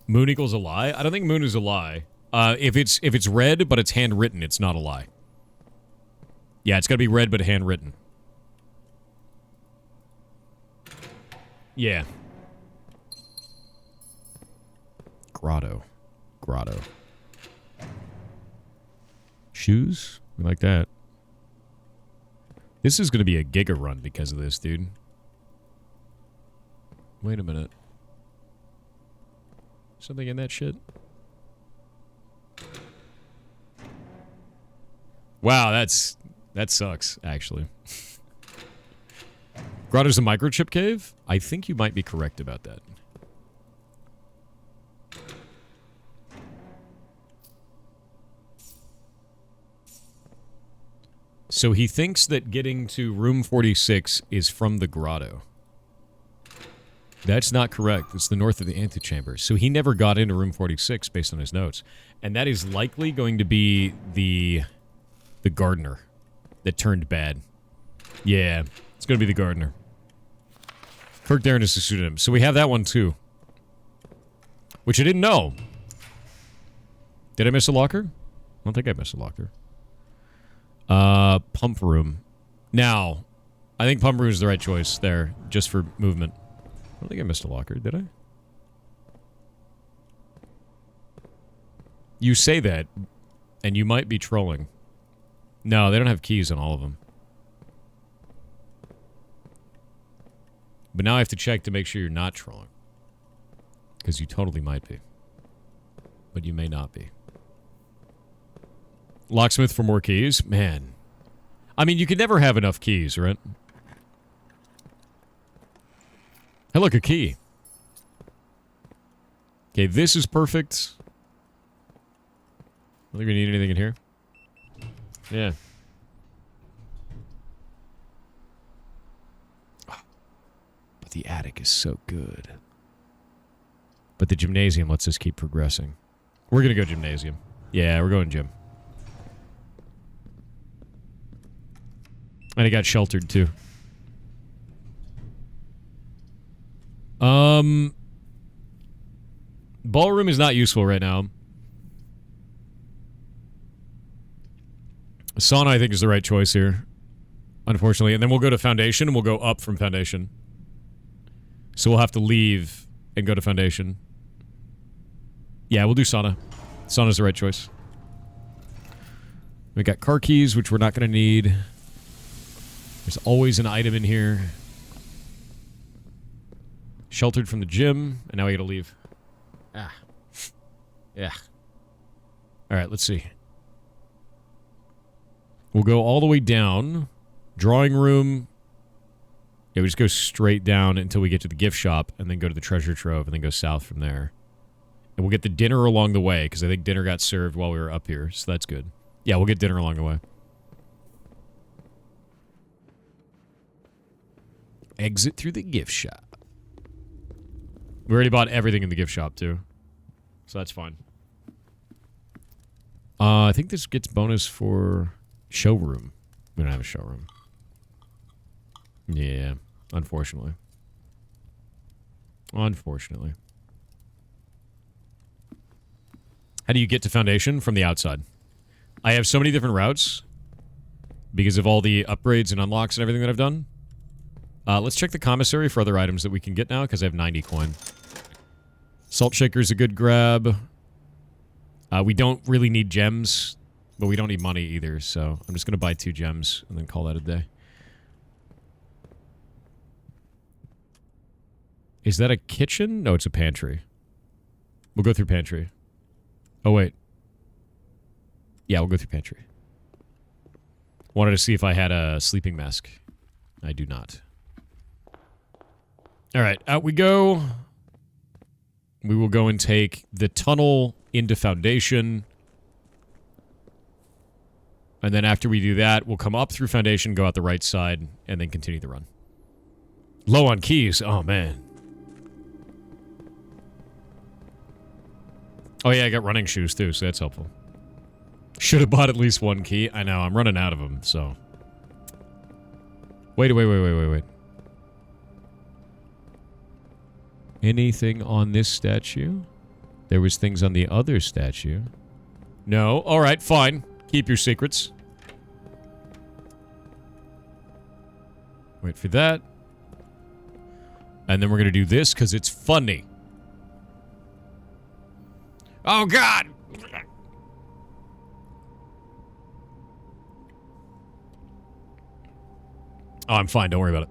Moon equals a lie? I don't think moon is a lie. If it's red, but it's handwritten, it's not a lie. Yeah, it's got to be red, but handwritten. Yeah. Grotto. Grotto. Shoes? We like that. This is going to be a giga run because of this, dude. Wait a minute. Something in that shit? Wow, that sucks, actually. Grotto's a microchip cave? I think you might be correct about that. So he thinks that getting to room 46 is from the grotto. That's not correct. It's the north of the antechamber. So he never got into room 46 based on his notes. And that is likely going to be the gardener that turned bad. Yeah, it's going to be the gardener. Kirk Darren is a pseudonym. So we have that one too. Which I didn't know. Did I miss a locker? I don't think I missed a locker. Pump room. Now, I think pump room is the right choice there, just for movement. I don't think I missed a locker, did I? You say that, and you might be trolling. No, they don't have keys on all of them. But now I have to check to make sure you're not trolling. Because you totally might be. But you may not be. Locksmith for more keys? Man. I mean, you could never have enough keys, right? Hey, look, a key. Okay, this is perfect. I don't think we need anything in here. Yeah. But the attic is so good. But the gymnasium lets us keep progressing. We're gonna go gymnasium. Yeah, we're going gym. And it got sheltered, too. Ballroom is not useful right now. Sauna, I think, is the right choice here. Unfortunately. And then we'll go to Foundation, and we'll go up from Foundation. So we'll have to leave and go to Foundation. Yeah, we'll do Sauna. Sauna's the right choice. We got car keys, which we're not going to need. There's always an item in here. Sheltered from the gym, and now we gotta leave. Ah. Yeah. Alright, let's see. We'll go all the way down. Drawing room. Yeah, we just go straight down until we get to the gift shop, and then go to the treasure trove, and then go south from there. And we'll get the dinner along the way, because I think dinner got served while we were up here, so that's good. Yeah, we'll get dinner along the way. Exit through the gift shop. We already bought everything in the gift shop, too. So that's fine. I think this gets bonus for showroom. We don't have a showroom. Yeah, unfortunately. Unfortunately. How do you get to Foundation? From the outside. I have so many different routes because of all the upgrades and unlocks and everything that I've done. Let's check the commissary for other items that we can get now, because I have 90 coin. Salt shaker's a good grab. We don't really need gems, but we don't need money either, so I'm just going to buy 2 gems and then call that a day. Is that a kitchen? No, it's a pantry. We'll go through pantry. Oh, wait. Yeah, we'll go through pantry. Wanted to see if I had a sleeping mask. I do not. All right, out we go. We will go and take the tunnel into Foundation. And then after we do that, we'll come up through Foundation, go out the right side, and then continue the run. Low on keys. Oh, man. Oh, yeah, I got running shoes, too, so that's helpful. Should have bought at least 1 key. I know, I'm running out of them, so... Wait. Anything on this statue? There was things on the other statue. No. Alright, fine. Keep your secrets. Wait for that. And then we're going to do this because it's funny. Oh, God! Oh, I'm fine. Don't worry about it.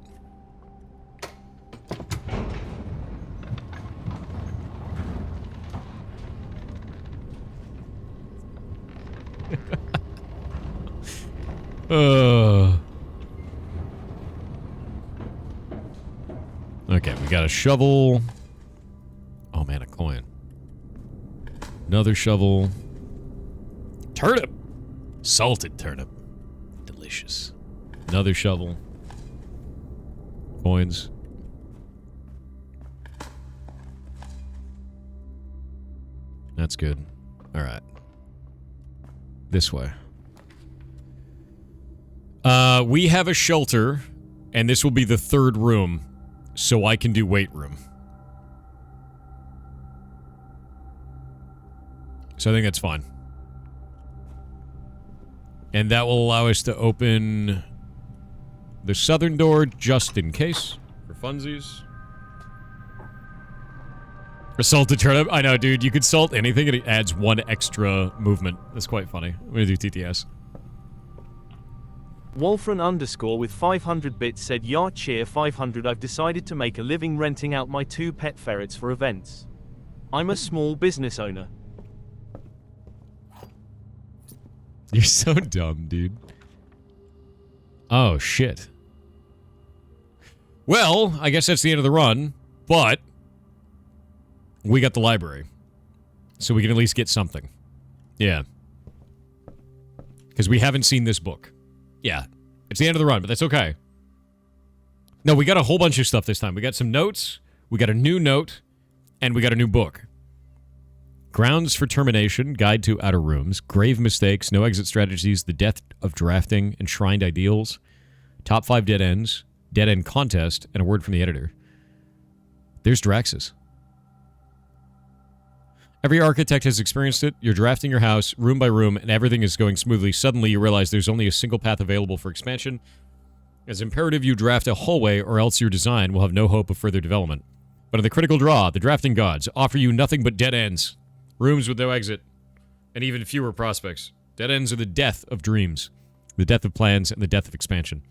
Okay, we got a shovel. Oh, man, a coin. Another shovel. Turnip! Salted turnip. Delicious. Another shovel. Coins. That's good. Alright. This way. We have a shelter, and this will be the 3rd room, so I can do weight room. So I think that's fine. And that will allow us to open the southern door just in case. For funsies. For salted turnip. I know, dude. You could salt anything and it adds 1 extra movement. That's quite funny. I'm going to do TTS. Wolfran underscore with 500 bits said, "Ya cheer 500. I've decided to make a living renting out my 2 pet ferrets for events. I'm a small business owner." You're so dumb, dude. Oh, shit. Well, I guess that's the end of the run, but we got the library. So we can at least get something. Yeah. Because we haven't seen this book. Yeah. It's the end of the run, but that's okay. No, we got a whole bunch of stuff this time. We got some notes, we got a new note, and we got a new book. Grounds for Termination, Guide to Outer Rooms, Grave Mistakes, No Exit Strategies, The Death of Drafting, Enshrined Ideals, Top 5 Dead Ends, Dead End Contest, and a word from the editor. There's Draxus. Every architect has experienced it. You're drafting your house, room by room, and everything is going smoothly. Suddenly, you realize there's only a single path available for expansion. It's imperative you draft a hallway, or else your design will have no hope of further development. But in the critical draw, the drafting gods offer you nothing but dead ends. Rooms with no exit, and even fewer prospects. Dead ends are the death of dreams, the death of plans, and the death of expansion.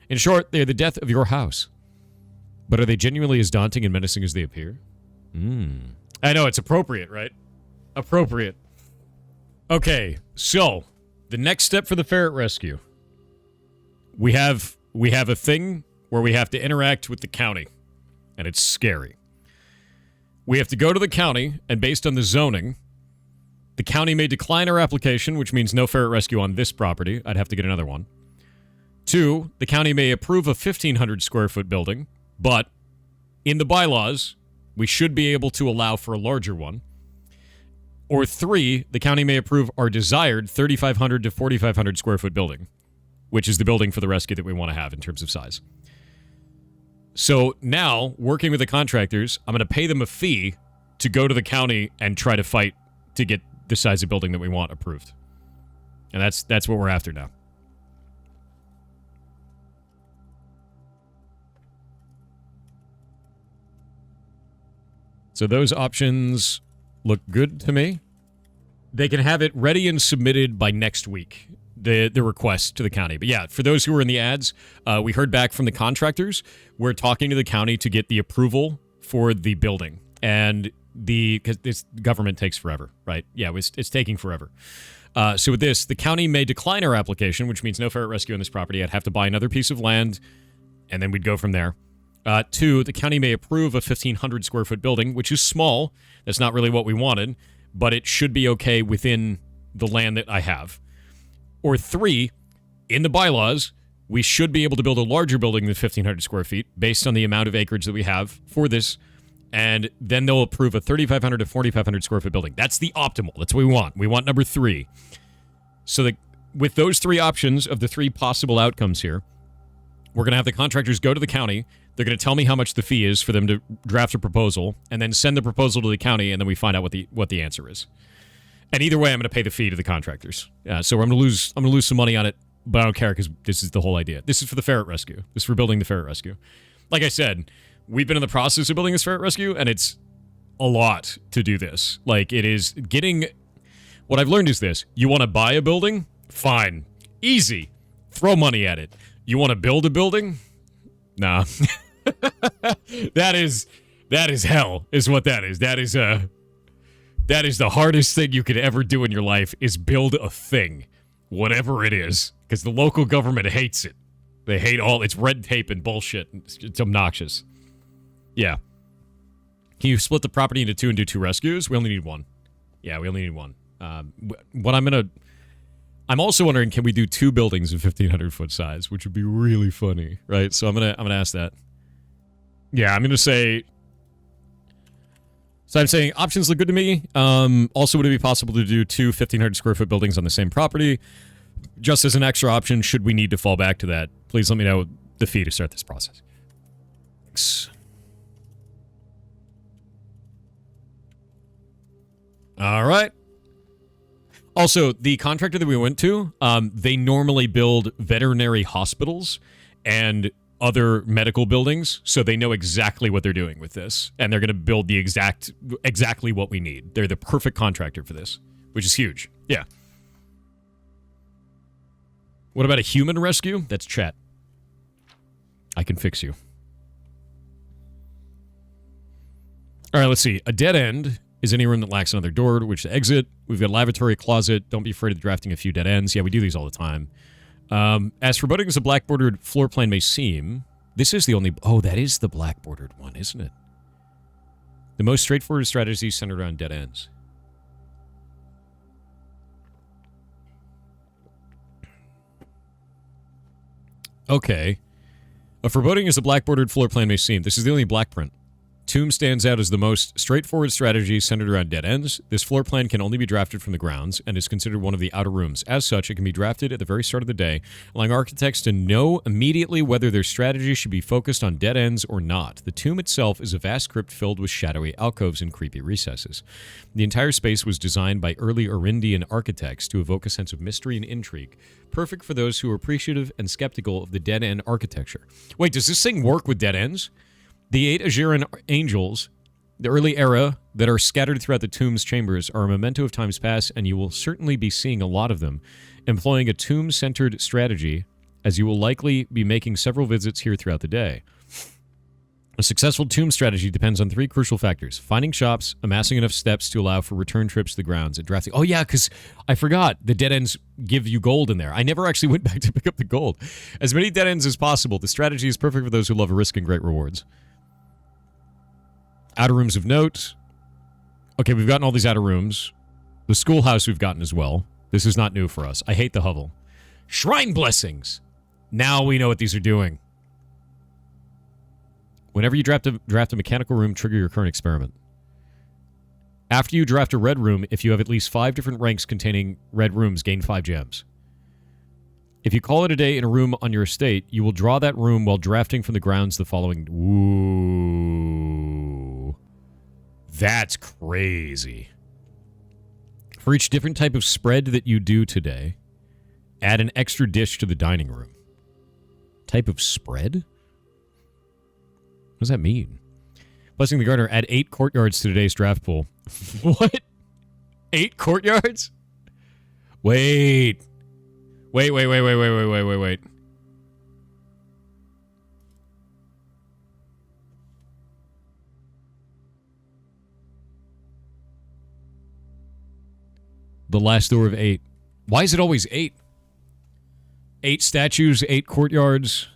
In short, they are the death of your house. But are they genuinely as daunting and menacing as they appear? I know, it's appropriate, right? Appropriate. Okay, so, the next step for the ferret rescue. We have a thing where we have to interact with the county, and it's scary. We have to go to the county, and based on the zoning, the county may decline our application, which means no ferret rescue on this property. I'd have to get another one. 2, the county may approve a 1,500 square foot building, but in the bylaws, we should be able to allow for a larger one. Or 3, the county may approve our desired 3,500 to 4,500 square foot building, which is the building for the rescue that we want to have in terms of size. So now, working with the contractors, I'm going to pay them a fee to go to the county and try to fight to get the size of building that we want approved. And that's what we're after now. So those options look good to me. They can have it ready and submitted by next week, the request to the county. But yeah, for those who are in the ads, we heard back from the contractors. We're talking to the county to get the approval for the building. And because this government takes forever, right? Yeah, it's taking forever. So with this, the county may decline our application, which means no ferret rescue on this property. I'd have to buy another piece of land, and then we'd go from there. 2, the county may approve a 1,500 square foot building, which is small. That's not really what we wanted, but it should be okay within the land that I have. Or 3, in the bylaws, we should be able to build a larger building than 1,500 square feet based on the amount of acreage that we have for this, and then they'll approve a 3,500 to 4,500 square foot building. That's the optimal. That's what we want. We want number 3. So with those 3 options of the 3 possible outcomes here, we're going to have the contractors go to the county. They're going to tell me how much the fee is for them to draft a proposal, and then send the proposal to the county, and then we find out what the answer is. And either way, I'm going to pay the fee to the contractors. So I'm going to lose some money on it, but I don't care because this is the whole idea. This is for the ferret rescue. This is for building the ferret rescue. Like I said, we've been in the process of building this ferret rescue, and it's a lot to do this. Like, it is getting... What I've learned is this. You want to buy a building? Fine. Easy. Throw money at it. You want to build a building? Nah. That is hell, is what that is. That is the hardest thing you could ever do in your life, is build a thing. Whatever it is. Because the local government hates it. They hate it's red tape and bullshit. It's obnoxious. Yeah. Can you split the property into 2 and do 2 rescues? We only need 1. Yeah, we only need 1. I'm also wondering, can we do 2 buildings of 1,500 foot size, which would be really funny, right? So I'm gonna ask that. Yeah, I'm gonna say. So I'm saying options look good to me. Also, would it be possible to do 2 1,500 square foot buildings on the same property? Just as an extra option, should we need to fall back to that? Please let me know the fee to start this process. Thanks. All right. Also, the contractor that we went to, they normally build veterinary hospitals and other medical buildings, so they know exactly what they're doing with this, and they're going to build the exactly what we need. They're the perfect contractor for this, which is huge. Yeah. What about a human rescue? That's chat. I can fix you. All right, let's see. A dead end is any room that lacks another door to which to exit. We've got a lavatory, closet. Don't be afraid of drafting a few dead ends. Yeah, we do these all the time. As for buildings, a black-bordered floor plan may seem. This is the only... Oh, that is the black-bordered one, isn't it? The most straightforward strategy is centered around dead ends. Okay. A foreboding as a black-bordered floor plan may seem. This is the only black print. Tomb stands out as the most straightforward strategy centered around dead ends. This floor plan can only be drafted from the grounds and is considered one of the outer rooms. As such, it can be drafted at the very start of the day, allowing architects to know immediately whether their strategy should be focused on dead ends or not. The tomb itself is a vast crypt filled with shadowy alcoves and creepy recesses. The entire space was designed by early Arindian architects to evoke a sense of mystery and intrigue, perfect for those who are appreciative and skeptical of the dead end architecture. Wait, does this thing work with dead ends? The 8 Ajiran angels, the early era that are scattered throughout the tomb's chambers, are a memento of times past, and you will certainly be seeing a lot of them, employing a tomb-centered strategy, as you will likely be making several visits here throughout the day. A successful tomb strategy depends on 3 crucial factors. Finding shops, amassing enough steps to allow for return trips to the grounds, and drafting. Oh, yeah, because I forgot. The dead ends give you gold in there. I never actually went back to pick up the gold. As many dead ends as possible. The strategy is perfect for those who love risk and great rewards. Outer rooms of note. Okay, we've gotten all these outer rooms. The schoolhouse we've gotten as well. This is not new for us. I hate the hovel. Shrine blessings. Now we know what these are doing. Whenever you draft a mechanical room, trigger your current experiment. After you draft a red room, if you have at least 5 different ranks containing red rooms, gain 5 gems. If you call it a day in a room on your estate, you will draw that room while drafting from the grounds the following... Ooh. That's crazy. For each different type of spread that you do today, add an extra dish to the dining room. Type of spread? What does that mean? Blessing the Gardener, add 8 courtyards to today's draft pool. What? 8 courtyards? Wait. Wait. The last door of 8. Why is it always 8? 8 statues, 8 courtyards.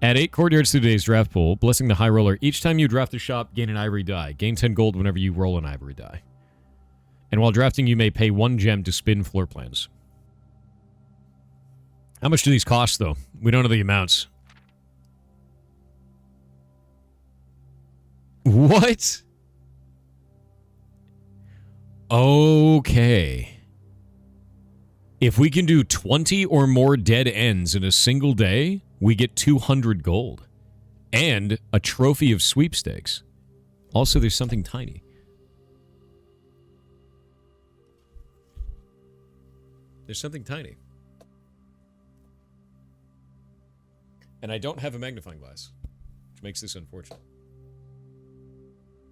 Add 8 courtyards to today's draft pool. Blessing the High Roller. Each time you draft a shop, gain an ivory die. Gain 10 gold whenever you roll an ivory die. And while drafting, you may pay 1 gem to spin floor plans. How much do these cost, though? We don't know the amounts. What? Okay. If we can do 20 or more dead ends in a single day, we get 200 gold. And a trophy of sweepstakes. Also, there's something tiny. There's something tiny. And I don't have a magnifying glass, which makes this unfortunate.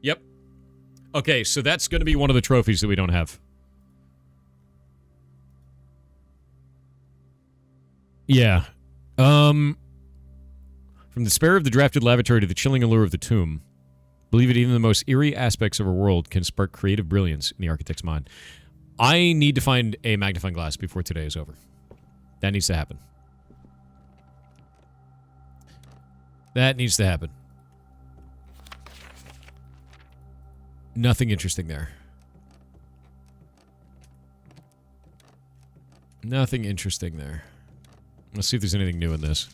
Yep. Okay, so that's going to be one of the trophies that we don't have. Yeah. From the despair of the drafted lavatory to the chilling allure of the tomb, believe it, even the most eerie aspects of our world can spark creative brilliance in the architect's mind. I need to find a magnifying glass before today is over. That needs to happen. That needs to happen. Nothing interesting there. Nothing interesting there. Let's see if there's anything new in this.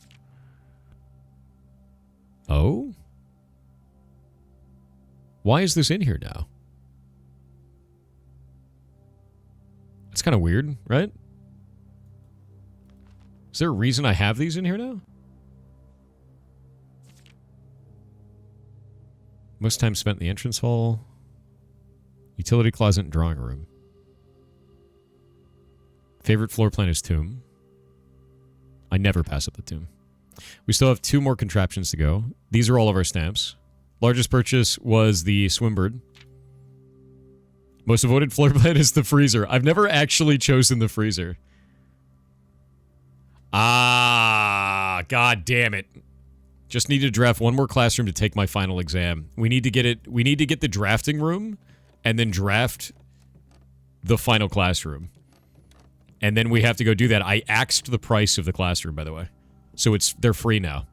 Oh? Why is this in here now? It's kind of weird, right? Is there a reason I have these in here now? Most time spent in the entrance hall. Utility closet and drawing room. Favorite floor plan is tomb. I never pass up the tomb. We still have 2 more contraptions to go. These are all of our stamps. Largest purchase was the Swimbird. Most avoided floor plan is the freezer. I've never actually chosen the freezer. Ah, god damn it. Just need to draft 1 more classroom to take my final exam. We need to get it. We need to get the drafting room and then draft the final classroom. And then we have to go do that. I axed the price of the classroom, by the way. So they're free now.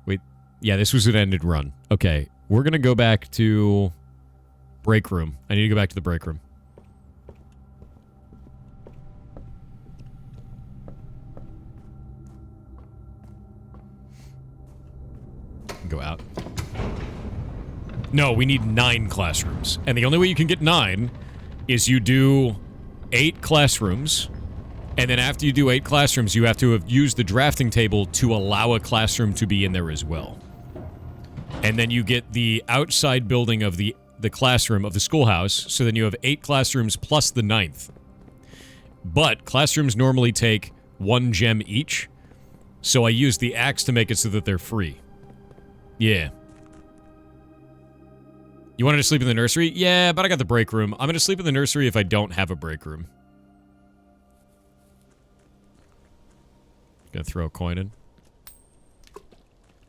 Wait. Yeah, this was an ended run. Okay. We're going to go back to break room. I need to go back to the break room. Go out. No, we need 9 classrooms. And the only way you can get 9 is you do 8 classrooms. And then after you do 8 classrooms, you have to have used the drafting table to allow a classroom to be in there as well. And then you get the outside building of the classroom of the schoolhouse. So then you have 8 classrooms plus the 9th. But classrooms normally take 1 gem each. So I used the axe to make it so that they're free. Yeah. You wanted to sleep in the nursery? Yeah, but I got the break room. I'm going to sleep in the nursery if I don't have a break room. Gonna throw a coin in.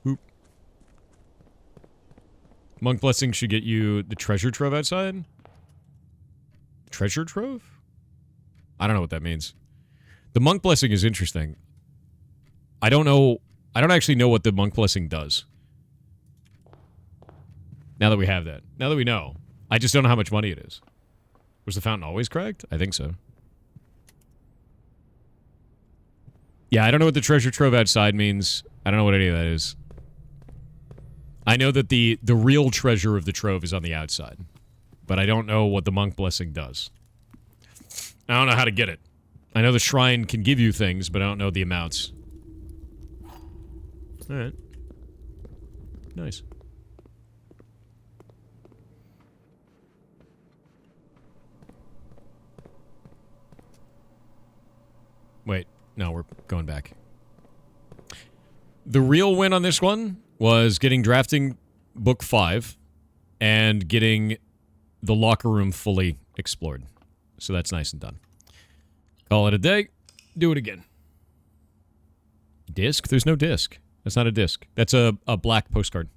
Oop. Monk Blessing should get you the treasure trove outside? Treasure trove? I don't know what that means. The Monk Blessing is interesting. I don't know. I don't actually know what the Monk Blessing does. Now that we have that. Now that we know. I just don't know how much money it is. Was the fountain always cracked? I think so. Yeah, I don't know what the treasure trove outside means. I don't know what any of that is. I know that the real treasure of the trove is on the outside. But I don't know what the Monk Blessing does. I don't know how to get it. I know the shrine can give you things, but I don't know the amounts. Alright. Nice. Wait. No, we're going back. The real win on this one was getting drafting book 5 and getting the locker room fully explored. So that's nice and done. Call it a day. Do it again. Disc? There's no disc. That's not a disc. That's a black postcard.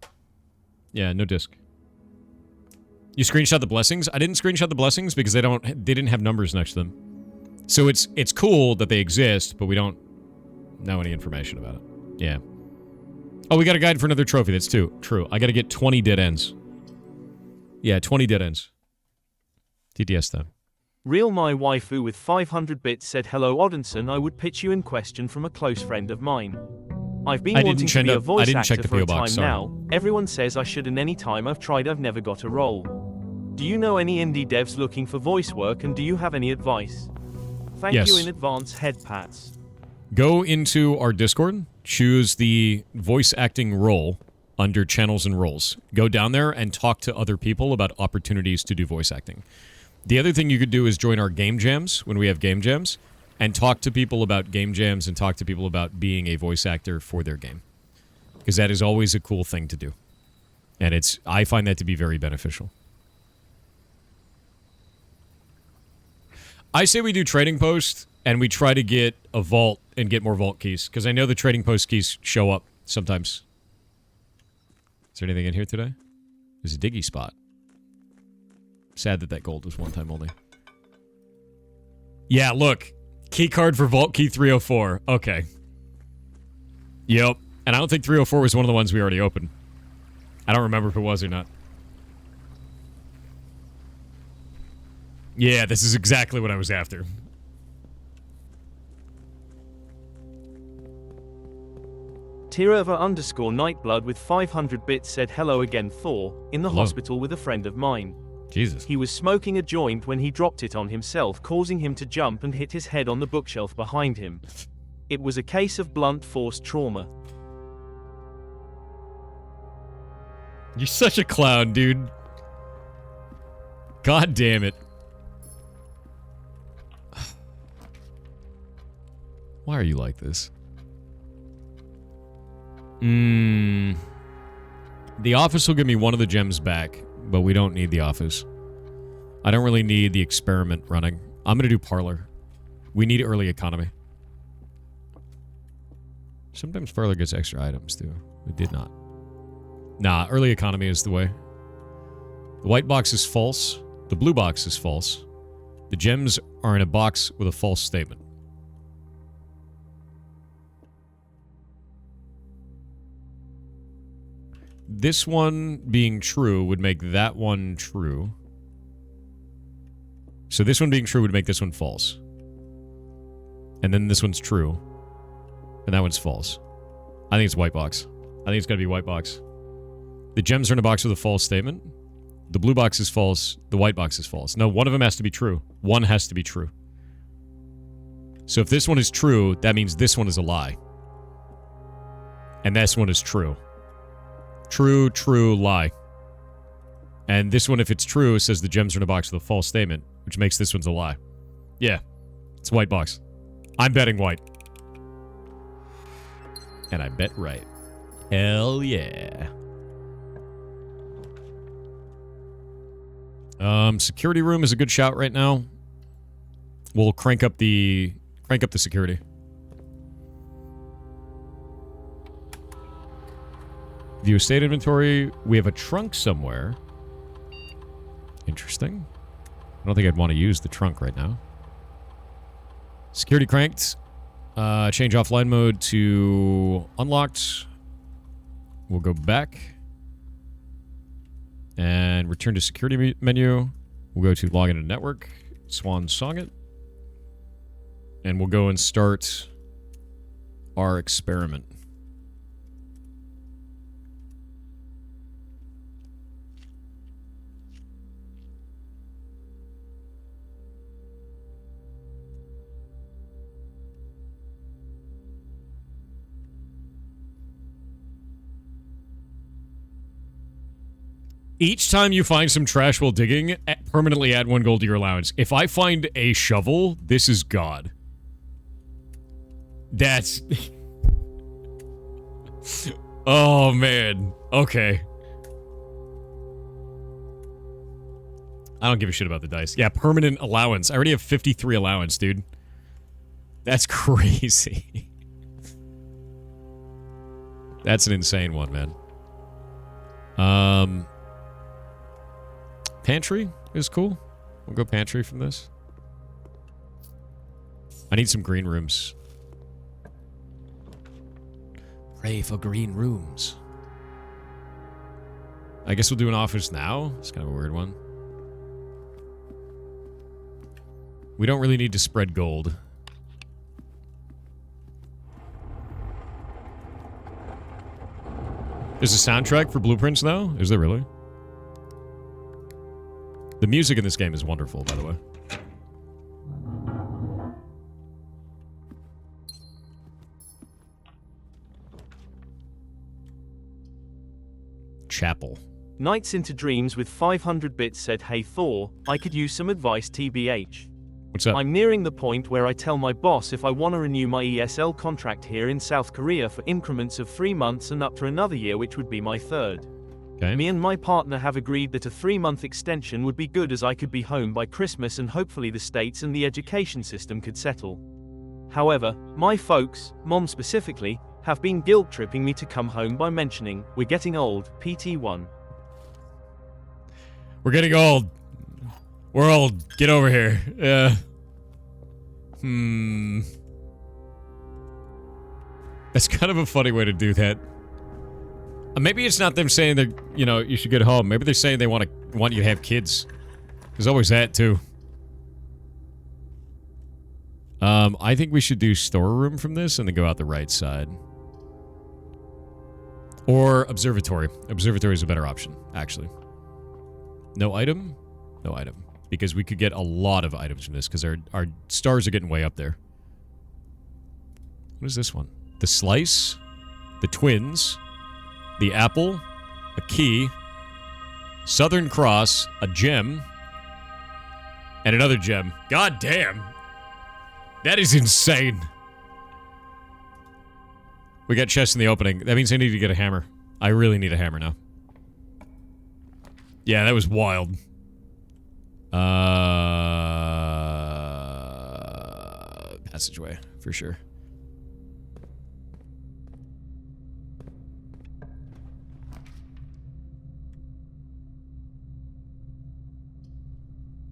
Yeah, no disc. You screenshot the blessings? I didn't screenshot the blessings because they didn't have numbers next to them. So it's cool that they exist, but we don't know any information about it. Yeah. Oh, we got a guide for another trophy. That's true. I got to get 20 dead ends. Yeah, 20 dead ends. TTS time. Real My Waifu with 500 bits said, hello Odinson, I would pitch you in question from a close friend of mine. I've been wanting to be a voice actor for a time now. Everyone says I should, and any time I've tried I've never got a role. Do you know any indie devs looking for voice work, and do you have any advice? Thank you in advance, head pats. Go into our Discord, choose the voice acting role under channels and roles. Go down there and talk to other people about opportunities to do voice acting. The other thing you could do is join our game jams when we have game jams and talk to people about game jams and talk to people about being a voice actor for their game. Because that is always a cool thing to do. And I find that to be very beneficial. I say we do trading post and we try to get a vault and get more vault keys. Because I know the trading post keys show up sometimes. Is there anything in here today? There's a diggy spot. Sad that gold was one time only. Yeah, look. Key card for Vault Key 304. Okay. Yep. And I don't think 304 was one of the ones we already opened. I don't remember if it was or not. Yeah, this is exactly what I was after. Tirova _Nightblood with 500 bits said, hello again Thor, in the hospital with a friend of mine. Jesus. He was smoking a joint when he dropped it on himself, causing him to jump and hit his head on the bookshelf behind him. It was a case of blunt force trauma. You're such a clown, dude. God damn it. Why are you like this? The office will give me one of the gems back, but we don't need the office. I don't really need the experiment running. I'm going to do parlor. We need early economy. Sometimes parlor gets extra items, too. It did not. Nah, early economy is the way. The white box is false. The blue box is false. The gems are in a box with a false statement. This one being true would make that one true. So this one being true would make this one false. And then this one's true. And that one's false. I think it's white box. I think it's gotta be white box. The gems are in a box with a false statement. The blue box is false. The white box is false. No, one of them has to be true. One has to be true. So if this one is true, that means this one is a lie. And this one is true. True, true, lie. And this one, if it's true, it says the gems are in a box with a false statement, which makes this one's a lie. Yeah. It's a white box. I'm betting white. And I bet right. Hell yeah. Security room is a good shout right now. We'll crank up the security. View estate inventory. We have a trunk somewhere. Interesting. I don't think I'd want to use the trunk right now. Security cranked. Change offline mode to unlocked. We'll go back. And return to security menu. We'll go to login to network. Swan song it. And we'll go and start our experiment. Each time you find some trash while digging, permanently add 1 gold to your allowance. If I find a shovel, this is God. That's... oh, man. Okay. I don't give a shit about the dice. Yeah, permanent allowance. I already have 53 allowance, dude. That's crazy. That's an insane one, man. Pantry is cool. We'll go pantry from this. I need some green rooms. Pray for green rooms. I guess we'll do an office now. It's kind of a weird one. We don't really need to spread gold. There's a soundtrack for Blueprints now? Is there really? The music in this game is wonderful, by the way. Chapel. Nights into Dreams with 500 bits said, "Hey Thor, I could use some advice TBH. What's up? I'm nearing the point where I tell my boss if I want to renew my ESL contract here in South Korea for increments of 3 months and up to another year, which would be my third. Okay. Me and my partner have agreed that a 3-month extension would be good as I could be home by Christmas and hopefully the States and the education system could settle. However, my folks, mom specifically, have been guilt-tripping me to come home by mentioning, we're getting old, PT1. We're getting old. We're old. Get over here. Yeah. That's kind of a funny way to do that. Maybe it's not them saying that, you know, you should get home. Maybe they're saying they want you to have kids. There's always that, too. I think we should do storeroom from this and then go out the right side. Or observatory. Observatory is a better option, actually. No item? No item. Because we could get a lot of items from this, because our stars are getting way up there. What is this one? The slice, the twins, the apple, a key, Southern Cross, a gem, and another gem. God damn. That is insane. We got chests in the opening. That means I need to get a hammer. I really need a hammer now. Yeah, that was wild. Passageway, for sure.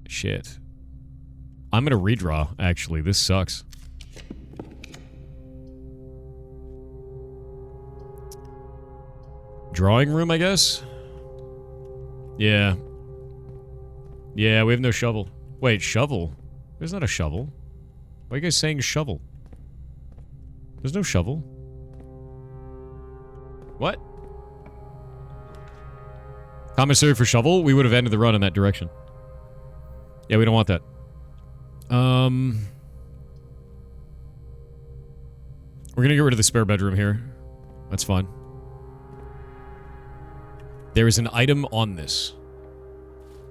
Shit. I'm gonna redraw, actually. This sucks. Drawing room, I guess? Yeah. Yeah, we have no shovel. Wait, shovel? There's not a shovel. Why are you guys saying shovel? There's no shovel. What? Commissary for shovel? We would have ended the run in that direction. Yeah, we don't want that. We're gonna get rid of the spare bedroom here. That's fine. There is an item on this.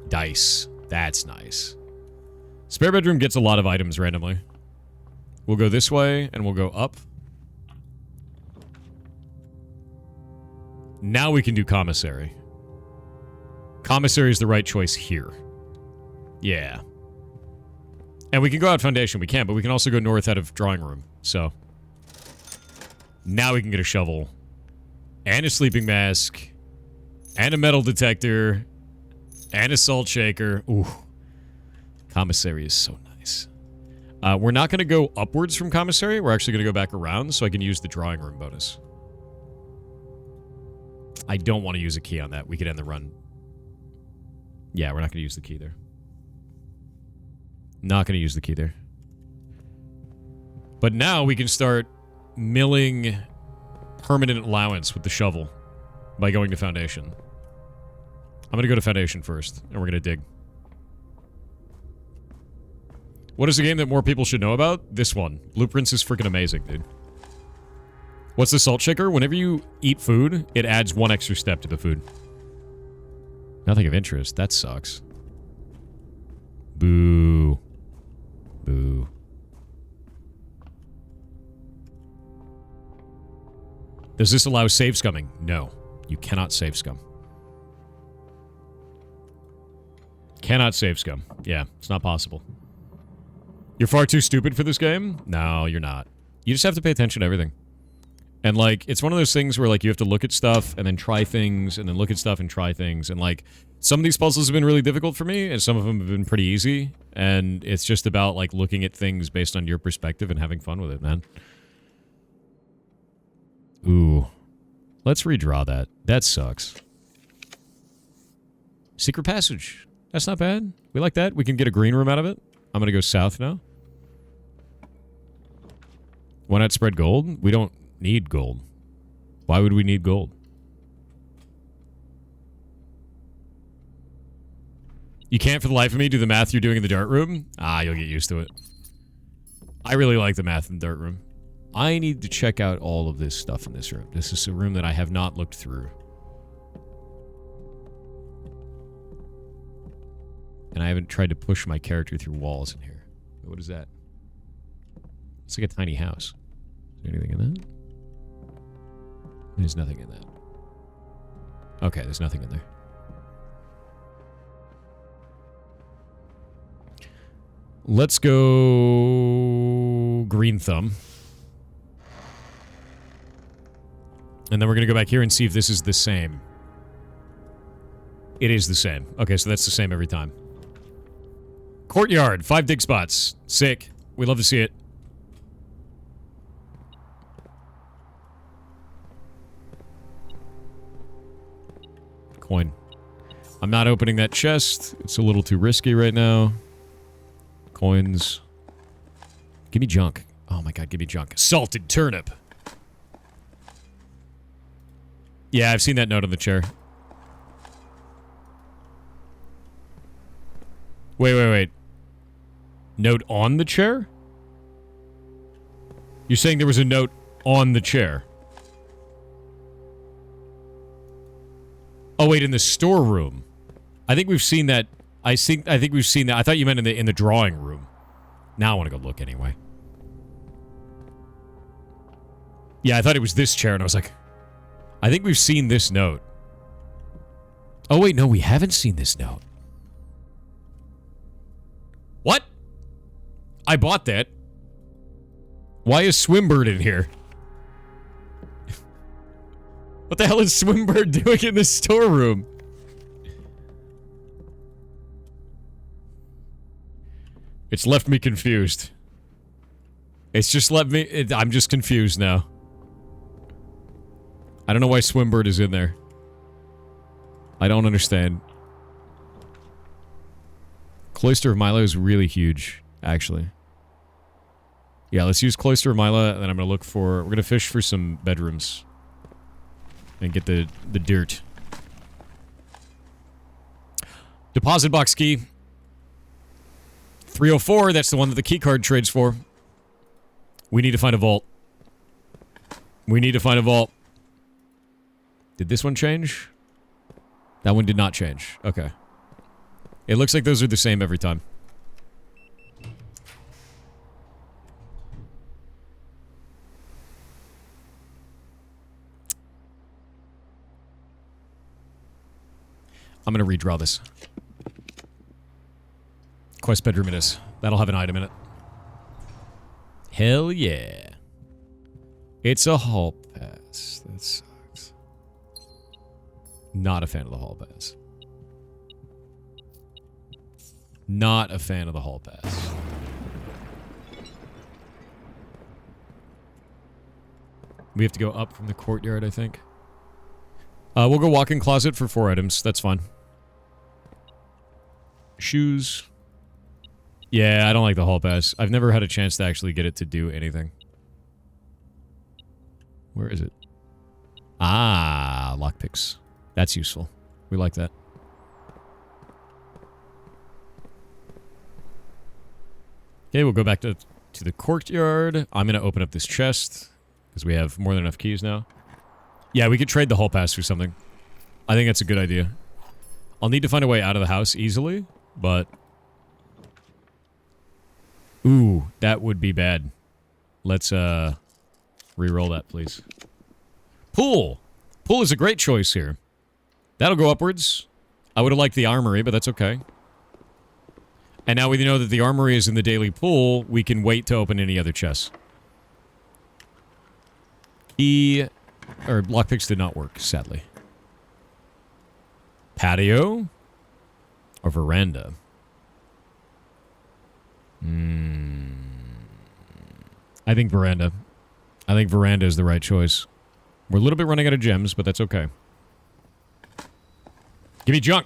Dice. That's nice. Spare bedroom gets a lot of items randomly. We'll go this way, and we'll go up. Now we can do commissary. Commissary is the right choice here. Yeah. And we can go out foundation. We can, but we can also go north out of drawing room. So. Now we can get a shovel. And a sleeping mask. And a metal detector. And a salt shaker. Ooh. Commissary is so nice. We're not going to go upwards from commissary. We're actually going to go back around so I can use the drawing room bonus. I don't want to use a key on that. We could end the run. Yeah, we're not going to use the key there. Not going to use the key there. But now we can start milling permanent allowance with the shovel by going to foundation. I'm going to go to foundation first, and we're going to dig. What is a game that more people should know about? This one. Blueprints is freaking amazing, dude. What's the salt shaker? Whenever you eat food, it adds one extra step to the food. Nothing of interest. That sucks. Boo. Boo. Does this allow save scumming? No. You cannot save scum. Cannot save scum. Yeah, it's not possible. You're far too stupid for this game? No, you're not. You just have to pay attention to everything. And, like, it's one of those things where, like, you have to look at stuff and then try things and then look at stuff and try things. And, like, some of these puzzles have been really difficult for me and some of them have been pretty easy. And it's just about, like, looking at things based on your perspective and having fun with it, man. Ooh. Let's redraw that. That sucks. Secret passage. That's not bad. We like that. We can get a green room out of it. I'm going to go south now. Why not spread gold? We don't need gold. Why would we need gold? You can't for the life of me do the math you're doing in the dart room? Ah, you'll get used to it. I really like the math in the dart room. I need to check out all of this stuff in this room. This is a room that I have not looked through. And I haven't tried to push my character through walls in here. What is that? It's like a tiny house. Is there anything in that? There's nothing in that. Okay, there's nothing in there. Let's go green thumb. And then we're going to go back here and see if this is the same. It is the same. Okay, so that's the same every time. Courtyard, 5 dig spots. Sick. We love to see it. Coin. I'm not opening that chest. It's a little too risky right now. Coins. Give me junk. Oh my god, give me junk. Salted turnip. Yeah, I've seen that note on the chair. Wait. Note on the chair? You're saying there was a note on the chair? Oh, wait, in the storeroom. I think we've seen that. I think we've seen that. I thought you meant in the drawing room. Now I want to go look anyway. Yeah, I thought it was this chair, and I was like, I think we've seen this note. Oh, wait, no, we haven't seen this note. What? I bought that. Why is Swimbird in here? What the hell is Swimbird doing in the storeroom? It's left me confused. It's just left me... I'm just confused now. I don't know why Swimbird is in there. I don't understand. Cloister of Milo is really huge, actually. Yeah, let's use Cloister of Milo, and then I'm going to look for... We're going to fish for some bedrooms. And get the dirt. Deposit box key. 304, that's the one that the key card trades for. We need to find a vault. We need to find a vault. Did this one change? That one did not change. Okay. It looks like those are the same every time. I'm going to redraw this. Quest bedroom it is. That'll have an item in it. Hell yeah. It's a hall pass. That sucks. Not a fan of the hall pass. Not a fan of the hall pass. We have to go up from the courtyard, I think. We'll go walk-in closet for 4 items. That's fine. Shoes. Yeah, I don't like the hall pass. I've never had a chance to actually get it to do anything. Where is it? Ah, lockpicks. That's useful. We like that. Okay, we'll go back to the courtyard. I'm going to open up this chest because we have more than enough keys now. Yeah, we could trade the hall pass for something. I think that's a good idea. I'll need to find a way out of the house easily, but... Ooh, that would be bad. Let's, re-roll that, please. Pool! Pool is a great choice here. That'll go upwards. I would have liked the armory, but that's okay. And now we know that the armory is in the daily pool, we can wait to open any other chests. Or lockpicks did not work, sadly. Patio? Or veranda? I think veranda. I think veranda is the right choice. We're a little bit running out of gems, but that's okay. Give me junk!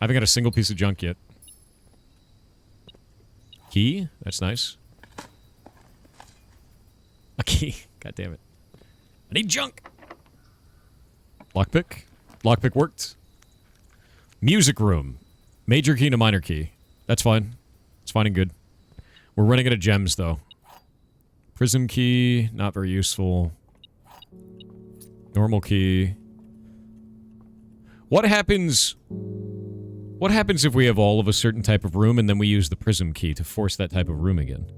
I haven't got a single piece of junk yet. Key? That's nice. A key. God damn it. I need junk! Lockpick. Lockpick worked. Music room. Major key to minor key. That's fine. It's fine and good. We're running out of gems, though. Prism key. Not very useful. Normal key. What happens... What happens if we have all of a certain type of room and then we use the prism key to force that type of room again?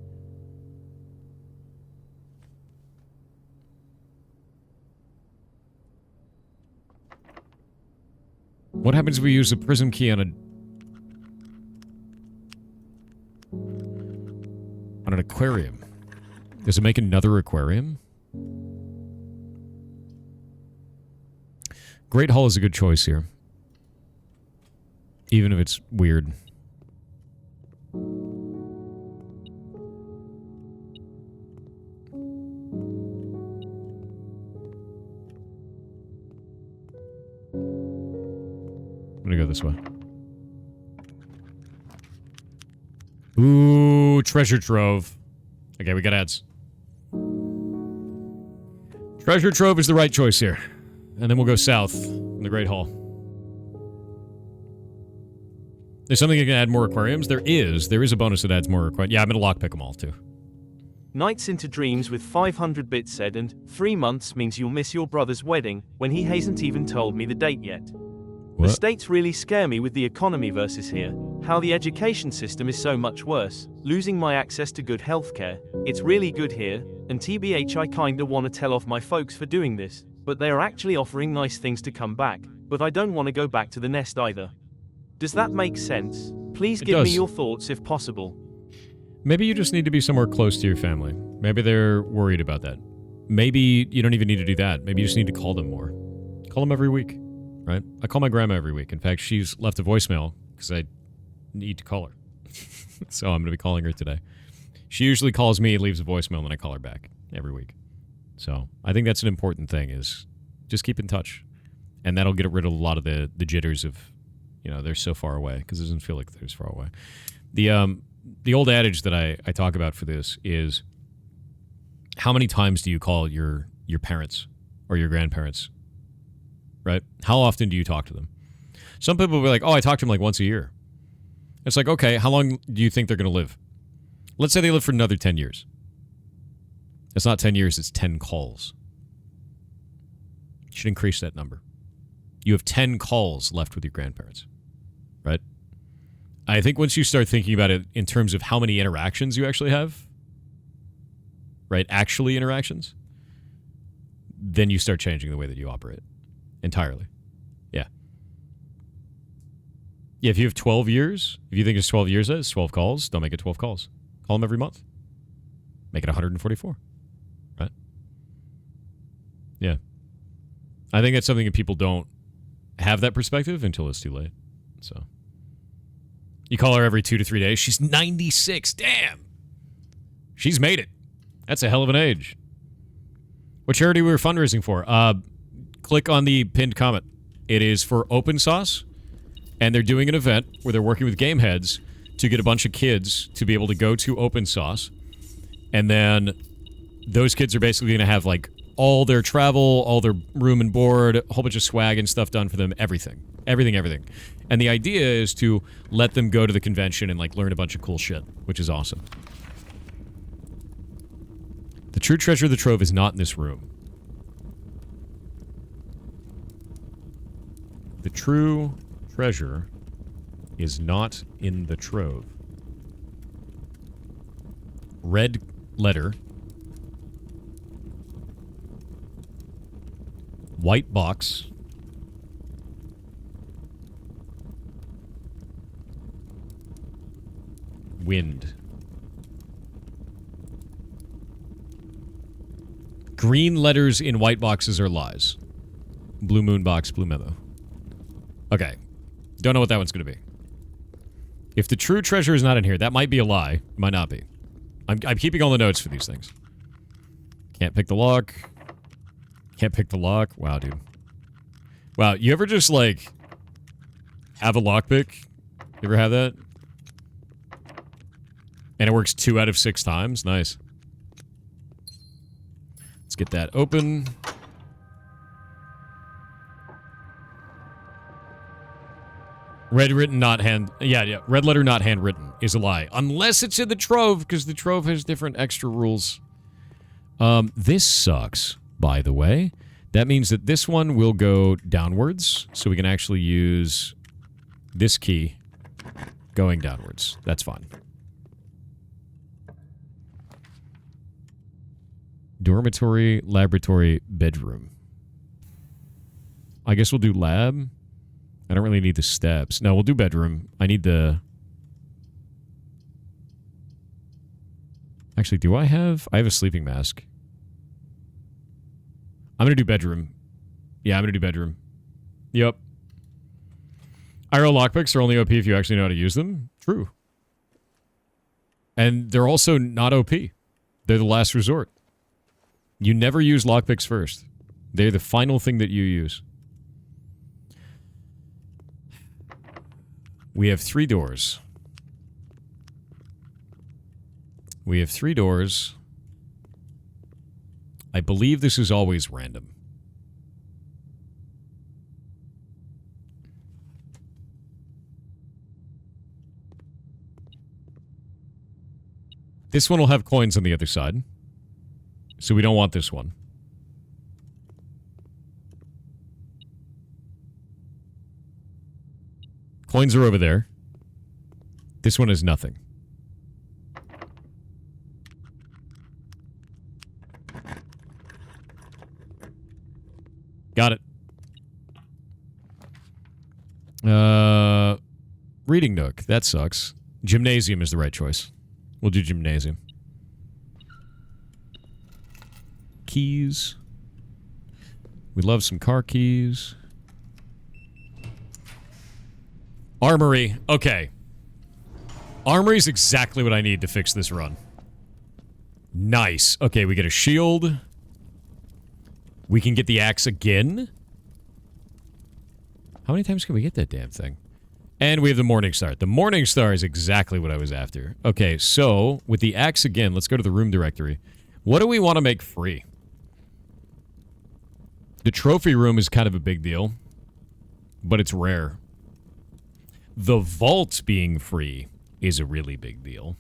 What happens if we use the prism key on an aquarium? Does it make another aquarium? Great Hall is a good choice here. Even if it's weird. I'm gonna go this way. Ooh, treasure trove. Okay, we got ads. Treasure trove is the right choice here. And then we'll go south in the Great Hall. There's something that can add more aquariums? There is. There is a bonus that adds more aquariums. Yeah, I'm gonna lockpick them all, too. Nights into dreams with 500 bits said, and 3 months means you'll miss your brother's wedding, when he hasn't even told me the date yet. What? The States really scare me with the economy versus here. How the education system is so much worse. Losing my access to good healthcare. It's really good here, and TBH I kinda wanna tell off my folks for doing this, but they are actually offering nice things to come back, but I don't wanna go back to the nest either. Does that make sense? Please give me your thoughts if possible. Maybe you just need to be somewhere close to your family. Maybe they're worried about that. Maybe you don't even need to do that. Maybe you just need to call them more. Call them every week, right? I call my grandma every week. In fact, she's left a voicemail because I need to call her. So I'm going to be calling her today. She usually calls me, leaves a voicemail, and then I call her back every week. So I think that's an important thing, is just keep in touch. And that'll get rid of a lot of the jitters of, you know, they're so far away, because it doesn't feel like they're so far away. The old adage that I talk about for this is, how many times do you call your parents or your grandparents, right? How often do you talk to them? Some people will be like, oh, I talk to them like once a year. It's like, okay, how long do you think they're going to live? Let's say they live for another 10 years. It's not 10 years, it's 10 calls. You should increase that number. You have 10 calls left with your grandparents, right? I think once you start thinking about it in terms of how many interactions you actually have, right, actually interactions, then you start changing the way that you operate entirely. Yeah. Yeah, if you have 12 years, if you think it's 12 years, it's 12 calls. Don't make it 12 calls. Call them every month. Make it 144. Right? Yeah. I think that's something that people don't have that perspective until it's too late. So you call her every 2 to 3 days. She's 96. Damn. She's made it. That's a hell of an age. What charity we were fundraising for? Click on the pinned comment. It is for Open Sauce, and they're doing an event where they're working with game heads to get a bunch of kids to be able to go to Open Sauce, and then those kids are basically going to have like all their travel, all their room and board, a whole bunch of swag and stuff done for them, everything. And the idea is to let them go to the convention and like learn a bunch of cool shit, which is awesome. The true treasure of the trove is not in this room. The true treasure is not in the trove. Red letter. White box. Wind. Green letters in white boxes are lies. Blue moon box, blue memo. Okay. Don't know what that one's going to be. If the true treasure is not in here, that might be a lie. Might not be. I'm keeping all the notes for these things. Can't pick the lock. Can't pick the lock. Wow, dude. Wow, you ever just, like, have a lockpick? You ever have that? And it works 2 out of 6 times? Nice. Let's get that open. Red written, not hand... Yeah. Red letter, not handwritten is a lie. Unless it's in the trove, because the trove has different extra rules. This sucks, by the way. That means that this one will go downwards, so we can actually use this key going downwards. That's fine. Dormitory, laboratory, bedroom. I guess we'll do lab. I don't really need the steps. No, we'll do bedroom. I need the... Actually, do I have... I have a sleeping mask. I'm going to do bedroom. Yeah, I'm going to do bedroom. Yep. IRL lockpicks are only OP if you actually know how to use them. True. And they're also not OP. They're the last resort. You never use lockpicks first. They're the final thing that you use. We have 3 doors. We have 3 doors. I believe this is always random. This one will have coins on the other side. So we don't want this one. Coins are over there. This one is nothing. Got it. Reading nook. That sucks. Gymnasium is the right choice. We'll do gymnasium. Keys. We love some car keys. Armory. Okay. Armory is exactly what I need to fix this run. Nice. Okay, we get a shield. We can get the axe again. How many times can we get that damn thing? And we have the Morning Star. The Morning Star is exactly what I was after. Okay, so with the axe again, let's go to the room directory. What do we want to make free? The trophy room is kind of a big deal, but it's rare. The vault being free is a really big deal.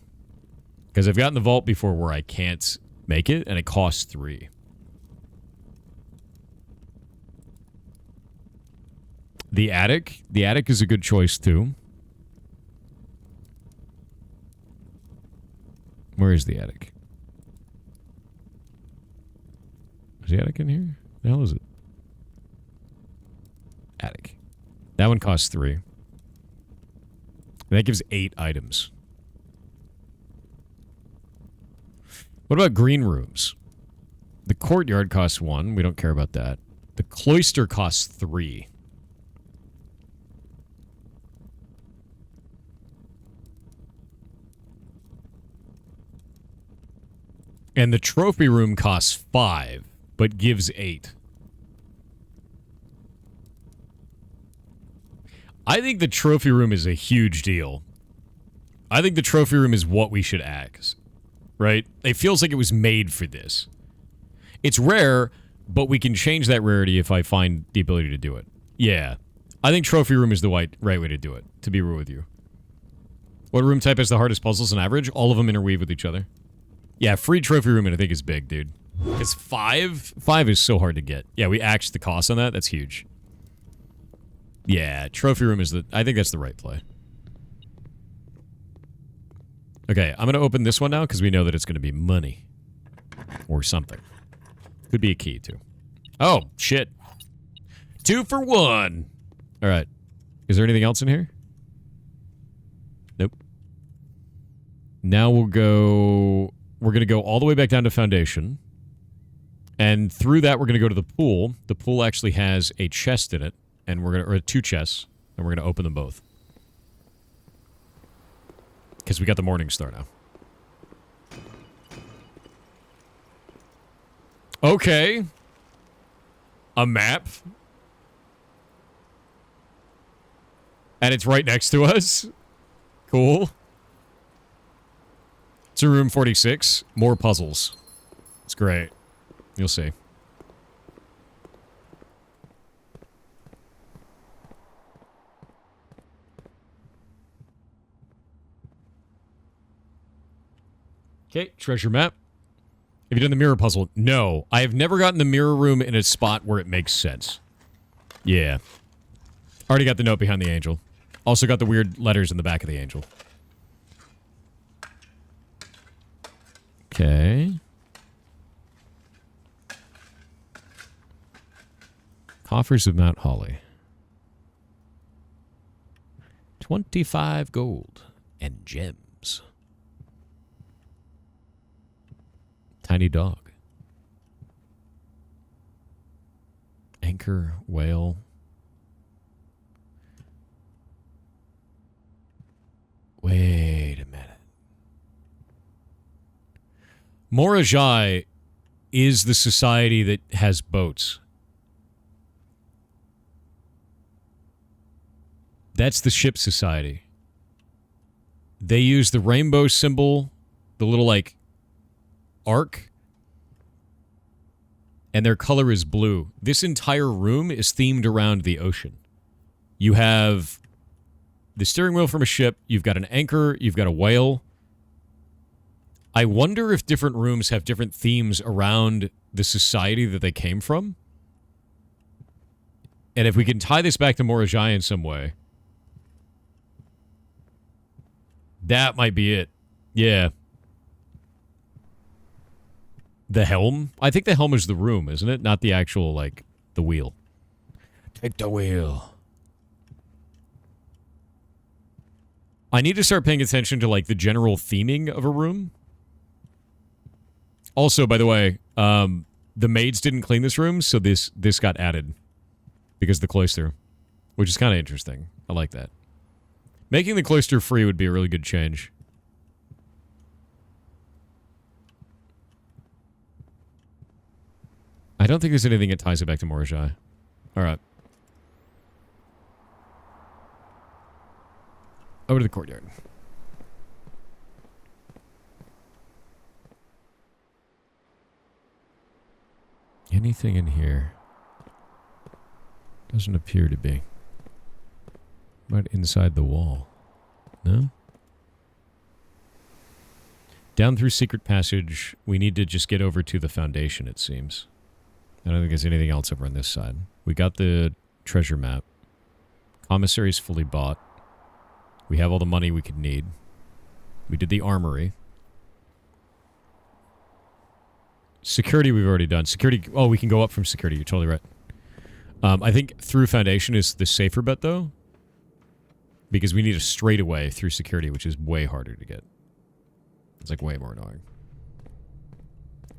Because I've gotten the vault before where I can't make it, and it costs 3. The attic. The attic is a good choice, too. Where is the attic? Is the attic in here? The hell is it? Attic. That one costs 3. And that gives 8 items. What about green rooms? The courtyard costs 1. We don't care about that. The cloister costs 3. And the trophy room costs 5, but gives 8. I think the trophy room is a huge deal. I think the trophy room is what we should axe. Right? It feels like it was made for this. It's rare, but we can change that rarity if I find the ability to do it. Yeah. I think trophy room is the right way to do it, to be real with you. What room type has the hardest puzzles on average? All of them interweave with each other. Yeah, free trophy room, and I think is big, dude. It's 5? 5 is so hard to get. Yeah, we axed the cost on that. That's huge. Yeah, trophy room is the... I think that's the right play. Okay, I'm going to open this one now because we know that it's going to be money. Or something. Could be a key, too. Oh, shit. 2 for 1. All right. Is there anything else in here? Nope. Now we'll go... We're going to go all the way back down to Foundation. And through that, we're going to go to the pool. The pool actually has a chest in it. And we're going to... Or 2 chests. And we're going to open them both. Because we got the Morning Star now. Okay. A map. And it's right next to us. Cool. It's a room 46. More puzzles. It's great. You'll see. Okay, treasure map. Have you done the mirror puzzle? No. I have never gotten the mirror room in a spot where it makes sense. Yeah. Already got the note behind the angel. Also got the weird letters in the back of the angel. Okay. Coffers of Mount Holly. 25 gold and gems. Tiny dog. Anchor, whale. Wait a minute. Morajai is the society that has boats. That's the ship society. They use the rainbow symbol, the little, like, arc, and their color is blue. This entire room is themed around the ocean. You have the steering wheel from a ship, you've got an anchor, you've got a whale. I wonder if different rooms have different themes around the society that they came from. And if we can tie this back to Morajai in some way, that might be it. Yeah. The helm? I think the helm is the room, isn't it? Not the actual, like, the wheel. Take the wheel. I need to start paying attention to, like, the general theming of a room. Also, by the way, the maids didn't clean this room, so this got added. Because of the cloister. Which is kind of interesting. I like that. Making the cloister free would be a really good change. I don't think there's anything that ties it back to Morajai. Alright. Over to the courtyard. Anything in here? Doesn't appear to be. Right inside the wall. No? Down through secret passage. We need to just get over to the foundation, it seems. I don't think there's anything else over on this side. We got the treasure map. Commissary's fully bought. We have all the money we could need. We did the armory. Security we've already done. Security... Oh, we can go up from security. You're totally right. I think through foundation is the safer bet, though. Because we need a straightaway through security, which is way harder to get. It's like way more annoying.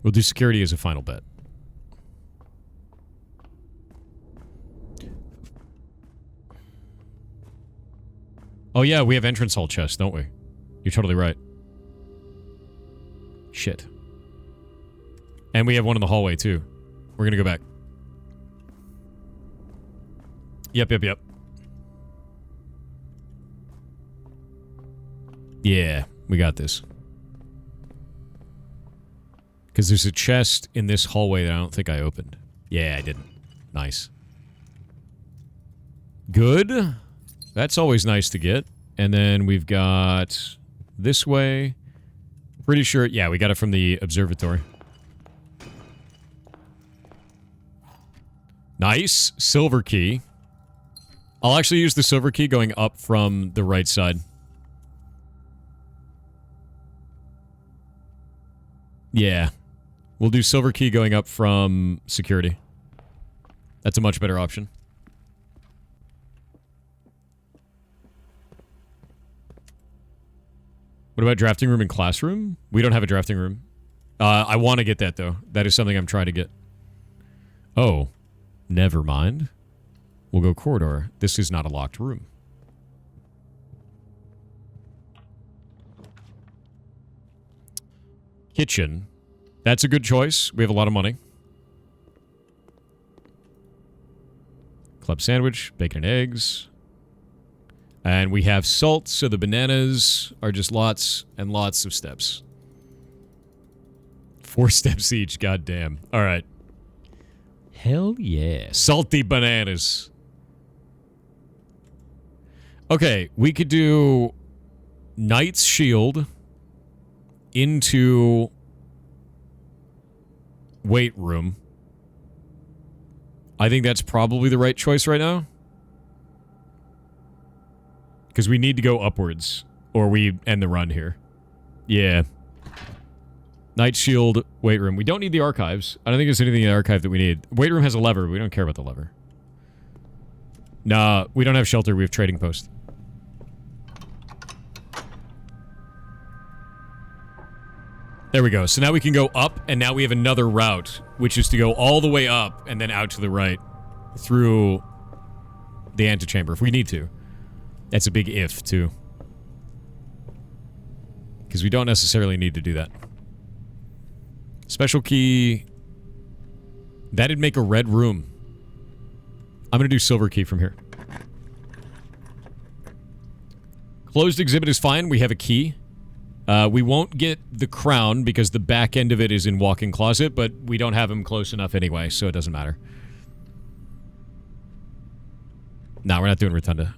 We'll do security as a final bet. Oh yeah, we have entrance hall chests, don't we? You're totally right. Shit. And we have one in the hallway, too. We're gonna go back. Yep. Yeah, we got this. Because there's a chest in this hallway that I don't think I opened. Yeah, I didn't. Nice. Good. That's always nice to get. And then we've got this way. Pretty sure, yeah, we got it from the observatory. Nice. Silver key. I'll actually use the silver key going up from the right side. Yeah. We'll do silver key going up from security. That's a much better option. What about drafting room and classroom? We don't have a drafting room. I want to get that, though. That is something I'm trying to get. Oh. Never mind. We'll go corridor. This is not a locked room. Kitchen. That's a good choice. We have a lot of money. Club sandwich, bacon and eggs. And we have salt, so the bananas are just lots and lots of steps. 4 steps each, goddamn. All right. Hell yeah. Salty bananas. Okay, we could do Knight's Shield into weight room. I think that's probably the right choice right now. Because we need to go upwards, or we end the run here. Yeah. Night Shield, weight room. We don't need the archives. I don't think there's anything in the archive that we need. Weight room has a lever. We don't care about the lever. Nah, we don't have shelter. We have trading post. There we go. So now we can go up, and now we have another route, which is to go all the way up and then out to the right through the antechamber if we need to. That's a big if, too. Because we don't necessarily need to do that. Special key. That'd make a red room. I'm going to do silver key from here. Closed exhibit is fine. We have a key. We won't get the crown because the back end of it is in walk-in closet, but we don't have him close enough anyway, so it doesn't matter. No, we're not doing Rotunda.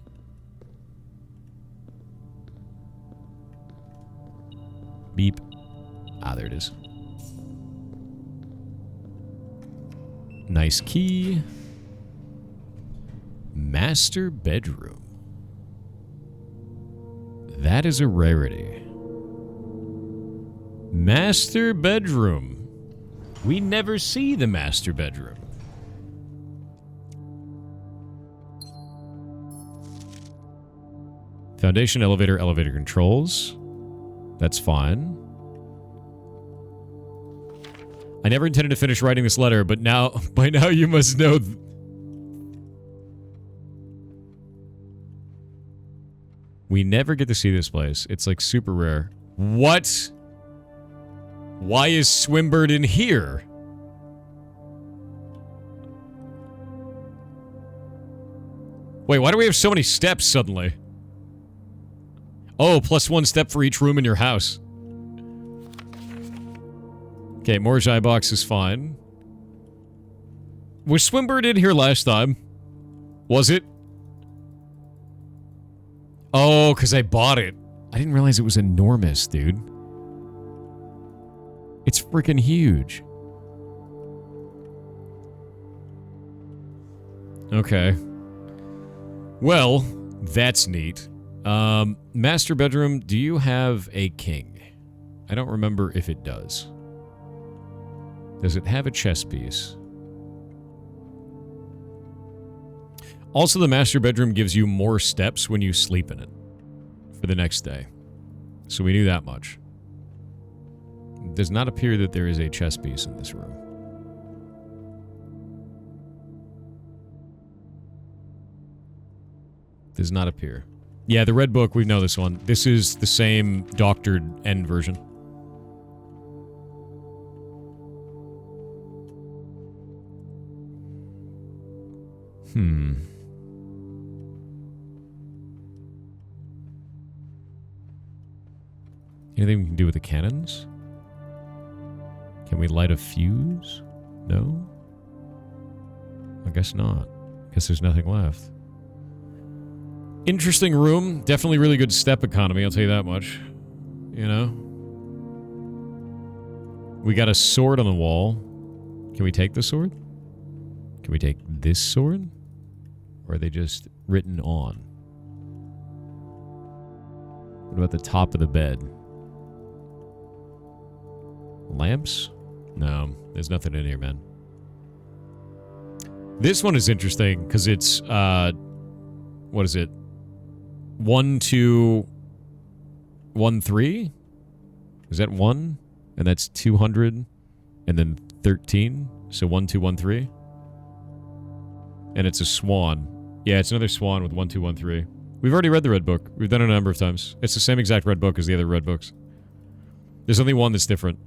Beep. Ah, there it is. Nice key. Master bedroom. That is a rarity. Master bedroom. We never see the master bedroom. Foundation, elevator, elevator controls. That's fine. I never intended to finish writing this letter, but now, by now you must know. We never get to see this place. It's like super rare. What? Why is Swinburne in here? Wait, why do we have so many steps suddenly? Oh, +1 step for each room in your house. Okay, Morjai box is fine. Was Swinburne in here last time? Was it? Oh, because I bought it. I didn't realize it was enormous, dude. It's freaking huge. Okay. Well, that's neat. Master bedroom, do you have a king? I don't remember if it does. Does it have a chess piece? Also, the master bedroom gives you more steps when you sleep in it for the next day. So we knew that much. It does not appear that there is a chess piece in this room. Does not appear. Yeah, the red book, we know this one. This is the same doctored end version. Anything we can do with the cannons? Can we light a fuse? No? I guess not. Guess there's nothing left. Interesting room. Definitely really good step economy, I'll tell you that much. You know? We got a sword on the wall. Can we take the sword? Can we take this sword? Or are they just written on? What about the top of the bed? Lamps? No, there's nothing in here, man. This one is interesting because it's, what is it? 1, 2, 1, 3? Is that 1? And that's 200. And then 13. So 1, 2, 1, 3. And it's a swan. Yeah, it's another swan with 1, 2, 1, 3. We've already read the red book. We've done it a number of times. It's the same exact red book as the other red books. There's only one that's different.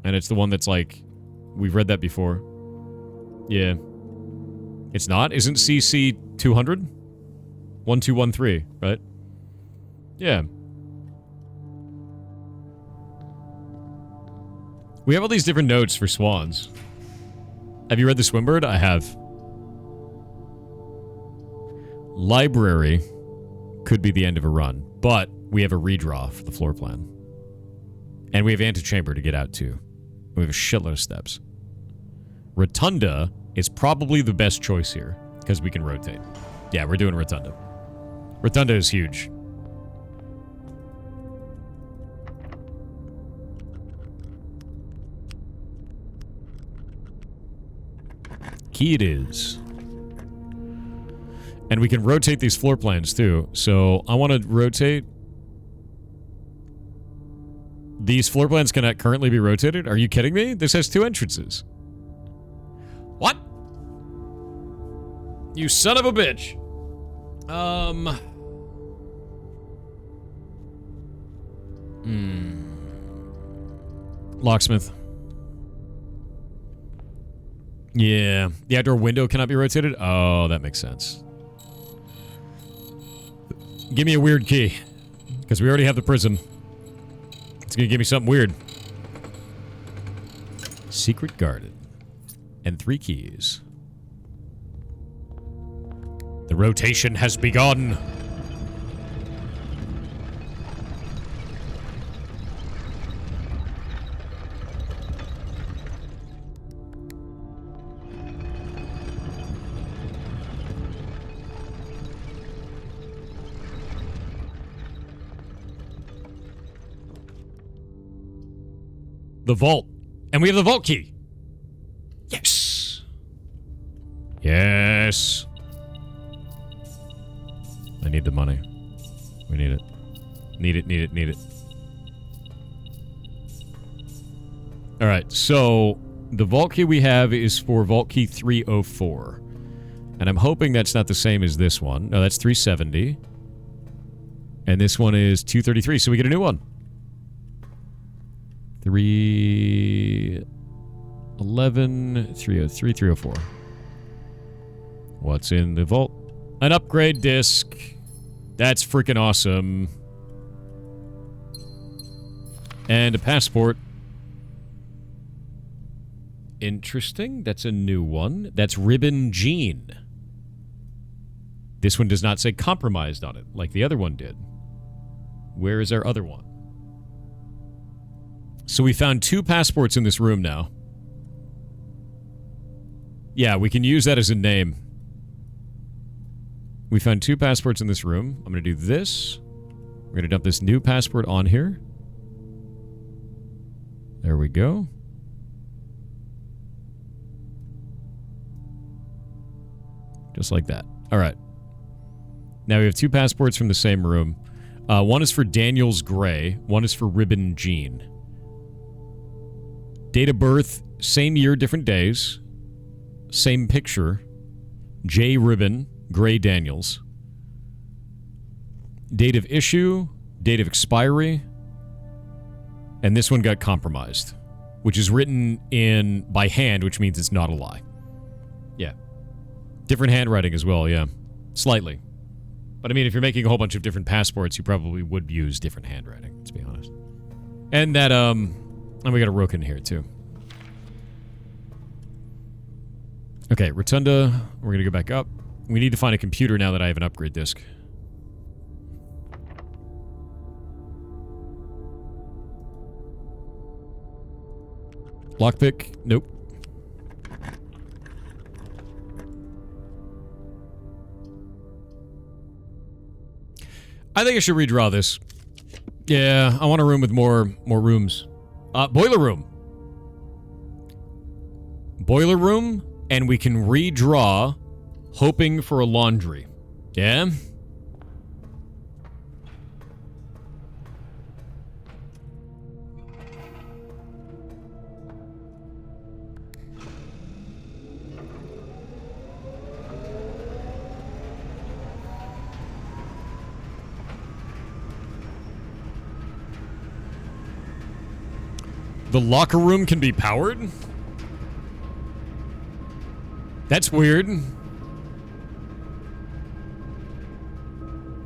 And it's the one that's like, we've read that before. Yeah. It's not? Isn't CC 200? 1, 2, 1, 3, right? Yeah. We have all these different notes for swans. Have you read The Swimbird? I have. Library could be the end of a run, but we have a redraw for the floor plan. And we have antechamber to get out to. We have a shitload of steps. Rotunda is probably the best choice here, because we can rotate. Yeah, we're doing Rotunda. Rotunda is huge. Key it is. And we can rotate these floor plans too. So I want to rotate. These floor plans cannot currently be rotated? Are you kidding me? This has 2 entrances. What? You son of a bitch. Locksmith. Yeah. The outdoor window cannot be rotated? Oh, that makes sense. Give me a weird key. Because we already have the prison. It's gonna give me something weird. Secret garden. And 3 keys. The rotation has begun. The vault. And we have the vault key. Yes. Yes. I need the money. We need it. Need it, need it, need it. Alright, so the vault key we have is for vault key 304. And I'm hoping that's not the same as this one. No, that's 370. And this one is 233, so we get a new one. 311, 303, 304. What's in the vault? An upgrade disc. That's freaking awesome. And a passport. Interesting. That's a new one. That's Ribbon Jean. This one does not say compromised on it, like the other one did. Where is our other one? So we found 2 passports in this room now. Yeah, we can use that as a name. We found 2 passports in this room. I'm going to do this. We're going to dump this new passport on here. There we go. Just like that. All right. Now we have 2 passports from the same room. One is for Daniels Gray. One is for Ribbon Jean. Date of birth, same year, different days. Same picture. J. Ribbon, Gray Daniels. Date of issue, date of expiry. And this one got compromised, which is written in by hand, which means it's not a lie. Yeah. Different handwriting as well, yeah. Slightly. But I mean, if you're making a whole bunch of different passports, you probably would use different handwriting, let's be honest. And that, and we got a rook in here, too. Okay, Rotunda. We're gonna go back up. We need to find a computer now that I have an upgrade disk. Lockpick? Nope. I think I should redraw this. Yeah, I want a room with more rooms. Boiler room. Boiler room, and we can redraw hoping for a laundry. Yeah? The locker room can be powered? That's weird.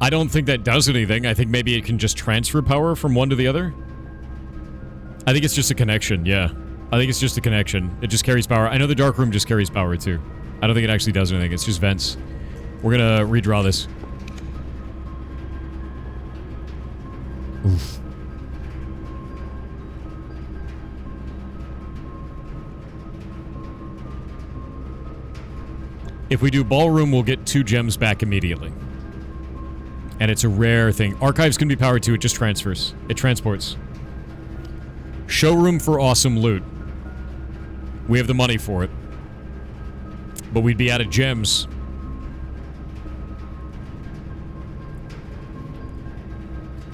I don't think that does anything. I think maybe it can just transfer power from one to the other. I think it's just a connection, yeah. I think it's just a connection. It just carries power. I know the dark room just carries power, too. I don't think it actually does anything. It's just vents. We're gonna redraw this. Oof. If we do ballroom, we'll get 2 gems back immediately. And it's a rare thing. Archives can be powered too, it just transfers. It transports. Showroom for awesome loot. We have the money for it. But we'd be out of gems.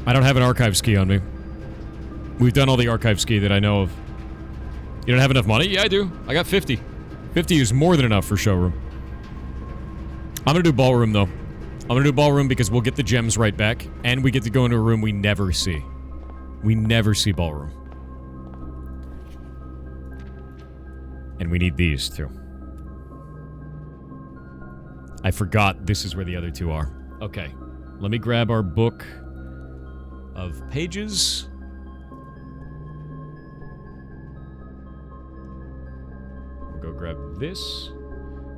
I don't have an archive ski on me. We've done all the archive ski that I know of. You don't have enough money? Yeah, I do. I got 50. 50 is more than enough for showroom. I'm gonna do ballroom, though. I'm gonna do ballroom because we'll get the gems right back, and we get to go into a room we never see. We never see ballroom. And we need these, too. I forgot this is where the other 2 are. Okay. Let me grab our book of pages. We'll go grab this.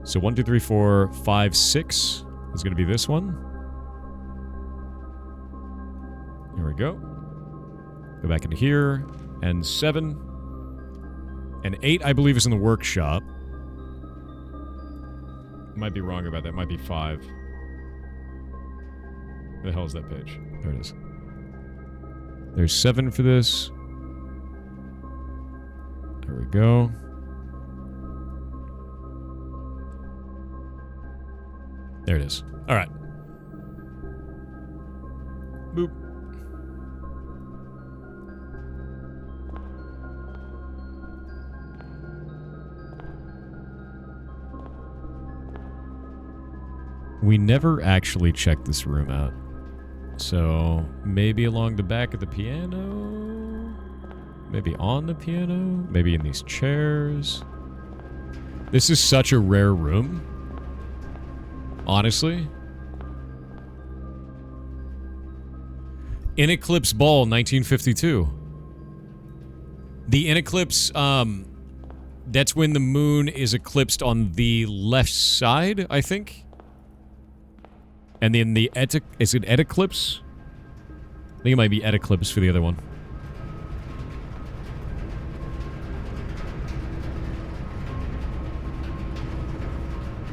So 1, 2, 3, 4, 5, 6 is going to be this one. Here we go. Go back into here. And 7. And 8, I believe, is in the workshop. Might be wrong about that. Might be 5. Where the hell is that page? There it is. There's 7 for this. There we go. There it is. All right. Boop. We never actually checked this room out. So, maybe along the back of the piano? Maybe on the piano? Maybe in these chairs? This is such a rare room. Honestly. In Eclipse Ball, 1952. The In Eclipse, that's when the moon is eclipsed on the left side, I think. And then the is it Eclipse? I think it might be Eclipse for the other one.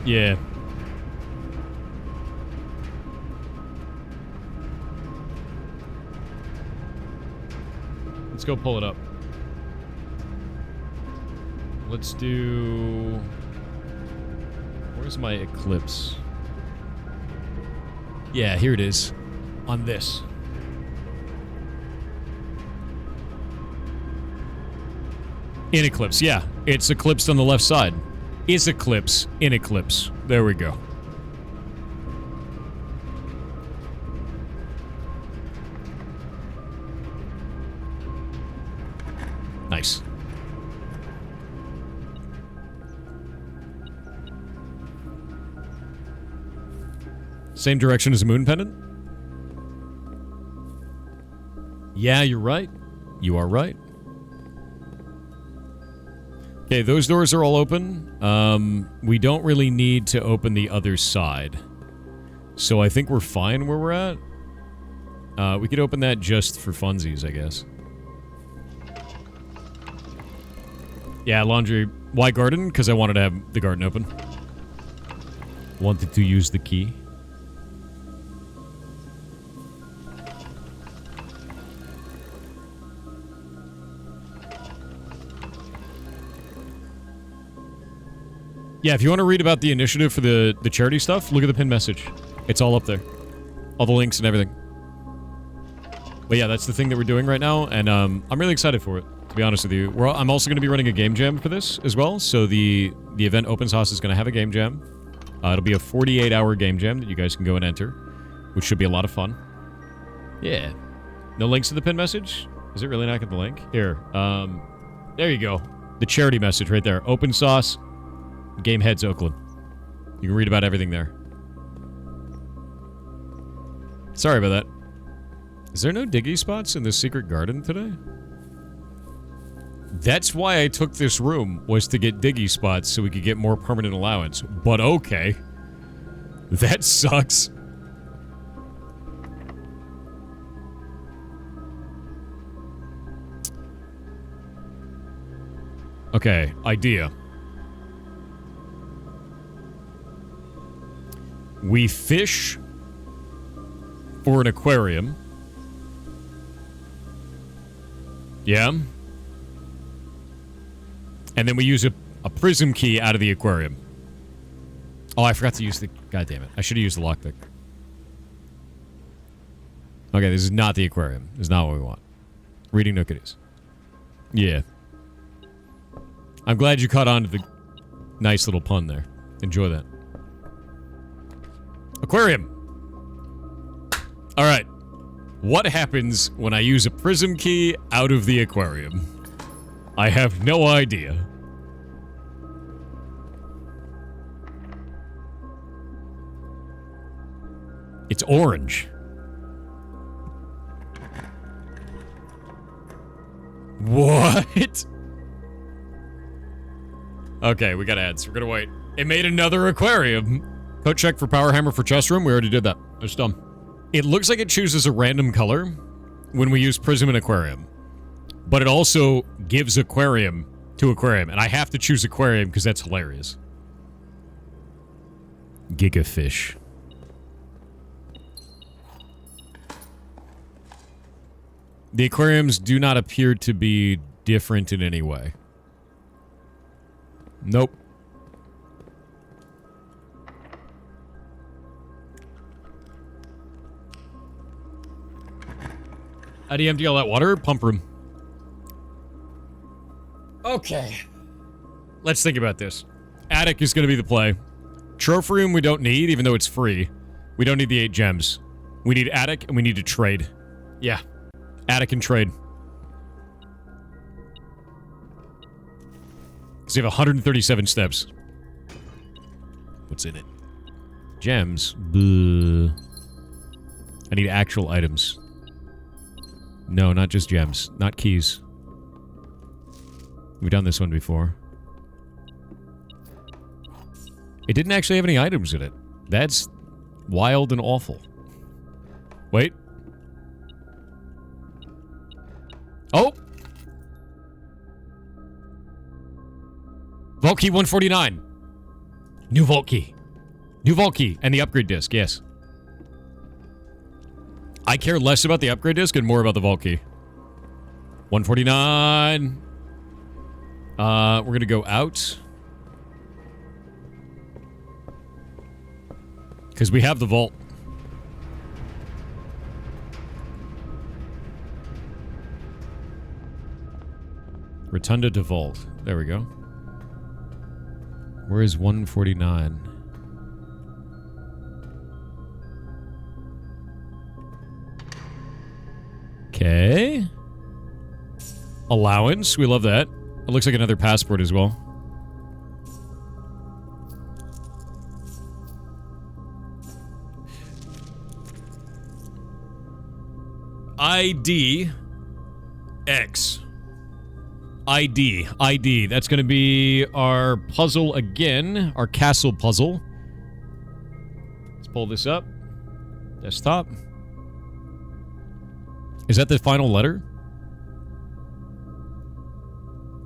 Yeah. Let's go pull it up. Let's do... Where's my eclipse? Yeah, here it is. On this. In eclipse, yeah. It's eclipsed on the left side. Is eclipse in eclipse. There we go. Nice. Same direction as a moon pendant? Yeah, you're right. You are right. Okay, those doors are all open. We don't really need to open the other side. So I think we're fine where we're at. We could open that just for funsies, I guess. Yeah, laundry. Why garden? Because I wanted to have the garden open. Wanted to use the key. Yeah, if you want to read about the initiative for the charity stuff, look at the pinned message. It's all up there. All the links and everything. But yeah, that's the thing that we're doing right now, and I'm really excited for it, to be honest with you. I'm also going to be running a game jam for this as well, so the event Open Sauce is going to have a game jam. It'll be a 48-hour game jam that you guys can go and enter, which should be a lot of fun. Yeah. No links to the pinned message? Is it really not get the link? Here. There you go. The charity message right there. Open Sauce, Game Heads Oakland. You can read about everything there. Sorry about that. Is there no diggy spots in this secret garden today? That's why I took this room, was to get diggy spots so we could get more permanent allowance. But okay. That sucks. Okay, idea. We fish for an aquarium. Yeah. And then we use a prism key out of the aquarium. Oh, I forgot to use the... God damn it. I should have used the lockpick. Okay, this is not the aquarium. This is not what we want. Reading Nook it is. Yeah. I'm glad you caught on to the nice little pun there. Enjoy that. Aquarium. All right. What happens when I use a prism key out of the aquarium? I have no idea. It's orange. What? Okay, we got ads. We're gonna wait. It made another aquarium. Code check for power hammer for chest room. We already did that. It's dumb. It looks like it chooses a random color when we use prism and aquarium. But it also gives aquarium to aquarium. And I have to choose aquarium because that's hilarious. Gigafish. The aquariums do not appear to be different in any way. Nope. How do you empty all that water? Pump room. Okay. Let's think about this. Attic is going to be the play. Trophy room we don't need, even though it's free. We don't need the 8 gems. We need attic, and we need to trade. Yeah. Attic and trade. So you have 137 steps. What's in it? Gems. Bleh. I need actual items. No, not just gems. Not keys. We've done this one before. It didn't actually have any items in it. That's wild and awful. Wait. Oh! Vault key 149. New vault key. New vault key. And the upgrade disc, yes. I care less about the upgrade disc and more about the vault key. 149. We're gonna go out. Because we have the vault. Rotunda to vault. There we go. Where is 149? Okay. Allowance. We love that. It looks like another passport as well. ID X. ID. That's going to be our puzzle again. Our castle puzzle. Let's pull this up. Desktop. Is that the final letter?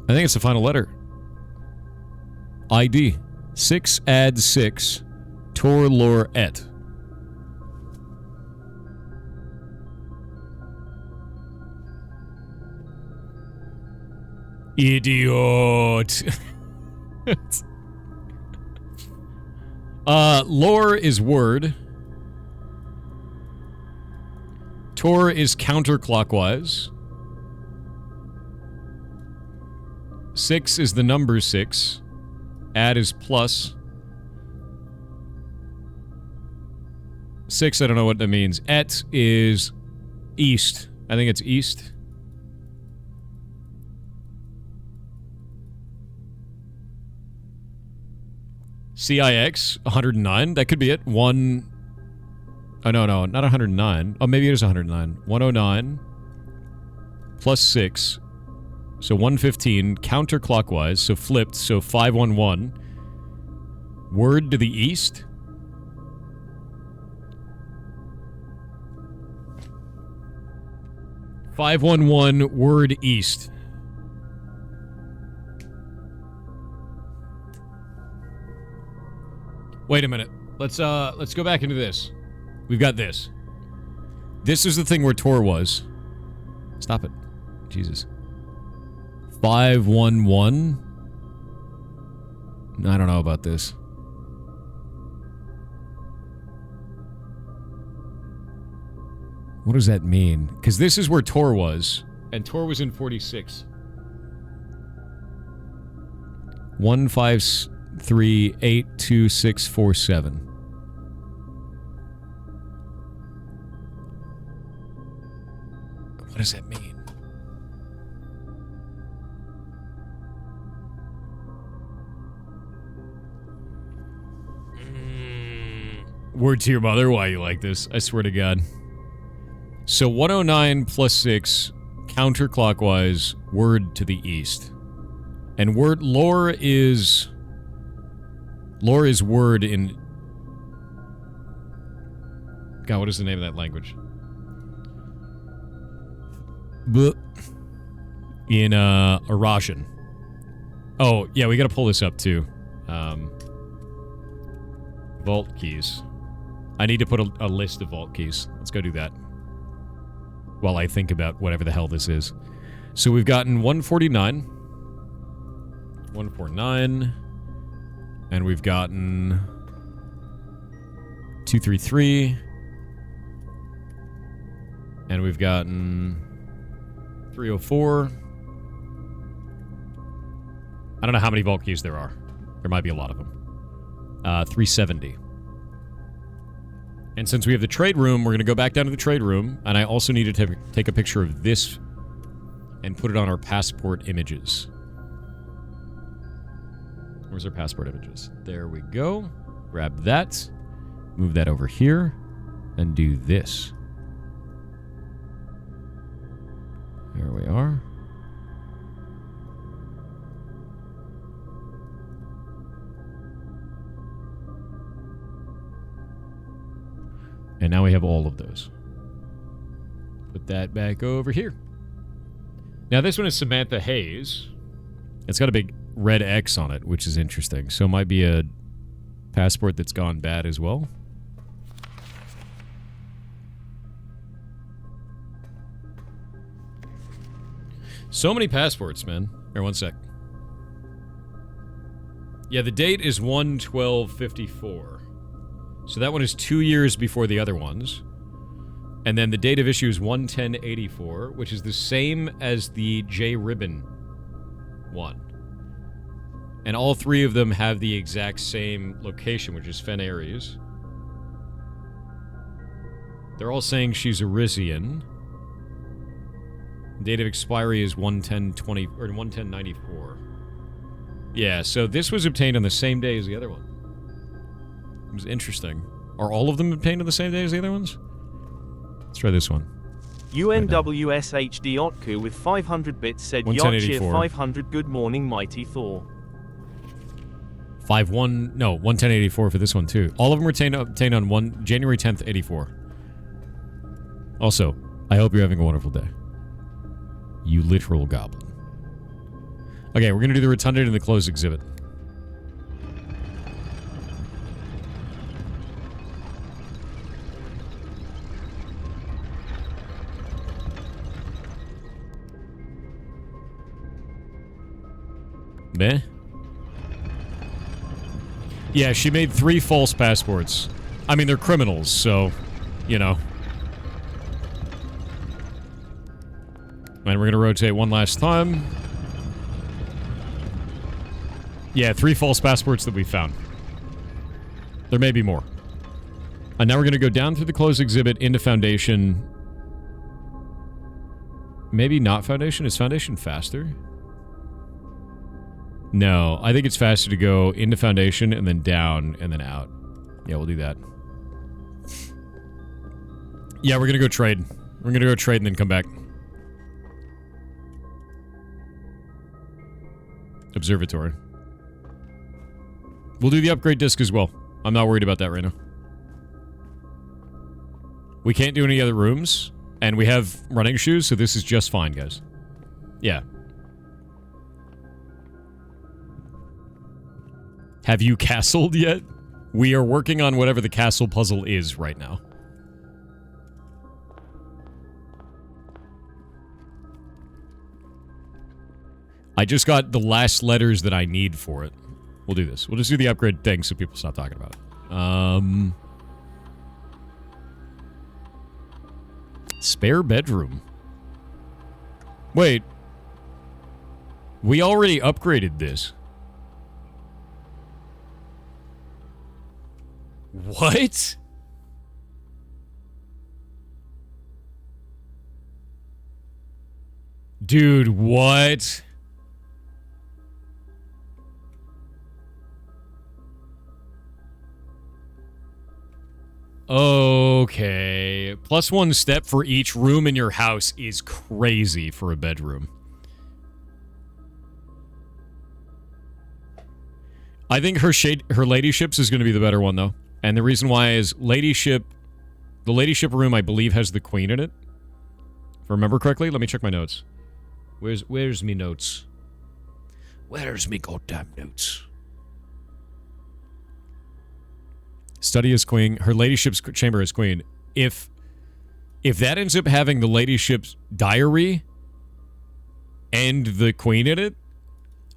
I think it's the final letter. ID. 6 add 6. Tor lor et. Idiot. Lore is word. Tor is counterclockwise. 6 is the number 6. Add is plus. 6, I don't know what that means. Et is east. I think it's east. CIX, 109. That could be it. Oh, no, not 109. Oh, maybe it is 109. 109 plus 6. So 115 counterclockwise, so flipped, so 511. Word to the east. $511 word east. Wait a minute. Let's go back into this. We've got this. This is the thing where Tor was. Stop it. Jesus. 511. I don't know about this. What does that mean? Because this is where Tor was. And Tor was in 46. 153-82647. What does that mean? Word to your mother, why you like this? I swear to God. So 109 plus 6, counterclockwise, word to the east. And lore is word in... God, what is the name of that language? In Erajan. Oh, yeah, we gotta pull this up too. Vault keys. I need to put a list of vault keys. Let's go do that. While I think about whatever the hell this is. So we've gotten 149. 149. And we've gotten 233. And we've gotten 304. I don't know how many vault keys there are. There might be a lot of them. 370. And since we have the trade room, we're going to go back down to the trade room. And I also need to take a picture of this and put it on our passport images. Where's our passport images? There we go. Grab that. Move that over here. And do this. There we are. And now we have all of those. Put that back over here. Now this one is Samantha Hayes. It's got a big red X on it, which is interesting. So it might be a passport that's gone bad as well. So many passports, man. Here, one sec. Yeah, the date is 1/12/54. So that one is 2 years before the other ones. And then the date of issue is 1/10/84, which is the same as the J Ribbon one. And all three of them have the exact same location, which is Fen Ares. They're all saying she's Elysian. Date of expiry is 1/10/20 or 1/10/94. Yeah, so this was obtained on the same day as the other one. It was interesting. Are all of them obtained on the same day as the other ones? Let's try this one. UNWSHD Otku with 500 bits said 11084. Yachir 500 good morning mighty Thor. 11084 for this one too. All of them were obtained on January 10th, 84. Also, I hope you're having a wonderful day. You literal goblin. Okay, we're gonna do the rotunded and the closed exhibit. Meh? Yeah, she made 3 false passports. I mean, they're criminals, so, you know. And we're going to rotate one last time. Yeah, 3 false passports that we found. There may be more. And now we're going to go down through the closed exhibit into Foundation. Maybe not Foundation? Is Foundation faster? No, I think it's faster to go into Foundation and then down and then out. Yeah, we'll do that. Yeah, we're going to go trade. We're going to go trade and then come back. Observatory. We'll do the upgrade disc as well. I'm not worried about that right now. We can't do any other rooms, and we have running shoes, so this is just fine, guys. Yeah. Have you castled yet? We are working on whatever the castle puzzle is right now. I just got the last letters that I need for it. We'll do this. We'll just do the upgrade thing so people stop talking about it. Spare bedroom. Wait. We already upgraded this. What? Dude, what? Okay. +1 step for each room in your house is crazy for a bedroom. I think her ladyships is going to be the better one, though. And the reason why is ladyship... The ladyship room, I believe, has the queen in it. If I remember correctly. Let me check my notes. Where's me notes? Where's me goddamn notes? Study is queen. Her ladyship's chamber is queen. If that ends up having the ladyship's diary and the queen in it,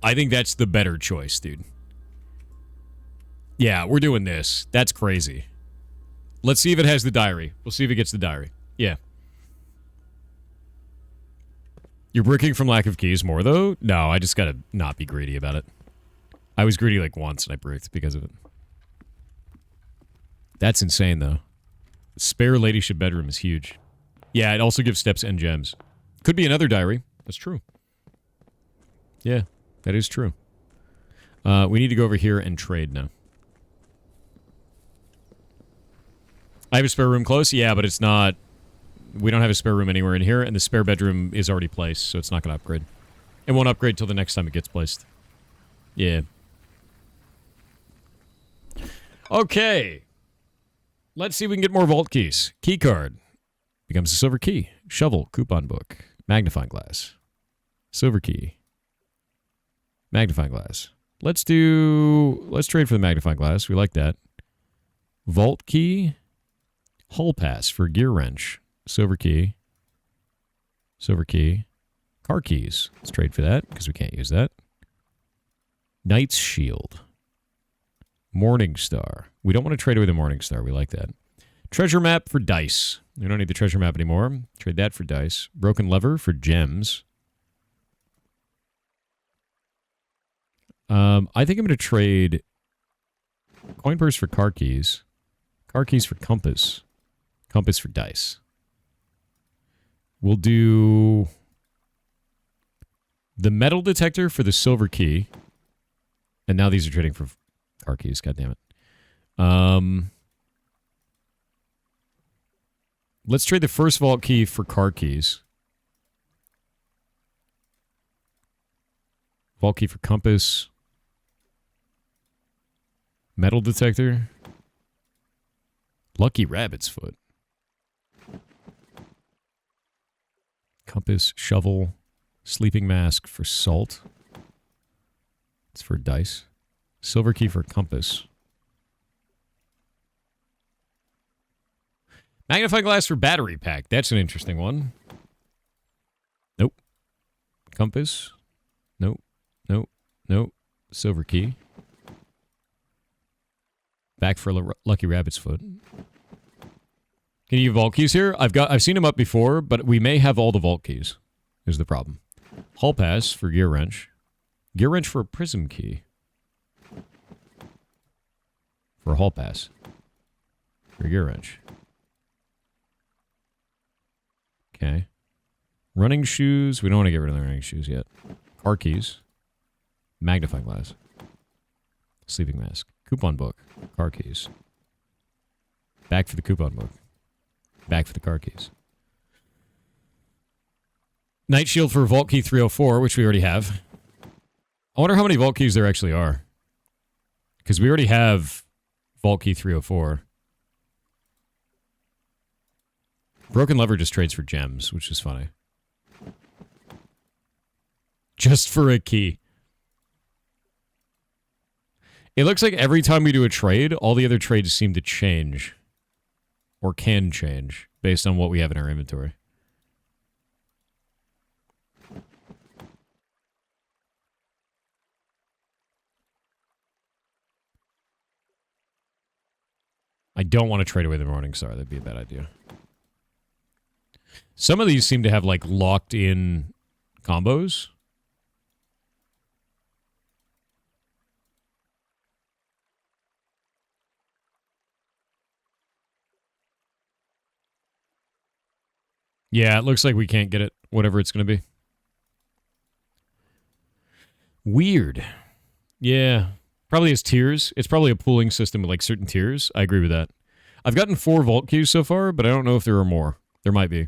I think that's the better choice, dude. Yeah, we're doing this. That's crazy. Let's see if it has the diary. We'll see if it gets the diary. Yeah. You're bricking from lack of keys more, though? No, I just gotta not be greedy about it. I was greedy like once, and I bricked because of it. That's insane, though. Spare ladyship bedroom is huge. Yeah, it also gives steps and gems. Could be another diary. That's true. Yeah, that is true. We need to go over here and trade now. I have a spare room close? Yeah, but it's not... We don't have a spare room anywhere in here, and the spare bedroom is already placed, so it's not going to upgrade. It won't upgrade till the next time it gets placed. Yeah. Okay. Let's see if we can get more vault keys. Key card. Becomes a silver key. Shovel. Coupon book. Magnifying glass. Silver key. Magnifying glass. Let's trade for the magnifying glass. We like that. Vault key. Hull pass for gear wrench. Silver key. Silver key. Car keys. Let's trade for that, because we can't use that. Knight's shield. Morning Star. We don't want to trade away the Morning Star. We like that. Treasure map for dice. We don't need the treasure map anymore. Trade that for dice. Broken lever for gems. I think I'm going to trade coin purse for car keys. Car keys for compass. Compass for dice. We'll do the metal detector for the silver key. And now these are trading for car keys. God damn it. Let's trade the first vault key for car keys. Vault key for compass. Metal detector. Lucky rabbit's foot. Compass, shovel, sleeping mask for salt. It's for dice. Silver key for compass. Magnifying glass for battery pack. That's an interesting one. Nope. Compass. Nope. Nope. Nope. Silver key. Back for Lucky Rabbit's foot. Can you vault keys here? I've seen them up before, but we may have all the vault keys. Is the problem. Hall pass for gear wrench. Gear wrench for a prism key. For a hall pass. For gear wrench. Okay. Running shoes. We don't want to get rid of the running shoes yet. Car keys. Magnifying glass. Sleeping mask. Coupon book. Car keys. Back for the coupon book. Back for the car keys. Night shield for vault key 304, which we already have. I wonder how many vault keys there actually are. Because we already have vault key 304. Broken lever just trades for gems, which is funny. Just for a key. It looks like every time we do a trade, all the other trades seem to change. Or can change, based on what we have in our inventory. I don't want to trade away the Morning Star. That'd be a bad idea. Some of these seem to have, like, locked-in combos. Yeah, it looks like we can't get it, whatever it's going to be. Weird. Yeah. Probably has tiers. It's probably a pooling system with, like, certain tiers. I agree with that. I've gotten 4 vault keys so far, but I don't know if there are more. There might be.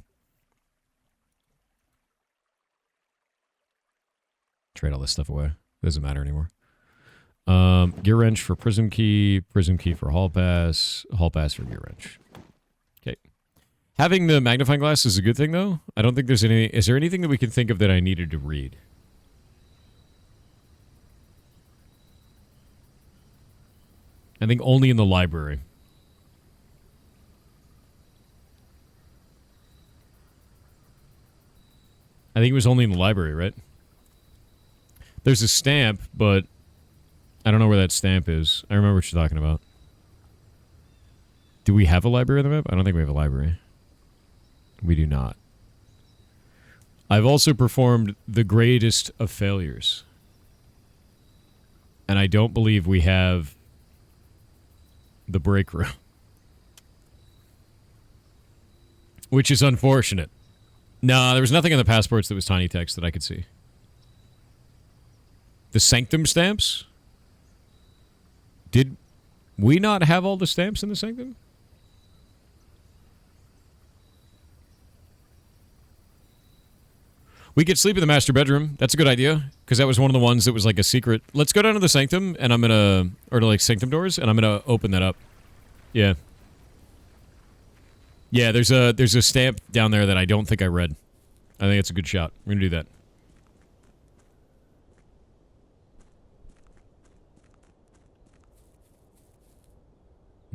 Trade all this stuff away. Doesn't matter anymore. Gear wrench for prism key for hall pass for gear wrench. Okay. Having the magnifying glass is a good thing, though. I don't think there's any... Is there anything that we can think of that I needed to read? I think only in the library. I think it was only in the library, right? There's a stamp, but I don't know where that stamp is. I remember what you're talking about. Do we have a library on the map? I don't think we have a library. We do not. I've also performed the greatest of failures. And I don't believe we have the break room. Which is unfortunate. No, there was nothing on the passports that was tiny text that I could see. The Sanctum stamps? Did we not have all the stamps in the Sanctum? We could sleep in the master bedroom. That's a good idea. Because that was one of the ones that was like a secret. Let's go down to the Sanctum, and I'm gonna... Or to like Sanctum doors, and I'm gonna open that up. Yeah. Yeah, there's a stamp down there that I don't think I read. I think it's a good shot. We're gonna do that.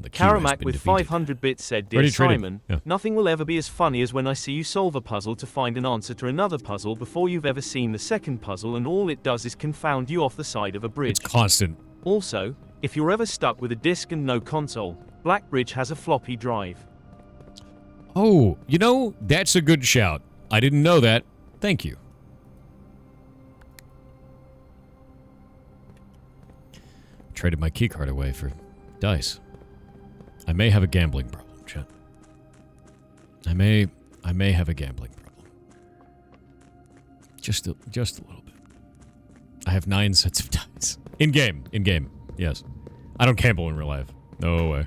Karamak with 500 bits said, Dear Simon, nothing will ever be as funny as when I see you solve a puzzle to find an answer to another puzzle before you've ever seen the second puzzle, and all it does is confound you off the side of a bridge. It's constant. Also, If you're ever stuck with a disc and no console, Blackbridge has a floppy drive. Oh, you know, that's a good shout. I didn't know that. Thank you. Traded my keycard away for dice. I may have a gambling problem, chat. I may have a gambling problem. Just a little bit. I have 9 sets of dice. In game, yes. I don't gamble in real life. No way.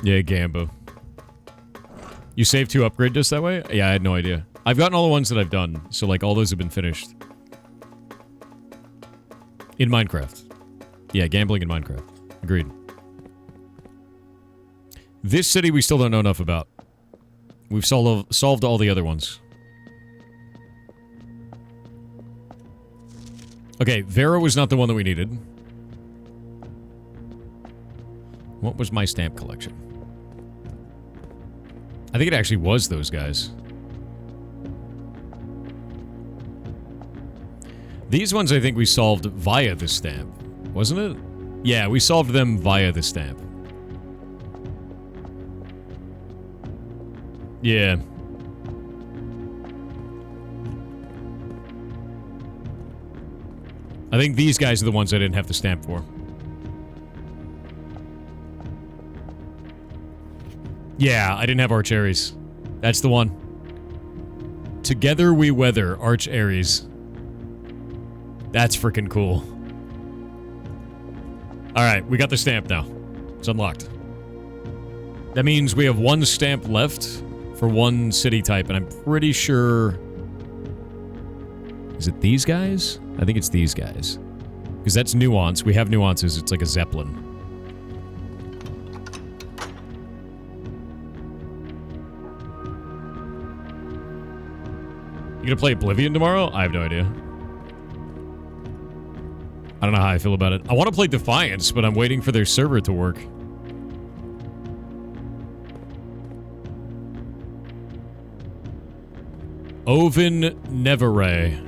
Yeah, Gambo. You save 2 upgrade discs that way? Yeah, I had no idea. I've gotten all the ones that I've done, so like all those have been finished. In Minecraft. Yeah, gambling in Minecraft. Agreed. This city we still don't know enough about. We've solved all the other ones. Okay, Verra was not the one that we needed. What was my stamp collection? I think it actually was those guys. These ones I think we solved via the stamp, wasn't it? Yeah, we solved them via the stamp. Yeah. I think these guys are the ones I didn't have the stamp for. Yeah, I didn't have Arch Ares. That's the one. Together we weather, Arch Ares. That's freaking cool. Alright, we got the stamp now. It's unlocked. That means we have 1 stamp left for 1 city type, and I'm pretty sure... Is it these guys? I think it's these guys. Because that's nuance. We have nuances. It's like a Zeppelin. You gonna play Oblivion tomorrow? I have no idea. I don't know how I feel about it. I want to play Defiance, but I'm waiting for their server to work. Oven Nevere.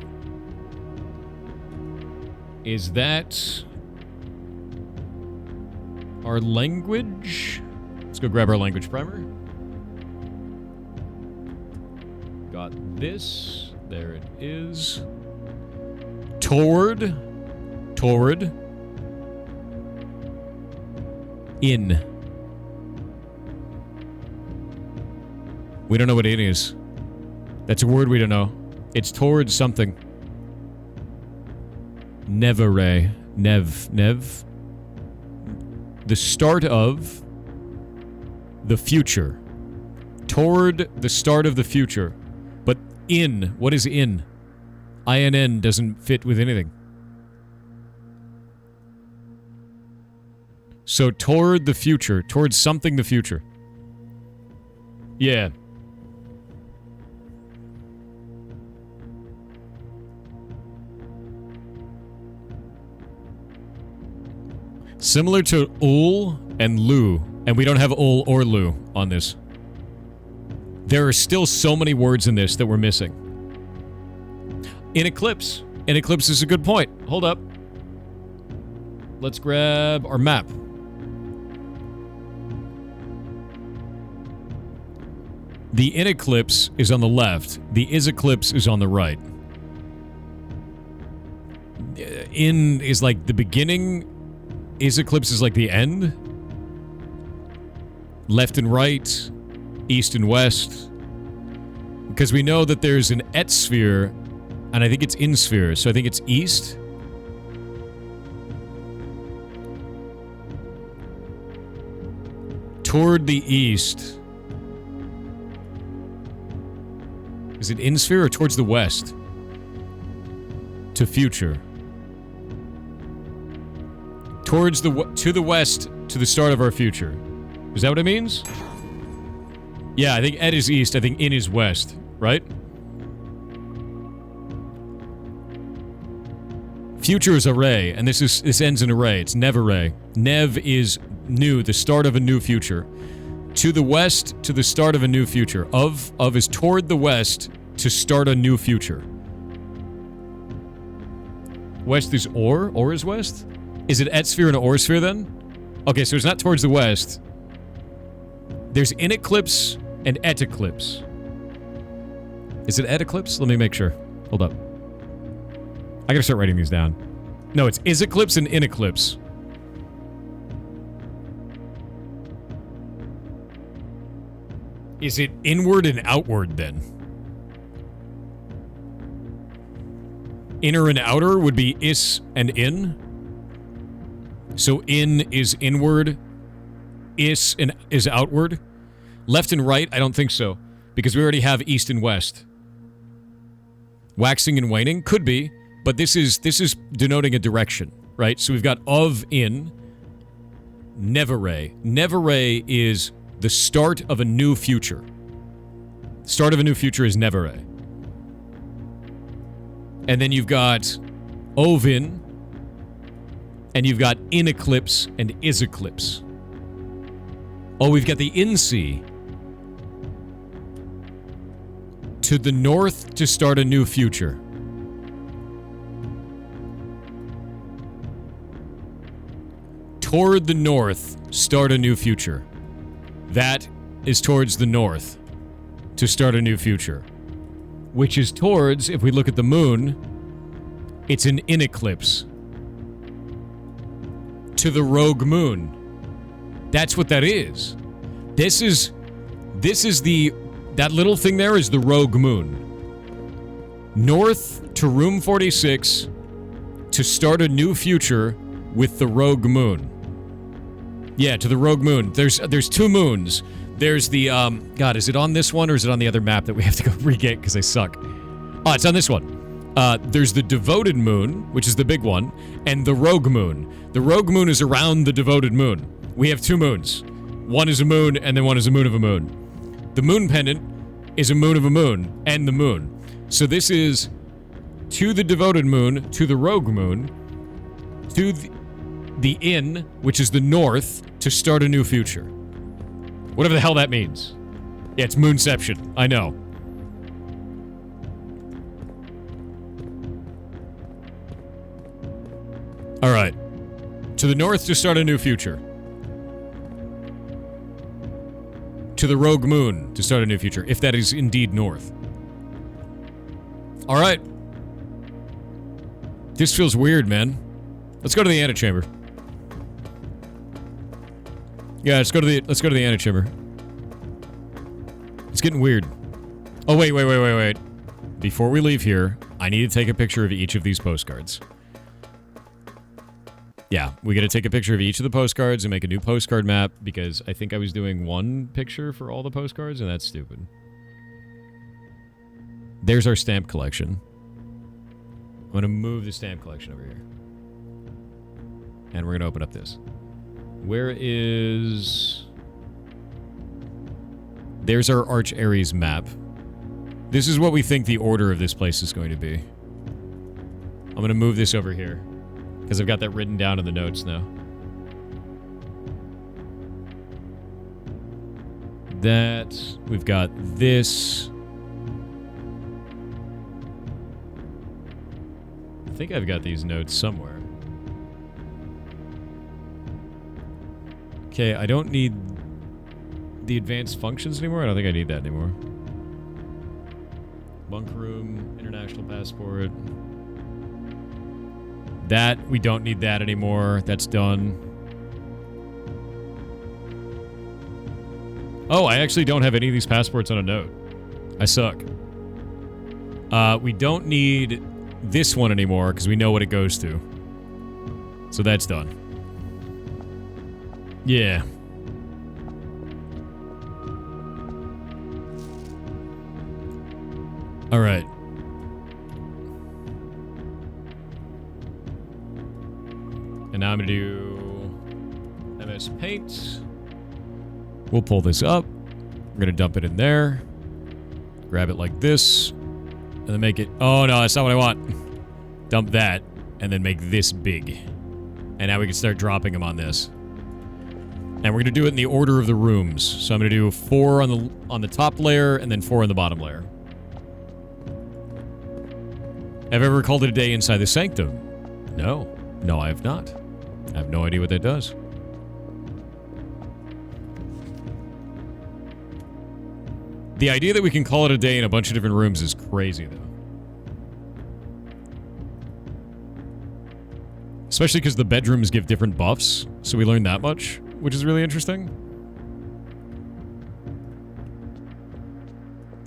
Is that our language? Let's go grab our language primer. Got this. There it is. Toward. In. We don't know what in is. That's a word we don't know. It's towards something. Nevere. Nev. The start of the future. Toward the start of the future. But in. What is in? INN doesn't fit with anything. So toward the future. Towards something the future. Yeah. Similar to ul and lu. And we don't have ul or lu on this. There are still so many words in this that we're missing. In Eclipse. In Eclipse is a good point. Hold up. Let's grab our map. The in eclipse is on the left. The is eclipse is on the right. In is like the beginning. Is eclipse is like the end. Left and right. East and west. Because we know that there's an et sphere. And I think it's in sphere. So I think it's east. Toward the east. Is it in sphere or towards the west? To future. Towards to the west, to the start of our future. Is that what it means? Yeah, I think ed is east, I think in is west, right? Future is array, and this ends in array. It's nev array. Nev is new, the start of a new future. To the west, to the start of a new future. Of is toward the west to start a new future. West is Or. Or is west? Is it Etsphere and Or sphere then? Okay, so it's not towards the west. There's in eclipse and et eclipse. Is it et eclipse? Let me make sure. Hold up. I gotta start writing these down. No, it's is eclipse and in eclipse. Is it inward and outward then? Inner and outer would be is and in. So in is inward. Is outward. Left and right, I don't think so. Because we already have east and west. Waxing and waning? Could be. But this is denoting a direction, right? So we've got of in. Nevere. Nevere is the start of a new future. Start of a new future is Nevere. And then you've got Ovin. And you've got in eclipse and is eclipse. Oh, we've got the in-sea. To the north to start a new future. Toward the north, start a new future. That is towards the north to start a new future. Which is towards, if we look at the moon, it's an in eclipse. To the rogue moon. That's what that is. This is the... That little thing there is the rogue moon. North to room 46 to start a new future with the rogue moon. Yeah, to the rogue moon. There's two moons. There's the, God, is it on this one or is it on the other map that we have to go re-get because I suck? Oh, it's on this one. There's the devoted moon, which is the big one, and the rogue moon. The rogue moon is around the devoted moon. We have two moons. One is a moon, and then one is a moon of a moon. The moon pendant is a moon of a moon, and the moon. So this is to the devoted moon, to the rogue moon, to the in, which is the north, to start a new future. Whatever the hell that means. Yeah, it's moonception. I know. Alright. To the north to start a new future. To the rogue moon to start a new future, if that is indeed north. Alright. This feels weird, man. Let's go to the antechamber. Yeah, let's go to the antechamber. It's getting weird. Oh, wait. Before we leave here, I need to take a picture of each of these postcards. Yeah, we gotta take a picture of each of the postcards and make a new postcard map because I think I was doing one picture for all the postcards and that's stupid. There's our stamp collection. I'm gonna move the stamp collection over here. And we're gonna open up this. Where is... There's our Arch Ares map. This is what we think the order of this place is going to be. I'm gonna move this over here. Because I've got that written down in the notes now. That. We've got this. I think I've got these notes somewhere. Okay, I don't need the advanced functions anymore. I don't think I need that anymore. Bunk room, international passport. That, we don't need that anymore. That's done. Oh, I actually don't have any of these passports on a note. I suck. We don't need this one anymore because we know what it goes to. So that's done. Yeah. All right. And now I'm going to do MS Paint. We'll pull this up. We're going to dump it in there. Grab it like this. And then make it... Oh, no, that's not what I want. Dump that. And then make this big. And now we can start dropping them on this. And we're going to do it in the order of the rooms. So I'm going to do 4 on the top layer and then 4 on the bottom layer. Have I ever called it a day inside the sanctum? No. No, I have not. I have no idea what that does. The idea that we can call it a day in a bunch of different rooms is crazy, though. Especially because the bedrooms give different buffs, so we learned that much, which is really interesting.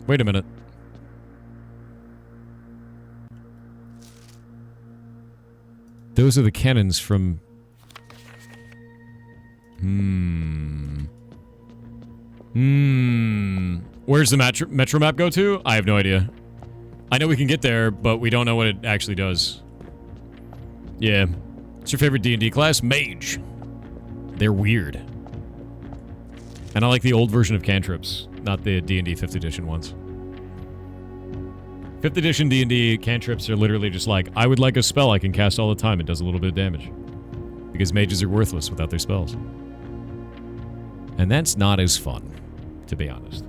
Wait a minute. Those are the cannons from... Where's the metro map go to? I have no idea. I know we can get there, but we don't know what it actually does. Yeah. What's your favorite D&D class? Mage. They're weird. And I like the old version of cantrips, not the D&D 5th edition ones. 5th edition D&D cantrips are literally just like, I would like a spell I can cast all the time. It does a little bit of damage. Because mages are worthless without their spells. And that's not as fun, to be honest.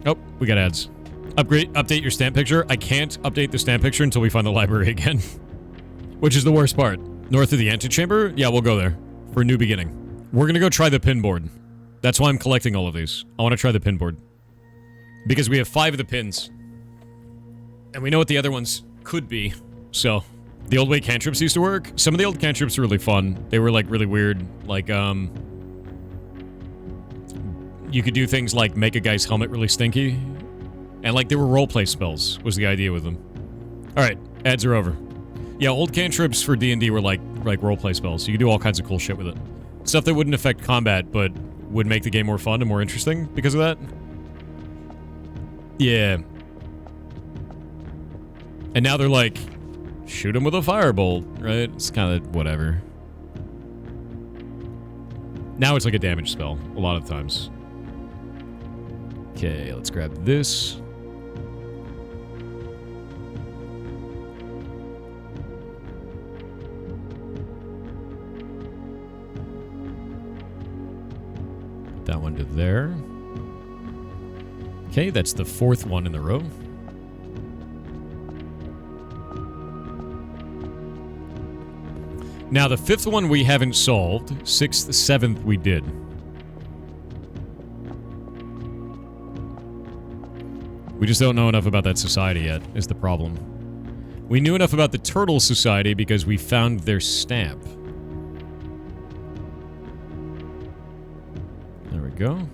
Oh, we got ads. Update your stamp picture. I can't update the stamp picture until we find the library again. Which is the worst part. North of the antechamber? Yeah, we'll go there. For a new beginning. We're gonna go try the pin board. That's why I'm collecting all of these. I want to try the pin board. Because we have 5 of the pins. And we know what the other ones could be. So, the old way cantrips used to work. Some of the old cantrips were really fun. They were, like, really weird. Like, you could do things like make a guy's helmet really stinky. And, like, they were roleplay spells, was the idea with them. Alright, ads are over. Yeah, old cantrips for D&D were, like roleplay spells. So you could do all kinds of cool shit with it. Stuff that wouldn't affect combat, but would make the game more fun and more interesting because of that. Yeah. And now they're like, shoot him with a firebolt, right? It's kind of whatever. Now it's like a damage spell, a lot of times. Okay, let's grab this. Put that one to there. Okay, that's the 4th one in the row. Now, the 5th one we haven't solved. 6th, 7th we did. We just don't know enough about that society yet, is the problem. We knew enough about the Turtle Society because we found their stamp. There we go.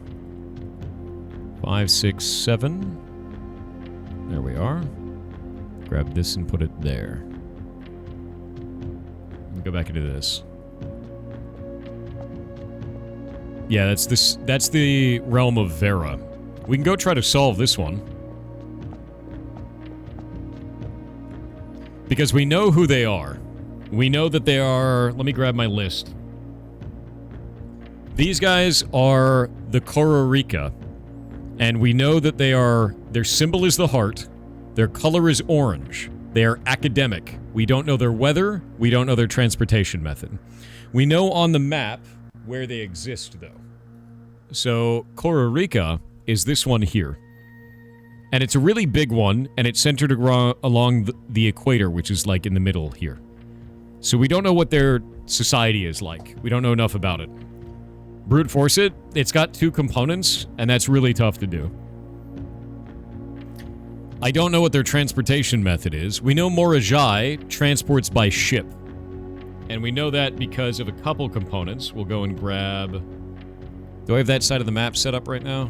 5, 6, 7. There we are. Grab this and put it there. Go back into this. Yeah, that's the realm of Verra. We can go try to solve this one. Because we know who they are. We know that they are... Let me grab my list. These guys are the Kororika. And we know that they are... Their symbol is the heart. Their color is orange. They are academic. We don't know their weather. We don't know their transportation method. We know on the map where they exist, though. So, Kororika is this one here. And it's a really big one, and it's centered along the equator, which is, like, in the middle here. So we don't know what their society is like. We don't know enough about it. Brute force it. It's got 2 components, and that's really tough to do. I don't know what their transportation method is. We know Morajai transports by ship. And we know that because of a couple components. We'll go and grab... Do I have that side of the map set up right now?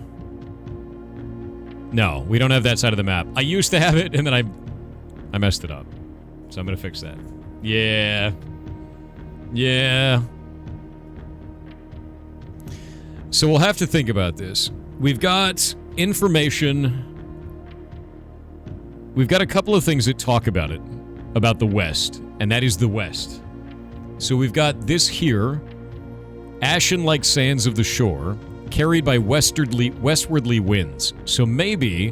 No, we don't have that side of the map. I used to have it, and then I messed it up. So I'm gonna fix that. Yeah. Yeah. So we'll have to think about this. We've got information... We've got a couple of things that talk about it, about the West, and that is the West. So we've got this here, ashen-like sands of the shore, carried by westwardly winds. So maybe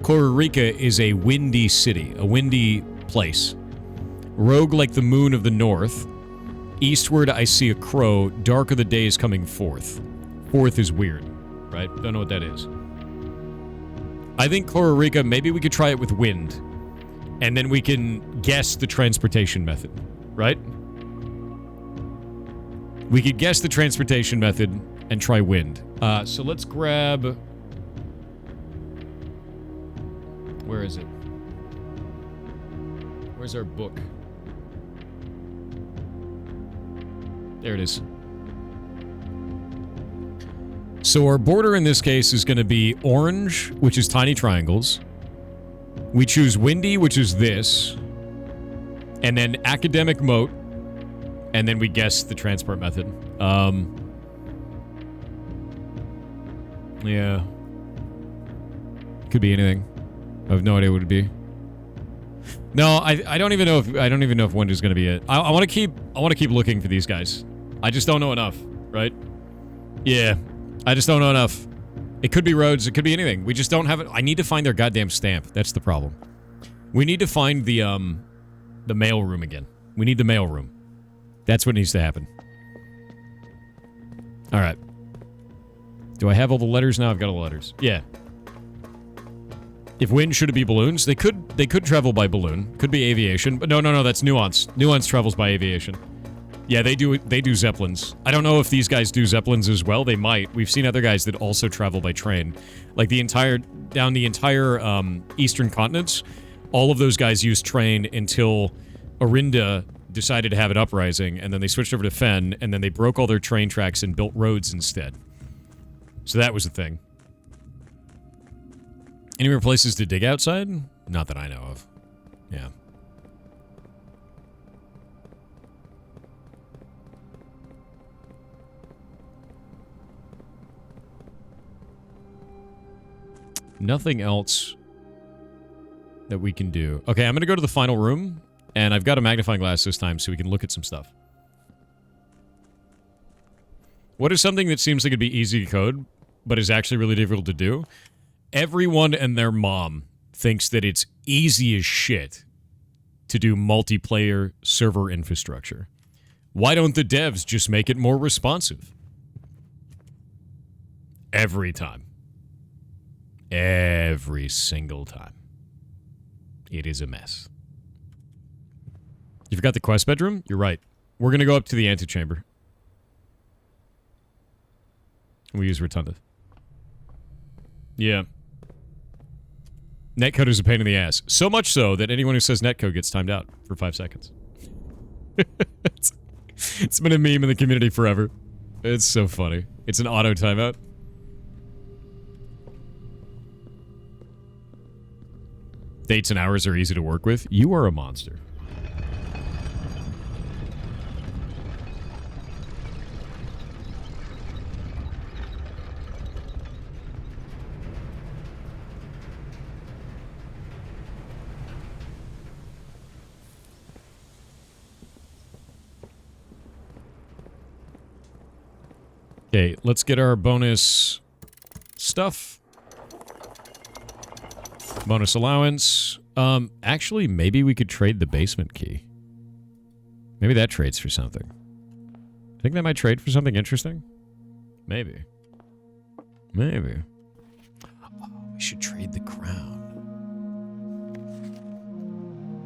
Kororika is a windy city, a windy place. Rogue like the moon of the north. Eastward I see a crow, dark are the days coming forth. Forth is weird, right? Don't know what that is. I think Kororika, maybe we could try it with wind. And then we can guess the transportation method, right? We could guess the transportation method and try wind. So let's grab... Where is it? Where's our book? There it is. So our border in this case is going to be orange, which is tiny triangles. We choose windy, which is this. And then academic moat. And then we guess the transport method. Yeah. Could be anything. I have no idea what it'd be. No, I don't even know if wind is going to be it. I want to keep looking for these guys. I just don't know enough, right? Yeah. I just don't know enough. It could be roads, it could be anything. We just don't have it. I need to find their goddamn stamp. That's the problem. We need to find the mail room again. We need the mail room. That's what needs to happen. All right. Do I have all the letters now? I've got all the letters. Yeah. If wind, should it be balloons? They could travel by balloon. Could be aviation. But no, that's nuance. Nuance travels by aviation. Yeah, they do Zeppelins. I don't know if these guys do Zeppelins as well. They might. We've seen other guys that also travel by train. Like down the entire eastern continents, all of those guys used train until Orinda decided to have an uprising, and then they switched over to Fen, and then they broke all their train tracks and built roads instead. So that was the thing. Any more places to dig outside? Not that I know of. Yeah. Nothing else that we can do. Okay, I'm going to go to the final room, and I've got a magnifying glass this time so we can look at some stuff. What is something that seems like it'd be easy to code, but is actually really difficult to do? Everyone and their mom thinks that it's easy as shit to do multiplayer server infrastructure. Why don't the devs just make it more responsive? Every time. Every single time. It is a mess. You forgot the quest bedroom? You're right. We're going to go up to the antechamber. We use Rotunda. Yeah. Netcode is a pain in the ass. So much so that anyone who says netcode gets timed out for 5 seconds. It's been a meme in the community forever. It's so funny. It's an auto timeout. Dates and hours are easy to work with. You are a monster. Okay, let's get our bonus stuff. Bonus allowance. Actually, maybe we could trade the basement key. Maybe that trades for something. Think that might trade for something interesting? Maybe. Maybe. Oh, we should trade the crown.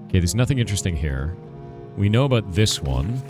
Okay, there's nothing interesting here. We know about this one.